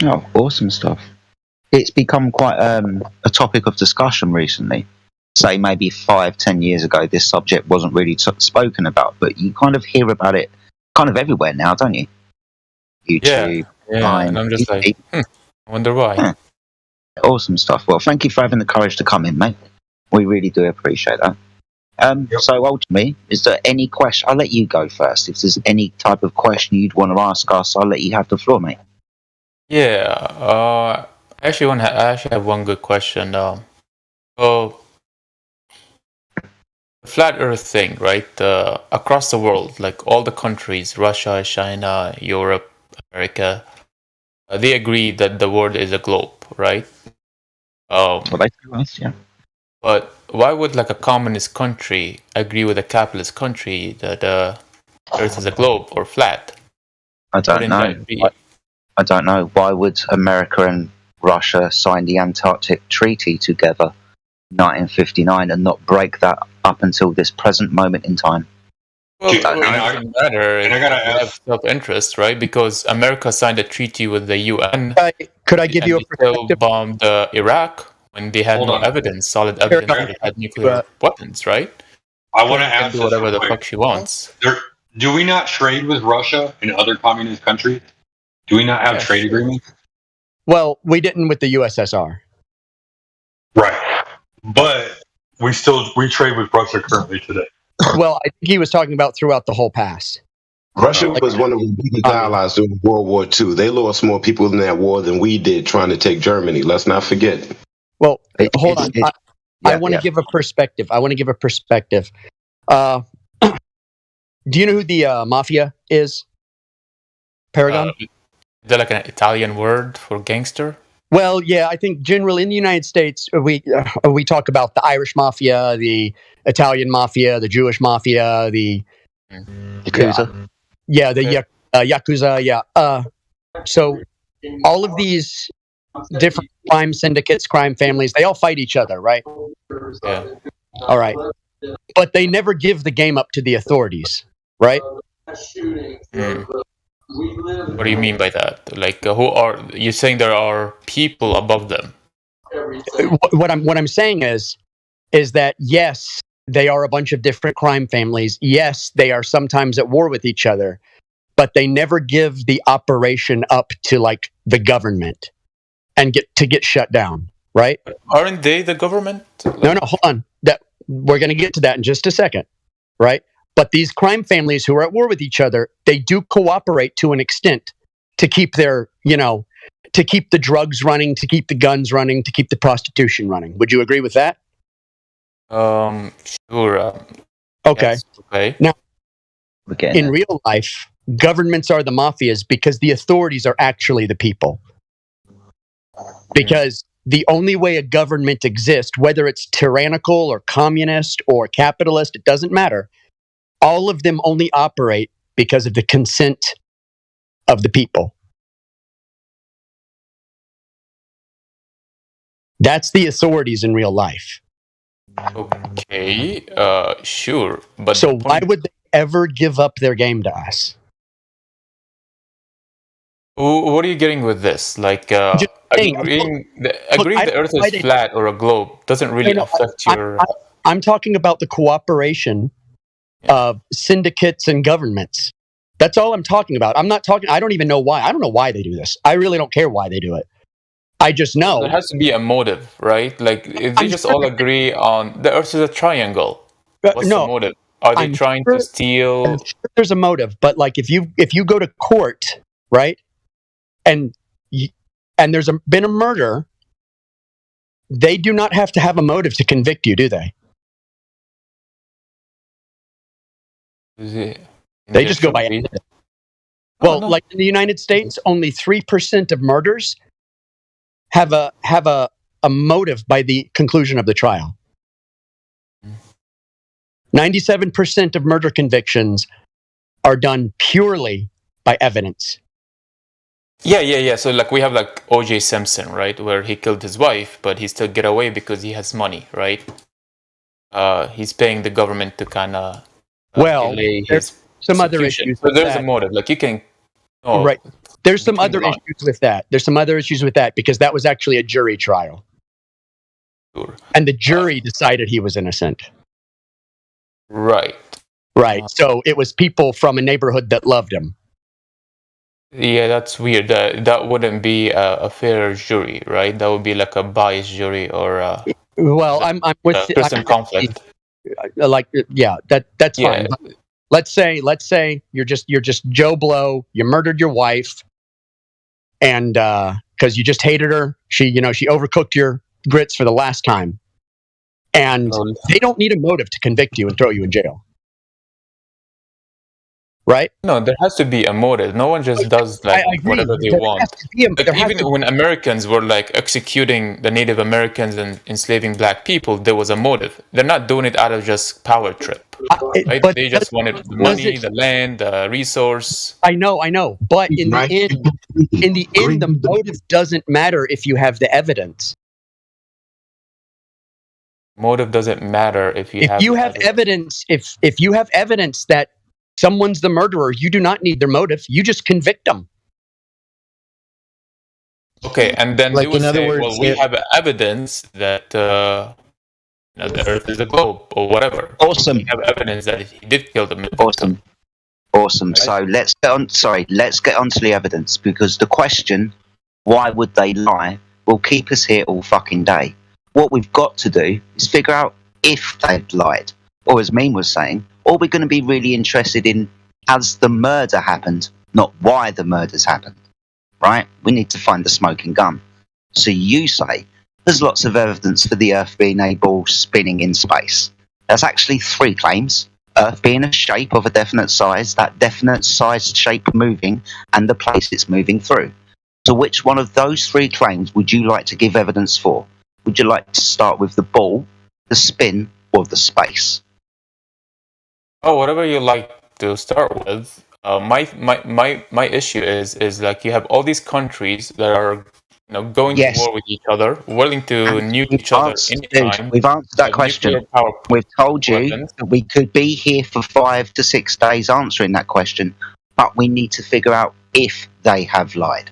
S16: Oh, awesome stuff. It's become quite a topic of discussion recently. Say maybe 5-10 years ago, this subject wasn't really spoken about, but you kind of hear about it kind of everywhere now, don't you? YouTube,
S21: Line, and I'm just like, I wonder why.
S16: Awesome stuff. Well, thank you for having the courage to come in, mate. We really do appreciate that. So ultimately, is there any question? I'll let you go first. If there's any type of question you'd want to ask us, I'll let you have the floor, mate.
S21: Yeah. I actually have one good question. So, the flat Earth thing, right? Across the world, like all the countries, Russia, China, Europe, America, they agree that the world is a globe, right?
S16: Yeah.
S21: But why would like a communist country agree with a capitalist country that Earth is a globe or flat?
S16: I don't know. I don't know. Why would America and Russia sign the Antarctic Treaty together in 1959 and not break that up until this present moment in time?
S21: Well, it doesn't matter. And I gotta have self-interest, right? Because America signed a treaty with the UN.
S20: Could I give you a perspective?
S21: Still bombed Iraq when they had solid evidence that they had nuclear weapons, right?
S15: I want to ask
S21: do whatever the fuck she wants.
S15: Do we not trade with Russia and other communist countries? Do we not have trade agreements?
S20: Well, we didn't with the USSR.
S15: Right. But we trade with Russia currently today.
S20: Well, I think he was talking about throughout the whole past.
S9: Russia was one of the biggest allies during World War II. They lost more people in that war than we did trying to take Germany. Let's not forget.
S20: Well, hold on. I want to give a perspective. Do you know who the mafia is? Paragon?
S21: Is that like an Italian word for gangster?
S20: Well, yeah, I think generally in the United States, we talk about the Irish mafia, the Italian mafia, the Jewish mafia, the
S8: Yakuza.
S20: Yeah, the Yakuza, yeah. So all of these different crime syndicates, crime families, they all fight each other, right?
S21: Yeah.
S20: All right. But they never give the game up to the authorities, right?
S21: What do you mean by that? Like, who are you saying there are people above them?
S20: What I'm saying is that yes, they are a bunch of different crime families. Yes, they are sometimes at war with each other, but they never give the operation up to like the government and get shut down, right?
S21: Aren't they the government?
S20: No, hold on. We're going to get to that in just a second, right? But these crime families who are at war with each other, they do cooperate to an extent to keep their, to keep the drugs running, to keep the guns running, to keep the prostitution running. Would you agree with that?
S21: Sure.
S20: Okay.
S21: Yes, okay.
S20: Now, in real life, governments are the mafias because the authorities are actually the people. Because the only way a government exists, whether it's tyrannical or communist or capitalist, it doesn't matter. All of them only operate because of the consent of the people. That's the authorities in real life.
S21: Okay, sure. But
S20: so why would they ever give up their game to us?
S21: What are you getting with this? Like, agreeing the Earth is flat or a globe doesn't really affect your...
S20: I'm talking about the cooperation of syndicates and governments. That's all I'm talking about. I don't even know why. I don't know why they do this. I really don't care why they do it. I just know.
S21: There has to be a motive, right? Like, if they just all agree on the Earth is a triangle, what's the motive? Are they trying to steal?
S20: I'm sure there's a motive, but like if you go to court, right, and there's been a murder, they do not have to have a motive to convict you, do they? They just go by evidence. Well, like in the United States, only 3% of murders have a motive by the conclusion of the trial. 97% of murder convictions are done purely by evidence.
S21: Yeah. So like we have like O.J. Simpson, right, where he killed his wife, but he still get away because he has money, right? He's paying the government to kind of delay his
S20: some other issues.
S21: So there's a motive. Like you can,
S20: right? There's some other issues with that. There's some other issues with that because that was actually a jury trial, and the jury decided he was innocent.
S21: Right.
S20: So it was people from a neighborhood that loved him.
S21: Yeah, that's weird. That wouldn't be a fair jury, right? That would be like a biased jury or
S20: I'm with
S21: person conflict.
S20: That's fine. Let's say you're just Joe Blow. You murdered your wife, and because you just hated her, she overcooked your grits for the last time, and they don't need a motive to convict you and throw you in jail. Right?
S21: No, there has to be a motive. No one just does like whatever they want. Like even when Americans were like executing the Native Americans and enslaving black people, there was a motive. They're not doing it out of just power trip. Right? They just wanted the money, the land, the resource.
S20: I know. But in the end, the motive doesn't matter if you have the evidence.
S21: Motive doesn't matter if you have
S20: evidence. If you have evidence that someone's the murderer, you do not need their motive. You just convict them.
S21: Okay, and then they would say, well, we have evidence that the Earth is a globe or whatever.
S16: Awesome.
S21: We have evidence that he did kill them.
S16: Awesome. So let's get on to the evidence, because the question, why would they lie, will keep us here all fucking day. What we've got to do is figure out if they've lied. Or as Meme was saying, all we're going to be really interested in has the murder happened, not why the murders happened. Right? We need to find the smoking gun. So you say there's lots of evidence for the Earth being a ball spinning in space. There's actually 3 claims. Earth being a shape of a definite size, that definite size shape moving, and the place it's moving through. So which one of those three claims would you like to give evidence for? Would you like to start with the ball, the spin, or the space?
S21: Oh, whatever you like to start with. My issue is like you have all these countries that are going to war with each other, willing to nuke each other anytime.
S16: We've answered that question. We've told you that we could be here for 5 to 6 days answering that question, but we need to figure out if they have lied.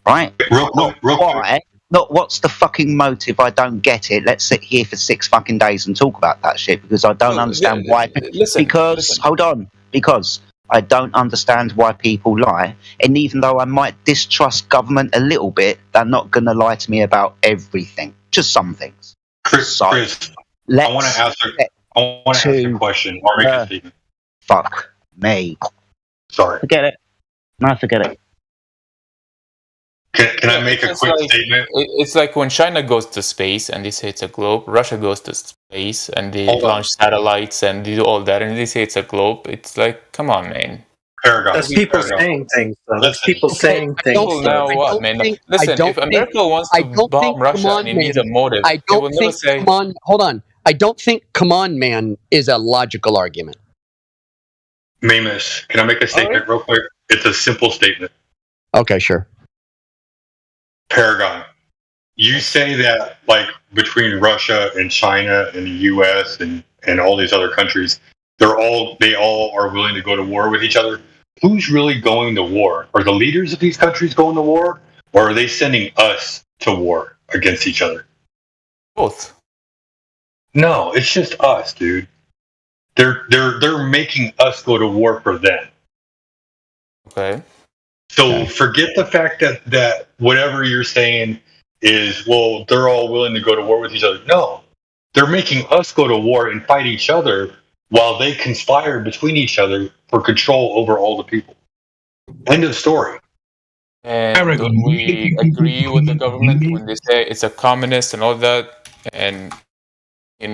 S16: Right?
S15: Real quick.
S16: Not what's the fucking motive, I don't get it. Let's sit here for 6 fucking days and talk about that shit because I don't understand why. Hold on. Because I don't understand why people lie. And even though I might distrust government a little bit, they're not going to lie to me about everything. Just some things.
S15: Chris, I want to ask a question or make a statement.
S16: Fuck me.
S15: Sorry.
S16: Forget it. No, forget it.
S15: Can I make a quick statement?
S21: It's like when China goes to space and they say it's a globe, Russia goes to space and they launch satellites and they do all that and they say it's a globe. It's like, come on, man.
S15: Paragon.
S3: That's people saying things, though. That's people saying things.
S21: People now what, man? Listen, if America wants to bomb Russia and it needs a motive, they will never say...
S20: Hold on. I don't think "come on, man" is a logical argument.
S15: Mamus, can I make a statement real quick? It's a simple statement.
S20: Okay, sure.
S15: Paragon, you say that like between Russia and China and the U.S. and all these other countries, they all are willing to go to war with each other. Who's really going to war? Are the leaders of these countries going to war, or are they sending us to war against each other?
S21: Both.
S15: No, it's just us, dude. They're making us go to war for them.
S21: Okay.
S15: So forget the fact that whatever you're saying is, well, they're all willing to go to war with each other. No, they're making us go to war and fight each other while they conspire between each other for control over all the people. End of story.
S21: And we agree with the government when they say it's a communist and all that, and we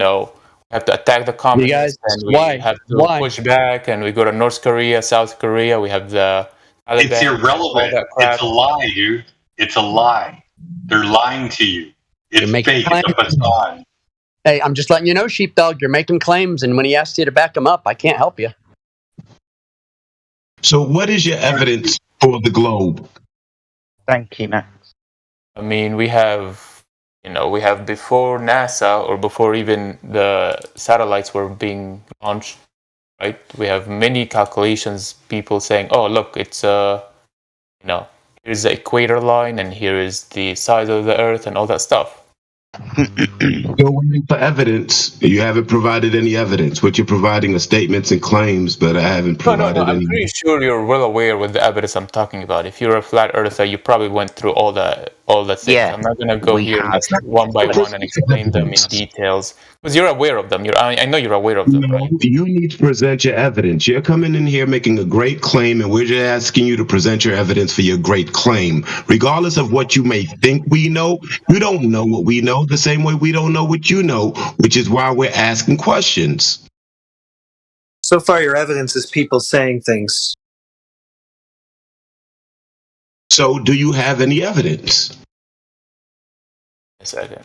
S21: have to attack the communists and we have to push back, and we go to North Korea, South Korea, we have the Taliban.
S15: It's irrelevant. It's a lie, dude. It's a lie. They're lying to you. It's fake. It's a facade.
S20: Hey, I'm just letting you know, Sheepdog, you're making claims, and when he asks you to back them up, I can't help you.
S22: So what is your evidence for the globe?
S16: Thank you, Max.
S21: I mean, we have before NASA or before even the satellites were being launched, right? We have many calculations, people saying, oh, look, it's here's the equator line and here is the size of the Earth and all that stuff.
S22: So for evidence, you haven't provided any evidence. What you're providing are statements and claims, but I haven't provided any.
S21: I'm pretty sure you're well aware with the evidence I'm talking about. If you're a flat earther, you probably went through all the things. Yeah, I'm not going to go here one by one and explain them in details because you're aware of them. I know you're aware of them, right?
S22: You need to present your evidence. You're coming in here making a great claim, and we're just asking you to present your evidence for your great claim. Regardless of what you may think we know, you don't know what we know the same way we don't know what you know, which is why we're asking questions.
S3: So far, your evidence is people saying things.
S22: So, do you have any evidence?
S21: A second.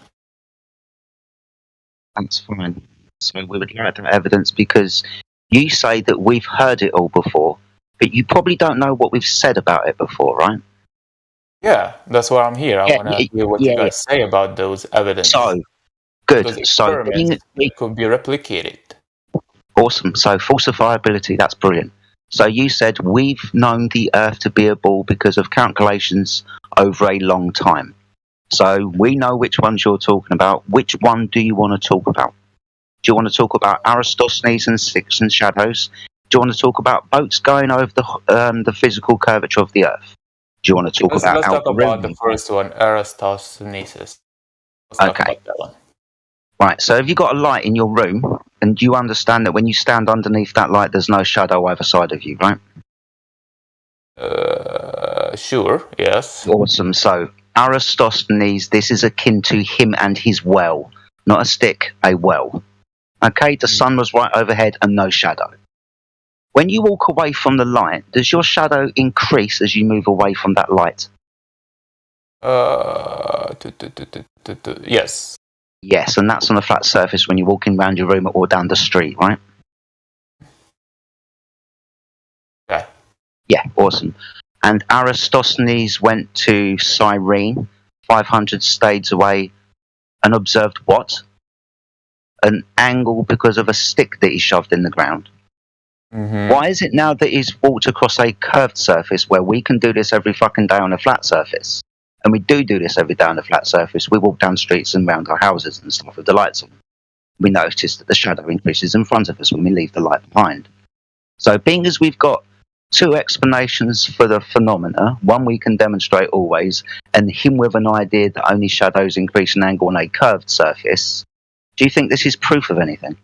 S16: That's fine. So we would like to have evidence because you say that we've heard it all before, but you probably don't know what we've said about it before, right?
S21: Yeah, that's why I'm here. I want to hear what you guys say about those evidence.
S16: So, good. So,
S21: it could be replicated.
S16: Awesome. So, falsifiability, that's brilliant. So, you said we've known the Earth to be a ball because of calculations over a long time. So, we know which ones you're talking about. Which one do you want to talk about? Do you want to talk about Eratosthenes and Six and Shadows? Do you want to talk about boats going over the physical curvature of the Earth? Do you want to talk
S21: Let's talk about the first one, Eratosthenes.
S16: Okay. Right, so have you got a light in your room, and do you understand that when you stand underneath that light, there's no shadow either side of you, right?
S21: Sure, yes.
S16: Awesome. So, Eratosthenes, this is akin to him and his well. Not a stick, a well. Okay, the sun was right overhead and no shadow. When you walk away from the light, does your shadow increase as you move away from that light?
S21: Yes.
S16: Yes, and that's on a flat surface when you're walking around your room or down the street, right?
S21: Yeah.
S16: Yeah, awesome. And Aristosthenes went to Cyrene, 500 stades away, and observed what? An angle because of a stick that he shoved in the ground.
S21: Mm-hmm.
S16: Why is it now that he's walked across a curved surface where we can do this every fucking day on a flat surface? And we do this every day on a flat surface. We walk down streets and around our houses and stuff with the lights on. We notice that the shadow increases in front of us when we leave the light behind. So being as we've got two explanations for the phenomena, one we can demonstrate always, and him with an idea that only shadows increase in angle on a curved surface, do you think this is proof of anything?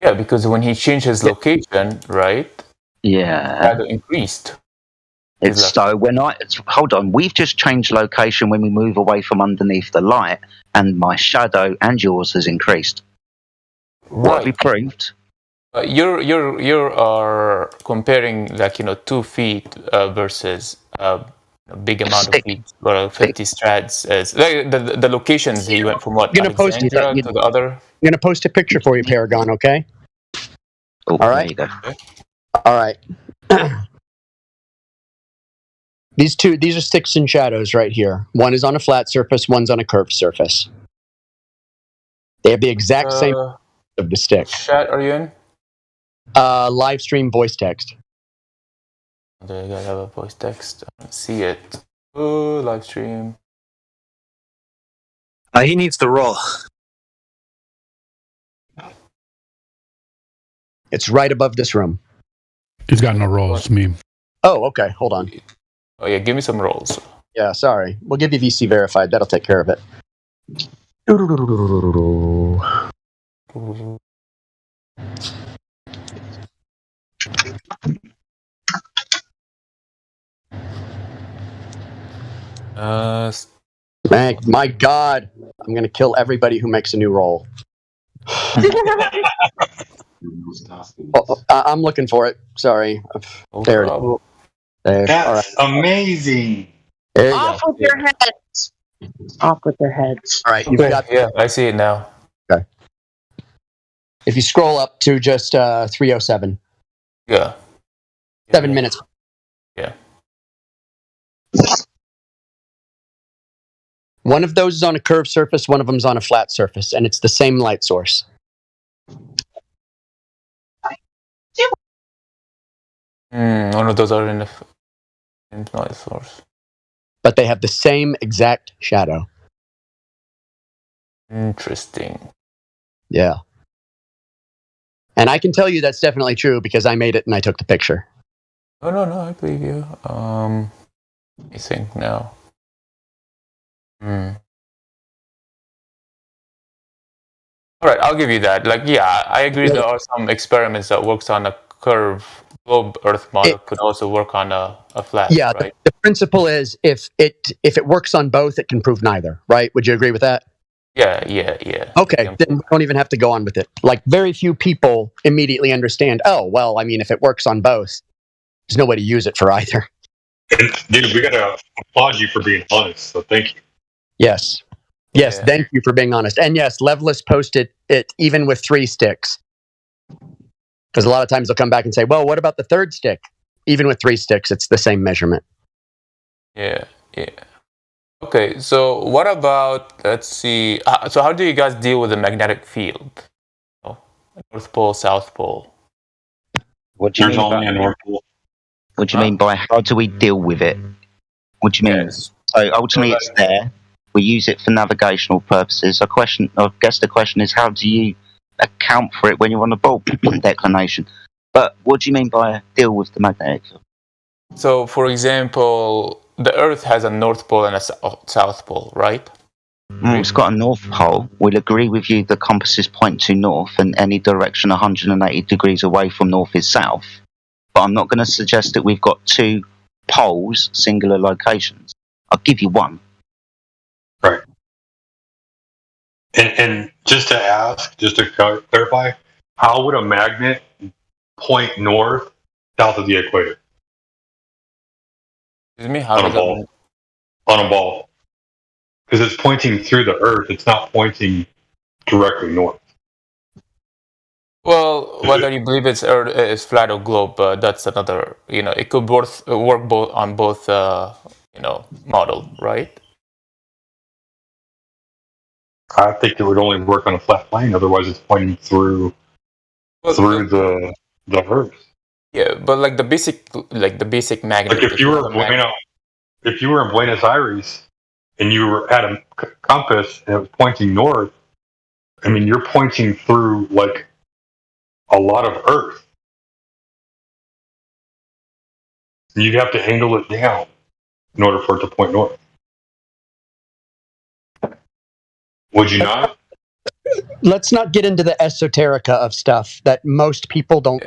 S21: Yeah, because when he changed his location, right?
S16: Yeah.
S21: Shadow increased.
S16: It's so hold on, we've just changed location when we move away from underneath the light, and my shadow and yours has increased. What have we proved?
S21: You are comparing 2 feet versus a big amount of feet, or 50 strads. As the locations he went from what? Alexandria to the other.
S20: I'm gonna post a picture for you, Paragon. Okay.
S16: Oh,
S20: all right. All right. These are sticks and shadows right here. One is on a flat surface, one's on a curved surface. They have the exact same of the stick.
S21: Which chat are you in?
S20: Live stream voice text.
S21: There you go, I have a voice text. I don't see it. Oh, live stream.
S3: He needs the roll.
S20: It's right above this room.
S17: He's got no rolls, me.
S20: Oh, okay. Hold on.
S21: Oh, yeah, give me some rolls.
S20: Yeah, sorry. We'll give you VC verified. That'll take care of it. My God. I'm going to kill everybody who makes a new roll. I'm looking for it. Sorry. There it is. There.
S15: That's amazing.
S20: There you
S13: Off
S20: go.
S13: with your heads. Off with their heads.
S20: All right, you've got.
S21: Yeah, I see it now.
S20: Okay. If you scroll up to just 307.
S21: Yeah.
S20: 7 minutes.
S21: Yeah.
S20: One of those is on a curved surface, one of them's on a flat surface, and it's the same light source.
S21: One of those are in the light source.
S20: But they have the same exact shadow.
S21: Interesting.
S20: Yeah. And I can tell you that's definitely true because I made it and I took the picture.
S21: Oh, no, I believe you. I think now. All right, I'll give you that. I agree there are some experiments that works on a curved globe Earth model could also work on a flat.
S20: Yeah,
S21: right?
S20: the principle is if it works on both, it can prove neither, right? Would you agree with that?
S21: Yeah.
S20: Okay, then we don't even have to go on with it. Very few people immediately understand, oh, well, I mean, if it works on both, there's no way to use it for either.
S15: Dude, we gotta applaud you for being honest, so thank you.
S20: Yes, thank you for being honest. And yes, Levelist posted it even with 3 sticks. Because a lot of times they'll come back and say, well, what about the third stick? Even with 3 sticks, it's the same measurement.
S21: Yeah. Okay, so what about, let's see, so how do you guys deal with the magnetic field? North Pole, South Pole.
S16: What do you mean by how do we deal with it? What do you mean?
S21: Yes.
S16: So ultimately it's there. We use it for navigational purposes. I guess the question is, how do you account for it when you're on a ball declination? But what do you mean by deal with the magnetic field?
S21: So, for example, the Earth has a North Pole and a South Pole, right?
S16: It's got a North Pole. We'll agree with you the compasses point to north, and any direction 180 degrees away from north is south. But I'm not going to suggest that we've got 2 poles, singular locations. I'll give you one.
S15: Right. And just to clarify, how would a magnet point north, south of the equator?
S21: Excuse me, how
S15: on
S21: does
S15: a ball? on a ball because it's pointing through the Earth. It's not pointing directly north.
S21: Well, whether you believe it's flat or globe, that's another. It could work both on both. Model, right?
S15: I think it would only work on a flat plane. Otherwise, it's pointing through the Earth.
S21: Yeah, but like the basic magnet.
S15: Like if you were in Buenos Aires and you had a compass and it was pointing north, I mean, you're pointing through like a lot of Earth. You'd have to angle it down in order for it to point north. Would you not?
S20: Let's not get into the esoterica of stuff that most people don't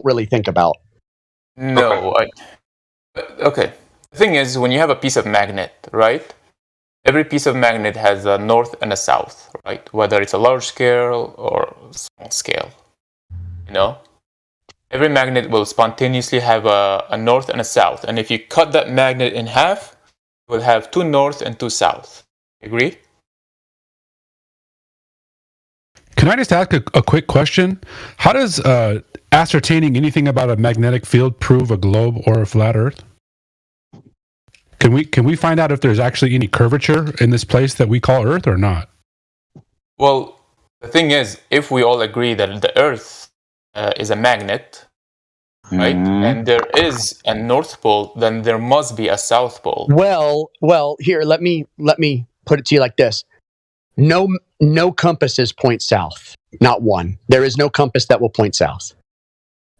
S20: really think about.
S21: No. Okay. The thing is, when you have a piece of magnet, right? Every piece of magnet has a north and a south, right? Whether it's a large scale or small scale. Every magnet will spontaneously have a north and a south. And if you cut that magnet in half, you will have two north and two south. Agree?
S17: Can I just ask a quick question? How does ascertaining anything about a magnetic field prove a globe or a flat Earth? Can we find out if there's actually any curvature in this place that we call Earth or not?
S21: Well, the thing is, if we all agree that the Earth is a magnet, right, and there is a North Pole, then there must be a South Pole.
S20: Well, here, let me put it to you like this. No compasses point south. Not one. There is no compass that will point south.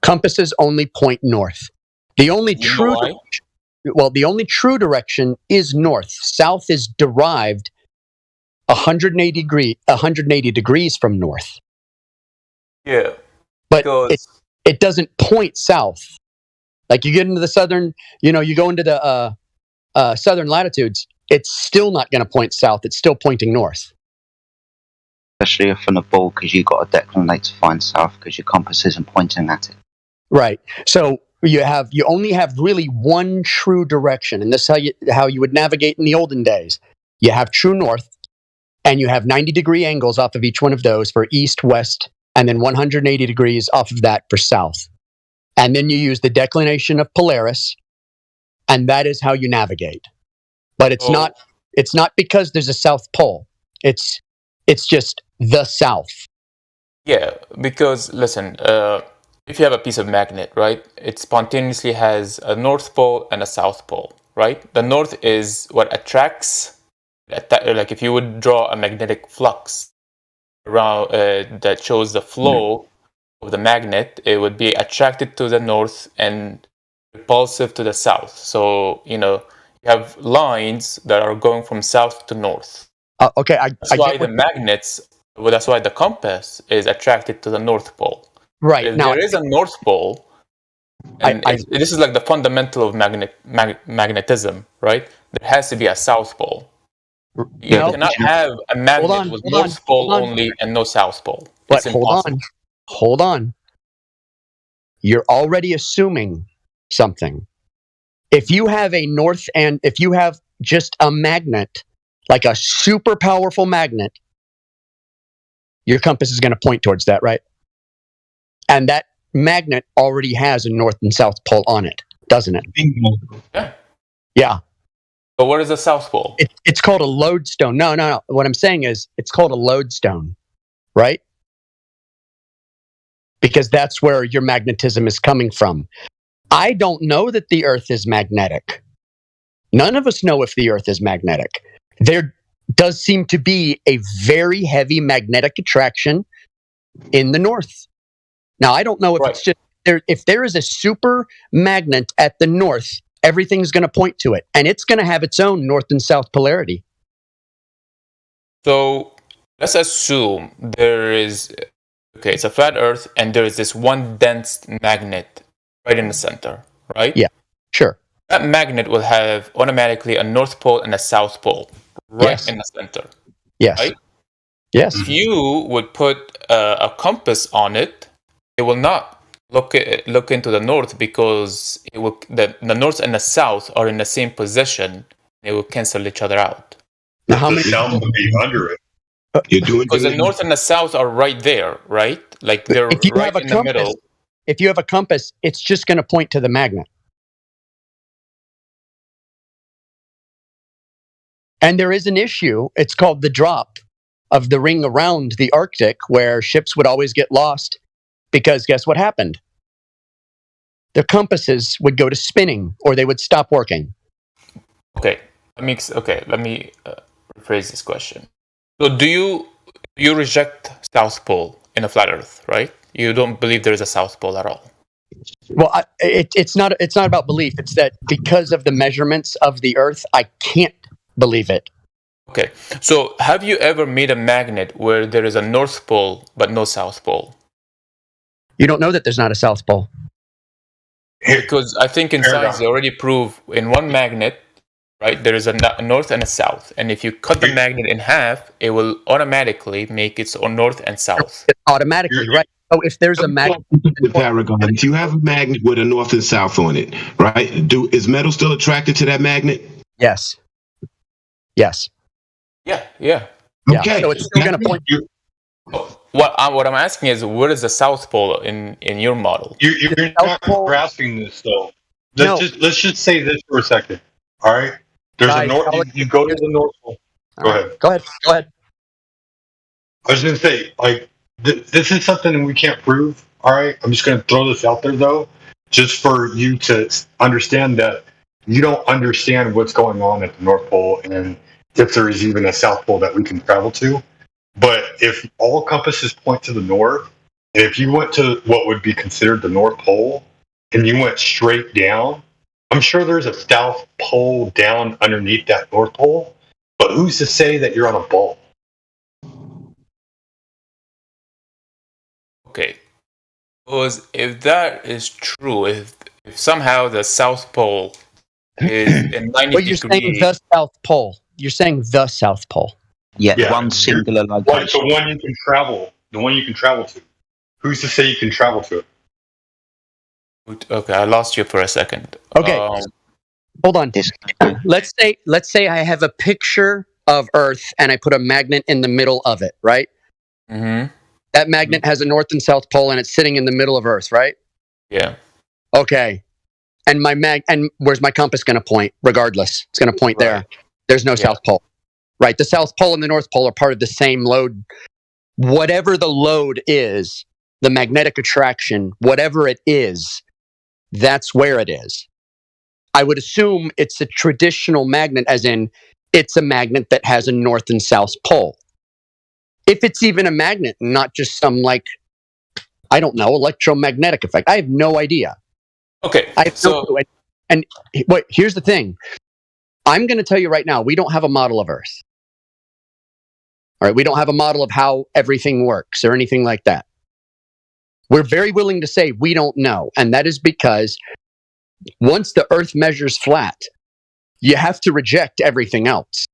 S20: Compasses only point north. The only true direction is north. South is derived 180 degrees from north.
S21: Yeah.
S20: But it doesn't point south. Like you get into the southern, you go into the southern latitudes, it's still not going to point south. It's still pointing north.
S16: Especially if on a ball, because you've got to declinate to find south because your compass isn't pointing at it.
S20: Right. So you only have really one true direction, and this is how you would navigate in the olden days. You have true north, and you have 90-degree angles off of each one of those for east, west, and then 180 degrees off of that for south. And then you use the declination of Polaris, and that is how you navigate. But it's not because there's a South Pole. It's just the South.
S21: Yeah, because listen, if you have a piece of magnet, right, it spontaneously has a North Pole and a South Pole, right? The North is what attracts, like if you would draw a magnetic flux around that shows the flow of the magnet, it would be attracted to the North and repulsive to the South. So, you have lines that are going from South to North.
S20: Okay,
S21: that's why the magnets. Well, that's why the compass is attracted to the North Pole.
S20: Right.
S21: If there is a North Pole, and this is like the fundamental of magnetism, right? There has to be a South Pole. You cannot have a magnet with North Pole only and no South Pole.
S20: But hold on. You're already assuming something. If you have a north and if you have just a magnet, like a super powerful magnet, your compass is going to point towards that, right? And that magnet already has a north and south pole on it, doesn't it? Yeah.
S21: But what is a South Pole?
S20: It's called a lodestone. No. What I'm saying is it's called a lodestone, right? Because that's where your magnetism is coming from. I don't know that the Earth is magnetic. None of us know if the Earth is magnetic. There does seem to be a very heavy magnetic attraction in the north. Now, I don't know if it's just if there is a super magnet at the north, everything's going to point to it, and it's going to have its own north and south polarity.
S21: So let's assume it's a flat Earth, and there is this one dense magnet right in the center, right?
S20: Yeah, sure.
S21: That magnet will have automatically a North Pole and a South Pole right in the center.
S20: Yes.
S21: Right?
S20: Yes.
S21: If you would put a compass on it, it will not look into the north because the north and the south are in the same position They will cancel each other out.
S15: Now, how many south would be under it?
S22: You're doing
S21: because the north and the south are right there, right? Like they're right in the middle.
S20: If you have a compass, it's just going to point to the magnet. And there is an issue. It's called the drop of the ring around the Arctic, where ships would always get lost because guess what happened? Their compasses would go to spinning or they would stop working.
S21: Okay, let me rephrase this question. So do you reject South Pole in a flat Earth, right? You don't believe there is a South Pole at all.
S20: Well, it's not about belief. It's that because of the measurements of the Earth, I can't believe it.
S21: Okay, so have you ever made a magnet where there is a North Pole but no South Pole?
S20: You don't know that there's not a South Pole.
S21: Because I think in science they already prove in one magnet, right, there is a north and a south. And if you cut the magnet in half, it will automatically make its own north and south.
S20: Automatically, right? So if there's a magnet...
S22: Paragon, if you have a magnet with a north and south on it, right, is metal still attracted to that magnet?
S20: Yes. Yes.
S21: Yeah.
S22: Okay.
S20: So it's still going to point you.
S21: What I'm asking is, where is the South Pole in your model?
S15: You're not grasping this though. Let's just say this for a second. All right. There's a north. You go to the North Pole. Go ahead.
S20: Go ahead.
S15: I was going to say, like, this is something we can't prove. All right. I'm just going to throw this out there though, just for you to understand that you don't understand what's going on at the North Pole, and if there is even a South Pole that we can travel to. But if all compasses point to the north, and if you went to what would be considered the North Pole, and you went straight down, I'm sure there's a South Pole down underneath that North Pole, but who's to say that you're on a ball?
S21: Okay. Because if that is true, if somehow the South Pole is in 90
S20: Well, you're saying the South Pole. You're saying the South Pole.
S16: Yeah, one singular location.
S15: Right, the one you can travel to. Who's to say you can travel to it?
S21: Okay, I lost you for a second.
S20: Okay, hold on. Let's say I have a picture of Earth and I put a magnet in the middle of it, right?
S21: Mm-hmm.
S20: That magnet has a North and South Pole and it's sitting in the middle of Earth, right?
S21: Yeah.
S20: Okay. And and where's my compass going to point? Regardless, it's going to point there. There's no South Pole. Right, the South Pole and the North Pole are part of the same load. Whatever the load is, the magnetic attraction, whatever it is, that's where it is. I would assume it's a traditional magnet, as in it's a magnet that has a North and South Pole. If it's even a magnet, not just some, like, I don't know, electromagnetic effect. I have no idea.
S21: Okay,
S20: I have no clue. And here's the thing. I'm going to tell you right now, we don't have a model of Earth. All right, we don't have a model of how everything works or anything like that. We're very willing to say we don't know. And that is because once the Earth measures flat, you have to reject everything else.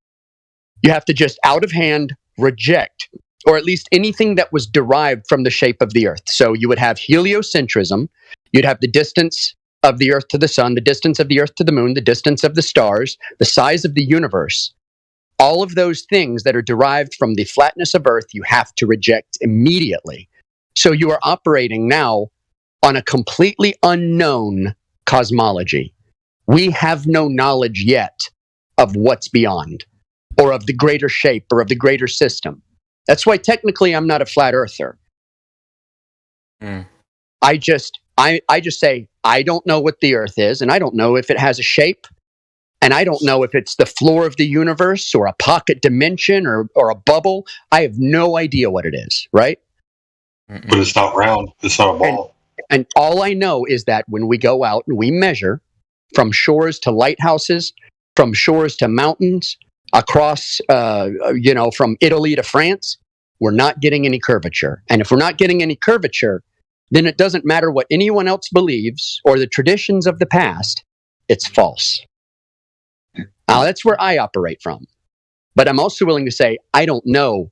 S20: You have to just out of hand reject, or at least anything that was derived from the shape of the Earth. So you would have heliocentrism. You'd have the distance of the Earth to the sun, the distance of the Earth to the moon, the distance of the stars, the size of the universe. All of those things that are derived from the flatness of Earth, you have to reject immediately. So you are operating now on a completely unknown cosmology. We have no knowledge yet of what's beyond, or of the greater shape, or of the greater system. That's why technically I'm not a flat earther. I just say, I don't know what the Earth is, and I don't know if it has a shape, and I don't know if it's the floor of the universe, or a pocket dimension, or a bubble. I have no idea what it is, right?
S15: But it's not round. It's not a ball.
S20: And all I know is that when we go out and we measure from shores to lighthouses, from shores to mountains, across, from Italy to France, we're not getting any curvature. And if we're not getting any curvature, then it doesn't matter what anyone else believes or the traditions of the past, it's false. Now, that's where I operate from. But I'm also willing to say, I don't know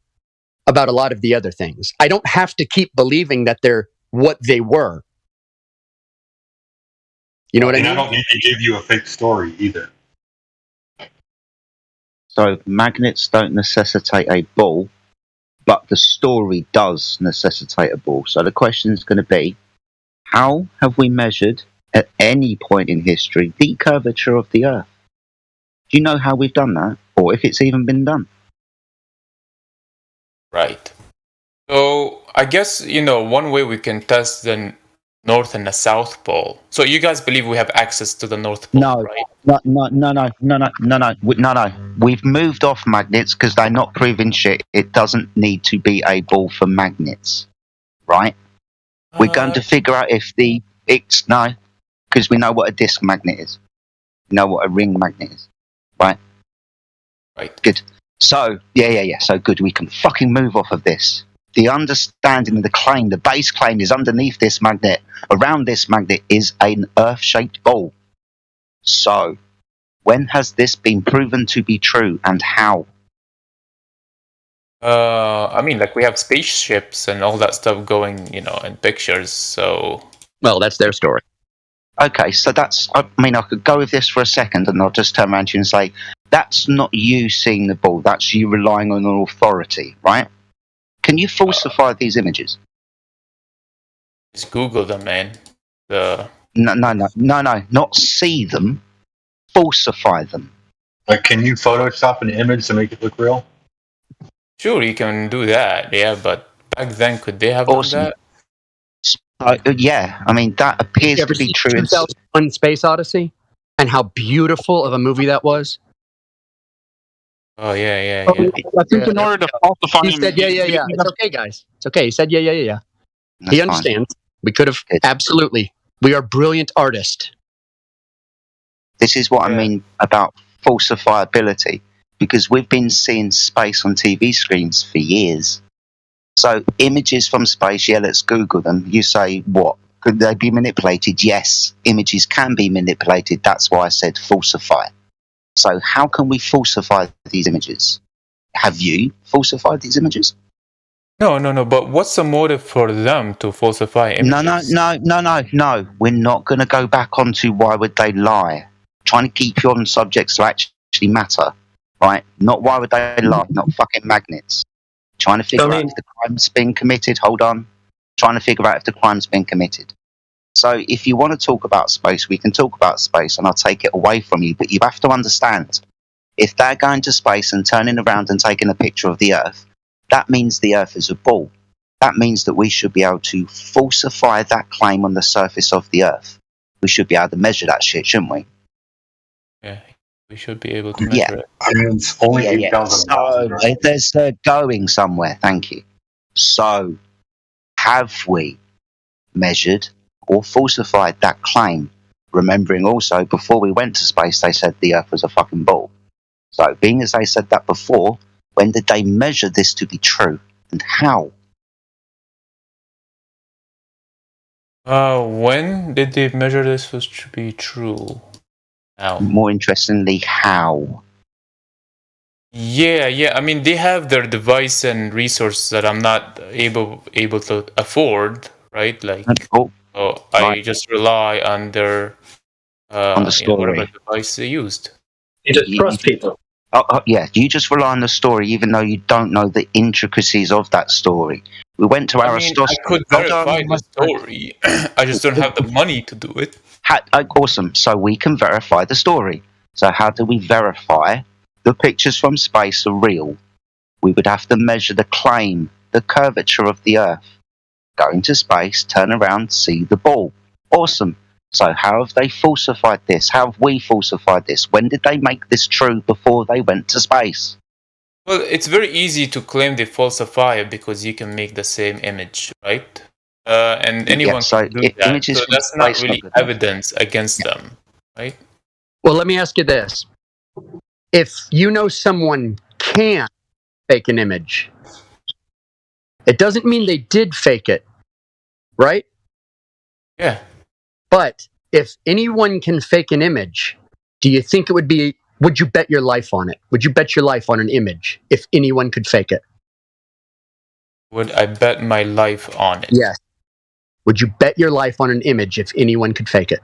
S20: about a lot of the other things. I don't have to keep believing that they're what they were. You know what I mean?
S15: And I don't need to give you a fake story either.
S16: So magnets don't necessitate a ball, but the story does necessitate a ball. So the question is going to be, how have we measured at any point in history the curvature of the Earth? Do you know how we've done that, or if it's even been done?
S21: Right. So I guess, one way we can test the North and the South Pole. So you guys believe we have access to the North Pole, right?
S16: No. We've moved off magnets because they're not proving shit. It doesn't need to be a ball for magnets, right? We're going to figure out if because we know what a disc magnet is. We know what a ring magnet is, right?
S21: Right.
S16: Good. So, yeah. So good. We can fucking move off of this. The understanding of the claim, the base claim is underneath this magnet, around this magnet is an Earth-shaped ball. So, when has this been proven to be true and how?
S21: We have spaceships and all that stuff going, in pictures, so...
S20: Well, that's their story.
S16: Okay, so I could go with this for a second and I'll just turn around to you and say, that's not you seeing the ball, that's you relying on an authority, right? Can you falsify these images?
S21: Just Google them, man.
S16: No, not see them, falsify them.
S15: Can you Photoshop an image to make it look real?
S21: Sure, you can do that, yeah, but back then, could they have done that?
S16: Yeah, that appears to be true.
S20: 2001 Space Odyssey, and how beautiful of a movie that was.
S21: Oh, yeah.
S20: I think in order to falsify he said, yeah. It's okay, guys. It's okay. He said, yeah. He understands. We could have, absolutely. We are brilliant artists.
S16: This is what I mean about falsifiability, because we've been seeing space on TV screens for years. So images from space, let's Google them. You say, what? Could they be manipulated? Yes, images can be manipulated. That's why I said falsify. So how can we falsify these images? Have you falsified these images?
S21: No. But what's the motive for them to falsify images?
S16: No. We're not going to go back onto why would they lie. Trying to keep you on subjects that actually matter, right? Not why would they lie, not fucking magnets. Trying to figure out if the crime's been committed. Hold on. Trying to figure out if the crime's been committed. So if you want to talk about space, we can talk about space and I'll take it away from you. But you have to understand, if they're going to space and turning around and taking a picture of the Earth, that means the Earth is a ball. That means that we should be able to falsify that claim on the surface of the Earth. We should be able to measure that shit, shouldn't we?
S21: Yeah, we should be able to measure it.
S15: It's only 8,000.
S16: So there's going somewhere. Thank you. So have we measured or falsified that claim? Remembering also, before we went to space, they said the Earth was a fucking ball. So, being as they said that before, when did they measure this to be true, and how?
S21: When did they measure this to be true? How?
S16: More interestingly, how?
S21: Yeah. They have their device and resources that I'm not able to afford, right? I just rely on their
S16: on the story,
S21: whatever device they used.
S20: You just trust people.
S16: You just rely on the story, even though you don't know the intricacies of that story. We went to Aristotle.
S21: I could verify the story. I just don't have the money to do it.
S16: Awesome. So we can verify the story. So how do we verify the pictures from space are real? We would have to measure the claim, the curvature of the Earth. Go into space, turn around, see the ball. Awesome. So how have they falsified this? How have we falsified this? When did they make this true before they went to space?
S21: Well, it's very easy to claim they falsify it because you can make the same image, right? And anyone can do that. So that's not really evidence against them, right?
S20: Well, let me ask you this. If you know someone can fake an image, it doesn't mean they did fake it, right?
S21: Yeah.
S20: But if anyone can fake an image, do you think would you bet your life on it? Would you bet your life on an image if anyone could fake it?
S21: Would I bet my life on it?
S20: Yes. Would you bet your life on an image if anyone could fake it?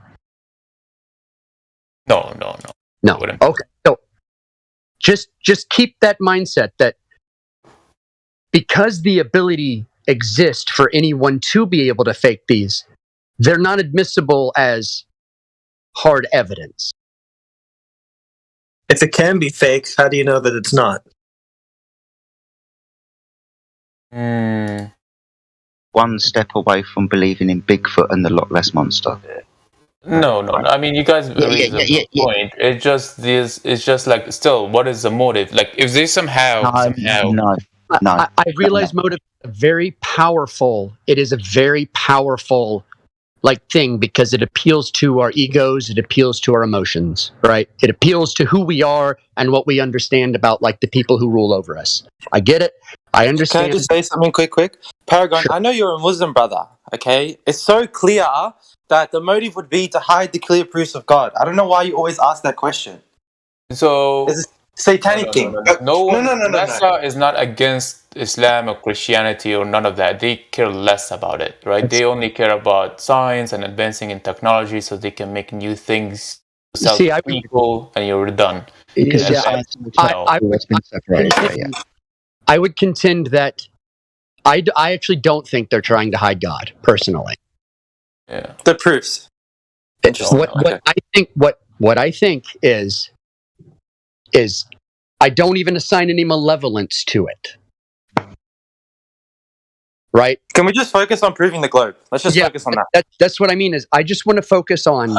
S21: No.
S20: Okay. just keep that mindset that because the ability exists for anyone to be able to fake these, they're not admissible as hard evidence.
S3: If it can be fake, how do you know that it's not?
S16: One step away from believing in Bigfoot and the Loch Ness Monster.
S21: No. I mean, you guys raise a good point. It just is. It's just like still, what is the motive? Like, if they somehow.
S20: I realize motive is very powerful. It is a very powerful thing because it appeals to our egos. It appeals to our emotions, right? It appeals to who we are and what we understand about the people who rule over us. I get it. I understand.
S4: Can I just say something quick? Paragon, I know you're a Muslim brother, okay? It's so clear that the motive would be to hide the clear proofs of God. I don't know why you always ask that question.
S21: So
S4: it's a satanic thing.
S21: No. NASA is not against Islam or Christianity or none of that. They care less about it, right? They only care about science and advancing in technology so they can make new things to sell to people, and you're done.
S20: I would contend that I actually don't think they're trying to hide God, personally.
S21: Yeah.
S4: The proofs.
S20: What I think is I don't even assign any malevolence to it. Right?
S4: Can we just focus on proving the globe? Let's just focus on that.
S20: That's what I mean is I just want to focus on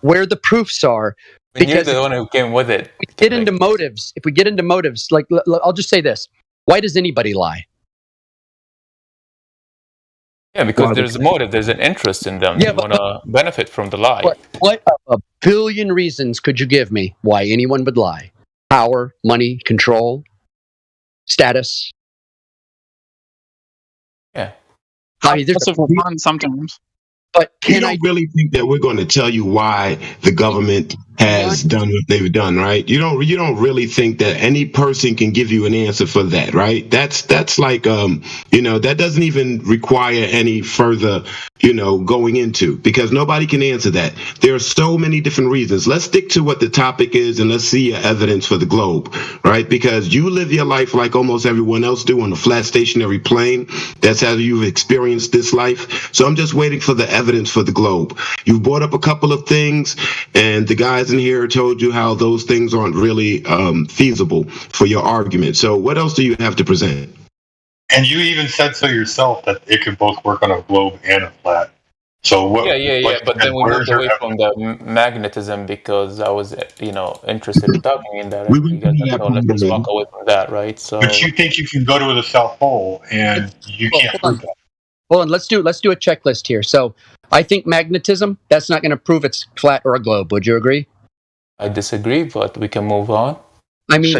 S20: where the proofs are.
S21: Because you're the one who came with it.
S20: If we get into motives, I'll just say this. Why does anybody lie?
S21: Yeah, because there's a motive, there's an interest in them. They want to benefit from the lie.
S20: What a billion reasons could you give me why anyone would lie? Power, money, control, status.
S21: Yeah.
S5: That's fun sometimes.
S22: But you don't really think that we're going to tell you why the government has done what they've done, right? You don't really think that any person can give you an answer for that, right? That's like that doesn't even require any further going into, because nobody can answer that. There are so many different reasons. Let's stick to what the topic is and let's see your evidence for the globe, right? Because you live your life like almost everyone else do on a flat stationary plane. That's how you've experienced this life. So I'm just waiting for the evidence for the globe. You've brought up a couple of things, and the guys in here told you how those things aren't really feasible for your argument. So what else do you have to present?
S15: And you even said so yourself that it could both work on a globe and a flat. So what?
S21: Yeah. But then we moved away from the magnetism because I was, interested in talking in that. Let's walk away from that, right? So.
S15: But you think you can go to the South Pole and you can't prove that?
S20: Hold on, let's do a checklist here. So I think magnetism, that's not going to prove it's flat or a globe. Would you agree?
S21: I disagree, but we can move on.
S20: I mean,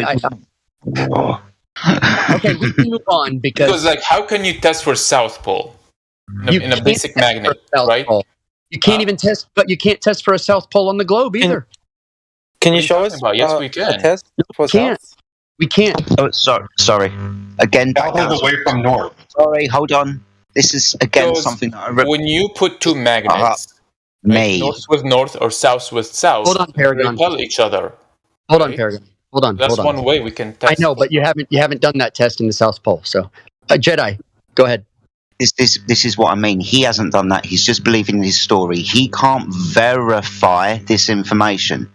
S20: okay, we can move on because
S21: how can you test for South Pole in a basic magnet, right?
S20: Pole. You can't even test, but you can't test for a South Pole on the globe either.
S4: Can you show us?
S21: Yes, we can.
S4: A test for
S20: We can't.
S16: Oh, sorry. Again, back down.
S15: Away from north.
S16: Sorry, hold on. This is again something that
S21: when you put two magnets, north with north or south with south,
S20: hold on, Paragon,
S21: repel each other.
S20: Hold on, Paragon. Hold on.
S21: That's one way we can test.
S20: I know, but you haven't done that test in the South Pole. So, Jedi, go ahead.
S16: This is what I mean. He hasn't done that. He's just believing his story. He can't verify this information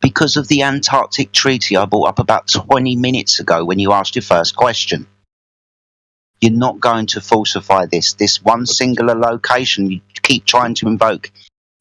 S16: because of the Antarctic Treaty I brought up about 20 minutes ago when you asked your first question. You're not going to falsify this. This one singular location you keep trying to invoke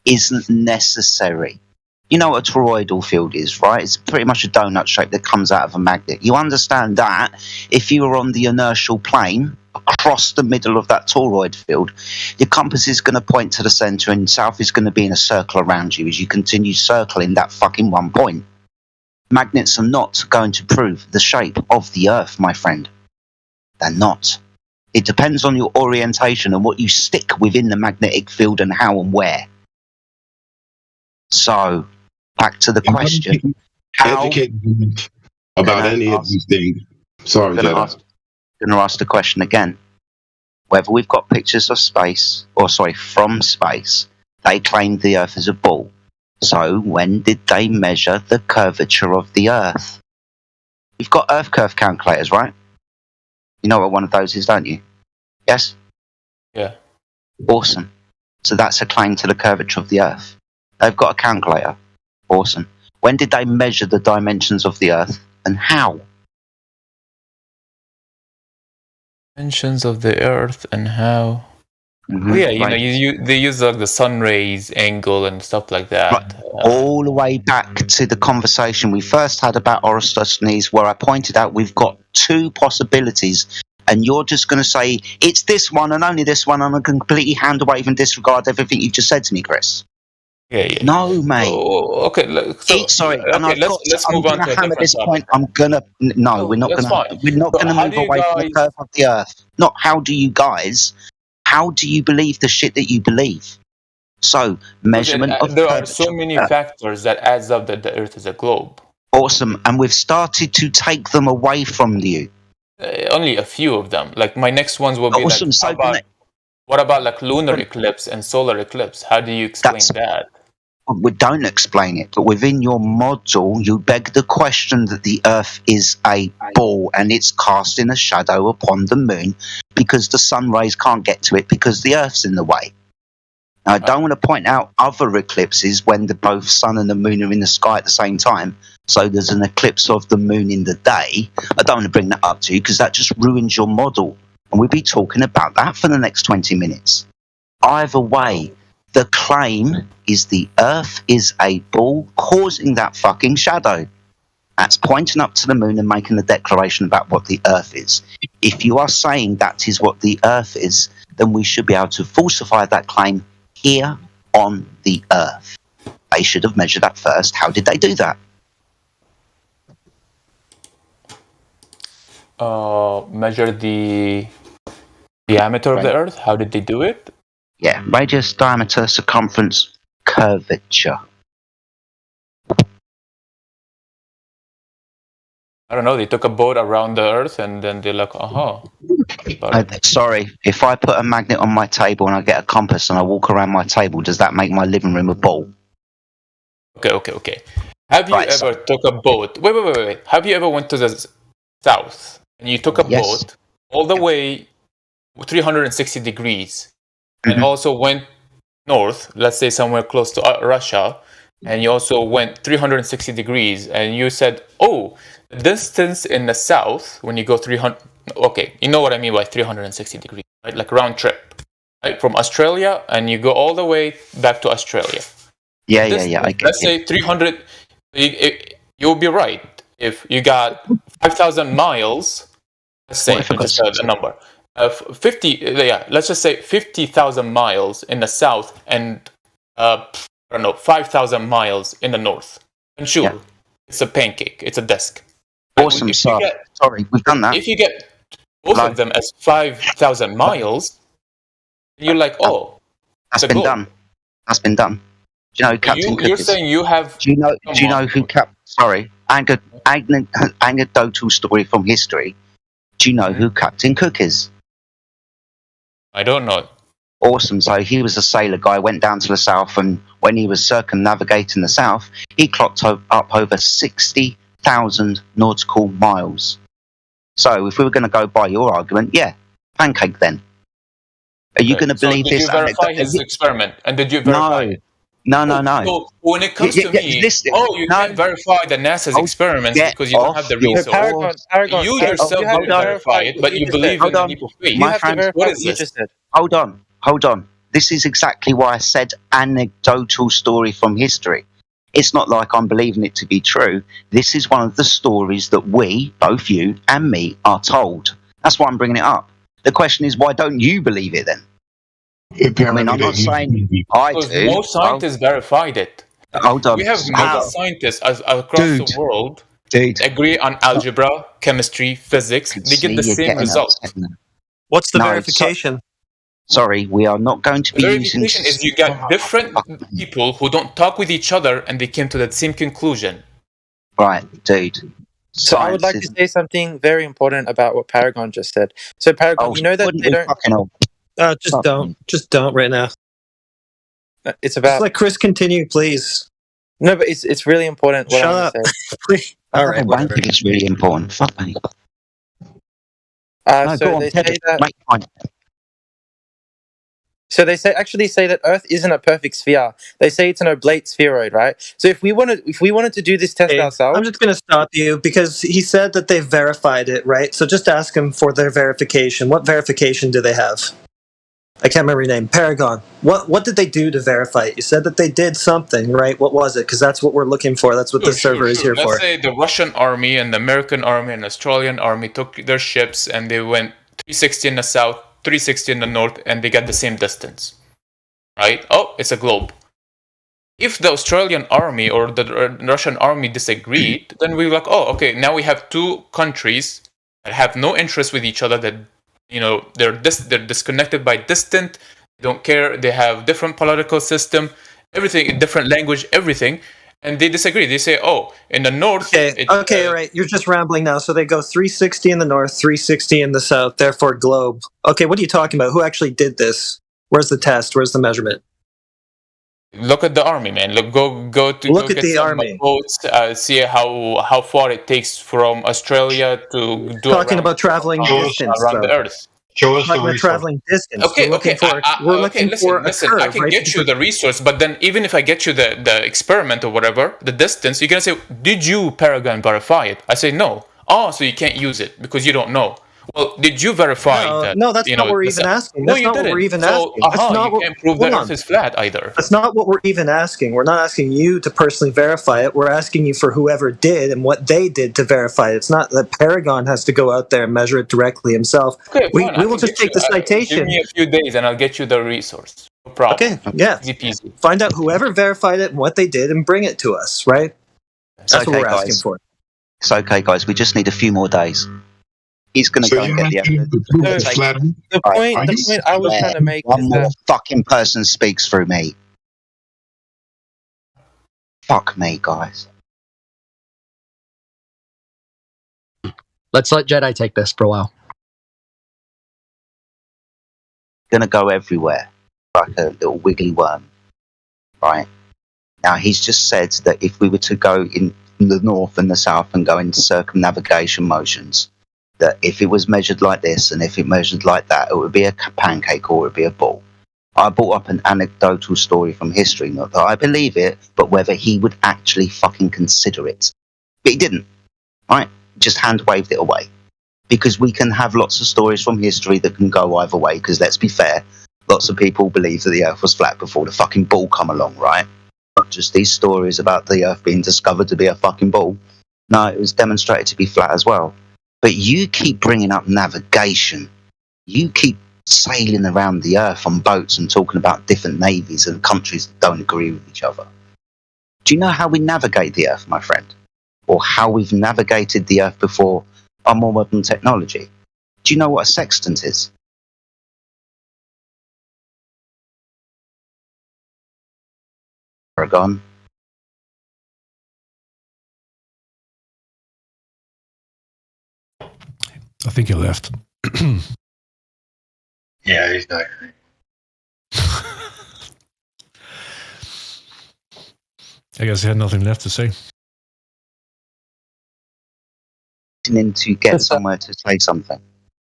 S16: isn't necessary. You know what a toroidal field is, right? It's pretty much a donut shape that comes out of a magnet. You understand that if you were on the inertial plane across the middle of that toroid field, your compass is going to point to the center and south is going to be in a circle around you as you continue circling that fucking one point. Magnets are not going to prove the shape of the Earth, my friend. They're not. It depends on your orientation and what you stick within the magnetic field and how and where. So, back to the question.
S22: Educate about any of these things. Sorry,
S16: I'm going to ask the question again. Whether we've got pictures of space, from space, they claimed the Earth as a ball. So, when did they measure the curvature of the Earth? You've got Earth curve calculators, right? You know what one of those is, don't you? Yes?
S21: Yeah.
S16: Awesome. So that's a claim to the curvature of the Earth. They've got a calculator. Awesome. When did they measure the dimensions of the Earth and how?
S21: Dimensions of the Earth and how?
S16: Mm-hmm.
S21: Yeah, you
S16: Right.
S21: know, they use like the sun rays angle and stuff like that.
S16: All the way back to the conversation we first had about Eratosthenes, where I pointed out we've got two possibilities, and you're just going to say it's this one and only this one, and I can completely hand away and disregard everything you've just said to me, Chris.
S21: Yeah, yeah.
S16: No, mate.
S21: Oh, okay.
S16: Sorry.
S21: Okay,
S16: and I've got
S21: let's
S16: I'm
S21: move on
S16: gonna
S21: to a
S16: hammer
S21: different
S16: this
S21: topic.
S16: point. I'm gonna no, we're not
S21: that's
S16: gonna
S21: fine.
S16: move
S21: How do you
S16: away from the
S21: guys-
S16: curve of the Earth. Not how do you guys? How do you believe the shit that you believe? So measurement of
S21: There are
S16: curvature.
S21: so many factors that adds up that the Earth is a globe.
S16: Awesome, and we've started to take them away from you.
S21: Only a few of them. Like my next ones will be
S16: Awesome.
S21: like, what about like lunar eclipse and solar eclipse? How do you explain that?
S16: We don't explain it, but within your model, you beg the question that the Earth is a ball and it's casting a shadow upon the moon because the sun rays can't get to it because the Earth's in the way. Now, I don't want to point out other eclipses when both sun and the moon are in the sky at the same time. So there's an eclipse of the moon in the day. I don't want to bring that up to you because that just ruins your model. And we'll be talking about that for the next 20 minutes. Either way, the claim is the Earth is a ball causing that fucking shadow. That's pointing up to the moon and making a declaration about what the Earth is. If you are saying that is what the Earth is, then we should be able to falsify that claim here on the Earth. They should have measured that first. How did they do that?
S21: Measure the diameter of the Earth. How did they do it?
S16: Yeah, radius, diameter, circumference, curvature.
S21: I don't know. They took a boat around the Earth and then they're like,
S16: Sorry, if I put a magnet on my table and I get a compass and I walk around my table, does that make my living room a ball?
S21: Okay. Have you ever took a boat? Wait. Have you ever went to the south and you took a boat all the way 360 degrees and also went north, let's say somewhere close to Russia, and you also went 360 degrees and you said, oh, the distance in the south when you go 300, okay, you know what I mean by 360 degrees, right? Like round trip, right? From Australia and you go all the way back to Australia.
S16: Yeah. I get
S21: let's say 300, you'll be right. If you got 5,000 miles, let's say, just a number. 50, let's just say 50,000 miles in the south and, 5,000 miles in the north. And sure, it's a pancake, it's a desk.
S16: Awesome, sorry, we've done that.
S21: If you get both of them as 5,000 miles, you're like, oh,
S16: that's been done. That's been done. Do you know Captain Cook
S21: You're
S16: is?
S21: saying you have...
S16: Do you know who Sorry, anecdotal story from history. Do you know who Captain Cook is?
S21: I don't know.
S16: Awesome. So he was a sailor guy, went down to the south, and when he was circumnavigating the south, he clocked up over 60,000 nautical miles. So if we were going to go by your argument, pancake then. Are you going to believe
S21: did
S16: this?
S21: Did you verify his experiment? And did you verify it?
S16: No.
S21: So when it comes to me, you can't verify the NASA's experiments because you don't have the resource.
S4: Paragon,
S21: you yourself don't verify it, but you believe in the leap of faith.
S16: My friend,
S21: what is this?
S16: Hold on. This is exactly why I said anecdotal story from history. It's not like I'm believing it to be true. This is one of the stories that we, both you and me, are told. That's why I'm bringing it up. The question is, why don't you believe it then? I mean, I'm not saying I do.
S21: No scientists verified it.
S16: Hold on.
S21: We have mega scientists across the world agree on algebra, chemistry, physics. They get the same result.
S3: What's the verification?
S16: Sorry, we are not going to be using...
S21: Verification is you got different people who don't talk with each other and they came to the same conclusion.
S16: Right, dude.
S4: So I would like to say something very important about what Paragon just said. So Paragon, you know that they don't...
S3: Just don't right now.
S4: It's about...
S3: Just let Chris continue, please.
S4: No, but it's really important what
S3: Shut
S4: I'm
S3: up.
S4: saying.
S13: All right,
S16: I think it's really important. Fuck me.
S4: So
S16: go on,
S4: they
S16: Ted,
S4: say that.
S16: make a point.
S4: So they say that Earth isn't a perfect sphere. They say it's an oblate spheroid, right? So if we wanted to do this test ourselves,
S3: I'm just going to stop you because he said that they verified it, right? So just ask him for their verification. What verification do they have? I can't remember your name. Paragon. What did they do to verify it? You said that they did something, right? What was it? Because that's what we're looking for. That's what the server is here
S21: Let's
S3: for.
S21: say the Russian army and the American army and Australian army took their ships and they went 360 in the south, 360 in the north, and they got the same distance. Right? Oh, it's a globe. If the Australian army or the Russian army disagreed, then we were like, oh, okay, now we have two countries that have no interest with each other, that, you know, they're disconnected by distant, they don't care, they have different political system, everything, different language, everything, and they disagree. They say, oh, in the north...
S3: Okay, all right, you're just rambling now. So they go 360 in the north, 360 in the south, therefore globe. Okay, what are you talking about? Who actually did this? Where's the test? Where's the measurement?
S21: Look at the army, man. Look, go to
S3: Look
S21: go
S3: at
S21: get
S3: the
S21: some
S3: army.
S21: boats. See how far it takes from Australia to do
S3: Talking about traveling distance,
S21: around the
S3: though.
S21: Earth.
S15: Show us
S3: Talking about traveling distance.
S21: Okay,
S3: We're looking for, we're looking
S21: listen,
S3: for a
S21: listen.
S3: curve,
S21: I can
S3: right?
S21: get you the resource, but then even if I get you the experiment or whatever, the distance, you're gonna say, did you, Paragon, verify it? I say no. Oh, so you can't use it because you don't know. Well, did you verify that?
S3: No, that's
S21: you
S3: not
S21: know,
S3: what we're even asking.
S21: No,
S3: That's
S21: you
S3: not
S21: didn't.
S3: what we're even
S21: So,
S3: asking. That's not
S21: you
S3: what,
S21: can't prove
S3: hold
S21: the
S3: on.
S21: Earth is flat either.
S3: That's not what we're even asking. We're not asking you to personally verify it. We're asking you for whoever did and what they did to verify it. It's not that Paragon has to go out there and measure it directly himself.
S21: Okay,
S3: we
S21: fine, I
S3: will
S21: can
S3: just
S21: get
S3: take the
S21: you-
S3: citation.
S21: Give me a few days and I'll get you the resource. No problem.
S3: Okay, yeah.
S21: Easy peasy.
S3: Find out whoever verified it and what they did and bring it to us, right? That's what we're asking for.
S16: It's okay, guys. We just need a few more days. He's going to
S22: So
S16: go
S22: you
S16: and get the
S22: mentioned
S16: evidence.
S22: the proof is flat Earth?
S4: the point I was trying to make
S16: One
S4: is
S16: more
S4: that
S16: fucking person speaks through me. Fuck me, guys.
S20: Let's let Jedi take this for a while.
S16: Going to go everywhere like a little wiggly worm, right? Now, he's just said that if we were to go in the north and the south and go into circumnavigation motions, that if it was measured like this and if it measured like that, it would be a pancake or it would be a ball. I brought up an anecdotal story from history, not that I believe it, but whether he would actually fucking consider it. But he didn't, right? Just hand waved it away. Because we can have lots of stories from history that can go either way, because let's be fair, lots of people believe that the earth was flat before the fucking ball come along, right? Not just these stories about the earth being discovered to be a fucking ball. No, it was demonstrated to be flat as well. But you keep bringing up navigation. You keep sailing around the earth on boats and talking about different navies and countries that don't agree with each other. Do you know how we navigate the earth, my friend? Or how we've navigated the earth before our more modern technology? Do you know what a sextant is? Paragon.
S17: I think he left.
S15: Yeah, he's not.
S17: I guess he had nothing left to say.
S16: Listening to get somewhere to say something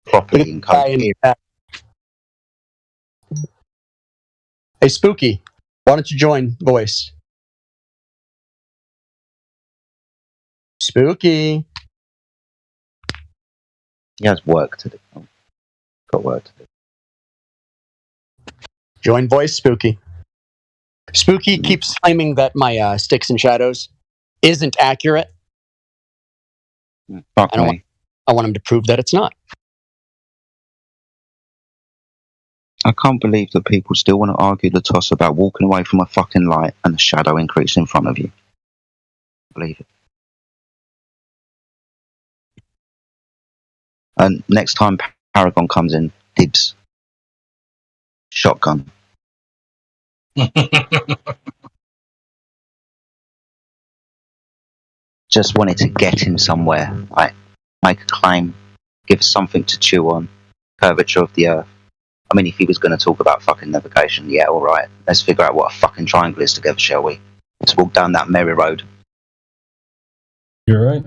S16: properly and coherent.
S20: Hey, Spooky, why don't you join Voice? Spooky.
S16: He has work to do. Got work to do.
S20: Join Voice, Spooky. Spooky keeps claiming that my Sticks and Shadows isn't accurate.
S16: Fuck
S20: I
S16: me.
S20: want him to prove that it's not.
S16: I can't believe that people still want to argue the toss about walking away from a fucking light and a shadow increase in front of you. Believe it. And next time Paragon comes in, dibs. Shotgun. Just wanted to get him somewhere, right? Make a claim, give us something to chew on. Curvature of the earth. I mean, if he was going to talk about fucking navigation, yeah, all right. Let's figure out what a fucking triangle is together, shall we? Let's walk down that merry road.
S19: You're right.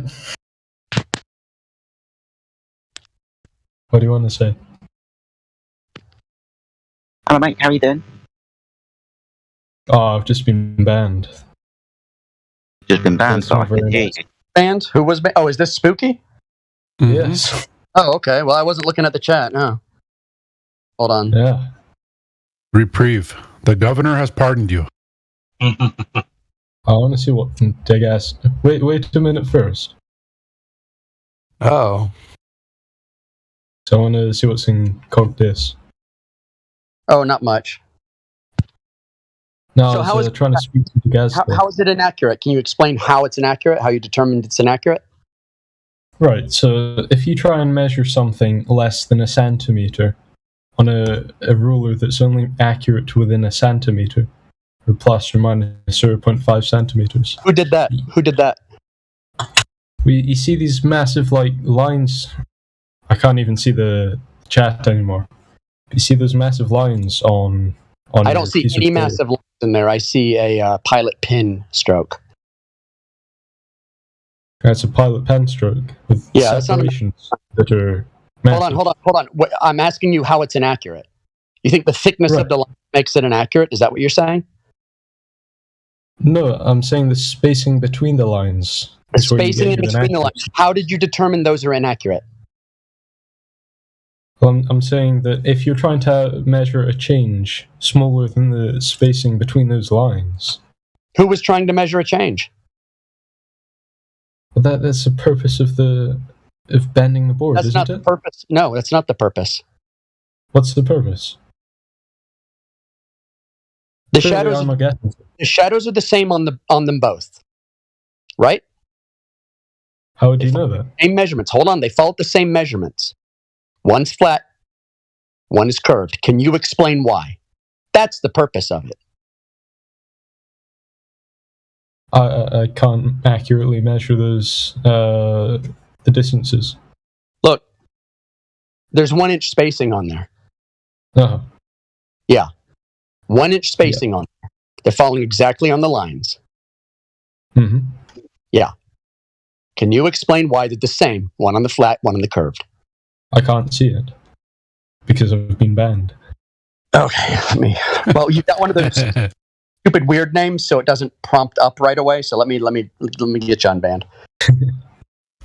S19: What do you want to say?
S16: Hello, mate. How are you doing?
S19: Oh, I've just been banned.
S16: Just been banned, so I can hear you.
S20: Banned? Who was banned? Oh, is this Spooky?
S19: Yes.
S20: Oh, okay. Well, I wasn't looking at the chat. No. Hold on.
S19: Yeah.
S17: Reprieve. The governor has pardoned you.
S19: I want to see what Dig asked. Wait a minute first.
S17: Oh.
S19: So I want to see what's in Cogdis.
S20: Oh, not much.
S19: No,
S20: So
S19: I
S20: how
S19: was
S20: is-
S19: trying to speak to the guys.
S20: How is it inaccurate? Can you explain how it's inaccurate? How you determined it's inaccurate?
S19: Right, so if you try and measure something less than a centimeter on a ruler that's only accurate within a centimeter, or plus or minus 0.5 centimeters.
S20: Who did that? Who did that?
S19: You see these massive lines. I can't even see the chat anymore. You see those massive lines on
S20: I
S19: your
S20: don't see
S19: piece of
S20: any
S19: paper.
S20: massive lines in there. I see a pilot pin stroke.
S19: That's a pilot pen stroke with
S20: Yeah, that's not a-
S19: separations that are
S20: Hold on. I'm asking you how it's inaccurate. You think the thickness of the line makes it inaccurate? Is that what you're saying?
S19: No, I'm saying the spacing between the lines.
S20: The
S19: is where you
S20: spacing in
S19: get your
S20: between the lines.
S19: inaccuracy.
S20: How did you determine those are inaccurate?
S19: Well, I'm saying that if you're trying to measure a change smaller than the spacing between those lines,
S20: Who was trying to measure a change?
S19: well, that's the purpose of bending the board,
S20: That's
S19: isn't
S20: not
S19: it?
S20: the purpose. No, that's not the purpose.
S19: What's the purpose?
S20: The
S19: Clearly,
S20: shadows.
S19: Armageddon.
S20: The shadows are the same on them both, right?
S19: How would you know that?
S20: Same measurements. Hold on, they follow the same measurements. One's flat, one is curved. Can you explain why? That's the purpose of it.
S19: I can't accurately measure those the distances.
S20: Look, there's 1 inch spacing on there.
S19: Uh-huh.
S20: Yeah, 1 inch spacing on there. They're following exactly on the lines.
S19: Mm-hmm.
S20: Yeah. Can you explain why they're the same? One on the flat, one on the curved.
S19: I can't see it because I've been banned.
S20: Okay, well, you've got one of those stupid weird names, so it doesn't prompt up right away. So let me get you unbanned.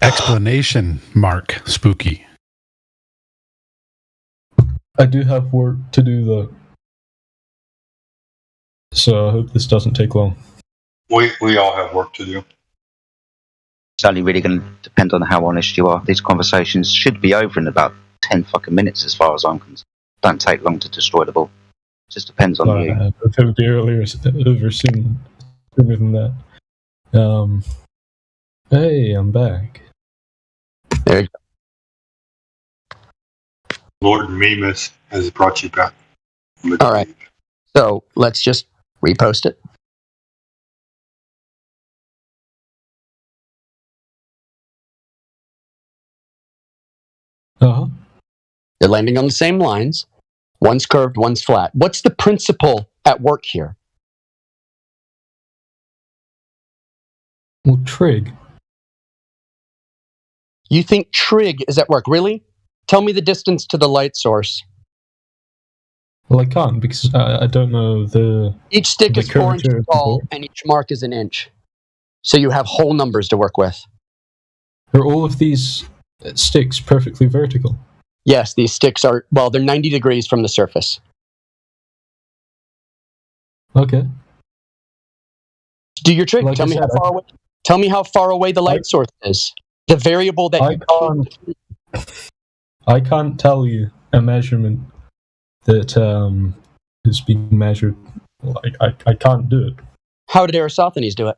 S17: Explanation mark spooky.
S19: I do have work to do though, so I hope this doesn't take long.
S15: We all have work to do.
S16: It's only really going to depend on how honest you are. These conversations should be over in about 10 fucking minutes, as far as I'm concerned. Don't take long to destroy the ball. Just depends on you.
S19: If it would be over sooner than that. Hey, I'm back.
S20: There you go.
S15: Lord Mimas has brought you back.
S20: All right. So let's just repost it.
S19: Uh-huh.
S20: They're landing on the same lines. One's curved, one's flat. What's the principle at work here?
S19: Well, trig.
S20: You think trig is at work? Really? Tell me the distance to the light source.
S19: Well, I can't because I don't know the.
S20: Each stick
S19: the
S20: is 4
S19: curvature
S20: inches
S19: of the
S20: tall,
S19: board.
S20: and each mark is an inch. So you have whole numbers to work with.
S19: Are all of these sticks perfectly vertical?
S20: Yes, these sticks are, well, they're 90 degrees from the surface.
S19: Okay.
S20: Do your trick.
S19: Like
S20: Tell
S19: I
S20: me
S19: said,
S20: how far away. Tell me how far away the light source is. The variable that
S19: I can't tell you a measurement that is being measured. Like I can't do it.
S20: How did Aristophanes do it?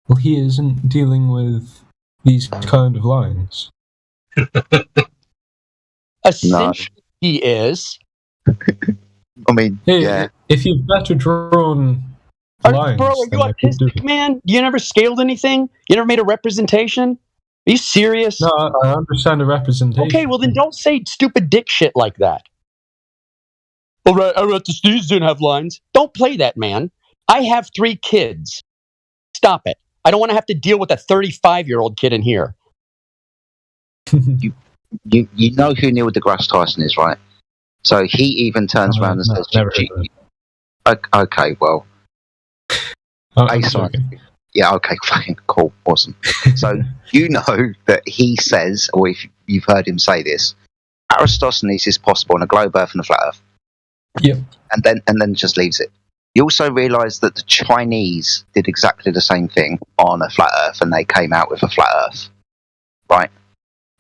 S19: Well, he isn't dealing with these kind of lines.
S20: Essentially, he is.
S16: I mean,
S19: hey, if you've better drawn lines,
S20: bro, are you
S19: then I could do
S20: autistic,
S19: it.
S20: man? You never scaled anything? You never made a representation? Are you serious?
S19: No, I understand the representation.
S20: Okay, well then don't say stupid dick shit like that. All right, Aristophanes didn't have lines. Don't play that, man. I have 3 kids. Stop it. I don't want to have to deal with a 35-year-old kid in here.
S16: You know who Neil deGrasse Tyson is, right? So he even turns around and says, "Okay, well, yeah, okay, fine, cool, awesome." So you know that he says, or if you've heard him say this, Aristosthenes is possible on a globe Earth and a flat Earth.
S19: Yep.
S16: And then just leaves it. You also realise that the Chinese did exactly the same thing on a flat Earth, and they came out with a flat Earth, right?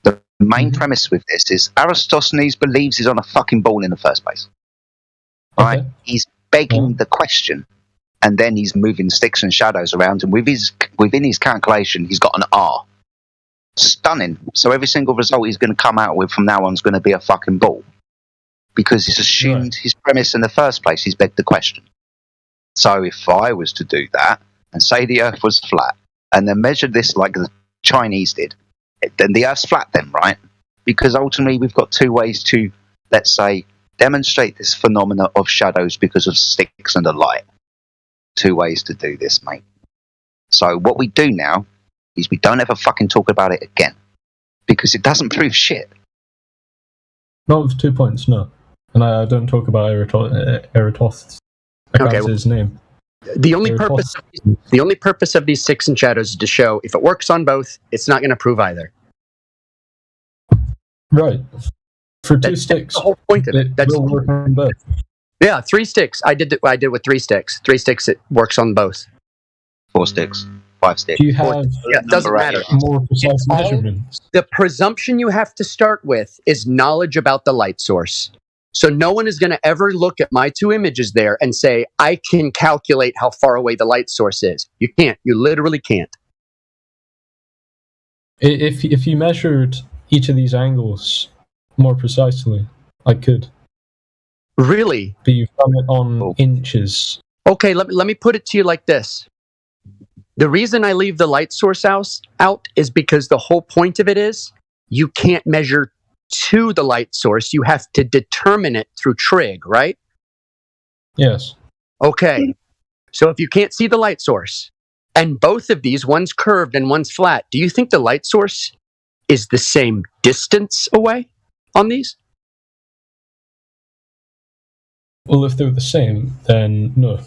S16: The main premise with this is Aristosthenes believes he's on a fucking ball in the first place, right? He's begging the question, and then he's moving sticks and shadows around, and within his calculation, he's got an R. Stunning. So every single result he's going to come out with from now on is going to be a fucking ball, because he's assumed his premise in the first place. He's begged the question. So if I was to do that and say the Earth was flat, and then measure this like the Chinese did, then the Earth's flat then, right? Because ultimately we've got two ways to, let's say, demonstrate this phenomena of shadows because of sticks and the light. Two ways to do this, mate. So what we do now is we don't ever fucking talk about it again, because it doesn't prove shit.
S19: Not with 2 points, no. And I don't talk about Eratosthenes. I can't say his name.
S20: The only purpose of these sticks and shadows is to show if it works on both, it's not going to prove either.
S19: Right. For two sticks,
S20: the whole point of it.
S19: Will work on both.
S20: Yeah, 3 sticks. I did with 3 sticks. 3 sticks, it works on both.
S16: 4 sticks. 5 sticks.
S19: Do you have
S20: it doesn't matter.
S19: More precise measurements?
S20: The presumption you have to start with is knowledge about the light source. So no one is going to ever look at my 2 images there and say, I can calculate how far away the light source is. You can't. You literally can't.
S19: If you measured each of these angles more precisely, I could.
S20: Really?
S19: But you've done it on inches.
S20: Okay, let me put it to you like this. The reason I leave the light source out is because the whole point of it is you can't measure to the light source. You have to determine it through trig, right?
S19: Yes.
S20: Okay. So if you can't see the light source, and both of these, one's curved and one's flat, do you think the light source is the same distance away on these?
S19: Well, if they're the same, then no.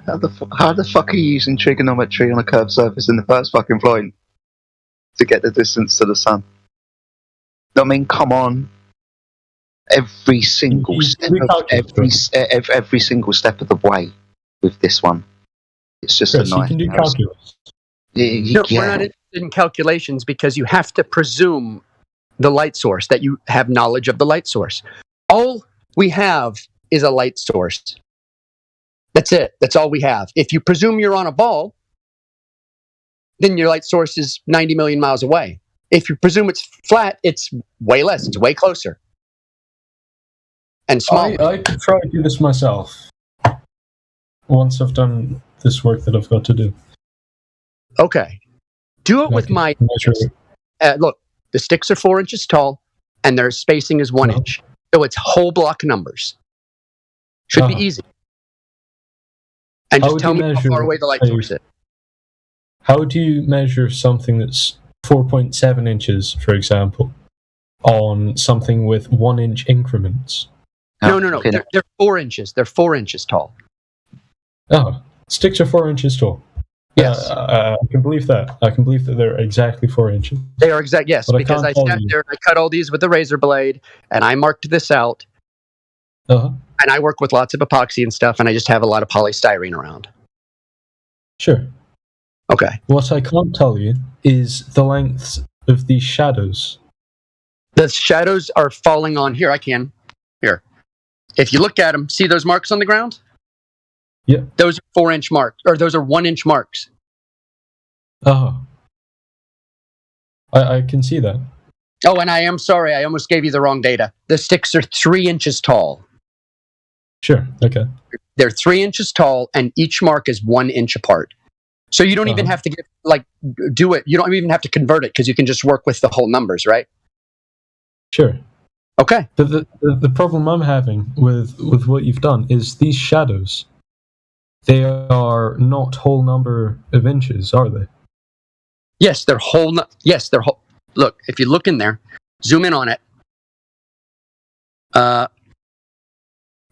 S16: How the fuck are you using trigonometry on a curved surface in the first fucking point to get the distance to the sun? I mean, come on. Every single step every single step of the way with this one. It's just
S19: Chris,
S16: a nice.
S19: You can do calculus.
S20: No, we're not interested in calculations because you have to presume the light source, that you have knowledge of the light source. All we have is a light source. That's it. That's all we have. If you presume you're on a ball, then your light source is 90 million miles away. If you presume it's flat, it's way less. It's way closer. And smaller.
S19: I could try to do this myself once I've done this work that I've got to do.
S20: Okay. Do it with my... look, the sticks are 4 inches tall, and their spacing is 1 inch. So it's whole block numbers. Should be easy. And just tell me how far away the light source is.
S19: How do you measure something that's 4.7 inches, for example, on something with 1 inch increments?
S20: No. They're 4 inches. They're 4 inches tall.
S19: Oh, sticks are 4 inches tall.
S20: Yes.
S19: I can believe that. I can believe that they're exactly 4 inches.
S20: They are exact, yes,
S19: But
S20: because I sat there and I cut all these with a razor blade, and I marked this out.
S19: Uh-huh.
S20: And I work with lots of epoxy and stuff, and I just have a lot of polystyrene around.
S19: Sure.
S20: Okay.
S19: What I can't tell you is the lengths of these shadows.
S20: The shadows are falling on here. I can. Here. If you look at them, see those marks on the ground?
S19: Yeah.
S20: Those are 4 inch marks, or those are 1 inch marks.
S19: Oh. I can see that.
S20: Oh, and I am sorry. I almost gave you the wrong data. The sticks are 3 inches tall.
S19: Sure. Okay.
S20: They're 3 inches tall, and each mark is 1 inch apart. So you don't even have to do it. You don't even have to convert it because you can just work with the whole numbers, right?
S19: Sure.
S20: Okay.
S19: But the problem I'm having with what you've done is these shadows. They are not whole number of inches, are they?
S20: Yes, they're whole. Yes, they're whole. Look, if you look in there, zoom in on it.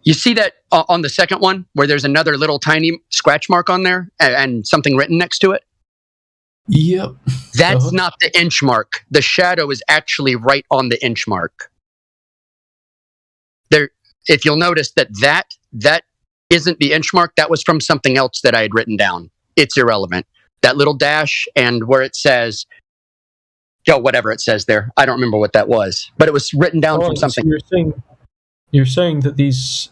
S20: You see that on the second one where there's another little tiny scratch mark on there and something written next to it?
S19: Yep.
S20: That's not the inch mark. The shadow is actually right on the inch mark. There, if you'll notice that isn't the inch mark. That was from something else that I had written down. It's irrelevant. That little dash and where it says, whatever it says there. I don't remember what that was, but it was written down from something.
S19: So you're saying that these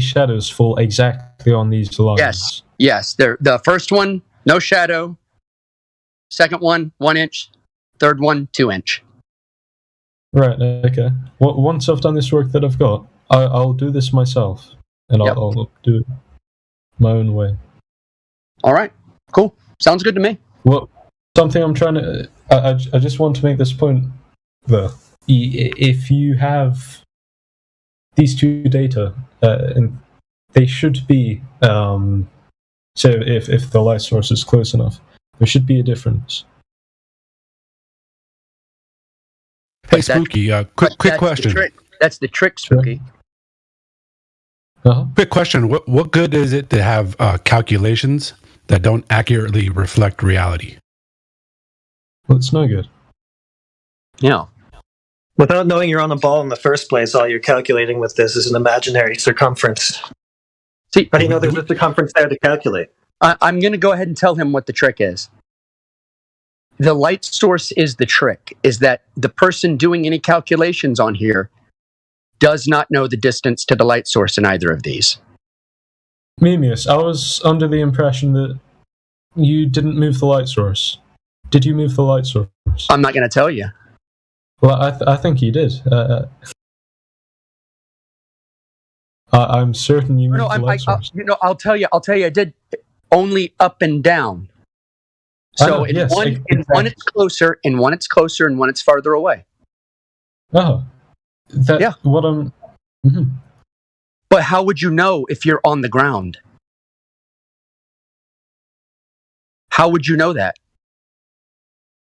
S19: shadows fall exactly on these lines?
S20: Yes. The first one, no shadow. Second one, 1 inch. Third one, 2 inch.
S19: Right. Okay. Once I've done this work that I've got, I'll do this myself, and I'll do it my own way.
S20: All right. Cool. Sounds good to me.
S19: Well, something I'm trying to. I just want to make this point, though. If you have these two data, and they should be, so if the light source is close enough, there should be a difference.
S17: Hey, Spooky, quick question.
S20: That's the trick, Spooky.
S17: Quick question. What good is it to have calculations that don't accurately reflect reality?
S19: Well, it's no good.
S20: Yeah.
S3: Without knowing you're on a ball in the first place, all you're calculating with this is an imaginary circumference.
S20: See,
S3: how do you know there's a circumference there to calculate?
S20: I'm going to go ahead and tell him what the trick is. The light source is the trick, is that the person doing any calculations on here does not know the distance to the light source in either of these.
S19: Mimius, I was under the impression that you didn't move the light source. Did you move the light source?
S20: I'm not going to tell you.
S19: Well, I think you did. I'm certain you moved the light source.
S20: I'll tell you, I did only up and down. So in one it's closer, in one it's closer, and one it's farther away.
S19: Oh, what I'm. Mm-hmm.
S20: But how would you know if you're on the ground? How would you know that?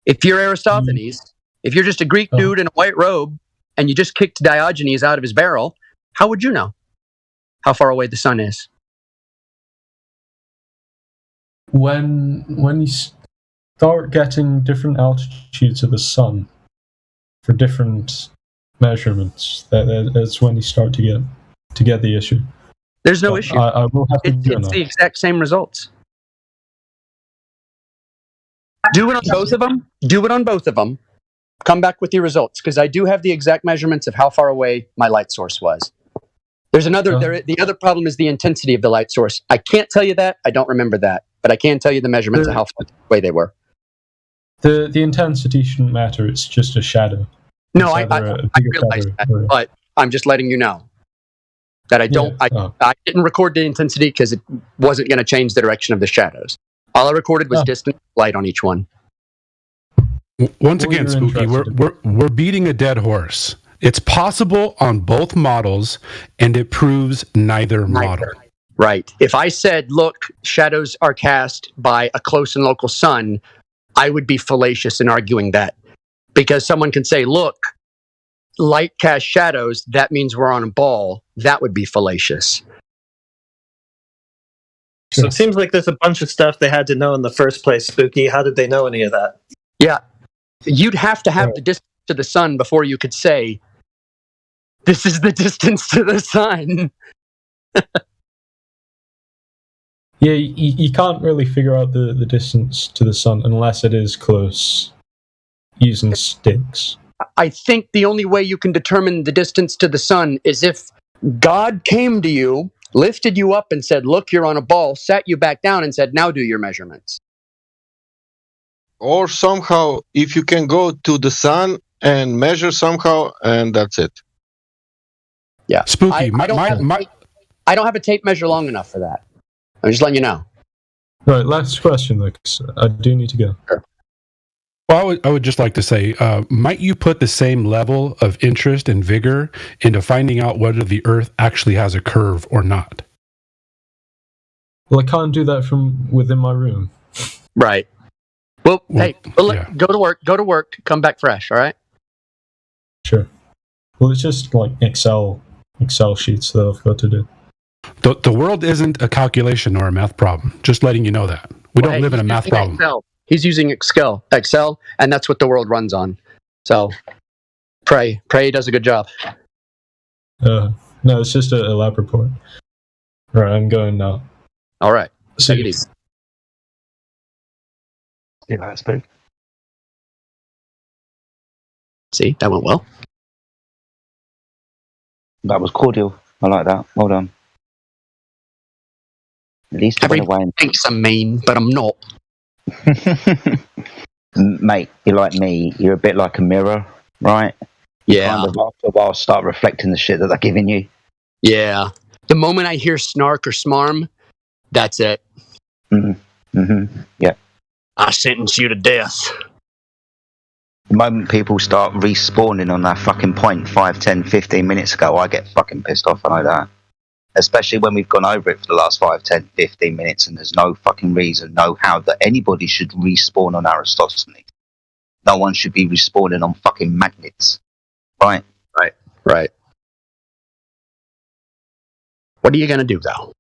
S20: If you're Aristophanes, if you're just a Greek dude in a white robe, and you just kicked Diogenes out of his barrel, how would you know how far away the sun is?
S19: When you start getting different altitudes of the sun for different measurements, that's when you start to get the issue.
S20: There's no issue.
S19: I will have to do
S20: it's the exact same results. Do it on both of them. Do it on both of them. Come back with your results, because I do have the exact measurements of how far away my light source was. There's another. The other problem is the intensity of the light source. I can't tell you that. I don't remember that, but I can tell you the measurements of how far away they were.
S19: The intensity shouldn't matter. It's just a shadow.
S20: No, I realize that, but I'm just letting you know that I don't. I didn't record the intensity because it wasn't going to change the direction of the shadows. All I recorded was distance light on each one.
S17: Once again, Spooky, we're beating a dead horse. It's possible on both models, and it proves neither model.
S20: Right. If I said, look, shadows are cast by a close and local sun, I would be fallacious in arguing that. Because someone can say, look, light cast shadows, that means we're on a ball. That would be fallacious.
S3: So it seems like there's a bunch of stuff they had to know in the first place, Spooky. How did they know any of that?
S20: Yeah. You'd have to have the distance to the sun before you could say, this is the distance to the sun.
S19: Yeah, you can't really figure out the distance to the sun unless it is close using sticks.
S20: I think the only way you can determine the distance to the sun is if God came to you, lifted you up and said, look, you're on a ball, sat you back down and said, now do your measurements.
S2: Or somehow, if you can go to the sun and measure somehow, and that's it.
S20: Yeah.
S17: Spooky.
S20: I don't have a tape measure long enough for that. I'm just letting you know.
S19: Right, last question, though, 'cause I do need to go.
S20: Sure.
S17: Well, I would just like to say, might you put the same level of interest and vigor into finding out whether the Earth actually has a curve or not?
S19: Well, I can't do that from within my room.
S20: Right. Well, hey, go to work. Go to work. Come back fresh. All right.
S19: Sure. Well, it's just like Excel sheets that I've got to do.
S17: The world isn't a calculation or a math problem. Just letting you know that. We don't live in a math problem.
S20: Excel. He's using Excel, and that's what the world runs on. So, pray he does a good job.
S19: No, it's just a lab report. Right, I'm going now.
S20: All right.
S19: See
S20: Take it easy.
S16: See you later, Spook.
S20: See, that went well.
S16: That was cordial. I like that. Well done. At least it went away.
S20: Thinks I'm mean, but I'm not.
S16: Mate, you're like me. You're a bit like a mirror, right?
S20: Yeah.
S16: Kind of after a while start reflecting the shit that they're giving you.
S20: Yeah. The moment I hear snark or smarm, that's it.
S16: Yeah.
S20: I sentence you to death.
S16: The moment people start respawning on that fucking point 5, 10, 15 minutes ago, I get fucking pissed off. I know that. Especially when we've gone over it for the last 5, 10, 15 minutes and there's no fucking reason, no how that anybody should respawn on Aristosthenes. No one should be respawning on fucking magnets. Right?
S20: Right. What are you going to do, though?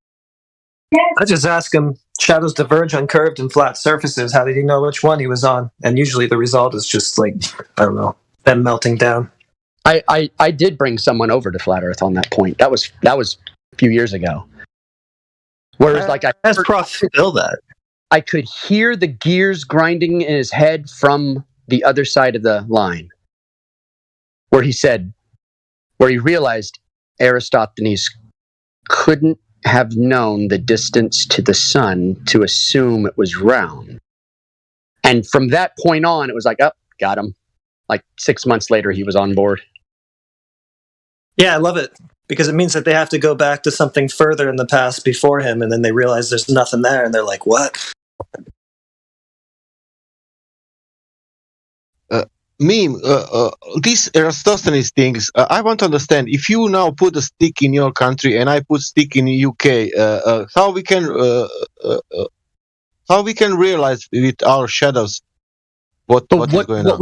S3: I just ask him, shadows diverge on curved and flat surfaces. How did he know which one he was on? And usually the result is just like, I don't know, them melting down.
S20: I did bring someone over to Flat Earth on that point. That was a few years ago. Whereas, like, I
S3: asked Prof. Phil that.
S20: I could hear the gears grinding in his head from the other side of the line. Where he realized Aristophanes couldn't have known the distance to the sun to assume it was round. And from that point on, it was like, oh, got him. Like 6 months later, he was on board.
S3: Yeah, I love it. Because it means that they have to go back to something further in the past before him, and then they realize there's nothing there, and they're like, what?
S2: These Aristophanes things, I want to understand. If you now put a stick in your country and I put stick in the UK, how we can realize with our shadows what is going on?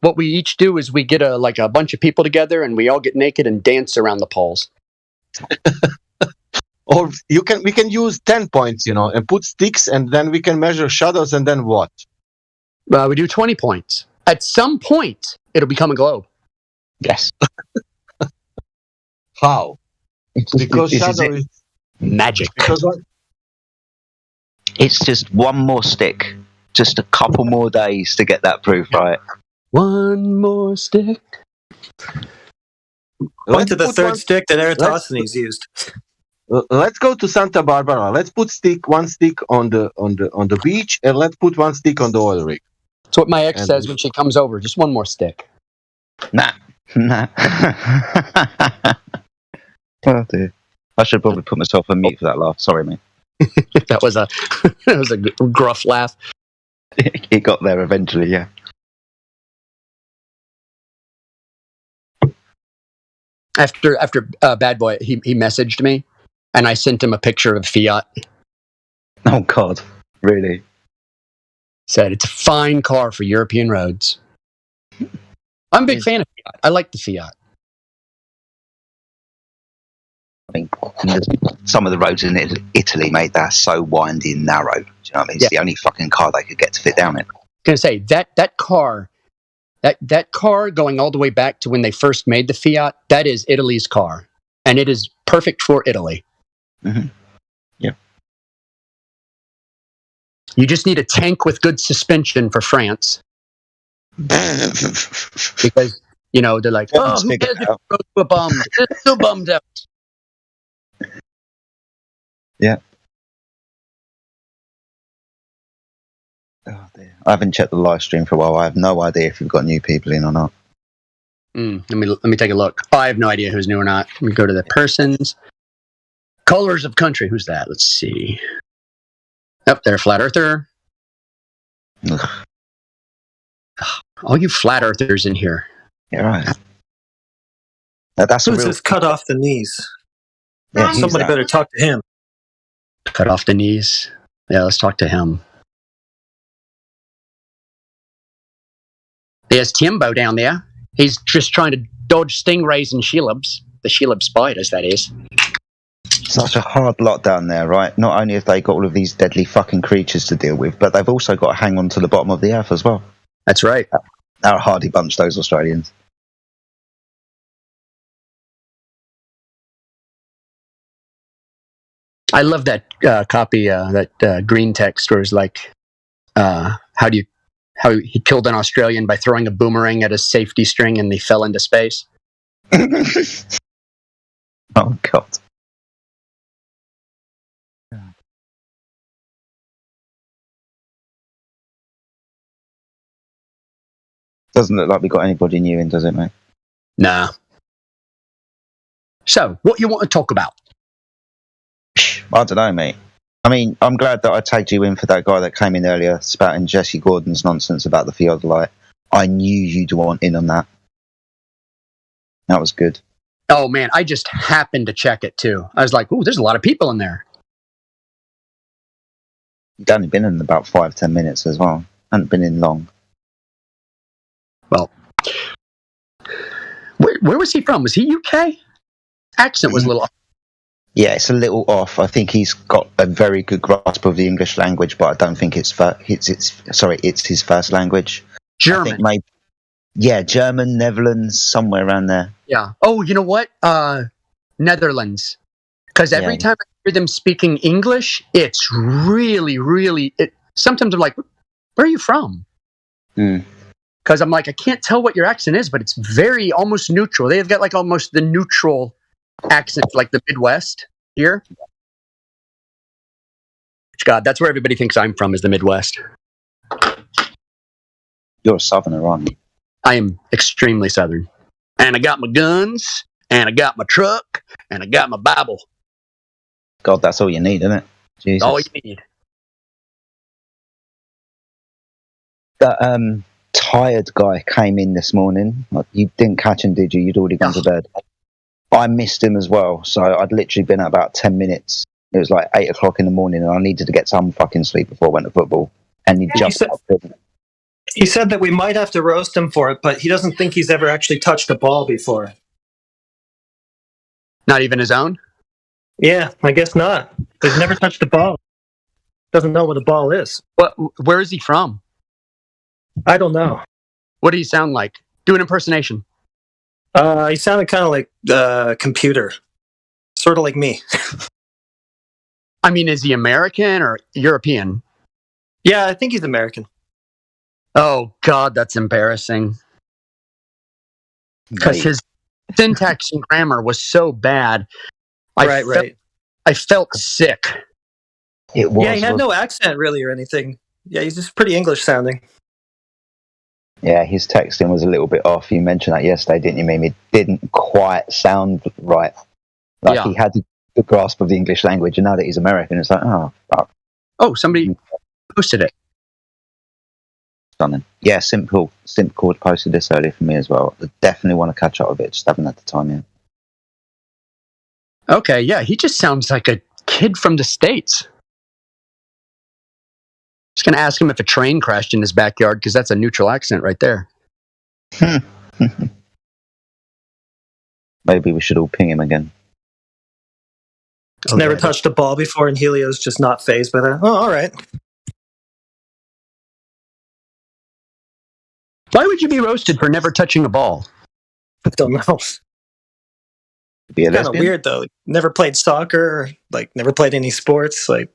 S20: What we each do is we get a bunch of people together and we all get naked and dance around the poles.
S2: Or we can use 10 points, and put sticks, and then we can measure shadows, and then what?
S20: We do 20 points. At some point, it'll become a globe.
S16: Yes.
S2: How? Because shadow is
S20: magic.
S16: It's just one more stick. Just a couple more days to get that proof right.
S20: One more stick.
S3: Point to the third stick that Eratosthenes used.
S2: Let's go to Santa Barbara. Let's put one stick on the beach, and let's put one stick on the oil rig.
S20: That's what my ex says when she comes over. Just one more stick.
S16: Nah. Oh dear. I should probably put myself on mute for that laugh. Sorry, mate.
S20: that was a gruff laugh.
S16: It got there eventually, yeah.
S20: After Bad Boy, he messaged me, and I sent him a picture of Fiat.
S16: Oh God, really?
S20: Said it's a fine car for European roads. I'm a big fan of Fiat. I like the Fiat.
S16: I think some of the roads in Italy, mate, they're so windy and narrow. Do you know what I mean? It's the only fucking car they could get to fit down it.
S20: I was gonna say that car going all the way back to when they first made the Fiat, that is Italy's car, and it is perfect for Italy.
S16: Mm-hmm. Yeah.
S20: You just need a tank with good suspension for France, because they're like, oh, who cares if the roads were bummed? It's so bummed out.
S16: Yeah. Oh dear. I haven't checked the live stream for a while. I have no idea if we've got new people in or not.
S20: Let me take a look. I have no idea who's new or not. Let me go to the persons. Colors of country. Who's that? Let's see. Up there, Flat Earther.
S16: Ugh.
S20: All you Flat Earthers in here.
S16: Yeah, right. That's
S3: Who's this cut off the knees?
S16: Yeah,
S3: somebody better talk to him.
S20: Cut off the knees. Yeah, let's talk to him. There's Timbo down there. He's just trying to dodge stingrays and shelobs. The shelob spiders, that is.
S16: Such a hard lot down there, right? Not only have they got all of these deadly fucking creatures to deal with, but they've also got to hang on to the bottom of the earth as well.
S20: That's right.
S16: They're a hardy bunch, those Australians.
S20: I love that copy, that green text where it's like, how he killed an Australian by throwing a boomerang at a safety string and they fell into space.
S16: Oh, God. Doesn't look like we got anybody new in, does it, mate?
S20: Nah. So, what you want to talk about?
S16: I don't know, mate. I mean, I'm glad that I tagged you in for that guy that came in earlier spouting Jesse Gordon's nonsense about the theodolite. I knew you'd want in on that. That was good.
S20: Oh, man, I just happened to check it, too. I was like, ooh, there's a lot of people in there.
S16: You'd only been in about 5-10 minutes as well. Hadn't been in long.
S20: Well, where was he from? Was he UK? Accent was a little off.
S16: Yeah, it's a little off. I think he's got a very good grasp of the English language, but I don't think it's his first language.
S20: German.
S16: I think maybe, German, Netherlands, somewhere around there.
S20: Yeah. Oh, you know what? Netherlands. Because every time I hear them speaking English, it's really, really... sometimes I'm like, where are you from? Because I'm like, I can't tell what your accent is, but it's very almost neutral. They've got like almost the neutral accent, like the Midwest here. God, that's where everybody thinks I'm from, is the Midwest.
S16: You're a southerner, aren't you?
S20: I am extremely southern. And I got my guns, and I got my truck, and I got my Bible.
S16: God, that's all you need, isn't it? Jesus.
S20: All you need.
S16: That tired guy came in this morning. You didn't catch him, did you? You'd already gone to bed. I missed him as well, so I'd literally been at about 10 minutes. It was like 8 o'clock in the morning, and I needed to get some fucking sleep before I went to football. And he jumped up.
S3: He said that we might have to roast him for it, but he doesn't think he's ever actually touched a ball before.
S20: Not even his own?
S3: Yeah, I guess not. He's never touched a ball. Doesn't know what a ball is.
S20: Where is he from?
S3: I don't know.
S20: What do he sound like? Do an impersonation.
S3: He sounded kind of like computer. Sort of like me.
S20: I mean, is he American or European?
S3: Yeah, I think he's American.
S20: Oh, God, that's embarrassing. Because his syntax and grammar was so bad.
S3: Right.
S20: I felt sick.
S16: It was.
S3: Yeah, he had no accent really or anything. Yeah, he's just pretty English sounding.
S16: Yeah, his texting was a little bit off. You mentioned that yesterday, didn't you, Mimi? It didn't quite sound right. Like he had the grasp of the English language, and now that he's American, it's like, oh, fuck.
S20: Oh, somebody posted it.
S16: Stunning. Yeah, Simpcord posted this earlier for me as well. I definitely want to catch up with it. Just haven't had the time yet.
S20: Okay, yeah, he just sounds like a kid from the States. Just going to ask him if a train crashed in his backyard, because that's a neutral accent right there.
S16: Maybe we should all ping him again.
S3: He's never touched a ball before, and Helio's just not fazed by that. Oh, all right.
S20: Why would you be roasted for never touching a ball?
S3: I don't know.
S16: Be a
S3: kind of weird, though. Never played soccer, like never played any sports. Like,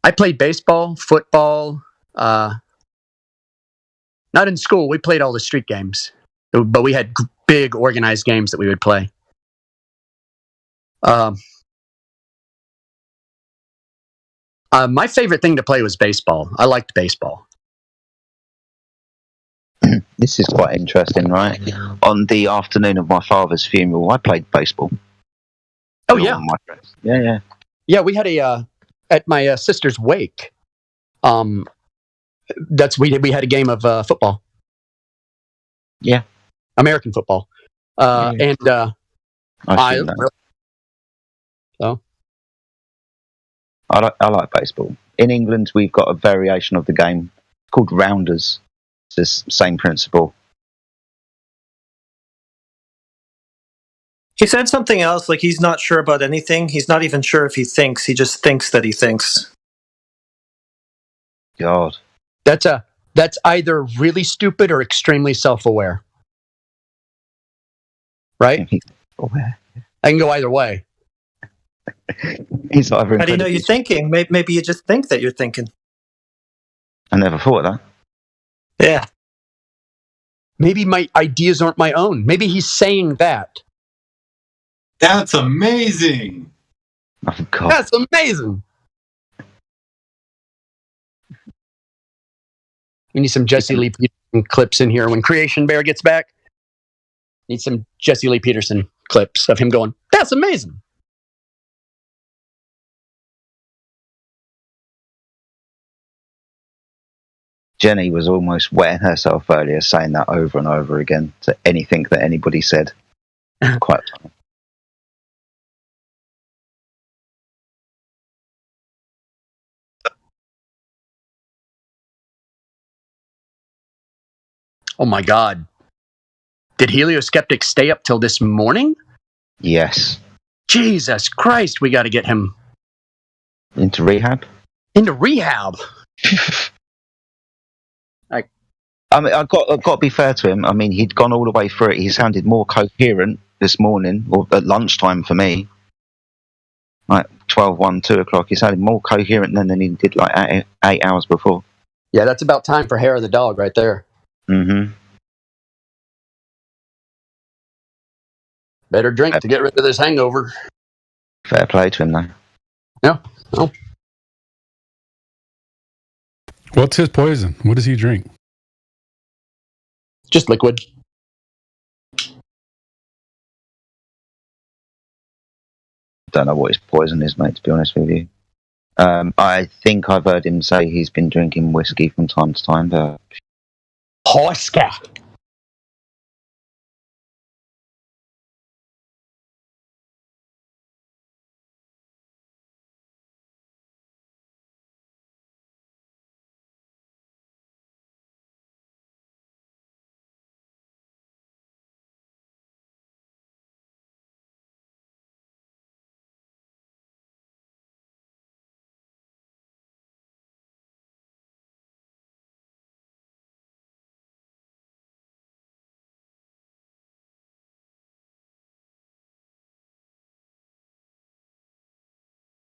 S20: I played baseball, football. Not in school. We played all the street games, but we had big organized games that we would play. My favorite thing to play was baseball. I liked baseball.
S16: This is quite interesting, right? On the afternoon of my father's funeral, I played baseball.
S20: Oh, yeah.
S16: Yeah.
S20: Yeah, we had at my sister's wake. We had a game of football.
S16: Yeah.
S20: American football. And
S16: I like baseball. In England, we've got a variation of the game called rounders. It's the same principle.
S3: He said something else, like he's not sure about anything. He's not even sure if he thinks. He just thinks that he thinks.
S16: God.
S20: That's either really stupid or extremely self-aware. Right? I can go either way.
S16: He's not ever.
S3: How do you know you're thinking? Maybe you just think that you're thinking.
S16: I never thought of that.
S3: Yeah.
S20: Maybe my ideas aren't my own. Maybe he's saying that.
S6: That's amazing.
S16: Oh, God.
S20: That's amazing. We need some Jesse Lee Peterson clips in here when Creation Bear gets back. Need some Jesse Lee Peterson clips of him going, "That's amazing."
S16: Jenny was almost wetting herself earlier, saying that over and over again to anything that anybody said. Quite funny.
S20: Oh my God. Did Helioskeptic stay up till this morning?
S16: Yes.
S20: Jesus Christ, we got to get him
S16: into rehab.
S20: Into rehab.
S16: I mean, I've got to be fair to him. I mean, he'd gone all the way through it. He sounded more coherent this morning, or at lunchtime for me. Like 12, 1, 2 o'clock. He sounded more coherent than he did like 8 hours before.
S20: Yeah, that's about time for Hair of the Dog right there.
S16: Mm-hmm.
S20: Better drink to get rid of this hangover.
S16: Fair play to him, though.
S20: Yeah. Oh.
S17: What's his poison? What does he drink?
S20: Just liquid.
S16: Don't know what his poison is, mate, to be honest with you. I think I've heard him say he's been drinking whiskey from time to time, but...
S20: Whiskey.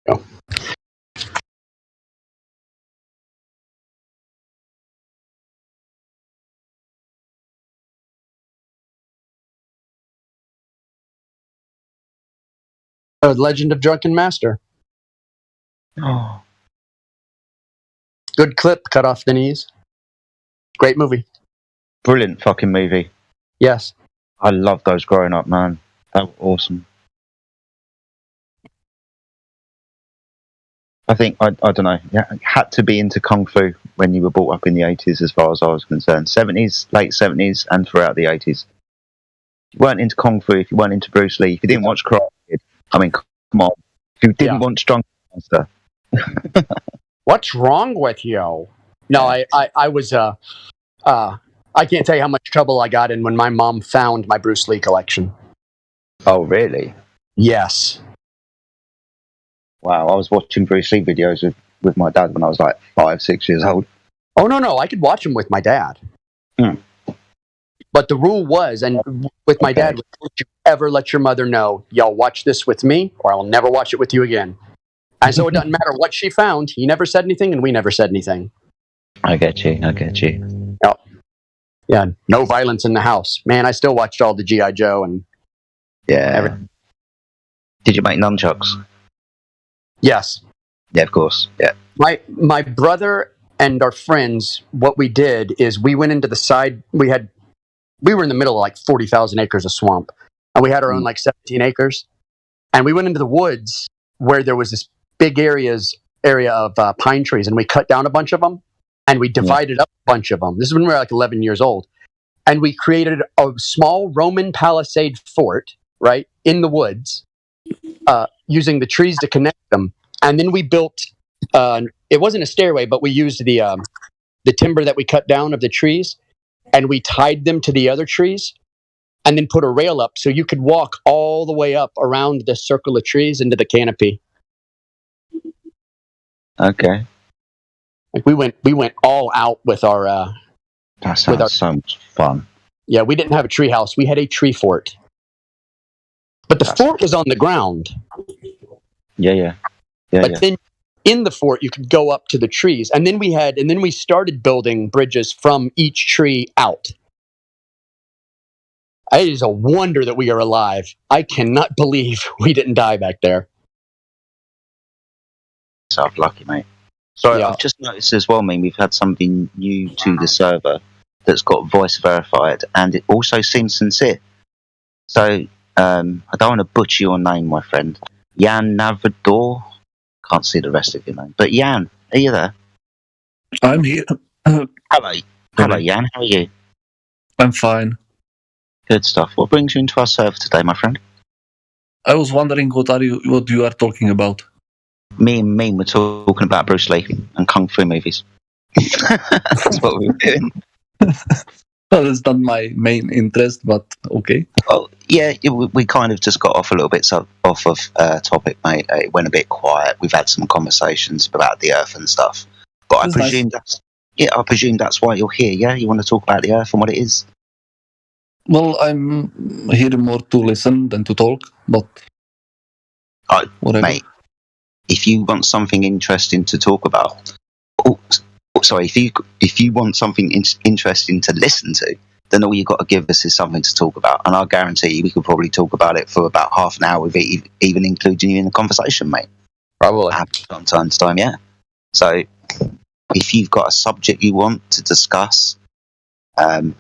S20: Oh. Legend of Drunken Master.
S16: Oh.
S20: Good clip, cut off the knees. Great movie.
S16: Brilliant fucking movie.
S20: Yes.
S16: I love those growing up, man. That was awesome. I think, I don't know, you had to be into Kung Fu when you were brought up in the 80s as far as I was concerned. 70s, late 70s, and throughout the 80s. If you weren't into Kung Fu, if you weren't into Bruce Lee, if you didn't watch Karate Kid, I mean, come on. If you didn't watch Drunken Master.
S20: What's wrong with you? No, I was, I can't tell you how much trouble I got in when my mom found my Bruce Lee collection.
S16: Oh, really?
S20: Yes.
S16: Wow, I was watching Bruce Lee videos with my dad when I was like 5, 6 years old.
S20: Oh, no, I could watch them with my dad. But the rule was, and with my dad, don't you ever let your mother know, y'all watch this with me, or I'll never watch it with you again. And so it doesn't matter what she found. He never said anything, and we never said anything.
S16: I get you.
S20: Oh. Yeah, no violence in the house. Man, I still watched all the G.I. Joe and...
S16: Yeah. Did you make nunchucks?
S20: Yes.
S16: Yeah, of course. Yeah.
S20: My brother and our friends, what we did is we went into the side... We were in the middle of like 40,000 acres of swamp. And we had our own like 17 acres. And we went into the woods where there was this big area of pine trees. And we cut down a bunch of them. And we divided up a bunch of them. This is when we were like 11 years old. And we created a small Roman palisade fort, right, in the woods, using the trees to connect them. And then we built. It wasn't a stairway, but we used the timber that we cut down of the trees, and we tied them to the other trees, and then put a rail up so you could walk all the way up around the circle of trees into the canopy.
S16: Okay.
S20: Like we went all out with our.
S16: That sounds so much fun.
S20: Yeah, we didn't have a tree house. We had a tree fort. But the fort was on the ground.
S16: Yeah.
S20: But then in the fort, you could go up to the trees. And then we started building bridges from each tree out. It is a wonder that we are alive. I cannot believe we didn't die back there.
S16: So lucky, mate. So I've just noticed as well, we've had something new to the server that's got voice verified, and it also seems sincere. So I don't want to butcher your name, my friend. Jan Navador. Can't see the rest of your name. But Jan, are you there?
S7: I'm here.
S16: Hello, Jan. How are you?
S7: I'm fine.
S16: Good stuff. What brings you into our server today, my friend?
S7: I was wondering what you are talking about.
S16: Me and Meme were talking about Bruce Lee and Kung Fu movies. That's what we were doing.
S7: Well, that's not my main interest, but okay.
S16: Oh, yeah, we kind of just got off a little bit off of topic, mate. It went a bit quiet. We've had some conversations about the Earth and stuff. But I presume that's why you're here, yeah? You want to talk about the Earth and what it is?
S7: Well, I'm here more to listen than to talk, but whatever.
S16: Mate, if you want something interesting to talk about, if you want something interesting to listen to, then all you got to give us is something to talk about, and I guarantee you we could probably talk about it for about half an hour, with even including you in the conversation, mate.
S20: Probably.
S16: From time to time, yeah. So, if you've got a subject you want to discuss,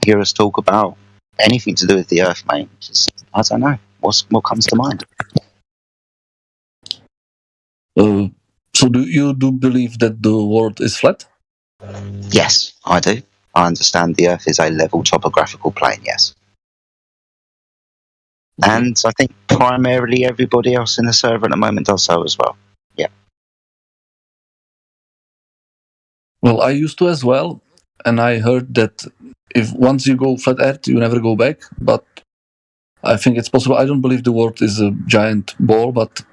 S16: hear us talk about anything to do with the Earth, mate. Just, I don't know what comes to mind.
S7: So do you believe that the world is flat?
S16: Yes, I do. I understand the Earth is a level topographical plane, yes. And I think primarily everybody else in the server at the moment does so as well. Yeah.
S7: Well, I used to as well, and I heard that if once you go flat Earth, you never go back, but I think it's possible. I don't believe the world is a giant ball, but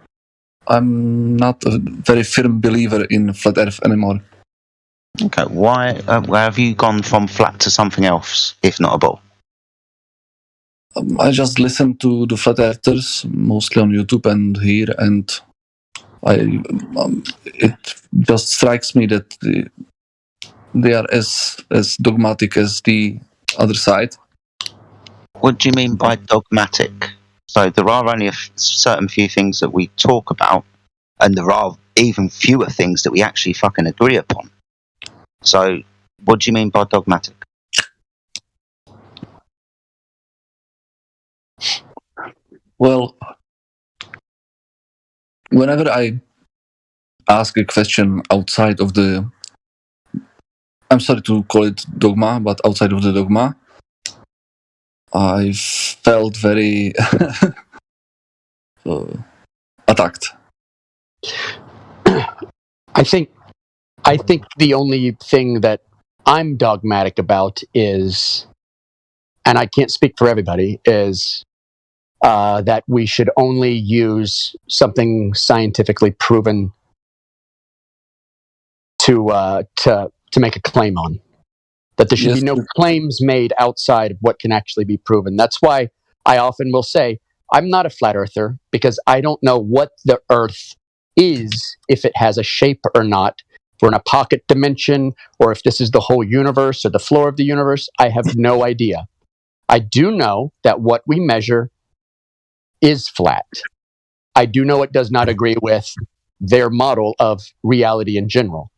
S7: I'm not a very firm believer in flat Earth anymore.
S16: Okay, why have you gone from flat to something else, if not a ball?
S7: I just listen to the flat earthers, mostly on YouTube and here, and it just strikes me that they are as dogmatic as the other side.
S16: What do you mean by dogmatic? So there are only a certain few things that we talk about, and there are even fewer things that we actually fucking agree upon. So, what do you mean by dogmatic?
S7: Well, whenever I ask a question outside of the... I'm sorry to call it dogma, but outside of the dogma, I felt very attacked.
S20: I think the only thing that I'm dogmatic about is, and I can't speak for everybody, is that we should only use something scientifically proven to make a claim on. That there should be no claims made outside of what can actually be proven. That's why I often will say, I'm not a flat earther, because I don't know what the Earth is, if it has a shape or not. If we're in a pocket dimension, or if this is the whole universe or the floor of the universe, I have no idea. I do know that what we measure is flat. I do know it does not agree with their model of reality in general.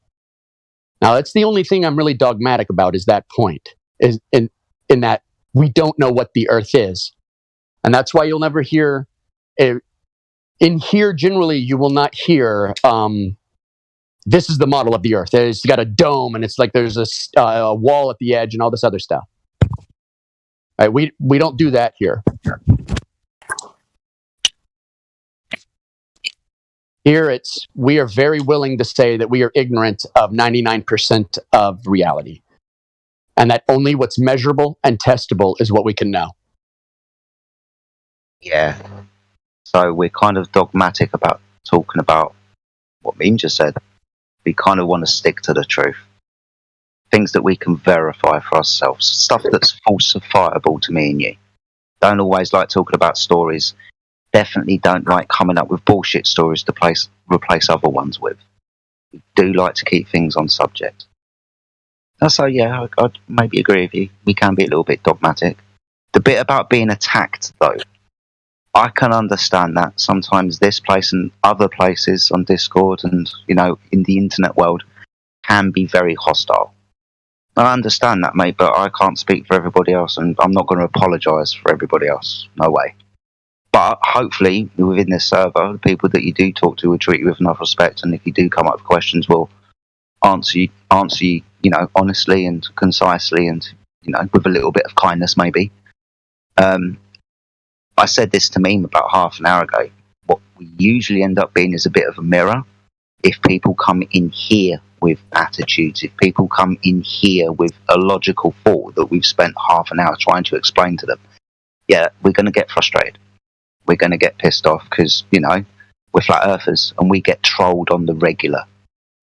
S20: Now, that's the only thing I'm really dogmatic about, is that point, is in that we don't know what the Earth is. And that's why you'll never hear, in here generally, you will not hear, this is the model of the Earth. It's got a dome, and it's like there's a wall at the edge and all this other stuff. Right, we don't do that here. Here, we are very willing to say that we are ignorant of 99% of reality, and that only what's measurable and testable is what we can know.
S16: Yeah. So we're kind of dogmatic about talking about what Mean just said. We kind of want to stick to the truth. Things that we can verify for ourselves. Stuff that's falsifiable to me and you. Don't always like talking about stories. Definitely don't like coming up with bullshit stories to replace other ones with. We do like to keep things on subject. So yeah, I'd maybe agree with you. We can be a little bit dogmatic. The bit about being attacked, though, I can understand that. Sometimes this place and other places on Discord and, in the internet world can be very hostile. I understand that, mate, but I can't speak for everybody else, and I'm not going to apologise for everybody else. No way. But hopefully, within this server, the people that you do talk to will treat you with enough respect, and if you do come up with questions, will answer you, honestly and concisely, and with a little bit of kindness, maybe. I said this to Meme about half an hour ago. What we usually end up being is a bit of a mirror. If people come in here with attitudes, if people come in here with a logical thought that we've spent half an hour trying to explain to them, yeah, we're going to get frustrated. We're going to get pissed off because, we're flat earthers and we get trolled on the regular.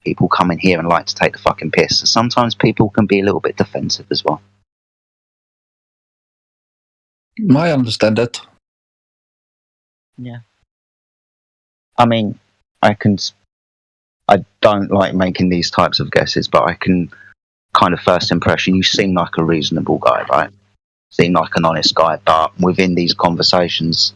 S16: People come in here and like to take the fucking piss. So sometimes people can be a little bit defensive as well.
S7: I understand that.
S16: Yeah. I mean, I don't like making these types of guesses, but I can kind of first impression, you seem like a reasonable guy, right? Seem like an honest guy, but within these conversations,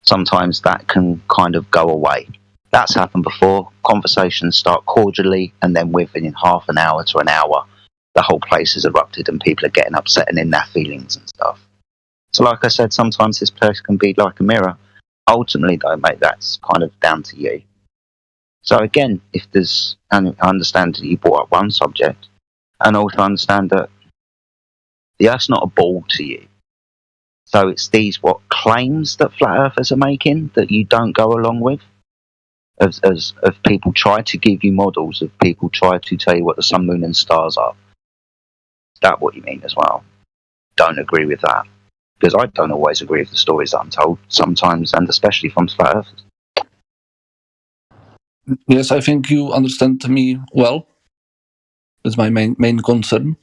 S16: sometimes that can kind of go away. That's happened before. Conversations start cordially, and then within half an hour to an hour, the whole place is erupted and people are getting upset and in their feelings and stuff. So like I said, sometimes this place can be like a mirror. Ultimately, though, mate, that's kind of down to you. So again, and I understand that you brought up one subject, and also understand that the Earth's not a ball to you. So it's these claims that flat earthers are making that you don't go along with, as people try to give you models, of people try to tell you what the sun, moon, and stars are. Is that what you mean as well? Don't agree with that. Because I don't always agree with the stories that I'm told, sometimes, and especially from flat earthers.
S7: Yes, I think you understand me well. That's my main concern.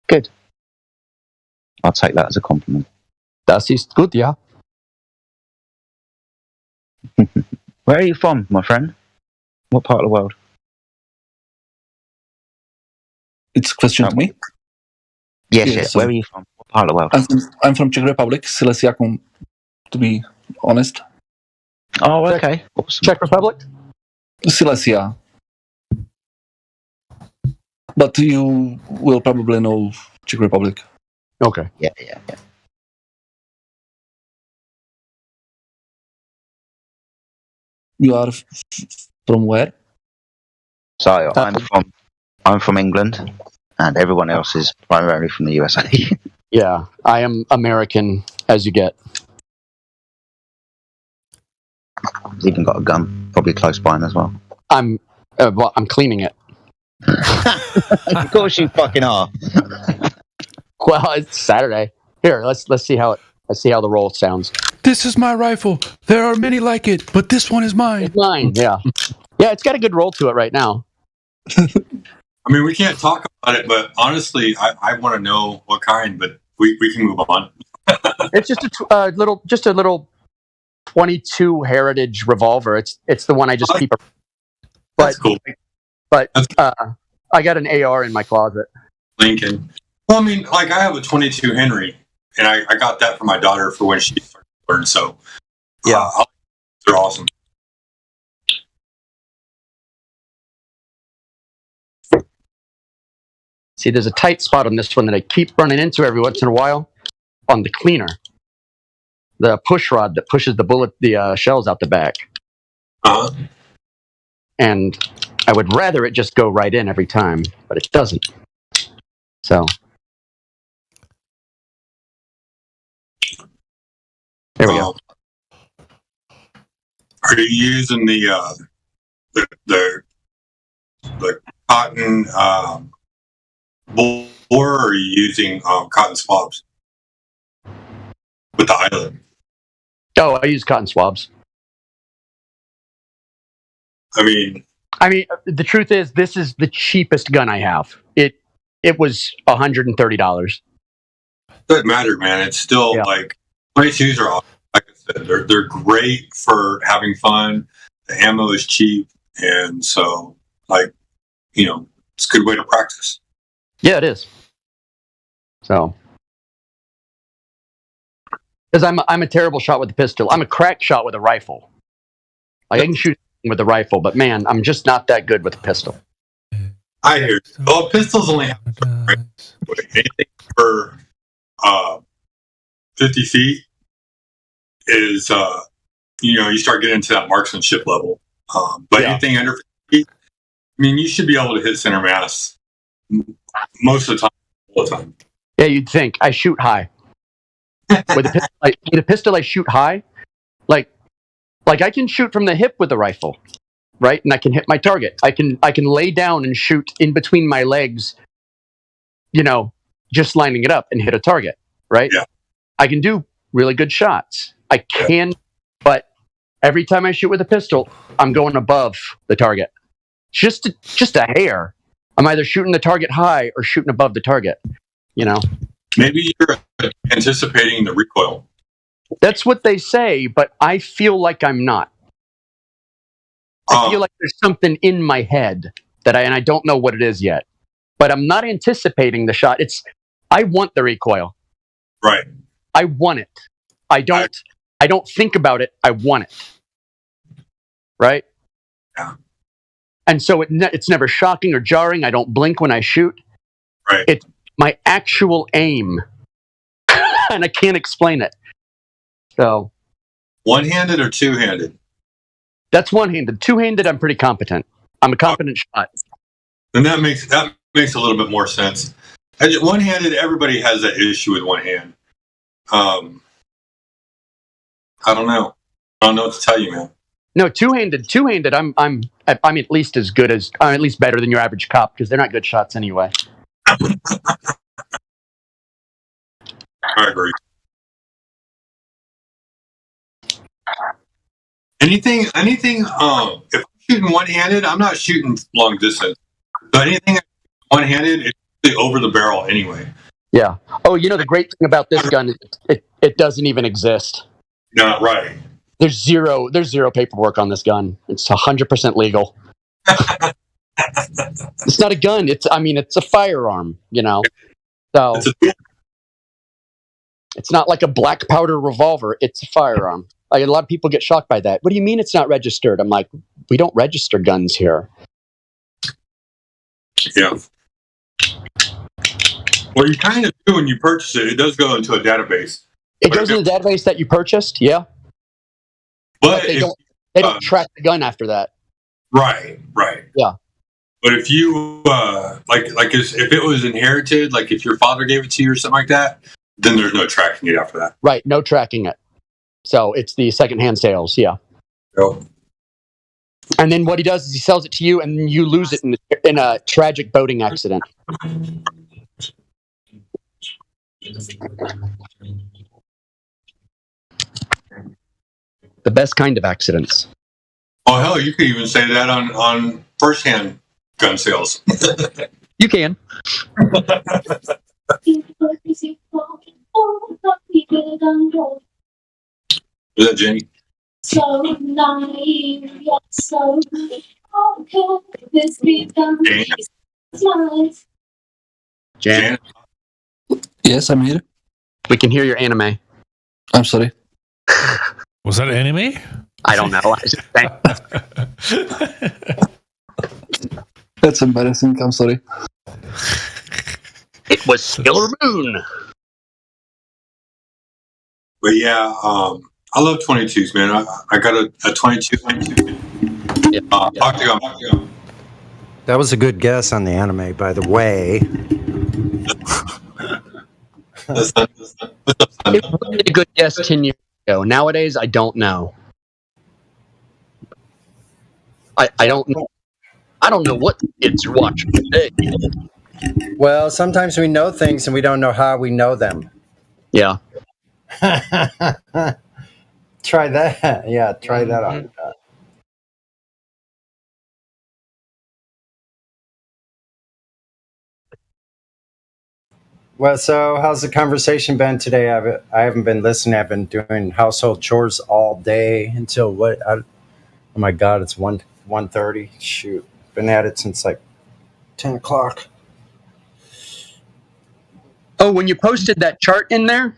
S16: Good. I'll take that as a compliment.
S20: Das ist gut, ja.
S16: Where are you from, my friend? What part of the world?
S7: It's a question to me?
S16: Yes. Where are you from? What part of the world?
S7: I'm from Czech Republic, Silesia, to be honest.
S16: Oh, okay. Awesome.
S20: Czech Republic?
S7: Silesia. But you will probably know Czech Republic.
S20: Okay.
S16: Yeah.
S7: You are from where?
S16: So I'm from England, and everyone else is primarily from the USA.
S20: Yeah, I am American as you get.
S16: He's even got a gun, probably close by him as well.
S20: I'm cleaning it.
S16: Of course you fucking are.
S20: Well, it's Saturday. Here, let's see how the roll sounds.
S17: This is my rifle. There are many like it, but this one is mine.
S20: It's mine, yeah. Yeah, it's got a good roll to it right now.
S6: I mean, we can't talk about it, but honestly, I want to know what kind, but we can move on.
S20: It's just a little 22 Heritage revolver. It's the one I just keep.
S6: That's cool.
S20: But I got an AR in my closet.
S6: Lincoln. Well, I mean, like I have a 22 Henry, and I got that for my daughter for when she started to learn. So yeah, they're awesome.
S20: See, there's a tight spot on this one that I keep running into every once in a while on the cleaner. The push rod that pushes the shells out the back.
S6: Uh-huh.
S20: And I would rather it just go right in every time, but it doesn't. So There we go.
S6: Are you using the cotton bore, or are you using cotton swabs with the eyelet?
S20: Oh, I use cotton swabs.
S6: I mean,
S20: the truth is, this is the cheapest gun I have. It was $130.
S6: Doesn't matter, man. It's still like 22s are awesome. Like I said, they're great for having fun. The ammo is cheap, and so it's a good way to practice.
S20: Yeah, it is. So, because I'm a terrible shot with a pistol. I'm a crack shot with a rifle. Like I can shoot with a rifle, but man, I'm just not that good with a pistol.
S6: I hear. Well, pistols only have anything for 50 feet is you start getting into that marksmanship level. But anything under 50 feet, you should be able to hit center mass most of the time, all the time.
S20: Yeah, you'd think. I shoot high. With a pistol, I shoot high. Like I can shoot from the hip with a rifle, right? And I can hit my target. I can lay down and shoot in between my legs, just lining it up and hit a target, right? Yeah. I can do really good shots. I can, but every time I shoot with a pistol, I'm going above the target. Just a hair. I'm either shooting the target high or shooting above the target,
S6: Maybe you're anticipating the recoil.
S20: That's what they say, but I feel like I'm not. I feel like there's something in my head and I don't know what it is yet. But I'm not anticipating the shot. I want the recoil.
S6: Right.
S20: I want it. I don't think about it. I want it. Right?
S6: Yeah.
S20: And so it's never shocking or jarring. I don't blink when I shoot.
S6: Right.
S20: It's my actual aim. And I can't explain it. So,
S6: one-handed or two-handed?
S20: That's one-handed. Two-handed, I'm pretty competent. I'm a competent shot.
S6: And that makes a little bit more sense. One-handed, everybody has that issue with one hand. I don't know. I don't know what to tell you, man.
S20: No, two-handed. I'm at least as good as, I'm at least better than your average cop because they're not good shots anyway.
S6: I agree. Anything. If I'm shooting one-handed, I'm not shooting long distance. So anything one-handed, it's over the barrel anyway.
S20: Yeah. Oh, the great thing about this gun is it doesn't even exist.
S6: No, right.
S20: There's zero paperwork on this gun. It's 100% legal. It's not a gun. It's a firearm. So it's not like a black powder revolver. It's a firearm. Like, a lot of people get shocked by that. What do you mean it's not registered? I'm like, we don't register guns here.
S6: Yeah. Well, you kind of do when you purchase it. It does go into a database.
S20: It goes in the database that you purchased, yeah. But they don't track the gun after that.
S6: Right.
S20: Yeah.
S6: But if you if it was inherited, like if your father gave it to you or something like that, then there's no tracking it after that.
S20: Right, no tracking it. So it's the secondhand sales, yeah.
S6: Yep.
S20: And then what he does is he sells it to you, and you lose it in a tragic boating accident. The best kind of accidents.
S6: Oh hell, you could even say that on first-hand gun sales.
S20: You can.
S6: Is that Jenny?
S18: So naive, yet so how can this be done?
S20: Jan?
S7: Yes, I'm here.
S20: We can hear your anime.
S7: I'm sorry.
S12: Was that anime?
S20: I don't know.
S7: That's embarrassing. I'm sorry.
S20: It was Sailor Moon.
S6: But yeah, I love 22s, man. I got a 22. Octagon.
S14: That was a good guess on the anime, by the way.
S20: It was a good guess 10 years ago. Nowadays, I don't know. I don't know. I don't know what the kids are watching today.
S14: Well, sometimes we know things and we don't know how we know them.
S20: Yeah.
S14: Try that. Yeah, try that on. Well, so how's the conversation been today? I haven't been listening. I've been doing household chores all day until what? Oh my God, it's 1:30. Shoot, been at it since like 10 o'clock.
S20: Oh, when you posted that chart in there,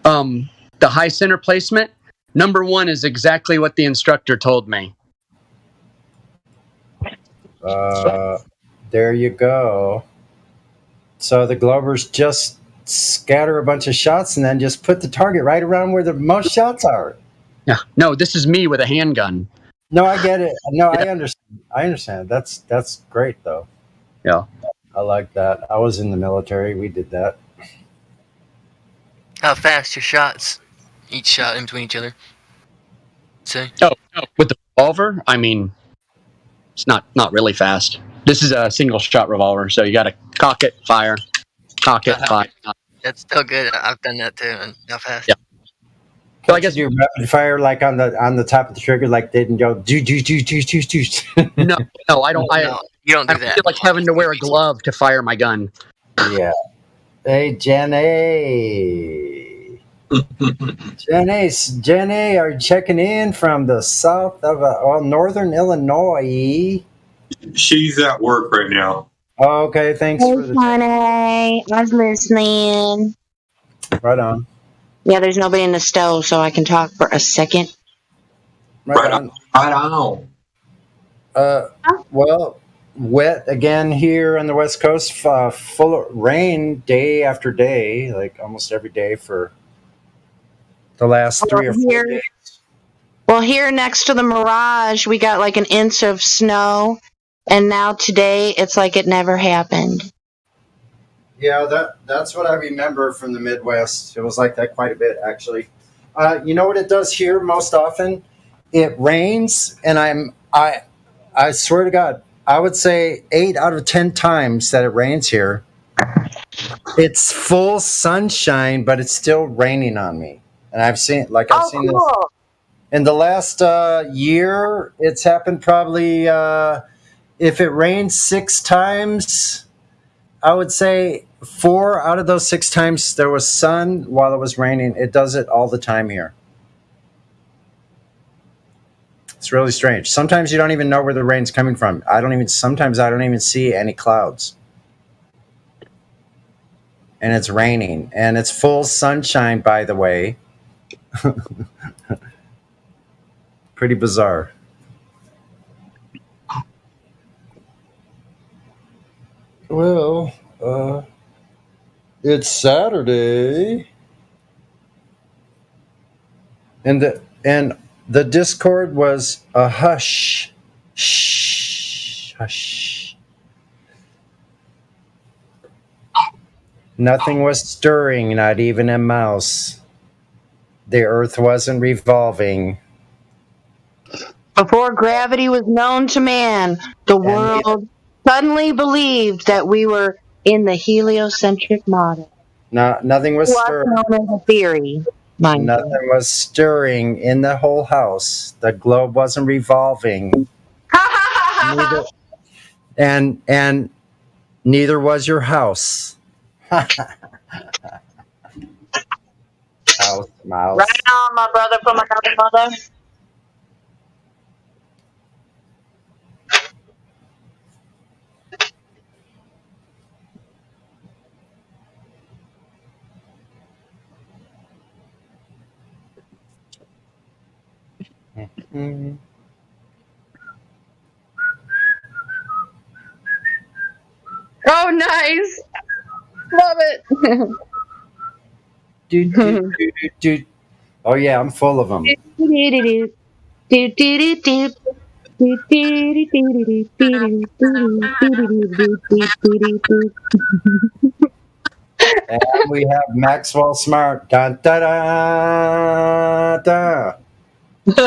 S20: the high center placement, number 1 is exactly what the instructor told me.
S14: There you go. So the Globers just scatter a bunch of shots and then just put the target right around where the most shots are.
S20: Yeah. No, this is me with a handgun.
S14: No, I get it. No, I understand. I understand. That's great though.
S20: Yeah.
S14: I like that. I was in the military. We did that.
S10: How fast your shots? Each shot in between each other. Say.
S20: Oh, with the revolver? I mean, it's not really fast. This is a single shot revolver, so you got to cock it, fire, cock it, fire.
S10: That's still good. I've done that too. And how fast?
S20: Yeah.
S14: So I guess you rapid fire like on the top of the trigger, like didn't go do.
S20: No, I don't.
S10: You don't do that.
S20: I feel like having to wear a glove to fire my gun.
S14: Yeah. Hey, Jenny. Jenny, are you checking in from the south of northern Illinois?
S6: She's at work right now.
S14: Okay, thanks for the
S13: honey. I was listening.
S14: Right on.
S13: Yeah, there's nobody in the stove, so I can talk for a second.
S14: Right on. Well, wet again here on the West Coast, full of rain day after day, like almost every day for the last 3 or 4 days.
S13: Well, here next to the Mirage, we got like an inch of snow, and now today it's like it never happened.
S14: Yeah, that's what I remember from the Midwest. It was like that quite a bit, actually. You know what it does here most often? It rains, and I swear to God, I would say 8 out of 10 times that it rains here, it's full sunshine, but it's still raining on me. And I've seen this in the last year. It's happened probably if it rains 6 times, I would say 4 out of those 6 times there was sun while it was raining. It does it all the time here. It's really strange. Sometimes you don't even know where the rain's coming from. Sometimes I don't even see any clouds. And it's raining. And it's full sunshine, by the way. Pretty bizarre. Well, it's Saturday. And the Discord was a hush. Shh. Hush. Nothing was stirring, not even a mouse. The earth wasn't revolving.
S13: Before gravity was known to man, the world suddenly believed that we were in the heliocentric model.
S14: Nothing was stirring.
S13: What's known as a theory.
S14: Nothing was stirring in the whole house. The globe wasn't revolving. and neither was your house. House mouse.
S13: Right on, my brother from another mother.
S14: Mm-hmm.
S13: Oh, nice. Love it.
S14: Oh, yeah, I'm full of them. And we have Maxwell Smart. Dun, da, da, da. Da,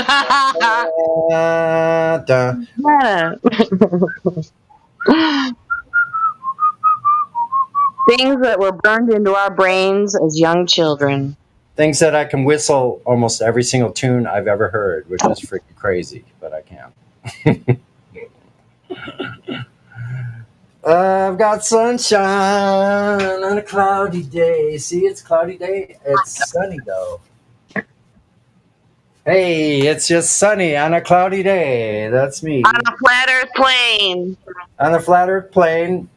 S14: da.
S13: Things that were burned into our brains as young children.
S14: Things that I can whistle almost every single tune I've ever heard, which is freaking crazy, but I can't. I've got sunshine on a cloudy day. See, it's cloudy day. It's sunny, though. Hey, it's just sunny on a cloudy day. That's me.
S13: On a flat earth plane.
S14: On a flat earth plane.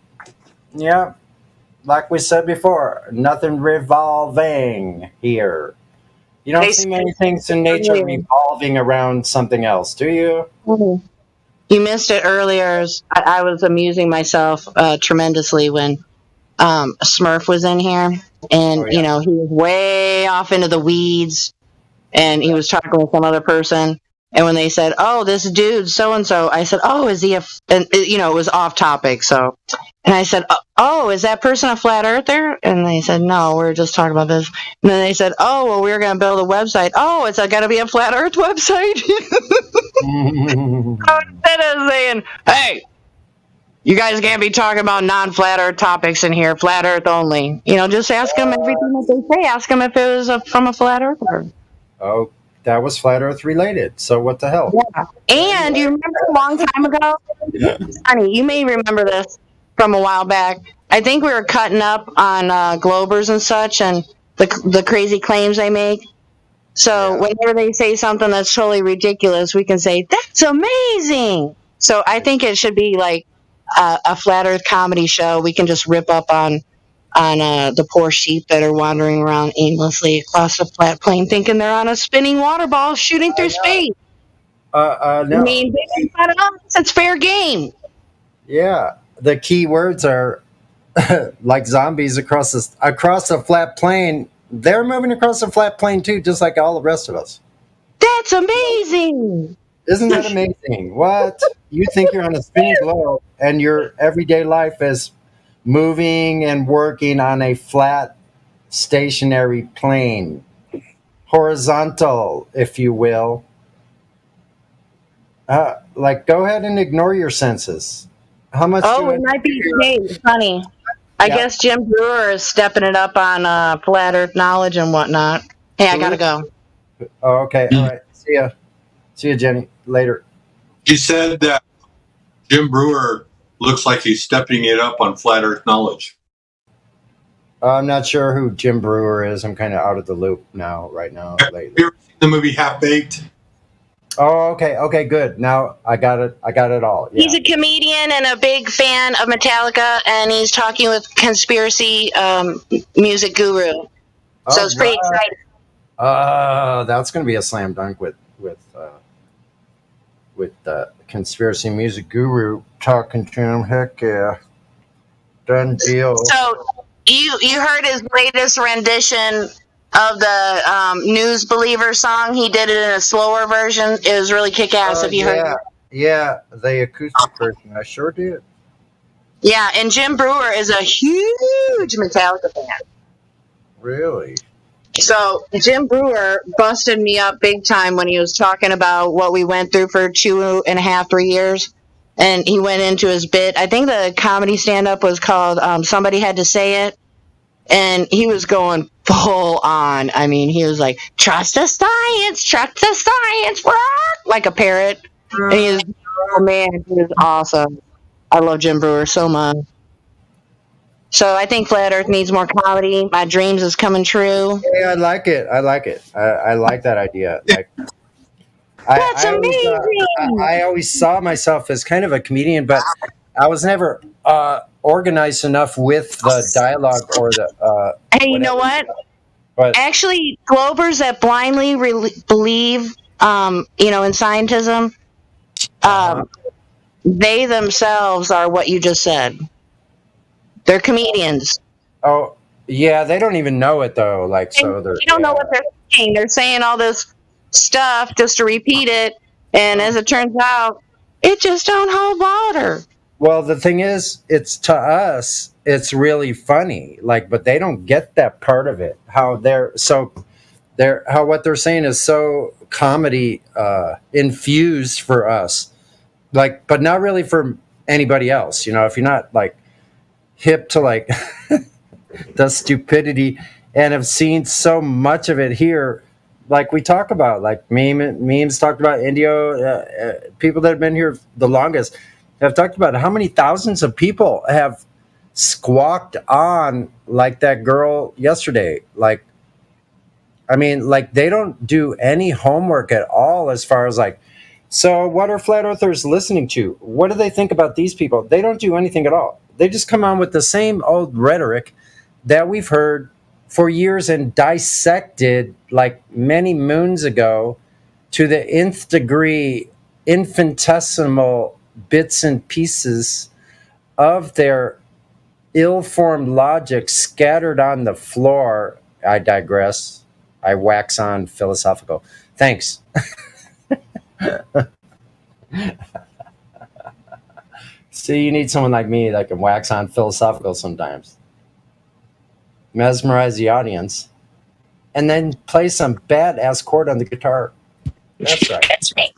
S14: Yeah. Like we said before, nothing revolving here. You don't see many things in nature revolving around something else, do you?
S13: Mm-hmm. You missed it earlier. I was amusing myself tremendously when Smurf was in here. And, you know, he was way off into the weeds. And he was talking with some other person. And when they said, oh, this dude, so-and-so, I said, oh, is he and, you know, it was off topic. So, and I said, oh, is that person a flat earther? And they said, no, we were just talking about this. And then they said, oh, well, we were going to build a website. Oh, it's got to be a flat earth website? So instead of saying, hey, you guys can't be talking about non-flat earth topics in here, flat earth only. You know, just ask them everything that they say. Ask them if it was from a flat earther.
S14: Oh, that was flat earth related. So what the hell?
S13: Yeah. And you remember a long time ago? Honey, you may remember this from a while back. I think we were cutting up on Globers and such and the crazy claims they make. So whenever they say something that's totally ridiculous, we can say, that's amazing. So I think it should be like a flat earth comedy show. We can just rip up on the poor sheep that are wandering around aimlessly across a flat plane thinking they're on a spinning water ball shooting through space.
S14: No.
S13: I mean, it's fair game.
S14: Yeah. The key words are like zombies across a flat plane. They're moving across a flat plane too, just like all the rest of us.
S13: That's amazing.
S14: Isn't that amazing? What? You think you're on a spinning globe and your everyday life is moving and working on a flat, stationary plane. Horizontal, if you will. Go ahead and ignore your senses. How much?
S13: Oh, it might be funny. I guess Jim Brewer is stepping it up on flat earth knowledge and whatnot. Hey, I gotta go.
S14: Oh, okay. All right. See ya, Jenny. Later.
S6: You said that Jim Brewer looks like he's stepping it up on flat earth knowledge.
S14: I'm not sure who Jim Brewer is. I'm kind of out of the loop right now.
S6: Have you ever seen the movie Half Baked?
S14: Oh, okay. Okay, good. Now I got it all. Yeah.
S13: He's a comedian and a big fan of Metallica, and he's talking with conspiracy music guru. So it's pretty exciting.
S14: That's going to be a slam dunk with the conspiracy music guru talking to him. Heck yeah. Done deal.
S13: So you heard his latest rendition of the News Believer song. He did it in a slower version. It was really kick-ass. Have you heard it?
S14: Yeah, the acoustic version. I sure did.
S13: Yeah, and Jim Brewer is a huge Metallica fan.
S14: Really?
S13: So Jim Brewer busted me up big time when he was talking about what we went through for 2.5, 3 years. And he went into his bit. I think the comedy stand-up was called Somebody Had to Say It. And he was going full on. I mean, he was like, trust the science, like a parrot. And he was, oh man, he was awesome. I love Jim Brewer so much. So I think Flat Earth needs more comedy. My dreams is coming true.
S14: Yeah, I like it. I like that idea. Like,
S13: That's amazing.
S14: I always saw myself as kind of a comedian, but I was never organized enough with the dialogue or the.
S13: Hey, you know what?
S14: But
S13: actually, Globers that blindly believe, in scientism, they themselves are what you just said. They're comedians.
S14: Oh, yeah, they don't even know it though. Like, so they're.
S13: They don't know what they're saying. They're saying all this stuff just to repeat it, and as it turns out, it just don't hold water.
S14: Well, the thing is, it's to us, it's really funny. Like, but they don't get that part of it. How what they're saying is so comedy infused for us. Like, but not really for anybody else. You know, if you're not like hip to like the stupidity and have seen so much of it here, like we talk about, like memes talked about India, people that have been here the longest have talked about how many thousands of people have squawked on like that girl yesterday. Like, I mean, like they don't do any homework at all as far as like, so what are flat earthers listening to? What do they think about these people? They don't do anything at all. They just come on with the same old rhetoric that we've heard for years and dissected like many moons ago to the nth degree, infinitesimal bits and pieces of their ill-formed logic scattered on the floor. I digress. I wax on philosophical. Thanks. See, you need someone like me that can wax on philosophical sometimes. Mesmerize the audience. And then play some badass chord on the guitar. That's right. That's right.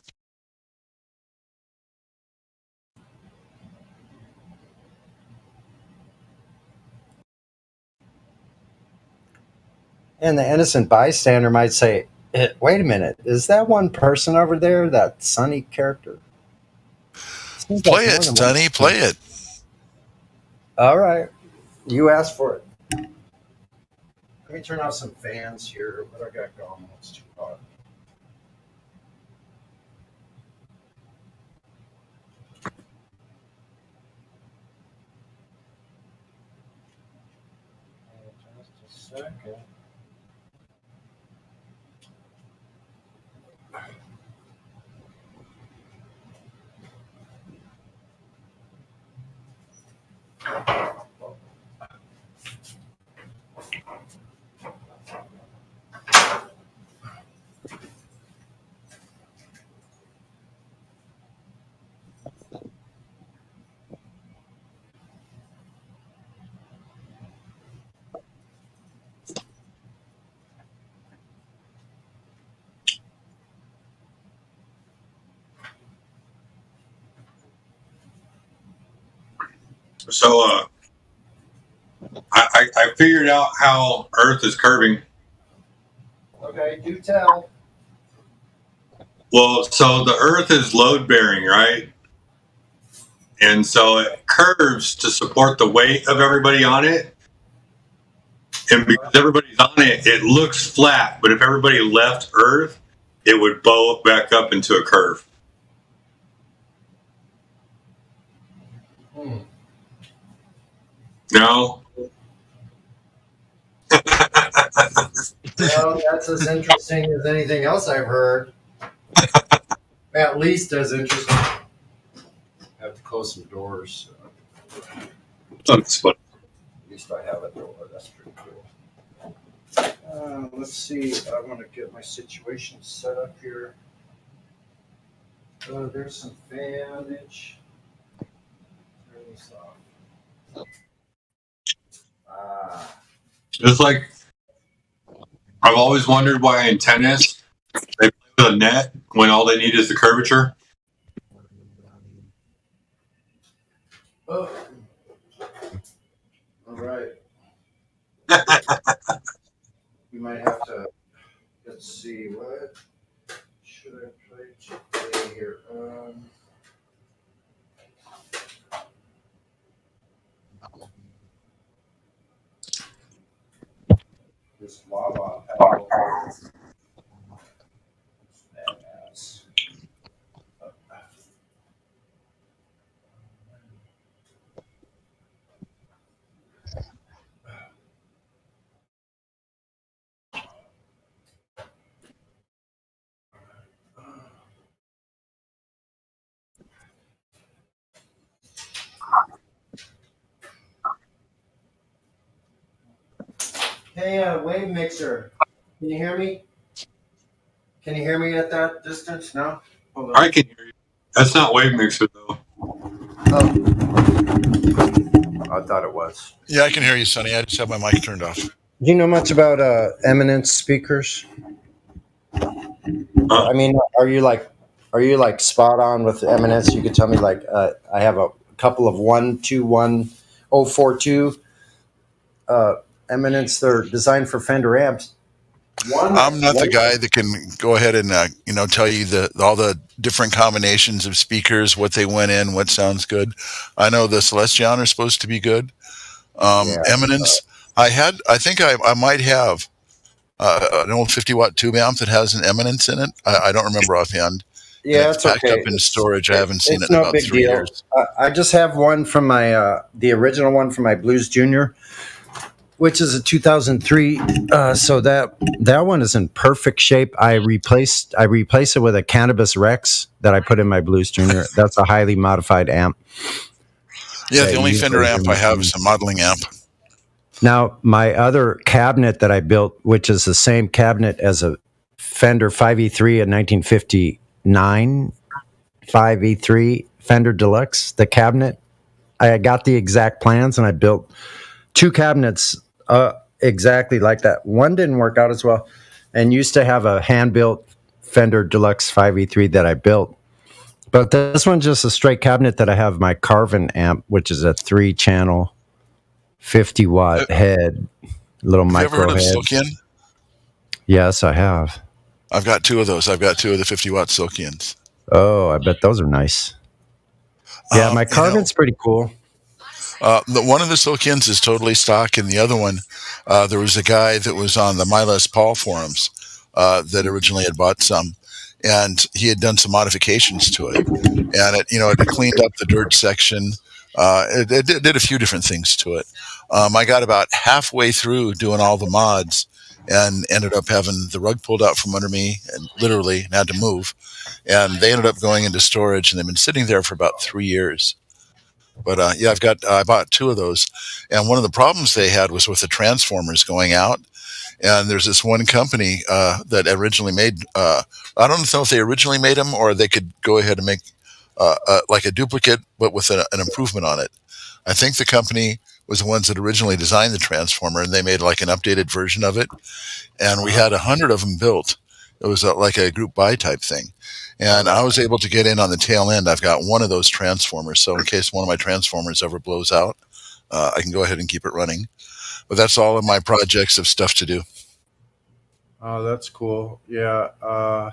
S14: And the innocent bystander might say, wait a minute, is that one person over there, that Sonny character?
S1: Play it, Sonny, play it.
S14: All right. You asked for it. Let me turn off some fans here. What I got going? It's too hot. Just a second.
S6: So I figured out how Earth is curving.
S14: Okay, do tell.
S6: Well, so the Earth is load bearing, right? And so it curves to support the weight of everybody on it. And because everybody's on it, it looks flat. But if everybody left Earth, it would bow back up into a curve. No?
S14: Well, that's as interesting as anything else I've heard. At least as interesting. I have to close some doors.
S6: That's funny.
S14: At least I have a door. That's pretty cool. Let's see. I want to get my situation set up here. There's some fanage. Turn this off.
S6: It's like, I've always wondered why in tennis they play with a net when all they need is the curvature.
S14: Oh. All right. We might have to, let's see, what should I play here? This lava pedal. Badass. Hey, wave mixer. Can you hear me? Can you hear me at that distance? No? Hold on.
S6: I can hear you. That's not wave mixer though.
S14: Oh. I thought it was.
S1: Yeah, I can hear you, Sonny. I just have my mic turned off.
S14: Do you know much about eminence speakers? I mean, are you like spot on with eminence? You could tell me like I have a couple of 121042 eminence. They're designed for Fender amps.
S1: I'm not the guy that can go ahead and tell you all the different combinations of speakers, what they went in, what sounds good. I know the Celestion are supposed to be good. Eminence, I think I might have an old 50-watt tube amp that has an Eminence in it. I don't remember offhand.
S14: Yeah,
S1: it's packed up in storage. I haven't seen it in about 3 years.
S14: I just have one from my the original one from my Blues Junior, which is a 2003. So that one is in perfect shape. I replaced it with a Cannabis Rex that I put in my Blues Junior. That's a highly modified amp.
S1: Yeah, the only Fender amp I have is a modeling amp.
S14: Now, my other cabinet that I built, which is the same cabinet as a Fender 5E3, a 1959 5E3 Fender Deluxe, the cabinet, I got the exact plans and I built 2 cabinets exactly like that. One didn't work out as well and used to have a hand-built Fender Deluxe 5E3 that I built. But this one's just a straight cabinet that I have my Carvin amp, which is a 3-channel, 50-watt head, little micro head.
S1: Have you ever heard of Silkian?
S14: Yes, I have.
S1: I've got 2 of those. I've got 2 of the 50-watt Silkians.
S14: Oh, I bet those are nice. Yeah, my Carvin's pretty cool.
S1: One of the Silkians is totally stock, and the other one, there was a guy that was on the My Les Paul forums that originally had bought some, and he had done some modifications to it, and it cleaned up the dirt section. It did a few different things to it. I got about halfway through doing all the mods and ended up having the rug pulled out from under me and literally had to move. And they ended up going into storage, and they've been sitting there for about 3 years. But I bought 2 of those. And one of the problems they had was with the transformers going out. And there's this one company that originally made, I don't know if they originally made them or they could go ahead and make like a duplicate, but with an improvement on it. I think the company was the ones that originally designed the transformer, and they made like an updated version of it. And we had 100 of them built. It was like a group buy type thing. And I was able to get in on the tail end. I've got one of those transformers. So in case one of my transformers ever blows out, I can go ahead and keep it running. But that's all of my projects of stuff to do.
S14: Oh, that's cool. Yeah. I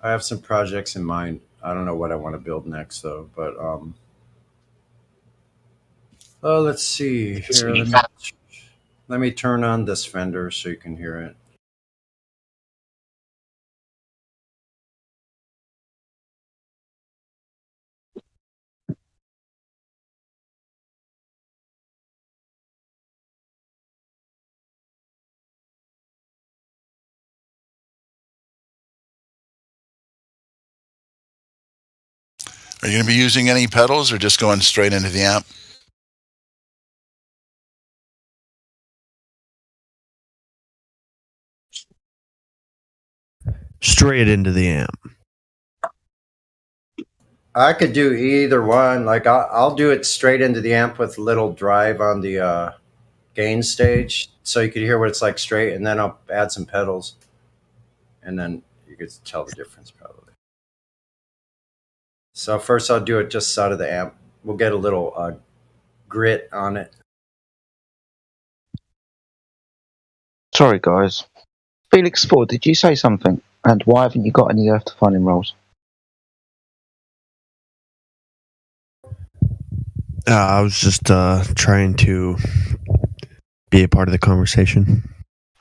S14: have some projects in mind. I don't know what I want to build next, though. But let's see. Here, let me turn on this Fender so you can hear it.
S1: Are you going to be using any pedals or just going straight into the amp?
S9: Straight into the amp.
S14: I could do either one. Like I'll do it straight into the amp with a little drive on the gain stage, so you could hear what it's like straight, and then I'll add some pedals, and then you could tell the difference probably. So first I'll do it just out of the amp. We'll get a little grit on it.
S16: Sorry, guys. Felix Ford, did you say something? And why haven't you got any Earth Defining roles?
S9: I was just trying to be a part of the conversation.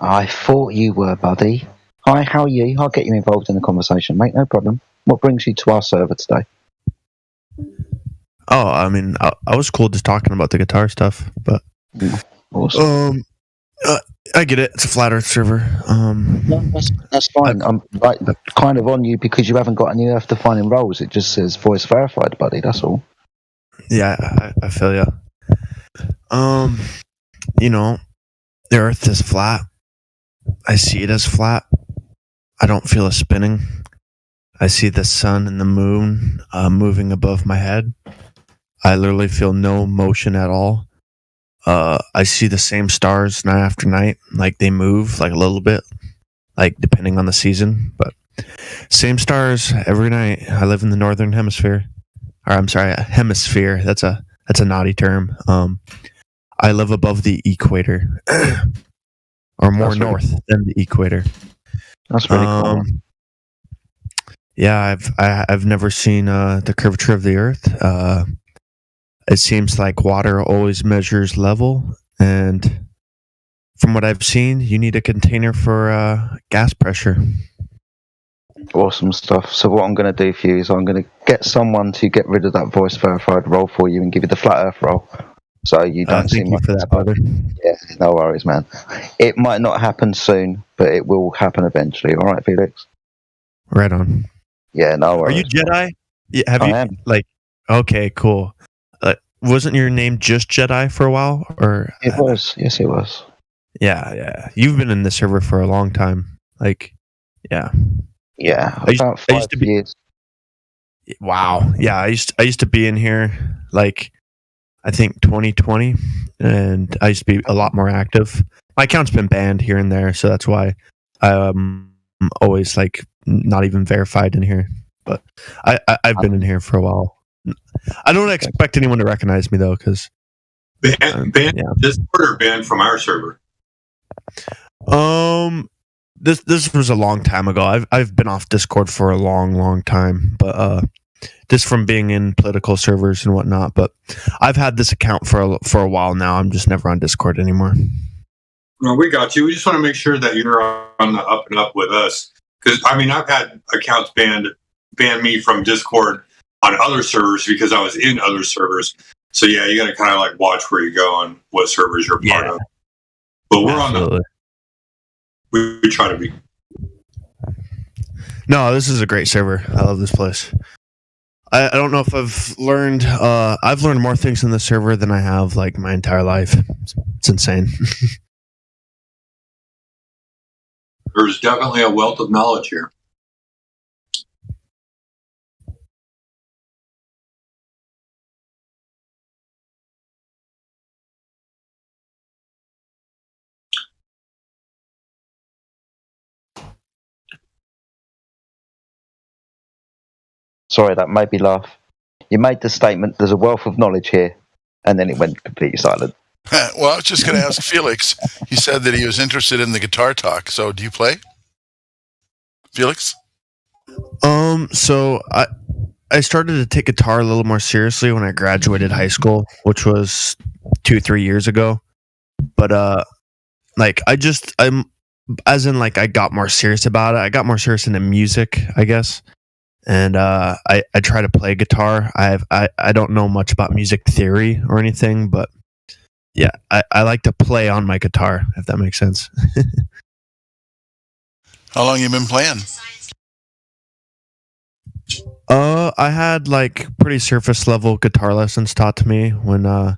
S16: I thought you were, buddy. Hi, how are you? I'll get you involved in the conversation, mate. No problem. What brings you to our server today?
S9: Oh, I mean, I was cool just talking about the guitar stuff, but
S16: awesome.
S9: I get it. It's a flat Earth server.
S16: No, that's fine. I'm like kind of on you because you haven't got any Earth Defining roles. It just says voice verified, buddy. That's all.
S9: Yeah, I feel you. The Earth is flat. I see it as flat. I don't feel it spinning. I see the sun and the moon moving above my head. I literally feel no motion at all. I see the same stars night after night. Like they move like a little bit, like depending on the season, but same stars every night. I live in the northern hemisphere, or I'm sorry, hemisphere. That's a naughty term. I live above the equator, or more north than the equator.
S16: That's really cool.
S9: Yeah, I've never seen the curvature of the Earth. It seems like water always measures level, and from what I've seen, you need a container for gas pressure.
S16: Awesome stuff. So what I'm going to do for you is I'm going to get someone to get rid of that voice verified role for you and give you the flat Earth role. So you don't
S9: thank you for that, brother.
S16: Yeah, no worries, man. It might not happen soon, but it will happen eventually. All right, Felix?
S9: Right on.
S16: Yeah, no worries.
S9: Are you Jedi? Yeah,
S16: I am.
S9: Like, okay, cool. Wasn't your name just Jedi for a while, or
S16: it was? Yes, it was.
S9: Yeah. You've been in the server for a long time. Like, yeah.
S16: About 5 years.
S9: Wow. Yeah, I used to be in here like I think 2020, and I used to be a lot more active. My account's been banned here and there, so that's why I'm always like not even verified in here. But I've been in here for a while. I don't expect anyone to recognize me though, because
S6: banned Discord or banned from our server.
S9: This was a long time ago. I've been off Discord for a long time, but just from being in political servers and whatnot. But I've had this account for a while now. I'm just never on Discord anymore.
S6: No, we got you. We just want to make sure that you're on the up and up with us, because I mean I've had accounts ban me from Discord on other servers because I was in other servers. So yeah, you got to kind of like watch where you go and what servers you're part of. But we're on the. We try to be.
S9: No, this is a great server. I love this place. I don't know if I've learned. I've learned more things in this server than I have like my entire life. It's insane.
S6: There's definitely a wealth of knowledge here.
S16: Sorry, that made me laugh. You made the statement, there's a wealth of knowledge here, and then it went completely silent.
S1: Well, I was just going to ask Felix. He said that he was interested in the guitar talk. So do you play, Felix?
S9: So I started to take guitar a little more seriously when I graduated high school, which was 2-3 years ago. But like I'm as in like I got more serious about it. I got more serious into music, I guess. And I try to play guitar. I don't know much about music theory or anything, but yeah, I like to play on my guitar, if that makes sense.
S1: How long you been playing?
S9: I had like pretty surface level guitar lessons taught to me when I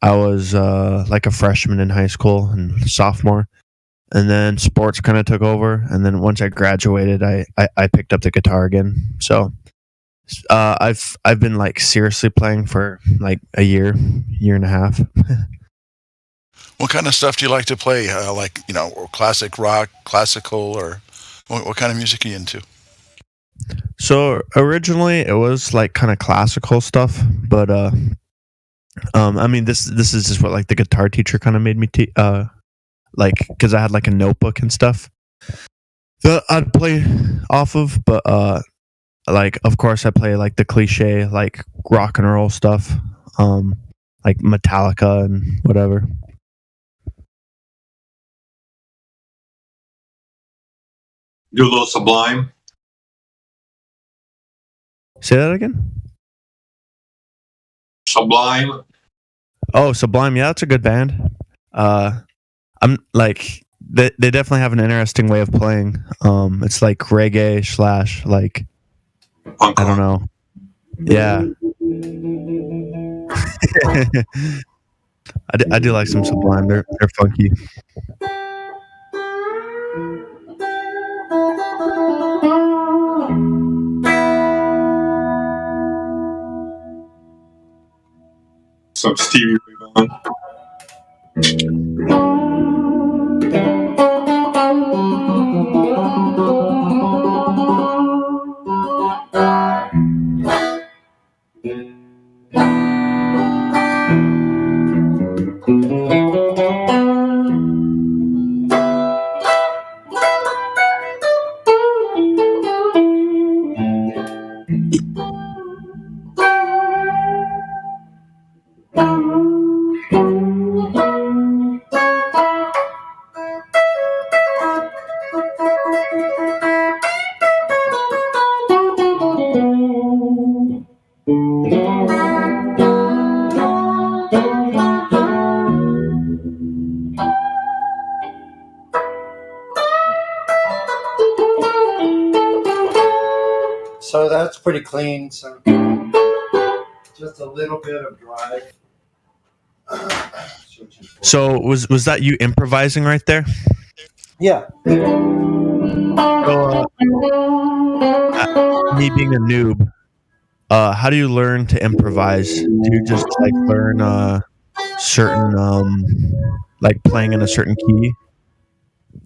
S9: was like a freshman in high school and sophomore. And then sports kind of took over. And then once I graduated, I picked up the guitar again. So I've been like seriously playing for like a year and a half.
S1: What kind of stuff do you like to play? Like, classic rock, classical, or what kind of music are you into?
S9: So originally it was like kind of classical stuff, but I mean this is just what like the guitar teacher kind of made me like, because I had like a notebook and stuff that I'd play off of, but like of course I play like the cliche like rock and roll stuff, like Metallica and whatever.
S6: Do a little Sublime.
S9: Say that again.
S6: Sublime.
S9: Oh, Sublime. Yeah, that's a good band. I'm like they definitely have an interesting way of playing. It's like reggae / like
S6: punk
S9: I don't know. Yeah. I do like some Sublime. They're funky.
S6: some Stevie Ray Vaughan.
S14: So that's pretty clean. So just a little bit of drive.
S9: So was that you improvising right there?
S14: Yeah.
S9: So, me being a noob, how do you learn to improvise? Do you just like learn certain like playing in a certain key?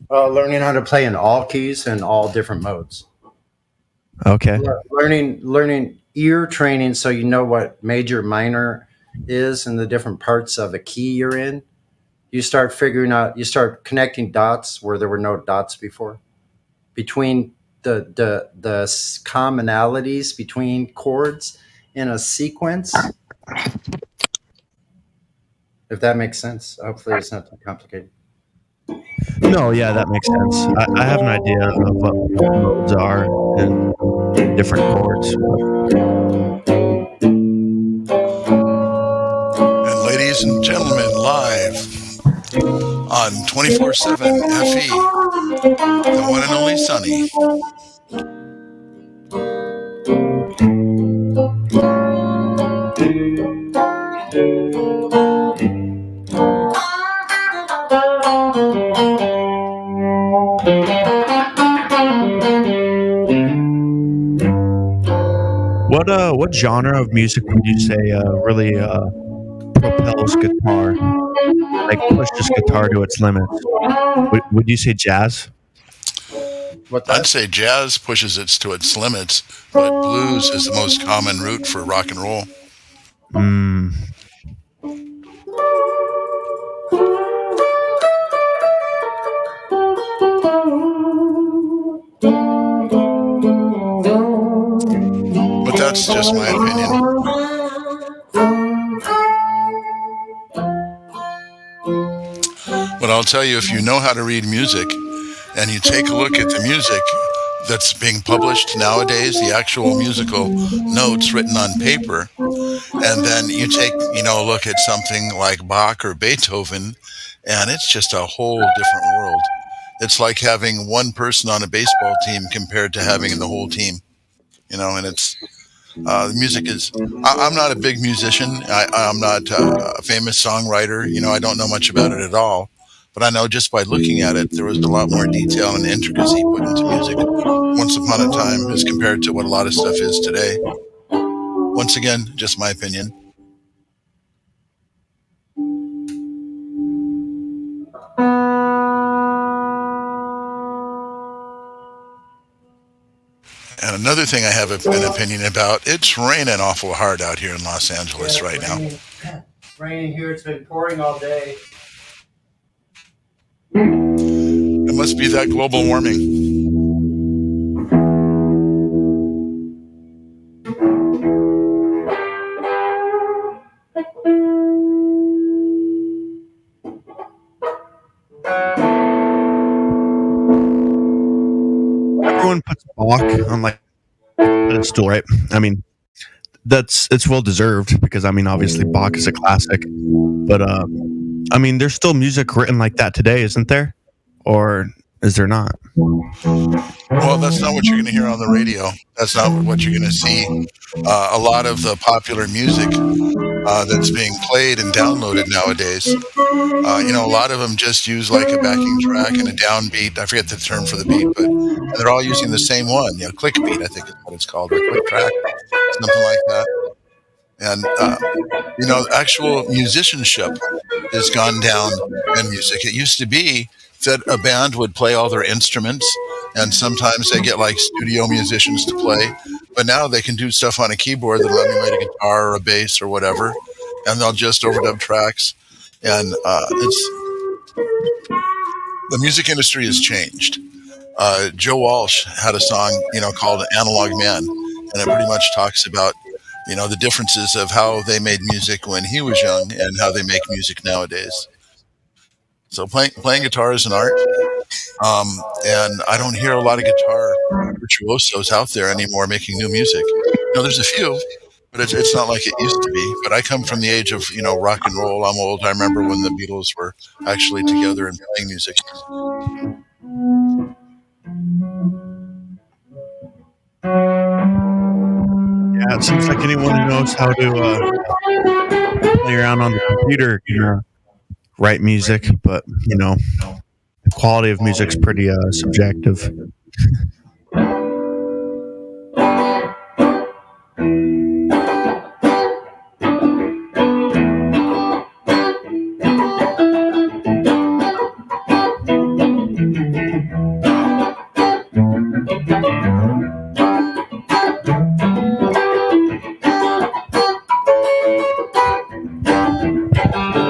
S14: Learning how to play in all keys and all different modes.
S9: Okay.
S14: Learning ear training so you know what major, minor is and the different parts of a key you're in. You start connecting dots where there were no dots before, between the commonalities between chords in a sequence. If that makes sense. Hopefully it's not too complicated.
S9: No, yeah, that makes sense. I have an idea of what modes are and different chords.
S1: And ladies and gentlemen, live on 24/7 FE, the one and only Sonny.
S9: What genre of music would you say really propels guitar, like pushes guitar to its limits? Would you say jazz?
S1: I'd say jazz pushes it to its limits, but blues is the most common route for rock and roll. But that's just my opinion. But I'll tell you, if you know how to read music and you take a look at the music that's being published nowadays, the actual musical notes written on paper, and then you take, a look at something like Bach or Beethoven, and it's just a whole different world. It's like having one person on a baseball team compared to having the whole team, and it's, the music is, I'm not a big musician. I'm not a famous songwriter. I don't know much about it at all. But I know just by looking at it, there was a lot more detail and intricacy put into music once upon a time as compared to what a lot of stuff is today. Once again, just my opinion. And another thing I have an opinion about, it's raining awful hard out here in Los Angeles right now.
S14: Raining here. It's been pouring all day.
S1: It must be that global warming.
S9: Everyone puts Bach on like a pedestal, right? I mean, it's well deserved because obviously Bach is a classic, but there's still music written like that today, isn't there? Or is there not?
S1: Well, that's not what you're going to hear on the radio. That's not what you're going to see. A lot of the popular music that's being played and downloaded nowadays, a lot of them just use like a backing track and a downbeat. I forget the term for the beat, but they're all using the same one. Click beat, I think is what it's called, or click track, something like that. And actual musicianship has gone down in music. It used to be that a band would play all their instruments, and sometimes they get like studio musicians to play. But now they can do stuff on a keyboard that'll emulate a guitar or a bass or whatever, and they'll just overdub tracks. And the music industry has changed. Joe Walsh had a song, called "Analog Man," and it pretty much talks about, the differences of how they made music when he was young and how they make music nowadays. So playing guitar is an art, and I don't hear a lot of guitar virtuosos out there anymore making new music. There's a few, but it's not like it used to be. But I come from the age of rock and roll. I'm old. I remember when the Beatles were actually together and playing music.
S9: Yeah, it seems like anyone who knows how to play around on the computer can write music, but the quality of music's pretty subjective.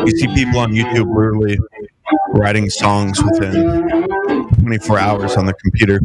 S9: You see people on YouTube literally writing songs within 24 hours on the computer.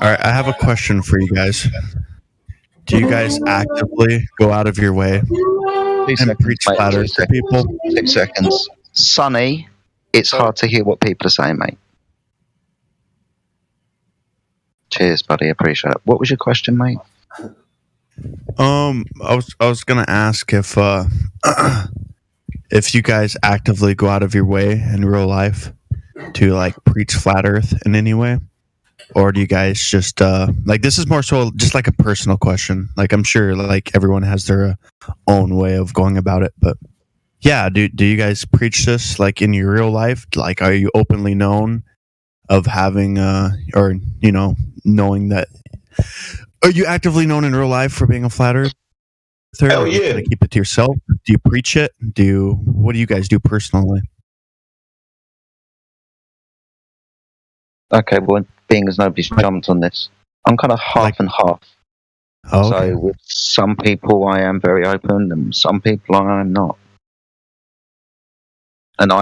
S9: All right, I have a question for you guys. Do you guys actively go out of your way and preach flat earth to people?
S16: 2 seconds. Sonny, it's hard to hear what people are saying, mate. Cheers, buddy. Appreciate it. What was your question, mate?
S9: I was gonna ask if you guys actively go out of your way in real life to like preach flat earth in any way, or do you guys just like, this is more so just like a personal question. Like, I'm sure like everyone has their own way of going about it, but yeah, do you guys preach this like in your real life? Like, are you openly known of having or knowing that? Are you actively known in real life for being a flat earther?
S22: Hell yeah.
S9: Or keep it to yourself? Do you preach it? What do you guys do personally?
S16: Okay, well, being as nobody's jumped on this, I'm kind of half and half.
S9: Oh, okay.
S16: So with some people I am very open, and some people I am not. And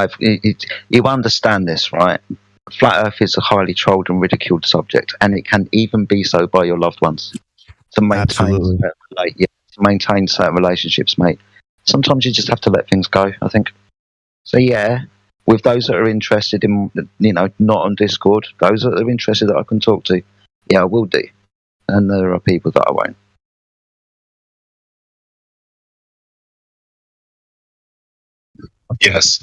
S16: you understand this, right? Flat Earth is a highly trolled and ridiculed subject, and it can even be so by your loved ones. To maintain certain relationships, mate. Sometimes you just have to let things go, I think. So yeah, with those that are interested in, not on Discord, those that are interested that I can talk to, yeah, I will do. And there are people that I won't.
S22: Yes.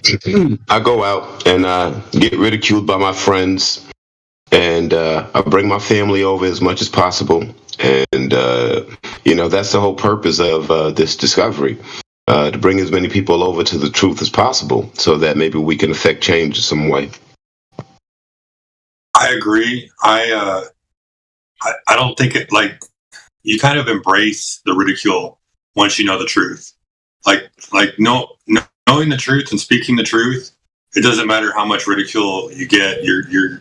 S22: I go out and get ridiculed by my friends, and I bring my family over as much as possible. And, that's the whole purpose of this discovery, to bring as many people over to the truth as possible so that maybe we can affect change in some way.
S6: I agree. I don't think it, like, you kind of embrace the ridicule once you know the truth. Knowing the truth and speaking the truth, it doesn't matter how much ridicule you get. You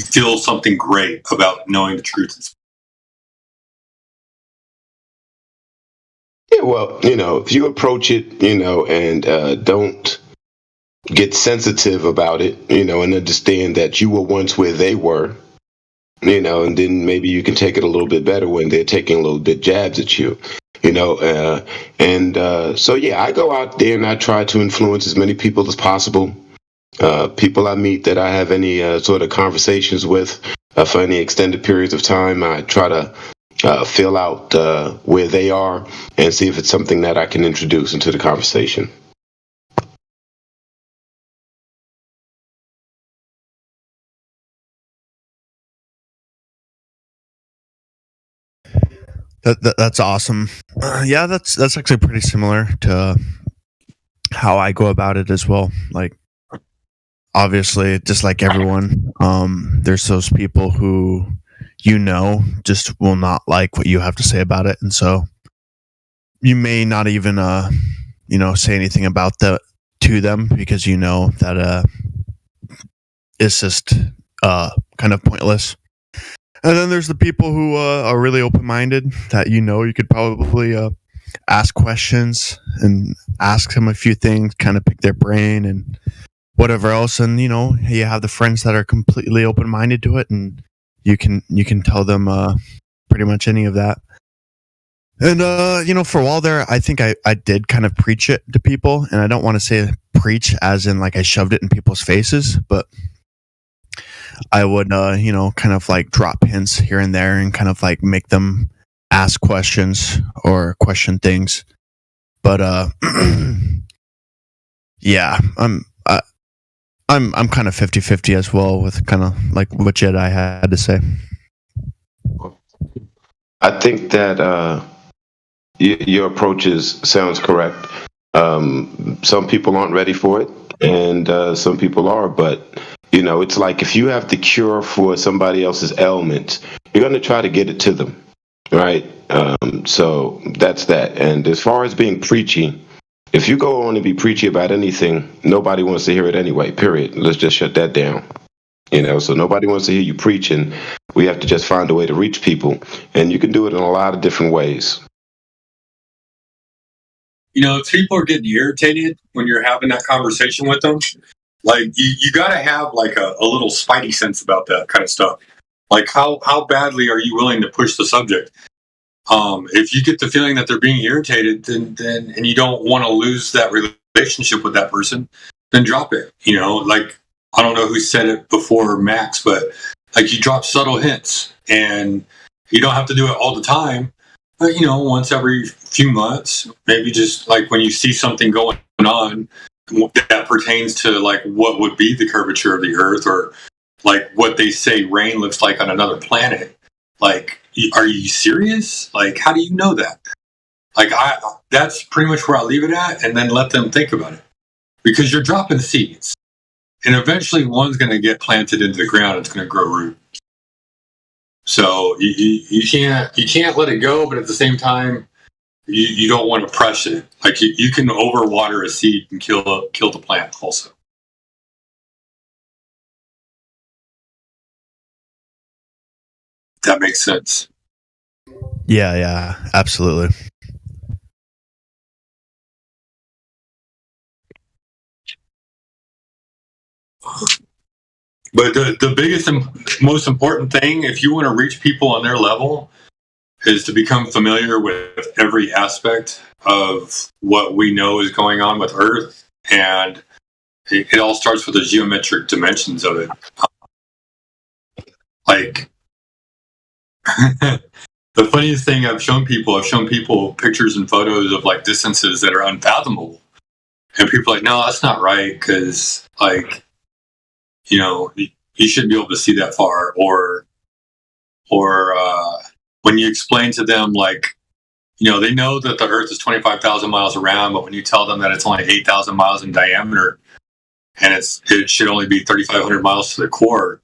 S6: feel something great about knowing the truth.
S22: Yeah, well, if you approach it, and don't get sensitive about it, and understand that you were once where they were, and then maybe you can take it a little bit better when they're taking a little bit jabs at you, so yeah, I go out there and I try to influence as many people as possible. People I meet that I have any sort of conversations with for any extended periods of time, I try to fill out where they are and see if it's something that I can introduce into the conversation.
S9: That's awesome. Yeah, that's actually pretty similar to how I go about it as well. Like, obviously, just like everyone, there's those people who just will not like what you have to say about it, and so you may not even say anything about that to them because that it's just kind of pointless. And then there's the people who are really open-minded that you could probably ask questions and ask them a few things, kind of pick their brain and whatever else. And you have the friends that are completely open-minded to it, and you can tell them pretty much any of that. And for a while there, I think I did kind of preach it to people, and I don't want to say preach as in like I shoved it in people's faces, but I would, kind of like drop hints here and there and kind of like make them ask questions or question things. But, yeah, I'm kind of 50-50 as well with kind of like what Jedi had to say.
S22: I think that your approach sounds correct. Some people aren't ready for it, and some people are, but it's like if you have the cure for somebody else's ailment, you're going to try to get it to them, right? So that's that. And as far as being preachy, if you go on and be preachy about anything, nobody wants to hear it anyway, period. Let's just shut that down. So nobody wants to hear you preaching. We have to just find a way to reach people, and you can do it in a lot of different ways.
S6: If people are getting irritated when you're having that conversation with them, like you got to have like a little spidey sense about that kind of stuff. Like how badly are you willing to push the subject? If you get the feeling that they're being irritated, then and you don't want to lose that relationship with that person, then drop it. Like I don't know who said it before, Max, but like you drop subtle hints, and you don't have to do it all the time. But once every few months, maybe just like when you see something going on that pertains to like what would be the curvature of the Earth, or like what they say rain looks like on another planet. Like, are you serious? Like, how do you know that? Like, that's pretty much where I leave it at, and then let them think about it, because you're dropping seeds, and eventually one's going to get planted into the ground. It's going to grow root. So you can't let it go, but at the same time, you don't want to press it. Like you can overwater a seed and kill the plant also. That makes sense.
S9: Yeah, absolutely.
S6: But the biggest and most important thing, if you want to reach people on their level, is to become familiar with every aspect of what we know is going on with Earth. And it all starts with the geometric dimensions of it. Like, the funniest thing I've shown people pictures and photos of like distances that are unfathomable. And people are like, no, that's not right, because like, you shouldn't be able to see that far. Or when you explain to them, like, they know that the Earth is 25,000 miles around, but when you tell them that it's only 8,000 miles in diameter, and it should only be 3,500 miles to the core,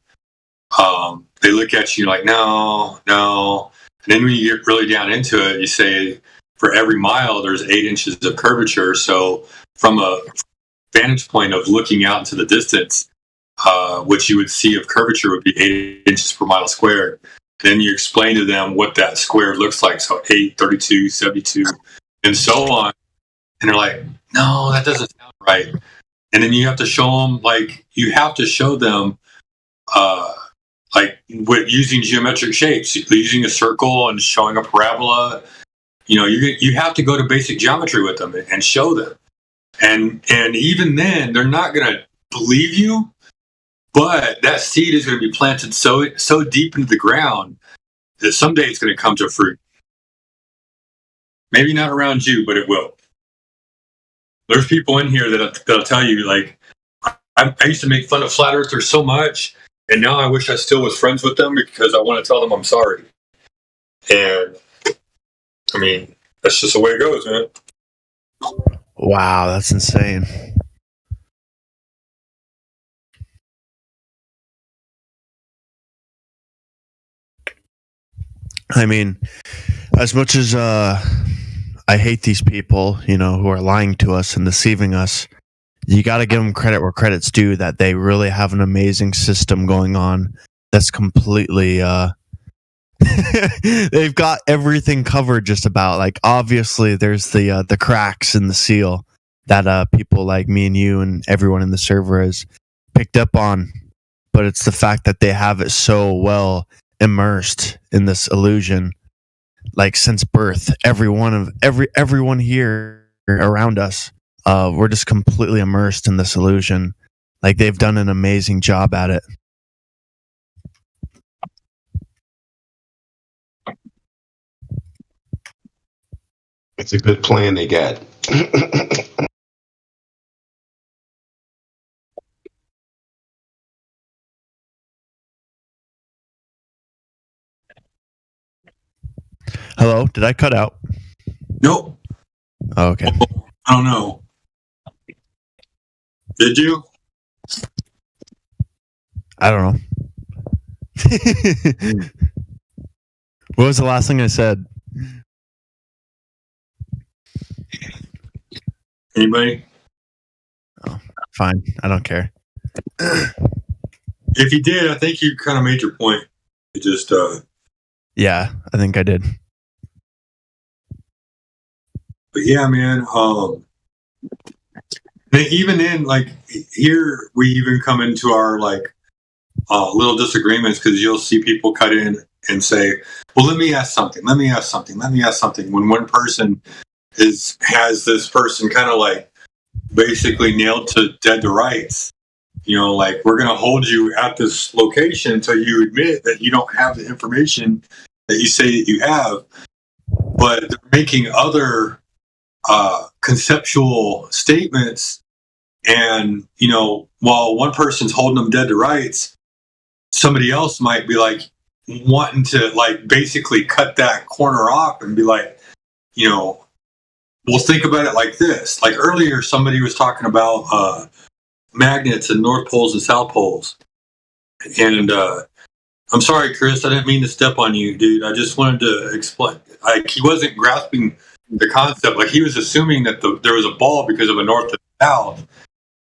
S6: they look at you like, no. And then when you get really down into it, you say, for every mile, there's 8 inches of curvature. So from a vantage point of looking out into the distance, what you would see of curvature would be 8 inches per mile squared. Then you explain to them what that square looks like. So 8, 32, 72. and so on. And they're like, no, that doesn't sound right. And then you have to show them, like, like with using geometric shapes, using a circle and showing a parabola. You have to go to basic geometry with them and show them. And even then, they're not going to believe you. But that seed is going to be planted so deep into the ground that someday it's going to come to fruit. Maybe not around you, but it will. There's people in here that'll tell you, like, I used to make fun of flat earthers so much, and now I wish I still was friends with them because I want to tell them I'm sorry. And I mean, that's just the way it goes, man.
S9: Wow, that's insane. I mean, as much as I hate these people, who are lying to us and deceiving us, you got to give them credit where credit's due, that they really have an amazing system going on that's completely they've got everything covered just about. Like, obviously there's the cracks in the seal that people like me and you and everyone in the server has picked up on, but it's the fact that they have it so well immersed in this illusion, like since birth. Everyone here around us, we're just completely immersed in this illusion. Like, they've done an amazing job at it.
S22: It's a good plan they got.
S9: Hello, did I cut out?
S6: Nope.
S9: Oh, okay.
S6: I don't know. Did you?
S9: I don't know. What was the last thing I said?
S6: Anybody?
S9: Oh, fine. I don't care.
S6: If you did, I think you kind of made your point. It just
S9: Yeah, I think I did.
S6: But yeah, man. Even in, like, here we even come into our, like, little disagreements, because you'll see people cut in and say, well, let me ask something. When one person has this person kind of like basically nailed to dead to rights. Like, we're going to hold you at this location until you admit that you don't have the information that you say that you have. But they're making other conceptual statements, and while one person's holding them dead to rights, somebody else might be like wanting to, like, basically cut that corner off and be like, we'll think about it like this. Like, earlier somebody was talking about magnets and north poles and south poles, and I'm sorry, Chris, I didn't mean to step on you, dude. I just wanted to explain. Like, he wasn't grasping the concept. Like, he was assuming that there was a ball because of a north and south.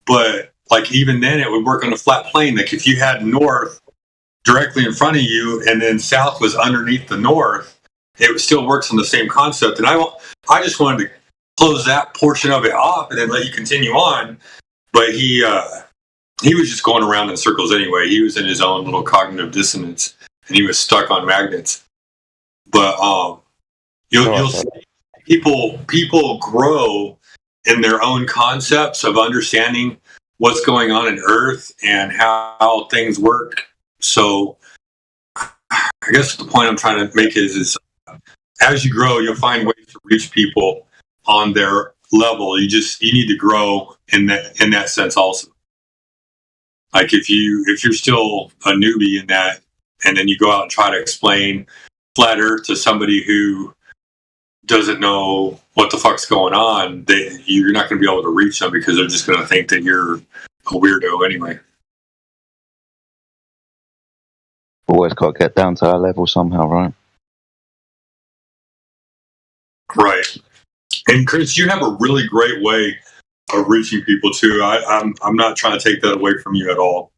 S6: But, like, even then it would work on a flat plane. Like, if you had north directly in front of you and then south was underneath the north, it still works on the same concept. And I just wanted to close that portion of it off and then let you continue on. But he was just going around in circles anyway. He was in his own little cognitive dissonance, and he was stuck on magnets. But you'll see people grow in their own concepts of understanding what's going on in Earth and how things work. So I guess the point I'm trying to make is as you grow, you'll find ways to reach people on their level. You need to grow in that sense also. Like, if you're still a newbie in that, and then you go out and try to explain flat Earth to somebody who doesn't know what the fuck's going on, you're not going to be able to reach them, because they're just going to think that you're a weirdo anyway.
S16: Always got to get down to our level somehow, right?
S6: Right. And Chris, you have a really great way of reaching people too. I'm not trying to take that away from you at all.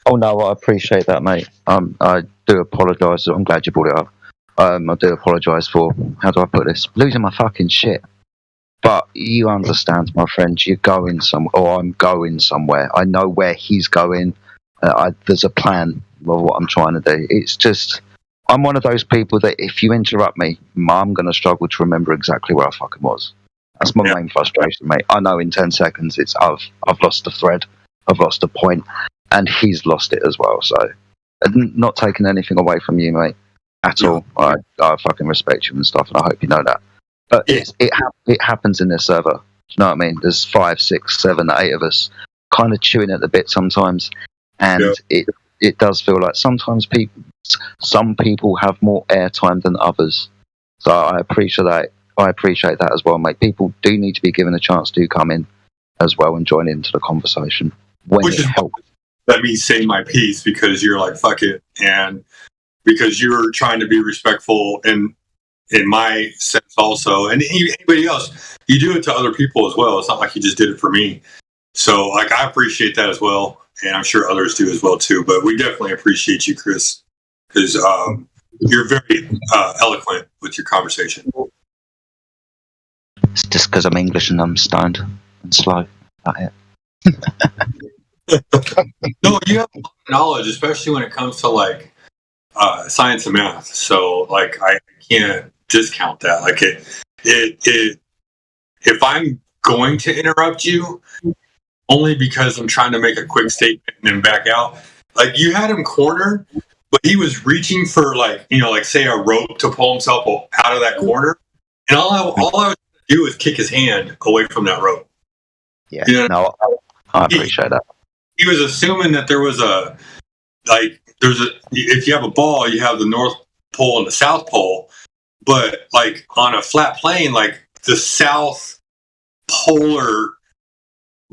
S16: Oh no, I appreciate that, mate. I do apologise. I'm glad you brought it up. I do apologise for, how do I put this, losing my fucking shit. But you understand, my friend, you're going somewhere, or I'm going somewhere. I know where he's going. There's a plan of what I'm trying to do. It's just, I'm one of those people that if you interrupt me, I'm going to struggle to remember exactly where I fucking was. That's my main frustration, mate. I know in 10 seconds I've lost the thread, I've lost the point, and he's lost it as well. So, not taking anything away from you, mate, at all. I fucking respect you and stuff, and I hope you know that. But it happens in this server. Do you know what I mean? There's 5, 6, 7, 8 of us, kind of chewing at the bit sometimes, and it does feel like sometimes some people have more airtime than others. So I appreciate that. I appreciate that as well, mate. People do need to be given a chance to come in as well and join into the conversation when it helps.
S6: Let me say my piece, because you're like, fuck it, and because you're trying to be respectful in my sense also, and anybody else, you do it to other people as well. It's not like you just did it for me. So like, I appreciate that as well, and I'm sure others do as well too. But we definitely appreciate you, Chris, because you're very eloquent with your conversation.
S16: It's just because I'm English and I'm stoned and slow. That's it.
S6: No, you have a lot of knowledge, especially when it comes to like science and math. So like, I can't discount that. Like it if I'm going to interrupt you, only because I'm trying to make a quick statement and then back out. Like, you had him cornered, but he was reaching for like say a rope to pull himself out of that corner, and all I was do is kick his hand away from that rope.
S16: Yeah, no, I appreciate that.
S6: He was assuming that there was if you have a ball, you have the North Pole and the South Pole, but like on a flat plane, like the South Polar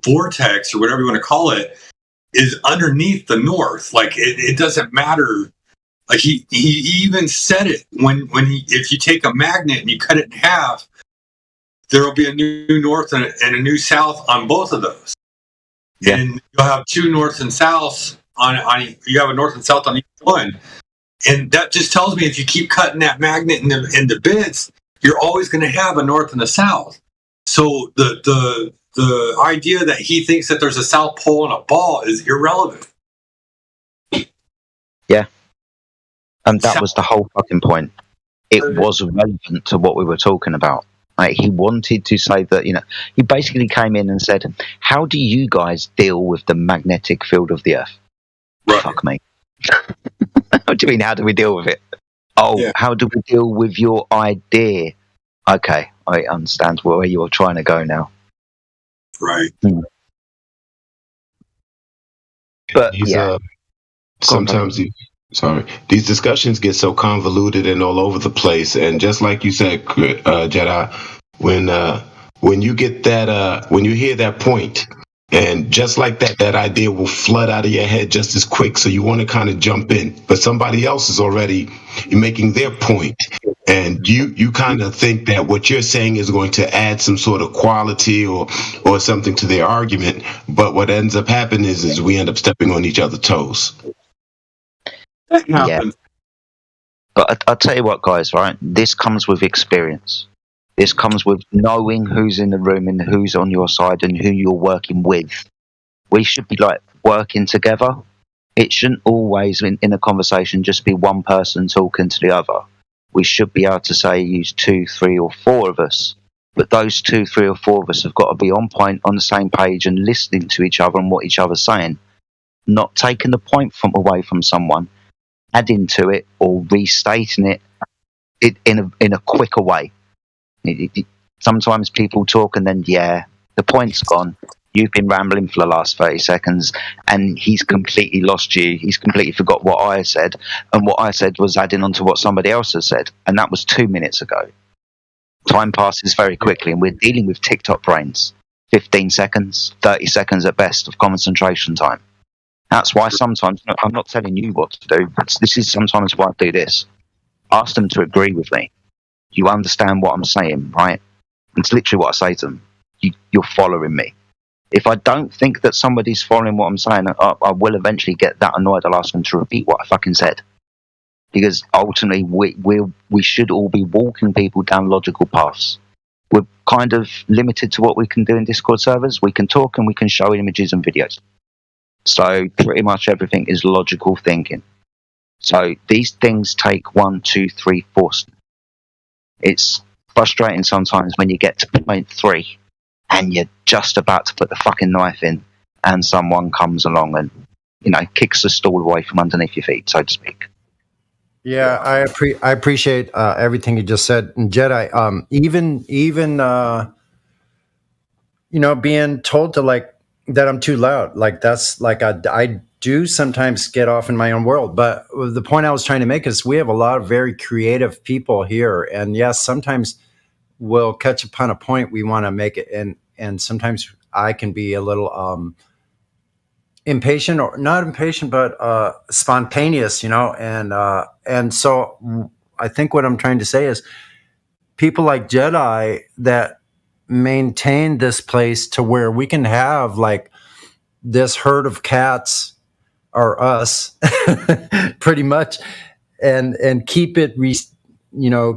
S6: vortex or whatever you want to call it is underneath the North. Like it doesn't matter. Like he even said it when if you take a magnet and you cut it in half, there will be a new north and a new south on both of those. Yeah. And you'll have two norths and souths you have a north and south on each one. And that just tells me if you keep cutting that magnet into bits, you're always going to have a north and a south. So the idea that he thinks that there's a South Pole and a ball is irrelevant.
S16: Yeah. And that was the whole fucking point. It was relevant to what we were talking about. Like, he wanted to say that, he basically came in and said, how do you guys deal with the magnetic field of the Earth? Right. Fuck me. What do you mean, how do we deal with it? How do we deal with your idea? Okay, I understand where you're trying to go now.
S6: Right.
S16: But,
S22: sometimes these discussions get so convoluted and all over the place, and just like you said, Jedi, when you get that when you hear that point, and just like that idea will flood out of your head just as quick, so you want to kind of jump in, but somebody else is already making their point, and you kind of think that what you're saying is going to add some sort of quality or something to their argument, but what ends up happening is we end up stepping on each other's toes.
S16: Yeah. But I'll tell you what, guys, right? This comes with experience. This comes with knowing who's in the room and who's on your side and who you're working with. We should be like working together. It shouldn't always, in a conversation, just be one person talking to the other. We should be able to say use 2, 3, or 4 of us. But those 2, 3, or 4 of us have got to be on point, on the same page, and listening to each other and what each other's saying. Not taking the point away from someone, adding to it or restating it in a quicker way. Sometimes people talk and then the point's gone. You've been rambling for the last 30 seconds and he's completely lost you. He's completely forgot what I said, and what I said was adding on to what somebody else has said, and that was 2 minutes ago. Time passes very quickly, and we're dealing with TikTok brains. 15 seconds, 30 seconds at best of concentration time. That's why sometimes, I'm not telling you what to do, but this is sometimes why I do this. Ask them to agree with me. You understand what I'm saying, right? It's literally what I say to them. You're following me. If I don't think that somebody's following what I'm saying, I will eventually get that annoyed. I'll ask them to repeat what I fucking said. because ultimately we should all be walking people down logical paths. We're kind of limited to what we can do in Discord servers. We can talk and we can show images and videos. So pretty much everything is logical thinking. So these things take 1, 2, 3, 4. It's frustrating sometimes when you get to point 3 and you're just about to put the fucking knife in and someone comes along and, kicks the stool away from underneath your feet, so to speak.
S14: Yeah, I appreciate everything you just said. And Jedi, even being told to that I'm too loud, that's I do sometimes get off in my own world. But the point I was trying to make is we have a lot of very creative people here, and yes, sometimes we'll catch upon a point we want to make it, and sometimes I can be a little impatient, or not impatient, but spontaneous, and so I think what I'm trying to say is people like Jedi that maintain this place to where we can have this herd of cats, or us, pretty much, and keep it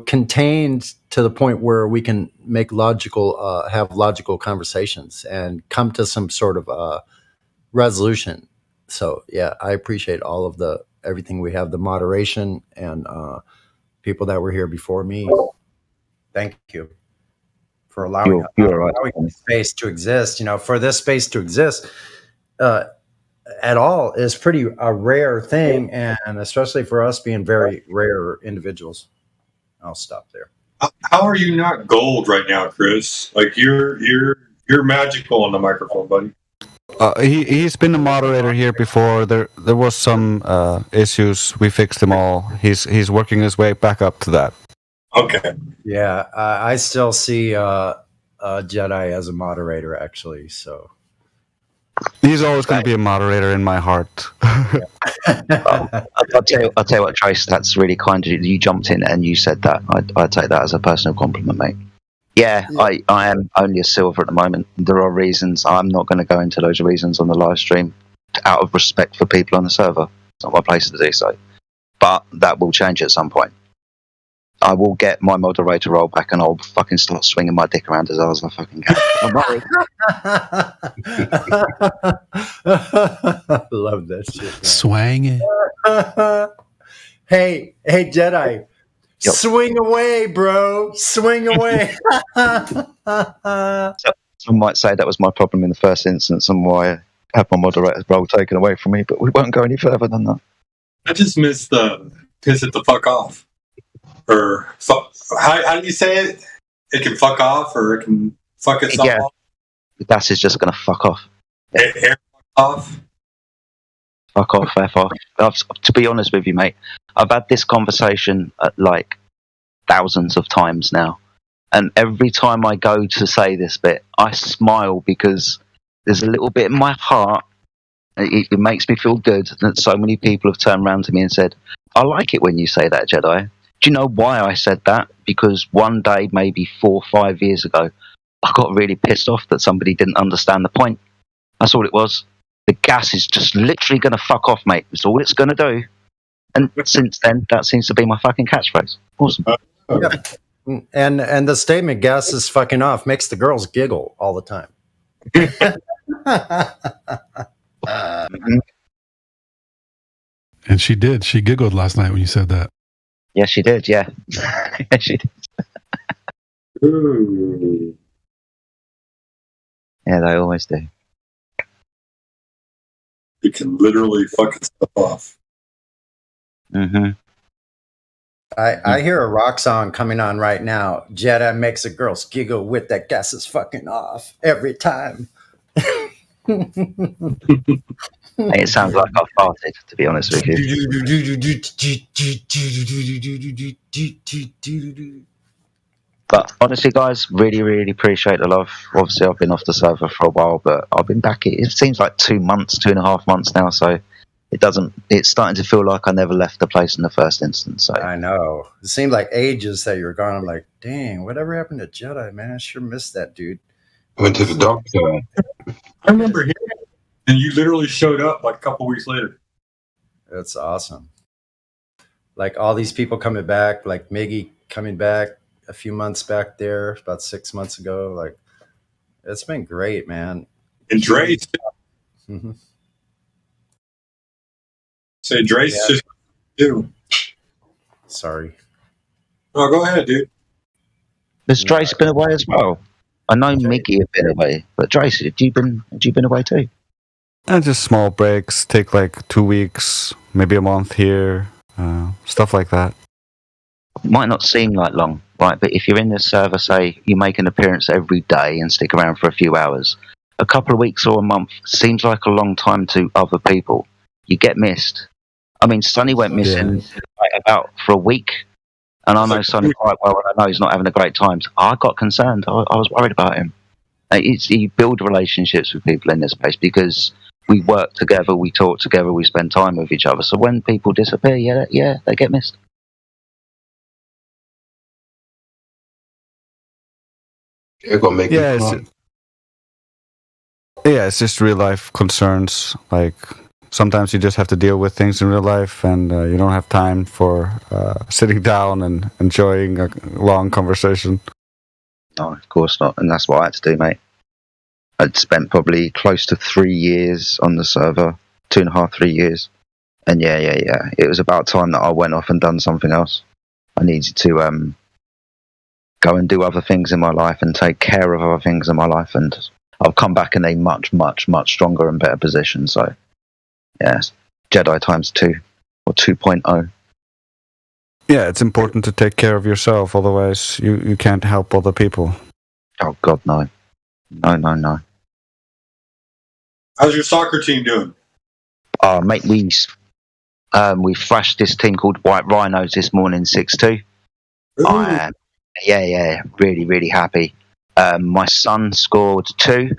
S14: contained to the point where we can make have logical conversations and come to some sort of resolution. So yeah, I appreciate all of everything we have, the moderation and people that were here before me. Thank you for allowing this space to exist. For this space to exist at all is pretty a rare thing, and especially for us being very rare individuals. I'll stop there.
S6: How are you not gold right now, Chris? You're magical on the microphone, buddy.
S8: He's been a moderator here before. There was some issues. We fixed them all. He's working his way back up to that.
S6: Okay.
S14: Yeah, I still see Jedi as a moderator, actually. So
S8: he's always going to be a moderator in my heart.
S16: I'll tell you what, Trace. That's really kind of you. You jumped in and you said that. I take that as a personal compliment, mate. Yeah, I am only a silver at the moment. There are reasons. I'm not going to go into those reasons on the live stream out of respect for people on the server. It's not my place to do so. But that will change at some point. I will get my moderator role back and I'll fucking start swinging my dick around as hard as I fucking can. Don't worry.
S14: Love that shit.
S17: Swanging.
S14: Hey, Jedi. Yep. Swing away, bro. Swing away.
S16: Some might say that was my problem in the first instance and why I had my moderator's role taken away from me, but we won't go any further than that.
S6: I just missed the piss it the fuck off. Or how do you say it? It can fuck off, or it can fuck itself off.
S16: Das is just gonna fuck off.
S6: Air off.
S16: Fuck off, F off. To be honest with you, mate, I've had this conversation thousands of times now, and every time I go to say this bit, I smile because there's a little bit in my heart. It makes me feel good that so many people have turned around to me and said, "I like it when you say that, Jedi." Do you know why I said that? Because one day, maybe 4 or 5 years ago, I got really pissed off that somebody didn't understand the point. That's all it was. The gas is just literally going to fuck off, mate. That's all it's going to do. And since then, that seems to be my fucking catchphrase. Awesome.
S14: Yeah. And the statement, gas is fucking off, makes the girls giggle all the time.
S17: And she did. She giggled last night when you said that.
S16: Yes, she did. Yeah. Yes, she did. Yeah, they always do.
S6: It can literally fuck itself off.
S16: Mm-hmm.
S14: I hear a rock song coming on right now. Jedi makes the girls giggle with that gas is fucking off every time.
S16: It sounds like I've farted, to be honest with you. But honestly, guys, really, really appreciate the love. Obviously, I've been off the server for a while, but I've been back. It seems like 2.5 months now, so it's starting to feel like I never left the place in the first instance. So
S14: I know. It seemed like ages that you were gone. I'm like, dang, whatever happened to Jedi, man? I sure missed that dude.
S22: Went to the dark side.
S6: I remember hearing it, and you literally showed up like a couple weeks later.
S14: That's awesome. like all these people coming back, like Miggy coming back a few months back there, about 6 months ago. Like, it's been great, man.
S6: And Dre's
S14: Mhm.
S6: say Dre's
S14: Yeah.
S6: just too.
S14: Sorry.
S6: Oh, go ahead, dude.
S16: Has Drace been away as well? I know Mickey had been away, but Drace, had you been away too?
S8: And just small breaks, take like 2 weeks, maybe a month here, stuff like that.
S16: Might not seem like long, right? But if you're in the server, say you make an appearance every day and stick around for a few hours, a couple of weeks or a month seems like a long time to other people. You get missed. I mean, Sonny went missing about for a week, and I know Sonny quite well, and I know he's not having a great time. So I got concerned. I was worried about him. You build relationships with people in this place because we work together, we talk together, we spend time with each other. So when people disappear, yeah, they get missed.
S22: They're gonna make
S8: Yeah,
S22: me
S8: it's,
S22: cry.
S8: yeah, it's just real life concerns. Like sometimes you just have to deal with things in real life, and you don't have time for sitting down and enjoying a long conversation.
S16: No, of course not. And that's what I had to do, mate. I'd spent probably close to 3 years on the server, 2.5, 3 years. And yeah. It was about time that I went off and done something else. I needed to go and do other things in my life and take care of other things in my life. And I've come back in a much, much, much stronger and better position. So, yeah, Jedi times 2 or 2.0.
S8: Yeah, it's important to take care of yourself, otherwise you can't help other people.
S16: Oh, God, no. No.
S6: How's your soccer team doing?
S16: Mate, we thrashed this team called White Rhinos this morning, 6-2. I am, really, really happy. My son scored 2,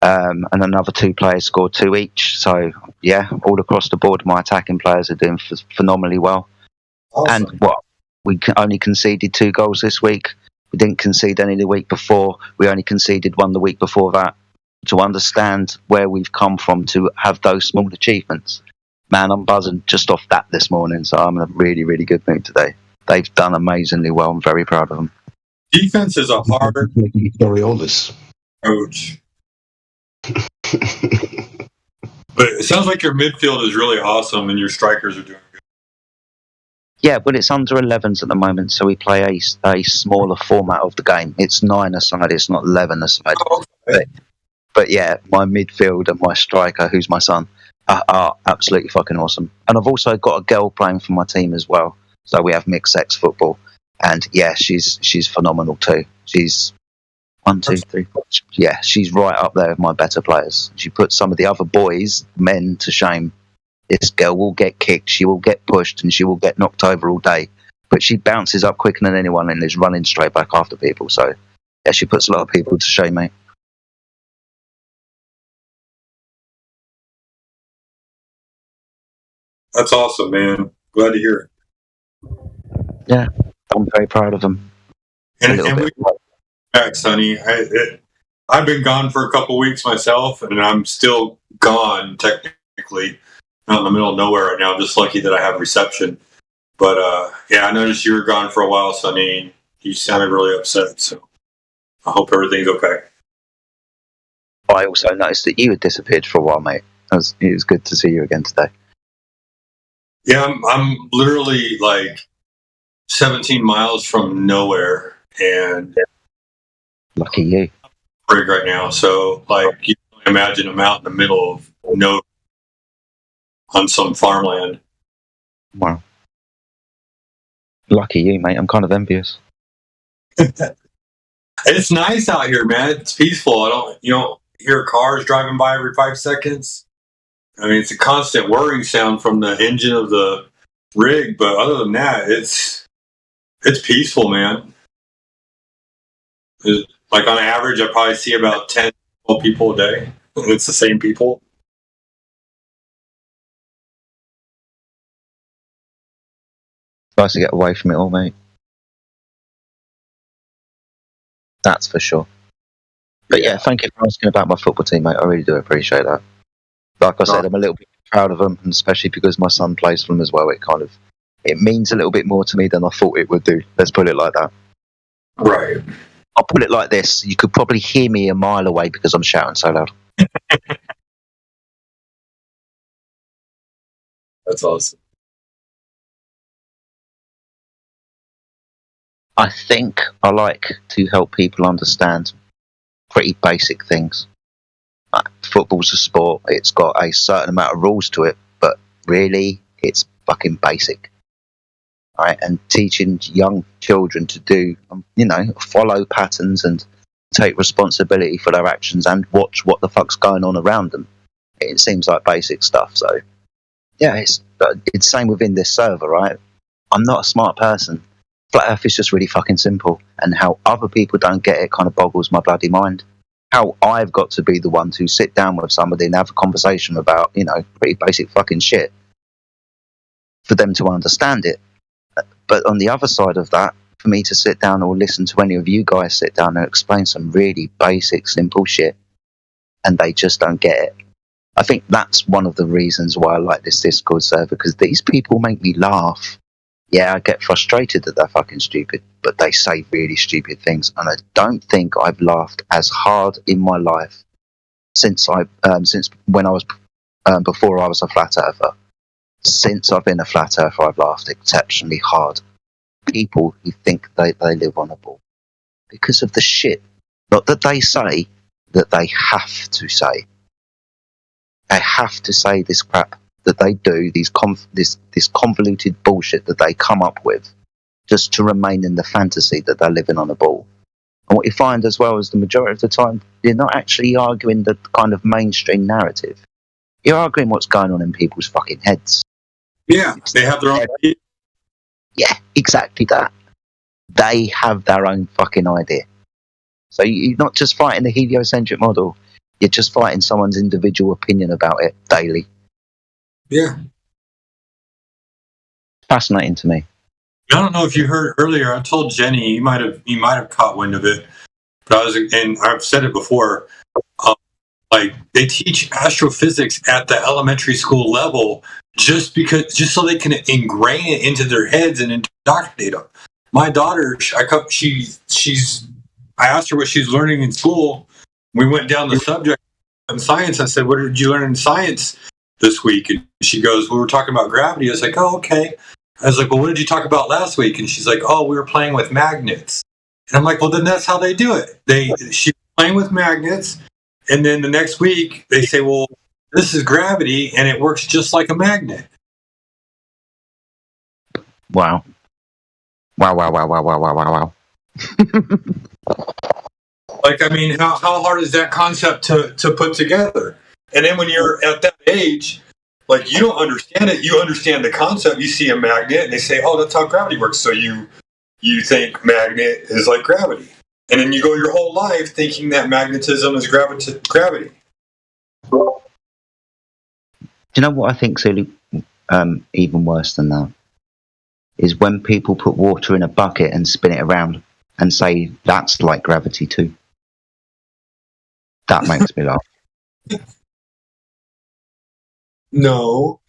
S16: and another 2 players scored 2 each. So, yeah, all across the board, my attacking players are doing phenomenally well.
S6: Awesome.
S16: And we only conceded 2 goals this week. We didn't concede any the week before. We only conceded 1 the week before that. To understand where we've come from to have those small achievements, man, I'm buzzing just off that this morning. So I'm in a really, really good mood today. They've done amazingly well. I'm very proud of them.
S6: Defense is a hard
S22: Coriolis.
S6: coach. But it sounds like your midfield is really awesome and your strikers are doing good.
S16: Yeah, but it's under 11s at the moment, so we play a smaller format of the game. It's 9 aside, it's not 11 aside.
S6: Oh, okay.
S16: But yeah, my midfield and my striker, who's my son, are absolutely fucking awesome. And I've also got a girl playing for my team as well. So we have mixed sex football. And yeah, she's phenomenal too. She's 1, 2, 3, 4. Yeah, she's right up there with my better players. She puts some of the other boys, men, to shame. This girl will get kicked, she will get pushed, and she will get knocked over all day. But she bounces up quicker than anyone and is running straight back after people. So yeah, she puts a lot of people to shame, mate.
S6: That's awesome, man. Glad to hear it.
S16: Yeah, I'm very proud of them.
S6: And we back, Sonny. I've been gone for a couple weeks myself, and I'm still gone technically. Out in the middle of nowhere right now. I'm just lucky that I have reception. But yeah, I noticed you were gone for a while, Sonny. You sounded really upset, so I hope everything's okay.
S16: I also noticed that you had disappeared for a while, mate. It was good to see you again today.
S6: Yeah, I'm literally like 17 miles from nowhere, and
S16: lucky you.
S6: Rig right now, so like you can imagine I'm out in the middle of nowhere on some farmland.
S16: Wow. Lucky you, mate. I'm kind of envious.
S6: It's nice out here, man. It's peaceful. You don't hear cars driving by every 5 seconds. I mean, it's a constant whirring sound from the engine of the rig, but other than that, it's peaceful, man. Like on average, I probably see about 10, 12 people a day. And it's the same people.
S16: Nice to get away from it all, mate. That's for sure. But yeah, thank you for asking about my football team, mate. I really do appreciate that. Like I said, I'm a little bit proud of them, and especially because my son plays for them as well. It kind of it means a little bit more to me than I thought it would do. Let's put it like that.
S6: Right.
S16: I'll put it like this. You could probably hear me a mile away because I'm shouting so loud.
S6: That's awesome.
S16: I think I like to help people understand pretty basic things. Like, football's a sport. It's got a certain amount of rules to it, but really, it's fucking basic. Right? And teaching young children to do, follow patterns and take responsibility for their actions and watch what the fuck's going on around them. It seems like basic stuff. So, yeah, it's same within this server, right? I'm not a smart person. Flat Earth is just really fucking simple, and how other people don't get it kind of boggles my bloody mind. How I've got to be the one to sit down with somebody and have a conversation about, pretty basic fucking shit for them to understand it. But on the other side of that, for me to sit down or listen to any of you guys sit down and explain some really basic, simple shit, and they just don't get it. I think that's one of the reasons why I like this Discord server, because these people make me laugh. Yeah, I get frustrated that they're fucking stupid, but they say really stupid things, and I don't think I've laughed as hard in my life since when I was before I was a flat earther. Since I've been a flat earther, I've laughed exceptionally hard. People who think they live on a ball because of the shit, not that they say, that they have to say. They have to say this crap that they do, this convoluted bullshit that they come up with, just to remain in the fantasy that they're living on a ball. And what you find as well is the majority of the time, you're not actually arguing the kind of mainstream narrative. You're arguing what's going on in people's fucking heads.
S6: Yeah, they have their own idea.
S16: Yeah, exactly that. They have their own fucking idea. So you're not just fighting the heliocentric model, you're just fighting someone's individual opinion about it daily.
S6: Yeah.
S16: Fascinating to me.
S6: I don't know if you heard earlier, I told Jenny, you might have caught wind of it, but and I've said it before, like they teach astrophysics at the elementary school level just so they can ingrain it into their heads and indoctrinate them. My daughter, I asked her what she's learning in school. We went down the subject in science. I said, "What did you learn in science this week?" And she goes, "We were talking about gravity." I was like, "Oh, okay." I was like, "Well, what did you talk about last week?" And she's like, "Oh, we were playing with magnets." And I'm like, "Well, then that's how they do it. She's playing with magnets, and then the next week they say, well, this is gravity, and it works just like a magnet."
S16: Wow. Wow.
S6: Like, I mean, how hard is that concept to put together? And then when you're at that age, like, you don't understand it. You understand the concept. You see a magnet, and they say, "Oh, that's how gravity works." So you think magnet is like gravity. And then you go your whole life thinking that magnetism is gravity.
S16: Do you know what I think's really even worse than that? Is when people put water in a bucket and spin it around and say that's like gravity too. That makes me laugh.
S6: No.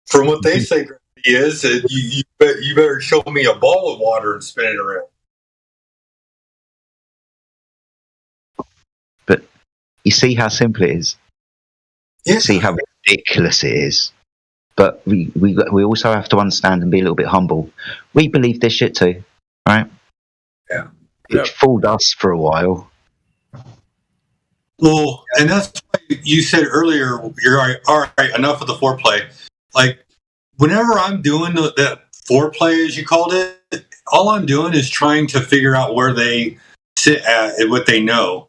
S6: From what they say gravity is, you better show me a ball of water and spin it around.
S16: But you see how simple it is.
S6: Yeah.
S16: See how ridiculous it is. But we also have to understand and be a little bit humble. We believe this shit too, right?
S6: Yeah.
S16: It fooled us for a while.
S6: Well, and that's why you said earlier, you're all right, enough of the foreplay. Like, whenever I'm doing that foreplay, as you called it, all I'm doing is trying to figure out where they sit at what they know.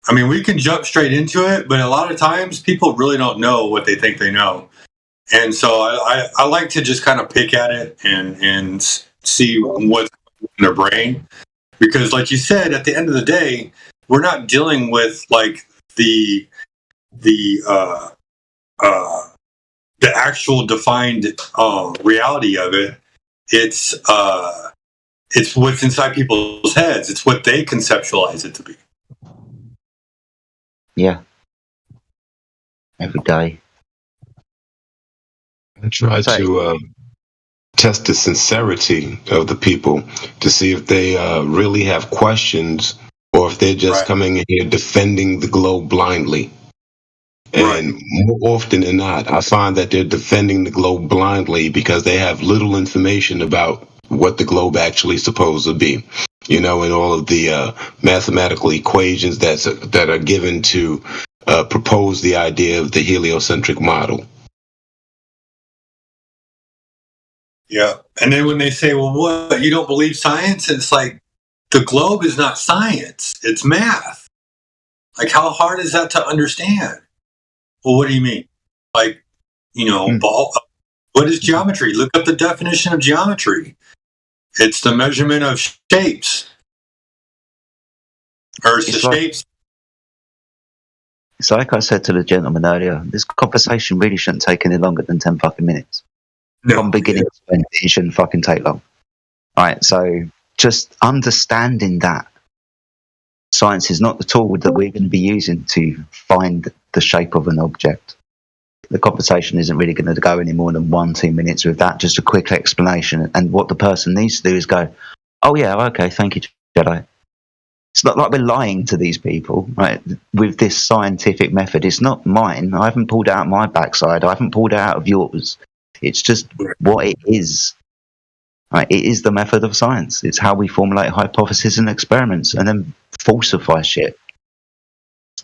S6: I mean, we can jump straight into it, but a lot of times people really don't know what they think they know. And so I like to just kind of pick at it and see what's in their brain. Because like you said, at the end of the day, we're not dealing with like the actual defined reality of it. It's what's inside people's heads. It's what they conceptualize it to be.
S16: Yeah. Every day.
S5: I try to
S22: test the sincerity of the people to see if they really have questions or if they're just coming in here defending the globe blindly. And more often than not, I find that they're defending the globe blindly because they have little information about what the globe actually is supposed to be. You know, and all of the mathematical equations that are given to propose the idea of the heliocentric model.
S6: Yeah. And then when they say, well, what, you don't believe science? It's like, the globe is not science. It's math. Like, how hard is that to understand? Well, what do you mean? Like, you know, what is geometry? Look up the definition of geometry. It's the measurement of shapes. Or it's the shapes.
S16: It's like I said to the gentleman earlier, this conversation really shouldn't take any longer than 10 fucking minutes. From beginning to end, it shouldn't fucking take long. Alright, so just understanding that science is not the tool that we're going to be using to find the shape of an object. The conversation isn't really going to go any more than 1-2 minutes with that, just a quick explanation. And what the person needs to do is go, oh yeah, okay, thank you, Jedi. It's not like we're lying to these people, right? With this scientific method, it's not mine. I haven't pulled it out my backside. I haven't pulled it out of yours. It's just what it is. Right? It is the method of science. It's how we formulate hypotheses and experiments and then falsify shit.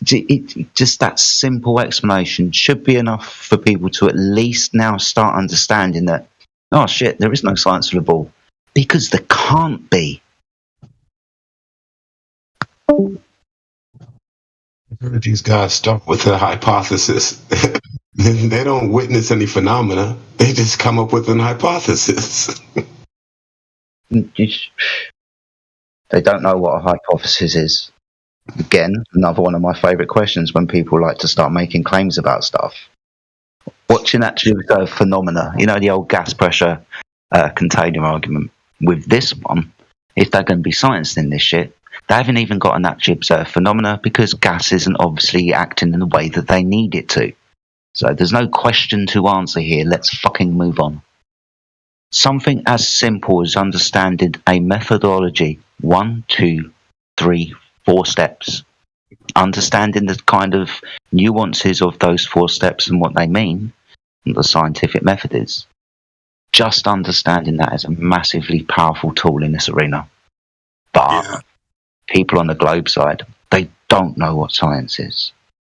S16: Just that simple explanation should be enough for people to at least now start understanding that, oh shit, there is no science for the ball. Because there can't be.
S22: These guys start with a hypothesis. They don't witness any phenomena. They just come up with an hypothesis.
S16: They don't know what a hypothesis is. Again, another one of my favourite questions when people like to start making claims about stuff. Watching actually observe phenomena, you know, the old gas pressure container argument. With this one, if they're going to be scienced in this shit, they haven't even got an actually observed phenomena because gas isn't obviously acting in the way that they need it to. So there's no question to answer here. Let's fucking move on. Something as simple as understanding a methodology, 1, 2, 3, 4 steps. Understanding the kind of nuances of those 4 steps and what they mean, and the scientific method is. Just understanding that is a massively powerful tool in this arena. But people on the globe side, they don't know what science is.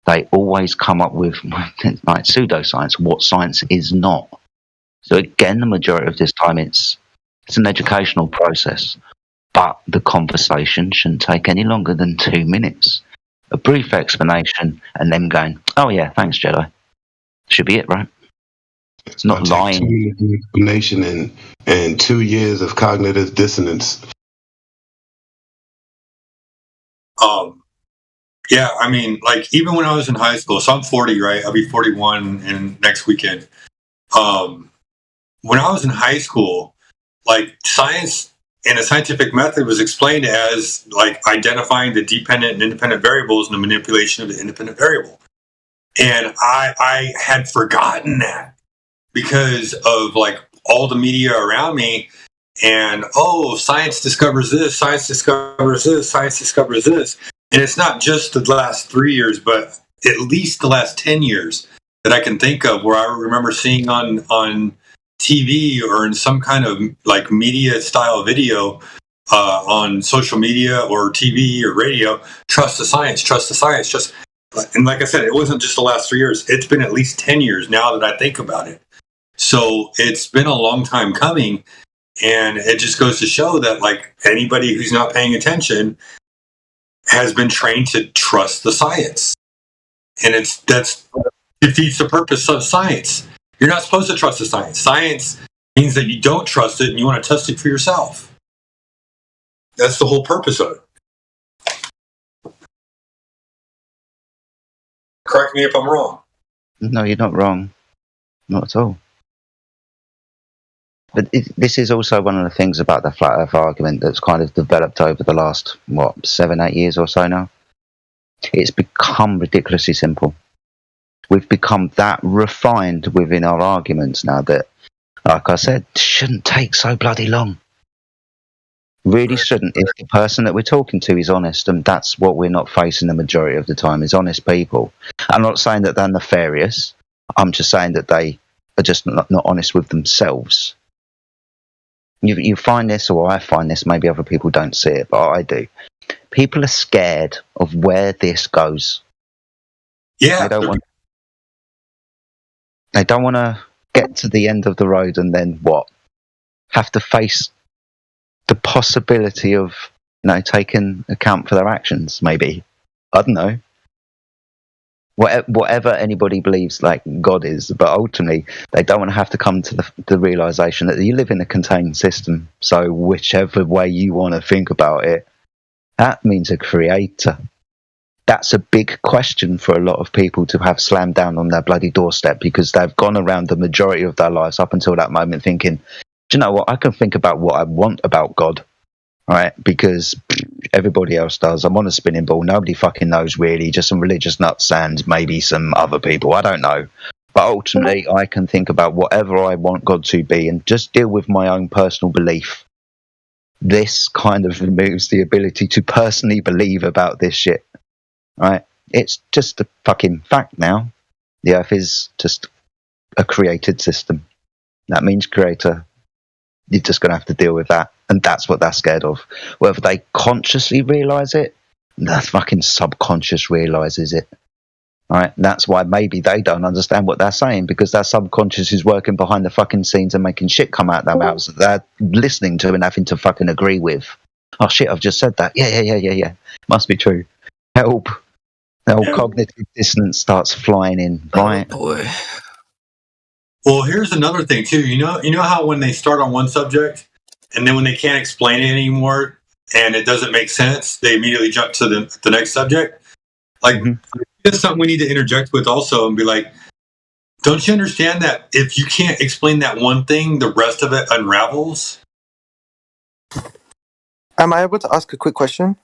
S16: They always come up with like pseudoscience, what science is not. So again, the majority of this time it's an educational process. But the conversation shouldn't take any longer than 2 minutes. A brief explanation and them going, oh yeah, thanks Jedi. Should be it, right? It's not lying.
S22: Explanation and 2 years of cognitive dissonance.
S6: Yeah, I mean, like, even when I was in high school, so I'm 40, right? I'll be 41 in next weekend. When I was in high school, like, science and a scientific method was explained as, like, identifying the dependent and independent variables and the manipulation of the independent variable. And I had forgotten that because of, like, all the media around me. And, oh, science discovers this, science discovers this, science discovers this. And it's not just the last 3 years, but at least the last 10 years that I can think of where I remember seeing on TV or in some kind of like media style video on social media or TV or radio, trust the science, trust the science. Just, and like I said, it wasn't just the last 3 years. It's been at least 10 years now that I think about it. So it's been a long time coming. And it just goes to show that, like, anybody who's not paying attention has been trained to trust the science. And that's defeats the purpose of science. You're not supposed to trust the science. Science means that you don't trust it and you want to test it for yourself. That's the whole purpose of it. Correct me if I'm wrong.
S16: No, you're not wrong. Not at all. But this is also one of the things about the flat earth argument that's kind of developed over the last, 7-8 years or so now. It's become ridiculously simple. We've become that refined within our arguments now that Like I said, shouldn't take so bloody long. Really shouldn't. If the person that we're talking to is honest, and that's what we're not facing the majority of the time, is honest people. I'm not saying that they're nefarious. I'm just saying that they are just not honest with themselves. You find this, or I find this, maybe other people don't see it, but I do. People are scared of where this goes.
S6: Yeah.
S16: They don't want to get to the end of the road and then what? Have to face the possibility of, taking account for their actions, maybe. I don't know. Whatever anybody believes like God is, but ultimately they don't want to have to come to the realization that you live in a contained system. So whichever way you want to think about it, that means a creator. That's a big question for a lot of people to have slammed down on their bloody doorstep, because they've gone around the majority of their lives up until that moment thinking, do you know what, I can think about what I want about God, right? Because everybody else does. I'm on a spinning ball. Nobody fucking knows really. Just some religious nuts and maybe some other people. I don't know. But ultimately, I can think about whatever I want God to be and just deal with my own personal belief. This kind of removes the ability to personally believe about this shit, right? It's just a fucking fact now. The Earth is just a created system. That means creator. You're just going to have to deal with that. And that's what they're scared of. Whether they consciously realise it, their fucking subconscious realises it. Right? That's why maybe they don't understand what they're saying, because their subconscious is working behind the fucking scenes and making shit come out their mouths that they're listening to and having to fucking agree with. Oh shit, I've just said that. Yeah. Must be true. Help. The whole cognitive dissonance starts flying in. Right.
S4: Oh boy.
S6: Well, here's another thing too. You know how when they start on one subject and then when they can't explain it anymore and it doesn't make sense, they immediately jump to the next subject. Like that's something we need to interject with also and be like, don't you understand that if you can't explain that one thing, the rest of it unravels?
S4: Am I able to ask a quick question?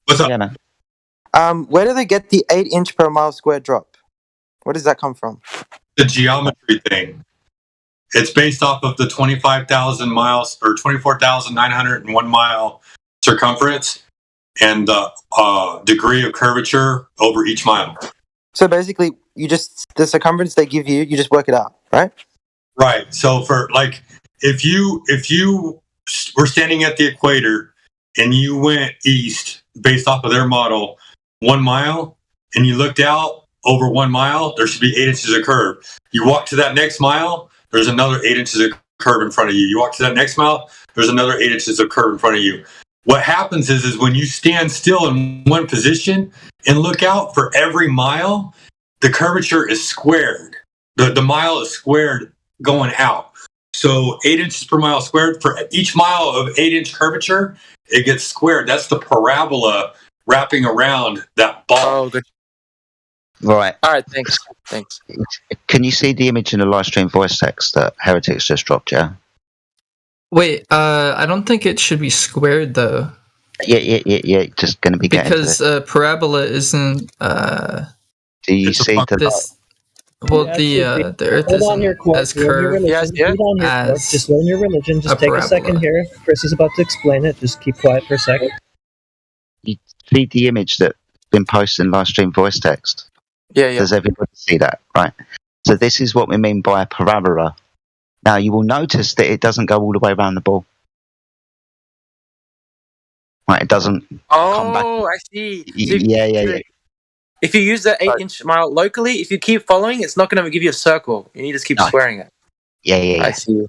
S6: What's up?
S4: Where do they get the 8-inch per mile square drop? Where does that come from?
S6: The geometry thing. It's based off of the 25,000 miles or 24,901 mile circumference and the degree of curvature over each mile.
S4: So basically, the circumference they give you, you just work it out, right?
S6: Right. So for like, if you were standing at the equator and you went east based off of their model 1 mile and you looked out over 1 mile, there should be 8 inches of curve. You walk to that next mile, there's another 8 inches of curve in front of you. You walk to that next mile, there's another 8 inches of curve in front of you. What happens is when you stand still in one position and look out for every mile, the curvature is squared. The mile is squared going out. So 8 inches per mile squared, for each mile of 8-inch curvature, it gets squared. That's the parabola wrapping around that ball.
S4: Oh, good.
S16: Right.
S4: All right, thanks.
S16: Can you see the image in the live stream voice text that Heretics just dropped, yeah?
S10: Wait, I don't think it should be squared though.
S16: Yeah. Just going to be getting
S10: because parabola isn't.
S16: Do you see
S10: this? Well, the Earth isn't as curved as
S3: just learn your religion. Just take a second here. Chris is about to explain it. Just keep quiet for a second.
S16: You see the image that's been posted in live stream voice text?
S4: Yeah.
S16: Does everybody see that? Right. So this is what we mean by a parabola. Now you will notice that it doesn't go all the way around the ball. Right, it doesn't come back.
S4: Oh, I see. So
S16: Yeah.
S4: If you use that 8-inch mile locally, if you keep following, it's not going to give you a circle. You need to just keep squaring it.
S16: Yeah.
S4: I see.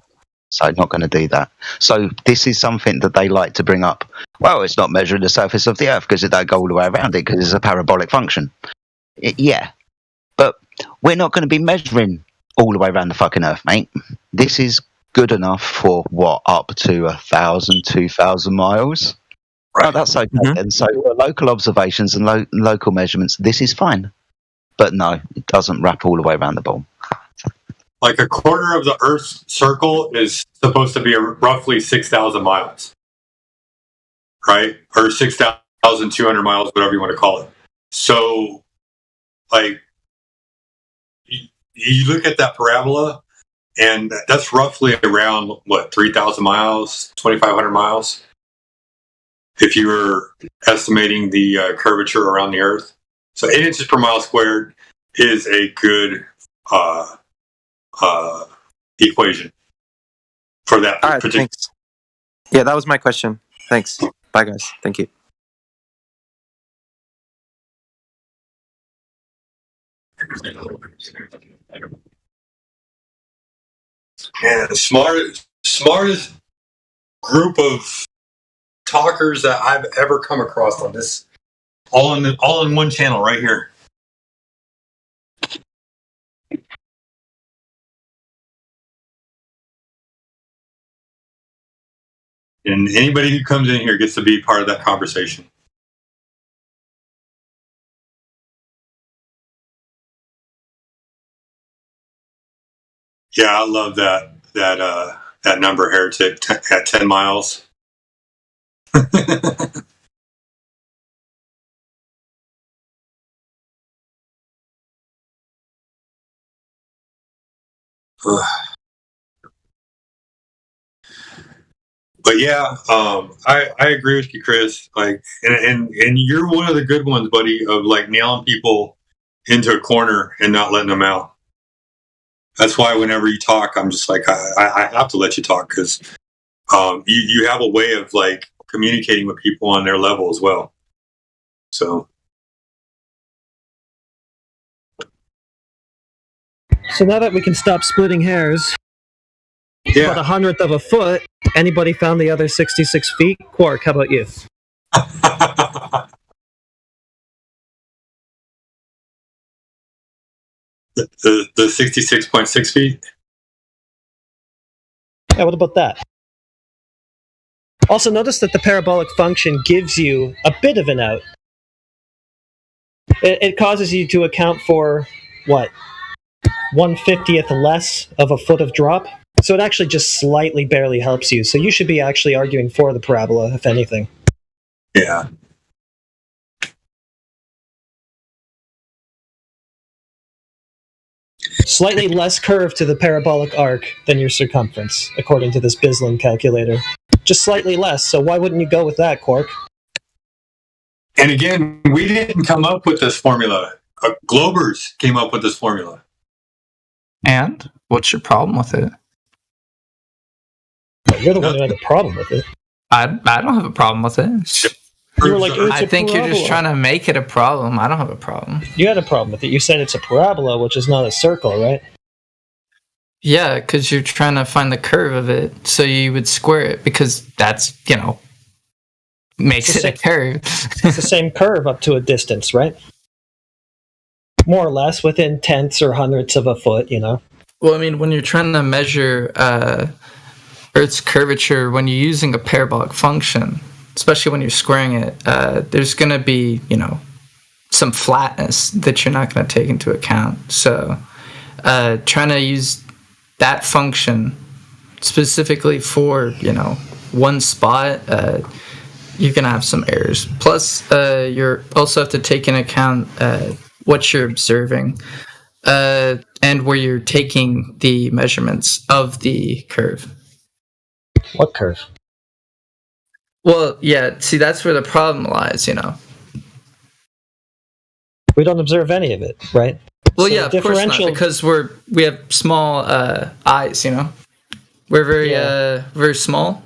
S16: So not going to do that. So this is something that they like to bring up. Well, it's not measuring the surface of the Earth because it don't go all the way around it because it's a parabolic function. Yeah, but we're not going to be measuring all the way around the fucking Earth, mate. This is good enough for what, up to 1,000, 2,000 miles. Right. Oh, that's okay. And so local observations and local measurements, this is fine. But no, it doesn't wrap all the way around the ball.
S6: Like a quarter of the Earth's circle is supposed to be roughly 6,000 miles, right? Or 6,200 miles, whatever you want to call it. So, like, you look at that parabola and that's roughly around what 3,000 miles, 2,500 miles. If you were estimating the curvature around the Earth, so 8 inches per mile squared is a good equation for that
S4: All right,
S6: particular.
S4: thanks. Yeah, that was my question. Thanks. Bye, guys. Thank you.
S6: Yeah, the smartest group of talkers that I've ever come across on this, all in one channel right here. And anybody who comes in here gets to be part of that conversation. Yeah, I love that number, Heretic, at 10 miles. But yeah, I agree with you, Chris. Like, and you're one of the good ones, buddy, of like nailing people into a corner and not letting them out. That's why whenever you talk, I'm just like, I have to let you talk because you have a way of like communicating with people on their level as well. So
S3: now that we can stop splitting hairs,
S6: yeah.
S3: about 100th of a foot, anybody found the other 66 feet? Quark, how about you?
S6: the 66.6 feet?
S3: Yeah, what about that? Also, notice that the parabolic function gives you a bit of an out. It causes you to account for, what, 1/50th less of a foot of drop? So it actually just slightly barely helps you. So you should be actually arguing for the parabola, if anything.
S6: Yeah.
S3: Slightly less curve to the parabolic arc than your circumference, according to this Bislin calculator. Just slightly less, so why wouldn't you go with that, Quark?
S6: And again, we didn't come up with this formula. Globers came up with this formula.
S5: And what's your problem with it?
S3: Well, you're the one who had a problem with it.
S5: I don't have a problem with it.
S3: You were like,
S5: I think you're just trying to make it a problem. I don't have a problem.
S3: You had a problem with it. You said it's a parabola, which is not a circle, right?
S5: Yeah, because you're trying to find the curve of it, so you would square it, because that's, makes it a curve.
S3: It's the same curve up to a distance, right? More or less within tenths or hundredths of a foot,
S5: Well, I mean, when you're trying to measure Earth's curvature, when you're using a parabolic function, especially when you're squaring it, there's going to be, some flatness that you're not going to take into account. So trying to use that function specifically for, one spot, you're going to have some errors. Plus, you also have to take into account what you're observing and where you're taking the measurements of the curve.
S3: What curve?
S5: Well, yeah, see, that's where the problem lies,
S3: We don't observe any of it, right?
S5: Well,
S3: So
S5: yeah, of course not, because we have small eyes, We're very small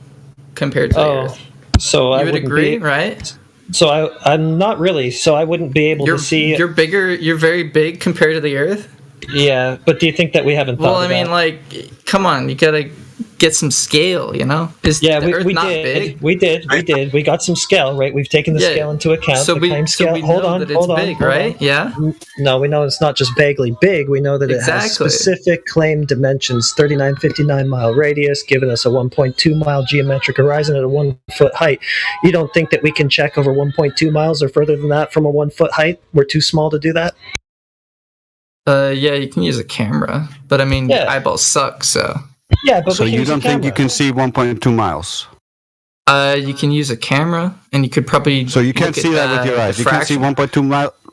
S5: compared to the Earth.
S3: So
S5: You would agree, right?
S3: So I'm not really. So I wouldn't be able to see.
S5: You're bigger. You're very big compared to the Earth.
S3: Yeah, but do you think that we haven't thought
S5: Well, I mean,
S3: about
S5: come on, you gotta get some scale, Is the Earth
S3: we
S5: not
S3: did.
S5: big?
S3: We did. We got some scale, right? We've taken the
S5: Yeah.
S3: scale into account.
S5: So
S3: the
S5: we-
S3: claim
S5: so
S3: scale.
S5: we
S3: hold
S5: know
S3: on,
S5: that it's
S3: hold on,
S5: big,
S3: hold
S5: right?
S3: on.
S5: Yeah?
S3: No, we know it's not just vaguely big. We know that it has
S5: Exactly.
S3: specific claim dimensions: 3959 mile radius, giving us a 1.2 mile geometric horizon at a 1 foot height. You don't think that we can check over 1.2 miles or further than that from a 1 foot height? We're too small to do that.
S5: Yeah, you can use a camera, but I mean, your eyeballs suck, so.
S3: Yeah, but
S8: So you don't think you can see 1.2 miles?
S5: You can use a camera, and you could probably.
S8: So you can't
S5: look
S8: see
S5: at,
S8: that with your eyes. You can't see
S5: diffraction.
S8: 1.2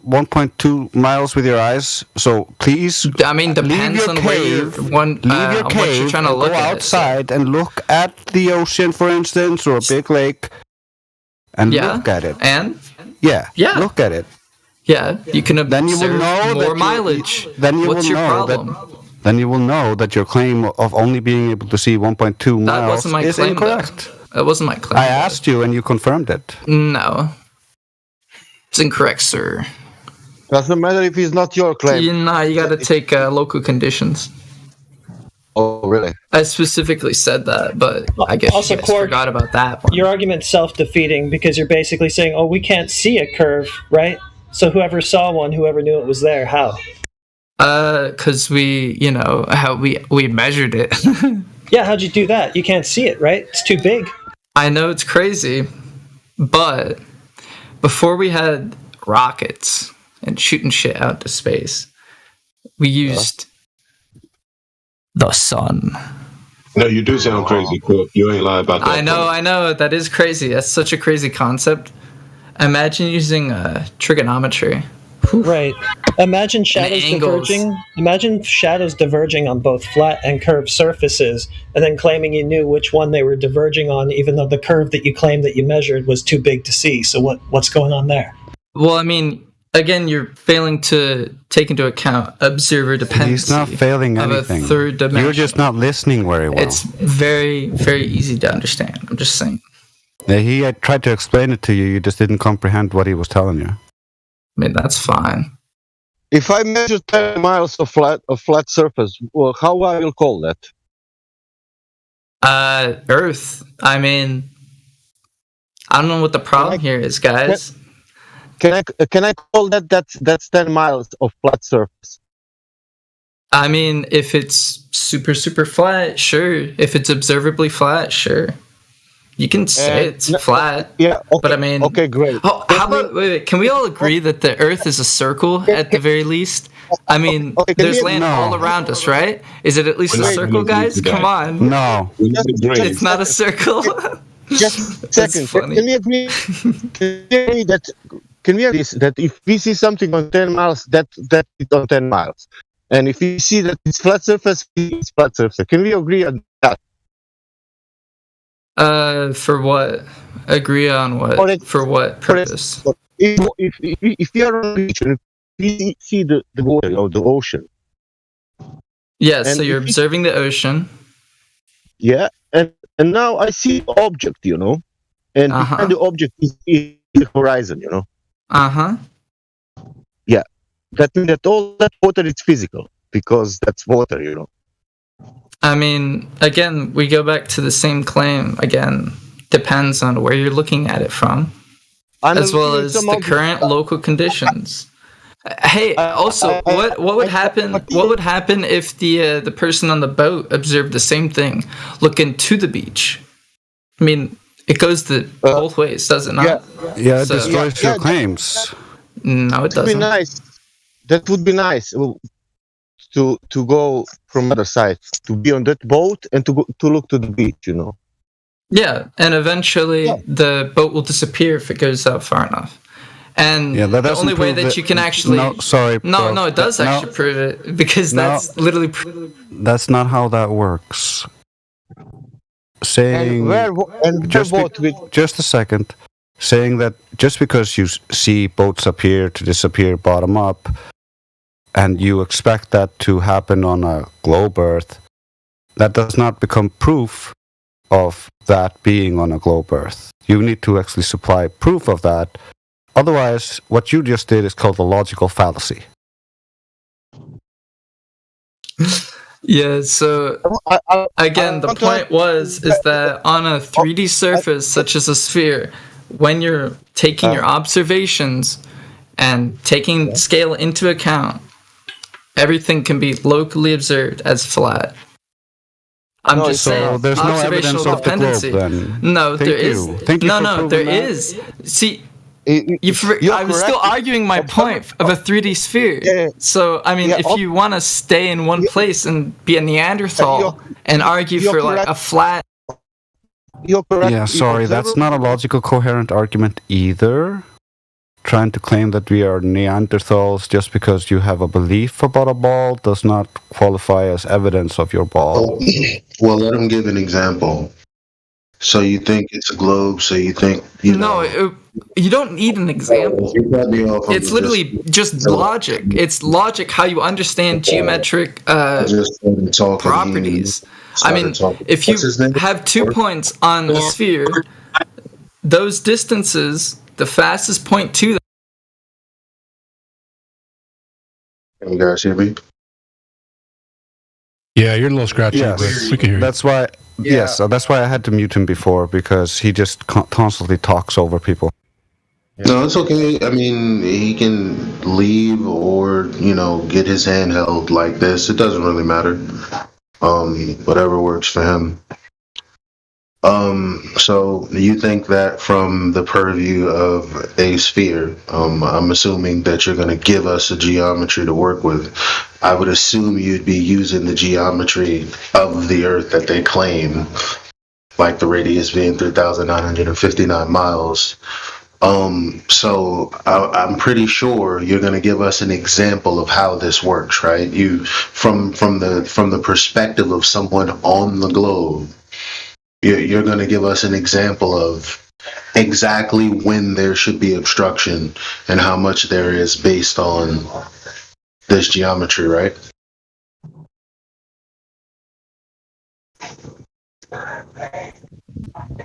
S8: 1.2 miles with your eyes. So please,
S5: I mean, depends on where you're what you're trying to look
S8: go
S5: at.
S8: outside and look at the ocean, for instance, or a big lake, and look at it.
S5: And
S8: yeah, look at it.
S5: Yeah, you can observe
S8: then you will know
S5: more mileage. What's your problem?
S8: Then you will know that your claim of only being able to see 1.2 miles is incorrect.
S5: That wasn't my claim.
S8: I asked you and you confirmed it.
S5: No. It's incorrect, sir.
S2: Doesn't matter if it's not your claim.
S5: You gotta take local conditions.
S2: Oh, really?
S5: I specifically said that, but I guess
S3: Also,
S5: you guys
S3: Quark,
S5: forgot about that one.
S3: Your argument's self-defeating because you're basically saying, oh, we can't see a curve, right? So whoever saw one, whoever knew it was there, how?
S5: Because we, how we measured it.
S3: Yeah, how'd you do that? You can't see it, right? It's too big.
S5: I know it's crazy, but before we had rockets and shooting shit out to space, we used the sun.
S22: No, you do sound crazy, Cook. You ain't lying about that.
S5: I know. That is crazy. That's such a crazy concept. Imagine using trigonometry.
S3: Right. Imagine shadows diverging. Imagine shadows diverging on both flat and curved surfaces, and then claiming you knew which one they were diverging on, even though the curve that you claimed that you measured was too big to see. So what's going on there?
S5: Well, I mean, again, you're failing to take into account observer dependency.
S8: He's not failing anything.
S5: Of a third dimension.
S8: You're just not listening very well.
S5: It's very, very easy to understand. I'm just saying.
S8: He had tried to explain it to you. You just didn't comprehend what he was telling you.
S5: I mean, that's fine.
S2: If I measure 10 miles of flat surface, well, how I will call that?
S5: Earth. I mean, I don't know what the problem here is, guys.
S2: Can I call that's 10 miles of flat surface?
S5: I mean, if it's super, super flat, sure. If it's observably flat, sure. You can say it's flat.
S2: Yeah, okay,
S5: but I mean...
S2: Okay, great.
S5: Oh, how about... Wait, can we all agree that the Earth is a circle at the very least? I mean, there's land all around us, right? Is it at least a circle, guys? Come on.
S8: No.
S5: It's not a circle.
S2: Just a second. Can we agree that if we see something on 10 miles, that is on 10 miles? And if we see that it's flat surface, it's flat surface. Can we agree on that?
S5: For what? Agree on what? For what purpose?
S2: If you are on the beach and you see the water or the ocean.
S5: Yeah, so you're observing the ocean.
S2: Yeah, and now I see object, and behind the object is the horizon, Yeah, that means that all that water is physical because that's water,
S5: I mean, again, we go back to the same claim. Again, depends on where you're looking at it from, as well as the current local conditions. Hey, also, what would happen? What would happen if the person on the boat observed the same thing, looking to the beach? I mean, it goes both ways, does it not?
S8: Yeah, it destroys your claims.
S5: No, it doesn't.
S2: That would be nice. That would be nice. To go from other side, to be on that boat and to look to the beach,
S5: Yeah, and eventually the boat will disappear if it goes out far enough. And the only way that you can actually... No, it does actually prove it, because that's literally...
S8: That's not how that works. Saying... just a second. Saying that just because you see boats appear to disappear bottom up, and you expect that to happen on a globe Earth, that does not become proof of that being on a globe Earth. You need to actually supply proof of that. Otherwise, what you just did is called a logical fallacy.
S5: Yeah, so again, the point is that on a 3D surface such as a sphere, when you're taking your observations and taking scale into account, everything can be locally observed as flat. I'm just saying,
S8: there's no evidence of the globe, then.
S5: No, there is. No, there is. See, I'm still arguing my point of a 3D sphere. So, I mean, if you want to stay in one place and be a Neanderthal and argue for like a flat...
S8: Yeah, sorry, that's not a logical, coherent argument either. trying to claim that we are Neanderthals just because you have a belief about a ball does not qualify as evidence of your ball.
S22: Well, let him give an example. So you think it's a globe, so you think, you know.
S5: No, you don't need an example. It's literally just logic. It's logic how you understand geometric properties. I mean, if you have 2 points on a sphere, those distances, the fastest point to them.
S22: Can you guys hear me?
S17: Yeah, you're a little scratchy, but we can hear you.
S8: That's why. Yes, that's why I had to mute him before, because he just constantly talks over people.
S22: No, it's okay. I mean, he can leave or, you know, get his hand held like this. It doesn't really matter. Whatever works for him. So you think that from the purview of a sphere, I'm assuming that you're going to give us a geometry to work with. I would assume you'd be using the geometry of the Earth that they claim, like the radius being 3,959 miles. So I'm pretty sure you're going to give us an example of how this works, right? You from the perspective of someone on the globe. You're going to give us an example of exactly when there should be obstruction and how much there is based on this geometry, right?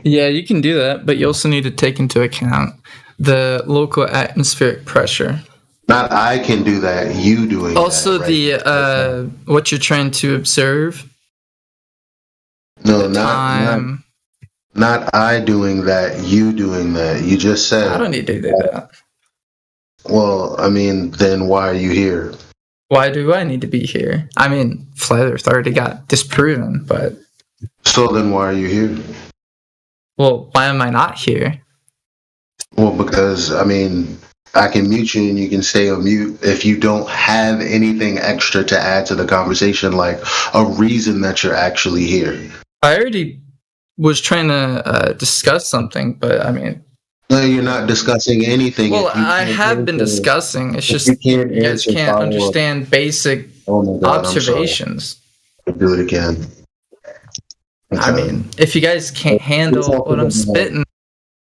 S5: Yeah, you can do that, but you also need to take into account the local atmospheric pressure.
S22: Not I can do that, you doing
S5: also
S22: that. Also,
S5: the what you're trying to observe.
S22: No, not I doing that, you doing that. You just said
S5: I don't need to do that.
S22: Well, I mean, then why are you here?
S5: Why do I need to be here? I mean, flat Earth already got disproven, but
S22: so then why are you here?
S5: Well, why am I not here?
S22: Well, because I mean, I can mute you and you can stay on mute if you don't have anything extra to add to the conversation, like a reason that you're actually here.
S5: I already was trying to discuss something, but I mean...
S22: No, you're not discussing anything.
S5: Well, I have been discussing. It's just you guys can't understand basic observations.
S22: Do it again. Okay.
S5: I mean, if you guys can't handle what I'm spitting...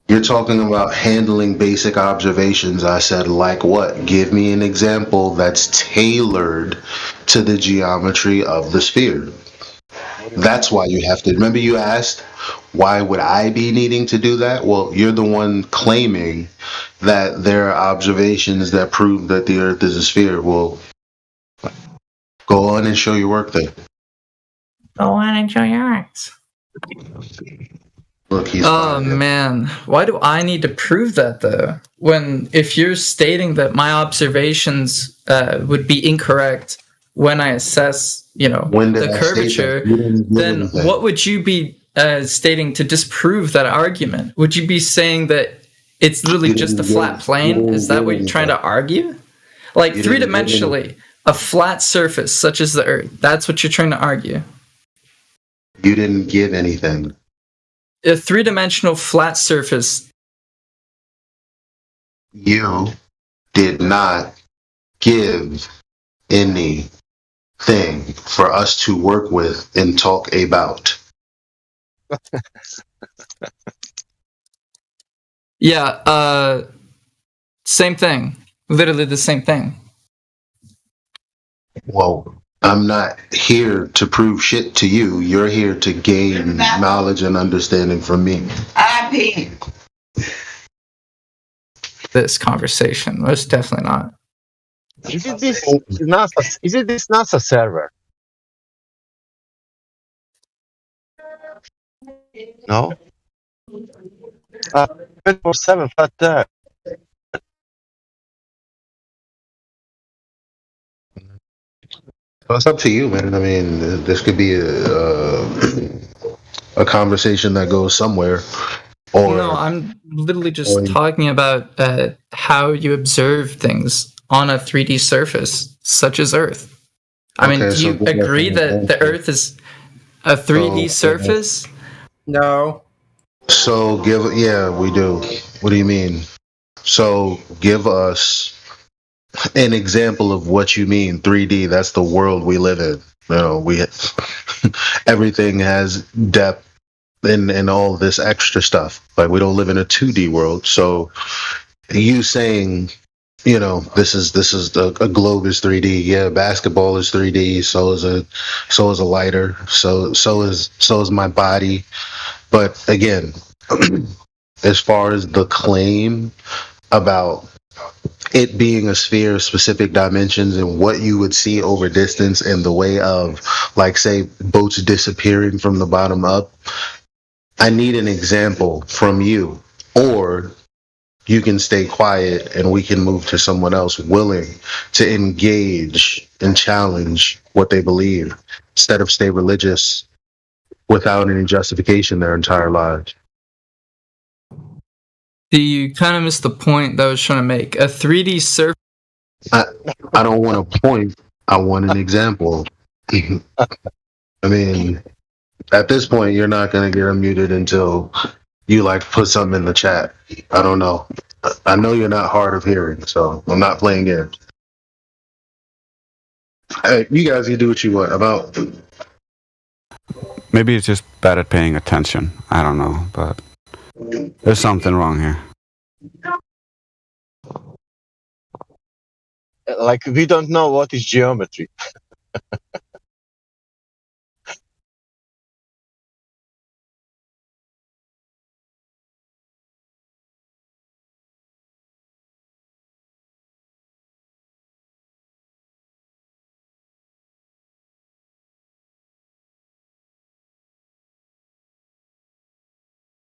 S22: You're talking about handling basic observations. I said, like what? Give me an example that's tailored to the geometry of the sphere. That's why you have to. Remember you asked, why would I be needing to do that? Well, you're the one claiming that there are observations that prove that the Earth is a sphere. Well, go on and show your work then.
S5: Go on and show your works.
S22: Look, he's
S5: man, why do I need to prove that though? When if you're stating that my observations would be incorrect when I assess, the curvature, then what would you be stating to disprove that argument? Would you be saying that it's literally just a flat plane? Is that what you're trying to argue? Like three-dimensionally, a flat surface such as the Earth. That's what you're trying to argue.
S22: You didn't give anything.
S5: A three-dimensional flat surface.
S22: You did not give anything for us to work with and talk about.
S5: Yeah, same thing. Literally the same thing.
S22: Well, I'm not here to prove shit to you. You're here to gain knowledge and understanding from me.
S5: This conversation, most definitely not.
S2: Is it this NASA server? No. 24/7 flat there.
S22: Well, it's up to you, man. I mean, this could be a conversation that goes somewhere. Or
S5: no, I'm literally just talking about how you observe things on a 3D surface, such as Earth. I mean, do you agree that the Earth is a 3D surface?
S3: No.
S22: So yeah, we do. What do you mean?
S2: So give us an example of what you mean 3D. That's the world we live in. You know, we everything has depth and all this extra stuff. Like we don't live in a 2D world. So you saying, you know, this is a globe is 3D. Yeah, basketball is 3D. So is a lighter. So is my body. But again, as far as the claim about it being a sphere of specific dimensions and what you would see over distance in the way of, like, say, boats disappearing from the bottom up, I need an example from you. Or you can stay quiet and we can move to someone else willing to engage and challenge what they believe instead of stay religious without any justification their entire lives.
S5: You kind of missed the point that I was trying to make. A 3D surface.
S2: I don't want a point. I want an example. I mean, at this point, you're not going to get unmuted until you like put something in the chat. I don't know. I know you're not hard of hearing, so I'm not playing games. Hey, you guys can do what you want. About
S8: maybe it's just bad at paying attention. I don't know, but there's something wrong here.
S2: Like, we don't know what is geometry.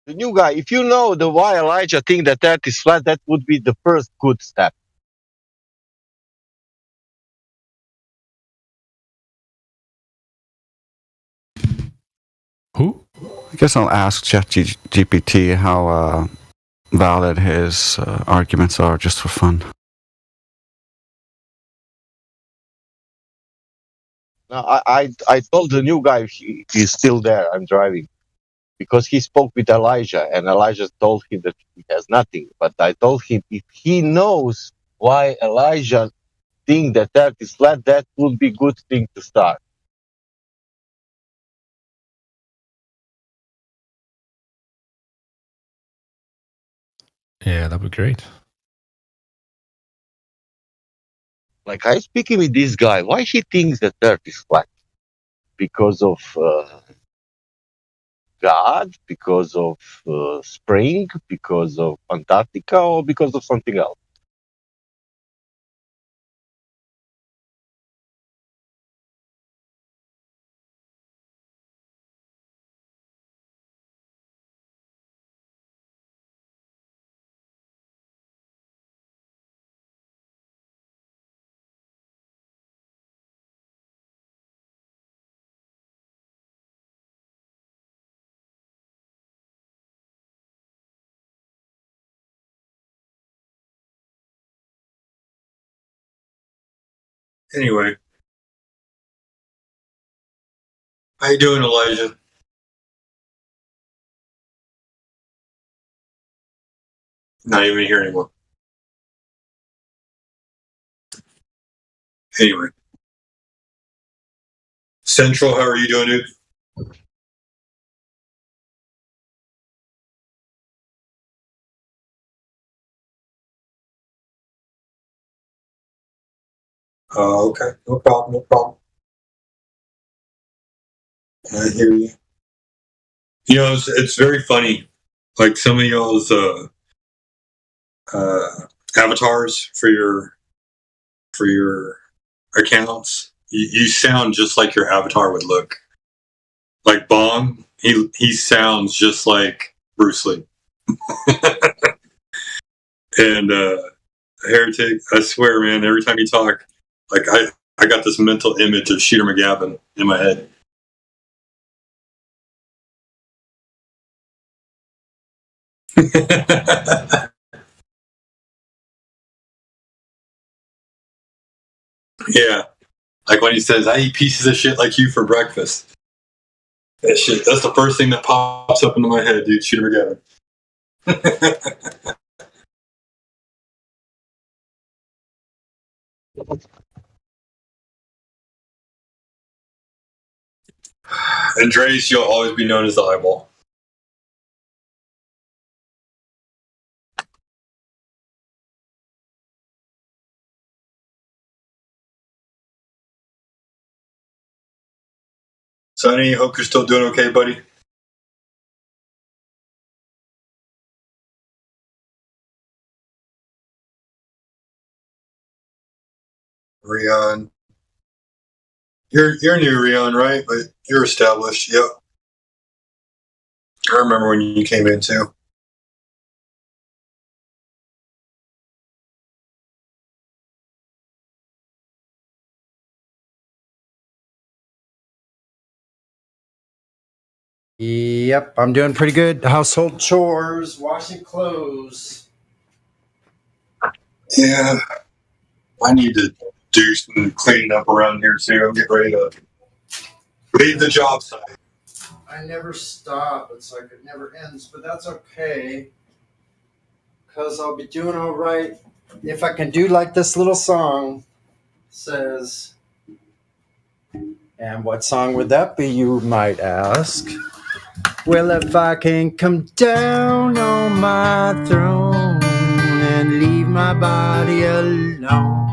S2: The new guy, if you know the why Elijah think that Earth is flat, that would be the first good step.
S8: Who? I guess I'll ask ChatGPT how valid his arguments are, just for fun.
S2: No, I told the new guy he's still there. I'm driving. Because he spoke with Elijah, and Elijah told him that he has nothing. But I told him if he knows why Elijah think that Earth is flat, that would be good thing to start.
S12: Yeah, that'd be great.
S2: Like, I speaking with this guy, why he thinks that Earth is flat? Because of God, because of spring, because of Antarctica, or because of something else?
S6: Anyway, how you doing, Elijah? Not even here anymore. Anyway, Central, how are you doing, dude? Okay, no problem, no problem. I hear you. You know, it's very funny. Like some of y'all's avatars for your accounts, you sound just like your avatar would look. Like Bong, he sounds just like Bruce Lee. And Heretic, I swear, man, every time you talk, like I got this mental image of Shooter McGavin in my head. Yeah, like when he says, "I eat pieces of shit like you for breakfast." That's the first thing that pops up into my head, dude. Shooter McGavin. Andres, you'll always be known as the eyeball. Sonny, hope you're still doing okay, buddy. Rion. You're new, Rion, right? But you're established. Yep. I remember when you came in too.
S14: Yep, I'm doing pretty good. Household chores, washing clothes.
S6: Yeah. I need to do some cleaning up around here too. I'm getting ready to leave the job site.
S14: I never stop. It's like it never ends, but that's okay. Because I'll be doing all right if I can do like this little song says. And what song would that be, you might ask? Well, if I can come down on my throne and leave my body alone.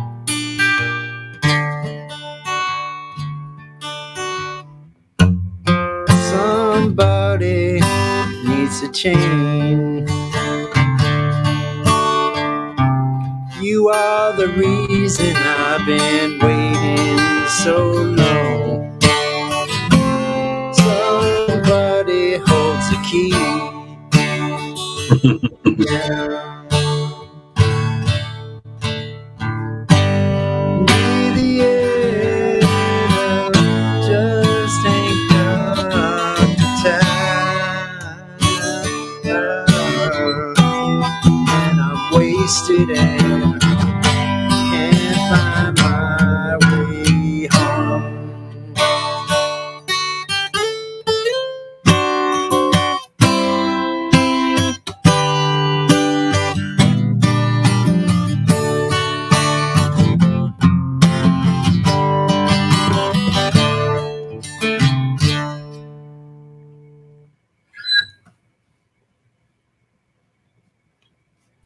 S14: Somebody needs to change. You are the reason I've been waiting so long. Somebody holds the key. Yeah. Near the end, just ain't got the time. And I'm wasted and can't find my way home.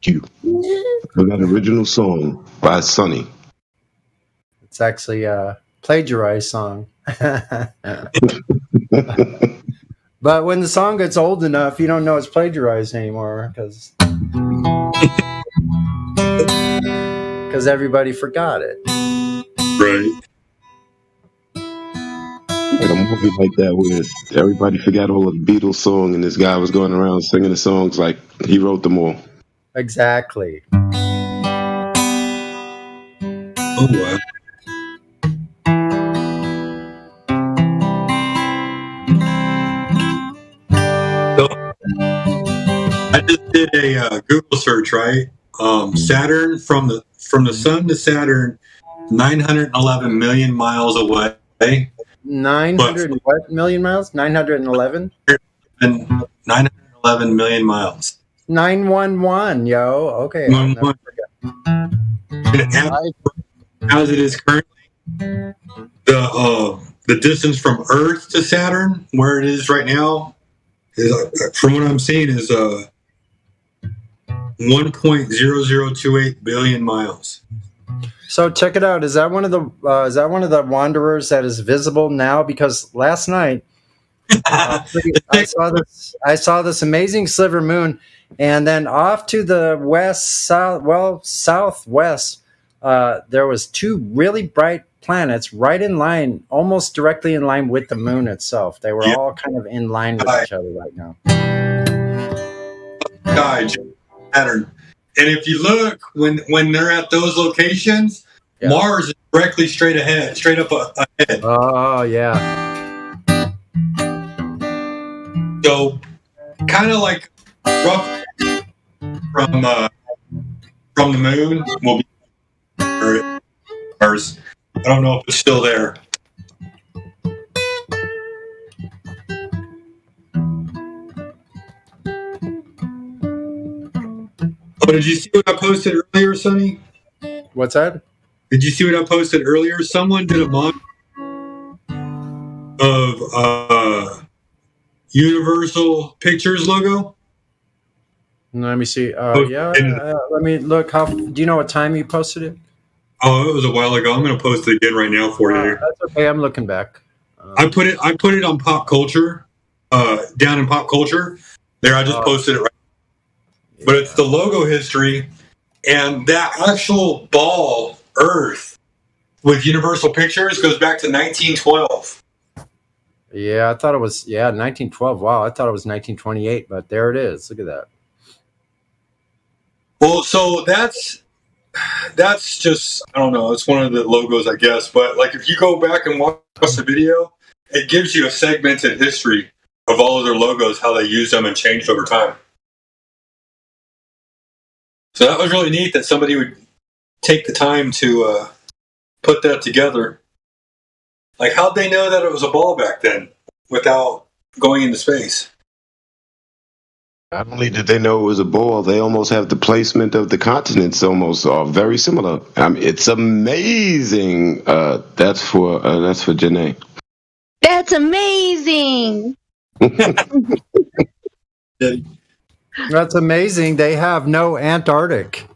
S22: You. For that original song by Sonny.
S14: It's actually a plagiarized song. But when the song gets old enough, you don't know it's plagiarized anymore because everybody forgot it.
S6: Right.
S22: Like a movie like that where everybody forgot all of the Beatles song and this guy was going around singing the songs like he wrote them all.
S14: Exactly.
S6: Oh, wow. So, I just did a Google search, right? Saturn from the sun to Saturn, 911 million miles away.
S14: 900 what million miles? 911?
S6: And 911 million miles.
S14: 911, yo. Okay. I'll never forget.
S6: As it is currently, the distance from Earth to Saturn, where it is right now, is from what I'm seeing is 1.0028 billion miles.
S14: So check it out. Is that one of the wanderers that is visible now? Because last night I saw this amazing sliver moon, and then off to the southwest, there was two really bright planets right in line, almost directly in line with the moon itself. They were all kind of in line with each other right now.
S6: Saturn. And if you look when they're at those locations, Mars is directly straight up ahead.
S14: Oh yeah.
S6: So kind of like rough from the moon will be Mars. I don't know if it's still there. Oh, did you see what I posted earlier, Sonny?
S14: What's that?
S6: Did you see what I posted earlier? Someone did a mod of Universal Pictures logo.
S14: Let me see. Let me look. How do you know what time you posted it?
S6: Oh, it was a while ago. I'm going to post it again right now for you.
S14: That's okay. I'm looking back.
S6: I put it on pop culture, down in pop culture. There, I just posted it right. But it's the logo history, and that actual ball Earth with Universal Pictures goes back to 1912.
S14: Yeah, I thought it was 1912. Wow, I thought it was 1928, but there it is. Look at that.
S6: Well, so that's just, I don't know, it's one of the logos, I guess. But like, if you go back and watch the video, it gives you a segmented history of all of their logos, how they used them and changed over time. So that was really neat that somebody would take the time to put that together. Like, how'd they know that it was a ball back then without going into space?
S22: Not only did they know it was a ball, they almost have the placement of the continents almost are very similar. It's amazing. That's for Janae.
S13: That's amazing.
S14: That's amazing. They have no Antarctic.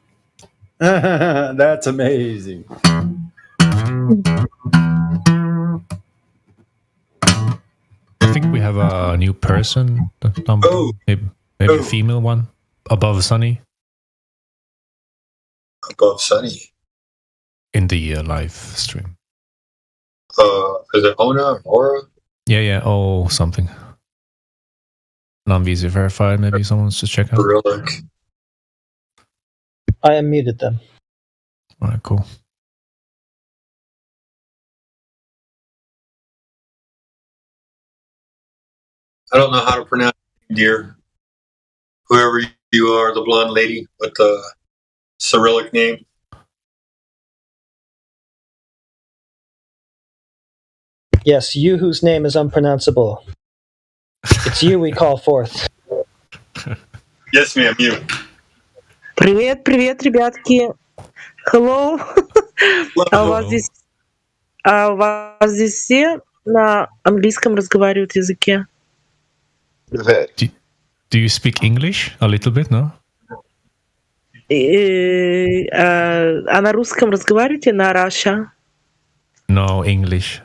S14: That's amazing.
S12: I think we have a new person. Maybe a female one above Sunny.
S6: Above Sunny
S12: in the live stream.
S6: Is it Ona or Aura?
S12: Yeah. Oh, something. Non-visa verified. Maybe someone wants to check out.
S3: I unmuted them.
S12: All right, cool.
S6: I don't know how to pronounce it, dear. Whoever you are, the blonde lady with the Cyrillic name.
S3: Yes, you whose name is unpronounceable. It's you we call forth.
S6: Yes, ma'am, you.
S11: Привет, ребятки. Hello. У вас здесь все на английском разговаривают языке?
S12: Do you speak English a little bit, no?
S11: А на русском разговариваете, на Russia?
S12: No, English.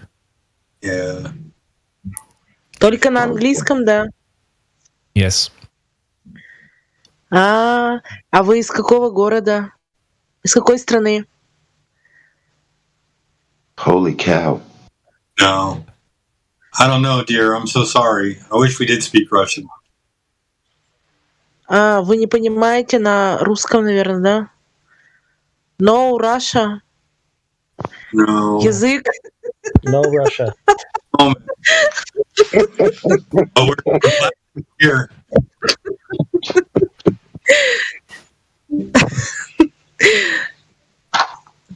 S6: Yeah.
S11: Только на английском, да?
S12: Yes.
S11: А вы из какого города? Из какой страны?
S22: Holy cow.
S6: No. I don't know, dear. I'm so sorry. I wish we did speak Russian.
S11: Вы не понимаете на русском, наверное, да? No Russia?
S6: No.
S11: Язык?
S3: No Russia.
S6: Oh, we're here.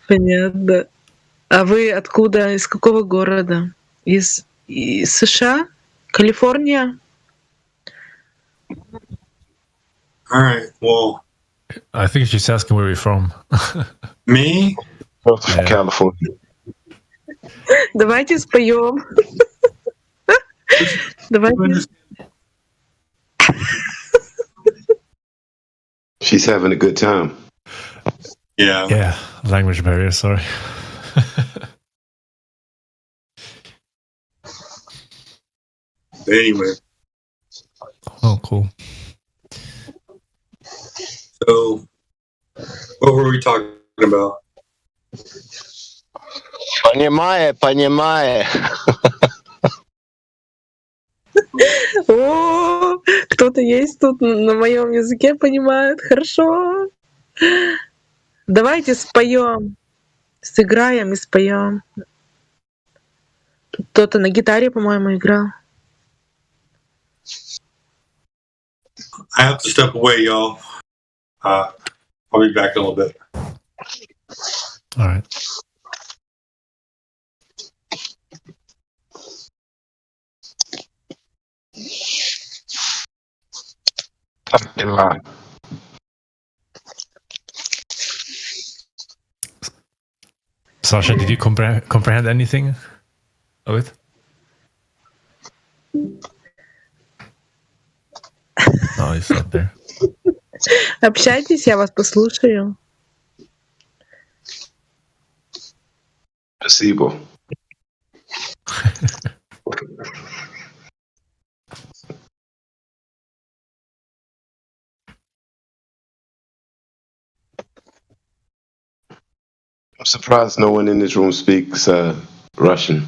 S11: Понятно. А вы откуда? Из какого города? Из США? Калифорния?
S6: All right. Well,
S12: I think she's asking where we're from.
S6: Me?
S22: From California.
S11: Давайте споем. Давайте.
S22: She's having a good time.
S6: Yeah.
S12: Yeah. Language barrier. Sorry.
S6: Anyway.
S12: Oh, cool.
S6: So, what were we talking about?
S21: Понимаю.
S11: О, кто-то есть тут на моем языке понимает. Хорошо. Давайте споем. Сыграем и споем. Тут кто-то на гитаре, по-моему, играл.
S6: I have to step away, y'all. I'll be back in a little bit.
S12: All right. Sasha, did you comprehend anything of it? No, he's not there.
S11: Общайтесь, я вас послушаю.
S22: Спасибо. I'm surprised no one in this room speaks Russian.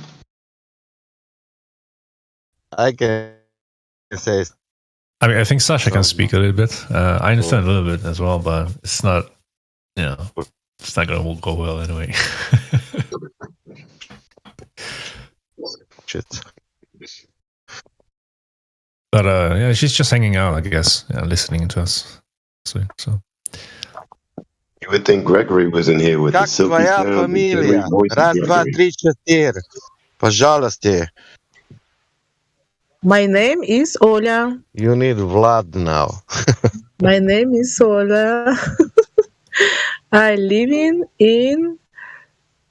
S21: I can say.
S12: I mean, I think Sasha can speak a little bit. I understand a little bit as well, but it's not, it's not going to go well anyway.
S21: Shit.
S12: But yeah, she's just hanging out, I guess, listening to us. So.
S22: You would think Gregory was in here with the
S21: Как
S22: silky
S21: твоя
S22: sound and
S21: фамилия?
S22: silly voice of
S21: Раз, два,
S22: Gregory.
S21: три, четыре. Пожалуйста.
S11: My name is Оля.
S21: You need Vlad now.
S11: My name is Оля. I live in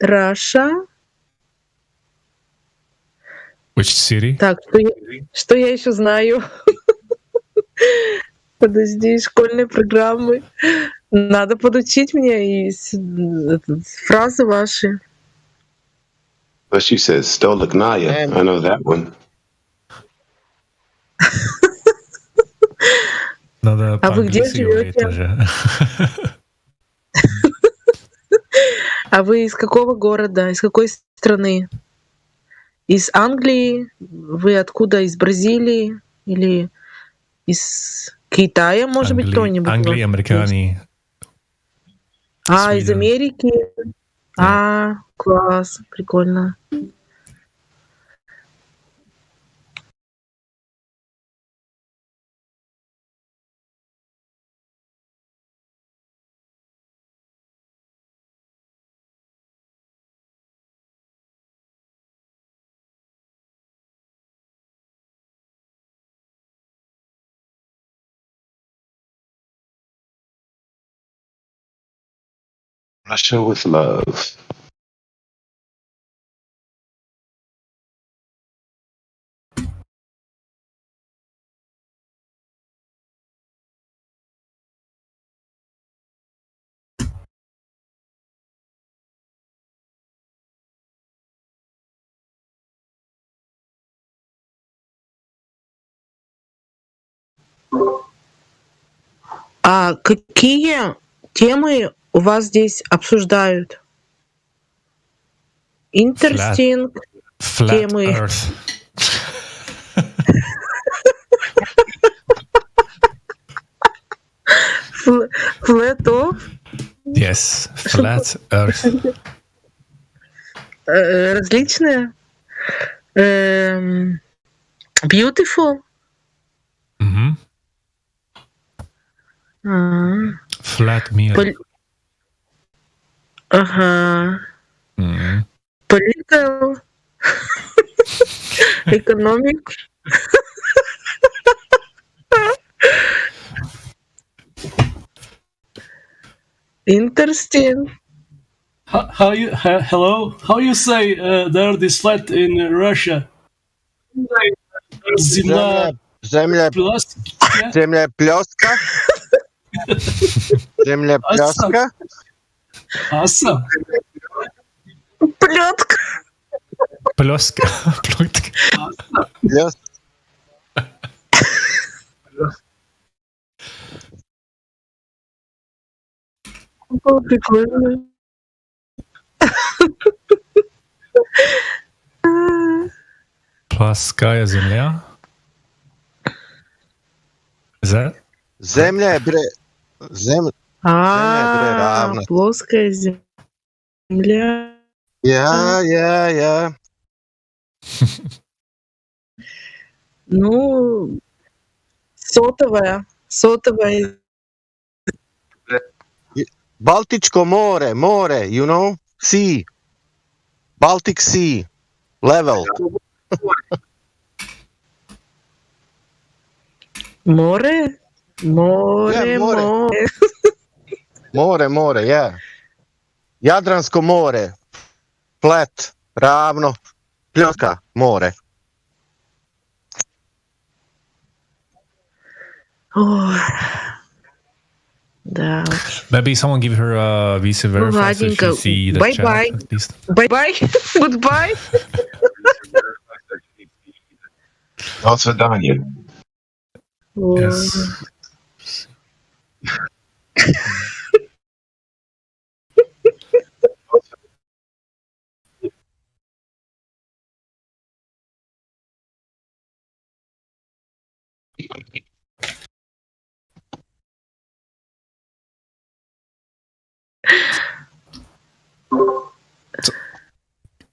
S11: Russia.
S12: Which city?
S11: Так, что я еще знаю? Подожди, школьные программы. Надо подучить мне и фразы ваши.
S22: But she says Stolignaya. I know that one.
S12: Надо
S11: А вы где живете? А вы из какого города? Из какой страны? Из Англии? Вы откуда? Из Бразилии? Или из Китая, может быть, кто-нибудь?
S12: Англия, американе.
S11: Из Америки? Класс, прикольно.
S22: Russia with love.
S11: А какие темы у вас здесь обсуждают? Interesting темы.
S12: Earth.
S11: Flat Earth?
S12: Yes, flat Earth.
S11: Различные. Beautiful.
S12: Flat meal.
S11: Ага. Political. Economic. Interesting.
S15: Hello? How you say there this flat in Russia? Земля плоская.
S21: Земля плоска. Земля плоска.
S15: Аса.
S11: Плетка.
S12: Плоска.
S21: Плоска.
S11: Прикольно.
S12: Плоская земля. Is that?
S21: Земля равна.
S11: Плоская земля.
S21: Yeah.
S11: Ну, сотовая.
S21: Балтичко море, you know? Sea. Baltic Sea. Level.
S11: Море,
S21: yeah. Jadransko more. flat, ravno, pljoska, more.
S11: Да.
S12: Maybe someone give her a visa
S11: Ну,
S12: verify so she
S11: ладненько.
S12: see the chat
S11: Bye-bye.
S12: at least.
S11: Bye-bye. Goodbye.
S22: До свидания.
S12: Yes.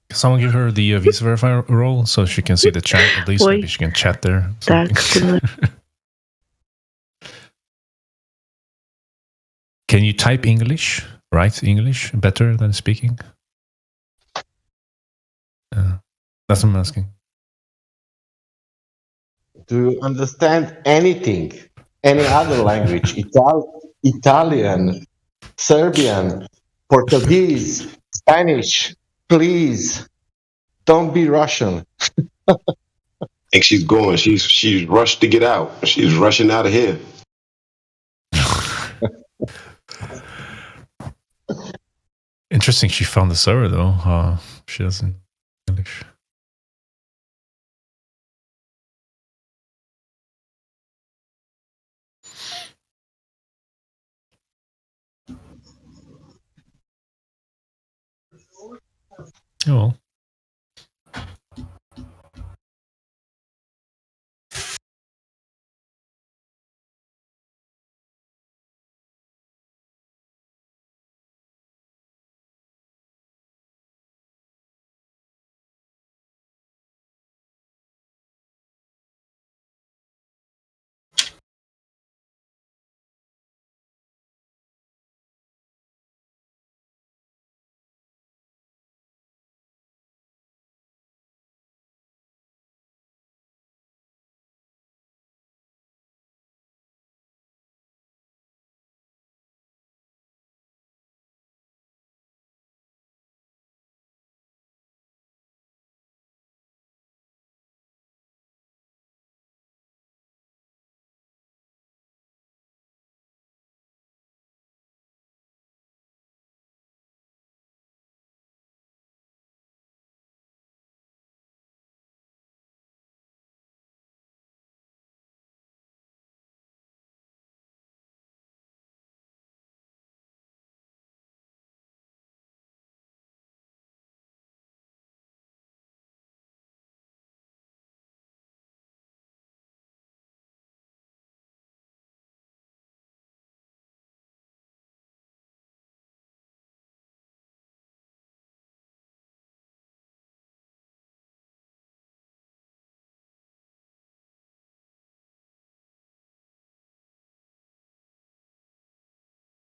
S12: Can someone give her the visa verify role so she can see the chat at least?
S11: Ой.
S12: Maybe she can chat there.
S11: Так,
S12: Can you type English? Write English better than speaking? That's what I'm asking.
S21: Do you understand anything? Any other language? Italian, Serbian, Portuguese, Spanish. Please, don't be Russian.
S22: Think she's going. She's rushed to get out. She's rushing out of here.
S12: Interesting. She found the server though. She doesn't English. Oh well.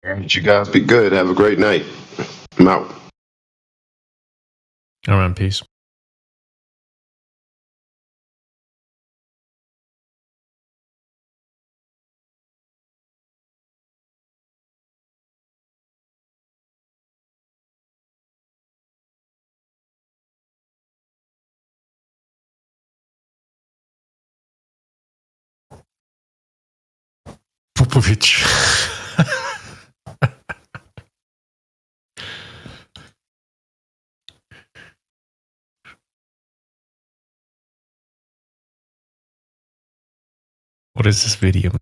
S22: You guys be good. Have a great night. I'm out.
S12: All right, peace. Popovich. What is this video?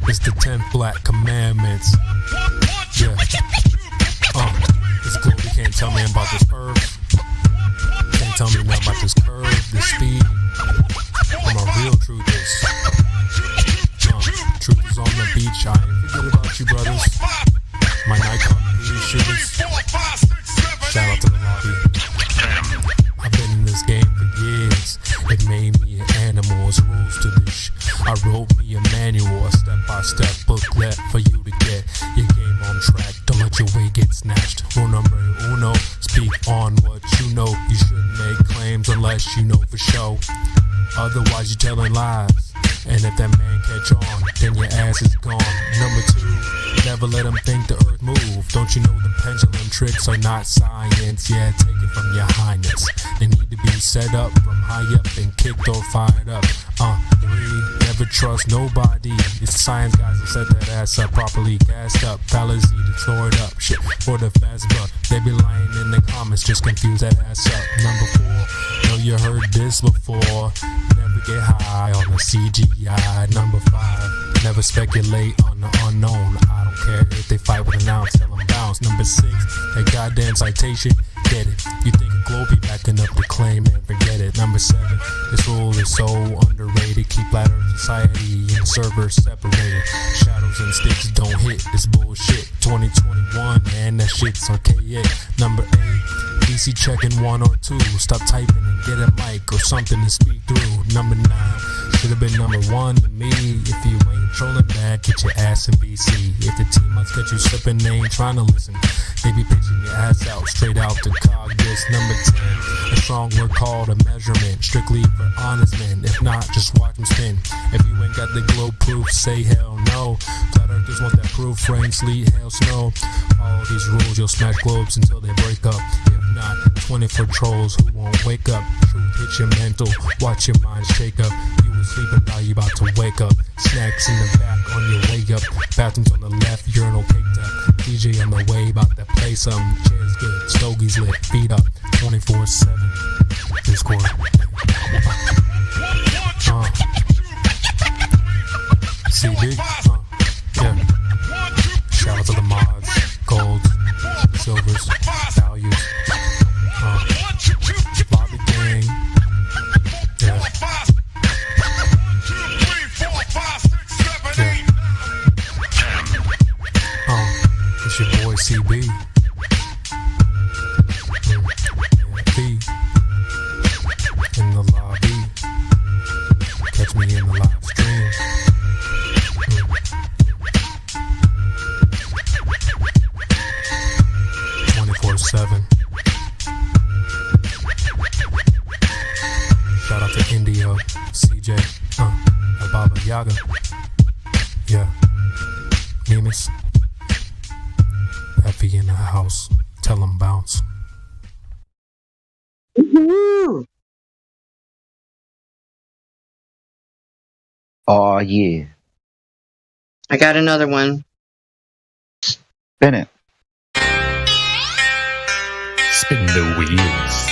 S18: It's the 10 black commandments. Yeah. This globe, you can't tell me about this earth. Can't tell me nothing about this curve, this speed. Where my real truth is. Truth is on the beach. I ain't forget about you, brothers. My Nikon beauty shooters. Shout out to the lobby. I've been in this game for years. It made me an animal. It's rules to this. I wrote me a manual, a step-by-step booklet for you to get your game on track. Don't let your way get snatched. Rule number uno, speak on what you know. You shouldn't make claims unless you know for sure. Otherwise you're telling lies. And if that man catch on, then your ass is gone. Number 2, never let them think the earth move. Don't you know the pendulum tricks are not science? Yeah, take it from your highness. They need to be set up from high up and kicked or fired up. 3, never trust nobody. It's science guys that set that ass up properly gassed up. Fallacy to tore it up. Shit for the fast buck. They be lying in the comments, just confuse that ass up. Number 4, know you heard this before. Never get high on the CGI. Number 5, never speculate on the unknown. I don't care if they fight with an ounce, tell them bounce. Number 6, that goddamn citation, get it. You think a globe be backing up the claim and forget it. Number 7, this rule is so underrated. Keep flat earth society and the servers separated. Shadows and sticks don't hit this bullshit. 2021, man, that shit's archaic. Number 8, DC checking 1 or 2. Stop typing and get a mic or something to speak through. Number 9, should have been number 1 to me. If you ain't trolling back, get your ass in BC. If the team must get you slipping, they ain't trying to listen. They be pitching your ass out, straight out to cog this. Number 10, a strong word called a measurement. Strictly for honest men. If not, just watch them spin. If you ain't got the globe proof, say hell no. Flat earthers want that proof, rain, sleet, hail, snow. All these rules, you'll smash globes until they break up. If not, 24 trolls who won't wake up. Truth hits your mental, watch your mind shake up. You was sleeping, now you about to wake up. Snacks in the back on your way up. Bathrooms on the left, urinal caked up. DJ on the way, about to play something. Chairs good, stogies lit, feet up. 24/7. Discord. CD. Yeah. Shout out to the mods, golds, silvers, values. Lobby gang. Yeah. It's your boy CB. In the lobby. Catch me in the live stream. 24/7. Shout out to India, CJ, Baba Yaga. Yeah. Nemus. Effie in the house. Tell them bounce.
S16: Oh, yeah.
S13: I got another one.
S16: Spin it.
S12: Spin the wheels.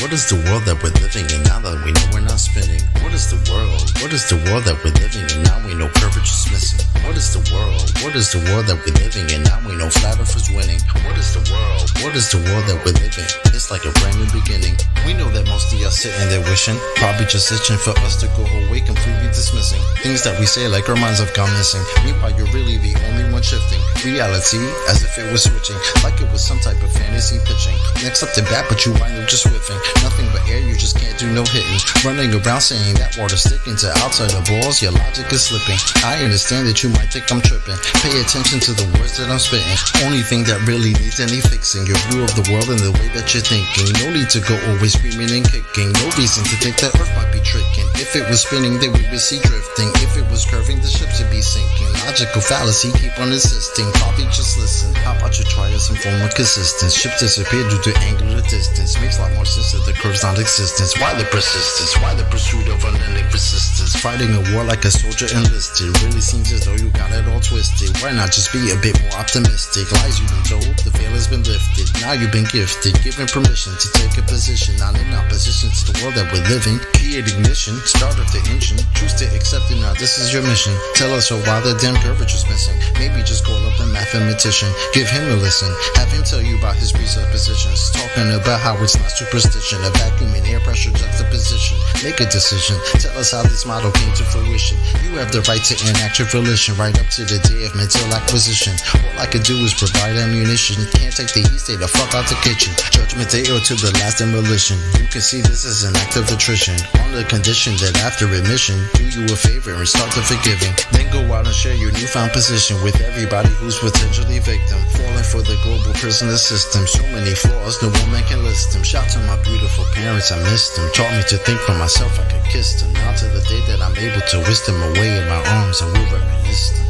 S19: What is the world that we're living in now that we know we're not spinning? What is the world? What is the world that we're living in now we know curvature's missing? What is the world? What is the world that we're living in now we know flat earth is winning? What is the world? What is the world that we're living? It's like a brand new beginning. We know that most of y'all sitting there wishing, probably just itching for us to go away, completely dismissing things that we say like our minds have gone missing. Meanwhile, you're really the only one shifting reality as if it was switching, like it was some type of fantasy pitching. Next up to bat, but you wind up just whiffing. Nothing but air, you just can't do no hitting. Running around saying that water sticking to outside the balls, your logic is slipping. I understand that you might think I'm tripping. Pay attention to the words that I'm spitting. Only thing that really needs any fixing, your view of the world and the way that you're thinking. No need to go always screaming and kicking. No reason to think that Earth might be tricking. If it was spinning, then we would see drifting. If it was was curving, the ships would be sinking. Logical fallacy, keep on insisting. Probably just listen. How about you try some form of consistence? Ship disappeared due to angular distance. Makes a lot more sense that the curve's non-existence. Why the persistence? Why the pursuit of unending persistence? Fighting a war like a soldier enlisted. Really seems as though you got it all twisted. Why not just be a bit more optimistic? Lies you've been told, the veil has been lifted. Now you've been gifted, given permission to take a position. Not in opposition to the world that we're living. Create ignition, start up the engine. Choose to accept it now, this is your mission. Tell us why the damn curvature's missing. Maybe just call up the mathematician. Give him a listen. Have him tell you about his presuppositions. Talking about how it's not superstition. A vacuum and air pressure juxtaposition. Make a decision. Tell us how this model came to fruition. You have the right to enact your volition. Right up to the day of mental acquisition. All I could do is provide ammunition. Can't take the heat, stay the fuck out the kitchen. Judgment day or to the last demolition. You can see this is an act of attrition. On the condition that after admission, do you a favor and start the forgiving. Then go out and share your newfound position with everybody who's potentially victim. Falling for the global prisoner system. So many flaws, no woman can list them. Shout to my beautiful parents, I missed them. Taught me to think for myself, I could kiss them. Now to the day that I'm able to whisk them away in my arms, I will reminisce them.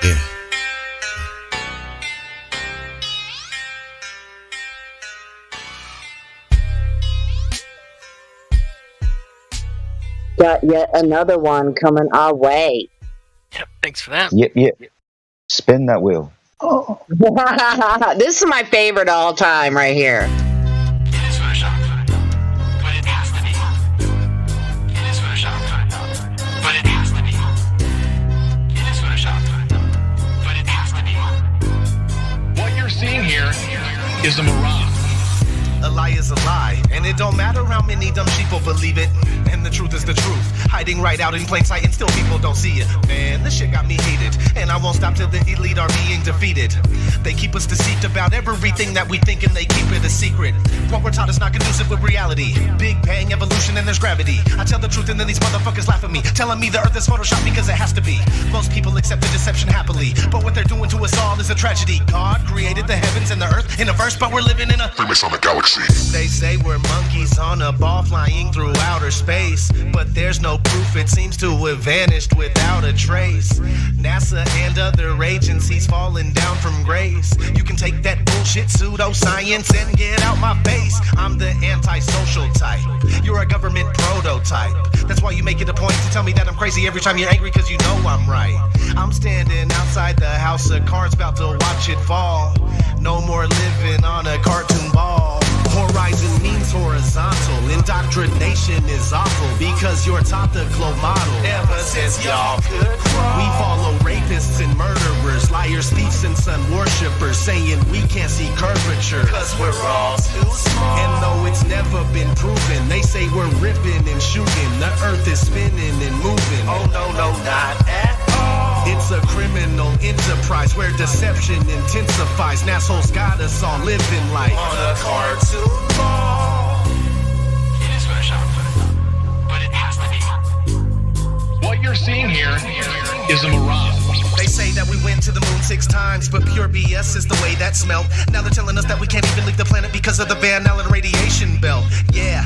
S19: Yeah.
S13: Got yet another one coming our way.
S10: Yep, thanks for that.
S16: Yep. Spin that wheel.
S13: Oh. This is my favorite all time right here.
S7: What you're seeing here is a mirage. A lie is a lie, and it don't matter how many dumb people believe it. And the truth is the truth, hiding right out in plain sight, and still people don't see it. Man, this shit got me hated, and I won't stop till the elite are being defeated. They keep us deceived about everything that we think, and they keep it a secret. What we're taught is not conducive with reality. Big bang, evolution, and there's gravity. I tell the truth, and then these motherfuckers laugh at me, telling me the earth is photoshopped because it has to be. Most people accept the deception happily, but what they're doing to us all is a tragedy. God created the heavens and the earth in a verse, but we're living in a Freemasonic galaxy. They say we're monkeys on a ball flying through outer space, but there's no proof, it seems to have vanished without a trace. NASA and other agencies falling down from grace. You can take that bullshit pseudoscience and get out my face. I'm the antisocial type, you're a government prototype. That's why you make it a point to tell me that I'm crazy every time you're angry, cause you know I'm right. I'm standing outside the house of cards about to watch it fall. No more living on a cartoon ball. Horizon means horizontal. Indoctrination is awful because you're taught the globe model. Ever since y'all could crawl, we follow rapists and murderers, liars, thieves, and sun worshippers, saying we can't see curvature cause we're all too small. And though it's never been proven, they say we're ripping and shooting. The earth is spinning and moving. Oh no, not at all. It's a criminal enterprise where deception intensifies. Assholes got us all living like on a cartoon ball. It is Photoshop, but it has to be. What you're seeing here is a mirage. They say that we went to the moon 6 times, but pure BS is the way that smelled. Now they're telling us that we can't even leave the planet because of the Van Allen radiation belt. Yeah,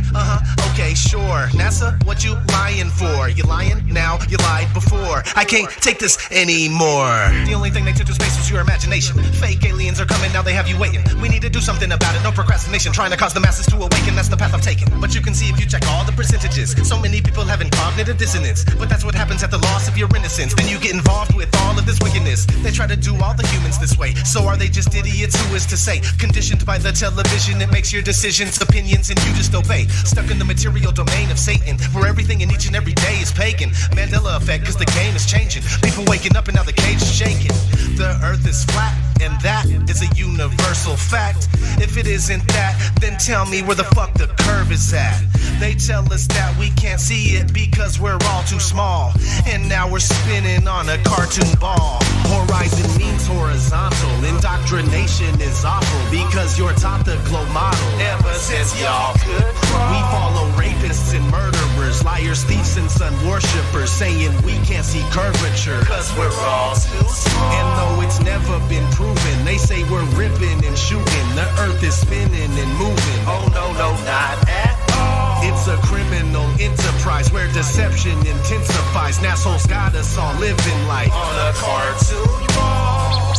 S7: okay, sure. NASA, what you lying for? You lying now? You lied before. I can't take this anymore. The only thing they took to space was your imagination. Fake aliens are coming, now they have you waiting. We need to do something about it, no procrastination. Trying to cause the masses to awaken, that's the path I've taken. But you can see if you check all the percentages, so many people having cognitive dissonance. But that's what happens at the loss of your innocence. Then you get involved with all of this wickedness. They try to do all the humans this way. So are they just idiots? Who is to say? Conditioned by the television, it makes your decisions, opinions, and you just obey. Stuck in the material domain of Satan, where everything in each and every day is pagan. Mandela effect, cause the game is changing. People waking up and now the cage is shaking. The earth is flat, and that is a universal fact. If it isn't that, then tell me where the fuck the curve is at. They tell us that we can't see it because we're all too small. And now we're spinning on a cartoon ball. Horizon means horizontal. Indoctrination is awful because you're taught the globe model. Ever since y'all could crawl, we follow rapists and murderers, liars, thieves, and sun worshippers, saying we can't see curvature cause we're all too small. And though it's never been proven, they say we're ripping and shooting. The earth is spinning and moving. Oh no, not at all. It's a criminal enterprise where deception intensifies. These assholes got us all living like on a cartoon wall.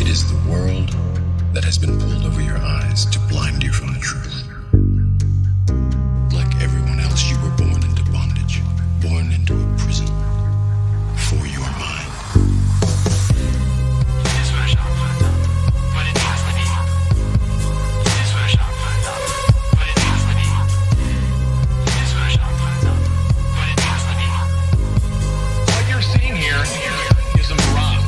S1: It is the world that has been pulled over your eyes to blind you from the truth. Like everyone else, you were born into bondage, born into a prison for your mind.
S7: What you're seeing here is a mirage.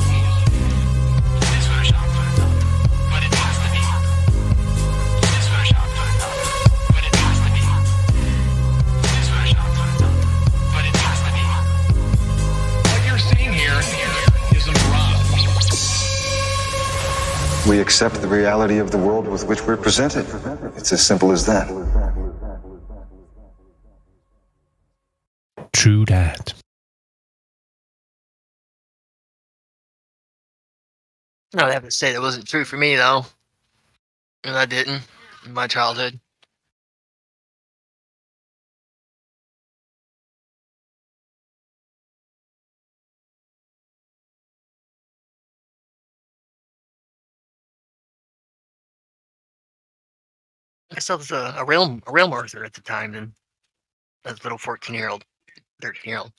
S7: What you're seeing here is a mirage.
S20: We accept the reality of the world with which we're presented. It's as simple as that.
S12: True that.
S10: I would have to say that wasn't true for me, though. And I didn't in my childhood. I still was a real Arthur at the time, and as a little 14-year-old, 13-year-old.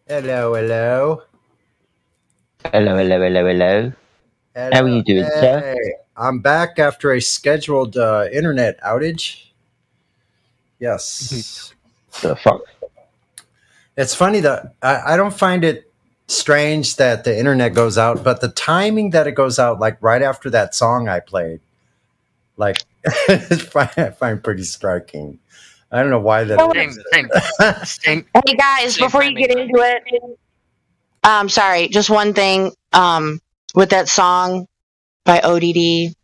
S14: Hello, hello.
S16: Hello, hello, hello, hello. How are you doing, sir?
S14: Hey, I'm back after a scheduled internet outage. Yes.
S16: The fuck?
S14: It's funny that I don't find it strange that the internet goes out, but the timing that it goes out, like right after that song I played, like I find pretty striking. I don't know why that is.
S10: Same.
S13: Hey guys, before you get into it, sorry, just one thing. With that song by ODD,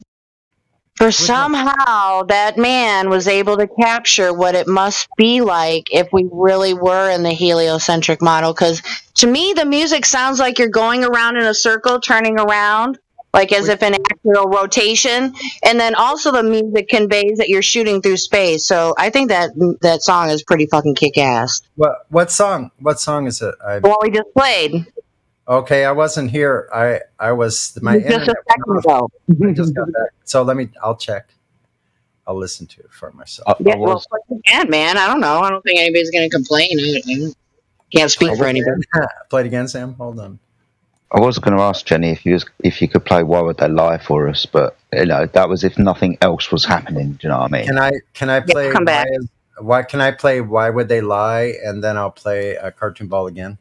S13: somehow that man was able to capture what it must be like if we really were in the heliocentric model. Because to me, the music sounds like you're going around in a circle, turning around, like as if in actual rotation. And then also the music conveys that you're shooting through space. So I think that song is pretty fucking kick-ass.
S14: What song? What song is it?
S13: The one we just played.
S14: Okay, I wasn't here. I was my
S13: Just a
S14: internet
S13: second ago.
S14: I just got back. So I'll check. I'll listen to it for myself.
S13: Yeah, well, play it again, man. I don't know. I don't think anybody's going to complain. I can't speak for anybody.
S14: Play it again, Sam. Hold on.
S16: I was going to ask Jenny if you could play Why Would They Lie for us, but that was if nothing else was happening. Do you know what I mean?
S14: Can I play?
S13: come back.
S14: Why can I play? Why Would They Lie? And then I'll play a Cartoon Ball again.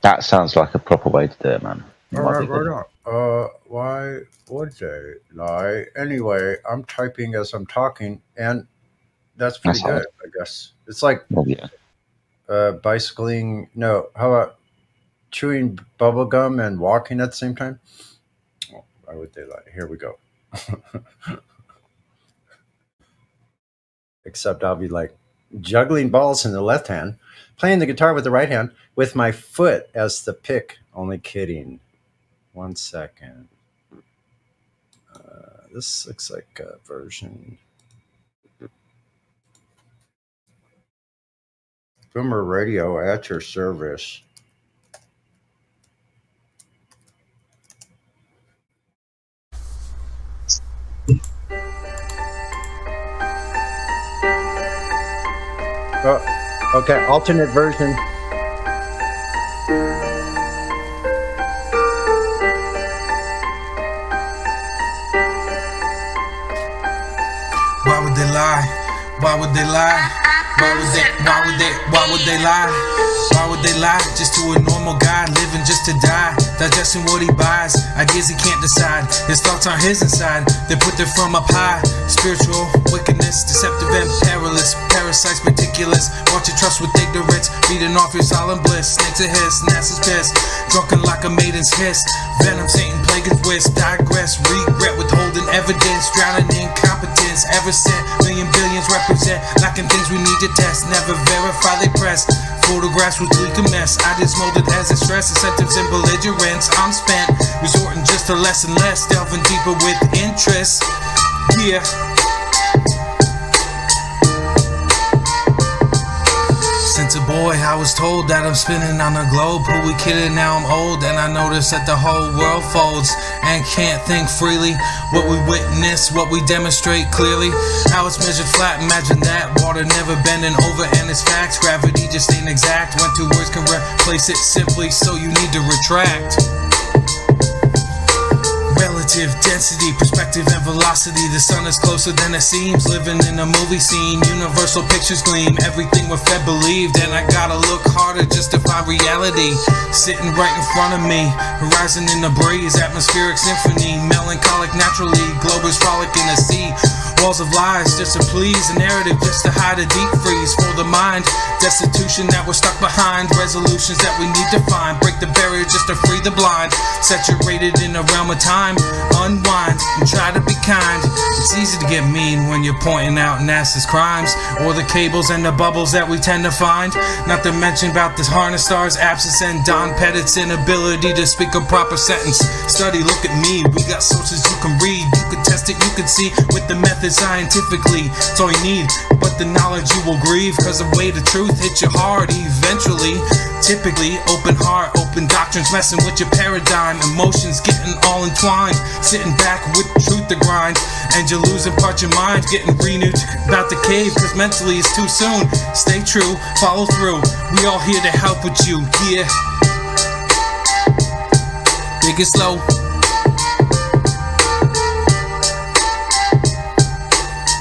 S16: That sounds like a proper way to do it, man.
S14: All right, right on. Why would they lie? Anyway, I'm typing as I'm talking, and that's pretty
S16: That's
S14: good, I guess. It's like bicycling. No, how about chewing bubble gum and walking at the same time? Oh, why would they lie? Here we go. Except I'll be like juggling balls in the left hand, playing the guitar with the right hand, with my foot as the pick. Only kidding. 1 second. This looks like a version. Boomer Radio at your service. Oh, okay, alternate version.
S4: lie? Why would they lie? Why would they lie? Why would they lie? Just to a normal guy living just to die, digesting what he buys, ideas he can't decide. His thoughts aren't his inside, they put their from up high. Spiritual wickedness, deceptive and perilous, parasites meticulous. Watch your trust with ignorance, feeding off your solemn bliss. Snakes a hiss, NASA's piss, drunken like a maiden's hiss. Venom, Satan, plague and twist, digress, regret, withholding evidence, drowning in incompetence. Ever sent, million billions represent, lacking things we need to test. Never verify, they press photographs with leak a mess. I just molded as a stress, incentives and belligerence. I'm spent, resorting just to less and less, delving deeper with interest. Yeah. Since a boy, I was told that I'm spinning on the globe. Who we kidding? Now I'm old, and I notice that the whole world folds and can't think freely. What we witness, what we demonstrate clearly. How it's measured flat, imagine that. Water never bending over, and it's facts. Gravity just ain't exact. When two words can replace it simply, so you need to retract. Relative density, perspective and velocity. The sun is closer than it seems. Living in a movie scene, universal pictures gleam. Everything we're fed believed, and I gotta look harder just to find reality. Sitting right in front of me, horizon in the breeze, atmospheric symphony, melancholic naturally. Globers frolic in the sea. Walls of lies just to please, a narrative just to hide a deep freeze for the mind. Destitution that we're stuck behind, resolutions that we need to find. Break the barrier just to free the blind. Saturated in a realm of time, unwind and try to be kind. It's easy to get mean when you're pointing out NASA's crimes, or the cables and the bubbles that we tend to find. Not to mention about this harness star's absence and Don Pettit's inability to speak a proper sentence. Study, look at me, we got sources you can read. You can test it, you can see with the method scientifically. It's all you need, but the knowledge you will grieve, cause the way the truth hits you hard eventually. Typically, open heart, open doctrines, messing with your paradigm. Emotions getting all entwined, sitting back with truth to grind, and you're losing part your mind, getting renewed about the cave, cause mentally it's too soon. Stay true, follow through, we all here to help with you, yeah. Big and slow.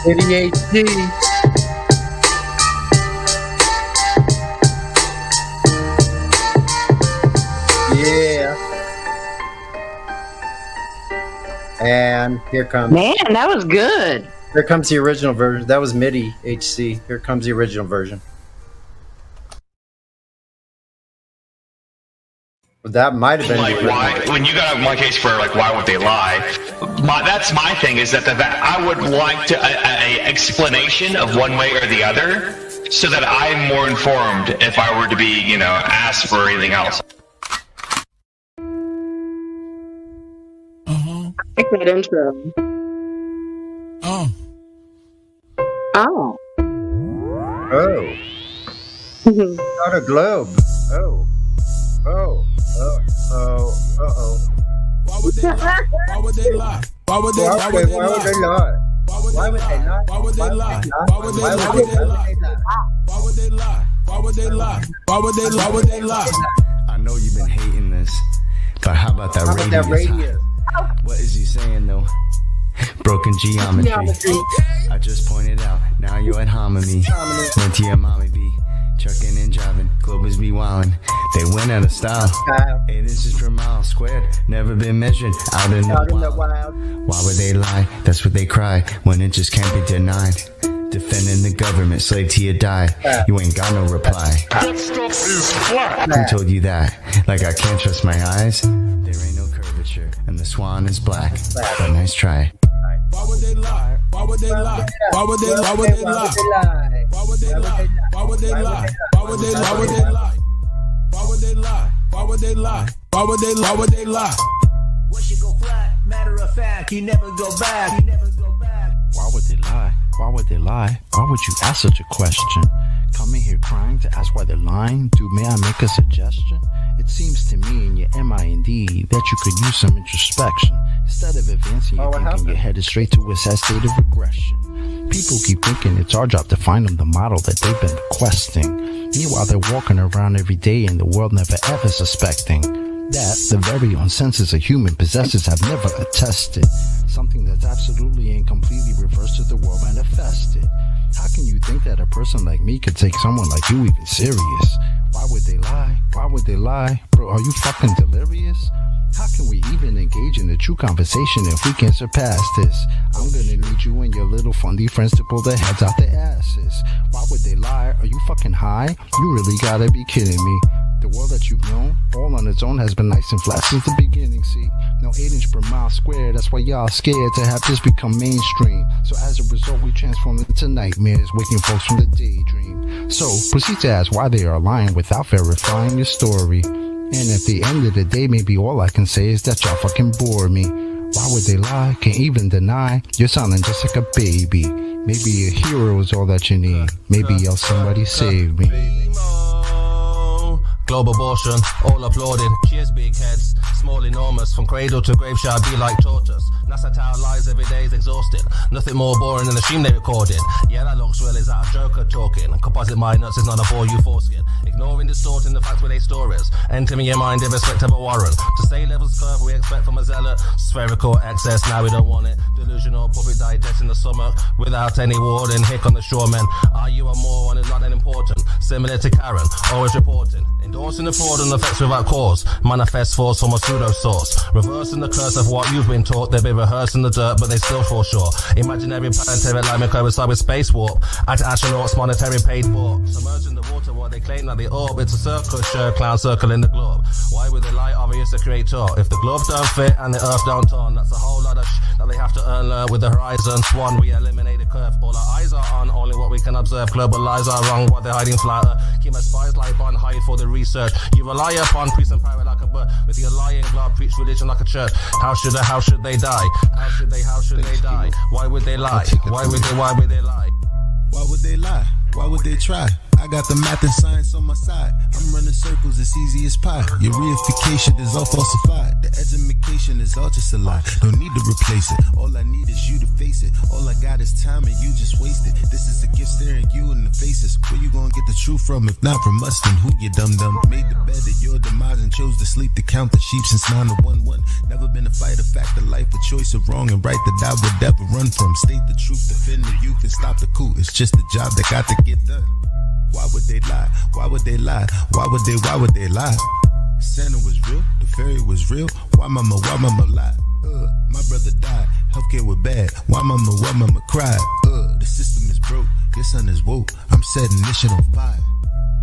S14: ADHD. Yeah. And here comes.
S13: Man, that was good.
S14: Here comes the original version. That was MIDI HC. Here comes the original version. That might have been
S9: like why when you got one case for like why would they lie? That's my thing is that I would like to a explanation of one way or the other, so that I'm more informed if I were to be asked for anything else.
S13: I like that intro. Oh.
S14: Oh. Not a globe. Oh. Oh.
S18: Why would they lie? Why would they lie? Why would they lie?
S14: Why would they lie?
S18: Why would they lie? Why would they lie? Why would they lie? Why would they lie? Why would they lie? Why would they lie? Why would they lie?
S23: I know you've been hating this, but how about that radius? What is he saying though? Broken geometry. I just pointed out. Now you're at hominy. Went to your mommy B. Trucking and driving, Globers be wildin'. They went out of style. 8 inches per mile squared, never been measured out in the wild. Why would they lie? That's what they cry when it just can't be denied. Defending the government, slave till you die. You ain't got no reply.
S18: That stuff is flat.
S23: Who told you that? Like I can't trust my eyes? There ain't no curvature, and the swan is black. But nice try.
S18: Why would they lie? Why would they lie? Why would they lie? Why would they lie? Why would they lie? Why would they lie? Why would they lie? Why would they lie? Why would they lie? Why would they lie? Why would they lie? Why would they lie?
S24: Once you go flat, matter of fact, you never go back. You never go back.
S25: Why would they lie? Why would they lie? Why would you ask such a question? Coming here crying to ask why they're lying? Dude, may I make a suggestion? It seems to me in your mind that you could use some introspection. Instead of advancing your thinking, you're headed straight to a sad state of regression. People keep thinking it's our job to find them the model that they've been requesting. Meanwhile, they're walking around every day in the world never ever suspecting. that the very own senses a human possesses have never attested. Something that's absolutely and completely reversed to the world manifested. How can you think that a person like me could take someone like you even serious? Why would they lie? Why would they lie? Bro, are you fucking delirious? How can we even engage in a true conversation if we can surpass this? I'm gonna need you and your little fundy friends to pull their heads out their asses. Why would they lie? Are you fucking high? You really gotta be kidding me. The world that you've known, all on its own, has been nice and flat since the beginning, see? No 8 inch per mile square, that's why y'all scared to have this become mainstream. So as a result, we transform into nightmares, waking folks from the daydream. So, proceed to ask why they are lying without verifying your story. And at the end of the day, maybe all I can say is that y'all fucking bore me. Why would they lie? Can't even deny. You're sounding just like a baby. Maybe a hero is all that you need. Maybe else somebody save me.
S2: Globe abortion, all applauding. Cheers, big heads, small, enormous. From cradle to grave shall be like tortoise. NASA Tower lies every day is exhausting. Nothing more boring than the stream they recorded. Yeah, that looks real, is that a joker talking? Composite mind nuts is not a bore you foreskin. Ignoring, distorting the facts with their stories. Entering your mind irrespective of warrant. To say levels curve we expect from a zealot. Spherical excess, now we don't want it. Delusional puppet digesting the stomach. Without any warning, hick on the shoremen. Are you a moron is not that important? Similar to Karen, always reporting. Endorsing the fraud and effects without cause. Manifest force from a pseudo source. Reversing the curse of what you've been taught. They've been rehearsing the dirt, but they still fall short. Imaginary planetary alignment coincide with space warp. Astronauts monetary paid for. Submerging the water while they claim that they orb. It's a circus show, clown circle in the globe. Why would they lie? Obvious the creator. If the globe don't fit and the earth don't turn, that's a whole lot of that they have to learn with the horizon. Swan, we eliminate the curve. All our eyes are on only what we can observe. Global lies are wrong, what they're hiding flatter. Keep my spies like on hide for the research. You rely upon priest and pirate like a bird. With your lying glove, preach religion like a church. How should they die? How should they die? Why would they lie? Why would they lie?
S3: Why would they lie? Why would they try? I got the math and science on my side. I'm running circles, it's easy as pie. Your reification is all falsified. The education is all just a lie. Don't need to replace it. All I need is you to face it. All I got is time and you just wasted. This is a gift staring you in the faces. Where you gonna get the truth from? If not from us, then who you dum-dum? Made the bed at your demise and chose to sleep to count the sheep since 9 to 1-1. Never been a fight, a fact of life, a choice of wrong and right that I would never run from. State the truth, defend the youth and stop the coup. It's just a job that got to get done. Why would they lie? Why would they lie? Why would they lie? Santa was real, the fairy was real. Why mama lie? My brother died, healthcare was bad. Why mama cried? The system is broke, your son is woke. I'm setting this shit on fire.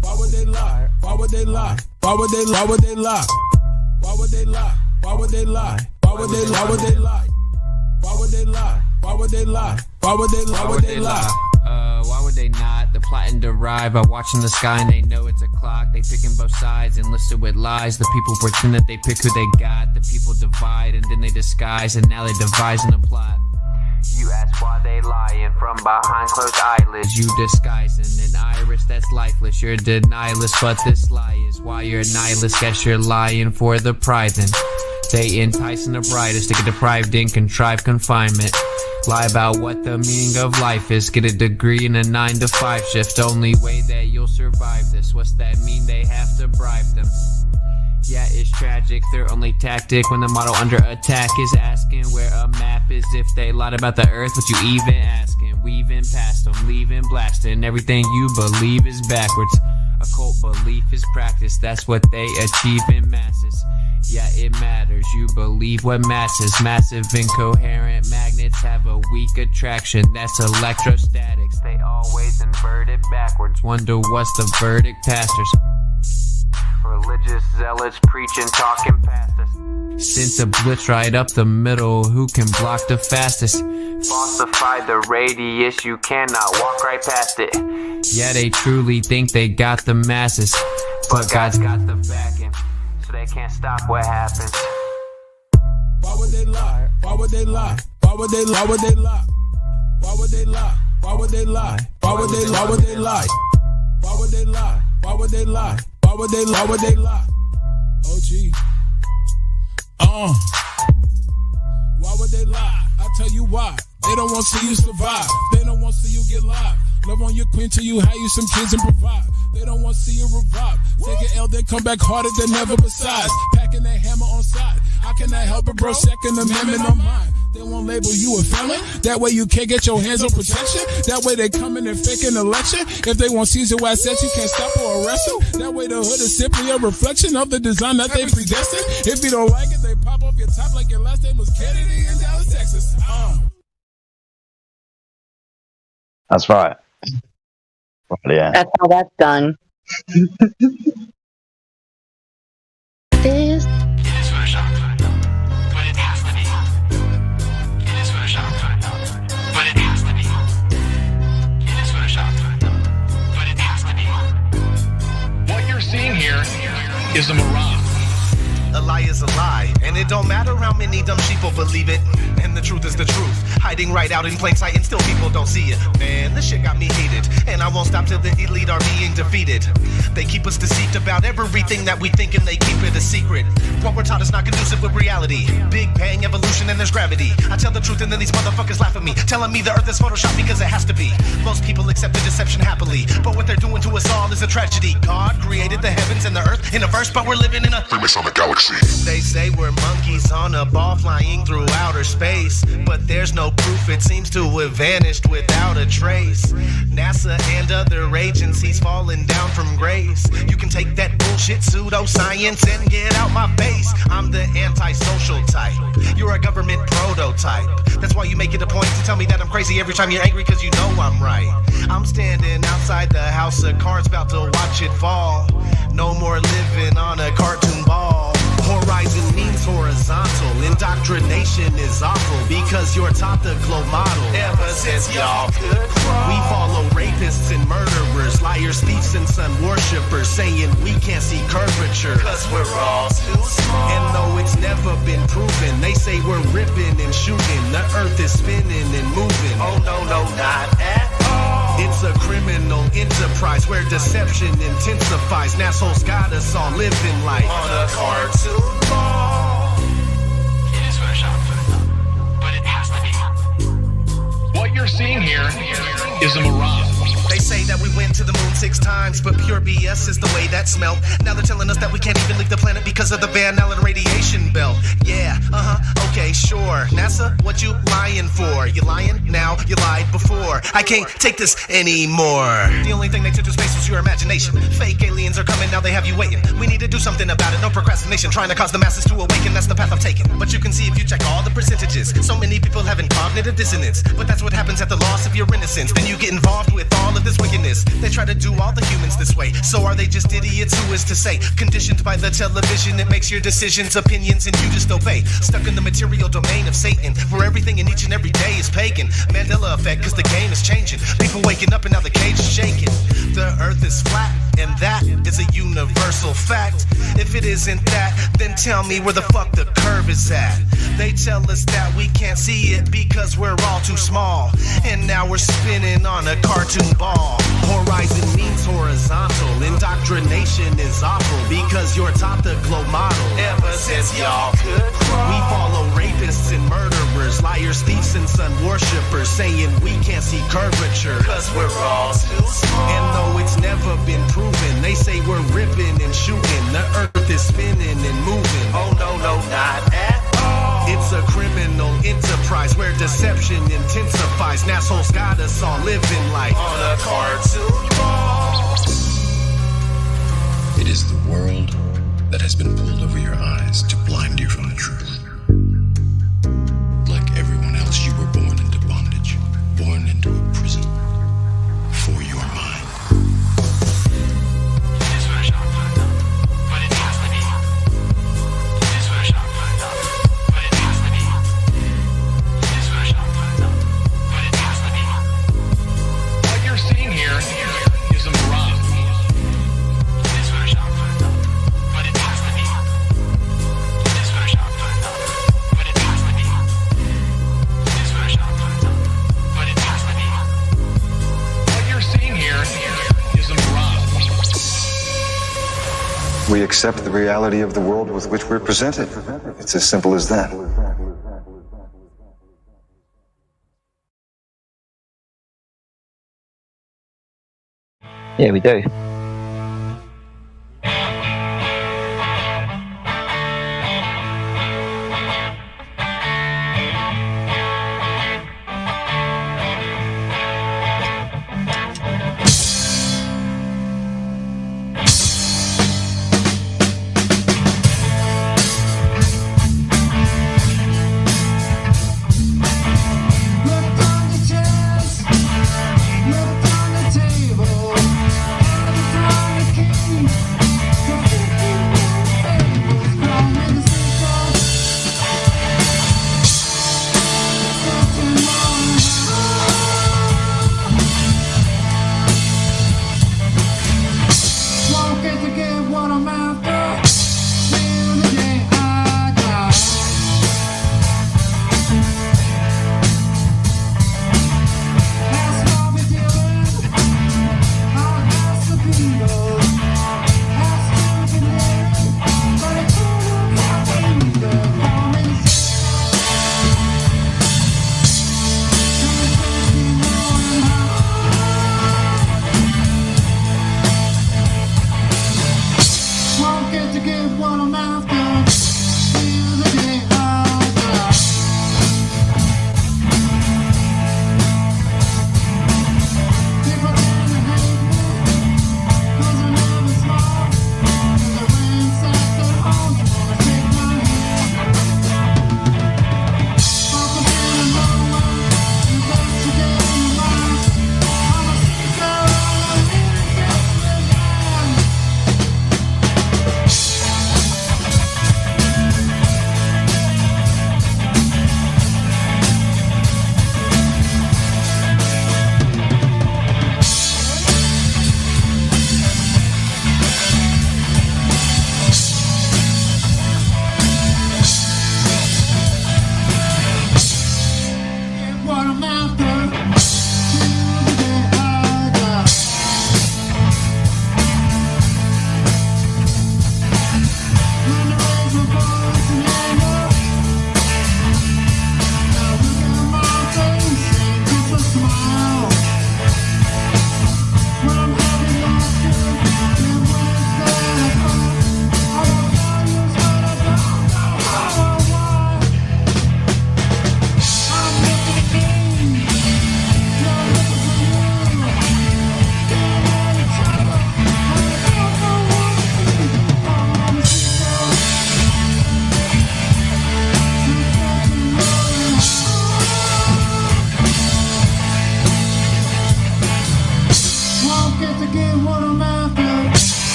S5: Why would they lie? Why would they lie? Why would they lie? Why would they lie? Why would they lie? Why would they lie? Why would they lie? Why would they lie? Why would they lie? Why would they lie? Why would they lie? Why would they lie?
S8: Why would they not? The plot and derive by watching the sky and they know it's a clock. They picking both sides and listen with lies. The people pretend that they pick who they got. The people divide and then they disguise and now they devising a plot. You ask why they lying from behind closed eyelids. You disguising an iris that's lifeless. You're denialist, but this lie is why you're a nihilist. Guess you're lying for the pride then. They enticing the brightest to get deprived in contrived confinement. Lie about what the meaning of life is. Get a degree in a 9-to-5 shift. Only way that you'll survive this. What's that mean? They have to bribe them. Yeah, it's tragic. Their only tactic when the model under attack is asking where a map is. If they lied about the earth, what you even asking? Weaving past them, leaving blasting. Everything you believe is backwards. Occult belief is practice. That's what they achieve in masses. Yeah, it matters. You believe what masses. Massive incoherent magnets have a weak attraction. That's electrostatics. They always invert it backwards. Wonder what's the verdict, pastors? Religious zealots preaching, talking past us. Sent a blitz right up the middle. Who can block the fastest? Falsify the radius. You cannot walk right past it. Yeah, they truly think they got the masses, but God's got the backing. They can't stop what happens.
S5: Why would they lie? Why would they lie? Why would they lie? Why would they lie? Why would they lie? Why would they lie? Why would they lie? Why would they lie? Why would they lie? Why would they lie? Why would they lie? Why would they lie? OG. Why would they lie? I'll tell you why. They don't want to see you survive. They don't want to see you get live. Love on your queen till you hire you some kids and provide. They don't want to see you revive. Take an L, then come back harder than ever besides. Packing that hammer on side. How can I help it, bro? Second Amendment on mine. They won't label you a felon. That way you can't get your hands on protection. That way they come in and fake an election. If they want Caesar why assets, you can't stop or arrest them. That way the hood is simply a reflection of the design that they predestined. If you don't like it, they pop off your top like your last name was Kennedy in Dallas, Texas.
S6: That's right. Yeah.
S13: That's how that's done. This.
S7: What you're seeing here is a mirage. A lie is a lie, and it don't matter how many dumb sheeple believe it. And the truth is the truth, hiding right out in plain sight, and still people don't see it. Man, this shit got me heated, and I won't stop till the elite are being defeated. They keep us deceived about everything that we think, and they keep it a secret. What we're taught is not conducive with reality. Big bang, evolution, and there's gravity. I tell the truth, and then these motherfuckers laugh at me, telling me the earth is photoshopped because it has to be. Most people accept the deception happily, but what they're doing to us all is a tragedy. God created the heavens and the earth in a verse, but we're living in a Freemasonic galaxy. They say we're monkeys on a ball flying through outer space, but there's no proof, it seems to have vanished without a trace. NASA and other agencies falling down from grace. You can take that bullshit pseudoscience and get out my face. I'm the antisocial type, you're a government prototype. That's why you make it a point to tell me that I'm crazy every time you're angry, cause you know I'm right. I'm standing outside the house of cards about to watch it fall. No more living on a cartoon ball. Horizon means horizontal. Indoctrination is awful because you're taught the globe model. Ever since y'all could crawl, we follow rapists and murderers, liars, thieves, and sun worshippers, saying we can't see curvature cause we're all too small. And though it's never been proven, they say we're ripping and shooting. The earth is spinning and moving. Oh no, no, not at all. It's a criminal enterprise where deception intensifies. Nassholes got us all living life on a cartoon ball.
S9: It is photoshopped, but it has to be.
S7: What you're seeing here is a mirage. They say that we went to the moon 6 times, but pure BS is the way that smelled. Now they're telling us that we can't even leave the planet because of the Van Allen radiation belt. Yeah, okay, sure. NASA, what you lying for? You lying now, you lied before. I can't take this anymore. The only thing they took to space was your imagination. Fake aliens are coming, now they have you waiting. We need to do something about it, no procrastination. Trying to cause the masses to awaken, that's the path I've taken. But you can see if you check all the percentages, so many people having cognitive dissonance. But that's what happens at the loss of your innocence. Then you get involved with all of this wickedness. They try to do all the humans this way. So are they just idiots? Who is to say? Conditioned by the television, it makes your decisions, opinions, and you just obey. Stuck in the material domain of Satan, where everything in each and every day is pagan. Mandela effect, cause the game is changing. People waking up and now the cage is shaking. The earth is flat, and that is a universal fact. If it isn't that, then tell me where the fuck the curve is at. They tell us that we can't see it because we're all too small. And now we're spinning on a cartoon ball. Horizon means horizontal. Indoctrination is awful because you're taught the globe model. Ever since y'all could crawl, we follow rapists and murderers, liars, thieves, and sun worshippers, saying we can't see curvature cause we're all too small. And though it's never been proven, they say we're ripping and shooting. The earth is spinning and moving. Oh no, no, not at all. It's a criminal enterprise where deception intensifies. Nassholes got us all living life on a cartoon ball.
S1: It is the world that has been pulled over your eyes to blind you from the truth. Like everyone else, you were born into bondage, born into a prison for your mind.
S7: What you're seeing here is a mirage.
S20: We accept the reality of the world with which we're presented. It's as simple as that.
S6: Yeah, we do.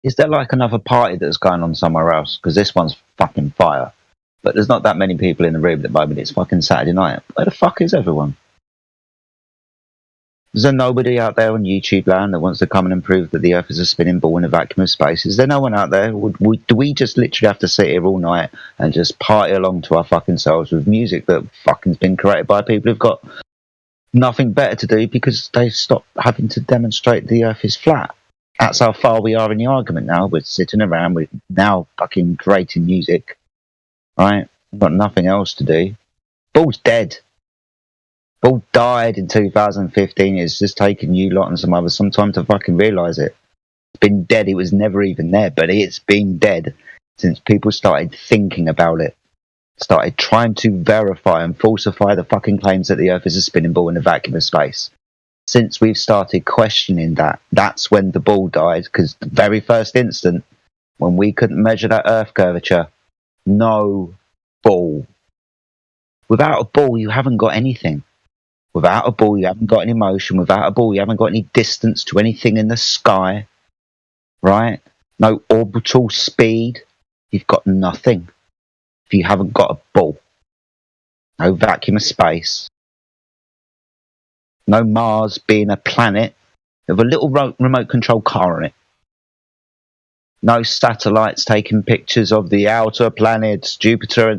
S16: Is there like another party that's going on somewhere else? Because this one's fucking fire. But there's not that many people in the room at the moment. It's fucking Saturday night. Where the fuck is everyone? Is there nobody out there on YouTube land that wants to come and prove that the Earth is a spinning ball in a vacuum of space? Is there no one out there? Do we just literally have to sit here all night and just party along to our fucking selves with music that fucking's been created by people who've got nothing better to do because they've stopped having to demonstrate the Earth is flat? That's how far we are in the argument now. We're sitting around, we're now fucking creating music, right? We've got nothing else to do. Ball's dead. Ball died in 2015. It's just taken you lot and some others some time to fucking realise it. It's been dead. It was never even there, but it's been dead since people started thinking about it. Started trying to verify and falsify the fucking claims that the Earth is a spinning ball in a vacuum of space. Since we've started questioning that, that's when the ball died, because the very first instant, when we couldn't measure that Earth curvature, no ball. Without a ball, you haven't got anything. Without a ball, you haven't got any motion. Without a ball, you haven't got any distance to anything in the sky, right? No orbital speed. You've got nothing if you haven't got a ball. No vacuum of space. No Mars being a planet with a little remote control car on it. No satellites taking pictures of the outer planets, Jupiter and